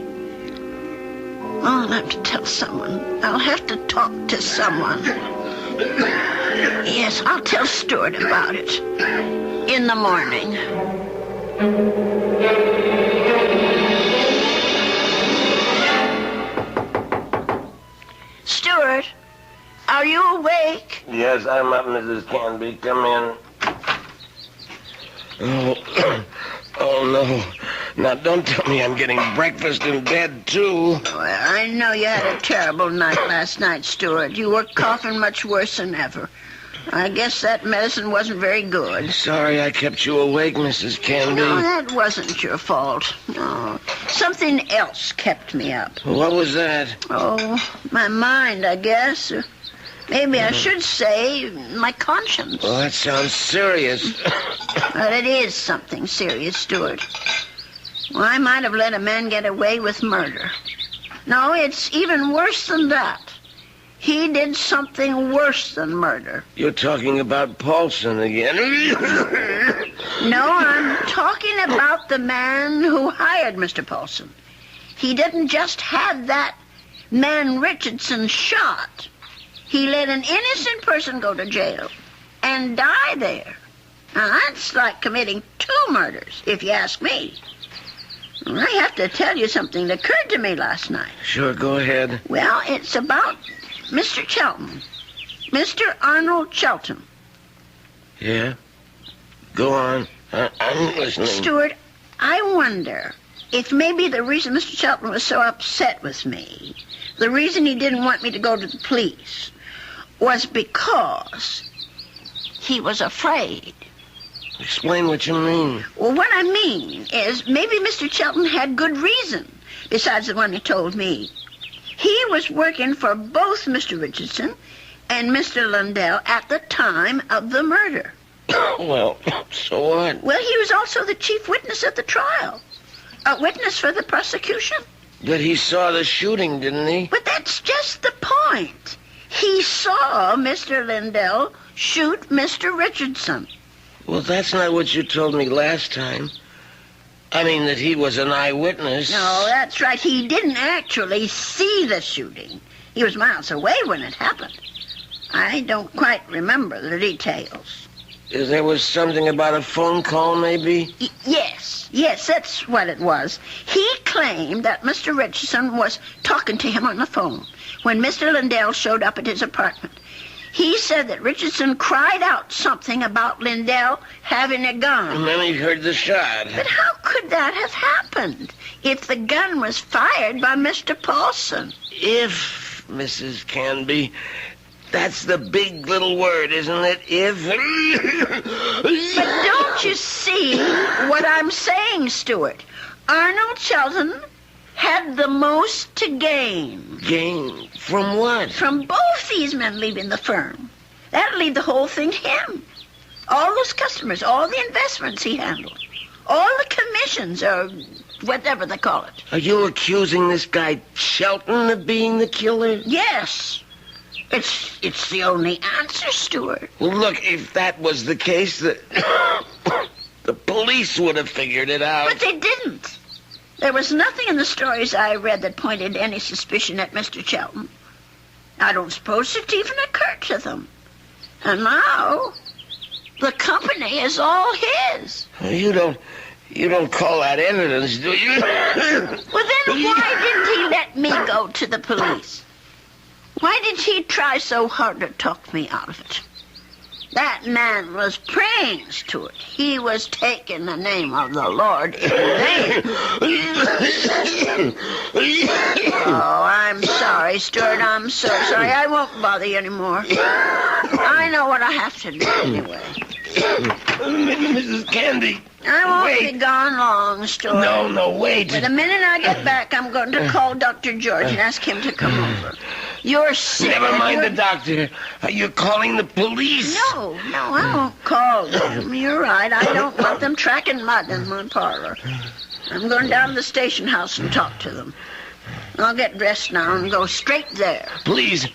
I'll have to tell someone. I'll have to talk to someone. Yes, I'll tell Stuart about it in the morning. Stuart, are you awake? Yes, I'm up, Mrs. Canby. Come in. Oh, no. Now, don't tell me I'm getting breakfast in bed, too. Well, I know you had a terrible night last night, Stuart. You were coughing much worse than ever. I guess that medicine wasn't very good. Sorry I kept you awake, Mrs. Canby. No, that wasn't your fault. No, something else kept me up. What was that? Oh, my mind, I guess. Maybe I should say my conscience. Well, that sounds serious. But it is something serious, Stuart. Well, I might have let a man get away with murder. No, it's even worse than that. He did something worse than murder. You're talking about Paulson again. No, I'm talking about the man who hired Mr. Paulson. He didn't just have that man Richardson shot. He let an innocent person go to jail and die there. Now, that's like committing 2 murders, if you ask me. I have to tell you something that occurred to me last night. Sure, go ahead. Well, it's about Mr. Shelton. Mr. Arnold Shelton. Yeah? Go on. I'm listening. Stuart, I wonder if maybe the reason Mr. Shelton was so upset with me, the reason he didn't want me to go to the police, was because he was afraid. Explain what you mean. Well, what I mean is maybe Mr. Shelton had good reason, besides the one he told me. He was working for both Mr. Richardson and Mr. Lundell at the time of the murder. Well, so what? Well, he was also the chief witness at the trial. A witness for the prosecution. But he saw the shooting, didn't he? But that's just the point. He saw Mr. Lindell shoot Mr. Richardson. Well, that's not what you told me last time. I mean that he was an eyewitness. No, that's right. He didn't actually see the shooting. He was miles away when it happened. I don't quite remember the details. There was something about a phone call, maybe? Yes, that's what it was. He claimed that Mr. Richardson was talking to him on the phone when Mr. Lindell showed up at his apartment. He said that Richardson cried out something about Lindell having a gun. And then he heard the shot. But how could that have happened if the gun was fired by Mr. Paulson? If, Mrs. Canby, that's the big little word, isn't it? If. But don't you see what I'm saying, Stuart? Arnold Shelton had the most to gain. Gain? From what? From both these men leaving the firm. That'll leave the whole thing to him. All those customers, all the investments he handled, all the commissions, or whatever they call it. Are you accusing this guy Shelton of being the killer? Yes. It's the only answer, Stuart. Well, look, if that was the case, the police would have figured it out. But they didn't. There was nothing in the stories I read that pointed any suspicion at Mr. Shelton. I don't suppose it even occurred to them. And now, The company is all his. You don't call that evidence, do you? Well, then why didn't he let me go to the police? Why did he try so hard to talk me out of it? That man was praying, Stuart. He was taking the name of the Lord in vain. Oh, I'm sorry, Stuart. I'm so sorry. I won't bother you anymore. I know what I have to do anyway. Mrs. Candy. I won't be gone long, Stuart. No, wait. But the minute I get back, I'm going to call Dr. George and ask him to come over. You're sick. Never mind the doctor. Are you calling the police? No, I won't call them. You're right. I don't want them tracking mud in my parlor. I'm going down to the station house and talk to them. I'll get dressed now and go straight there. Please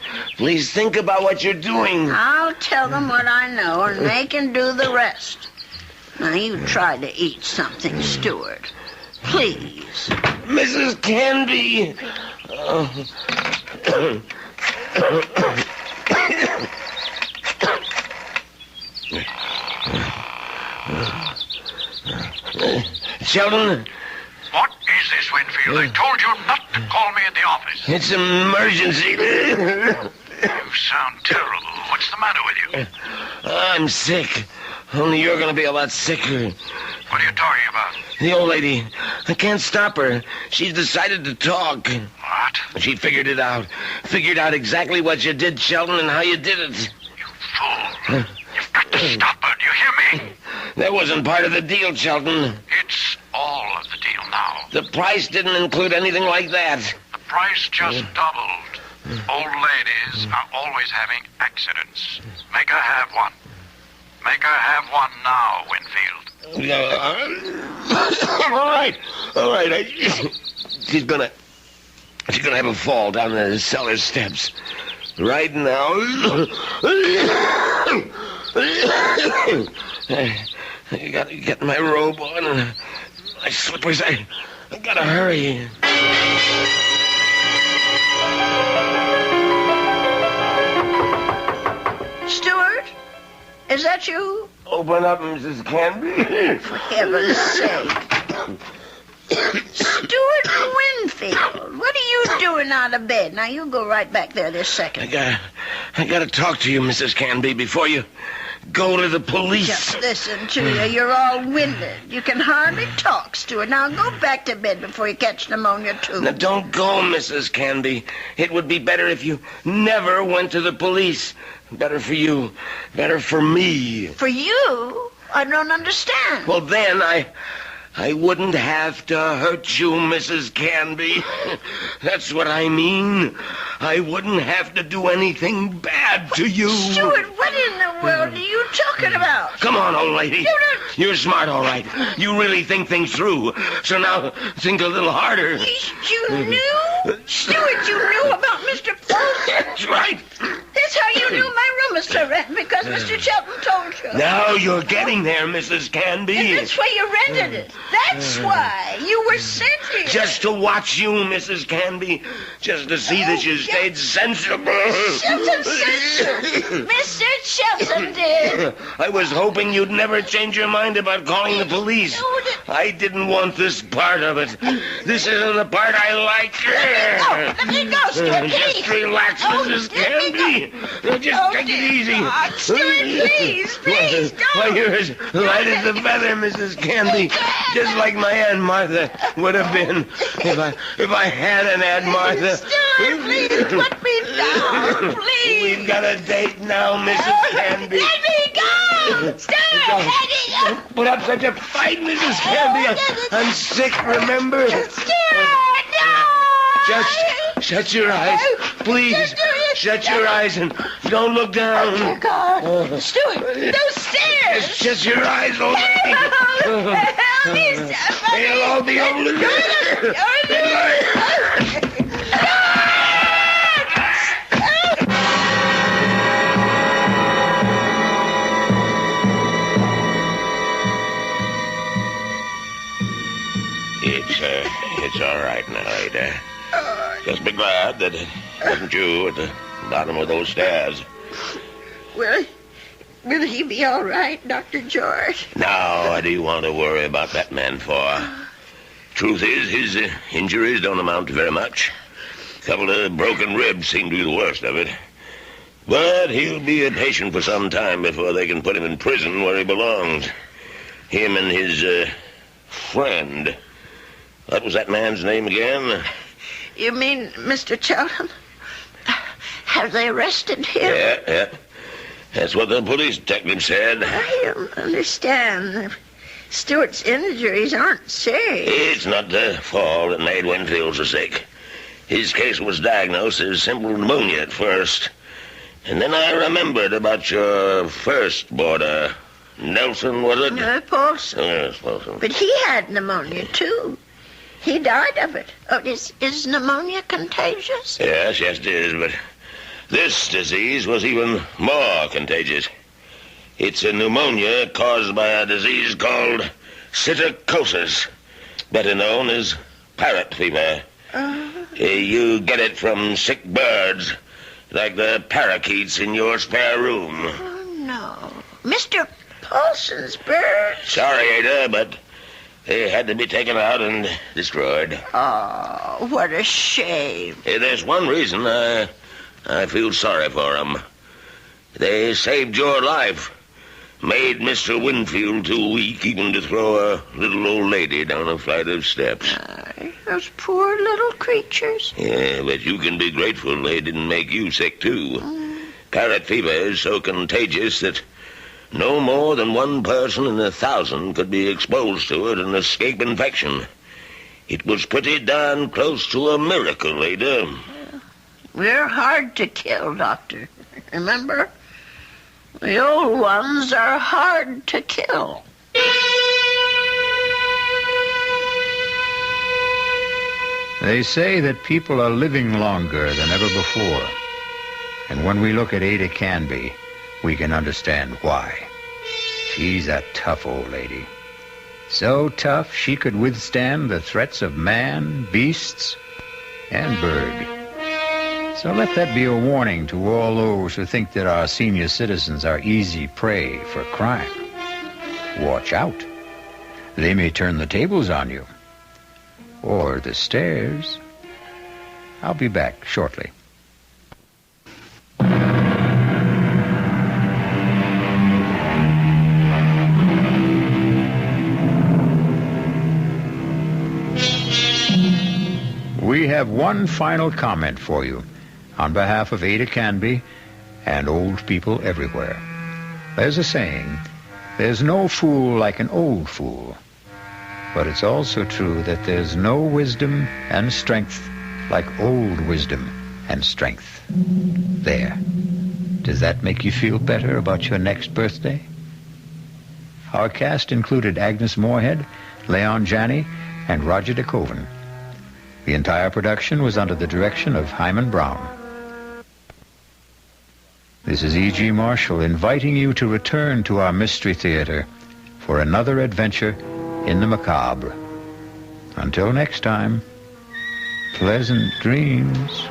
think about what you're doing. I'll tell them what I know, and they can do the rest. Now, you try to eat something, Stuart. Please. Mrs. Canby. Sheldon? What is this, Winfield? I told you not to call me at the office. It's an emergency. You sound terrible. What's the matter with you? I'm sick. Only you're going to be a lot sicker. What are you talking about? The old lady. I can't stop her. She's decided to talk. What? She figured it out. Figured out exactly what you did, Sheldon, and how you did it. You fool. You've got to stop her. Do you hear me? That wasn't part of the deal, Sheldon. It's all of the deal now. The price didn't include anything like that. The price just doubled. Old ladies are always having accidents. Make her have one. Make her have one now, Winfield. All right. She's gonna have a fall down the cellar steps. Right now. I gotta get my robe on and my slippers. I gotta hurry. Stuart? Is that you? Open up, Mrs. Canby. For heaven's sake. Stuart Winfield, what are you doing out of bed? Now, you go right back there this second. I gotta talk to you, Mrs. Canby, before you go to the police. Just listen to you. You're all winded. You can hardly talk, Stuart. Now, go back to bed before you catch pneumonia, too. Now, don't go, Mrs. Canby. It would be better if you never went to the police. Better for you. Better for me. For you? I don't understand. Well, then I wouldn't have to hurt you, Mrs. Canby. That's what I mean. I wouldn't have to do anything bad to you. Stuart, what in the world are you talking about? Come on, old lady. You're smart, all right. You really think things through. So now, think a little harder. You knew? Stuart, you knew about Mr. Fulton? That's right. That's how you knew my room was to rent, because Mr. Shelton told you. Now you're getting there, Mrs. Canby. And that's why you rented it. That's why. You were sent here. Just to watch you, Mrs. Canby. Just to see that you stayed sensible. Shelton said Mr. Shelton did. I was hoping you'd never change your mind about calling the police. I didn't want this part of it. This isn't the part I like. Let me go, Stuart, please. Just relax, Mrs. Canby. Just take it easy. Stuart, please, don't. Why, you're as light as a feather, Mrs. Canby. Just like my Aunt Martha would have been if I had an Aunt Martha. Stuart, please, put me down, please. We've got a date now, Mrs. Canby. Let me go. Stuart, Don't put up such a fight, Mrs. Canby. I'm sick, remember? Stuart, no. Just shut your eyes. Please, shut your eyes and don't look down. Oh, God. Stuart, those stairs. Just shut your eyes, old lady. Help me, somebody. They'll all be over. It's all right now, Ada. Just be glad that it wasn't you at the bottom of those stairs. Well, Will he be all right, Dr. George? Now, what do you want to worry about that man for? Truth is, his injuries don't amount to very much. A couple of broken ribs seem to be the worst of it. But he'll be a patient for some time before they can put him in prison where he belongs. Him and his, friend. What was that man's name again? You mean Mr. Chelton? Have they arrested him? Yeah. That's what the police detective said. I don't understand. Stewart's injuries aren't serious. It's not the fall that made Winfield so sick. His case was diagnosed as simple pneumonia at first. And then I remembered about your first boarder. Nelson, was it? Paulson. Yes, Paulson. But he had pneumonia, too. He died of it. Oh, is pneumonia contagious? Yes, it is, but this disease was even more contagious. It's a pneumonia caused by a disease called psittacosis, better known as parrot fever. You get it from sick birds, like the parakeets in your spare room. Oh, no. Mr. Paulson's birds? Sorry, Ada, but they had to be taken out and destroyed. Oh, what a shame. There's one reason I feel sorry for them. They saved your life. Made Mr. Winfield too weak even to throw a little old lady down a flight of steps. Those poor little creatures. Yeah, but you can be grateful they didn't make you sick, too. Parrot fever is so contagious that no more than one person in 1,000 could be exposed to it and escape infection. It was pretty darn close to a miracle, Ada. We're hard to kill, Doctor. Remember? The old ones are hard to kill. They say that people are living longer than ever before. And when we look at Ada Canby, we can understand why. She's a tough old lady. So tough she could withstand the threats of man, beasts, and bird. So let that be a warning to all those who think that our senior citizens are easy prey for crime. Watch out. They may turn the tables on you. Or the stairs. I'll be back shortly. We have one final comment for you on behalf of Ada Canby and old people everywhere. There's a saying, there's no fool like an old fool. But it's also true that there's no wisdom and strength like old wisdom and strength. There. Does that make you feel better about your next birthday? Our cast included Agnes Moorehead, Leon Janney, and Roger DeCoven. The entire production was under the direction of Hyman Brown. This is E.G. Marshall inviting you to return to our Mystery Theater for another adventure in the macabre. Until next time, pleasant dreams.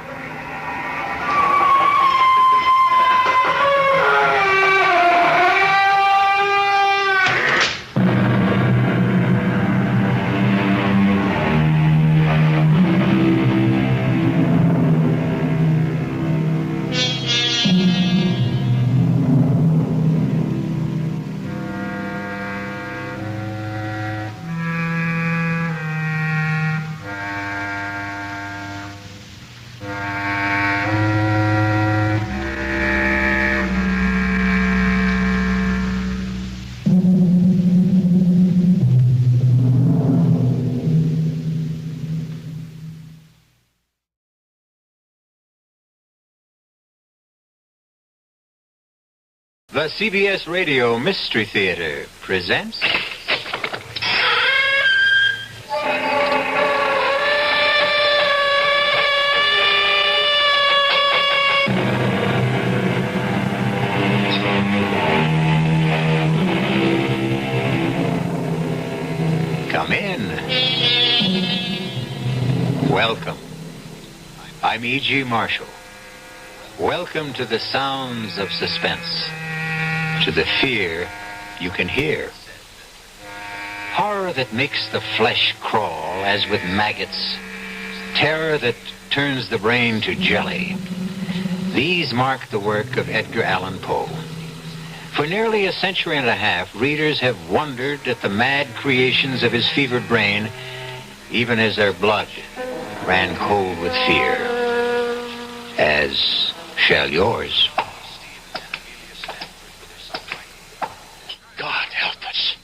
The CBS Radio Mystery Theater presents... Come in. Welcome. I'm E.G. Marshall. Welcome to the sounds of suspense. to the fear you can hear. Horror that makes the flesh crawl as with maggots. Terror that turns the brain to jelly. These mark the work of Edgar Allan Poe. For nearly a century and a half, readers have wondered at the mad creations of his fevered brain, even as their blood ran cold with fear, as shall yours. God help us.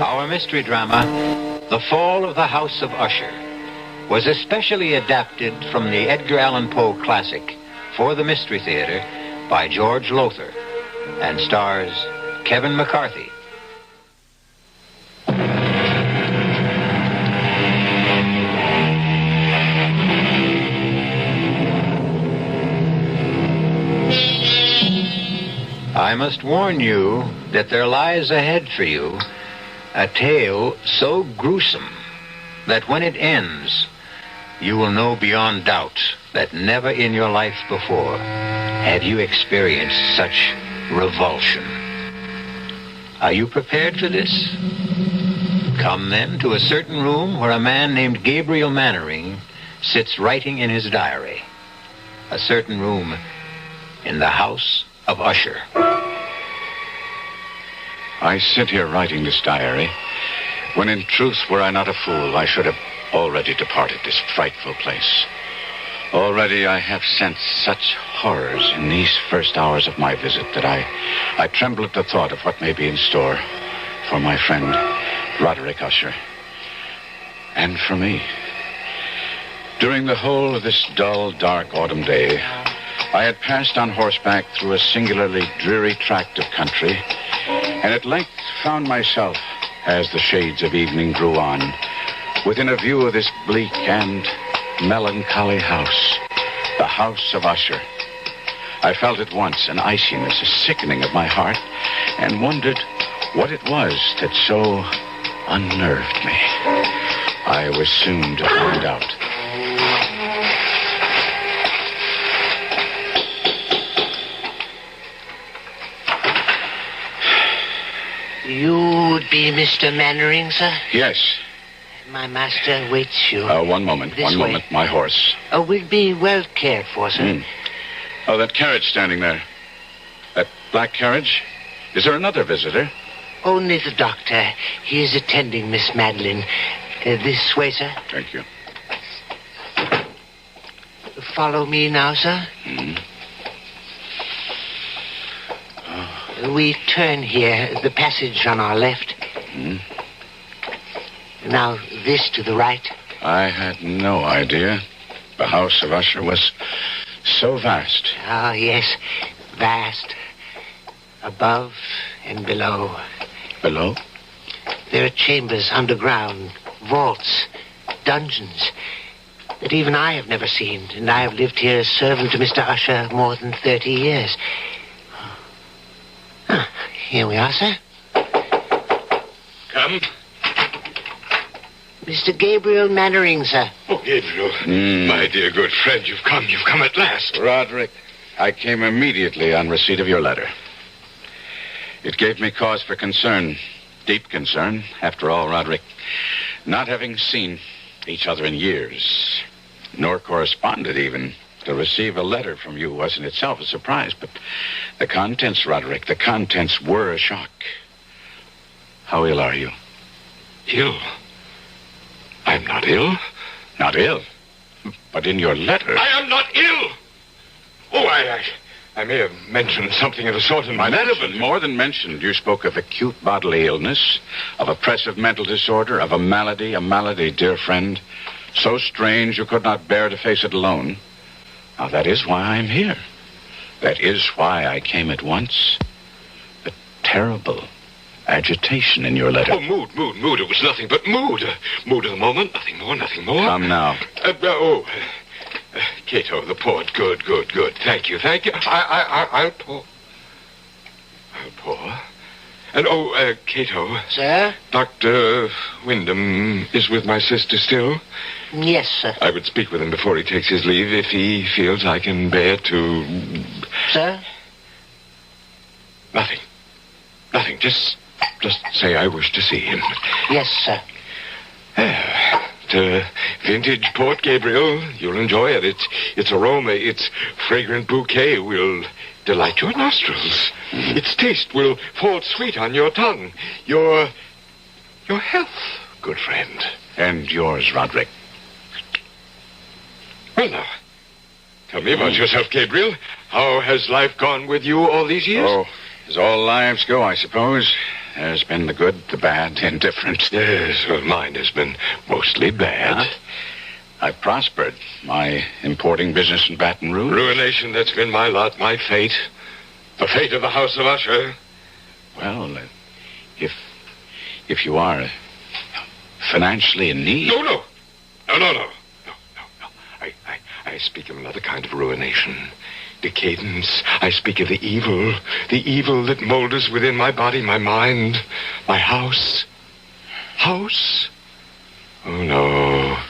Our mystery drama, The Fall of the House of Usher, was especially adapted from the Edgar Allan Poe classic for the Mystery Theater by George Lothar and stars Kevin McCarthy. I must warn you that there lies ahead for you a tale so gruesome that when it ends, you will know beyond doubt that never in your life before have you experienced such revulsion. Are you prepared for this? Come then to a certain room where a man named Gabriel Mannering sits writing in his diary. A certain room in the House of Usher. I sit here writing this diary, when in truth, were I not a fool, I should have already departed this frightful place. Already I have sensed such horrors in these first hours of my visit that I tremble at the thought of what may be in store for my friend Roderick Usher, and for me. During the whole of this dull, dark autumn day, I had passed on horseback through a singularly dreary tract of country, and at length found myself, as the shades of evening drew on, within a view of this bleak and melancholy house, the House of Usher. I felt at once an iciness, a sickening of my heart, and wondered what it was that so unnerved me. I was soon to find out. You would be Mr. Mannering, sir? Yes. My master waits you. One moment. This One way. moment. My horse. We'll be well cared for, sir. Oh, that carriage standing there. That black carriage? Is there another visitor? Only the doctor. He is attending Miss Madeline. This way, sir. Thank you. Follow me now, sir. We turn here, the passage on our left. Now, this to the right. I had no idea the House of Usher was so vast. Oh, yes, vast. Above and below. Below? There are chambers underground, vaults, dungeons that even I have never seen, and I have lived here as servant to Mr. Usher more than 30 years. Here we are, sir. Come. Mr. Gabriel Mannering, sir. Oh, Gabriel. My dear good friend, you've come. You've come at last. Roderick, I came immediately on receipt of your letter. It gave me cause for concern, deep concern. After all, Roderick, not having seen each other in years, nor corresponded even, to receive a letter from you was in itself a surprise. But the contents, Roderick, the contents were a shock. How ill are you? Ill? I'm not ill. Not ill? But in your letter... I am not ill! Oh, I may have mentioned something of the sort in my letter, but... More than mentioned. You spoke of acute bodily illness, of oppressive mental disorder, of a malady, dear friend, so strange you could not bear to face it alone. Now, that is why I'm here. That is why I came at once. The terrible agitation in your letter. Oh, mood. It was nothing but mood. Mood of the moment. Nothing more, nothing more. Come now. Cato, the port. Good. Thank you. I'll pour. And, Cato. Sir? Dr. Wyndham is with my sister still? Yes, sir. I would speak with him before he takes his leave if he feels I can bear to... Sir? Nothing. Nothing. Just say I wish to see him. Yes, sir. The vintage Port Gabriel. You'll enjoy it. Its aroma, its fragrant bouquet will delight your nostrils. Its taste will fall sweet on your tongue. Your health, good friend. And yours, Roderick. Well, now, tell me about yourself, Gabriel. How has life gone with you all these years? Oh, as all lives go, I suppose. There's been the good, the bad, the indifferent. Yes, well, mine has been mostly bad. I've prospered. My importing business in Baton Rouge. Ruination, that's been my lot, my fate. The fate of the House of Usher. Well, if you are financially in need... No. I speak of another kind of ruination. Decadence. I speak of the evil that molders within my body, my mind, my house. House? Oh,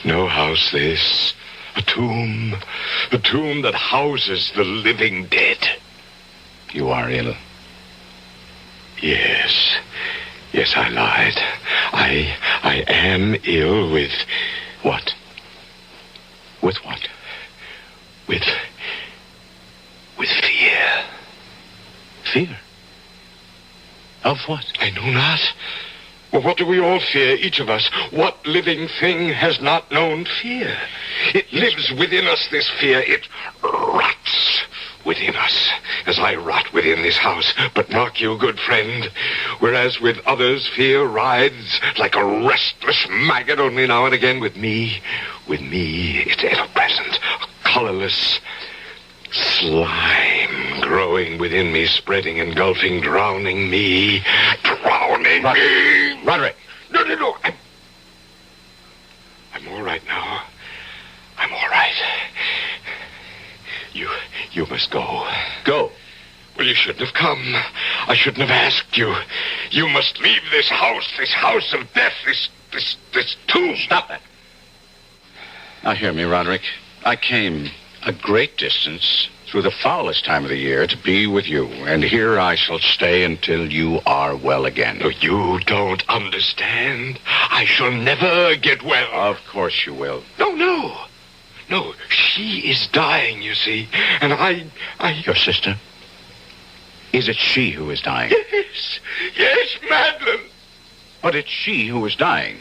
no house this. A tomb that houses the living dead. You are ill. Yes, I lied. I am ill with what? With what? With fear. Fear? Of what? I know not. Well, what do we all fear, each of us? What living thing has not known fear? It lives within us, this fear. It rots within us, as I rot within this house. But mark you, good friend, whereas with others fear rides like a restless maggot, only now and again with me, it's ever present, a colorless slime growing within me, spreading, engulfing, drowning me. Roderick! No. I'm all right now. I'm all right. You must go. Go? Well, you shouldn't have come. I shouldn't have asked you. You must leave this house of death, this tomb. Stop that. Now hear me, Roderick. I came a great distance through the foulest time of the year to be with you, and here I shall stay until you are well again. No, you don't understand. I shall never get well. Of course you will. No, she is dying, you see, and I... Your sister? Is it she who is dying? Yes, Madeline. But it's she who is dying.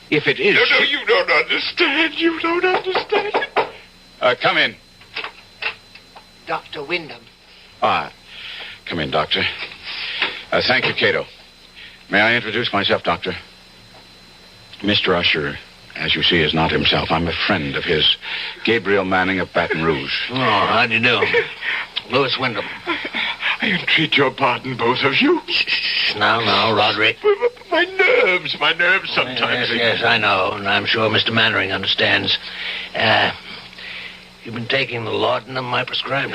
If it is... No, you don't understand. You don't understand. Come in. Dr. Wyndham. Come in, Doctor. Thank you, Cato. May I introduce myself, Doctor? Mr. Usher, as you see, is not himself. I'm a friend of his, Gabriel Manning of Baton Rouge. Oh, how do you do? Louis Wyndham. I entreat your pardon, both of you. Now, Roderick. My nerves sometimes... Yes, I know, and I'm sure Mr. Mannering understands. You've been taking the laudanum I prescribed?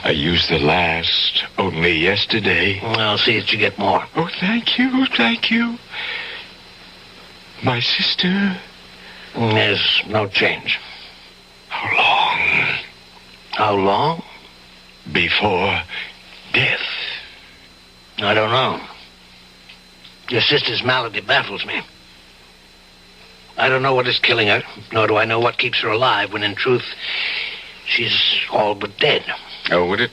I used the last only yesterday. I'll see that you get more. Oh, thank you. My sister? There's no change. How long? Before death. I don't know. Your sister's malady baffles me. I don't know what is killing her, nor do I know what keeps her alive, when in truth, she's all but dead. Oh, would it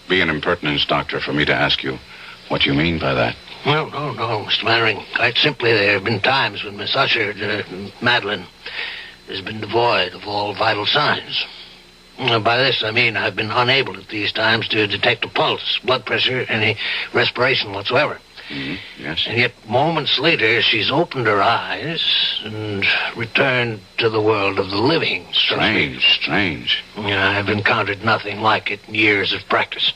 be an impertinence, Doctor, for me to ask you what you mean by that? Well, no, Mr. Mannering. Quite simply, there have been times when Miss Usher, Madeline, has been devoid of all vital signs. By this, I mean I've been unable at these times to detect a pulse, blood pressure, any respiration whatsoever. Mm-hmm. Yes. And yet, moments later, she's opened her eyes and returned to the world of the living. Strange. I've encountered nothing like it in years of practice.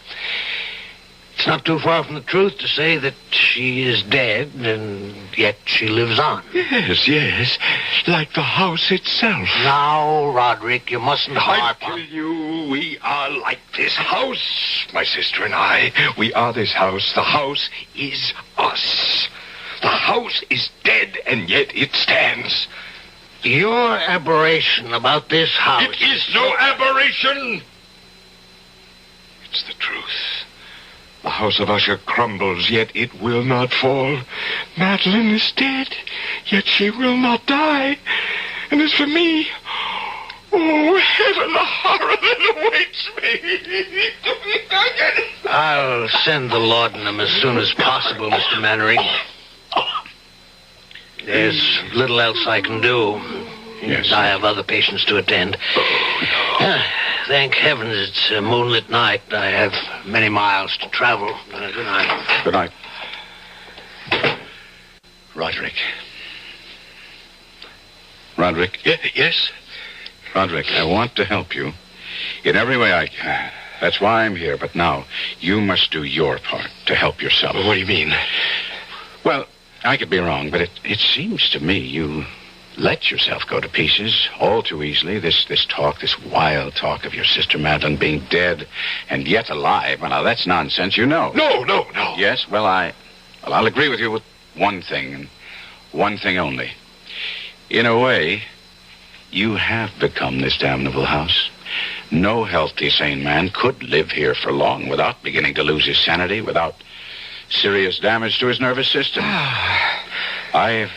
It's It's not too far from the truth to say that she is dead, and yet she lives on. Yes, yes. Like the house itself. Now, Roderick, you mustn't harp I on... tell you, we are like this house, my sister and I. We are this house. The house is us. The house is dead, and yet it stands. Your aberration about this house... It is no aberration. It's the truth. The house of Usher crumbles, yet it will not fall. Madeline is dead, yet she will not die. And as for me, oh, heaven, the horror that awaits me. I'll send the laudanum as soon as possible, Mr. Mannering. There's little else I can do. Yes. I have other patients to attend. Thank heavens it's a moonlit night. I have many miles to travel. Good night. Good night. Roderick. Roderick? Yes? Roderick, I want to help you in every way I can. That's why I'm here. But now, you must do your part to help yourself. What do you mean? Well, I could be wrong, but it seems to me you let yourself go to pieces all too easily. This talk, this wild talk of your sister Madeline being dead and yet alive. Well, now, that's nonsense, you know. No. Yes, well, I'll agree with you with one thing, and one thing only. In a way, you have become this damnable house. No healthy, sane man could live here for long without beginning to lose his sanity, without serious damage to his nervous system. I've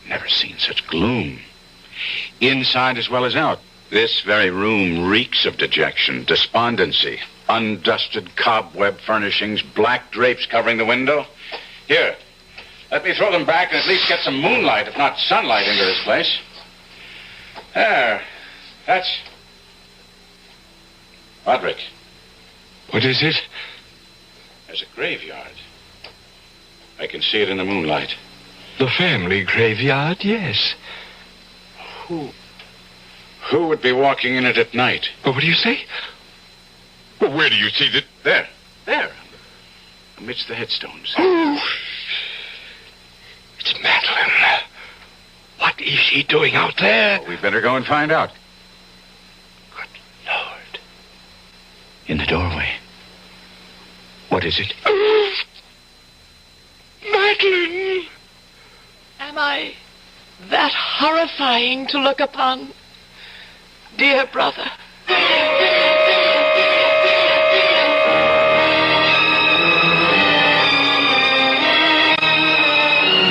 never seen such gloom. Inside as well as out. This very room reeks of dejection, despondency, undusted cobweb furnishings, black drapes covering the window. Here, let me throw them back and at least get some moonlight, if not sunlight, into this place. There. That's... Roderick. What is it? There's a graveyard. I can see it in the moonlight. The family graveyard, yes. Who would be walking in it at night? What do you say? Well, where do you see that? There. Amidst the headstones. Oh, it's Madeline. What is she doing out there? Well, we'd better go and find out. Good Lord. In the doorway. What is it? Madeline! Am I that horrifying to look upon, dear brother?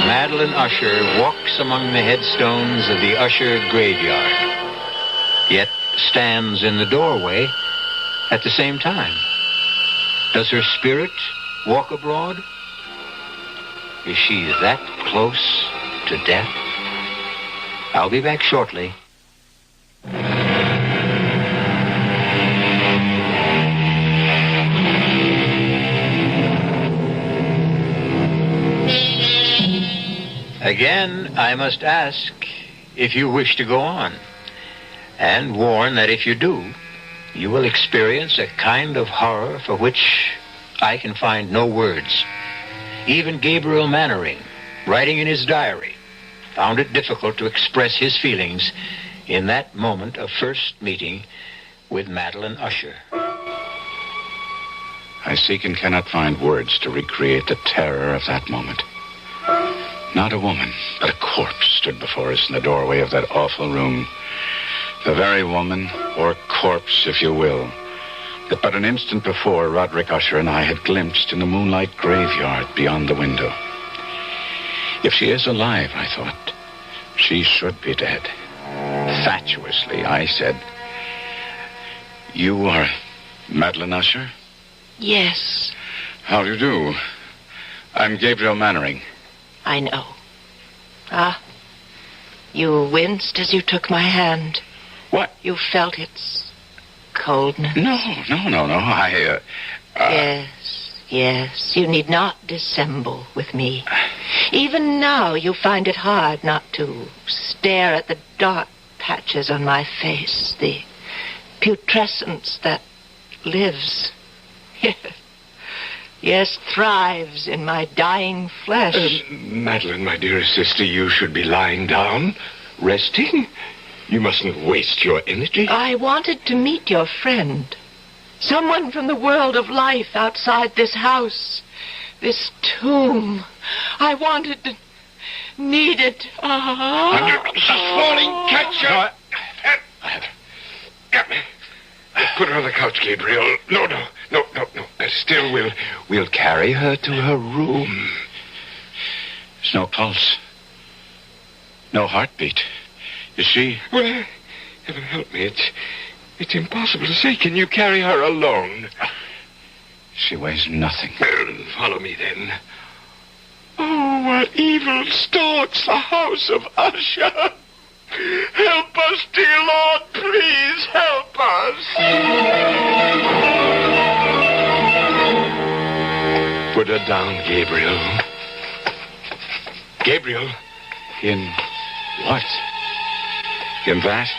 Madeline Usher walks among the headstones of the Usher graveyard, yet stands in the doorway at the same time. Does her spirit walk abroad? Is she that close to death? I'll be back shortly. Again, I must ask if you wish to go on, and warn that if you do, you will experience a kind of horror for which I can find no words. Even Gabriel Mannering, writing in his diary, found it difficult to express his feelings in that moment of first meeting with Madeline Usher. I seek and cannot find words to recreate the terror of that moment. Not a woman, but a corpse stood before us in the doorway of that awful room. The very woman, or corpse, if you will, that but an instant before Roderick Usher and I had glimpsed in the moonlight graveyard beyond the window. If she is alive, I thought, she should be dead. Fatuously, I said, "You are Madeline Usher?" Yes. How do you do? I'm Gabriel Mannering. I know. You winced as you took my hand. What? You felt its coldness. No. Yes. You need not dissemble with me. Even now, you find it hard not to stare at the dark patches on my face, the putrescence that lives. Yes, thrives in my dying flesh. Madeline, my dearest sister, you should be lying down, resting. You mustn't waste your energy. I wanted to meet your friend. Someone from the world of life outside this house. This tomb. I wanted to... needed... Falling, catch her! Put her on the couch, Gabriel. No. Still, we'll carry her to her room. There's no pulse. No heartbeat. Is she... Well, heaven help me. It's impossible to say. Can you carry her alone? She weighs nothing. Follow me, then. Oh, what evil stalks the house of Usher. Help us, dear Lord. Please help us. Put her down, Gabriel. Gabriel. In what? In that?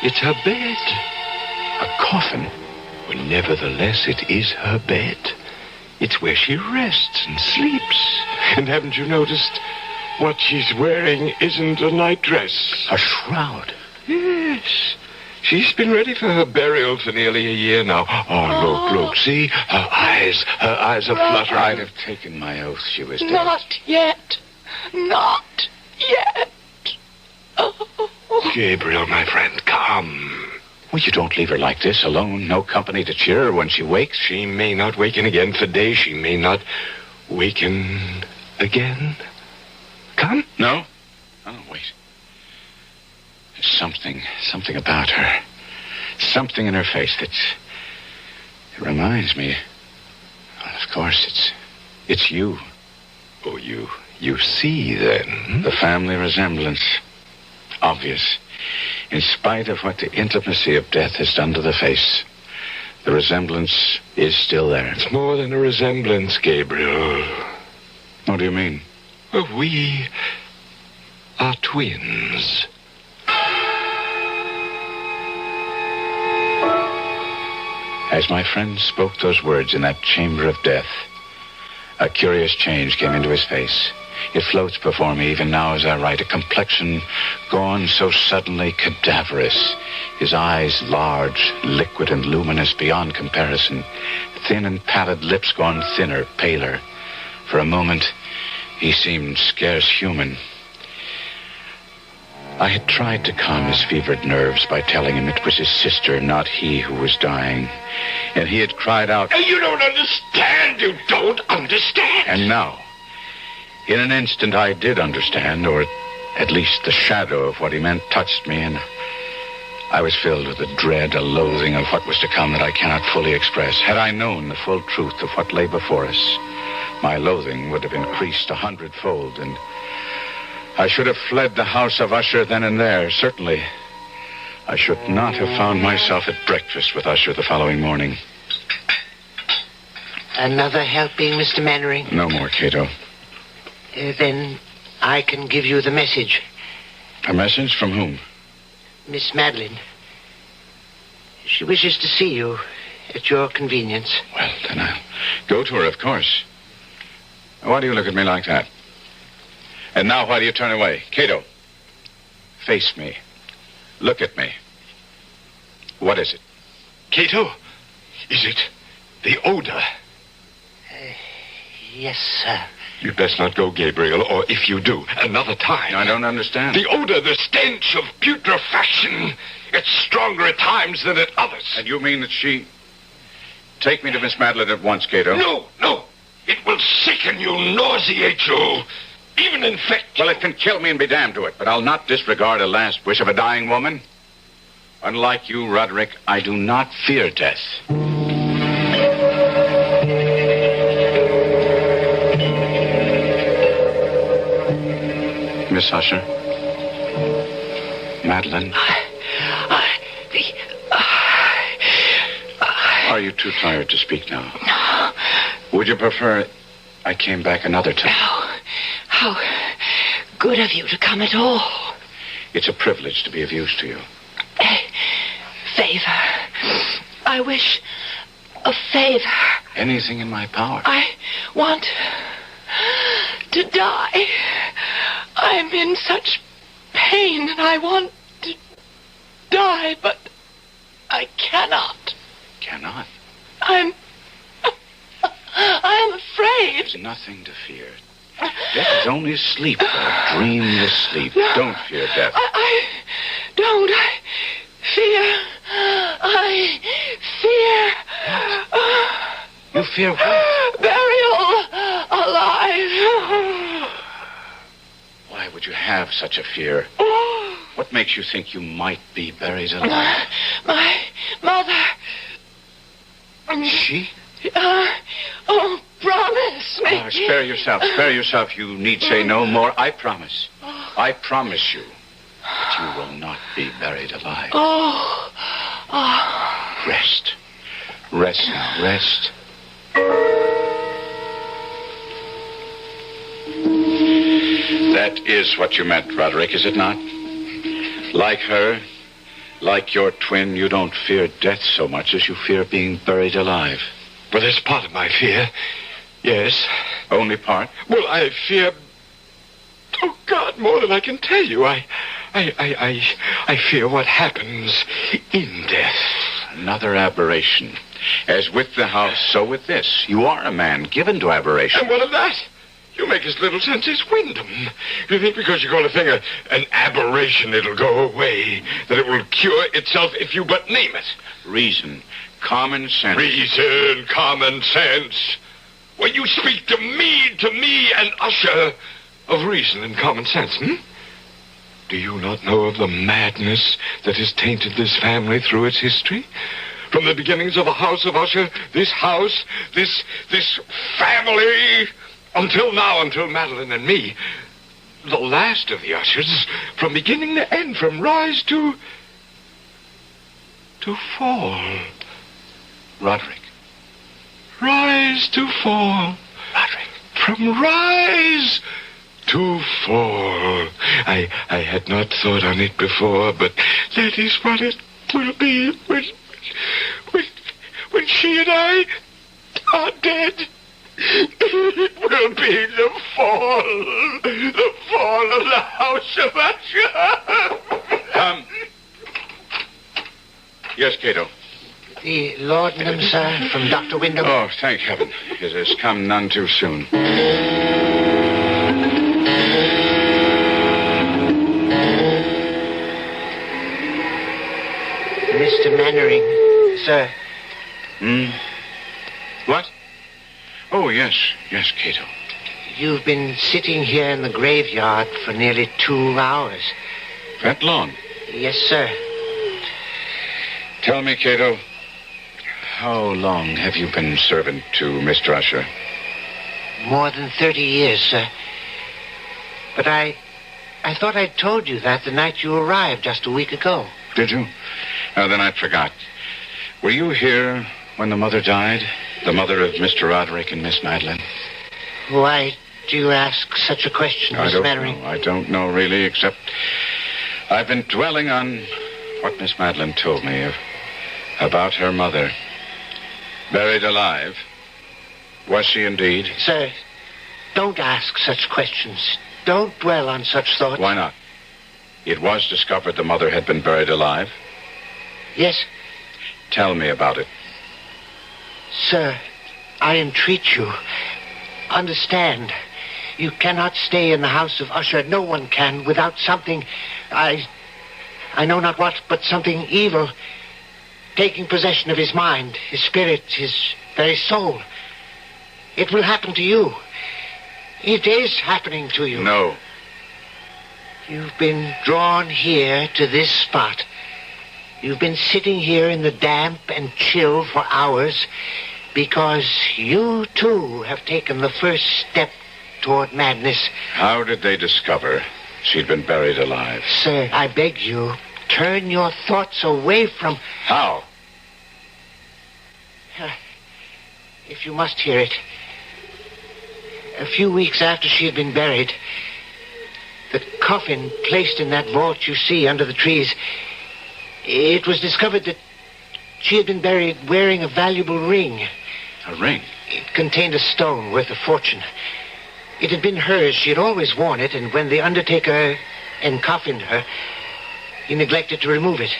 It's her bed. A coffin. Well, nevertheless, it is her bed. It's where she rests and sleeps. And haven't you noticed what she's wearing isn't a nightdress? A shroud. Yes. She's been ready for her burial for nearly a year now. Oh, look, see? Her eyes are fluttering. I'd have taken my oath she was dead. Not yet. Not yet. Oh. Gabriel, my friend, come. Well, you don't leave her like this, alone, no company to cheer her when she wakes. She may not waken again for days. She may not waken again. Come? No, wait. There's something about her. Something in her face it reminds me. Well, of course, it's you. Oh, you see, then? The family resemblance. Obvious. In spite of what the intimacy of death has done to the face, the resemblance is still there. It's more than a resemblance, Gabriel. What do you mean? Well, we are twins. As my friend spoke those words in that chamber of death, a curious change came into his face. It floats before me even now as I write, a complexion gone so suddenly cadaverous, his eyes large, liquid and luminous beyond comparison, thin and pallid lips gone thinner, paler. For a moment, he seemed scarce human. I had tried to calm his fevered nerves by telling him it was his sister, not he, who was dying. And he had cried out, You don't understand! You don't understand! And now, in an instant, I did understand, or at least the shadow of what he meant touched me, and I was filled with a dread, a loathing of what was to come that I cannot fully express. Had I known the full truth of what lay before us, my loathing would have increased 100-fold, and I should have fled the house of Usher then and there. Certainly, I should not have found myself at breakfast with Usher the following morning. Another helping, Mr. Mannering? No more, Cato. Then I can give you the message. A message from whom? Miss Madeline. She wishes to see you at your convenience. Well, then I'll go to her, of course. Why do you look at me like that? And now why do you turn away? Cato, face me. Look at me. What is it? Cato, is it the odor? Yes, sir. You'd best not go, Gabriel, or if you do, another time. I don't understand. The odor, the stench of putrefaction. It's stronger at times than at others. And you mean that she... Take me to Miss Madeline at once, Cato. No. It will sicken you, nauseate you, even infect you. Well, it can kill me and be damned to it, but I'll not disregard a last wish of a dying woman. Unlike you, Roderick, I do not fear death. Miss Usher. Madeline. Are you too tired to speak now? No. Would you prefer I came back another time? No. How good of you to come at all. It's a privilege to be of use to you. A favor. I wish a favor. Anything in my power. I want to die. I'm in such pain and I want to die, but I cannot. Cannot? I am afraid. There's nothing to fear. Death is only sleep, a dreamless sleep. Don't fear death. I don't. I fear. You fear what? Burial alive. Why would you have such a fear? What makes you think you might be buried alive? My mother. She? Oh, promise me. Oh, spare yourself. Spare yourself. You need say no more. I promise. I promise you that you will not be buried alive. Rest. Rest now. Rest. That is what you meant, Roderick, is it not? Like her, like your twin, you don't fear death so much as you fear being buried alive. Well, that's part of my fear. Yes. Only part? Well, I fear... Oh, God, more than I can tell you. I fear what happens in death. Another aberration. As with the house, so with this. You are a man given to aberration. And what of that? You make as little sense as Wyndham. You think because you call a thing an aberration it'll go away, that it will cure itself if you but name it? Reason. Common sense. Reason, common sense. When you speak to me, an usher of reason and common sense, Do you not know of the madness that has tainted this family through its history? From the beginnings of the House of Usher, this house, this family, until now, until Madeline and me, the last of the Ushers, from beginning to end, from rise to fall. Roderick. Rise to fall. Roderick. From rise to fall. I had not thought on it before, but that is what it will be when she and I are dead. It will be the fall of the House of Usher. Yes, Cato. The laudanum, sir, from Dr. Wyndham. Oh, thank heaven. It has come none too soon. Mr. Mannering, sir. What? Oh, yes, Cato. You've been sitting here in the graveyard for nearly 2 hours. That long? Yes, sir. Tell me, Cato, how long have you been servant to Mr. Usher? More than 30 years, sir. But I thought I'd told you that the night you arrived just a week ago. Did you? Oh, then I forgot. Were you here when the mother died? The mother of Mr. Roderick and Miss Madeline? Why do you ask such a question, Miss Mannering? I don't know, really, except I've been dwelling on what Miss Madeline told me about her mother. Buried alive. Was she indeed? Sir, don't ask such questions. Don't dwell on such thoughts. Why not? It was discovered the mother had been buried alive. Yes. Tell me about it. Sir, I entreat you. Understand. You cannot stay in the House of Usher. No one can without something, I know not what, but something evil taking possession of his mind, his spirit, his very soul. It will happen to you. It is happening to you. No. You've been drawn here to this spot. You've been sitting here in the damp and chill for hours because you, too, have taken the first step toward madness. How did they discover she'd been buried alive? Sir, I beg you, turn your thoughts away from... How? If you must hear it. A few weeks after she had been buried, the coffin placed in that vault you see under the trees, it was discovered that she had been buried wearing a valuable ring, A ring? It contained a stone worth a fortune. It had been hers. She had always worn it, and when the undertaker encoffined her, he neglected to remove it.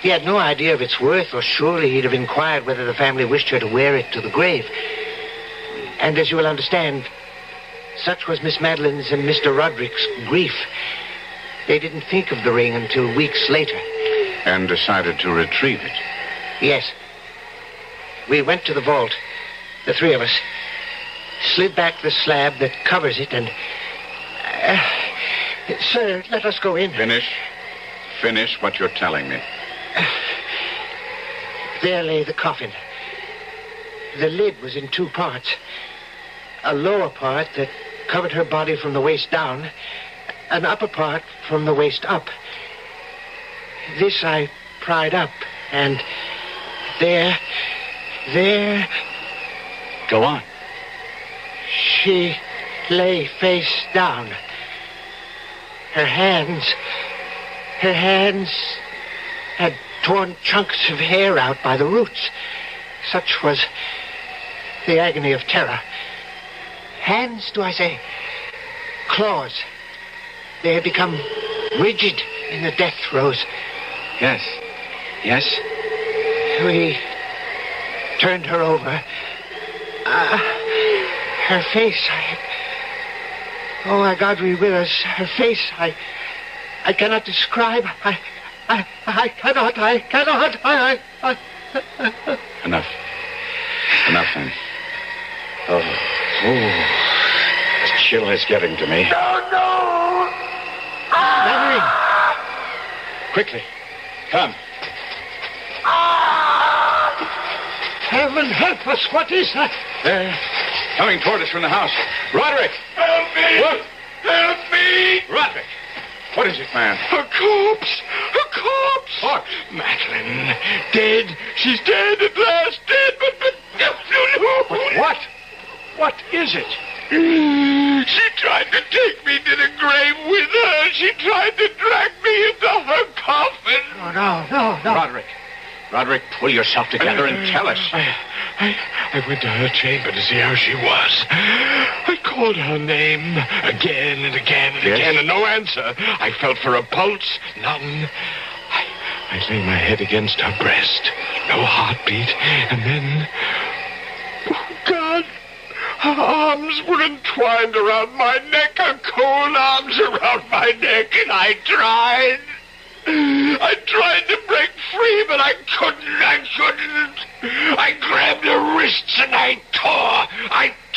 He had no idea of its worth, or surely he'd have inquired whether the family wished her to wear it to the grave. And as you will understand, such was Miss Madeline's and Mr. Roderick's grief. They didn't think of the ring until weeks later. And decided to retrieve it? Yes. We went to the vault, the three of us, slid back the slab that covers it, and... sir, let us go in. Finish what you're telling me. There lay the coffin. The lid was in two parts. A lower part that covered her body from the waist down, an upper part from the waist up. This I pried up, and there... Go on. She lay face down. Her hands had torn chunks of hair out by the roots. Such was the agony of terror. Hands, do I say? Claws. They had become rigid in the death throes. Yes. We turned her over. Her face, oh, my God, be with us. Her face, I cannot describe. I cannot. Enough, then. Oh, this chill is getting to me. No! Mary! Quickly, come. Heaven help us, what is that? They're coming toward us from the house. Roderick! Help me! What? Help me! Roderick! What is it, man? A corpse! A corpse! What? Madeline, dead. She's dead at last. Dead, but What? What is it? She tried to take me to the grave with her. She tried to drag me into her coffin. No. Roderick, pull yourself together and tell us. I went to her chamber to see how she was. I called her name again and again and again, and no answer. I felt for a pulse, none. I lay my head against her breast, no heartbeat, and then... Oh, God! Her arms were entwined around my neck, her cold arms around my neck, and I tried to break free, but I couldn't. I grabbed her wrists and I tore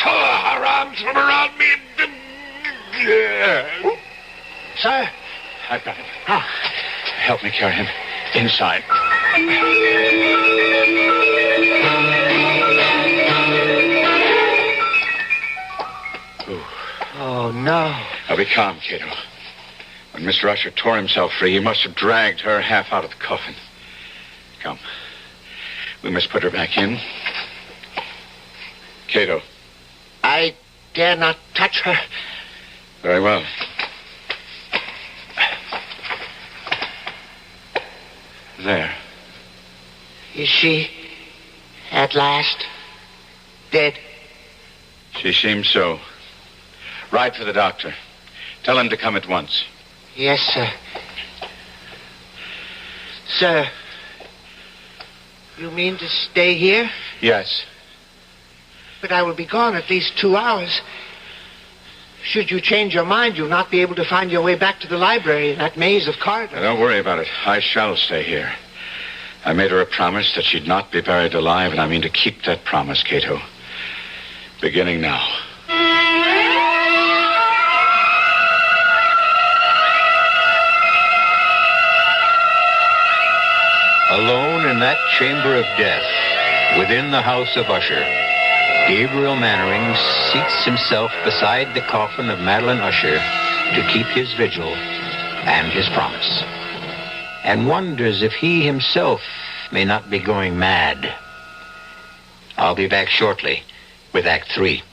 her arms from around me. Sir? I've got him. Help me carry him inside. Oh, no. Now be calm, Cato. When Mr. Usher tore himself free, he must have dragged her half out of the coffin. Come. We must put her back in. Cato. I dare not touch her. Very well. There. Is she, at last, dead? She seems so. Ride for the doctor. Tell him to come at once. Yes, sir. Sir, you mean to stay here? Yes. But I will be gone at least 2 hours. Should you change your mind, you'll not be able to find your way back to the library in that maze of corridors. Now, don't worry about it. I shall stay here. I made her a promise that she'd not be buried alive, and I mean to keep that promise, Cato. Beginning now. Alone in that chamber of death, within the house of Usher, Gabriel Mannering seats himself beside the coffin of Madeline Usher to keep his vigil and his promise, and wonders if he himself may not be going mad. I'll be back shortly with Act 3.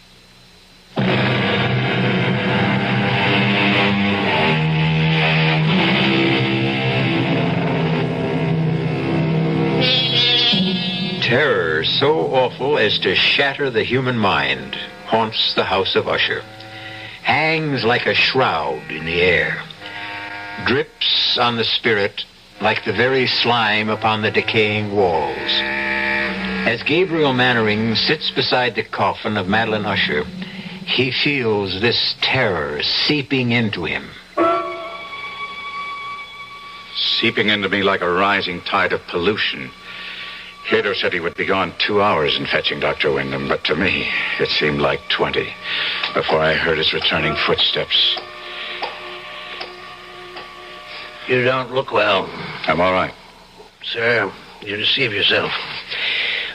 Terror terror so awful as to shatter the human mind haunts the house of Usher, hangs like a shroud in the air, drips on the spirit like the very slime upon the decaying walls. As Gabriel Mannering sits beside the coffin of Madeline Usher, he feels this terror seeping into him. Seeping into me like a rising tide of pollution. Cato said he would be gone 2 hours in fetching Dr. Wyndham, but to me, it seemed like 20 before I heard his returning footsteps. You don't look well. I'm all right. Sir, you deceive yourself.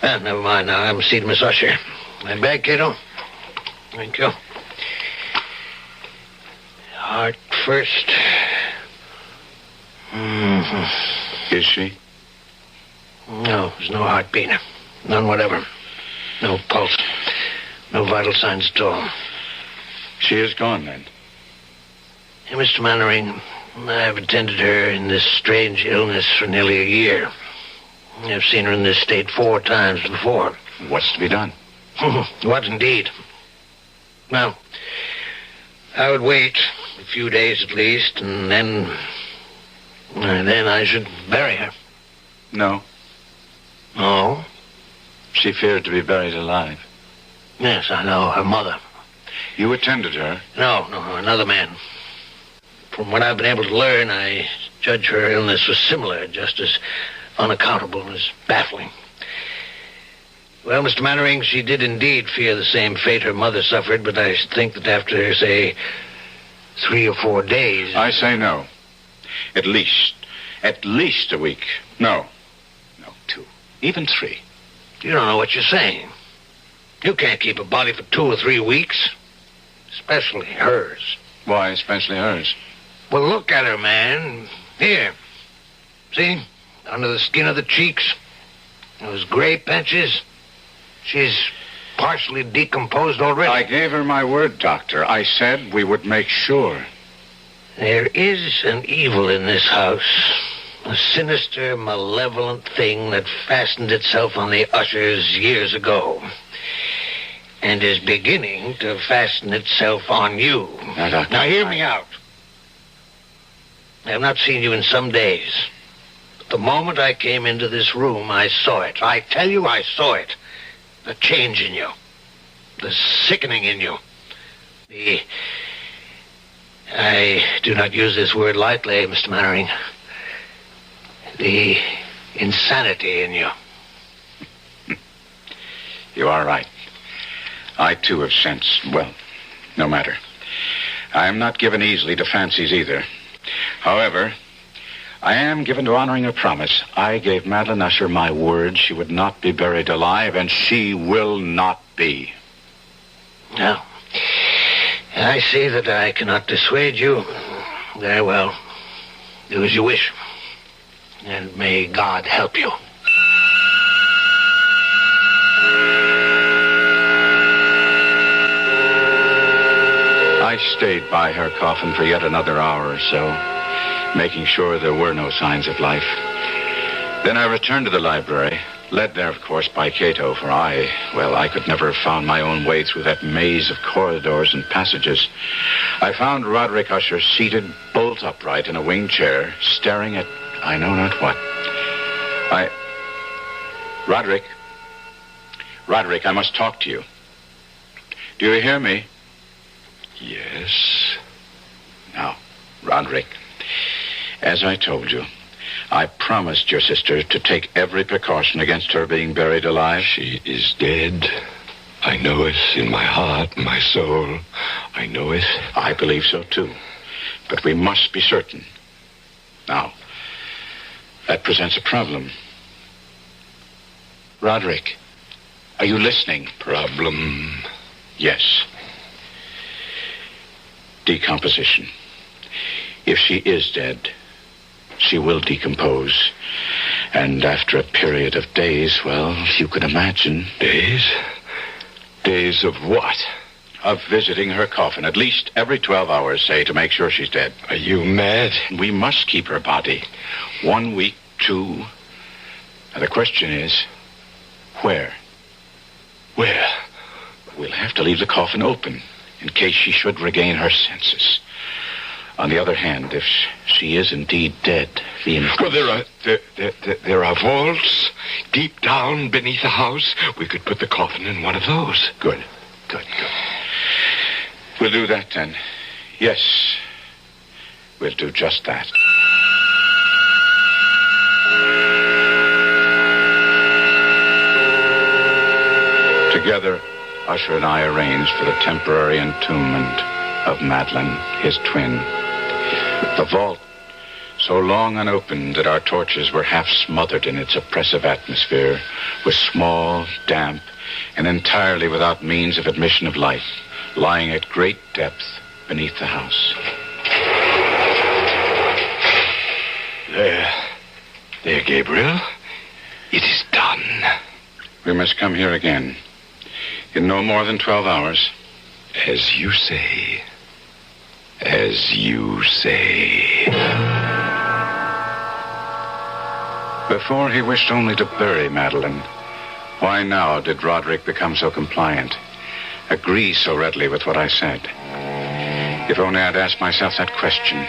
Well, never mind now. I'm seeing Miss Usher. My bag, Cato? Thank you. Heart first. Is she? No, there's no heartbeat. None whatever. No pulse. No vital signs at all. She is gone, then? Hey, Mr. Mannering, I've attended her in this strange illness for nearly a year. I've seen her in this state 4 times before. What's to be done? What indeed? Well, I would wait a few days at least, and then I should bury her. No. No? She feared to be buried alive. Yes, I know. Her mother. You attended her? No, another man. From what I've been able to learn, I judge her illness was similar, just as unaccountable as baffling. Well, Mr. Mannering, she did indeed fear the same fate her mother suffered, but I think that after, say, 3 or 4 days... I say no. At least a week. No, 2, even 3. You don't know what you're saying. You can't keep a body for 2 or 3 weeks. Especially hers. Why especially hers? Well, look at her, man. Here. See? Under the skin of the cheeks. Those gray patches. She's partially decomposed already. I gave her my word, Doctor. I said we would make sure. There is an evil in this house. A sinister, malevolent thing that fastened itself on the Ushers years ago. And is beginning to fasten itself on you. Now, Doctor, now hear me out. I have not seen you in some days. But the moment I came into this room, I saw it. I tell you, I saw it. The change in you. The sickening in you. I do not use this word lightly, Mr. Mannering. The insanity in you. You are right. I, too, have sensed... Well, no matter. I am not given easily to fancies either. However, I am given to honoring a promise. I gave Madeline Usher my word she would not be buried alive, and she will not be. No. I see that I cannot dissuade you. Very well. Do as you wish. And may God help you. I stayed by her coffin for yet another hour or so, making sure there were no signs of life. Then I returned to the library, led there, of course, by Cato, for I could never have found my own way through that maze of corridors and passages. I found Roderick Usher seated bolt upright in a wing chair, staring at I know not what. Roderick, I must talk to you. Do you hear me? Yes. Now, Roderick, as I told you, I promised your sister to take every precaution against her being buried alive. She is dead. I know it in my heart, my soul. I know it. I believe so, too. But we must be certain. Now, that presents a problem. Roderick, are you listening? Problem? Yes. Decomposition. If she is dead, she will decompose. And after a period of days, well, you can imagine. Days? Days of what? Of visiting her coffin, at least every 12 hours, say, to make sure she's dead. Are you mad? We must keep her body. 1 week, 2. Now, the question is, Where? Where? We'll have to leave the coffin open in case she should regain her senses. On the other hand, if she is indeed dead, Well, there are vaults deep down beneath the house. We could put the coffin in one of those. Good. We'll do that then. Yes, we'll do just that. Together, Usher and I arranged for the temporary entombment of Madeline, his twin. The vault, so long unopened that our torches were half smothered in its oppressive atmosphere, was small, damp, and entirely without means of admission of light, lying at great depth beneath the house. There, Gabriel. It is done. We must come here again. In no more than 12 hours. As you say. As you say. Before he wished only to bury Madeline, why now did Roderick become so compliant, agree so readily with what I said? If only I'd asked myself that question.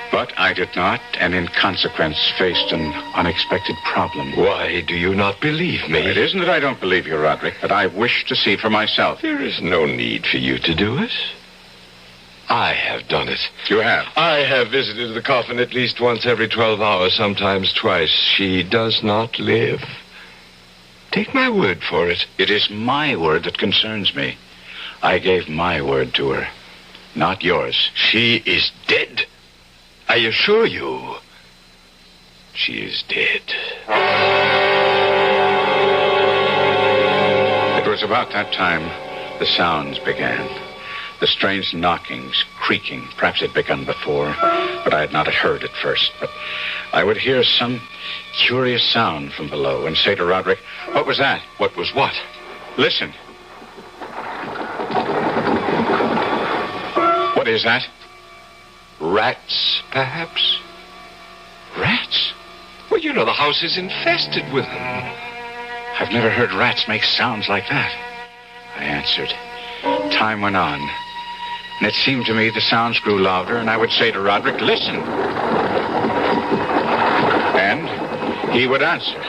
But I did not, and in consequence faced an unexpected problem. Why do you not believe me? It isn't that I don't believe you, Roderick, but I wish to see for myself. There is no need for you to do it. I have done it. You have? I have visited the coffin at least once every 12 hours, sometimes twice. She does not live. Take my word for it. It is my word that concerns me. I gave my word to her, not yours. She is dead. I assure you, she is dead. It was about that time the sounds began. The strange knockings, creaking. Perhaps it had begun before, but I had not heard at first. But I would hear some curious sound from below and say to Roderick, "What was that?" What was what? Listen. What is that? Rats, perhaps? Rats? Well, you know the house is infested with them. I've never heard rats make sounds like that. I answered. Time went on, and it seemed to me the sounds grew louder, and I would say to Roderick, "Listen." And he would answer.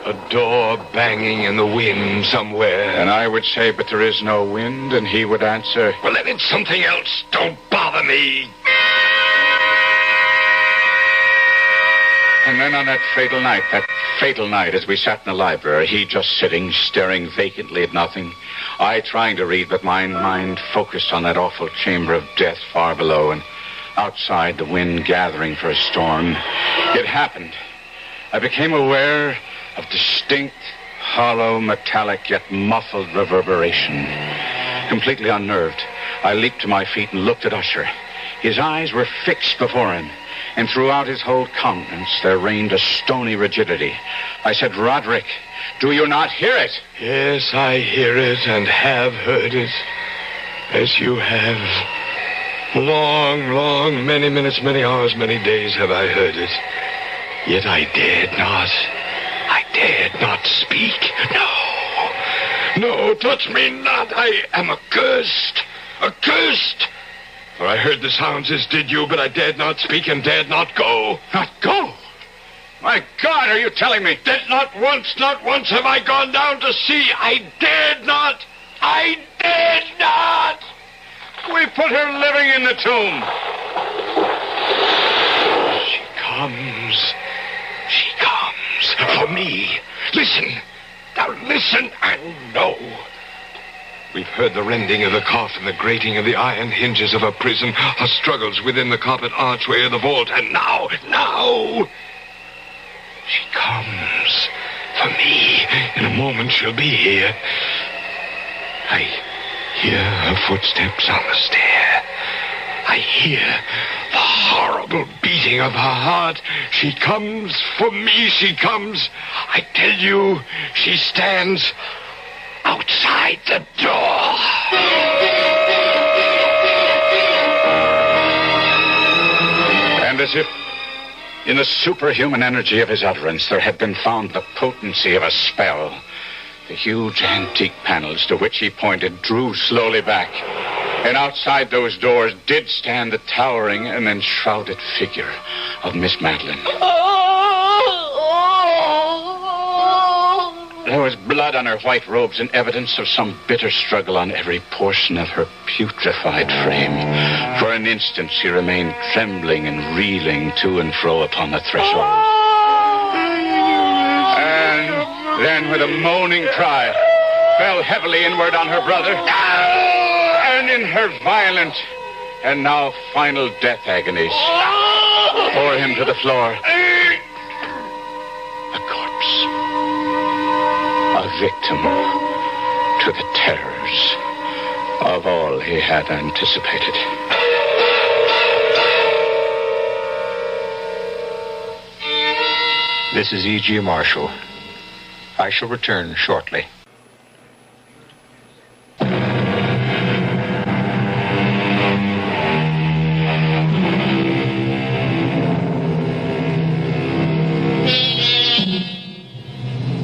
A door banging in the wind somewhere. And I would say, "But there is no wind," and he would answer, "Well, then it's something else. Don't bother me." And then on that fatal night as we sat in the library, he just sitting, staring vacantly at nothing, I trying to read, but my mind focused on that awful chamber of death far below, and outside the wind gathering for a storm. It happened. I became aware of distinct, hollow, metallic, yet muffled reverberation. Completely unnerved, I leaped to my feet and looked at Usher. His eyes were fixed before him, and throughout his whole countenance there reigned a stony rigidity. I said, "Roderick, do you not hear it?" Yes, I hear it and have heard it, as you have. Long, many minutes, many hours, many days have I heard it. Yet I dared not speak. No, touch me not. I am accursed. For I heard the sounds as did you, but I dared not speak and dared not go. Not go? My God, are you telling me? That not once have I gone down to see. I dared not. We put her living in the tomb. She comes. For me. Listen. Now listen and know. We've heard the rending of the coffin, the grating of the iron hinges of a prison, her struggles within the carpet archway of the vault, and now, she comes for me. In a moment she'll be here. I hear her footsteps on the stair. I hear the horrible beating of her heart. She comes for me, she comes. I tell you, she stands outside the door. And as if in the superhuman energy of his utterance there had been found the potency of a spell, The huge antique panels to which he pointed drew slowly back, and outside those doors did stand the towering and enshrouded figure of Miss Madeline. There was blood on her white robes and evidence of some bitter struggle on every portion of her putrefied frame. For an instant she remained trembling and reeling to and fro upon the threshold. Then, with a moaning cry, fell heavily inward on her brother, and in her violent and now final death agonies, bore him to the floor. A corpse. A victim to the terrors of all he had anticipated. This is E.G. Marshall. I shall return shortly.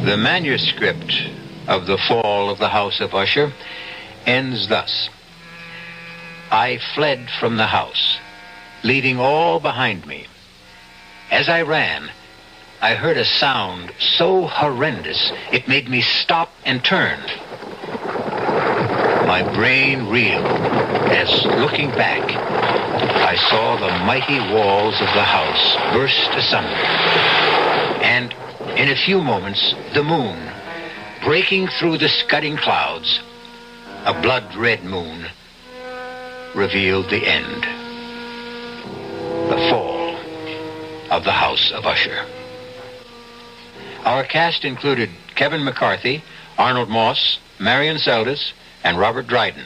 The manuscript of The Fall of the House of Usher ends thus. I fled from the house, leaving all behind me. As I ran, I heard a sound so horrendous it made me stop and turn. My brain reeled as, looking back, I saw the mighty walls of the house burst asunder. And in a few moments, the moon, breaking through the scudding clouds, a blood-red moon, revealed the end. The fall of the House of Usher. Our cast included Kevin McCarthy, Arnold Moss, Marion Seldes, and Robert Dryden.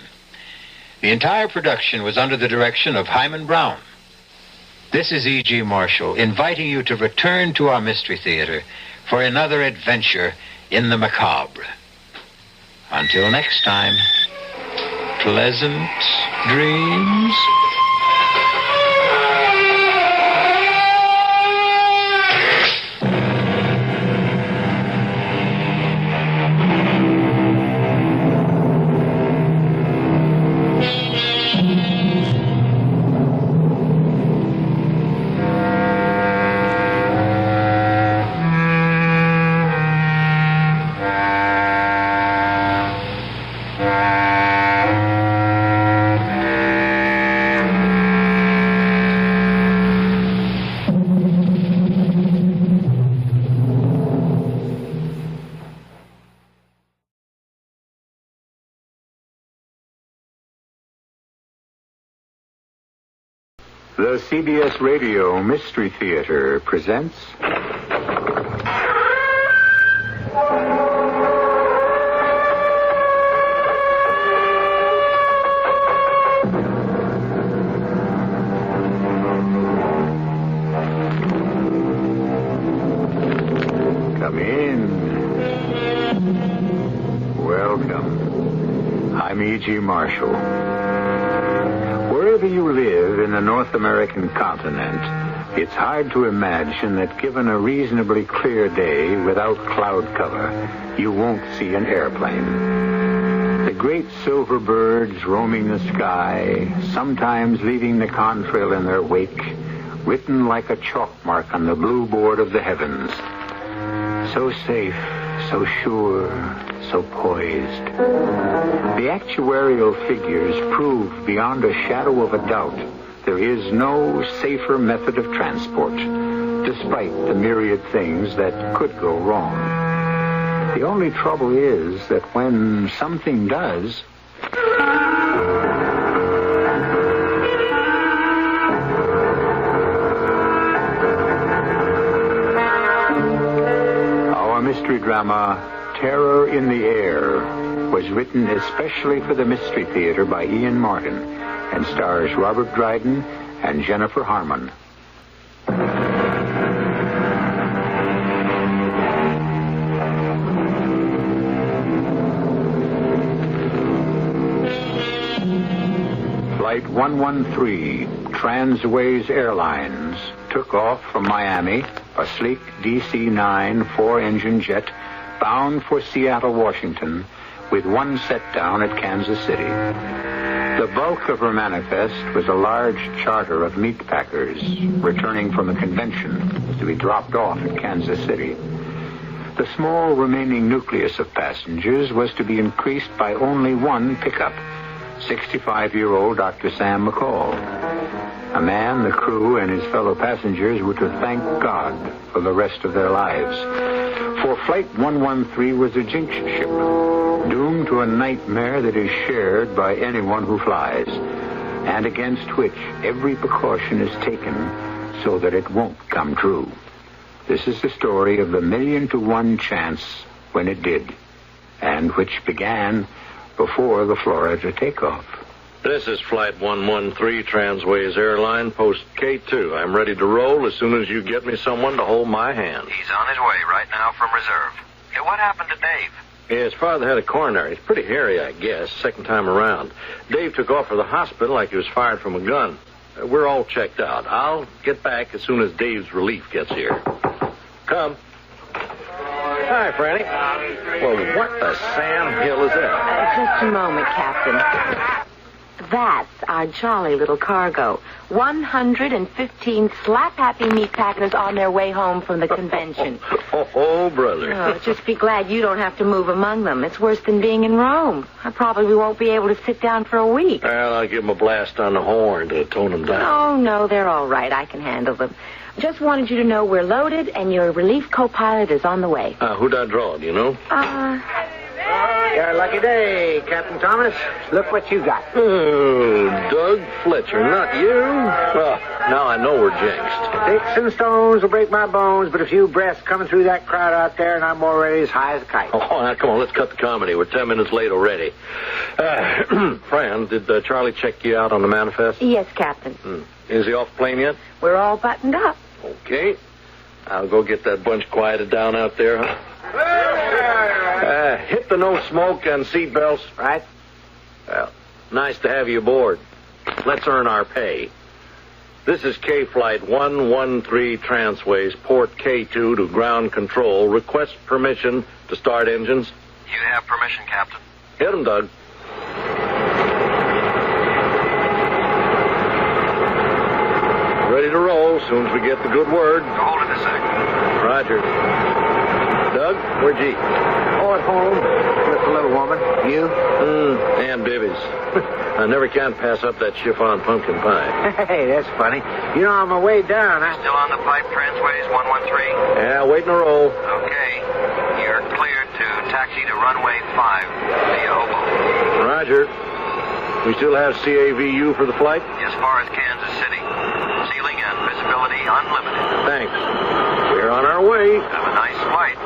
The entire production was under the direction of Hyman Brown. This is E.G. Marshall, inviting you to return to our Mystery Theater for another adventure in the macabre. Until next time, pleasant dreams. The CBS Radio Mystery Theater presents... Come in. Welcome. I'm E.G. Marshall. Wherever you live in the North American continent, it's hard to imagine that given a reasonably clear day without cloud cover, you won't see an airplane. The great silver birds roaming the sky, sometimes leaving the contrail in their wake, written like a chalk mark on the blue board of the heavens. So safe, so sure, so poised. The actuarial figures prove beyond a shadow of a doubt there is no safer method of transport, despite the myriad things that could go wrong. The only trouble is that when something does... Our mystery drama, Terror in the Air, was written especially for the Mystery Theater by Ian Martin and stars Robert Dryden and Jennifer Harmon. Flight 113, Transways Airlines, took off from Miami, a sleek DC-9 four-engine jet bound for Seattle, Washington, with one set down at Kansas City. The bulk of her manifest was a large charter of meat packers returning from a convention to be dropped off at Kansas City. The small remaining nucleus of passengers was to be increased by only one pickup, 65-year-old Dr. Sam McCall, a man the crew and his fellow passengers were to thank God for the rest of their lives. For Flight 113 was a jinx ship, doomed to a nightmare that is shared by anyone who flies, and against which every precaution is taken so that it won't come true. This is the story of the 1,000,000-to-1 chance when it did, and which began before the Florida takeoff. This is Flight 113, Transways Airline, Post K2. I'm ready to roll as soon as you get me someone to hold my hand. He's on his way right now from reserve. Hey, what happened to Dave? His father had a coronary. He's pretty hairy, I guess, second time around. Dave took off for the hospital like he was fired from a gun. We're all checked out. I'll get back as soon as Dave's relief gets here. Come. Hi, Franny. Well, what the Sam Hill is that? Just a moment, Captain. That's our jolly little cargo. 115 slap-happy meat packers on their way home from the convention. Oh, brother. Oh, just be glad you don't have to move among them. It's worse than being in Rome. I probably won't be able to sit down for a week. Well, I'll give them a blast on the horn to tone them down. Oh, no, they're all right. I can handle them. Just wanted you to know we're loaded and your relief co-pilot is on the way. Who'd I draw, do you know? Your lucky day, Captain Thomas. Look what you got. Oh, Doug Fletcher, not you. Well, now I know we're jinxed. Sticks and stones will break my bones, but a few breaths coming through that crowd out there, and I'm already as high as a kite. Oh, now, come on, let's cut the comedy. We're 10 minutes late already. Fran, did Charlie check you out on the manifest? Yes, Captain. Is he off the plane yet? We're all buttoned up. Okay. I'll go get that bunch quieted down out there, huh? Hit the no smoke and seat belts. Right. Well, nice to have you aboard. Let's earn our pay. This is K Flight 113 Transways, Port K2 to ground control. Request permission to start engines. You have permission, Captain. Hit 'em, Doug. Ready to roll as soon as we get the good word. Hold it a sec. Roger. Doug, where'd you? Oh, at home. With the little woman. You? And Bibby's. I never can pass up that chiffon pumpkin pie. Hey, that's funny. You know, on my way down, Still on the pipe, Transways 113? Yeah, waiting to roll. Okay. You're cleared to taxi to runway 5 via Hobo. Roger. We still have CAVU for the flight? As far as Kansas City. Ceiling and visibility unlimited. Thanks. We're on our way. Have a nice flight.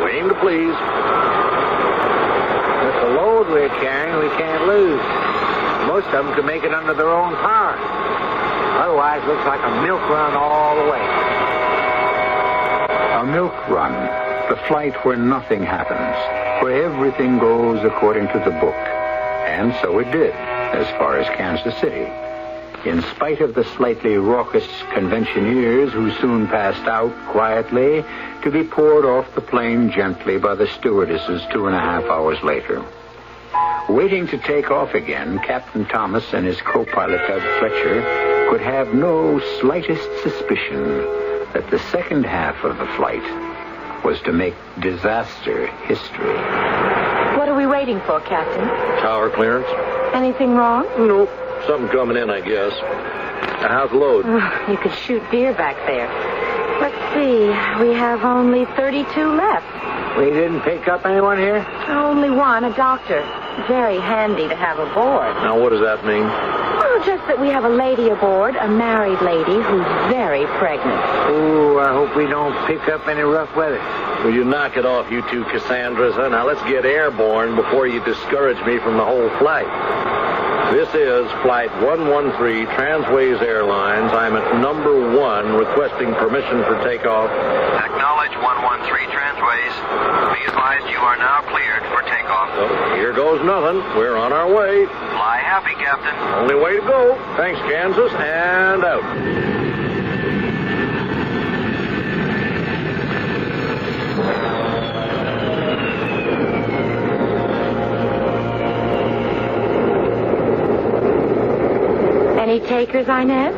We aim to please. With the load we're carrying, we can't lose. Most of them can make it under their own power. Otherwise, it looks like a milk run all the way. A milk run. The flight where nothing happens, where everything goes according to the book. And so it did, as far as Kansas City. In spite of the slightly raucous conventioneers who soon passed out quietly to be poured off the plane gently by the stewardesses 2.5 hours later. Waiting to take off again, Captain Thomas and his co-pilot Doug Fletcher could have no slightest suspicion that the second half of the flight was to make disaster history. What are we waiting for, Captain? Tower clearance? Anything wrong? Nope. Something coming in, I guess. How's the load? You could shoot deer back there. Let's see. We have only 32 left. We didn't pick up anyone here? Only one, a doctor. Very handy to have aboard. Now, what does that mean? Well, just that we have a lady aboard, a married lady who's very pregnant. Ooh, I hope we don't pick up any rough weather. Will you knock it off, you two Cassandras? Huh? Now, let's get airborne before you discourage me from the whole flight. This is Flight 113, Transways Airlines. I'm at number 1, requesting permission for takeoff. Acknowledge 113 Transways. Be advised you are now cleared for takeoff. So, here goes nothing. We're on our way. Fly happy, Captain. Only way to go. Thanks, Kansas, and out. takers, Inez?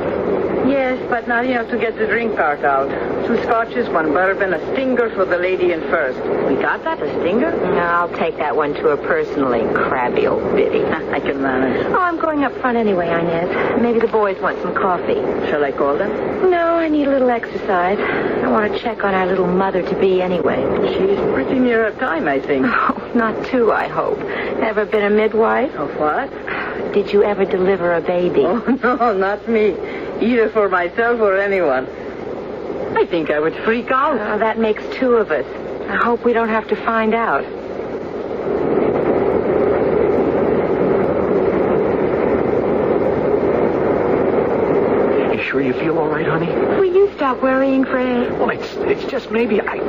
Yes, but not enough to get the drink part out. 2 scotches, 1 bourbon, a stinger for the lady in first. We got that, a stinger? No, I'll take that one to her personally, crabby old biddy. I can manage. Oh, I'm going up front anyway, Inez. Maybe the boys want some coffee. Shall I call them? No, I need a little exercise. I want to check on our little mother-to-be anyway. She's pretty near her time, I think. Oh, not too, I hope. Ever been a midwife? Of what? Did you ever deliver a baby? Oh, no, not me. Either for myself or anyone. I think I would freak out. Oh, that makes 2 of us. I hope we don't have to find out. You sure you feel all right, honey? Will you stop worrying, Fred? Well, it's just maybe I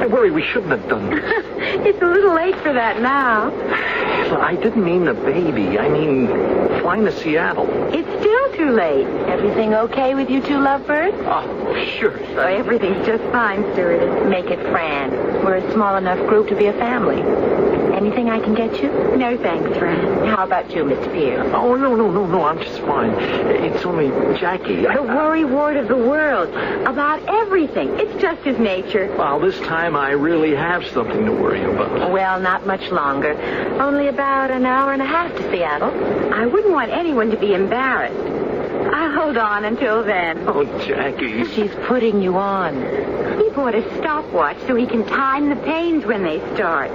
worry we shouldn't have done this. It's a little late for that now. I didn't mean the baby. I mean flying to Seattle. It's still too late. Everything okay with you 2 lovebirds? Oh, sure. Oh, everything's just fine, stewardess. Make it Fran. We're a small enough group to be a family. Anything I can get you? No, thanks, Fran. How about you, Mr. Pierce? Oh, no. I'm just fine. It's only Jackie. The worry wart of the world. About everything. It's just his nature. Well, this time I really have something to worry about. Well, not much longer. Only about an hour and a half to Seattle. I wouldn't want anyone to be embarrassed. I'll hold on until then. Oh, Jackie. She's putting you on. He bought a stopwatch so he can time the pains when they start.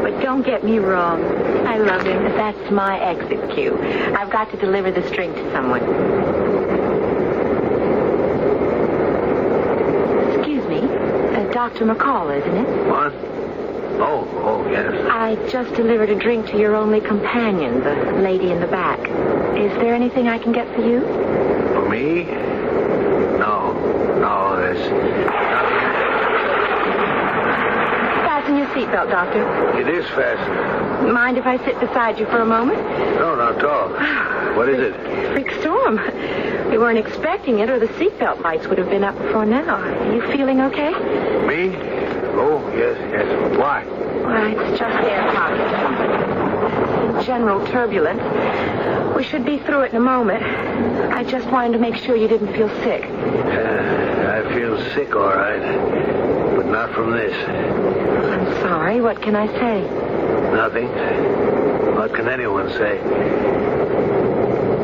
But don't get me wrong. I love him. That's my exit cue. I've got to deliver this drink to someone. Excuse me. Dr. McCall, isn't it? What? Oh, yes. I just delivered a drink to your only companion, the lady in the back. Is there anything I can get for you? For me? No, there's nothing. Fasten your seatbelt, Doctor. It is fastened. Mind if I sit beside you for a moment? No, not at all. What is it? Freak storm. We weren't expecting it, or the seatbelt lights would have been up before now. Are you feeling okay? Me? Oh, yes. Why? Well, it's just air pockets. General turbulence. We should be through it in a moment. I just wanted to make sure you didn't feel sick. I feel sick, all right. But not from this. I'm sorry. What can I say? Nothing. What can anyone say?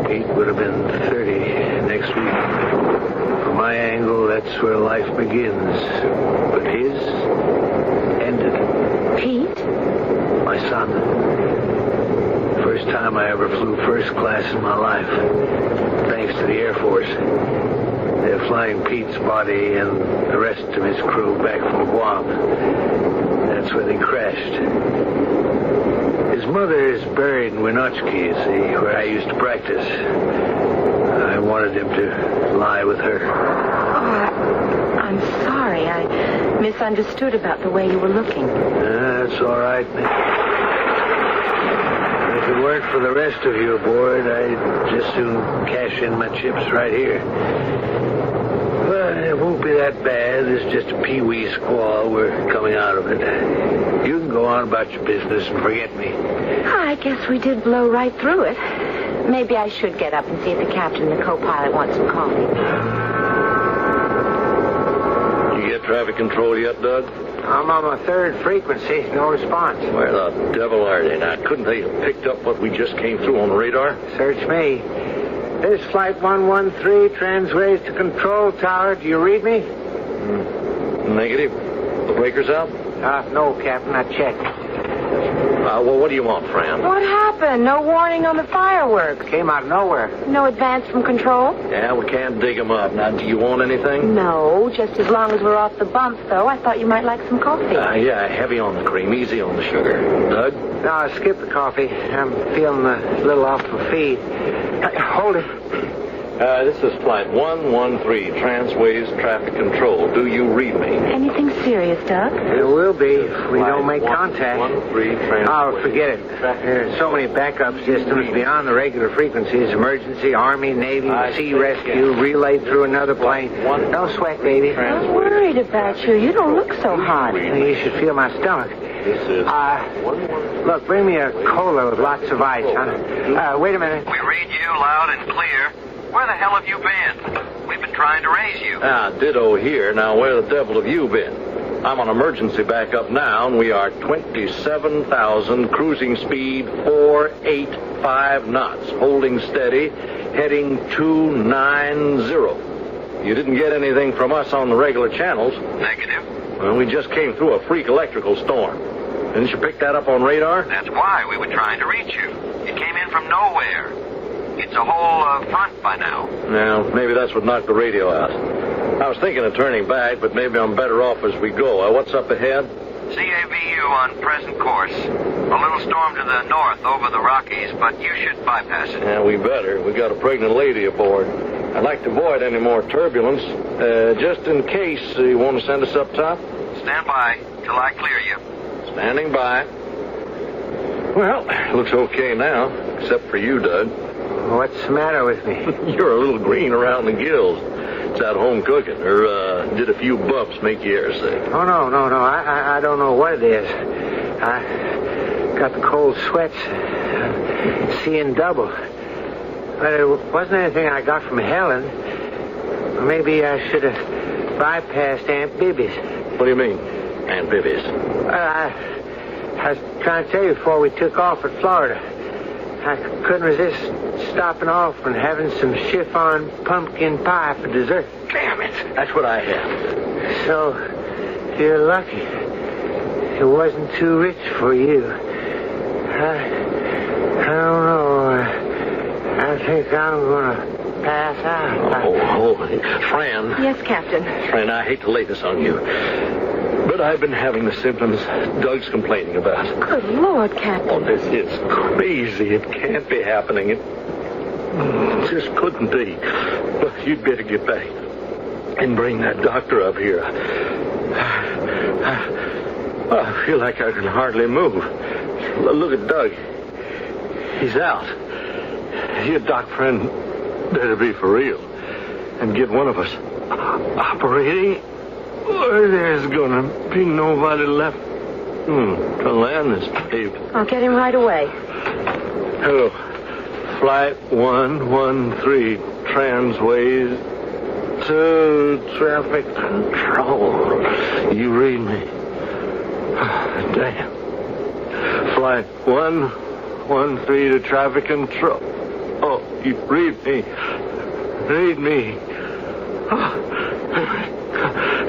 Pete would have been 30 next week. From my angle, that's where life begins. But his ended. Pete? My son. First time I ever flew first class in my life. Thanks to the Air Force. They're flying Pete's body and the rest of his crew back from Guam. That's where they crashed. His mother is buried in Winoochka, you see, where I used to practice. I wanted him to lie with her. Oh, I'm sorry. I misunderstood about the way you were looking. That's all right. If it weren't for the rest of you aboard, I'd just soon cash in my chips right here. But it won't be that bad. It's just a pee-wee squall. We're coming out of it. You can go on about your business and forget me. I guess we did blow right through it. Maybe I should get up and see if the captain and the co-pilot want some coffee. You get traffic control yet, Doug? I'm on my 3rd frequency. No response. Where the devil are they? Now, couldn't they have picked up what we just came through on the radar? Search me. This Flight 113 transways to control tower. Do you read me? Negative. The breaker's out? No, Captain. I checked. Well, what do you want, Fran? What happened? No warning on the fireworks. Came out of nowhere. No advance from control? Yeah, we can't dig them up. Now, do you want anything? No, just as long as we're off the bumps, though. I thought you might like some coffee. Yeah, heavy on the cream, easy on the sugar. Doug? No, skip the coffee. I'm feeling a little off the feed. Hold it. This is Flight 113, Transways Traffic Control. Do you read me? Anything serious, Doug? It will be if we don't make contact. 113, Oh, forget it. There are so many backup systems beyond the regular frequencies. Emergency, Army, Navy, Sea Rescue, relayed through another plane. Don't sweat, baby. I'm worried about you. You don't look so hot. You should feel my stomach. This is... Look, bring me a cola with lots of ice, huh? Wait a minute. We read you loud and clear. Where the hell have you been? We've been trying to raise you. Ditto here. Now, where the devil have you been? I'm on emergency backup now, and we are 27,000, cruising speed 485 knots, holding steady, heading 290. You didn't get anything from us on the regular channels. Negative. Well, we just came through a freak electrical storm. Didn't you pick that up on radar? That's why we were trying to reach you. It came in from nowhere. It's a whole front by now. Now, maybe that's what knocked the radio out. I was thinking of turning back, but maybe I'm better off as we go. What's up ahead? CAVU on present course. A little storm to the north over the Rockies, but you should bypass it. Yeah, we better. We got a pregnant lady aboard. I'd like to avoid any more turbulence. Just in case, you want to send us up top? Stand by till I clear you. Standing by. Well, looks okay now, except for you, Doug. What's the matter with me? You're a little green around the gills. It's at home cooking, or did a few bumps make you air sick? Oh, no. I don't know what it is. I got the cold sweats, seeing double. But it wasn't anything I got from Helen. Maybe I should have bypassed Aunt Bibby's. What do you mean, Aunt Bibby's? I was trying to tell you before we took off at Florida. I couldn't resist stopping off and having some chiffon pumpkin pie for dessert. Damn it! That's what I had. So, you're lucky. It wasn't too rich for you. I don't know. I think I'm gonna pass out. Fran. Yes, Captain. Fran, I hate to lay this on you, but I've been having the symptoms Doug's complaining about. Good Lord, Captain. Oh, this is crazy. It can't be happening. It just couldn't be. But you'd better get back and bring that doctor up here. I feel like I can hardly move. Look at Doug. He's out. Your doc friend better be for real and get one of us operating, or there's gonna be nobody left to land this babe. I'll get him right away. Hello. Flight 113, transways to traffic control. You read me? Damn. Flight 113 to traffic control. Oh, you read me. Read me.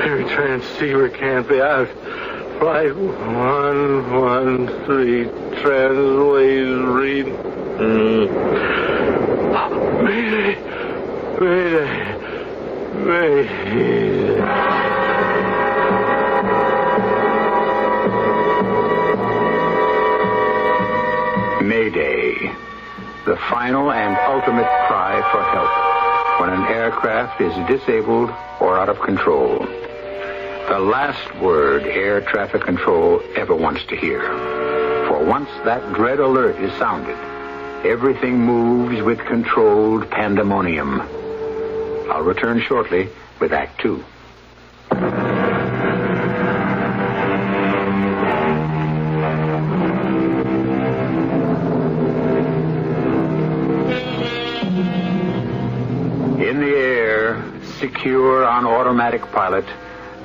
Every transceiver can't be out. Flight 113, transways, read. Mayday. Mayday. The final and ultimate cry for help when an aircraft is disabled or out of control. The last word air traffic control ever wants to hear. For once that dread alert is sounded, everything moves with controlled pandemonium. I'll return shortly with Act 2. In the air, secure on automatic pilot,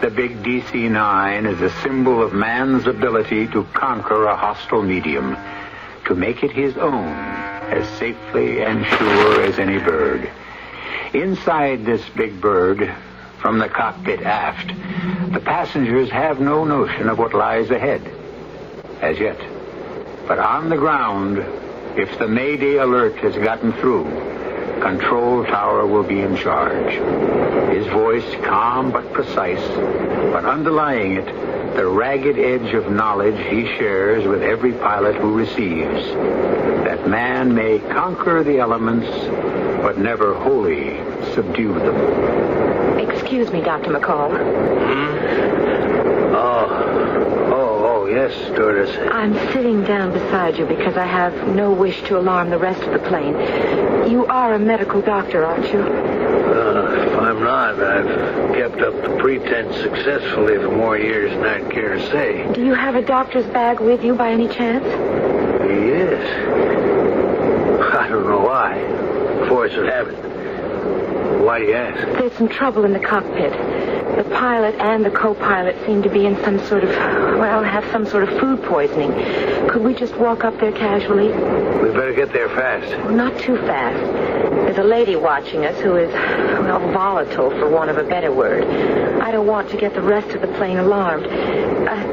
the big DC-9 is a symbol of man's ability to conquer a hostile medium, to make it his own as safely and sure as any bird. Inside this big bird, from the cockpit aft, the passengers have no notion of what lies ahead, as yet. But on the ground, if the Mayday alert has gotten through, Control Tower will be in charge. His voice calm but precise, but underlying it, the ragged edge of knowledge he shares with every pilot who receives, that man may conquer the elements, but never wholly subdue them. Excuse me, Dr. McCall. Oh, yeah. Yes, stewardess. I'm sitting down beside you because I have no wish to alarm the rest of the plane. You are a medical doctor, aren't you? If I'm not, I've kept up the pretense successfully for more years than I'd care to say. Do you have a doctor's bag with you by any chance? Yes. I don't know why. Force of habit. Why do you ask? There's some trouble in the cockpit. The pilot and the co-pilot seem to be in some sort of, have some sort of food poisoning. Could we just walk up there casually? We better get there fast. Not too fast. There's a lady watching us who is, volatile, for want of a better word. I don't want to get the rest of the plane alarmed.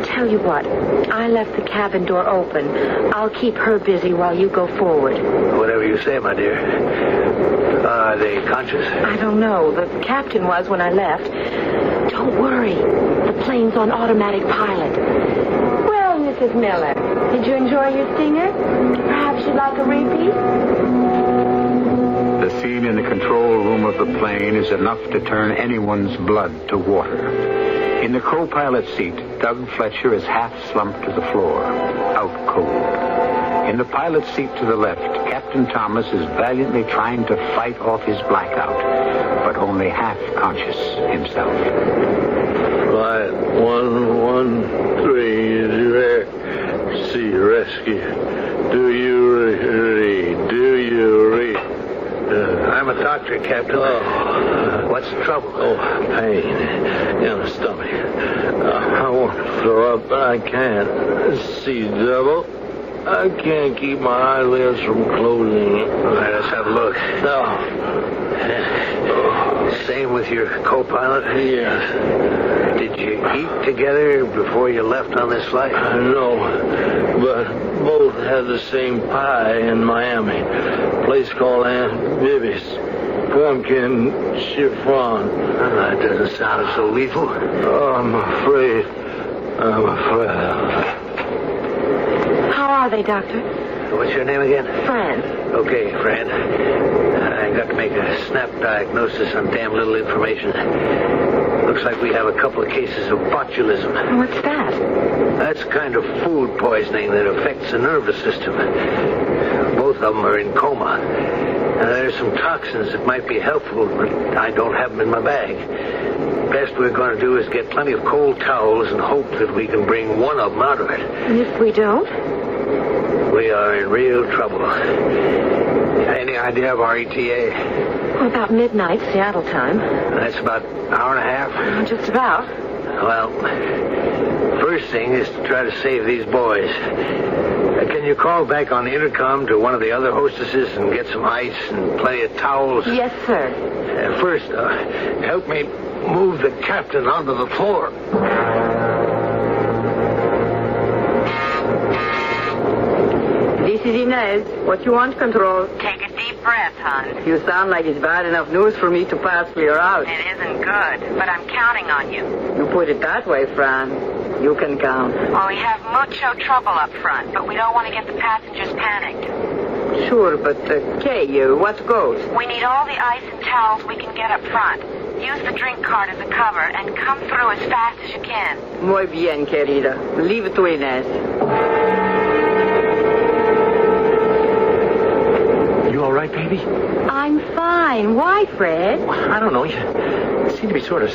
Tell you what, I left the cabin door open. I'll keep her busy while you go forward. Whatever you say, my dear. Are they conscious? I don't know. The captain was when I left. Don't worry. The plane's on automatic pilot. Well, Mrs. Miller, did you enjoy your stinger? Perhaps you'd like a repeat? The scene in the control room of the plane is enough to turn anyone's blood to water. In the co-pilot seat, Doug Fletcher is half slumped to the floor, out cold. In the pilot's seat to the left, Captain Thomas is valiantly trying to fight off his blackout, but only half conscious himself. Flight 113 is your sea rescue. Do you read? I'm a doctor, Captain. What's the trouble? Pain in the stomach. I want to throw up, but I can't. See double. I can't keep my eyelids from closing. Let us have a look. No. Same with your co-pilot? Yes. Did you eat together before you left on this flight? No, but both had the same pie in Miami. A place called Aunt Bibby's. Pumpkin chiffon. That doesn't sound so lethal. I'm afraid. How are they, Doctor? What's your name again? Fran. Okay, Fran. I got to make a snap diagnosis on damn little information. Looks like we have a couple of cases of botulism. What's that? That's kind of food poisoning that affects the nervous system. Both of them are in coma. There's some toxins that might be helpful, but I don't have them in my bag. Best we're going to do is get plenty of cold towels and hope that we can bring one of them out of it. And if we don't? We are in real trouble. Any idea of our ETA? About midnight, Seattle time. That's about an hour and a half? Just about. Well, first thing is to try to save these boys. Can you call back on the intercom to one of the other hostesses and get some ice and plenty of towels? Yes, sir. First, help me move the captain onto the floor. This is Inez. What you want, Control? Take a deep breath, hon. You sound like it's bad enough news for me to pass clear out. It isn't good, but I'm counting on you. You put it that way, Fran. You can count. Well, we have mucho trouble up front, but we don't want to get the passengers panicked. Sure, but, what goes? We need all the ice and towels we can get up front. Use the drink cart as a cover and come through as fast as you can. Muy bien, querida. Leave it to Inez. You all right, baby? I'm fine. Why, Fred? I don't know. You seem to be sort of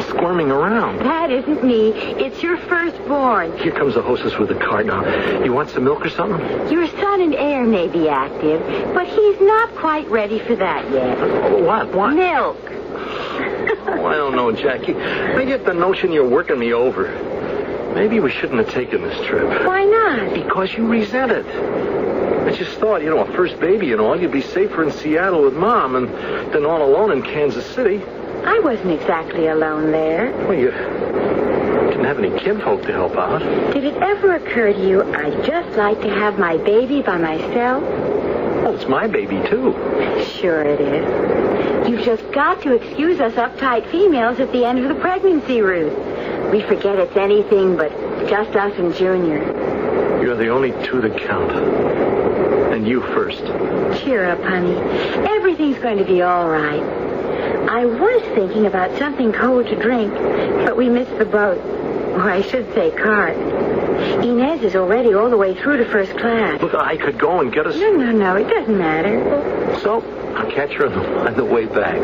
squirming around. That isn't me. It's your firstborn. Here comes the hostess with the cart now. You want some milk or something? Your son and heir may be active, but he's not quite ready for that yet. What? Milk. I don't know, Jackie. I get the notion you're working me over. Maybe we shouldn't have taken this trip. Why not? Because you resent it. I just thought, a first baby and all, you'd be safer in Seattle with Mom than all alone in Kansas City. I wasn't exactly alone there. Well, you didn't have any kinfolk to help out. Did it ever occur to you I'd just like to have my baby by myself? Well, it's my baby, too. Sure it is. You've just got to excuse us uptight females at the end of the pregnancy route. We forget it's anything but just us and Junior. You're the only two that count. And you first. Cheer up, honey. Everything's going to be all right. I was thinking about something cold to drink, but we missed the boat. Or I should say cart. Inez is already all the way through to first class. Look, I could go and get us... No, it doesn't matter. So, I'll catch her on the way back.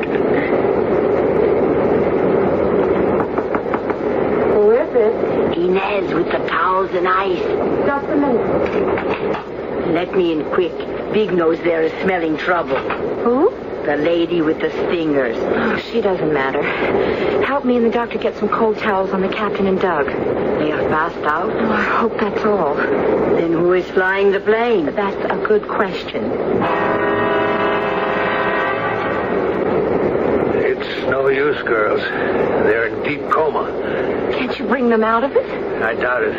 Who is it? Inez with the towels and ice. Just a minute. Let me in quick. Big Nose there is smelling trouble. Who? The lady with the stingers. Oh, she doesn't matter. Help me and the doctor get some cold towels on the captain and Doug. They are passed out? Oh, I hope that's all. Then who is flying the plane? That's a good question. It's no use, girls. They're in deep coma. Can't you bring them out of it? I doubt it.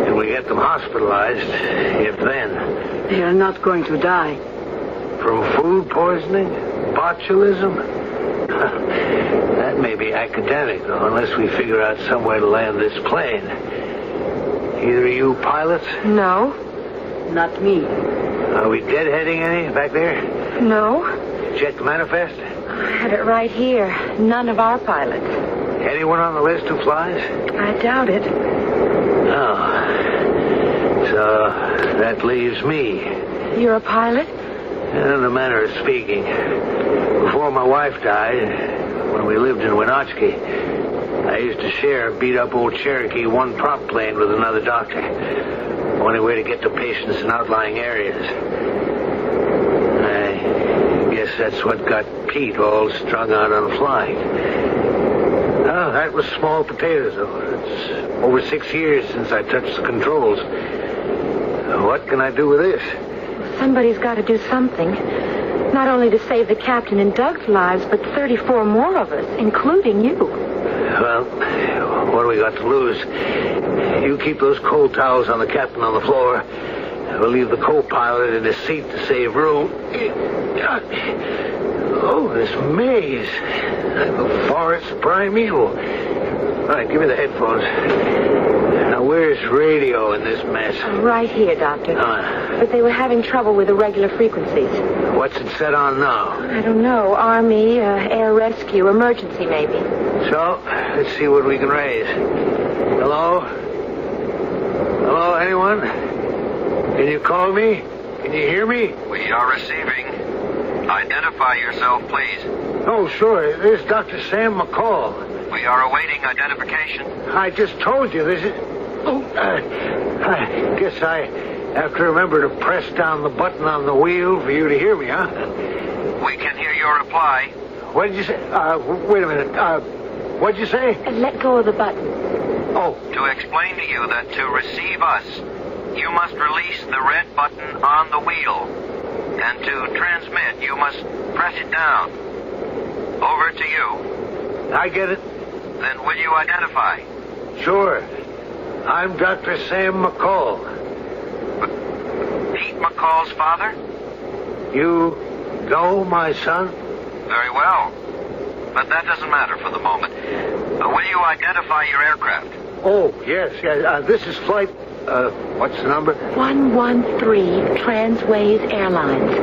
If we get them hospitalized, if then. They are not going to die. From food poisoning? Botulism? That may be academic, though, unless we figure out some way to land this plane. Either of you pilots? No. Not me. Are we deadheading any back there? No. Check the manifest? I had it right here. None of our pilots. Anyone on the list who flies? I doubt it. Oh. So that leaves me. You're a pilot? In a manner of speaking. Before my wife died, when we lived in Wenatchee, I used to share a beat-up old Cherokee one prop plane with another doctor. Only way to get to patients in outlying areas. I guess that's what got Pete all strung out on flying. Oh, that was small potatoes, though. It's over 6 years since I touched the controls. What can I do with this? Somebody's got to do something. Not only to save the captain and Doug's lives, but 34 more of us, including you. Well, what do we got to lose? You keep those cold towels on the captain on the floor. We'll leave the co-pilot in his seat to save room. Oh, this maze. The forest primeval. All right, give me the headphones. Now, where's radio in this mess? Right here, Doctor. But they were having trouble with the regular frequencies. What's it set on now? I don't know. Army, air rescue, emergency, maybe. So, let's see what we can raise. Hello? Hello, anyone? Can you call me? Can you hear me? We are receiving. Identify yourself, please. Oh, sure. This is Dr. Sam McCall. We are awaiting identification. I just told you this is... Oh, I guess I have to remember to press down the button on the wheel for you to hear me, huh? We can hear your reply. What did you say? Wait a minute. What'd you say? Let go of the button. Oh. To explain to you that to receive us, you must release the red button on the wheel. And to transmit, you must press it down. Over to you. I get it. Then will you identify? Sure. I'm Dr. Sam McCall. Pete McCall's father? You know my son? Very well. But that doesn't matter for the moment. Will you identify your aircraft? Oh, yes. This is flight... what's the number? 113 Transways Airlines.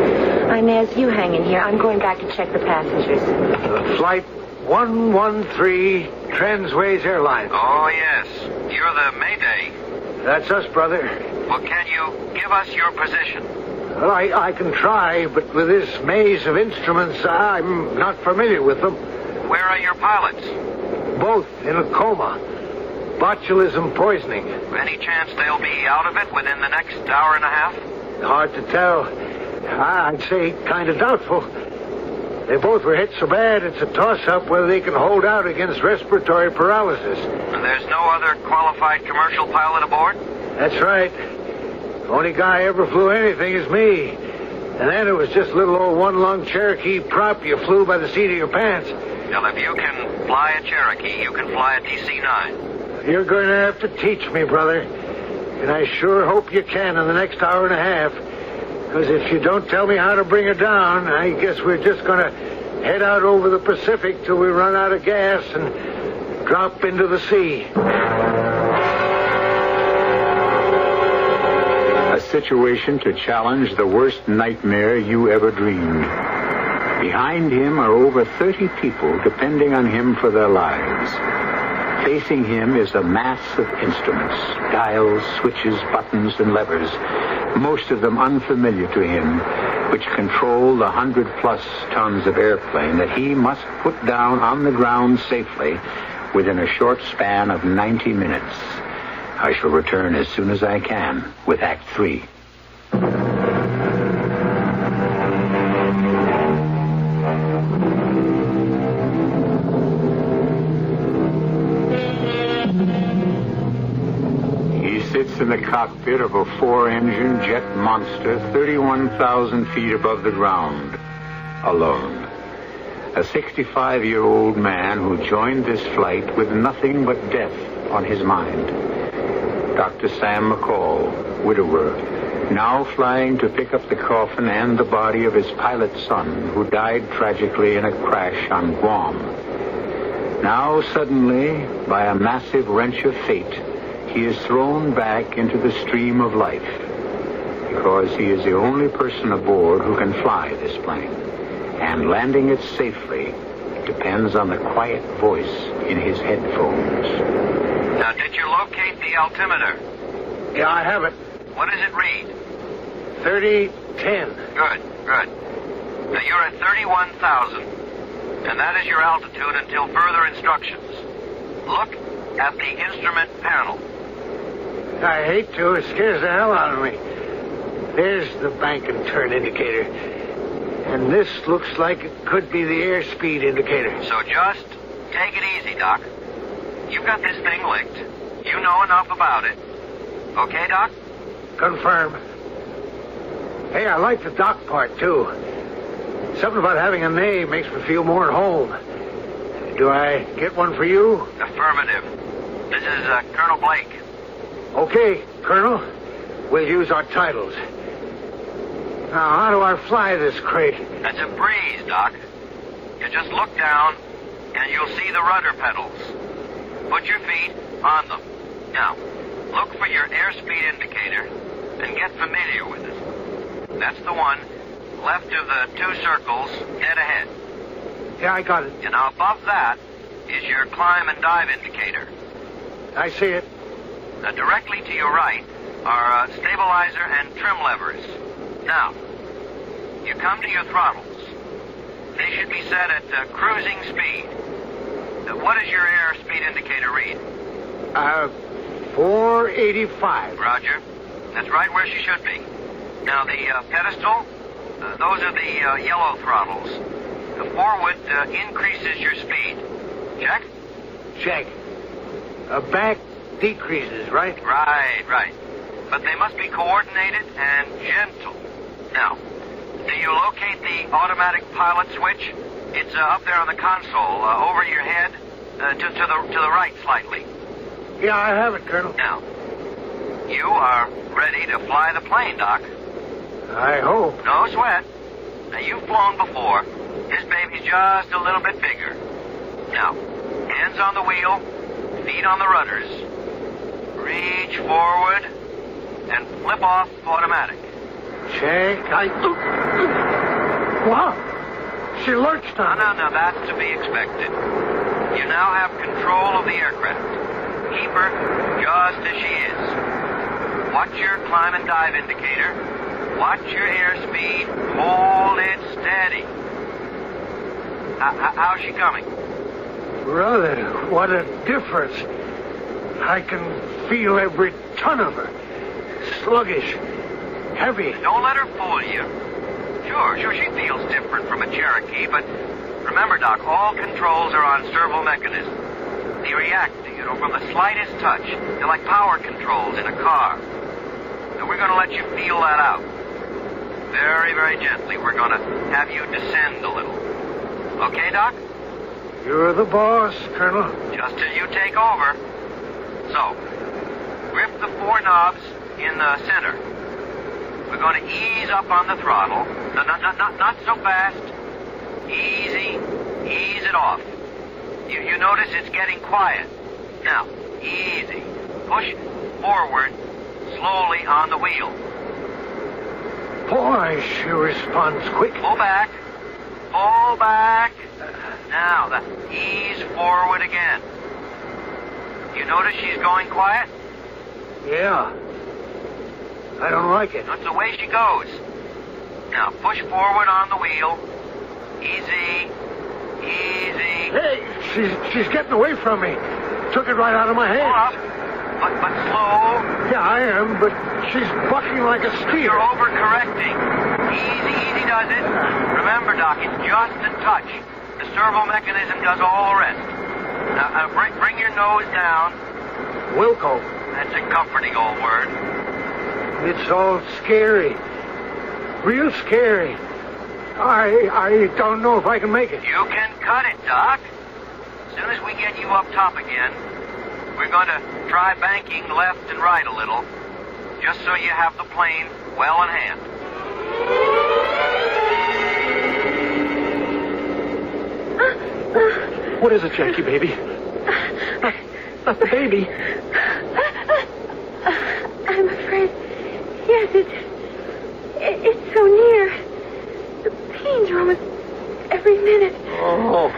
Inez, you hang in here. I'm going back to check the passengers. Flight 113 Transways Airlines. Oh, yes. You're the Mayday. That's us, brother. Well, can you give us your position? Well, I can try, but with this maze of instruments, I'm not familiar with them. Where are your pilots? Both in a coma. Botulism poisoning. Any chance they'll be out of it within the next hour and a half? Hard to tell. I'd say kind of doubtful. They both were hit so bad it's a toss-up whether they can hold out against respiratory paralysis. And there's no other qualified commercial pilot aboard? That's right. Only guy ever flew anything is me. And then it was just a little old one-lung Cherokee prop you flew by the seat of your pants. Well, if you can fly a Cherokee, you can fly a DC-9. You're going to have to teach me, brother. And I sure hope you can in the next hour and a half. Because if you don't tell me how to bring her down, I guess we're just going to head out over the Pacific till we run out of gas and drop into the sea. A situation to challenge the worst nightmare you ever dreamed. Behind him are over 30 people depending on him for their lives. Facing him is a mass of instruments, dials, switches, buttons, and levers, most of them unfamiliar to him, which control the 100-plus tons of airplane that he must put down on the ground safely within a short span of 90 minutes. I shall return as soon as I can with Act 3. In the cockpit of a 4-engine jet monster 31,000 feet above the ground, alone. A 65-year-old man who joined this flight with nothing but death on his mind. Dr. Sam McCall, widower, now flying to pick up the coffin and the body of his pilot son who died tragically in a crash on Guam. Now suddenly, by a massive wrench of fate, he is thrown back into the stream of life because he is the only person aboard who can fly this plane. And landing it safely depends on the quiet voice in his headphones. Now, did you locate the altimeter? Yeah, I have it. What does it read? 3010. Good. Now, you're at 31,000, and that is your altitude until further instructions. Look at the instrument panel. I hate to. It scares the hell out of me. There's the bank and turn indicator. And this looks like it could be the airspeed indicator. So just take it easy, Doc. You've got this thing licked. You know enough about it. Okay, Doc? Confirm. Hey, I like the Doc part, too. Something about having a name makes me feel more at home. Do I get one for you? Affirmative. This is Colonel Blake. Okay, Colonel. We'll use our titles. Now, how do I fly this crate? That's a breeze, Doc. You just look down, and you'll see the rudder pedals. Put your feet on them. Now, look for your airspeed indicator and get familiar with it. That's the one left of the 2 circles dead ahead. Yeah, I got it. And now above that is your climb and dive indicator. I see it. Now, directly to your right are stabilizer and trim levers. Now, you come to your throttles. They should be set at cruising speed. What does your airspeed indicator read? 485. Roger. That's right where she should be. Now, the pedestal, those are the yellow throttles. The forward increases your speed. Check? Check. Back decreases, right? Right. But they must be coordinated and gentle. Now, do you locate the automatic pilot switch? It's up there on the console, over your head, to the right slightly. Yeah, I have it, Colonel. Now, you are ready to fly the plane, Doc. I hope. No sweat. Now, you've flown before. This baby's just a little bit bigger. Now, hands on the wheel, feet on the rudders. Reach forward and flip off automatic. Check. Wow. She lurched on me. No, that's to be expected. You now have control of the aircraft. Keep her just as she is. Watch your climb and dive indicator. Watch your airspeed. Hold it steady. How's she coming? Brother, what a difference. I can feel every ton of her. Sluggish. Heavy. Don't let her fool you. Sure, she feels different from a Cherokee, but remember, Doc, all controls are on servo mechanism. They react, from the slightest touch. They're like power controls in a car. And we're going to let you feel that out. Very, very gently, we're going to have you descend a little. Okay, Doc? You're the boss, Colonel. Just till you take over. So, grip the 4 knobs in the center. We're going to ease up on the throttle. No, not so fast. Easy. Ease it off. You notice it's getting quiet. Now, easy. Push forward slowly on the wheel. Boy, she responds quick. Pull back. Pull back. Now, ease forward again. You notice she's going quiet? Yeah. I don't like it. That's the way she goes. Now, push forward on the wheel. Easy. Easy. Hey, she's getting away from me. Took it right out of my hand. Hold up. But slow. Yeah, I am, but she's bucking like a steer. You're overcorrecting. Easy does it. Remember, Doc, it's just a touch. The servo mechanism does all the rest. Now, bring your nose down. Wilco. That's a comforting old word. It's all scary. Real scary. I don't know if I can make it. You can cut it, Doc. As soon as we get you up top again, we're going to try banking left and right a little, just so you have the plane well in hand. What is it, Jackie, baby? Not the baby. I'm afraid. Yes, it's so near. The pains are almost every minute. Oh,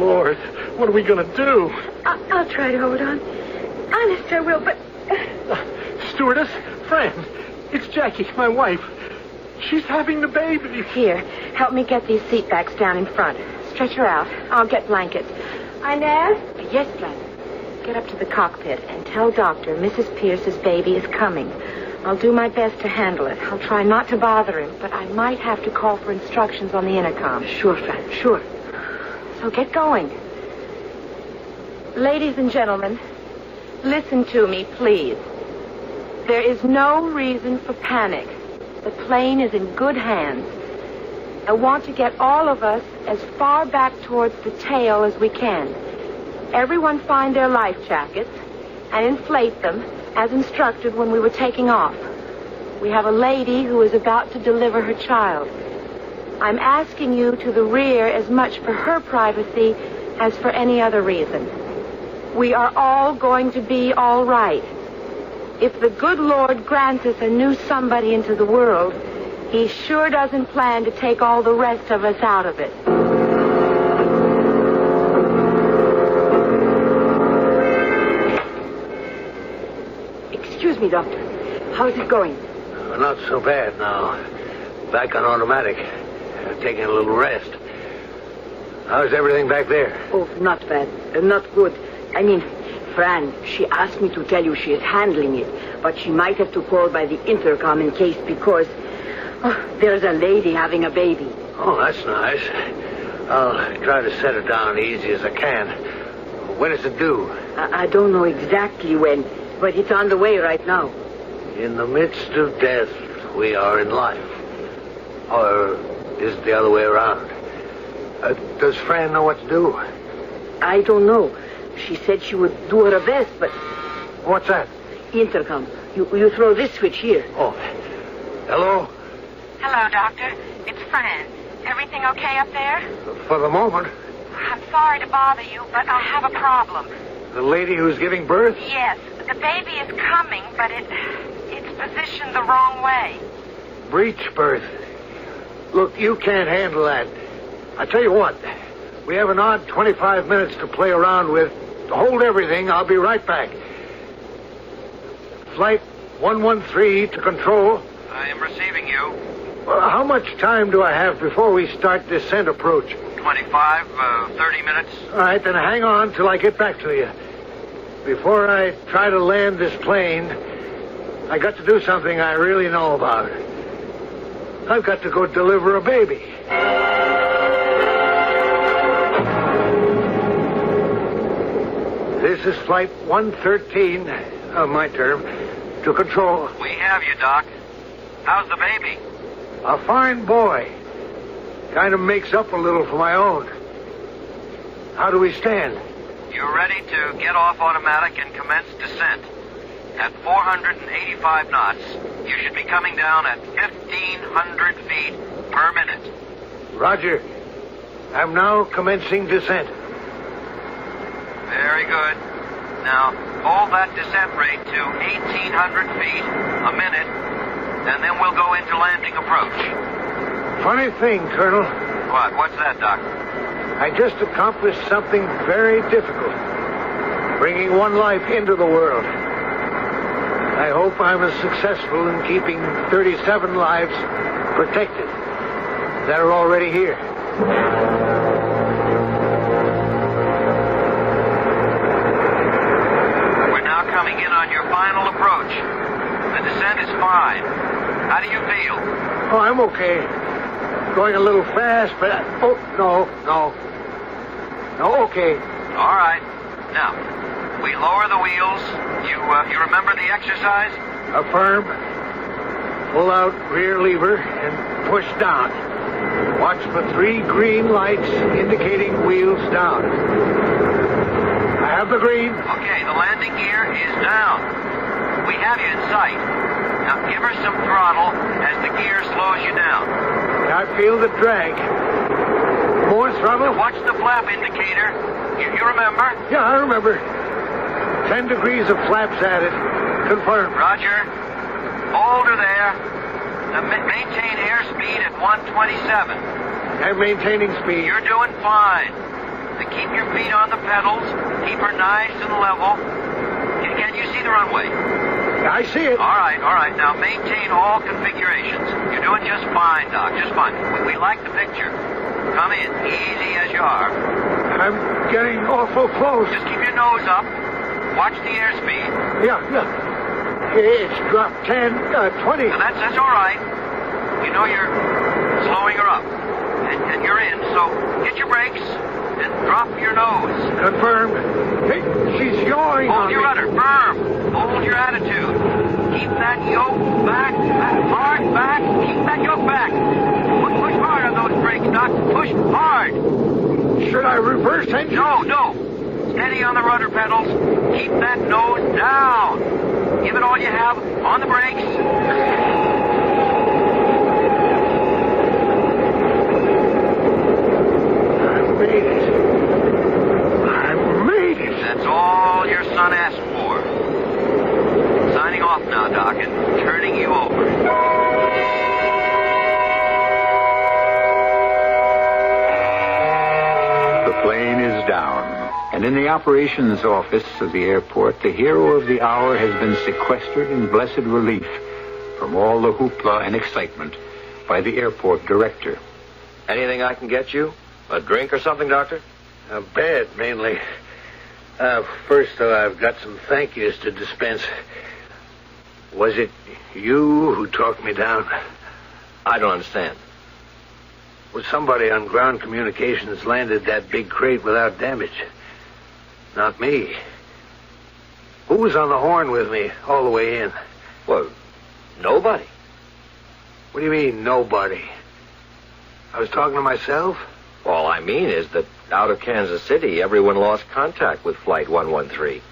Lord. What are we going to do? I'll try to hold on. Honest, I will, but... Stewardess, friend, it's Jackie, my wife. She's having the baby. Here, help me get these seat backs down in front. Stretch her out. I'll get blankets. Inez? Yes, Glenn. Get up to the cockpit and tell Doctor Mrs. Pierce's baby is coming. I'll do my best to handle it. I'll try not to bother him, but I might have to call for instructions on the intercom. Sure, Fran, sure. So get going. Ladies and gentlemen, listen to me, please. There is no reason for panic. The plane is in good hands. I want to get all of us as far back towards the tail as we can. Everyone find their life jackets and inflate them as instructed when we were taking off. We have a lady who is about to deliver her child. I'm asking you to the rear as much for her privacy as for any other reason. We are all going to be all right. If the good Lord grants us a new somebody into the world, he sure doesn't plan to take all the rest of us out of it. Excuse me, Doctor. How's it going? Not so bad now. Back on automatic. Taking a little rest. How's everything back there? Oh, not bad. Not good. I mean, Fran, she asked me to tell you she is handling it, but she might have to call by the intercom in case because there's a lady having a baby. Oh, that's nice. I'll try to set her down easy as I can. When is it due? I don't know exactly when, but it's on the way right now. In the midst of death, we are in life. Or is it the other way around? Does Fran know what to do? I don't know. She said she would do her best, but... What's that? Intercom. You throw this switch here. Oh. Hello? Hello, Doctor. It's Fran. Everything okay up there? For the moment. I'm sorry to bother you, but I have a problem. The lady who's giving birth? Yes. The baby is coming, but it's positioned the wrong way. Breech birth. Look, you can't handle that. I tell you what. We have an odd 25 minutes to play around with. Hold everything. I'll be right back. Flight 113 to control. I am receiving you. How much time do I have before we start descent approach? 25, 30 minutes. All right, then hang on till I get back to you. Before I try to land this plane, I got to do something I really know about. I've got to go deliver a baby. This is Flight 113, my term, to control. We have you, Doc. How's the baby? A fine boy. Kind of makes up a little for my own. How do we stand? You're ready to get off automatic and commence descent. At 485 knots, you should be coming down at 1,500 feet per minute. Roger. I'm now commencing descent. Very good. Now, hold that descent rate to 1,800 feet a minute, and then we'll go into landing approach. Funny thing, Colonel. What? What's that, Doc? I just accomplished something very difficult. bringing one life into the world. I hope I'm as successful in keeping 37 lives protected that are already here. We're now coming in on your final approach. The descent is fine. How do you feel? Oh, I'm okay. Going a little fast, but no, okay. All right. Now, we lower the wheels. You remember the exercise? Affirm. Pull out rear lever and push down. Watch the 3 green lights indicating wheels down. I have the green. Okay, the landing gear is down. We have you in sight. Now give her some throttle as the gear slows you down. I feel the drag. More throttle. Now watch the flap indicator. You remember? Yeah, I remember. 10 degrees of flaps added. Confirmed. Roger. Hold her there. Now maintain airspeed at 127. I'm maintaining speed. You're doing fine. Now keep your feet on the pedals. Keep her nice and level. Can you see the runway? I see it. All right. Now maintain all configurations. You're doing just fine, Doc. Just fine. We like the picture. Come in, easy as you are. I'm getting awful close. Just keep your nose up. Watch the airspeed. Yeah. It's dropped 10, 20. Now that's all right. You know you're slowing her up. And you're in, so get your brakes and drop your nose. Confirmed. Hey, she's yawing on Hold your me. rudder firm. Hold your attitude. Keep that yoke back. Hard back. Keep that yoke back. Push hard on those brakes, Doc. Push hard. Should I reverse engine? No. Steady on the rudder pedals. Keep that nose down. Give it all you have on the brakes. I made it. That's all your son asked for. Signing off now, Doc, and turning you over. The plane is down, and in the operations office of the airport, the hero of the hour has been sequestered in blessed relief from all the hoopla and excitement by the airport director. Anything I can get you? A drink or something, Doctor? A bed, mainly. First, though, I've got some thank yous to dispense. Was it you who talked me down? I don't understand. Well, somebody on ground communications landed that big crate without damage. Not me. Who was on the horn with me all the way in? Well, nobody. What do you mean, nobody? I was talking to myself? All I mean is that out of Kansas City, everyone lost contact with Flight 113.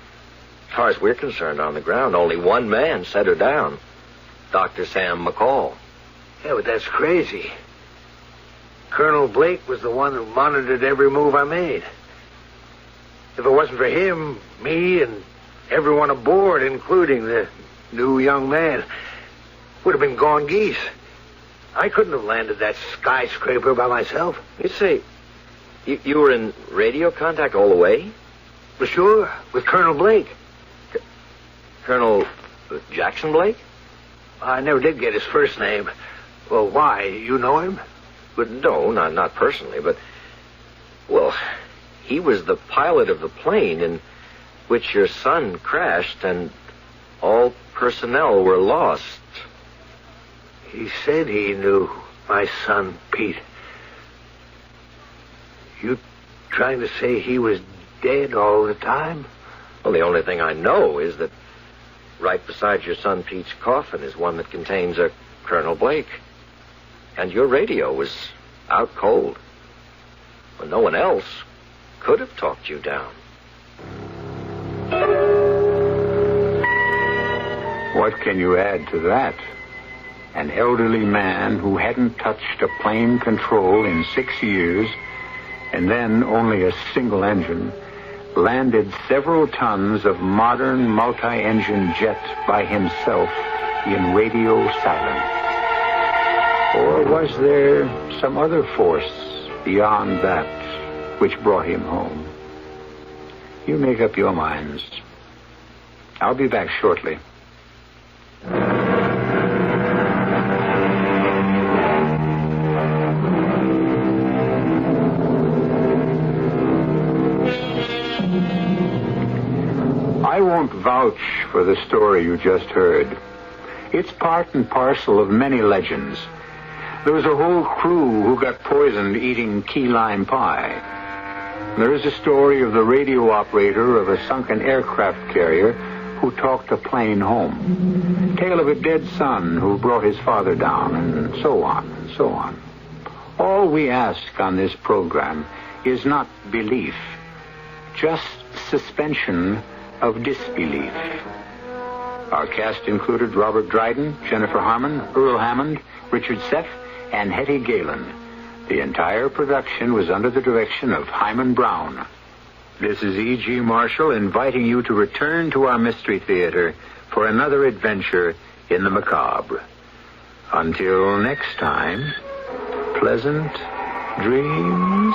As far as we're concerned on the ground, only one man set her down. Dr. Sam McCall. Yeah, but that's crazy. Colonel Blake was the one who monitored every move I made. If it wasn't for him, me and everyone aboard, including the new young man, would have been gone geese. I couldn't have landed that skyscraper by myself. You say, you were in radio contact all the way? For sure, with Colonel Blake. Colonel Jackson Blake? I never did get his first name. Well, why? You know him? But no, not personally, but... Well, he was the pilot of the plane in which your son crashed and all personnel were lost. He said he knew my son, Pete. You trying to say he was dead all the time? Well, the only thing I know is that right beside your son Pete's coffin is one that contains a Colonel Blake. And your radio was out cold. Well, no one else could have talked you down. What can you add to that? An elderly man who hadn't touched a plane control in 6 years, and then only a single engine, landed several tons of modern multi-engine jet by himself in radio silence. Or was there some other force beyond that which brought him home? You make up your minds. I'll be back shortly. I won't vouch for the story you just heard. It's part and parcel of many legends. There was a whole crew who got poisoned eating key lime pie. There is a story of the radio operator of a sunken aircraft carrier who talked a plane home. Tale of a dead son who brought his father down, and so on and so on. All we ask on this program is not belief, just suspension of disbelief. Our cast included Robert Dryden, Jennifer Harmon, Earl Hammond, Richard Seff, and Hetty Galen. The entire production was under the direction of Hyman Brown. This is E.G. Marshall inviting you to return to our Mystery Theater for another adventure in the macabre. Until next time, pleasant dreams.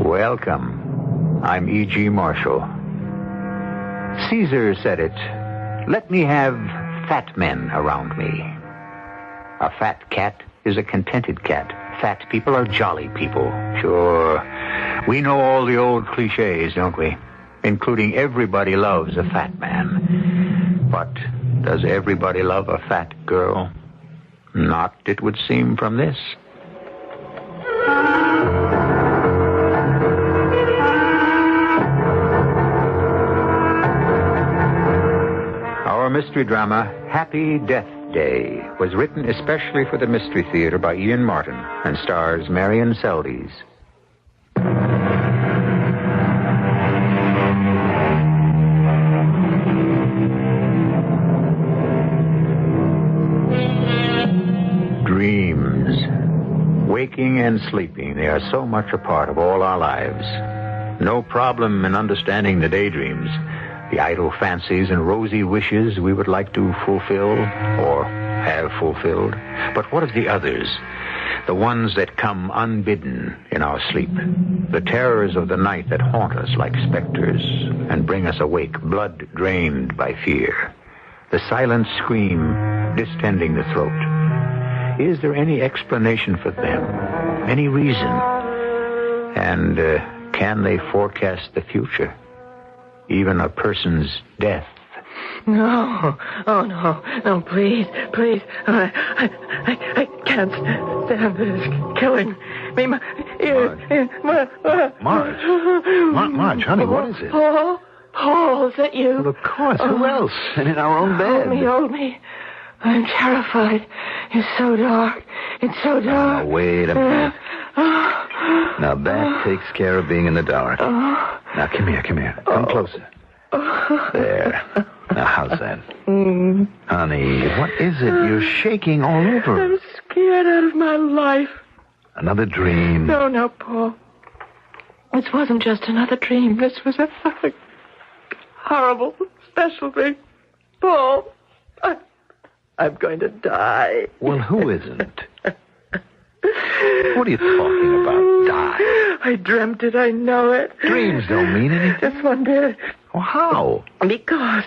Welcome. I'm E.G. Marshall. Caesar said it. Let me have fat men around me. A fat cat is a contented cat. Fat people are jolly people. Sure. We know all the old cliches, don't we? Including everybody loves a fat man. But does everybody love a fat girl? Not, it would seem, from this. Our mystery drama, Happy Death Day, was written especially for the Mystery Theater by Ian Martin and stars Marion Seldes. Dreams. Waking and sleeping, they are so much a part of all our lives. No problem in understanding the daydreams, the idle fancies and rosy wishes we would like to fulfill or have fulfilled. But what of the others? The ones that come unbidden in our sleep. The terrors of the night that haunt us like specters and bring us awake, blood drained by fear. The silent scream distending the throat. Is there any explanation for them? Any reason? And can they forecast the future? Even a person's death. No. Oh, no. No, please. Please. I can't stand this killing me. Marge, honey, what is it? Paul, is that you? Well, of course. Who else? And in our own bed. Hold me. I'm terrified. It's so dark. It's so dark. Now, wait a minute. Now, that takes care of being in the dark. Now, come here. Come closer. There. Now, how's that? Honey, what is it? You're shaking all over. I'm scared out of my life. Another dream. No, Paul. This wasn't just another dream. This was a horrible, special thing. Paul, I'm going to die. Well, who isn't? What are you talking about? Die? I dreamt it. I know it. Dreams don't mean anything. Just one bit. Well, how? Because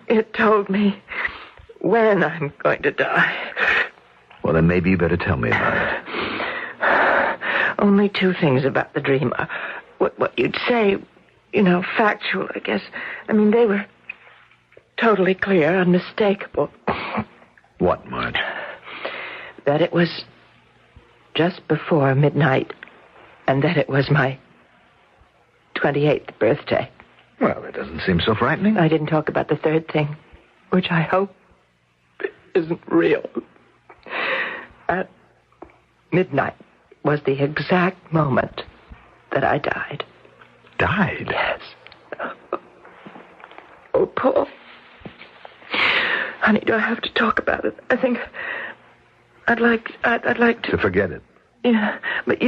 it told me when I'm going to die. Well, then maybe you better tell me about it. only two things about the dream. What you'd say, factual, I guess. I mean, they were totally clear, unmistakable. What, Marge? That it was just before midnight, and that it was my 28th birthday. Well, it doesn't seem so frightening. I didn't talk about the third thing, which I hope isn't real. At midnight was the exact moment that I died. Died? Yes. Oh, Paul. Honey, do I have to talk about it? I think I'd like to... To forget it. Yeah, but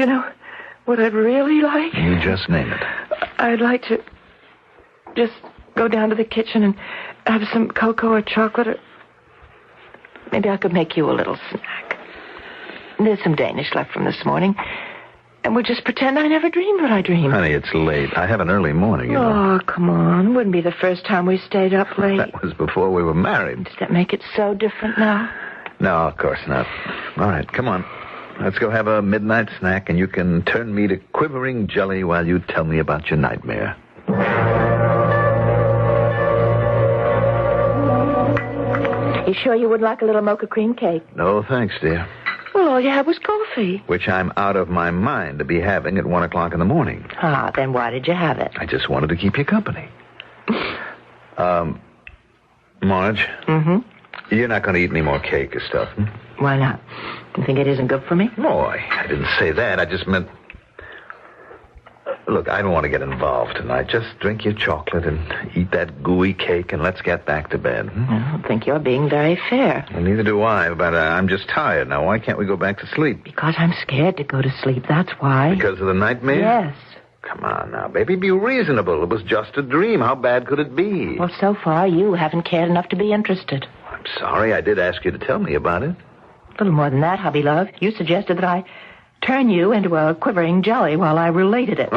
what I'd really like? You just name it. I'd like to just go down to the kitchen and have some cocoa or chocolate, or maybe I could make you a little snack. There's some Danish left from this morning, and we'll just pretend I never dreamed what I dreamed. Honey, it's late. I have an early morning, you know. Oh, come on. Wouldn't be the first time we stayed up late. That was before we were married. Does that make it so different now? No, of course not. All right, come on. Let's go have a midnight snack, and you can turn me to quivering jelly while you tell me about your nightmare. You sure you would like a little mocha cream cake? No, thanks, dear. Well, all you had was coffee. Which I'm out of my mind to be having at 1 o'clock in the morning. Ah, then why did you have it? I just wanted to keep you company. Marge? Mm-hmm. You're not going to eat any more cake or stuff, hmm? Why not? You think it isn't good for me? No, I didn't say that. I just meant... Look, I don't want to get involved tonight. Just drink your chocolate and eat that gooey cake, and let's get back to bed. Hmm? I don't think you're being very fair. Well, neither do I, but I'm just tired. Now, why can't we go back to sleep? Because I'm scared to go to sleep, that's why. Because of the nightmare? Yes. Come on now, baby, be reasonable. It was just a dream. How bad could it be? Well, so far, you haven't cared enough to be interested. I'm sorry. I did ask you to tell me about it. A little more than that, hubby love. You suggested that I turn you into a quivering jelly while I related it.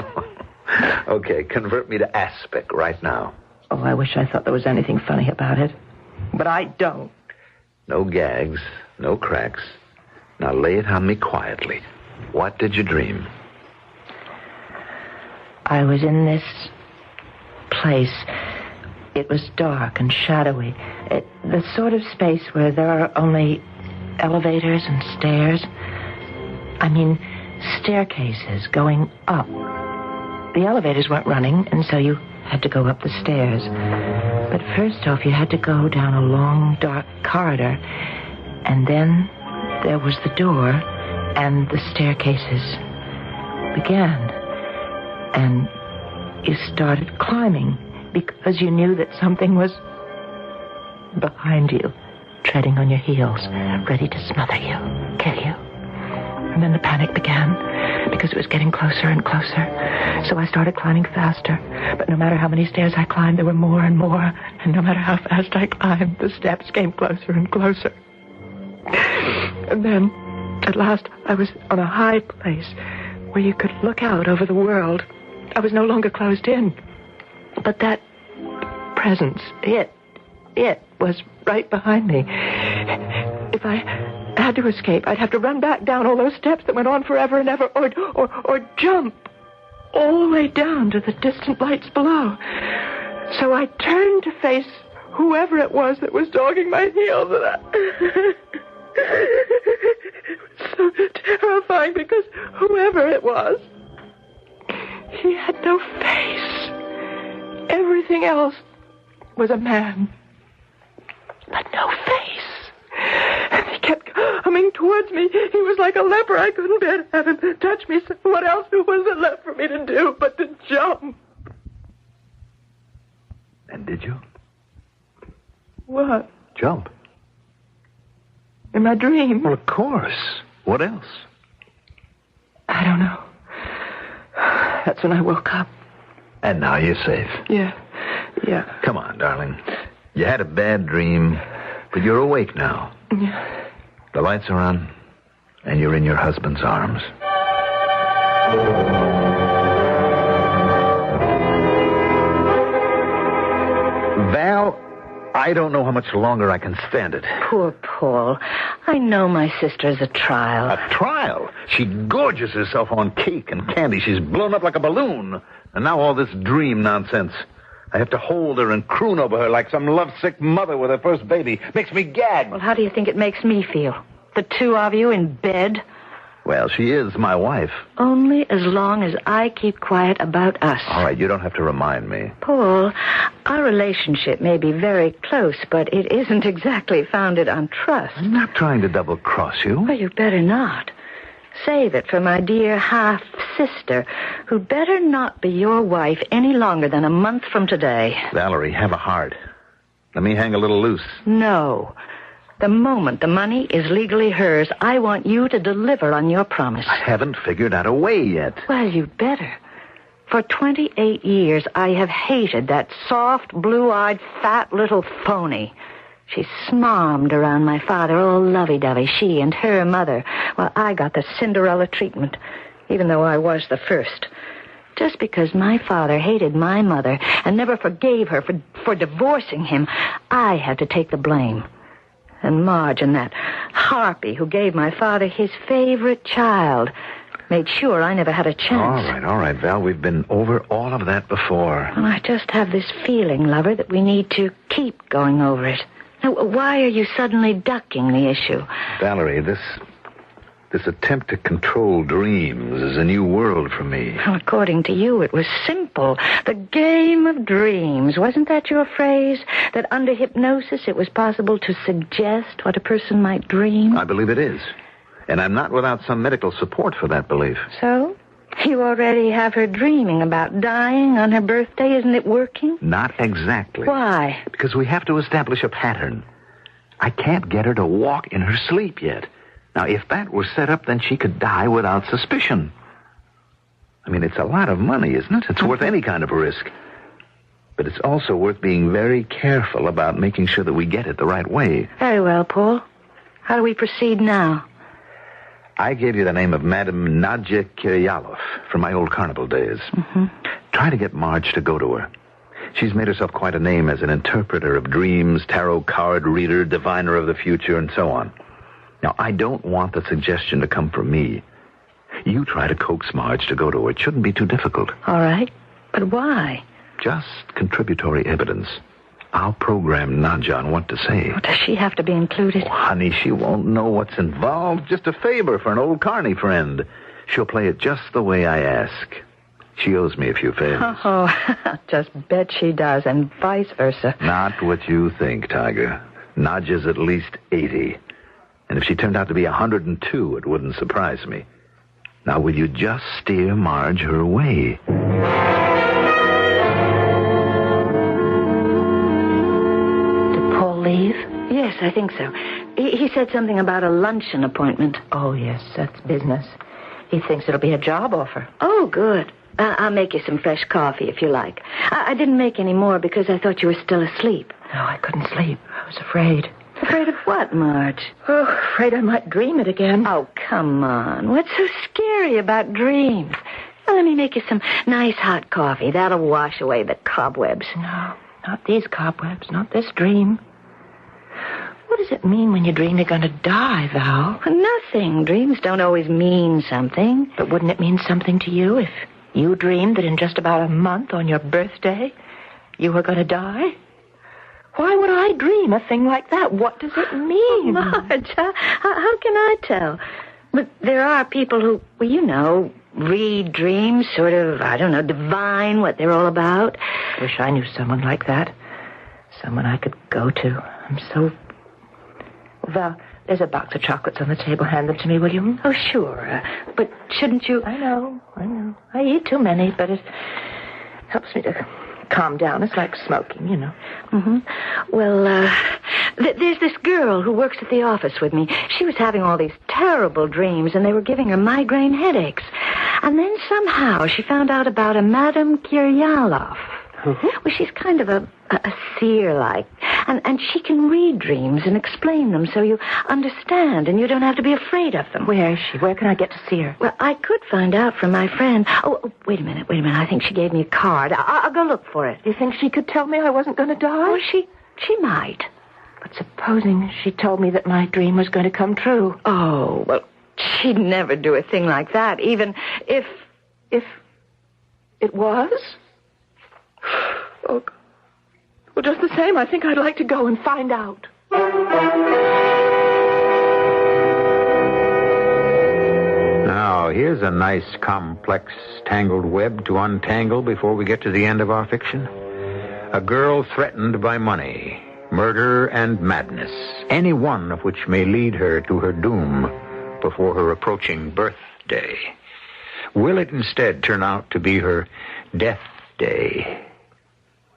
Okay, convert me to aspic right now. Oh, I wish I thought there was anything funny about it. But I don't. No gags, no cracks. Now lay it on me quietly. What did you dream? I was in this place. It was dark and shadowy. The sort of space where there are only elevators and stairs. I mean, staircases going up. The elevators weren't running, and so you had to go up the stairs. But first off, you had to go down a long, dark corridor, and then there was the door, and the staircases began. And you started climbing because you knew that something was behind you, treading on your heels, ready to smother you, kill you. And then the panic began because it was getting closer and closer. So I started climbing faster. But no matter how many stairs I climbed, there were more and more. And no matter how fast I climbed, the steps came closer and closer. And then, at last, I was on a high place where you could look out over the world. I was no longer closed in. But that presence, it was right behind me. If I had to escape, I'd have to run back down all those steps that went on forever and ever, or jump all the way down to the distant lights below. So I turned to face whoever it was that was dogging my heels, and it was so terrifying because whoever it was, he had no face. Everything else was a man, but no face. And he kept coming towards me. He was like a leper. I couldn't bear to have him touch me. So what else was there left for me to do but to jump? And did you? What? Jump. In my dream? Well, of course. What else? I don't know. That's when I woke up. And now you're safe. Yeah. Come on, darling. You had a bad dream, but you're awake now. Yeah. The lights are on, and you're in your husband's arms. Val, I I don't know how much longer I can stand it. Poor Paul. I know my sister's a trial. A trial? She gorges herself on cake and candy. She's blown up like a balloon. And now all this dream nonsense. I have to hold her and croon over her like some lovesick mother with her first baby. Makes me gag. Well, how do you think it makes me feel? The two of you in bed? Well, she is my wife. Only as long as I keep quiet about us. All right, you don't have to remind me. Paul, our relationship may be very close, but it isn't exactly founded on trust. I'm not trying to double-cross you. Well, you better not. Save it for my dear half-sister, who better not be your wife any longer than a month from today. Valerie, have a heart. Let me hang a little loose. No. The moment the money is legally hers, I want you to deliver on your promise. I haven't figured out a way yet. Well, you'd better. For 28 years, I have hated that soft, blue-eyed, fat little phony. She smarmed around my father, all lovey-dovey, she and her mother, while I got the Cinderella treatment, even though I was the first. Just because my father hated my mother and never forgave her for divorcing him, I had to take the blame. And Marge and that harpy who gave my father his favorite child made sure I never had a chance. All right, Val. We've been over all of that before. And I just have this feeling, lover, that we need to keep going over it. Now, why are you suddenly ducking the issue? Valerie, this attempt to control dreams is a new world for me. Well, according to you, it was simple. The game of dreams. Wasn't that your phrase? That under hypnosis it was possible to suggest what a person might dream? I believe it is. And I'm not without some medical support for that belief. So? You already have her dreaming about dying on her birthday. Isn't it working? Not exactly. Why? Because we have to establish a pattern. I can't get her to walk in her sleep yet. Now, if that were set up, then she could die without suspicion. I mean, it's a lot of money, isn't it? It's worth any kind of risk. But it's also worth being very careful about making sure that we get it the right way. Very well, Paul. How do we proceed now? I gave you the name of Madame Nadja Kiryalov from my old carnival days. Mm-hmm. Try to get Marge to go to her. She's made herself quite a name as an interpreter of dreams, tarot card reader, diviner of the future, and so on. Now, I don't want the suggestion to come from me. You try to coax Marge to go to her. It shouldn't be too difficult. All right. But why? Just contributory evidence. I'll program Nadja on what to say. Does she have to be included? Oh, honey, she won't know what's involved. Just a favor for an old carny friend. She'll play it just the way I ask. She owes me a few favors. Oh, just bet she does, and vice versa. Not what you think, Tiger. Nadja's at least 80. And if she turned out to be 102, it wouldn't surprise me. Now, will you just steer Marge her way? Did Paul leave? Yes, I think so. He said something about a luncheon appointment. Oh, yes, that's business. He thinks it'll be a job offer. Oh, good. I'll make you some fresh coffee if you like. I didn't make any more because I thought you were still asleep. No, I couldn't sleep. I was afraid. Afraid of what, Marge? Oh, afraid I might dream it again. Oh, come on. What's so scary about dreams? Well, let me make you some nice hot coffee. That'll wash away the cobwebs. No, not these cobwebs, not this dream. What does it mean when you dream you're going to die, Val? Nothing. Dreams don't always mean something. But wouldn't it mean something to you if you dreamed that in just about a month on your birthday you were going to die? Why would I dream a thing like that? What does it mean? Marge, how can I tell? But there are people who, well, you know, read dreams, sort of, I don't know, divine what they're all about. Wish I knew someone like that. Someone I could go to. I'm so... Val, there's a box of chocolates on the table. Hand them to me, will you? Oh, sure. But shouldn't you... I know. I eat too many, but it helps me to calm down. It's like smoking, you know. Mm-hmm. Well, there's this girl who works at the office with me. She was having all these terrible dreams, and they were giving her migraine headaches. And then somehow she found out about a Madame Kiryalov. Mm-hmm. Well, she's kind of a seer-like. And she can read dreams and explain them so you understand and you don't have to be afraid of them. Where is she? Where can I get to see her? Well, I could find out from my friend. Oh, wait a minute. I think she gave me a card. I'll go look for it. You think she could tell me I wasn't going to die? Oh, She might. But supposing she told me that my dream was going to come true. Oh, well, she'd never do a thing like that, even if it was. Oh, well, just the same, I think I'd like to go and find out. Now, here's a nice, complex, tangled web to untangle before we get to the end of our fiction. A girl threatened by money, murder, and madness, any one of which may lead her to her doom before her approaching birthday. Will it instead turn out to be her death day?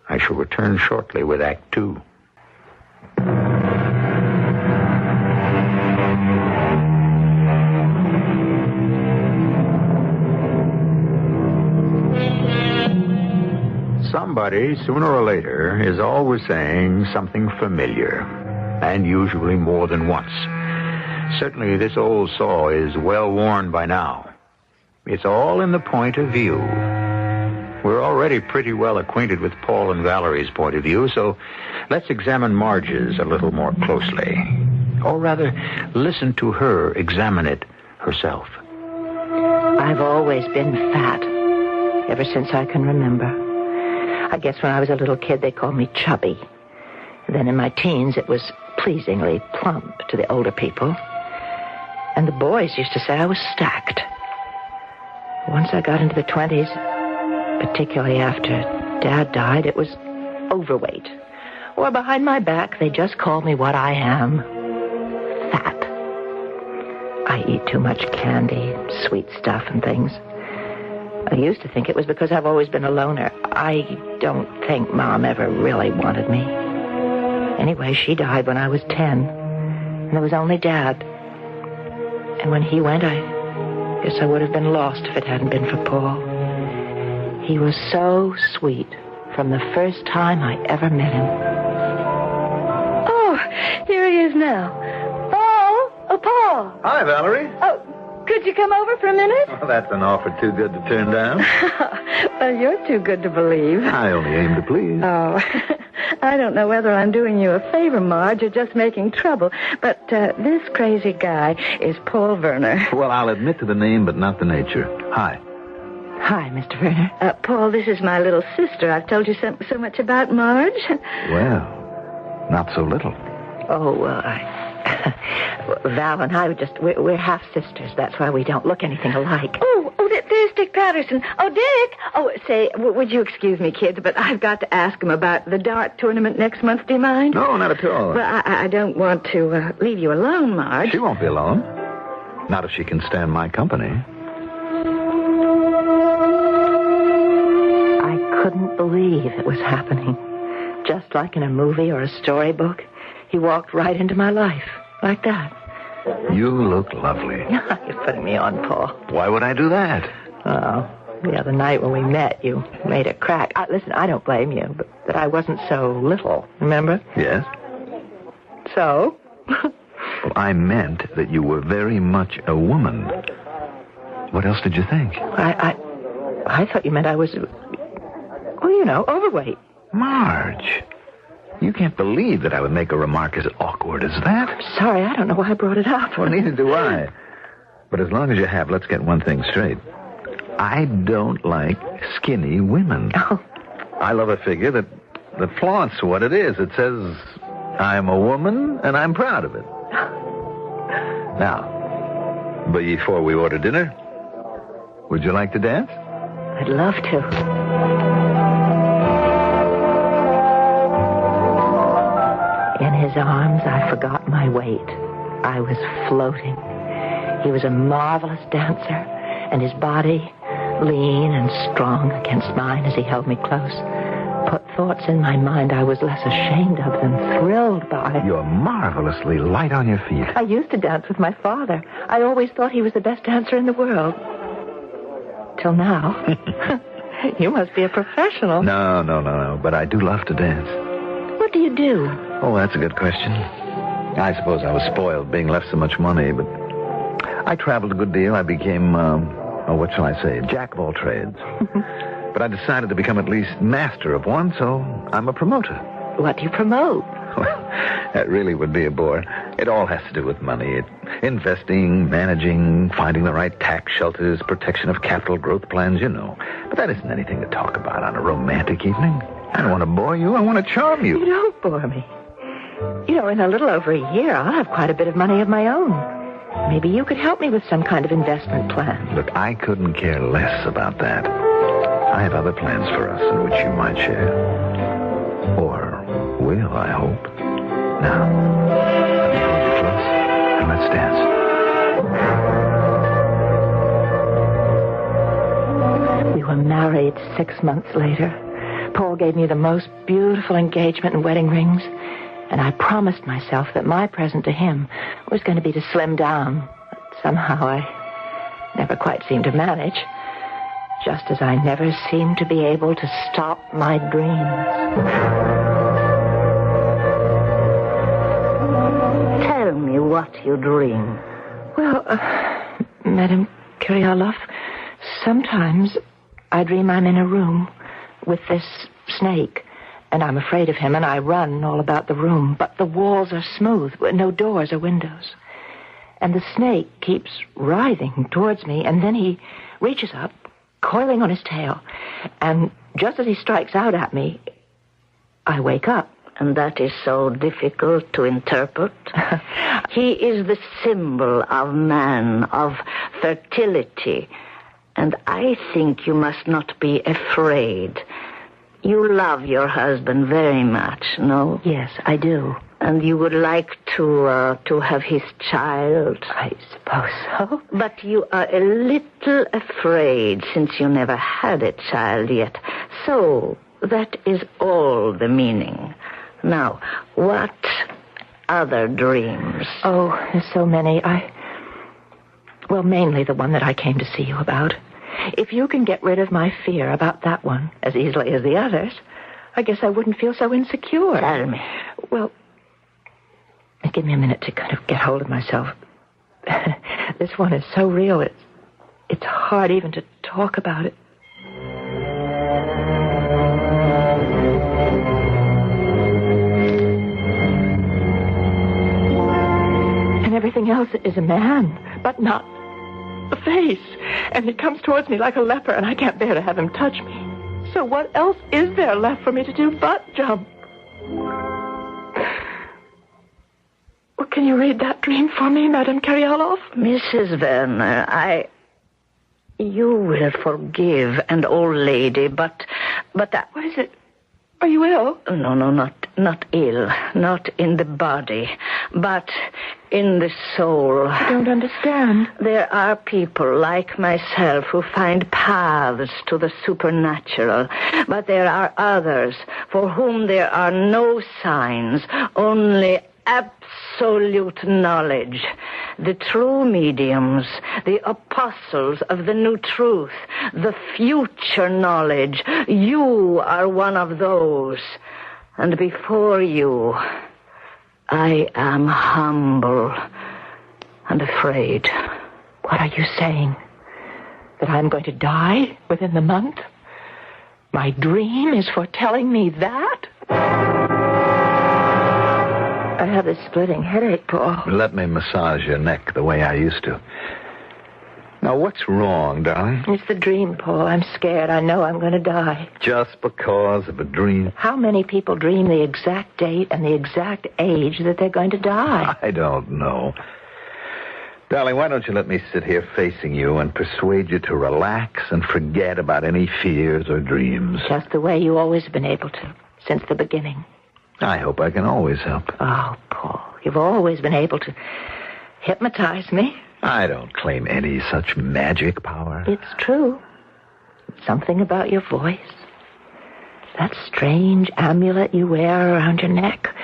I shall return shortly with Act 2. Somebody, sooner or later, is always saying something familiar, and usually more than once. Certainly this old saw is well worn by now. It's all in the point of view. We're already pretty well acquainted with Paul and Valerie's point of view, so let's examine Marge's a little more closely. Or rather, listen to her examine it herself. I've always been fat, ever since I can remember. I guess when I was a little kid, they called me chubby. Then in my teens, it was pleasingly plump to the older people. And the boys used to say I was stacked. Once I got into the 20s, particularly after Dad died, it was overweight. Or behind my back, they just called me what I am, fat. I eat too much candy, sweet stuff and things. I used to think it was because I've always been a loner. I don't think Mom ever really wanted me. Anyway, she died when I was 10, and there was only Dad. And when he went, I guess I would have been lost if it hadn't been for Paul. He was so sweet from the first time I ever met him. Oh, here he is now. Paul! Oh, Paul! Hi, Valerie. Oh, could you come over for a minute? Well, that's an offer too good to turn down. Well, you're too good to believe. I only aim to please. Oh, I don't know whether I'm doing you a favor, Marge, or just making trouble, but this crazy guy is Paul Werner. Well, I'll admit to the name, but not the nature. Hi. Hi, Mr. Werner. Paul, this is my little sister. I've told you so much about Marge. Well, not so little. Oh, Val and I we're half-sisters. That's why we don't look anything alike. Oh, there's Dick Patterson. Oh, Dick! Oh, say, would you excuse me, kids, but I've got to ask him about the dart tournament next month. Do you mind? No, not at all. Well, I don't want to leave you alone, Marge. She won't be alone. Not if she can stand my company. I couldn't believe it was happening. Just like in a movie or a storybook. He walked right into my life, like that. You look lovely. You're putting me on, Paul. Why would I do that? Oh, the other night when we met, you made a crack. Listen, I don't blame you, but that I wasn't so little, remember? Yes. So? Well, I meant that you were very much a woman. What else did you think? I thought you meant I was, overweight. Marge, you can't believe that I would make a remark as awkward as that. I'm sorry, I don't know why I brought it up. Well, neither do I. But as long as you have, let's get one thing straight. I don't like skinny women. Oh. I love a figure that flaunts what it is. It says, I'm a woman, and I'm proud of it. Now, before we order dinner, would you like to dance? I'd love to. In his arms, I forgot my weight. I was floating. He was a marvelous dancer, and his body, lean and strong against mine as he held me close, put thoughts in my mind I was less ashamed of than thrilled by. You're marvelously light on your feet. I used to dance with my father. I always thought he was the best dancer in the world. Till now. You must be a professional. No. But I do love to dance. What do you do? Oh, that's a good question. I suppose I was spoiled being left so much money, but I traveled a good deal. I became, what shall I say, jack of all trades. But I decided to become at least master of one, so I'm a promoter. what do you promote? That really would be a bore. It all has to do with money. Investing, managing, finding the right tax shelters, protection of capital growth plans, you know. But that isn't anything to talk about on a romantic evening. I don't want to bore you. I want to charm you. You don't bore me. You know, in a little over a year, I'll have quite a bit of money of my own. Maybe you could help me with some kind of investment plan. Look, I couldn't care less about that. I have other plans for us in which you might share. Or will, I hope. Now, let me hold you close, and let's dance. We were married 6 months later. Paul gave me the most beautiful engagement and wedding rings, and I promised myself that my present to him was going to be to slim down. But somehow I never quite seemed to manage, just as I never seemed to be able to stop my dreams. Tell me what you dream. Well, Madame Kyrioloff, sometimes I dream I'm in a room with this snake, and I'm afraid of him, and I run all about the room, but the walls are smooth, with no doors or windows. And the snake keeps writhing towards me, and then he reaches up, coiling on his tail, and just as he strikes out at me, I wake up. And that is so difficult to interpret. He is the symbol of man, of fertility. And I think you must not be afraid. You love your husband very much, no? Yes, I do. And you would like to have his child? I suppose so. But you are a little afraid since you never had a child yet. So that is all the meaning. Now, what other dreams? Oh, there's so many. Well, mainly the one that I came to see you about. If you can get rid of my fear about that one as easily as the others, I guess I wouldn't feel so insecure. Tell me. Well, give me a minute to kind of get hold of myself. This one is so real, it's hard even to talk about it. And everything else is a man, but not a face. And he comes towards me like a leper, and I can't bear to have him touch me. So what else is there left for me to do but jump? Well, can you read that dream for me, Madame Kyrioloff? Mrs. Werner, you will forgive an old lady, but that... What is it? Are you ill? No, not ill. Not in the body, but in the soul. I don't understand. There are people like myself who find paths to the supernatural, but there are others for whom there are no signs, only absolute knowledge. The true mediums, the apostles of the new truth, the future knowledge. You are one of those. And before you, I am humble and afraid. What are you saying? That I'm going to die within the month? My dream is foretelling me that? I have this splitting headache, Paul. Let me massage your neck the way I used to. Now, what's wrong, darling? It's the dream, Paul. I'm scared. I know I'm going to die. Just because of a dream? How many people dream the exact date and the exact age that they're going to die? I don't know. Darling, why don't you let me sit here facing you and persuade you to relax and forget about any fears or dreams? Just the way you always have been able to, since the beginning. I hope I can always help. Oh, Paul, you've always been able to hypnotize me. I don't claim any such magic power. It's true. Something about your voice. That strange amulet you wear around your neck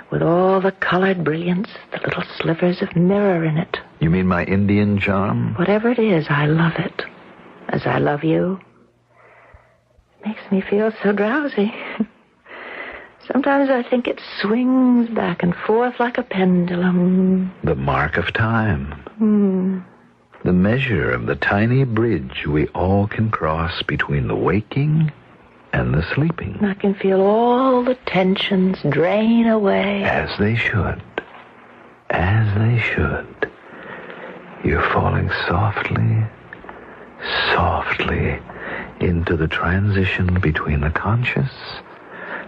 with all the colored brilliance, the little slivers of mirror in it. You mean my Indian charm? Whatever it is, I love it. As I love you. It makes me feel so drowsy. Sometimes I think it swings back and forth like a pendulum. The mark of time. The measure of the tiny bridge we all can cross between the waking and the sleeping. I can feel all the tensions drain away. As they should. As they should. You're falling softly, softly into the transition between the conscious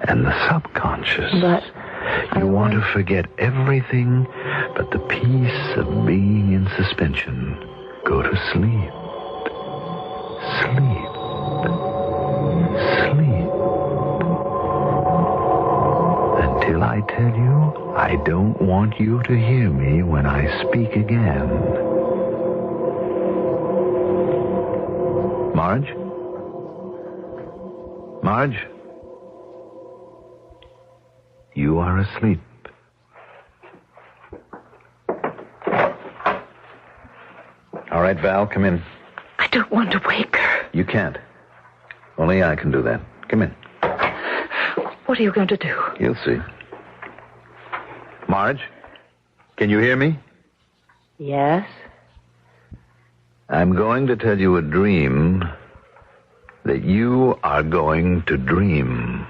and the subconscious. But you want to forget everything but the peace of being in suspension. Go to sleep. Sleep. Sleep. Until I tell you, I don't want you to hear me when I speak again. Marge? Marge? You are asleep. All right, Val, come in. I don't want to wake her. You can't. Only I can do that. Come in. What are you going to do? You'll see. Marge, can you hear me? Yes? I'm going to tell you a dream that you are going to dream.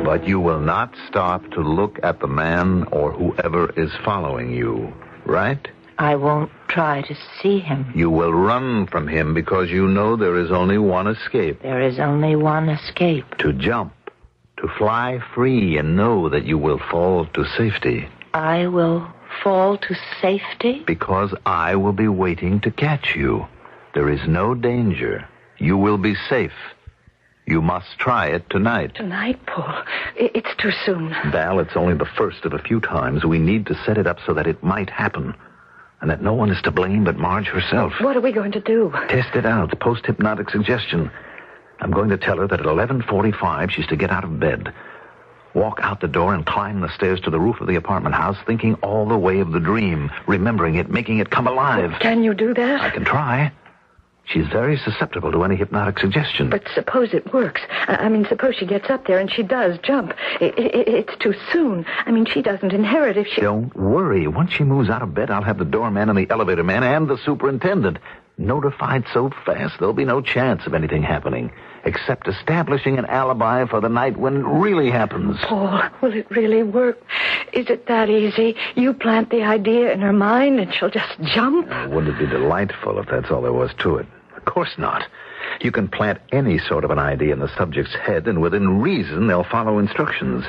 But you will not stop to look at the man or whoever is following you, right? I won't try to see him. You will run from him because you know there is only one escape. There is only one escape. To jump, to fly free and know that you will fall to safety. I will fall to safety? Because I will be waiting to catch you. There is no danger. You will be safe. You must try it tonight. Tonight, Paul? It's too soon. Val, it's only the first of a few times. We need to set it up so that it might happen. And that no one is to blame but Marge herself. What are we going to do? Test it out. Post-hypnotic suggestion. I'm going to tell her that at 11:45 she's to get out of bed, walk out the door and climb the stairs to the roof of the apartment house, thinking all the way of the dream, remembering it, making it come alive. Can you do that? I can try. She's very susceptible to any hypnotic suggestion. But suppose it works. Suppose she gets up there and she does jump. It's too soon. She doesn't inherit if she... Don't worry. Once she moves out of bed, I'll have the doorman and the elevator man and the superintendent notified so fast there'll be no chance of anything happening, except establishing an alibi for the night when it really happens. Paul, will it really work? Is it that easy? You plant the idea in her mind and she'll just jump? Wouldn't it be delightful if that's all there was to it? Of course not. You can plant any sort of an idea in the subject's head, and within reason they'll follow instructions,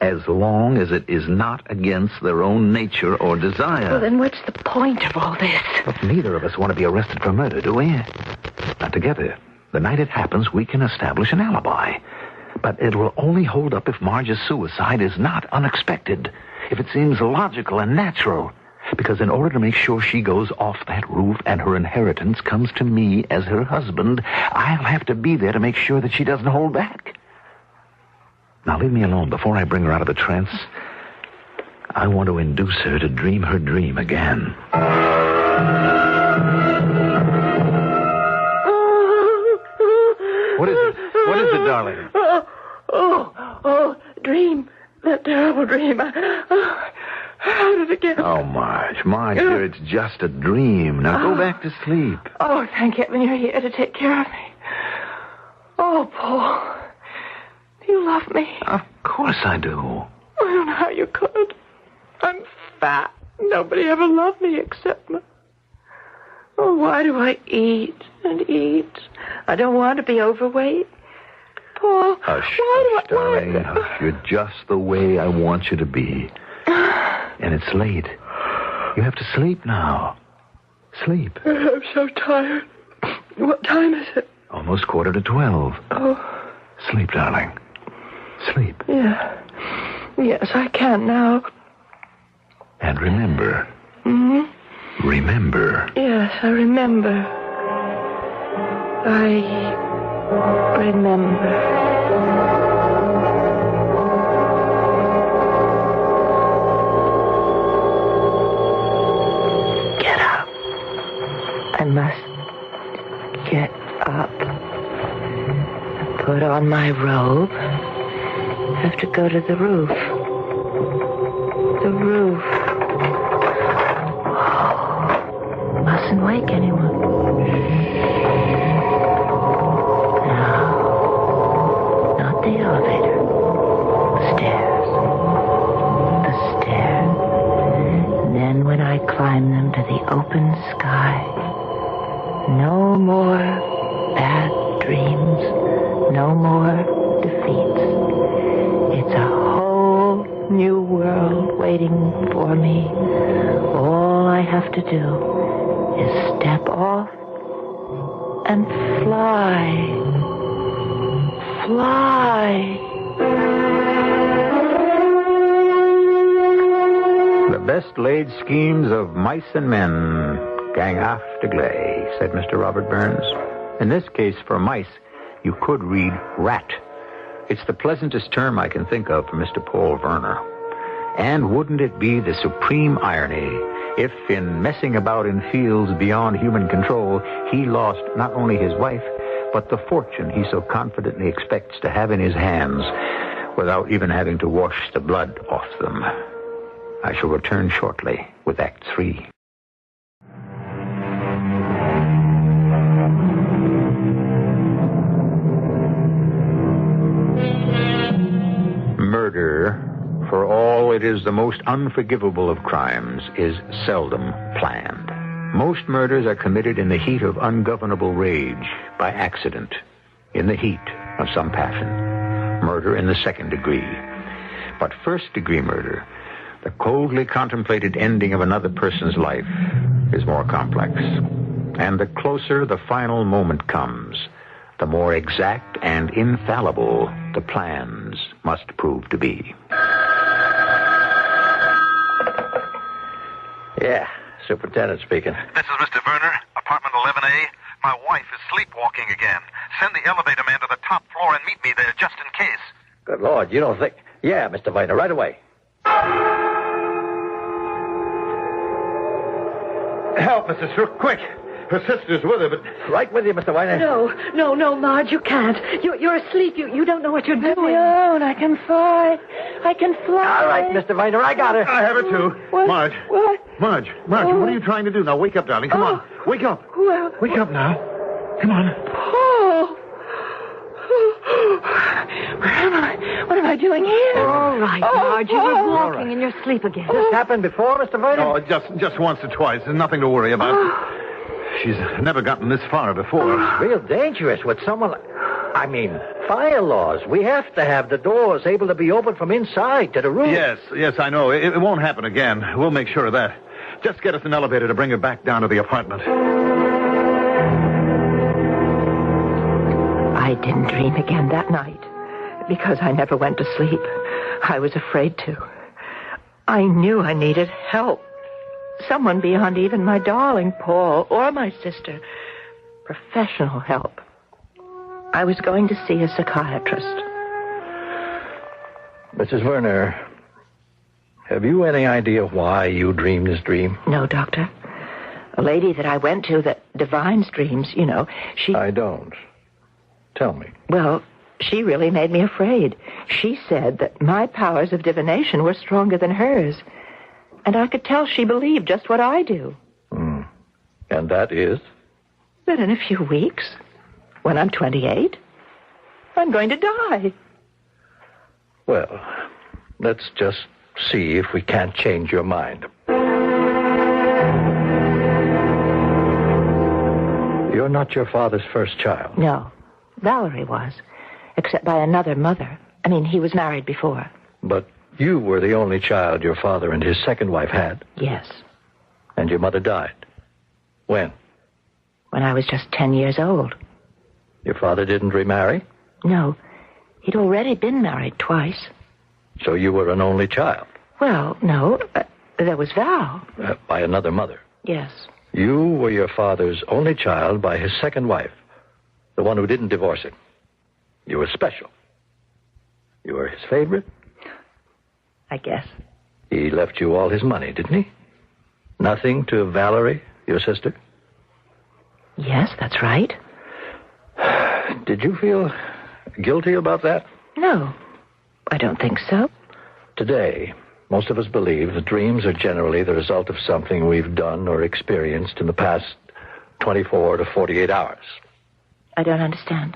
as long as it is not against their own nature or desire. Well, then what's the point of all this? Look, neither of us want to be arrested for murder, do we? Now, together, the night it happens, we can establish an alibi. But it will only hold up if Marge's suicide is not unexpected, if it seems logical and natural. Because in order to make sure she goes off that roof and her inheritance comes to me as her husband, I'll have to be there to make sure that she doesn't hold back. Now, leave me alone. Before I bring her out of the trance, I want to induce her to dream her dream again. What is it? What is it, darling? Dream. That terrible dream. How did it get? Oh, Marge, dear, it's just a dream. Now go back to sleep. Oh, thank heaven you're here to take care of me. Oh, Paul. Do you love me? Of course I do. I don't know how you could. I'm fat. Nobody ever loved me except me. Oh, why do I eat and eat? I don't want to be overweight. Paul, Hush, darling. Hush. You're just the way I want you to be. And it's late. You have to sleep now. Sleep. I'm so tired. What time is it? Almost 11:45. Oh. Sleep, darling. Sleep. Yeah. Yes, I can now. And remember. Mm-hmm. Remember. Yes, I remember. I remember. I must get up, put on my robe, have to go to the roof. The roof. Oh, Mustn't wake anyone. No, not the elevator. The stairs. The stairs. And then when I climb them to the open sky, no more bad dreams, no more defeats. It's a whole new world waiting for me. All I have to do is step off and fly. Fly. The best laid schemes of mice and men gang after gley, said Mr. Robert Burns. In this case, for mice, you could read rat. It's the pleasantest term I can think of for Mr. Paul Werner. And wouldn't it be the supreme irony if, in messing about in fields beyond human control, he lost not only his wife, but the fortune he so confidently expects to have in his hands without even having to wash the blood off them. I shall return shortly with Act 3. Murder, for all it is the most unforgivable of crimes, is seldom planned. Most murders are committed in the heat of ungovernable rage, by accident, in the heat of some passion. Murder in the second degree. But first-degree murder, the coldly contemplated ending of another person's life, is more complex. And the closer the final moment comes, the more exact and infallible the plans must prove to be. Yeah, Superintendent speaking. This is Mr. Werner, apartment 11A. My wife is sleepwalking again. Send the elevator man to the top floor and meet me there just in case. Good Lord, you don't think... Yeah, Mr. Werner, right away. Help, Mrs. Rook, quick. Her sister's with her, but... Right with you, Mr. Weiner. No, Marge, you can't. You're asleep. You don't know what you're doing. Leave me I can fly. I can fly. All right, Mr. Weiner, I got her. I have her, too. What? Marge. What? Marge, what are you trying to do now? Wake up, darling. Come on. Wake up. Well... Wake up now. Come on. Paul! Where am I? What am I doing here? All right, Marge, you were walking in your sleep again. This happened before, Mr. Weiner? Oh, just once or twice. There's nothing to worry about. She's never gotten this far before. It's real dangerous with someone like... I mean, fire laws. We have to have the doors able to be opened from inside to the room. Yes, I know. It won't happen again. We'll make sure of that. Just get us an elevator to bring her back down to the apartment. I didn't dream again that night because I never went to sleep. I was afraid to. I knew I needed help. Someone beyond even my darling Paul or my sister. Professional help. I was going to see a psychiatrist. Mrs. Werner, have you any idea why you dreamed this dream? No, Doctor. A lady that I went to that divines dreams, she... I don't. Tell me. Well, she really made me afraid. She said that my powers of divination were stronger than hers. And I could tell she believed just what I do. And that is? That in a few weeks, when I'm 28, I'm going to die. Well, let's just see if we can't change your mind. You're not your father's first child. No. Valerie was, except by another mother. I mean, he was married before. But you were the only child your father and his second wife had. Yes. And your mother died. When? When I was just 10 years old. Your father didn't remarry? No. He'd already been married twice. So you were an only child? Well, no. There was Val. By another mother? Yes. You were your father's only child by his second wife. The one who didn't divorce him. You were special. You were his favorite? I guess. He left you all his money, didn't he? Nothing to Valerie, your sister? Yes, that's right. Did you feel guilty about that? No, I don't think so. Today, Most of us believe that dreams are generally the result of something we've done or experienced in the past 24 to 48 hours. I don't understand.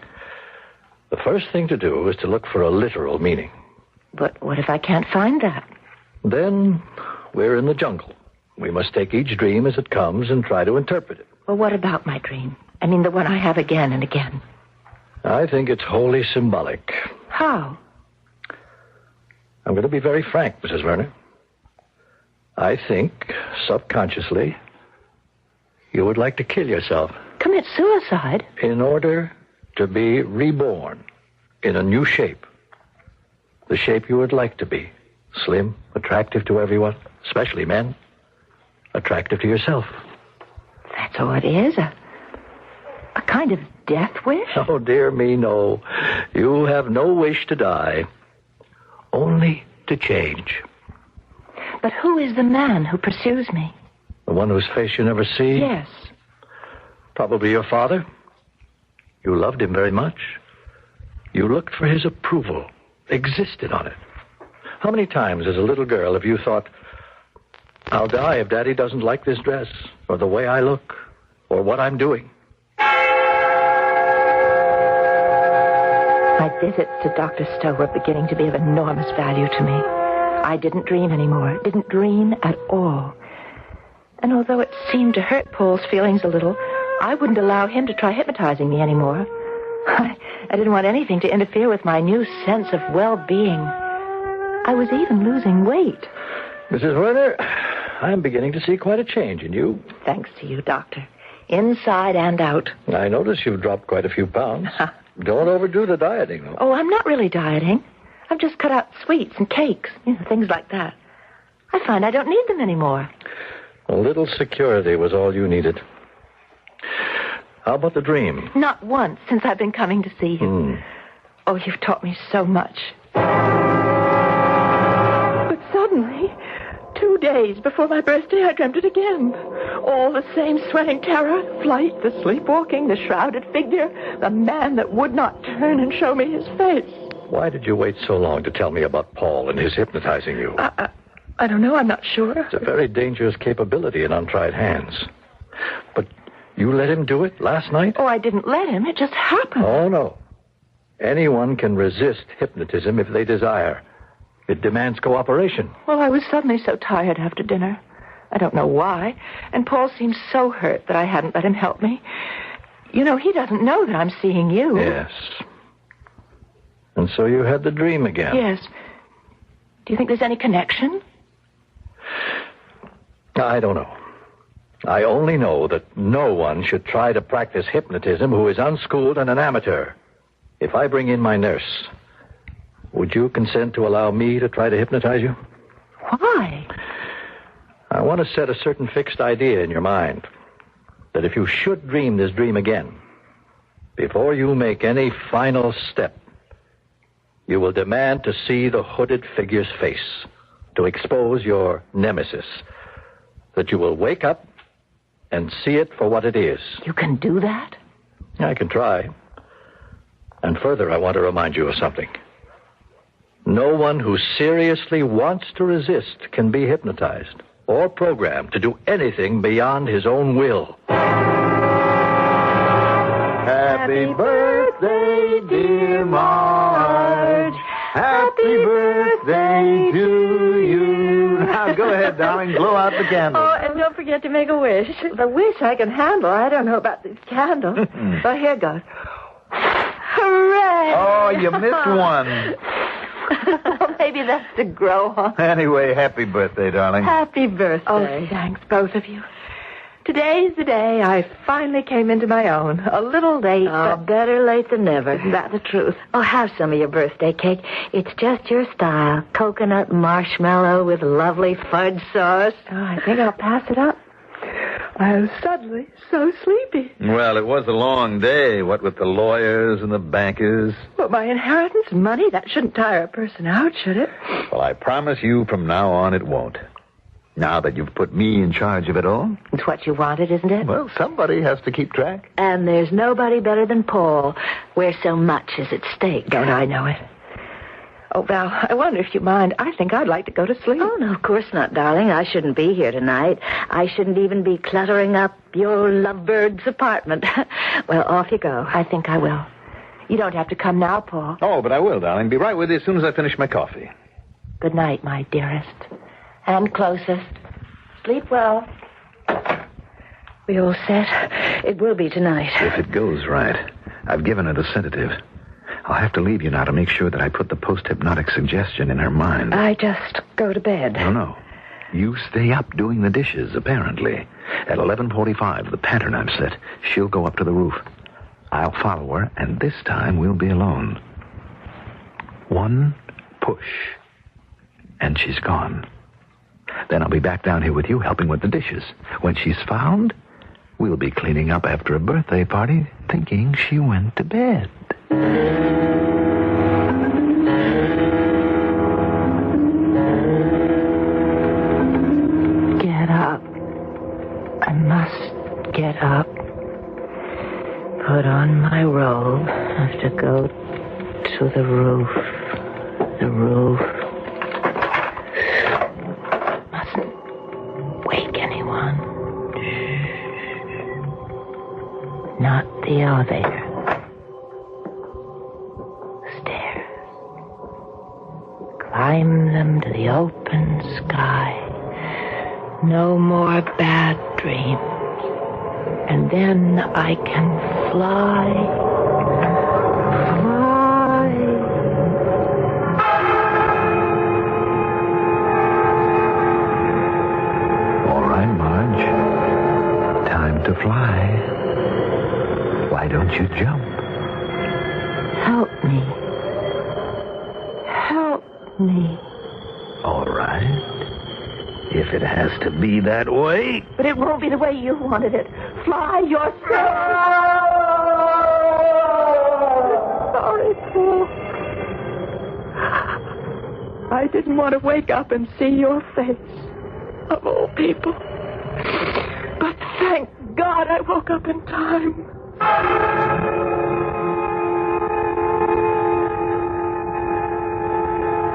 The first thing to do is to look for a literal meaning. But what if I can't find that? Then we're in the jungle. We must take each dream as it comes and try to interpret it. Well, what about my dream? I mean, the one I have again and again. I think it's wholly symbolic. How? I'm going to be very frank, Mrs. Werner. I think, subconsciously, you would like to kill yourself. Commit suicide? In order to be reborn in a new shape. The shape you would like to be. Slim, attractive to everyone, especially men. Attractive to yourself. That's all it is? A kind of death wish? Oh, dear me, no. You have no wish to die. Only to change. But who is the man who pursues me? The one whose face you never see? Yes. Probably your father. You loved him very much. You looked for his approval, existed on it. How many times as a little girl have you thought, I'll die if Daddy doesn't like this dress, or the way I look, or what I'm doing? My visits to Dr. Stowe were beginning to be of enormous value to me. I didn't dream anymore. Didn't dream at all. And although it seemed to hurt Paul's feelings a little, I wouldn't allow him to try hypnotizing me anymore. I didn't want anything to interfere with my new sense of well-being. I was even losing weight. Mrs. Werner, I'm beginning to see quite a change in you. Thanks to you, Doctor. Inside and out. I notice you've dropped quite a few pounds. Don't overdo the dieting, though. Oh, I'm not really dieting. I've just cut out sweets and cakes, things like that. I find I don't need them anymore. A little security was all you needed. How about the dream? Not once since I've been coming to see you. Oh, you've taught me so much. But suddenly, 2 days before my birthday, I dreamt it again. All the same sweating terror, flight, the sleepwalking, the shrouded figure, the man that would not turn and show me his face. Why did you wait so long to tell me about Paul and his hypnotizing you? I don't know. I'm not sure. It's a very dangerous capability in untried hands. But you let him do it last night? Oh, I didn't let him. It just happened. Oh, no. Anyone can resist hypnotism if they desire. It demands cooperation. Well, I was suddenly so tired after dinner. I don't know why. And Paul seemed so hurt that I hadn't let him help me. He doesn't know that I'm seeing you. Yes. And so you had the dream again. Yes. Do you think there's any connection? I don't know. I only know that no one should try to practice hypnotism who is unschooled and an amateur. If I bring in my nurse, would you consent to allow me to try to hypnotize you? Why? I want to set a certain fixed idea in your mind that if you should dream this dream again, before you make any final step, you will demand to see the hooded figure's face, to expose your nemesis, that you will wake up and see it for what it is. You can do that? I can try. And further, I want to remind you of something. No one who seriously wants to resist can be hypnotized or programmed to do anything beyond his own will. Happy birthday, dear Marge. Happy birthday to you. Now, go ahead, darling. Blow out the candle. Oh, and don't forget to make a wish. The wish I can handle. I don't know about these candles. Well, here goes. Hooray! Oh, you missed one. Well, maybe that's to grow on. Anyway, happy birthday, darling. Happy birthday. Oh, thanks, both of you. Today's the day I finally came into my own. A little late, but better late than never. Isn't that the truth? Oh, have some of your birthday cake. It's just your style. Coconut marshmallow with lovely fudge sauce. Oh, I think I'll pass it up. I'm suddenly so sleepy. Well, it was a long day, what with the lawyers and the bankers. But my inheritance and money, that shouldn't tire a person out, should it? Well, I promise you from now on it won't. Now that you've put me in charge of it all. It's what you wanted, isn't it? Well, somebody has to keep track. And there's nobody better than Paul, where so much is at stake. Don't I know it? Oh, Val, I wonder if you mind. I think I'd like to go to sleep. Oh, no, of course not, darling. I shouldn't be here tonight. I shouldn't even be cluttering up your lovebird's apartment. Well, off you go. I think I will. You don't have to come now, Paul. Oh, but I will, darling. Be right with you as soon as I finish my coffee. Good night, my dearest. And closest. Sleep well. We all set? It will be tonight. If it goes right. I've given her the sedative. I'll have to leave you now to make sure that I put the post-hypnotic suggestion in her mind. I just go to bed. No. You stay up doing the dishes, apparently. At 11:45, the pattern I've set, she'll go up to the roof. I'll follow her, and this time we'll be alone. One push, and she's gone. Then I'll be back down here with you, helping with the dishes. When she's found, we'll be cleaning up after a birthday party, thinking she went to bed. Get up. I must get up. Put on my robe. I have to go to the roof. The roof. Mustn't wake anyone. Not the elevator. Stairs. Climb them to the open sky. No more bad dreams. And then I can fly. Fly. All right, Marge. Time to fly. Why don't you jump? Help me. Help me. All right. If it has to be that way. But it won't be the way you wanted it. Fly yourself. Sorry, Paul. I didn't want to wake up and see your face, of all people. But thank God I woke up in time.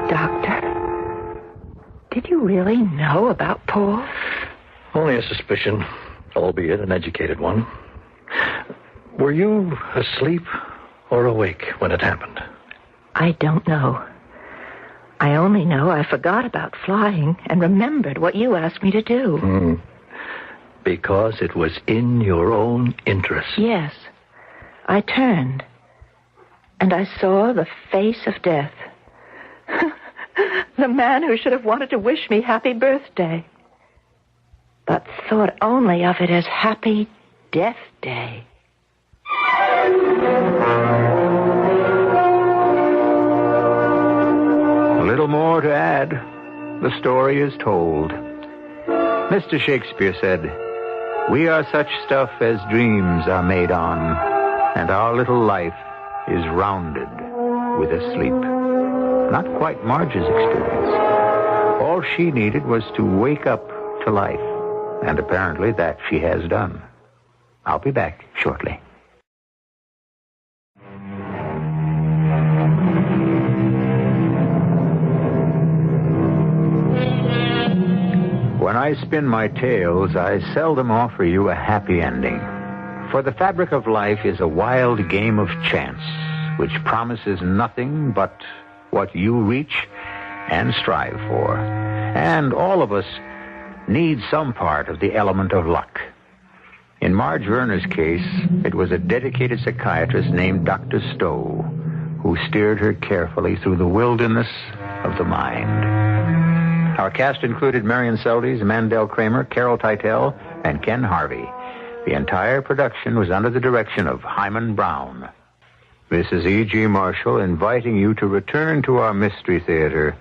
Doctor, did you really know about Paul? Only a suspicion, albeit an educated one. Were you asleep or awake when it happened? I don't know. I only know I forgot about flying and remembered what you asked me to do. Because it was in your own interest. Yes. I turned, and I saw the face of death. The man who should have wanted to wish me happy birthday, but thought only of it as happy death day. A little more to add. The story is told. Mr. Shakespeare said, "We are such stuff as dreams are made on, and our little life is rounded with a sleep." Not quite Marge's experience. All she needed was to wake up to life, and apparently that she has done. I'll be back shortly. When I spin my tales, I seldom offer you a happy ending. For the fabric of life is a wild game of chance, which promises nothing but what you reach and strive for. And all of us need some part of the element of luck. In Marge Werner's case, it was a dedicated psychiatrist named Dr. Stowe who steered her carefully through the wilderness of the mind. Our cast included Marion Seldes, Mandel Kramer, Carol Teitel, and Ken Harvey. The entire production was under the direction of Hyman Brown. This is E.G. Marshall inviting you to return to our Mystery Theater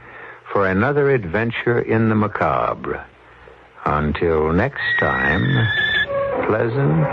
for another adventure in the macabre. Until next time, pleasant